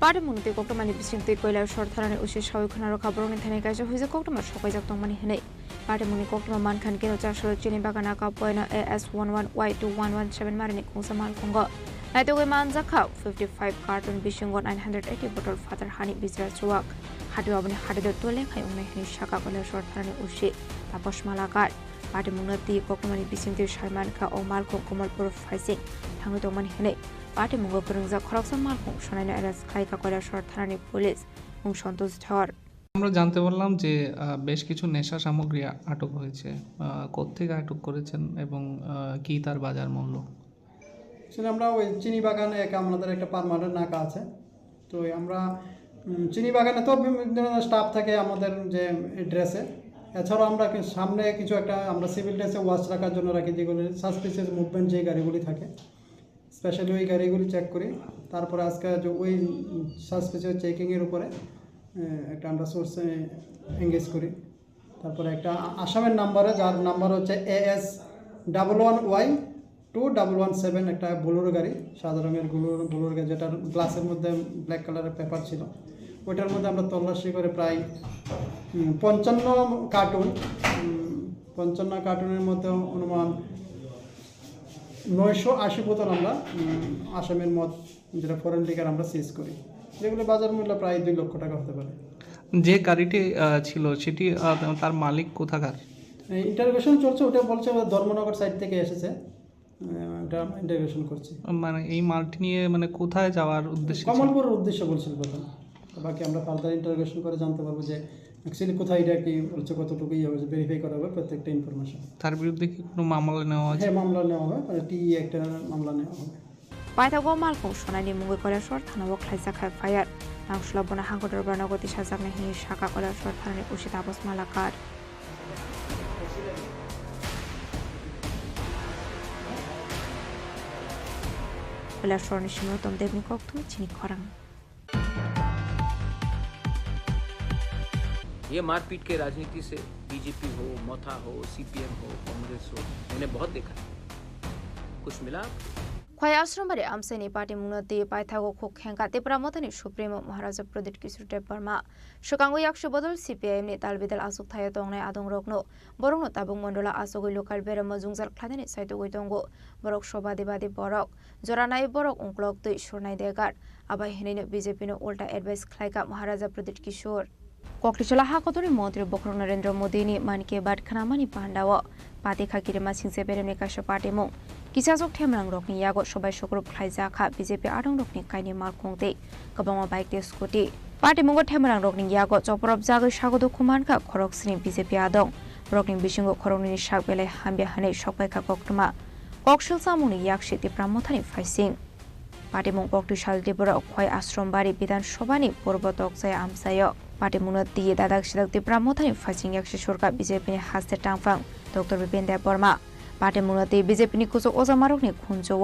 পাড়ে মুনিতে কোকটমানি বিশৃঙ্খতে কয়লার সরথারানে উশে সহায়খনার খবরনে থানায় কাজ হয়েছে কোকটমা সবাই যাক তংমানি হেনে পাড়ে মুনি কোকটমা মানখান কেন চাষর চিনি বাগানা কাপয়না AS11Y2117 মারিনি কুংসামাল কুঙ্গ নাইতোগে মানজাখা 55 কার্টন বিশৃঙ্গ 980 বটল ফাতার হানি বিজরা চুয়াক হাটিওয়াবনি হাটিদর তোলে খাই উন্নয় হেনি শাখা কয়লার সরথারানে উশে তাপস মালাকার পাড়ে মুনাতি কোকটমানি বিশৃঙ্খতে সাইমানখা ও মালকো কমলপুর ফাইসিং থাঙ্গি তংমানি হেনে পার্টি মুঙ্গ করংজা খরকসা মালকং শনাইনা এরাস খাইকা কয়লাশর থানানি পুলিশ এবং সন্তোষ ধর আমরা জানতে পারলাম যে বেশ কিছু নেশা সামগ্রী আটক হয়েছে কোত্থেকে আটক করেছেন এবং কি তার বাজার মূল্য আসলে আমরা ওই চিনি বাগানে আমাদের একটা পার্মানেন্ট নাকা আছে তো আমরা চিনি বাগানে তো বিভিন্ন স্টাফ থাকে আমাদের যে ড্রেসে এছাড়াও আমরা সামনে কিছু একটা আমরা সিভিল ড্রেসে ওয়াচ রাখার জন্য রাখি যেগুলি সাসপিসিয়াস মুভমেন্ট যে গাড়িগুলি থাকে স্পেশালি ওই গাড়িগুলি চেক করি তারপরে আজকে যে ওই সাসপিসিয়াস চেকিংয়ের উপরে একটা আমরা সোর্সে এঙ্গেজ করি তারপরে একটা আসামের নাম্বারে যার নাম্বার হচ্ছে AS11Y2117 একটা বোলেরো গাড়ি সাদা রঙের বোলেরো গাড়ি যেটার গ্লাসের মধ্যে ব্ল্যাক কালারের পেপার ছিল ওইটার মধ্যে আমরা তল্লাশি করে প্রায় 55 কার্টুনের মধ্যে অনুমান 980 বোতল আমরা আসামের মদ যেটা ফরেন লিকার আমরা সিজ করি যেগুলো বাজার মূল্য প্রায় 2 লক্ষ টাকা হতে পারে যে গাড়িটি ছিল সেটি তার মালিক কোথাকার ইন্টারোগেশন চলছে ওটা বলছে ধর্মনগর সাইড থেকে এসেছে এটা ইন্টারোগেশন করছি মানে এই মালটি নিয়ে মানে কোথায় যাওয়ার উদ্দেশ্য কমলপুরের উদ্দেশ্য বলছিল প্রথম বাকি আমরা ফার্দার ইন্টারোগেশন করে জানতে পারবো যে অ্যাকচুয়ালি কোথায় এটা কি বলছে কতটুকু হবে ভেরিফাই করা হবে প্রত্যেকটা ইনফরমেশন তার বিরুদ্ধে কি কোনো মামলা নেওয়া আছে হ্যাঁ মামলা নেওয়া হবে টি একটা মামলা নেওয়া হবে পাইতাগো মালকং শনানি মুঙ্গই কয়লাশর থানাও খাইসা খাই ফায়ার নাংসলাবনা হাঙ্গদর বানাগতি সাজাকনে হি শাখা কয়লাশর থানানি উশিত আবস মালাকার কয়লাশর নিশিমতম দেবনি কক্তু চিনি খরাং ये मारपीट के राजनीति से बीजेपी हो मथा हो सीपीएम हो कांग्रेस हो मैंने बहुत देखा है कुछ मिला खय आश्रमबारे आमसाइनि पार्टी मुनति पाइथागो खो खेंका त्रिपुरा मथानि सुप्रीमो महाराजा प्रदीप किशोर देव बर्मा सुकांगो याक्ष बदल सीपीआईएम नि तालबिदल आसुक थायो तंगनाय आदं रकनो बरंनो ताबुक मंडला आसुगै लोकाल बेरम जुंजार खादानि साइतो गय दंगो बरक सबादिबादि बरक जरानाय बरक उंक्लक दै सुरनाय देगार आबाय हेनैनो बीजेपी नो उल्टा एडभाइस खलायका महाराजा प्रदीप किशोर कक्लिचला हाकतनि मंत्री बख्र नरेंद्र मोदी नि मन की बात खानामानि पांडाव पाती खाकिरिमा सिंसे बेरेमनि काश पार्टी मुं किसाजक थेमरां रकनि यागो सबाय सग्रुप खायजाखा बीजेपी आदं रकनि कायनि मालखंते गबांगा बाइक ते स्कुटी पार्टी मुंगो थेमरां रकनि यागो चपरब जागै सागदो खुमानका खरकस्नि बीजेपी आदं रकनि बिसिंगो खरंनि साक बेले हामबे हानै सकबायका कक्टमा कक्सिल सामुनि याकसि तिप्रा मथानि फाइसिं पार्टी मुं कक्टिसाल तिपुरा खय आश्रमबारि विधानसभानि पूर्व तकजाय आमसायो पार्टी मुंनो ती दादाक सिदाक तिप्रा मथानि फाइसिं याकसि सरकार बीजेपी नि हास्ते टांफां डॉक्टर बिपिन देव बर्मा पार्टी मुंनो ती बीजेपी नि कुसो ओजामारकनि खुनजो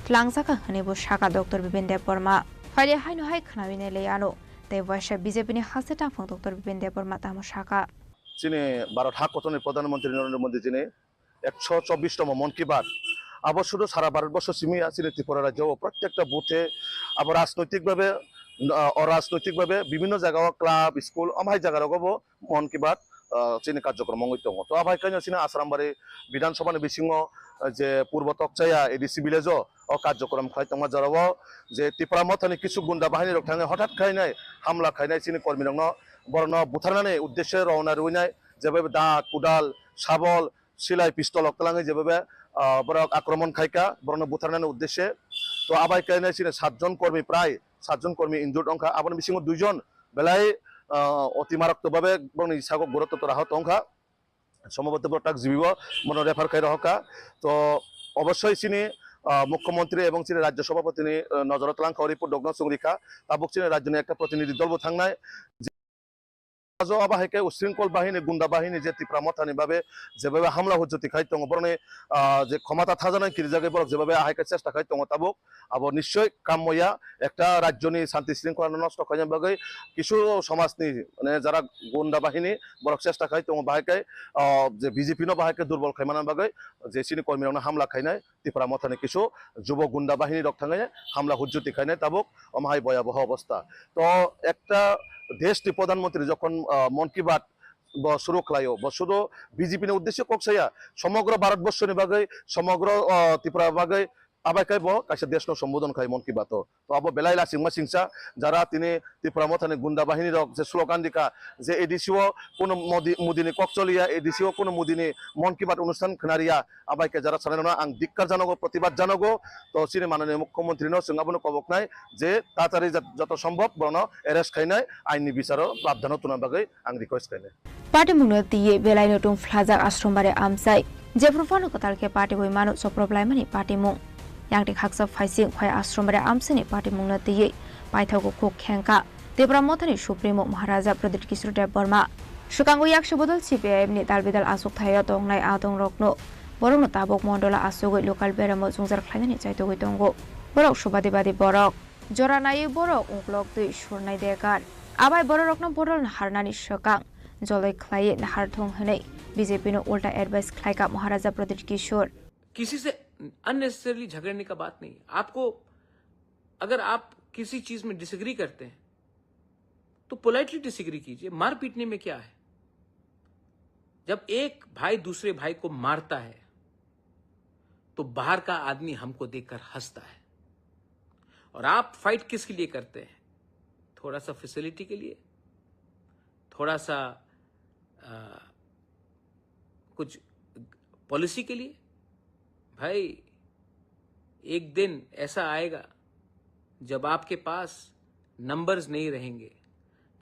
tlangzaka हनेबो साका डॉक्टर बिपिन देव बर्मा फाइले हायनो हाय खनाबिने लेयानो देववाशा बीजेपी नि हास्ते टांफां डॉक्टर बिपिन देव बर्मा तामो साका चीने भारत हाकतनि प्रधानमंत्री नरेंद्र मोदी जी ने 124तम मन की बात अब शुद्ध सारा भारतवर्ष सीमिया चीन त्रिपुरा राज्य प्रत्येकटा बुथे अब राजनैतिक भावे अराजनैतिक भावे विभिन्न जगह क्लाब स्कूल अमाय जगह मन की बात चीन कार्यक्रम दंग तो आबाय कहीं चीन आसामबारि विधानसभा बिसिङाव जे पूर्व तकचाया एडिसी विलेज कार्यक्रम खाई जराव जे त्रिपुरा मथानि किसु गुंडा बाहिनी थाङो हठात खायनाय हमला खायनाय चीन कर्मी बरन बुथारनानै उद्देश्य रवना रुइनाय जेबो दात कुदाल साबल सिलाई पिस्तल अक्लाङै जेबो बरक आक्रमण खायका बरन बुथारनानै उद्देश्य तो आबाय कहीं चीन 7 जन कर्मी प्राय 7 जन कर्मी इंजुर्ड अंका आबन बिसिङाव 2 जन बेलाय अति मारात्मकभावे बरन इसागो गुरुत्व आहत अंका सम्भवत बरटाक जीव मन रेफार खाई रहा तो अवश्य चीनी मुख्यमंत्री एवं चीनी राज्य सभापति नजरत लांखा रिपोर्ट दग्न संरिखा ताबुक चीनी राज्य एक प्रतिनिधि दल थांनाय आबाहायके उशृंखल बाहिनी गुंडा बाहिनी जे त्रिपुरा मथानि भावे जेबे हमला हुज्जति खाई दङ बरने जे क्षमता थाजानाय किरजागे बरक जेबे आहायके चेष्टा खाई दङ ताबुक अब निश्चय कामया एकटा राज्यनि शांति शृंखला नष्ट खायनाय बागै किछु समाजनि माने जारा गुंडा बाहिनी बरक चेष्टा खाई दङ बाहायके जे बीजेपी नो बाहायके दुर्बल खायमाना बागै जे सिनि कर्मीरावनो हमला खायनाय त्रिपुरा मथानि किछु जुब गुंडा बाहिनी रक थाङै हमला हुज्जति खायनाय ताबुक अमाहाय भयाबह अवस्था तो एकटा देश प्रधानमंत्री जखन मन की बात शुरू खालायो शुरू बीजेपी उद्देश्य कक्साया समग्र भारतवर्ष बागै समग्र त्रिपुरा बागै आबायकाय कैसे देश सम्बोधन खाई मन की बात तो अब बेलायला सिंमा सिंसा जरा त्रिपुरा मथानि गुंडा बाहिनी जे स्लोगान दिखा जे एडिसिओ कोनो मोदीनि कक्चलिया एडिसिओ कोनो मोदीनि मन की बात अनुष्ठान खनारिया आबायके जरा सानायना आं दिक्कार जानांगौ प्रतिबाद जानांगौ तो चीनी माननीय मुख्यमंत्री जोंहाबो कबकनाय जे तातारि जत सम्भव बरनो एरेस्ट खायनाय आइननि बिचार प्रावधान तुना बागै आं रिक्वेस्ट खायनाय पार्टी मुंनो तिये बेलायनो तुम फ्लाजा आश्रमबारे आमसाय जेफ्रुफानो कतालके पार्टी गय मानो सप्रब्लायमानि पार्टी मुं यांगटे खाकसा फाइसिं खय आश्रमबारे आमसानि पार्टी मुंनो तिये पाइथागो खो खेंका त्रिपुरा मथानि सुप्रीमो महाराजा प्रदीप किशोर देव बर्मा सुकांगो याक्ष बदल सीपीआईएम नि तालबिदाल आसुक थायो तंगनाय आदं रकनो बरंनो ताबुक मंडला आसुगै लोकाल बेराम जुंजार खायनानि चाइतो गय दंगो बरक सबादिबादि बरक जरानाय बरक उंक्लक दै सुरनाय देगार आबाय बर रकनो बदल हारनानि सकां जलै खलाय नाहार थों हनै बीजेपी नो उल्टा एडवाइस खलायका महाराजा प्रदीप किशोर किसी से अननेसेसरली झगड़ने का बात नहीं आपको अगर आप किसी चीज में डिसएग्री करते हैं तो पोलाइटली डिसएग्री कीजिए मार पीटने में क्या है जब एक भाई दूसरे भाई को मारता है तो बाहर का आदमी हमको देखकर हंसता है और आप फाइट किसके लिए करते हैं थोड़ा सा फैसिलिटी के लिए थोड़ा सा कुछ पॉलिसी के लिए भाई एक दिन ऐसा आएगा जब आपके पास नंबर्स नहीं रहेंगे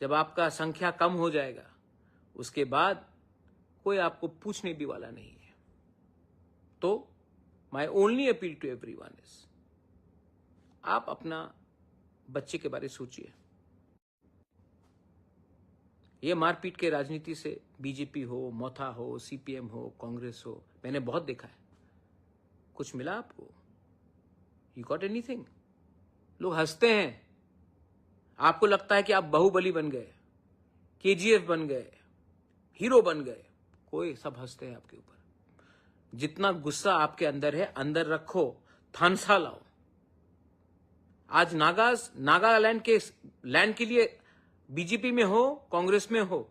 जब आपका संख्या कम हो जाएगा उसके बाद कोई आपको पूछने भी वाला नहीं है तो my only appeal to everyone is आप अपना बच्चे के बारे में सोचिए ये मारपीट के राजनीति से बीजेपी हो मोथा हो सीपीएम हो कांग्रेस हो मैंने बहुत देखा है कुछ मिला आपको यू गॉट एनीथिंग लोग हंसते हैं आपको लगता है कि आप बाहुबली बन गए केजीएफ बन गए हीरो बन गए कोई सब हंसते हैं आपके ऊपर जितना गुस्सा आपके अंदर है अंदर रखो थानसा लाओ आज नागालैंड के लैंड के लिए बीजेपी में हो, कांग्रेस में हो,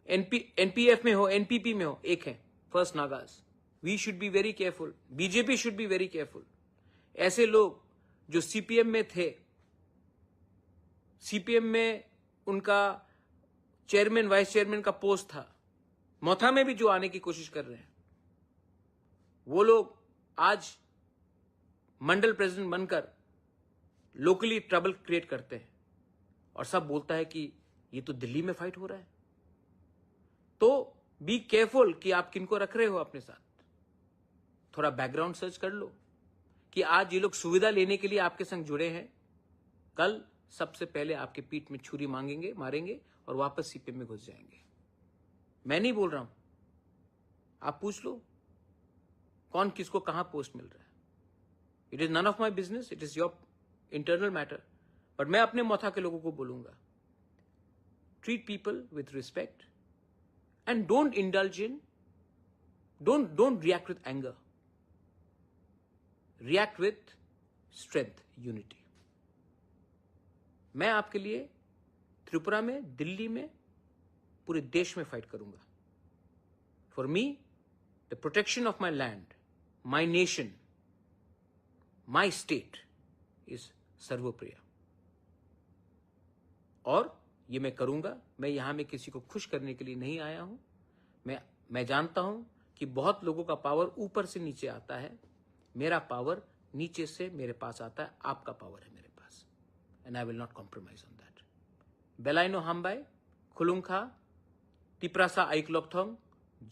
एनपीएफ में हो, एनपीपी में हो, एक है first Nagas. We should be very careful, BJP should be very careful. ऐसे लोग जो सीपीएम में थे, सीपीएम में उनका चेयरमैन वाइस चेयरमैन का पोस्ट था, मोथा में भी जो आने की कोशिश कर रहे हैं, वो लोग आज मंडल प्रेसिडेंट बनकर लोकली ट्रबल क्रिएट करते हैं और सब बोलता है कि ये तो दिल्ली में फाइट हो रहा है। तो बी केयरफुल कि आप किनको रख रहे हो अपने साथ। थोड़ा बैकग्राउंड सर्च कर लो कि आज ये लोग सुविधा लेने के लिए आपके संग जुड़े हैं, कल सबसे पहले आपके पीठ में छुरी मारेंगे और वापस सीपीएम में घुस जाएंगे। मैं नहीं बोल रहा हूं, आप पूछ लो कौन किसको कहां पोस्ट मिल रहा है। It is none of my business, it is your internal matter. But मैं अपने मोथा के लोगों को बोलूंगा, treat people with respect and don't indulge in, don't react with anger, react with strength, unity. मैं आपके लिए त्रिपुरा में, दिल्ली में, पूरे देश में फाइट करूंगा। For me the protection of my land, my nation, my state is सर्वप्रिय, और ये मैं करूंगा। मैं यहां में किसी को खुश करने के लिए नहीं आया हूं। मैं जानता हूं कि बहुत लोगों का पावर ऊपर से नीचे आता है, मेरा पावर नीचे से मेरे पास आता है, आपका पावर है मेरे पास, and I will not compromise on that. बेलाइनो हामबाई, खुलुंखा, तिप्रासा आइकलकथंग,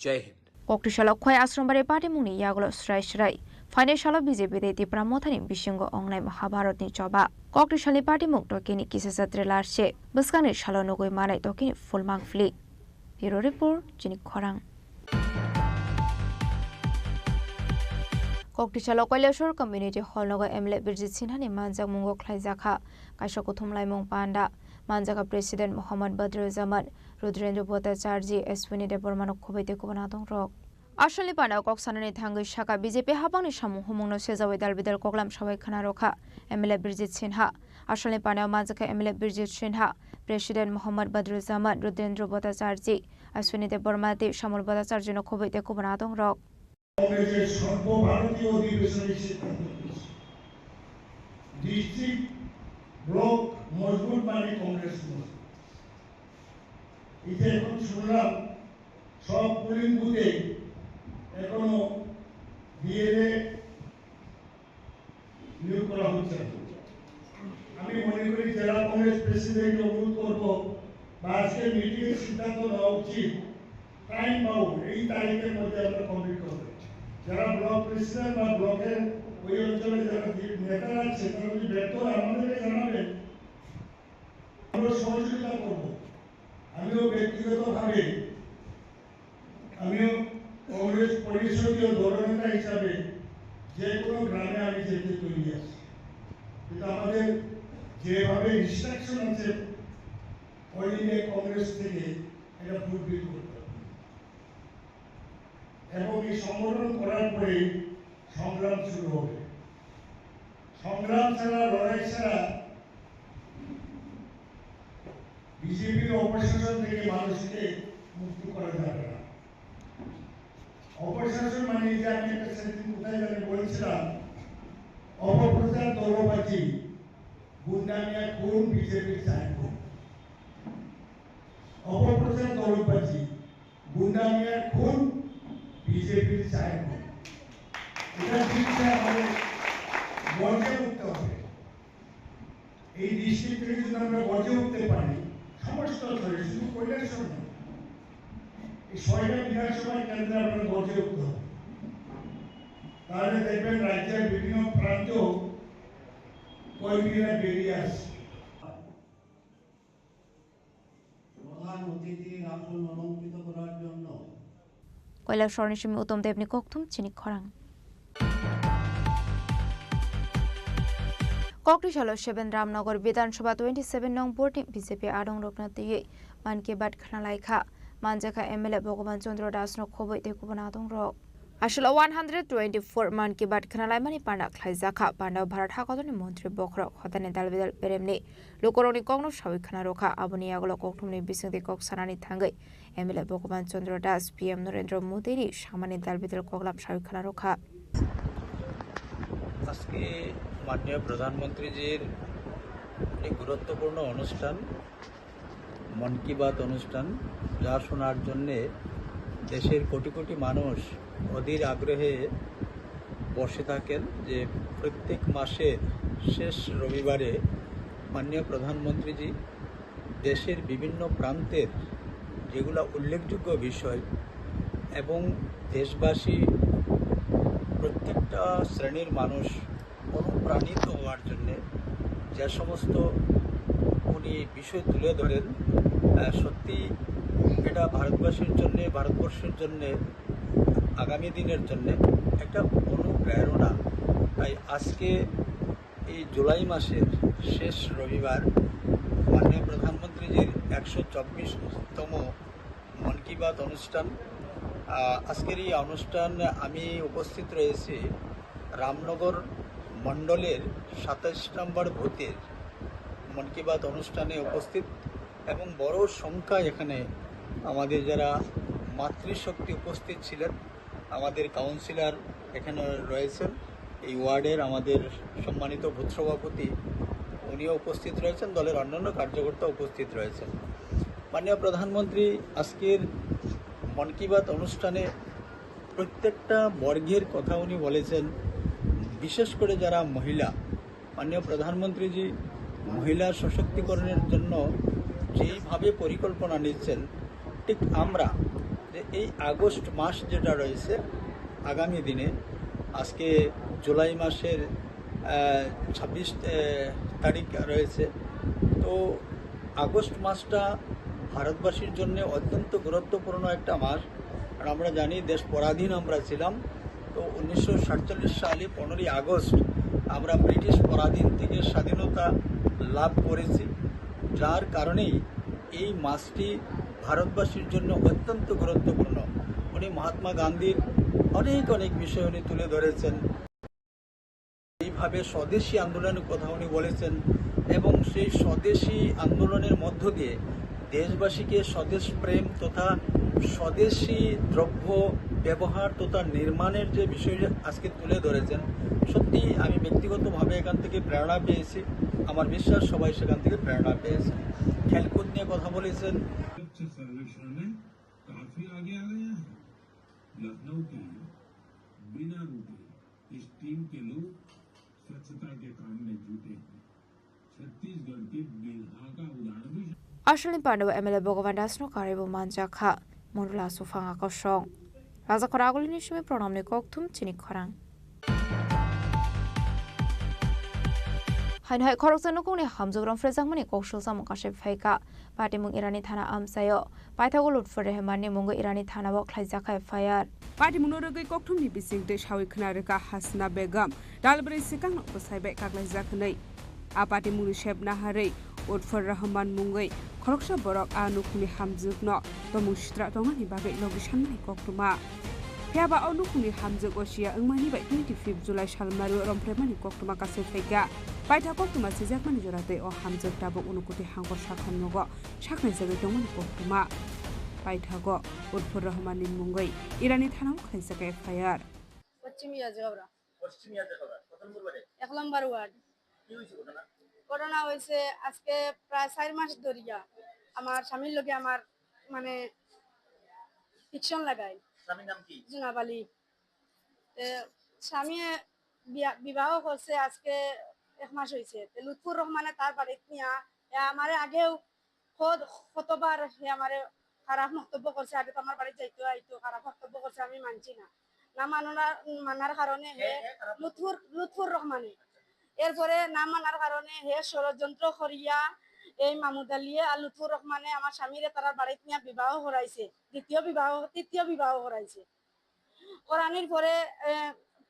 जय Hind. Koktishala khoi asrambare party mungni yagulo srai financial BJP de Tripura mothani bisingo ongnai Mahabharat ni choba Koktishali party mung tokini kisasa trelarse buskani shalo nogoi manai tokini fulmang fli Bureau report Chini Khorang Koktishala Koileshwar community hall nogo MLA Birjit Sinhani manjak mungo khlaijaka kaisa kuthumlai mung panda manjaka president Mohammad Badruzzaman Rudrendra Bhattacharya Ashwini Debormano khobaite kubana dong rok Ashali Pana Koksanani Thangai Shaka BJP Habangni Samu Humungno Sejawai Dalbidal Koklam Shawai Khana Rokha MLA Birjit Sinha Ashali Pana Manjaka MLA Birjit Sinha President Mohammad Badruzzaman Rudrendra Bhattacharya Ashwini Debormati Shamul Bhattacharya no khobaite kubana dong rok কংগ্রেসের সর্বভারতীয় অধিবেশনে সিদ্ধান্ত নিয়েছে district block মজবুত মানে কংগ্রেস মজবুত এটা এখন শুনলাম সব পোলিং বুথে এখনো বিএলএ নিয়োগ করা হচ্ছে আমি মনে করি জেলা কংগ্রেস প্রেসিডেন্ট অনুরোধ করব বা আজকে মিটিংয়ের সিদ্ধান্ত নেওয়া উচিত টাইম বাউন্ড এই তারিখের মধ্যে আমরা কমপ্লিট করব যারা ব্লক প্রেসিডেন্ট বা ব্লকের ওই অঞ্চলে যারা নেতারা আছে তারা যদি ব্যর্থ হয় আমাদেরকে জানাবেন আমরা সহযোগিতা করব আমিও ব্যক্তিগতভাবে আমিও কংগ্রেস পরিষদীয় দলনেতা হিসাবে যে কোনো গ্রামে আমি যেতে তৈরি আছি কিন্তু আমাদের যেভাবে ইনস্ট্রাকশন আছে অল ইন্ডিয়া কংগ্রেস থেকে এটা ফুলফিল করতে এবং এই সংগঠন করার পরে সংগ্রাম শুরু হবে সংগ্রাম ছাড়া লড়াই ছাড়া বিজেপির অপশাসন থেকে মানুষকে মুক্তি করা যাবে না অপশাসন মানে যে আমি একটা সেদিন কোথায় জানি বলছিলাম অপপ্রচার দলবাজি গুন্ডামিয়া কোন বিজেপির চায় অপপ্রচার দলবাজি গুন্ডামিয়া কোন বিজেপির চায় এটা শিক্ষা আমাদের গর্জে উঠতে হবে এই ডিস্ট্রিক্ট থেকে যদি আমরা গর্জে উঠতে পারি সমস্ত ধরে শুধু কৈলাসহর নয় এই ৬টা বিধানসভা কেন্দ্রে আমরা গর্জে উঠতে হবে তাহলে দেখবেন রাজ্যের বিভিন্ন প্রান্ত কর্মীরা বেরিয়ে আসছে প্রধান অতিথির আসন অলঙ্কৃত করার জন্য Koileshwar Nishimi Uttam Devni Kokthum Chini Khorang Koktishala 7 Ramnagar Vidhan Sabha 27 nong voting BJP Adong Rokna Tiye Man Ki Baat Khana Laikha Manjaka MLA Bhagavan Chandra Das no Khoboi te Kubana Dong Rok আসলে 124 মান কি but খানালাই মানি পান্ডা খ্লাইজাখা পান্ডা ভারত হাকতনি মন্ত্রী বখরক হতানে দালবেদাল পেরেমনি লোকরনি কংনো সাবি খানা রখা আবনি আগলো ককটুমনি বিসংদি cock সানানি থাঙ্গै MLA ভগবান Chandra Das PM Narendra মোদিনি সামানি দালবেদাল কগলাম সাবি খানা রখা আজকে মাননীয় প্রধানমন্ত্রীজির একটি গুরুত্বপূর্ণ অনুষ্ঠান মন কি বাত অনুষ্ঠান যা শোনার জন্যে দেশের কোটি কোটি মানুষ অধীর আগ্রহে বসে থাকেন যে প্রত্যেক মাসের শেষ রবিবারে মাননীয় প্রধানমন্ত্রীজি দেশের বিভিন্ন প্রান্তের যেগুলো উল্লেখযোগ্য বিষয় এবং দেশবাসী প্রত্যেকটা শ্রেণীর মানুষ অনুপ্রাণিত হওয়ার জন্যে যে সমস্ত উনি বিষয় তুলে ধরেন সত্যি এটা ভারতবাসীর জন্যে ভারতবর্ষের জন্যে আগামী দিনের জন্যে একটা অনুপ্রেরণা। তাই আজকে এই জুলাই মাসের শেষ রবিবার মাননীয় প্রধানমন্ত্রীজির 124তম মন কি বাত অনুষ্ঠান। আজকের এই অনুষ্ঠান আমি উপস্থিত রয়েছি রামনগর মণ্ডলের 27 নম্বর বুথের মন কি বাত অনুষ্ঠানে উপস্থিত এবং বড় সংখ্যা এখানে আমাদের যারা মাতৃশক্তি উপস্থিত ছিলেন আমাদের কাউন্সিলর এখানে রয়েছেন এই ওয়ার্ডের আমাদের সম্মানিত বুথ সভাপতি উনিও উপস্থিত রয়েছেন দলের অন্যান্য কার্যকর্তা উপস্থিত রয়েছেন। মাননীয় প্রধানমন্ত্রী আজকের মন কি বাত অনুষ্ঠানে প্রত্যেকটা বর্গের কথা উনি বলেছেন বিশেষ করে যারা মহিলা মাননীয় প্রধানমন্ত্রীজি মহিলা সশক্তিকরণের জন্য যেইভাবে পরিকল্পনা নিচ্ছেন ঠিক আমরা যে এই আগস্ট মাস যেটা রয়েছে আগামী দিনে আজকে জুলাই মাসের 26 তারিখ রয়েছে তো আগস্ট মাসটা ভারতবাসীর জন্য অত্যন্ত গুরুত্বপূর্ণ একটা মাস। আর আমরা জানি দেশ পরাধীন আমরা ছিলাম তো 1947 সালে 15ই আগস্ট আমরা ব্রিটিশ পরাধীন থেকে স্বাধীনতা লাভ করেছি যার কারণেই এই মাসটি ভারতবাসীর জন্য অত্যন্ত গুরুত্বপূর্ণ। উনি মহাত্মা গান্ধীর অনেক অনেক বিষয় উনি তুলে ধরেছেন এইভাবে স্বদেশী আন্দোলনের কথা উনি বলেছেন এবং সেই স্বদেশী আন্দোলনের মধ্য দিয়ে দেশবাসীকে স্বদেশ প্রেম তথা স্বদেশী দ্রব্য ব্যবহার তথা নির্মাণের যে বিষয়টা আজকে তুলে ধরেছেন সত্যি আমি ব্যক্তিগতভাবে এখান থেকে প্রেরণা পেয়েছি আমার বিশ্বাস সবাই সেখান থেকে প্রেরণা পেয়েছেন। খেলকুদ নিয়ে কথা বলেছেন सर्वेक्षण में काफी आगे आ गया है। लखनऊ के बिना रुके इस टीम के लोग स्वच्छता के काम में जुटे हैं। छत्तीसगढ़ के बिल्हा का उदाहरण भी আসলে পান্ডব এমএলএ ভগবান দাসনো কারিব মানজাখা মন্ডলা সুফাঙ্গা কসং রাজা খরাগুলিনি সময় প্রণামনি ককথুম চিনি খরাং হাইনহাই খরকজনো কোনি হামজগ্রাম ফ্রেজাংমানি কৌশল সামকাশে ফাইকা পাটিমুং ইরানি থানা আমসাयो পাইথাগো লুটফর রেহমানি মুঙ্গো ইরানি থানা ব খ্লাইজাখা ফায়ার পাটিমুং নরগै ককথुमनि बिसिंगते सावि खनारेका हासना बेगम दालब्रै सिकां बसायबाय काग्लायजाखनै आपाटिमुंनि शेब नाहारै उटफर रहमान मुंगै खरकसा बरक आनुखुनि हामजुगनो तमुं सित्रा दंगनि बागै लगिसाननि ककटुमा फेयाबा अनुखुनि हामजुग असिया अंगमानि बाय 25 जुलाइ सालमारु रमफ्रेमानि ककटुमा कासे फैगा बायथा ककटुमा सिजाकमानि जराते अ हामजुग दाबो उनुकुति हांगर साखानमगो साखनाय जागै दंमनि ककटुमा बायथागो उटफर रहमाननि मुंगै इरानि थानाव खायजागा एफआईआर पश्चिमिया जगह कत नंबर वार्ड 1 नंबर वार्ड কি হইছে ঘটনা হইছে আজকে প্রায় 4 মাস ধরিয়া আমার স্বামীর লগে আমার মানে ফিকশন লাগাই স্বামীর নাম কি জুনাবালি স্বামী বিবাহ করছে আজকে 1 মাস হইছে লুৎফুর রহমানে তার বাড়িতে নিয়া আমারে আগেও কতবার আমারে খারাপ বক্তব্য করছে আগে তো আমার বাড়িতে যাইতো আইতো খারাপ বক্তব্য করছে আমি মানছি না না মানার কারণে লুৎফুর রহমানে এরপরে না মানার কারণে হে ষড়যন্ত্র করিয়া এই মাহমুদ আলিয়ে আর লুৎফুর রহমানে আমার স্বামীরে তার বাড়িতে নিয়ে বিবাহ করাইছে তৃতীয় বিবাহ করাইছে করানির পরে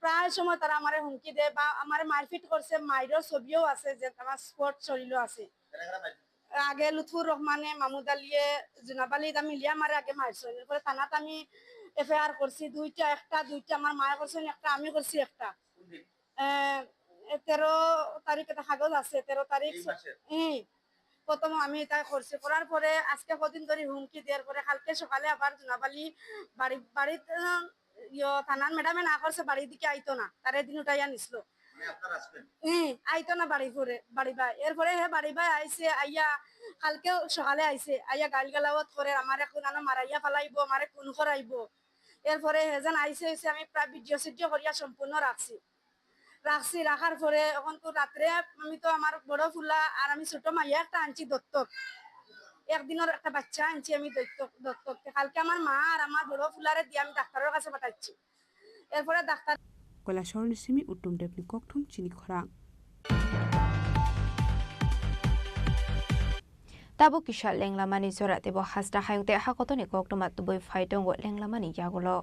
প্রায় সময় তারা আমারে হুমকি দেয় বা আমারে মারপিট করছে মাইরের ছবিও আছে যে আমার স্পট শরীর আছে আগে লুৎফুর রহমানে মাহমুদ আলিয়ে জুনাবালি মিলিয়া মারে আগে মারছে এরপরে থানাত আমি এফআইআর করছি দুইটা আমার মায়া করছেন একটা আমি করছি একটা 13 তারিখ একটা কাগজ আছে 13 তারিখ প্রথম আমি এটা করছি করার পরে আজকে কদিন ধরে হুমকি দেওয়ার পরে কালকে সকালে আবার জুনাবালি বাড়িতে থানার ম্যাডামে না করছে বাড়ির দিকে আইতো না তার দিন উঠাইয়া নিছিল আইতো না বাড়ি ভাই এরপরে হে বাড়ি ভাই আইসে আইয়া কালকে সকালে আইসে আইয়া গাল গালাওয়াত করে আমার এখন মারাইয়া ফেলাইবো আমারে খুন করাইব এরপরে হেজন আইসে আমি প্রায় ভিডিও সিডিও করিয়া সম্পূর্ণ রাখার পরে এখন তো রাত্রে আমি তো আমার বড় ফুলা আর আমি ছোট মাইয়া একটা আনছি দত্তক একদিনের একটা বাচ্চা আনছি আমি দত্তক কালকে আমার মা আর আমার বড় ফুলারে দিয়ে আমি ডাক্তারের কাছে পাঠাচ্ছি এরপরে ডাক্তার কৈলাসহরের সিমি উত্তম দেবনি ককথম চিনি খরাং Tabo kisha lenglamani zora tebo hasta hayungte hakotoni koktomat tuboi faitongo lenglamani yagulo.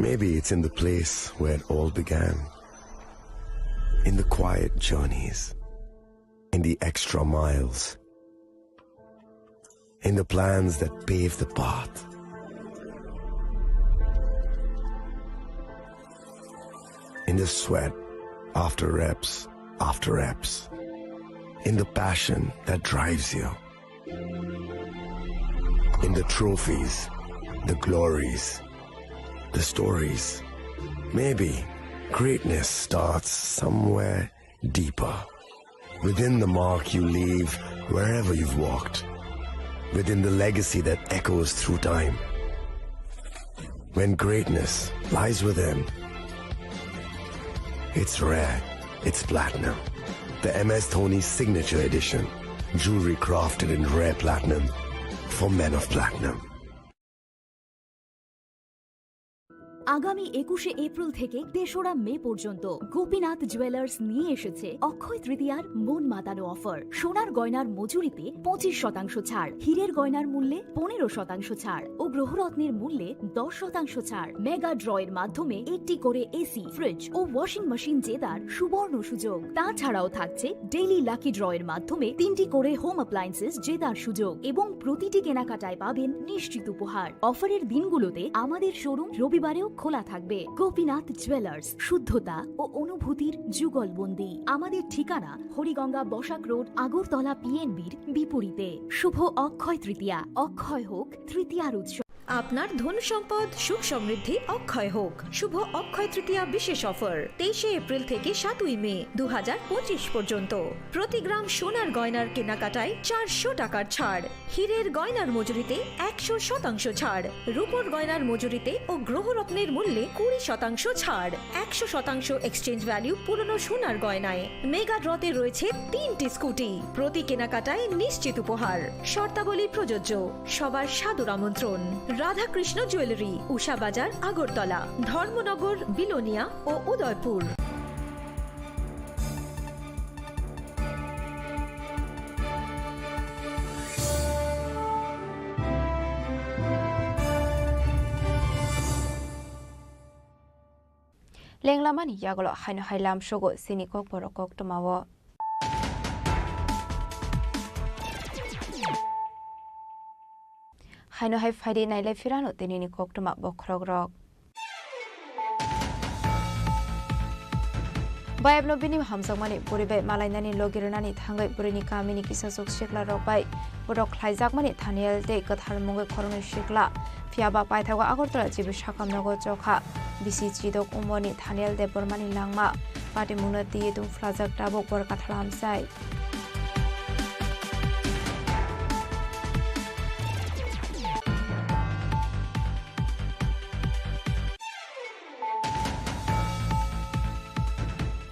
Maybe it's in the place where it all began, in the quiet journeys, in the extra miles, in the plans that pave the path. In the sweat after reps, in the passion that drives you, in the trophies, the glories, the stories. Maybe greatness starts somewhere deeper, within the mark you leave wherever you've walked, within the legacy that echoes through time. When greatness lies within, it's rare, it's platinum. The MS Dhoni Signature Edition, jewelry crafted in rare platinum for men of platinum. আগামী 21শে April থেকে 3রা মে পর্যন্ত Gopinath jewellers নিয়ে এসেছে অক্ষয় তৃতীয়ার মন মাতানো offer. সোনার গয়নার মজুরিতে 25% ছাড়, হীরের গয়নার মূল্যে 15% ছাড় ও গ্রহরত্নের মূল্যে 10% ছাড়। মেগা ড্রয়ের মাধ্যমে একটি করে এসি, ফ্রিজ ও ওয়াশিং মেশিন জেতার সুবর্ণ সুযোগ। তাছাড়াও থাকছে ডেইলি লাকি ড্রয়ের মাধ্যমে 3টি করে হোম অ্যাপ্লায়েন্সেস জেতার সুযোগ এবং প্রতিটি কেনাকাটায় পাবেন নিশ্চিত উপহার। অফারের দিনগুলোতে আমাদের শোরুম রবিবারেও খোলা থাকবে। গোপীনাথ জুয়েলার্স, শুদ্ধতা ও অনুভূতির যুগলবন্দি। আমাদের ঠিকানা হরিগঙ্গা বসাক রোড, আগরতলা পিএনবির বিপরীতে। শুভ অক্ষয় তৃতীয়া, অক্ষয় হোক তৃতীয়ার উৎসব। আপনার ধন সম্পদ সুখ সমৃদ্ধি অক্ষয় হোক। শুভ অক্ষয় তৃতীয়া বিশেষ অফার 23শে এপ্রিল থেকে 7ই মে 2025 পর্যন্ত। প্রতি গ্রাম সোনার গয়নার কেনাকাটায় 400 টাকার ছাড়, হীরের গয়নার মজুরিতে 100% ছাড়, রূপোর গয়নার মজুরিতে ও গ্রহরত্নের মূল্যে 20% ছাড়, 100% এক্সচেঞ্জ ভ্যালু পুরনো সোনার গয়নায়। মেগা ড্রতে রয়েছে 3টি স্কুটি, প্রতি কেনাকাটায় নিশ্চিত উপহার। শর্তাবলী প্রযোজ্য। সবার সাদর আমন্ত্রণ। রাধাকৃষ্ণ জুয়েলারি, উষা বাজার, আগরতলা, ধর্মনগর, বিলোনিয়া ও উদয়পুর। লেংলামানি ইয়াগলো হাইনো হাইলাম সগো সিনিকক বরকক টমাও। হাইনো হাই ফাইডে নাইলাই ফিরানো তিনিনি কক্টমা বখরক রক। Bayabno bini hamsakmani buribai malainani logirinani thangai burini kamini kisasuk shikla rokbai burok khlaijak thanial de gathar mongai khorongni shikla fiaba paithago agortala jibi sakamnago chokha bisi chidok umoni thanial de bormani langma pati munati dung flajak tabok bor kathla hamsai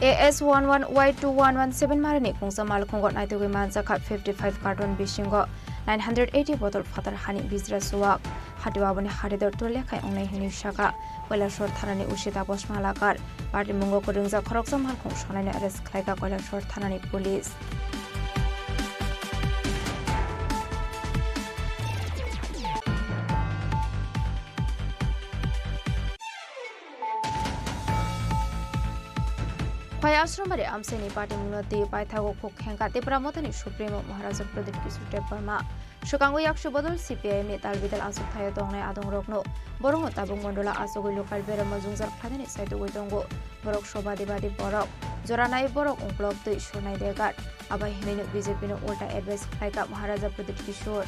AS11Y2117 marani kungsa malkhongot naitugi manjaka 55 carton bishingo 980 bottle fatar hani bizra suwak hatiwaboni haridor tole khai ongnai hini shaka Koilashor thanani ushita bosmalakar party mungo kodungja khoroksa malkhong sonani arrest khlaiga Koilashor thanani police Phai Ashromare Amseni Party Munati Paithago Kok Henka Tripura Motani Supremo Maharaja Pradesh Kisute Parma Shukango Yakshu Bodol CPI Metal Vidal Asuk Thaya Dongne Adong Rokno Borongo Tabung Mondola Asogoi Local Bera Mazungzar Khadani Saito Goitongo Borok Shoba Debadi Borok Joranai Borok Unglok Dui Shonai Degat Abai Hinenu BJP no Ulta Advice Khaika Maharaja Pradesh Kishore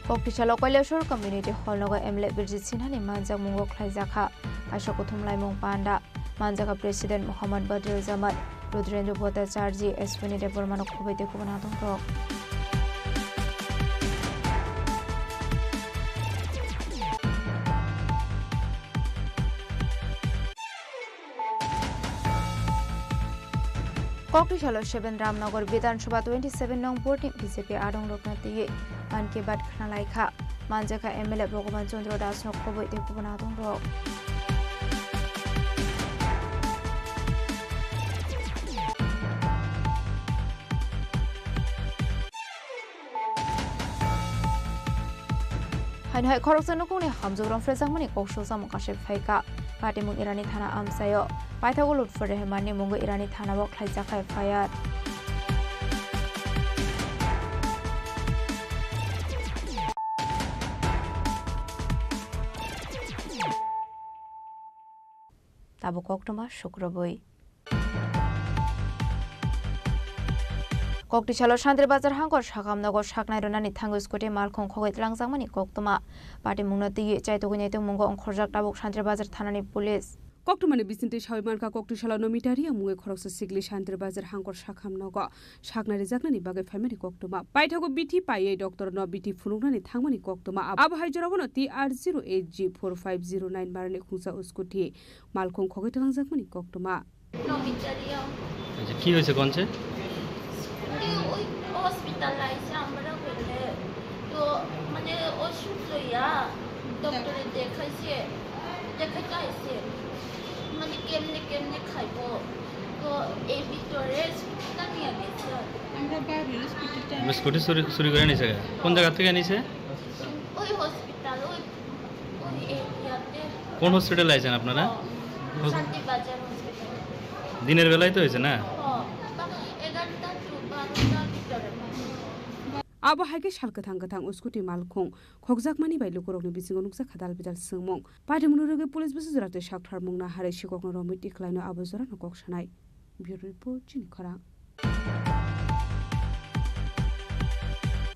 Koktisalo Koilashur Community Hall Nogo Emle Birjit Sinhani Manjak Mungo Khlaijaka Asha Kuthumlai Mung Panda Manjaka President Muhammad Badrul Zaman Rudrendra Bhattacharya Espini Department Khobete Khobana Dongro Koktisalo Sheven Ramnagar Vidhan Sabha 27 nong voting BJP Adong Loknati Man ke bad khana laikha Manjaka MLA Bhagavan Chandra Das no khoboi te khobana dongro Hai Khoroksan no kone hamjogrom frezangmani koksho samukashe phaika Party Mung Irani Thana Amsayo Paithago Lutfur Rehmani Mungo Irani Thana Wok Khlaijaka FIR Tabo Koktoma Shukraboi Koktisalo Shantir Bazar Hangor Shakamnago Shaknai Ronani Tango Scote Malkon Kogit Langzamani Koktoma Party Munati Chaitoguneto Mungo on Khorjak Tabok Shantir Bazar Thanani Police Koktomani Bisinte Shaimanka Koktisalo Nomitari Mungo Khoroksa Sigli Shantir Bazar Hangor Shakamnago Shaknai Zaknani Bagai Family Koktoma Paithago BT Paye Dr. No BT Fununani Thangmani Koktoma Abhai Jorabono TR08G4509 Barani Khungsa Uskuti Malkon Kogit Langzamani Koktoma কি হয়েছে কোনছে ওই হসপিটালাইজে আমরা হইলে তো মানে অসুস্থ ইয়া ডক্টরে দেখাইতে আইছে মানে কেমনে খাইব তো এই ভিতরে হসপিটাল নিয়ে গেছে আমরা বাইরে হসপিটাল স্কুটি চুরি করে নিছে কোন জায়গা থেকে নিছে ওই হসপিটাল ওই এরিয়াতে কোন হসপিটালে আইছেন আপনারা শান্তি বাজার হসপিটাল দিনের বেলায় তো হয়েছে না Abahage Shalkatang Uskuti Malkong, Kokzakmani by Lukorok Bisingonuksa Kadal Vidal Sumong, Padamuruga Police Visitor Shakhtar Mungna Hare Shikok Romit Decline Abuzara Kokshanai. Bureau Report Chini Khorang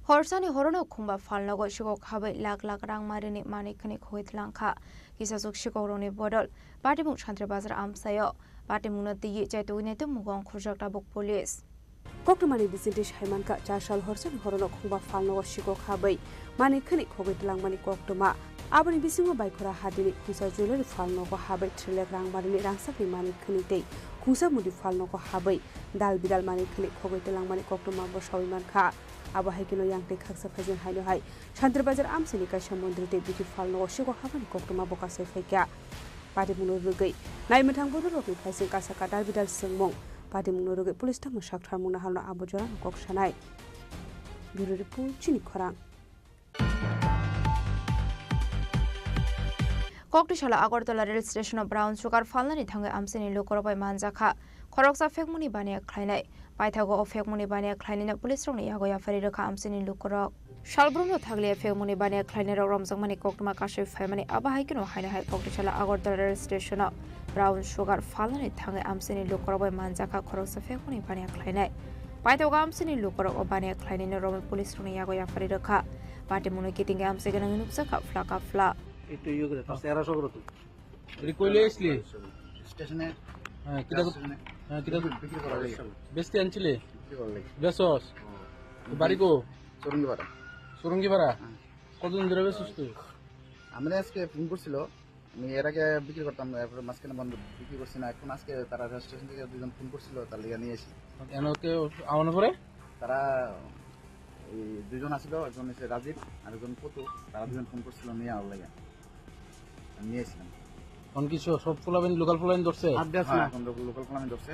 Horsani Horono Kumba Falnago Shikok Habe Lak Rang Marini Manikani Hoit Lanka, Kisazuk Shikoroni Bodol, Patimuk Chantra Bazar Amsayo, Patimunati Jaitunetu Mugon Khorjak Police. Koktomani Bisinte Shaimanka Chashal Horsan Horono Kumba Falnago Shikok Habe, Manikani Kogit Langmani Koktoma, Abani Bisingo by Kora Hadini, Kusa Jewelry Falnago Habe, Trilegrang Marini Rangsaki Manikani Day, Kusa Mudi Falnago Habe, Dal Bidal Manikani Kogit Langmani Koktoma Boshawimanka. Abahekino yang te khaksa phajin hailo hai Shantir Bazar Amseni ka samondri te biti falno shiko habani koktoma boka se fekya Pati muno rugai nai mathang bodo roki phaise ka saka dal bidal sengmong Pati muno rugai police ta mushak thar muna halna abojora kok shanai Bureau Report Chini Khorang Koktishala Agartala Rail Station of Brown Sugar Falani Tanga Amseni Lokorobai Manjaka Khoroksa Fekmuni Bania Khlainai Paithago of Fekmuni Bania Klainina Police Rong Yagoya Ferika Amseni Lukorok Shalbruno Taglia Fekmuni Bania Klainera Romzamani Koktoma Kashe Family Abahikino Haina Koktishala Agartala Rail Station of Brown Sugar Falani Tanga Amseni Lokorobai Manjaka Khoroksa Fekmuni Bania Klainai Paithago Amseni Lukorok Bania Klainina Roman Police Rong Yagoya Ferika Patimuno Kiting Amsegan Nuksaka Flaka Fla একটু ইয়ে করে 1300 করে তো এর কইলে আসলি স্টেশনে হ্যাঁ কিটা বিক্রি করা লাগে বেস্তি আনছিলে বিক্রি করা লাগে বেসস বাড়ি কো সুরঙ্গিপাড়া কতদিন ধরে বেসস তুই আমরা আজকে ফোন করছিল আমি এর আগে বিক্রি করতাম এরপর মাঝখানে বন্ধ বিক্রি করছি না এখন আজকে তারা স্টেশন থেকে দুজন ফোন করছিল তার লিগা নিয়ে এসি এনকে আওয়ানোর পরে তারা এই দুজন আছিল একজন হচ্ছে রাজীব আর একজন পতু তারা দুজন ফোন করছিল নিয়ে আওয়ার লাগা নিয়ে এসেছিলাম কোন কি সব ফুলাবেন লোকাল ফুলাবেন ধরছে হ্যাঁ এখন লোকাল ফুলাবেন ধরছে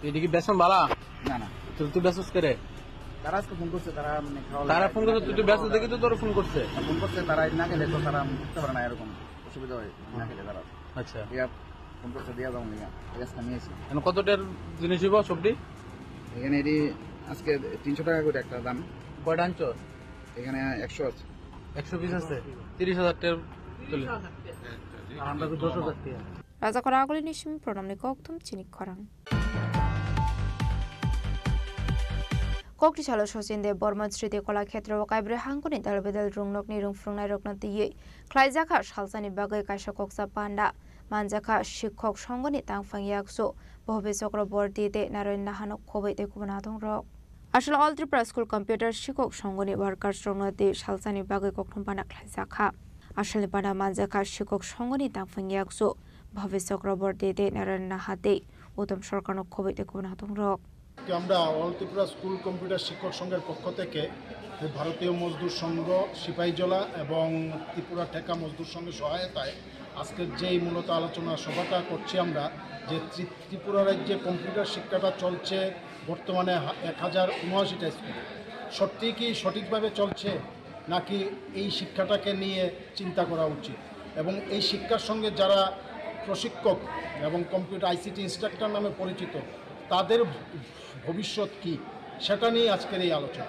এটা কি বেসন বালা না না তুই বেসস করে তারা আজকে ফোন করছে, তারা মানে তারা ফোন করছে, তুই ব্যস্ত দেখি তো তোর ফোন করছে ফোন করছে, তারা না গেলে তো তারা বুঝতে পারে না, এরকম অসুবিধা হয় না গেলে তারা। আচ্ছা ফোন করছে দিয়া যাও নিয়ে আজকে নিয়েছি। কতটার জিনিস হইব সবটি? এখানে এটি আজকে 300 টাকা করে একটা দাম। কয়টা আনছো? এখানে 100 আছে, 100 পিস আছে, 30,000 টাকা চলে আমরা তো 10,000 টাকা। রাজা করা আগলি নিশিম প্রণামনি কক্তম চিনি খরাং kokti chalo sosin de borman striti kola khetra o kaibre hangkoni dalbedal rungnok ni rungfrungnai rokna tiye khlaijaka salsani bagai kaisa koksa panda manjaka shikhok songoni tangfang yakso bobe chokro bordi de naroin nahanok khobai de kubana dongrok আসলে all Tripura school computer শিক্ষক সংগঠনের workers রংনতে সালসানি বাগে কখনো বানা খাইজাখা আসলে বানা মানজাখা শিক্ষক সংগঠনের তাংফাংয়াকসো ভবে চক্রবর্তী দে নারায়ণ নাহাতে উত্তম সরকার খবইতে কোন হাতংরক আমরা অল ত্রিপুরা স্কুল কম্পিউটার শিক্ষক সংঘের পক্ষ থেকে ভারতীয় মজদুর সংঘ সিপাহীজলা এবং ত্রিপুরা ঠেকা মজদুর সংঘের সহায়তায় আজকের যেই মূলত আলোচনা সভাটা করছি আমরা, যে ত্রিপুরা রাজ্যে কম্পিউটার শিক্ষাটা চলছে বর্তমানে 1079টা স্কুল, সত্যি কি সঠিকভাবে চলছে নাকি এই শিক্ষাটাকে নিয়ে চিন্তা করা উচিত, এবং এই শিক্ষার সঙ্গে যারা প্রশিক্ষক এবং কম্পিউটার আইসিটি ইনস্ট্রাক্টর নামে পরিচিত তাদের ভবিষ্যৎ কি, সেটা নিয়ে আজকের এই আলোচনা।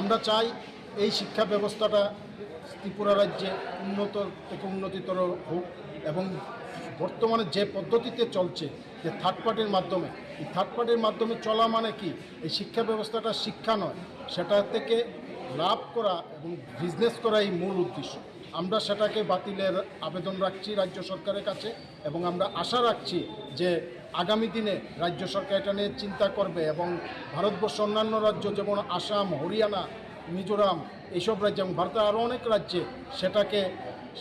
আমরা চাই এই শিক্ষা ব্যবস্থাটা ত্রিপুরা রাজ্যে উন্নত থেকে উন্নতিতর হোক, এবং বর্তমানে যে পদ্ধতিতে চলছে যে থার্ড পার্টির মাধ্যমে, এই থার্ড পার্টির মাধ্যমে চলা মানে কি, এই শিক্ষা ব্যবস্থাটা শিক্ষা নয়, সেটা থেকে লাভ করা এবং বিজনেস করাই মূল উদ্দেশ্য। আমরা সেটাকে বাতিলের আবেদন রাখছি রাজ্য সরকারের কাছে, এবং আমরা আশা রাখছি যে আগামী দিনে রাজ্য সরকার এটা নিয়ে চিন্তা করবে, এবং ভারতবর্ষ অন্যান্য রাজ্য যেমন আসাম, হরিয়ানা, মিজোরাম এইসব রাজ্যে এবং ভারতের আরও অনেক রাজ্যে সেটাকে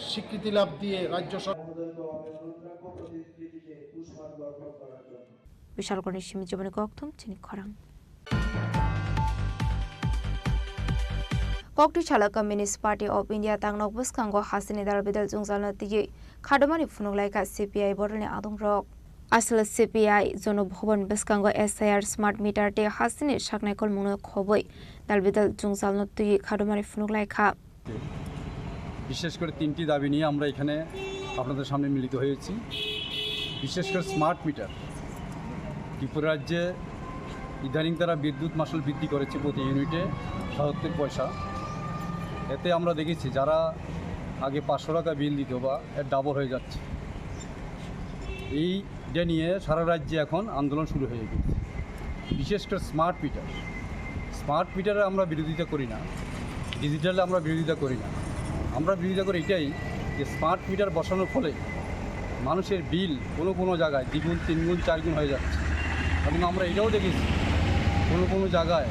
স্বীকৃতি লাভ দিয়ে রাজ্য সরকার বিশালগড়ের সীমিত জীবনে কক্তম চিনি খরাং kokti chala communist party of india tangnok buskango hasini dalbedal jungjalna tiye khadamani phunuglai ka cpi borne adongrok asal cpi jono bhavan buskango sir smart meter te hasini saknai kol mungno khoboi dalbedal jungjalna tiye khadamani phunuglai kha বিশেষ করে তিনটি দাবি নিয়ে আমরা এখানে আপনাদের সামনে মিলিত হয়েছি। বিশেষ করে স্মার্ট মিটার, ত্রিপুরা রাজ্যে ইদানিং তারা বিদ্যুৎ মাশুল বৃদ্ধি করেছে প্রতি ইউনিটে ৭৭ পয়সা। এতে আমরা দেখেছি যারা আগে 500 টাকা বিল দিত বা এর ডাবল হয়ে যাচ্ছে। এইটা নিয়ে সারা রাজ্যে এখন আন্দোলন শুরু হয়ে গেছে। বিশেষ করে স্মার্ট মিটারে আমরা বিরোধিতা করি না, ডিজিটালে আমরা বিরোধিতা করি না। আমরা বিরোধিতা করি এটাই যে স্মার্ট মিটার বসানোর ফলে মানুষের বিল কোনো জায়গায় 2 গুণ 3 গুণ 4 গুণ হয়ে যাচ্ছে, এবং আমরা এটাও দেখেছি কোনো জায়গায়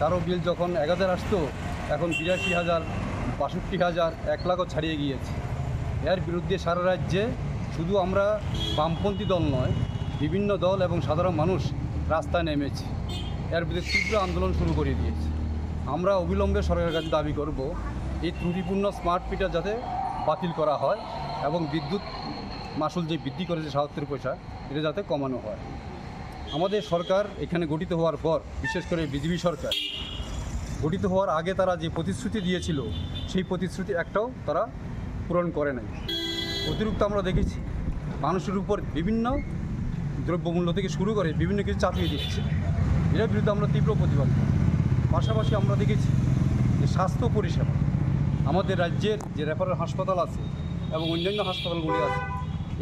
কারো বিল যখন 1000 আসতো এখন 82,000, 62,000, 1 লাখও ছাড়িয়ে গিয়েছে। এর বিরুদ্ধে সারা রাজ্যে শুধু আমরা বামপন্থী দল নয়, বিভিন্ন দল এবং সাধারণ মানুষ রাস্তায় নেমেছে, এর বিরুদ্ধে তীব্র আন্দোলন শুরু করে দিয়েছে। আমরা অবিলম্বে সরকারের কাছে দাবি করব এই ত্রুটিপূর্ণ স্মার্ট মিটার যাতে বাতিল করা হয়, এবং বিদ্যুৎ মাশুল যে বৃদ্ধি করেছে ৭৭ পয়সা এটা যাতে কমানো হয়। আমাদের সরকার এখানে গঠিত হওয়ার পর, বিশেষ করে বিজেপি সরকার গঠিত হওয়ার আগে তারা যে প্রতিশ্রুতি দিয়েছিল সেই প্রতিশ্রুতি একটাও তারা পূরণ করে নাই। অতিরিক্ত আমরা দেখেছি মানুষের উপর বিভিন্ন দ্রব্যমূল্য থেকে শুরু করে বিভিন্ন কিছু চাপিয়ে দিচ্ছে। এর বিরুদ্ধে আমরা তীব্র প্রতিবাদ করি। পাশাপাশি আমরা দেখেছি যে স্বাস্থ্য পরিষেবা, আমাদের রাজ্যের যে রেফারেল হাসপাতাল আছে এবং অন্যান্য হাসপাতালগুলি আছে,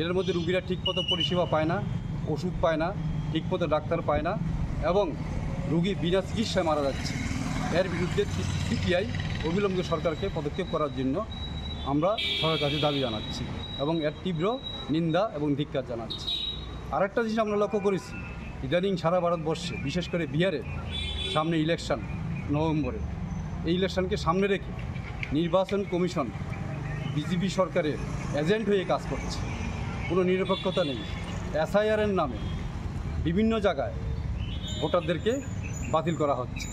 এর মধ্যে রুগীরা ঠিকমতো পরিষেবা পায় না, ওষুধ পায় না, ঠিকমতো ডাক্তার পায় না, এবং রুগী বিনা চিকিৎসায় মারা যাচ্ছে। এর বিরুদ্ধে সিপিআই অবিলম্বে সরকারকে পদক্ষেপ করার জন্য আমরা সরকারের কাছে দাবি জানাচ্ছি এবং এর তীব্র নিন্দা এবং ধিক্কার জানাচ্ছি। আরেকটা জিনিস আমরা লক্ষ্য করেছি, ইদানিং সারা ভারতবর্ষে বিশেষ করে বিহারে সামনে ইলেকশন নভেম্বরে, এই ইলেকশনকে সামনে রেখে নির্বাচন কমিশন বিজেপি সরকারের এজেন্ট হয়ে কাজ করছে। কোনো নিরপেক্ষতা নেই। এসআইআরের নামে বিভিন্ন জায়গায় ভোটারদেরকে বাতিল করা হচ্ছে।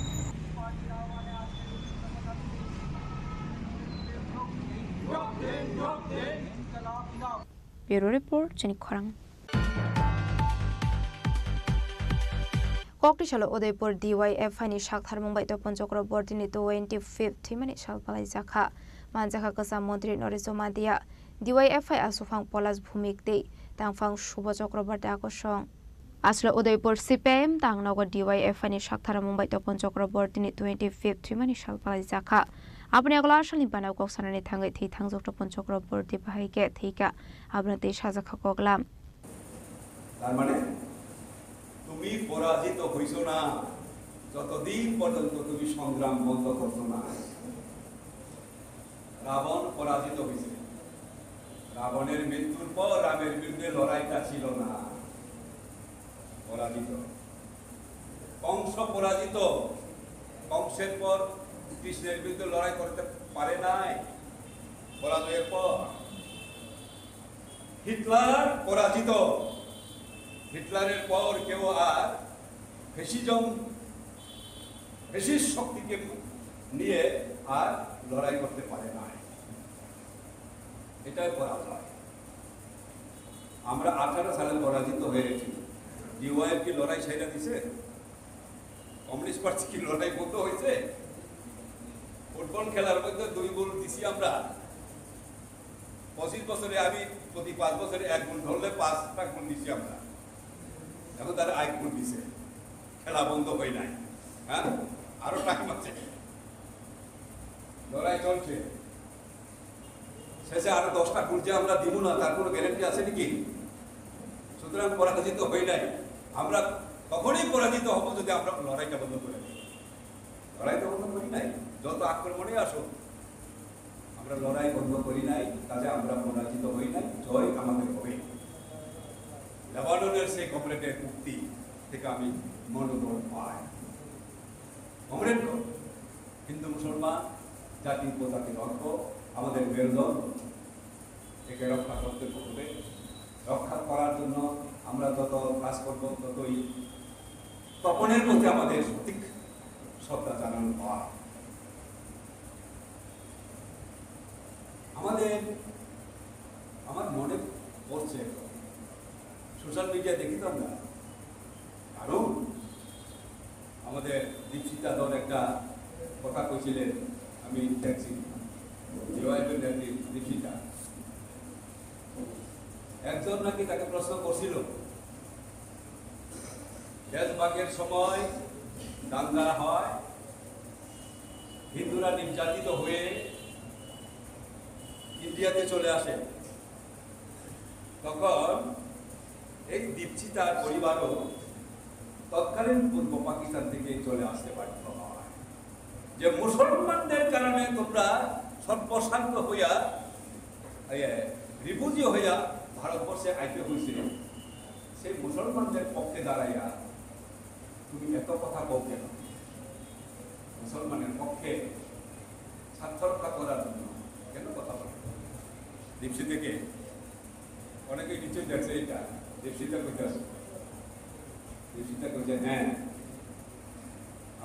ব্যুরো রিপোর্ট চিনি খরাং। Koktisalo Udaipur DYFI ni Shakthar Mumbai to Ponchokraborti ni 25th Thimani Shalpalai Jakha Manjaka Kasa Mantri Noriso Madia DYFI Asufang Polas Bhumikte Tangfang Shubha Chakraborti Akosong Aslo Udaipur CPM Tangnago DYFI ni Shakthar Mumbai to Ponchokraborti ni 25th Thimani Shalpalai Jakha Apni agla shali bana kok sanani thangai thi thangjok to Ponchokraborti bahai ke thika abna te sajakha koklam তার মানে তুমি পরাজিত হইছো না যতদিন পর্যন্ত তুমি সংগ্রাম বন্ধ করছো না রাবণ পরাজিত হয়েছে রাবণের মৃত্যুর পর রামের বিরুদ্ধে লড়াইটা ছিল না পরাজিত কংস পরাজিত কংসের পর কৃষ্ণের বিরুদ্ধে লড়াই করতে পারে নাই পরাজয়ের পর হিটলার পরাজিত হিটলারের পর কেউ আর ফ্যাসিস্ট শক্তিকে নিয়ে আর লড়াই করতে পারে না এটাই পরাজয় আমরা 18 সালে পরাজিত হয়েছি ডিওয়াইএফ কি লড়াই সেটা দিছে কমিউনিস্ট পার্টি কি লড়াই বন্ধ হয়েছে ফুটবল খেলার মধ্যে 2 গোল দিছি আমরা 25 বছরে আমি প্রতি 5 বছরে 1 গোল ধরলে 5টা গোল দিছি আমরা এখন তারা আই গোল দিছে খেলা বন্ধ হয় নাই হ্যাঁ আরো টাইম আছে লড়াই চলছে শেষে আরো 10টা গোল যে আমরা দিব না তার কোনো গ্যারান্টি আছে নাকি সুতরাং পরাজিত হই নাই আমরা তখনই পরাজিত হব যদি আমরা লড়াইটা বন্ধ করে দিই লড়াই তো বন্ধ করি নাই যত আক্রমণে আসো আমরা লড়াই বন্ধ করি নাই কাজে আমরা পরাজিত হই নাই জয় আমাদের হবে লেবাননের সেই কমরেডের মুক্তি থেকে আমি মনোবল পাই কমরেড হিন্দু মুসলমান জাতি পতাকার অর্থ আমাদের মেরুদণ্ড একে রক্ষা করতে হবে রক্ষা করার জন্য আমরা যত কাজ করব ততই তপনের মধ্যে আমাদের সঠিক শ্রদ্ধা জানানো হয় আমার মনে পড়ছে সোশ্যাল মিডিয়া দেখি তো আমরা কারণ আমাদের দীপশিতা দল একটা কথা কইছিলেন আমি দেখছি দীপশিতা একজন নাকি তাকে প্রশ্ন করছিল দেশভাগের সময় দাঙ্গা হয় হিন্দুরা নির্যাতিত হয়ে ইন্ডিয়াতে চলে আসে তখন এই দীপশিতার পরিবারও তৎকালীন পূর্ব পাকিস্তান থেকে চলে আসতে বাধ্য হয় যে মুসলমানদের কারণে তোমরা সর্বশান্ত হইয়া রিফিউজি হইয়া ভারতবর্ষে আইতে হয়েছে সেই মুসলমানদের পক্ষে দাঁড়াইয়া তুমি এত কথা কও কেন মুসলমানের পক্ষে স্বার্থ রক্ষা করার জন্য কেন কথা বলে দীপশিতাকে অনেকে নিশ্চয়ই দেখছে এটা দীপশিতা কইতে আসে দীপশিতা কইতে হ্যাঁ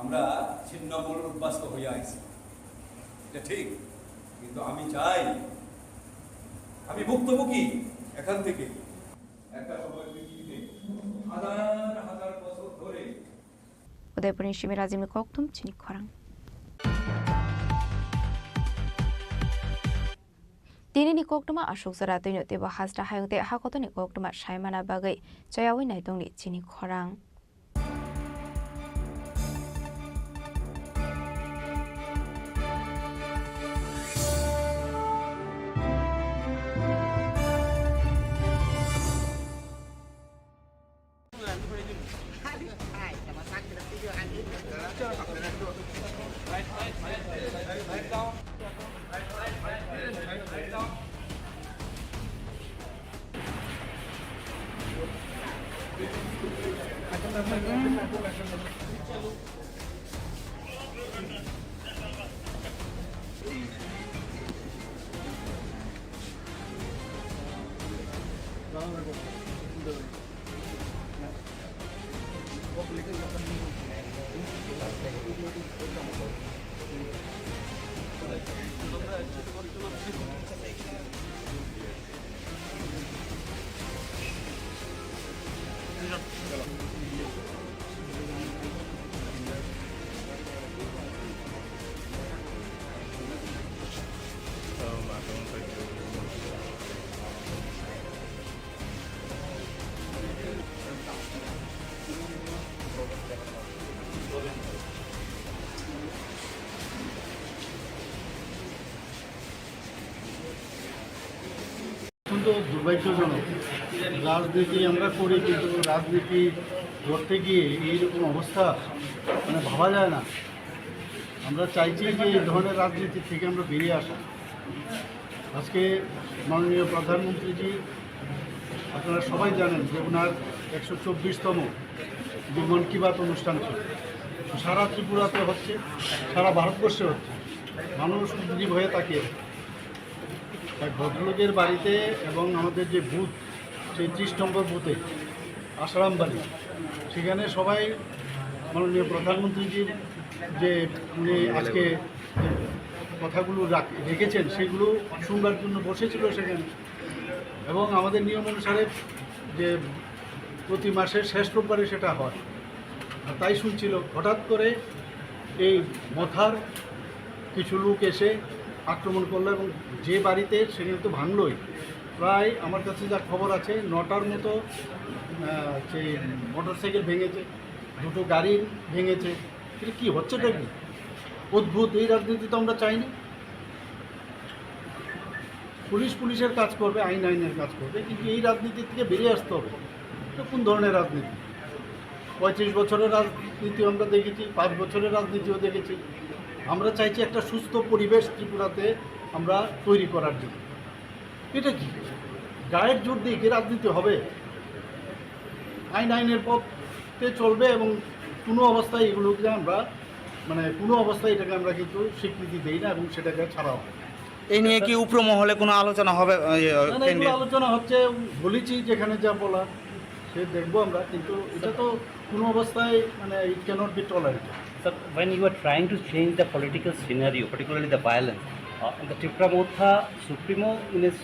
আমরা ছিন্নমূল উদ্বাস্ত হইয়া আইছি এটা ঠিক কিন্তু আমি চাই আমি ভুক্তভোগী এখান থেকে একটা সময় পৃথিবীতে হাজার হাজার বছর ধরে Udaipur ni Shimi Razim ni Koktum Chini Khorang Dini ni Koktuma Ashok Zara Tino Teba Hasra Hayong Te Hakoto ni Koktuma Shaimana Bagai Jayawi Naitong ni Chini Khorang অত্যন্ত দুর্ভাগ্যজনক। রাজনীতি আমরা করি, কিন্তু রাজনীতি করতে গিয়ে এইরকম অবস্থা মানে ভাবা যায় না। আমরা চাইছি যে এই ধরনের রাজনীতি থেকে আমরা বেরিয়ে আসা। আজকে মাননীয় প্রধানমন্ত্রীজি, আপনারা সবাই জানেন যে ওনার 124তম যে মন কি বাত অনুষ্ঠান ছিল, সারা ত্রিপুরাতে হচ্ছে, সারা ভারতবর্ষে হচ্ছে। মানুষ উদ্গ্রীব হয়ে তাকিয়ে তাই ভদ্রলোকের বাড়িতে এবং আমাদের যে বুথ, সেই 30 নম্বর বুথে আসারাম বাড়ি, সেখানে সবাই মাননীয় প্রধানমন্ত্রীজির যে উনি আজকে কথাগুলো রেখেছেন সেগুলো শুনবার জন্য বসেছিল সেখানে। এবং আমাদের নিয়ম অনুসারে যে প্রতি মাসের শেষ রোববারে সেটা হয়, আর তাই শুনছিল। হঠাৎ করে এই মথার কিছু লোক এসে আক্রমণ করলো এবং যে বাড়িতে সেখানে তো ভাঙলই। প্রায় আমার কাছে যা খবর আছে 9টার মতো সেই মোটরসাইকেল ভেঙেছে, 2টো গাড়ি ভেঙেছে। এটা কী হচ্ছেটা কি অদ্ভুত! এই রাজনীতি তো আমরা চাইনি। পুলিশের কাজ করবে, আইনের কাজ করবে, কিন্তু এই রাজনীতি থেকে বেরিয়ে আসতে হবে। এটা কোন ধরনের রাজনীতি? 35 বছরের রাজনীতি আমরা দেখেছি, 5 বছরের রাজনীতিও দেখেছি। আমরা চাইছি একটা সুস্থ পরিবেশ ত্রিপুরাতে আমরা তৈরি করার জন্য। এটা কি গায়ের জোর দিয়ে কি রাজনীতি হবে? আইনের পথে চলবে এবং কোনো অবস্থায় এগুলোকে আমরা কোনো অবস্থায় এটাকে আমরা কিন্তু স্বীকৃতি দিই না এবং সেটাকে ছাড়া হবে। এই নিয়ে কি উপর মহলে কোনো আলোচনা হবে? এগুলো আলোচনা হচ্ছে, বলেছি যেখানে যা বলা সে দেখবো আমরা, কিন্তু এটা তো কোনো অবস্থায় it cannot be tolerated. Sir, when you are trying to change the political scenario, particularly the violence, the Tripura Motha Supremo in his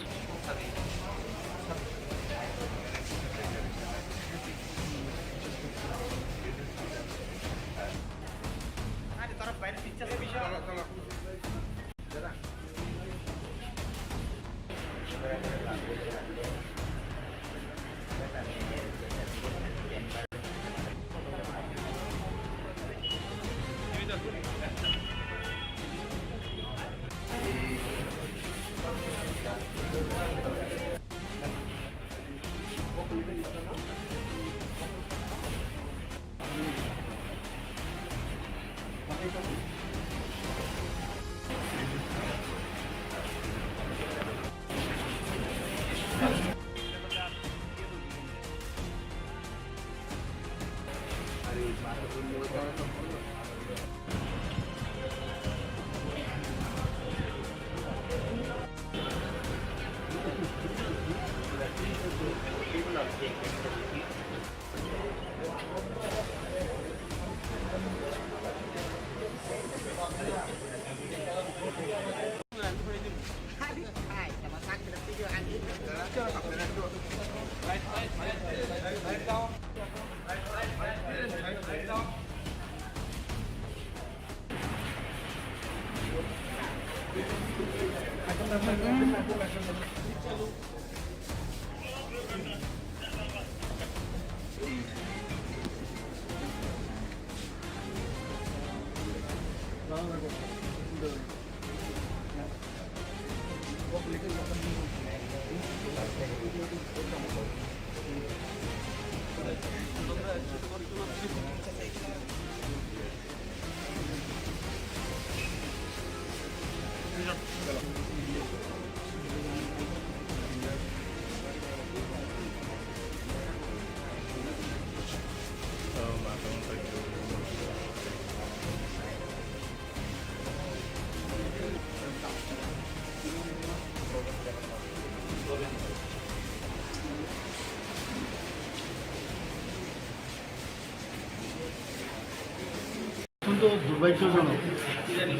অত্যন্ত দুর্ভাগ্যজনক।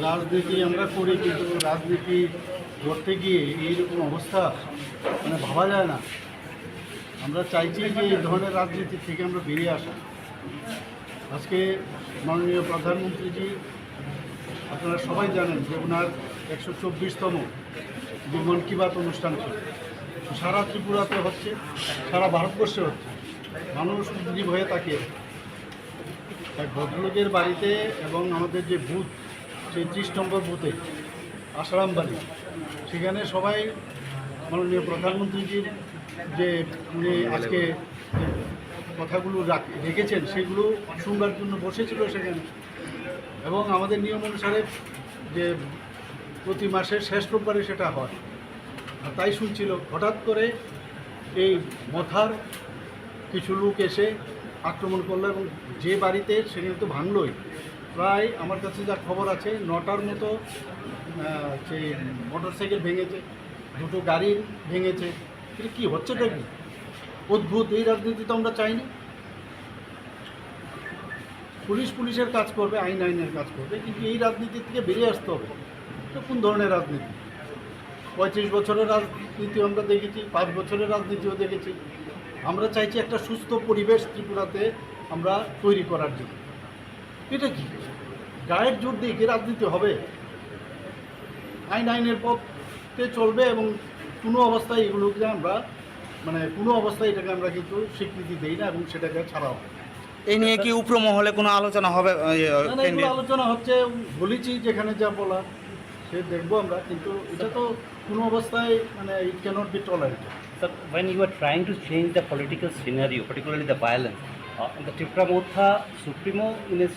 রাজনীতি আমরা করি, কিন্তু রাজনীতি করতে গিয়ে এইরকম অবস্থা ভাবা যায় না। আমরা চাইছি যে এই ধরনের রাজনীতি থেকে আমরা বেরিয়ে আসা। আজকে মাননীয় প্রধানমন্ত্রীজি, আপনারা সবাই জানেন যে ওনার 124তম যে মন কি বাত অনুষ্ঠান ছিল, সারা ত্রিপুরাতে হচ্ছে, সারা ভারতবর্ষে হচ্ছে। মানুষ উদ্গ্রীব হয়ে তাকিয়ে তাই ভদ্রলোকের বাড়িতে এবং আমাদের যে বুথ, সেই 30 নম্বর বুথে আসারাম বাড়ি, সেখানে সবাই মাননীয় প্রধানমন্ত্রীজির যে উনি আজকে কথাগুলো রেখেছেন সেগুলো শুনবার জন্য বসেছিল সেখানে, এবং আমাদের নিয়ম অনুসারে যে প্রতি মাসের শেষ রোববারে সেটা হয়, আর তাই শুনছিল। হঠাৎ করে এই মথার কিছু লোক এসে আক্রমণ করলো, এবং যে বাড়িতে সেখানে তো ভাঙলই। প্রায় আমার কাছে যা খবর আছে 9টার মতো সেই মোটরসাইকেল ভেঙেছে, 2টো গাড়ি ভেঙেছে। এটা কী হচ্ছেটা কি অদ্ভুত! এই রাজনীতি তো আমরা চাইনি। পুলিশের কাজ করবে, আইনের কাজ করবে, কিন্তু এই রাজনীতি থেকে বেরিয়ে আসতে হবে। তো কোন ধরনের রাজনীতি? 35 বছরের রাজনীতিও আমরা দেখেছি, 5 বছরের রাজনীতিও দেখেছি। আমরা চাইছি একটা সুস্থ পরিবেশ ত্রিপুরাতে আমরা তৈরি করার জন্য। এটা কি গায়ের জোর দিয়ে কি রাজনীতি হবে? আইনের পথে চলবে, এবং কোনো অবস্থায় এগুলোকে আমরা কোনো অবস্থায় এটাকে আমরা কিন্তু স্বীকৃতি দেই না, এবং সেটাকে ছাড়াও। এই নিয়ে কি উপমহলে কোনো আলোচনা হবে? এগুলো আলোচনা হচ্ছে, বলেছি যেখানে যা বলা সে দেখবো আমরা, কিন্তু এটা তো কোনো অবস্থায় it cannot be tolerated. Sir, when you are trying to change the political scenario, particularly the violence, the Tripura Mottha Supremo in his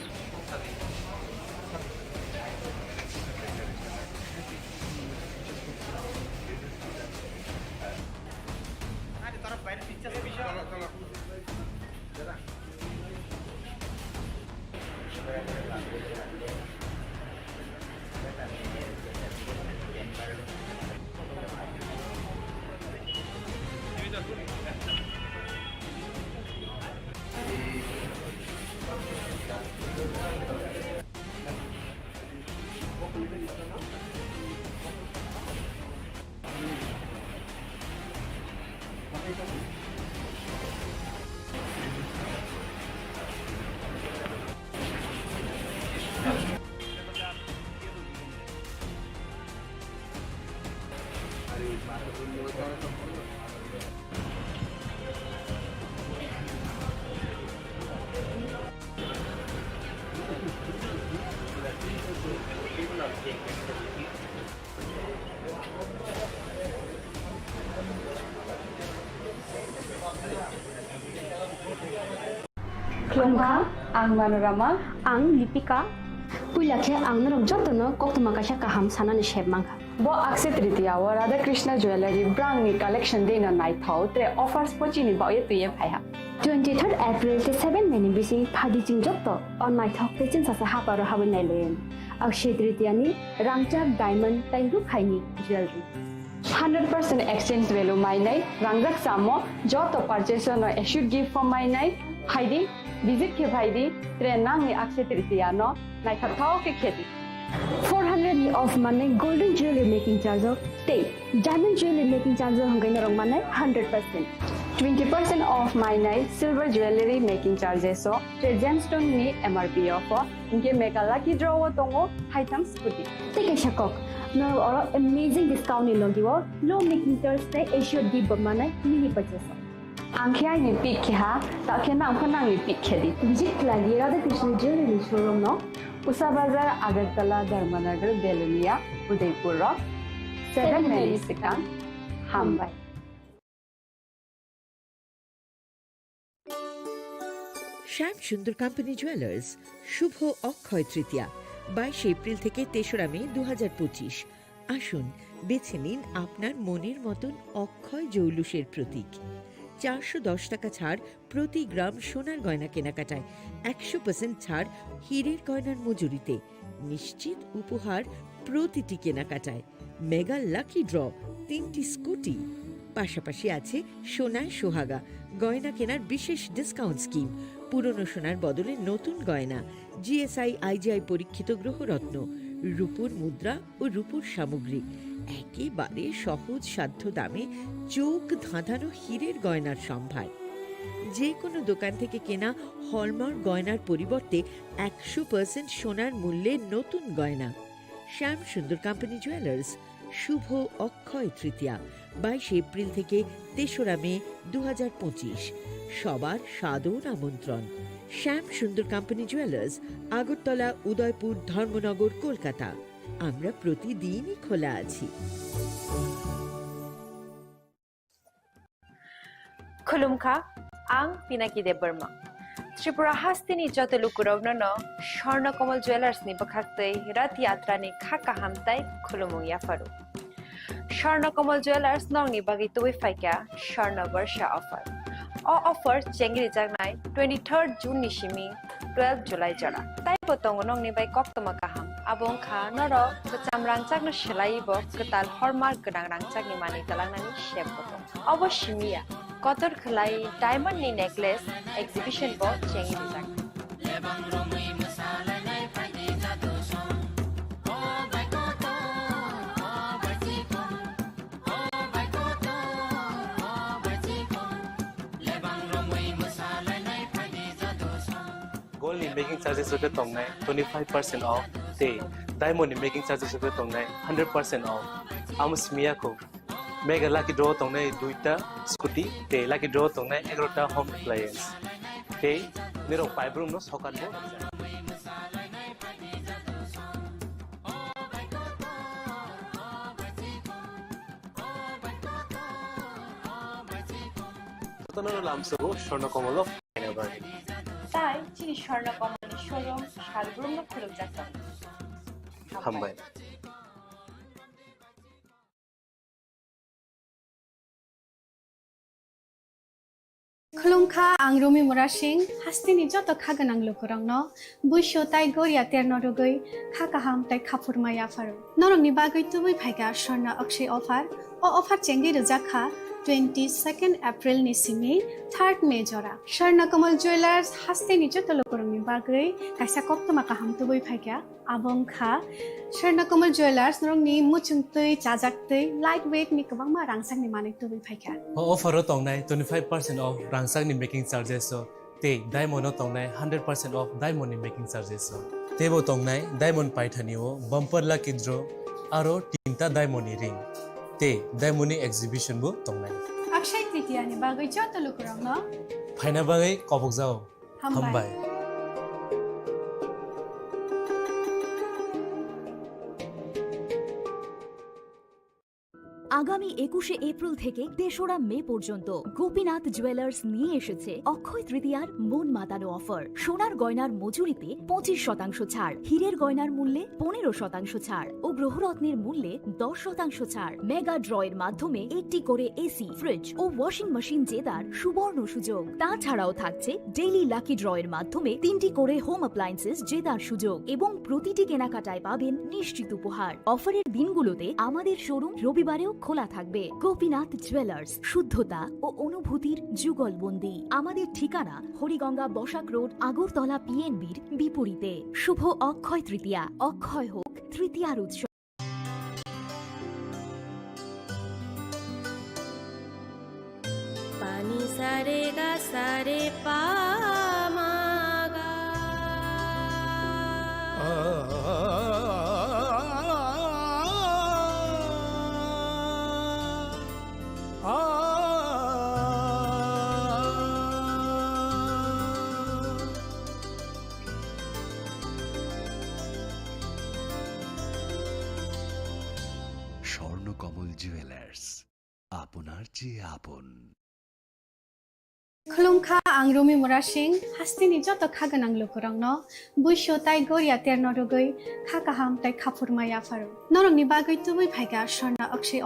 Klongkha, ang Manorama, ang Lipika. Puilakhe ang narok jotono koktuma kasha kaham sanani shebmangkha. Bo akse tritiya wa Radha Krishna Jewelry brand ni collection dena night thau tre offers pochini ba ye tuye phaiha. 23rd April te 7 meni bisi phadi jing jotto on night thau te chin sa haparo hawen nailen. Akshe tritiya ni rangchak diamond taingu khaini jewelry. 100% exchange value mainai rangjak samo joto purchase no should give for mainai haidi visit ke bhaidi trenang ni akshe tritiya no naithak thau ke kheti 400 ni off mane golden jewelry making charge of stay diamond jewelry making charge hangai narong mane 100% 20% off mainai silver jewelry making charges so gemstone ni MRP offer inge mega lucky draw tongo haitham scooty take a shakok no or amazing discount ni logiwo low making charge te issue di bamane mini purchase Angkya ni pik kha ta khena angkhana ni pik khedi visit lagi Radha Krishna Jewelry showroom no Usa Bazar Agartala Dharmanagar Belunia Udaipur 7 Mary Sikang Hambai Shyam Sundar company jewellers Shubho Akshaya Tritiya 22 April থেকে 3রা মে 2025 আসুন বেছে নিন আপনার মনের মতন অক্ষয় জৌলুসের প্রতীক 410 টাকা ছাড় প্রতি গ্রাম সোনার গয়না কেনাকাটায় 100% ছাড় হীরের গয়নার মজুরিতে নিশ্চিত উপহার প্রতিটি কেনাকাটায় মেগা লাকি ড্র 3টি স্কুটি পাশাপাশি আছে সোনায় সোহাগা গয়না কেনার বিশেষ ডিসকাউন্ট স্কিম পুরনো সোনার বদলে নতুন গয়না জিএসআই আইজিআই পরীক্ষিত গ্রহরত্ন রূপোর মুদ্রা ও রূপোর সামগ্রী একেবারে সহজ সাধ্য দামে চোখ ধাঁধানো হীরের গয়নার সম্ভার যে কোনো দোকান থেকে কেনা হলমার্ক গয়নার পরিবর্তে 100% সোনার মূল্যে নতুন গয়না শ্যাম সুন্দর কোম্পানি জুয়েলার্স শুভ অক্ষয় তৃতীয়া 22 এপ্রিল থেকে 3রা মে 2025 সবার সাদর আমন্ত্রণ শ্যাম সুন্দর কোম্পানি জুয়েলার্স আগরতলা উদয়পুর ধর্মনগর কলকাতা আমরা প্রতিদিনই খোলা আছি Klongkha, ang Manorama, ang Lipika. Puilakhe ang narok jotono koktuma kasha kaham sanani shebmangkha. Bo akse tritiya wa Radha Krishna Jewelry brand ni collection dena night thau tre offers pochini ba ye tuye phaiha. 23rd April te 7 Mary Sikang Hambai खुलुमखा आं पिनाकी देब Burma Tripura हास्तिनि जत लुकुरावनो स्वर्णकमल ज्वेलार्सनि बखाक्तै रथ यात्रानि खाका हामताय खुलुमु याफारु स्वर्णकमल ज्वेलार्स नंगनि बागै तुबै फाइका स्वर्ण वर्ष offer offer चेंगरि जागनाय 23 जून निसिमी 12 जुलाई जरा ताइ पतंग नंगनि bye कक्तमा काहाम आबों खा नर बचाम रांचागनो शिलाइबो कताल हरमार्क गोनां रांचागनि मानि तलांनानि शेप पतंग अवश्यमिया कतर खलाई डायमंड नि नेकलेस एग्जिबिशन बो चेंगरि जाग Gold in making charges of the tongnai 25% off. Day diamond in making charges of the tongnai 100% off. Amos miyako mega lucky draw tongnai duita scooty. Day lucky draw tongnai 11ta home appliance. Day niro five room no sokan bo. Tono lamso shornokomolo never. তাই চিনি Swarnakamal showroom শালগ্রাম খুলুম যাত্রা হামবাই खुलुमखा आं रुमि मुरा सिंह हास्तिनि जत खागोनां लुकुरांनो बुइसो ताइ गोरिया तेर नरगै खाकाहाम ताइ खाफुरमाय आफारो नरंनि बागै तुबै फाइगा स्वर्ण अक्षय ऑफर ऑफर चेंगि रजाखा 22 एप्रिल निसिमी 3 मे जरा स्वर्णकमल ज्वेलार्स हास्तिनि जत लुकुरांनि बागै काइसा कक्तमा काहाम तुबै फाइगा आबंखा स्वर्णकमल ज्वेलार्स नरंनि मुचुंतै जाजाक्तै लाइट वेट नि गोबांमा रांसांनि माने तुबै फाइगा ऑफर तंगनाय 25% ऑफ रांसांनि मेकिंग चार्जेस ते डायमंड तंगनाय 100% ऑफ डायमंड मेकिंग चार्जेस तेबो तंगनाय डायमंड पाइथानिओ बम्पर लकी ड्र आरो तीनटा डायमंड रिंग ते डायमंड एग्जिबिशन बो तंगनाय अक्षय तृतीया नि बागै जत लुकुरांनो फाइना बागै कबक जाओ हामबाय আগামী 21শে এপ্রিল থেকে 3রা মে পর্যন্ত গোপীনাথ জুয়েলার্স নিয়ে এসেছে অক্ষয় তৃতীয়ার মন মাতানো অফার সোনার গয়নার মজুরিতে 25% ছাড় হীরের গয়নার মূল্যে 15% ছাড় ও গ্রহরত্নের মূল্যে 10% ছাড় মেগা ড্রয়ের মাধ্যমে একটি করে এসি ফ্রিজ ও ওয়াশিং মেশিন জেতার সুবর্ণ সুযোগ তাছাড়াও থাকছে ডেইলি লাকি ড্রয়ের মাধ্যমে 3টি করে হোম অ্যাপ্লায়েন্সেস জেতার সুযোগ এবং প্রতিটি কেনাকাটায় পাবেন নিশ্চিত উপহার অফারের দিনগুলোতে আমাদের শোরুম রবিবারেও খোলা থাকবে গোপীনাথ জুয়েলার্স শুদ্ধতা ও অনুভূতির যুগলবন্দি আমাদের ঠিকানা হরিগঙ্গা বসাক রোড আগরতলা পিএনবির বিপরীতে শুভ অক্ষয় তৃতীয়া অক্ষয় হোক তৃতীয়ার উৎসব পানি সারে গা সারে পা স্বর্ণকমল জুয়েলার্স আপনার চেয়ে আপন खुलुमखा आं रुमि मुरा सिंह हास्तिनि जत खागोनां लुकुरांनो बुइसो ताइ गोरिया तेर नरगै खाकाहाम ताइ खाफुरमाय आफारो नरंनि बागै तुबै फाइगा स्वर्ण अक्षय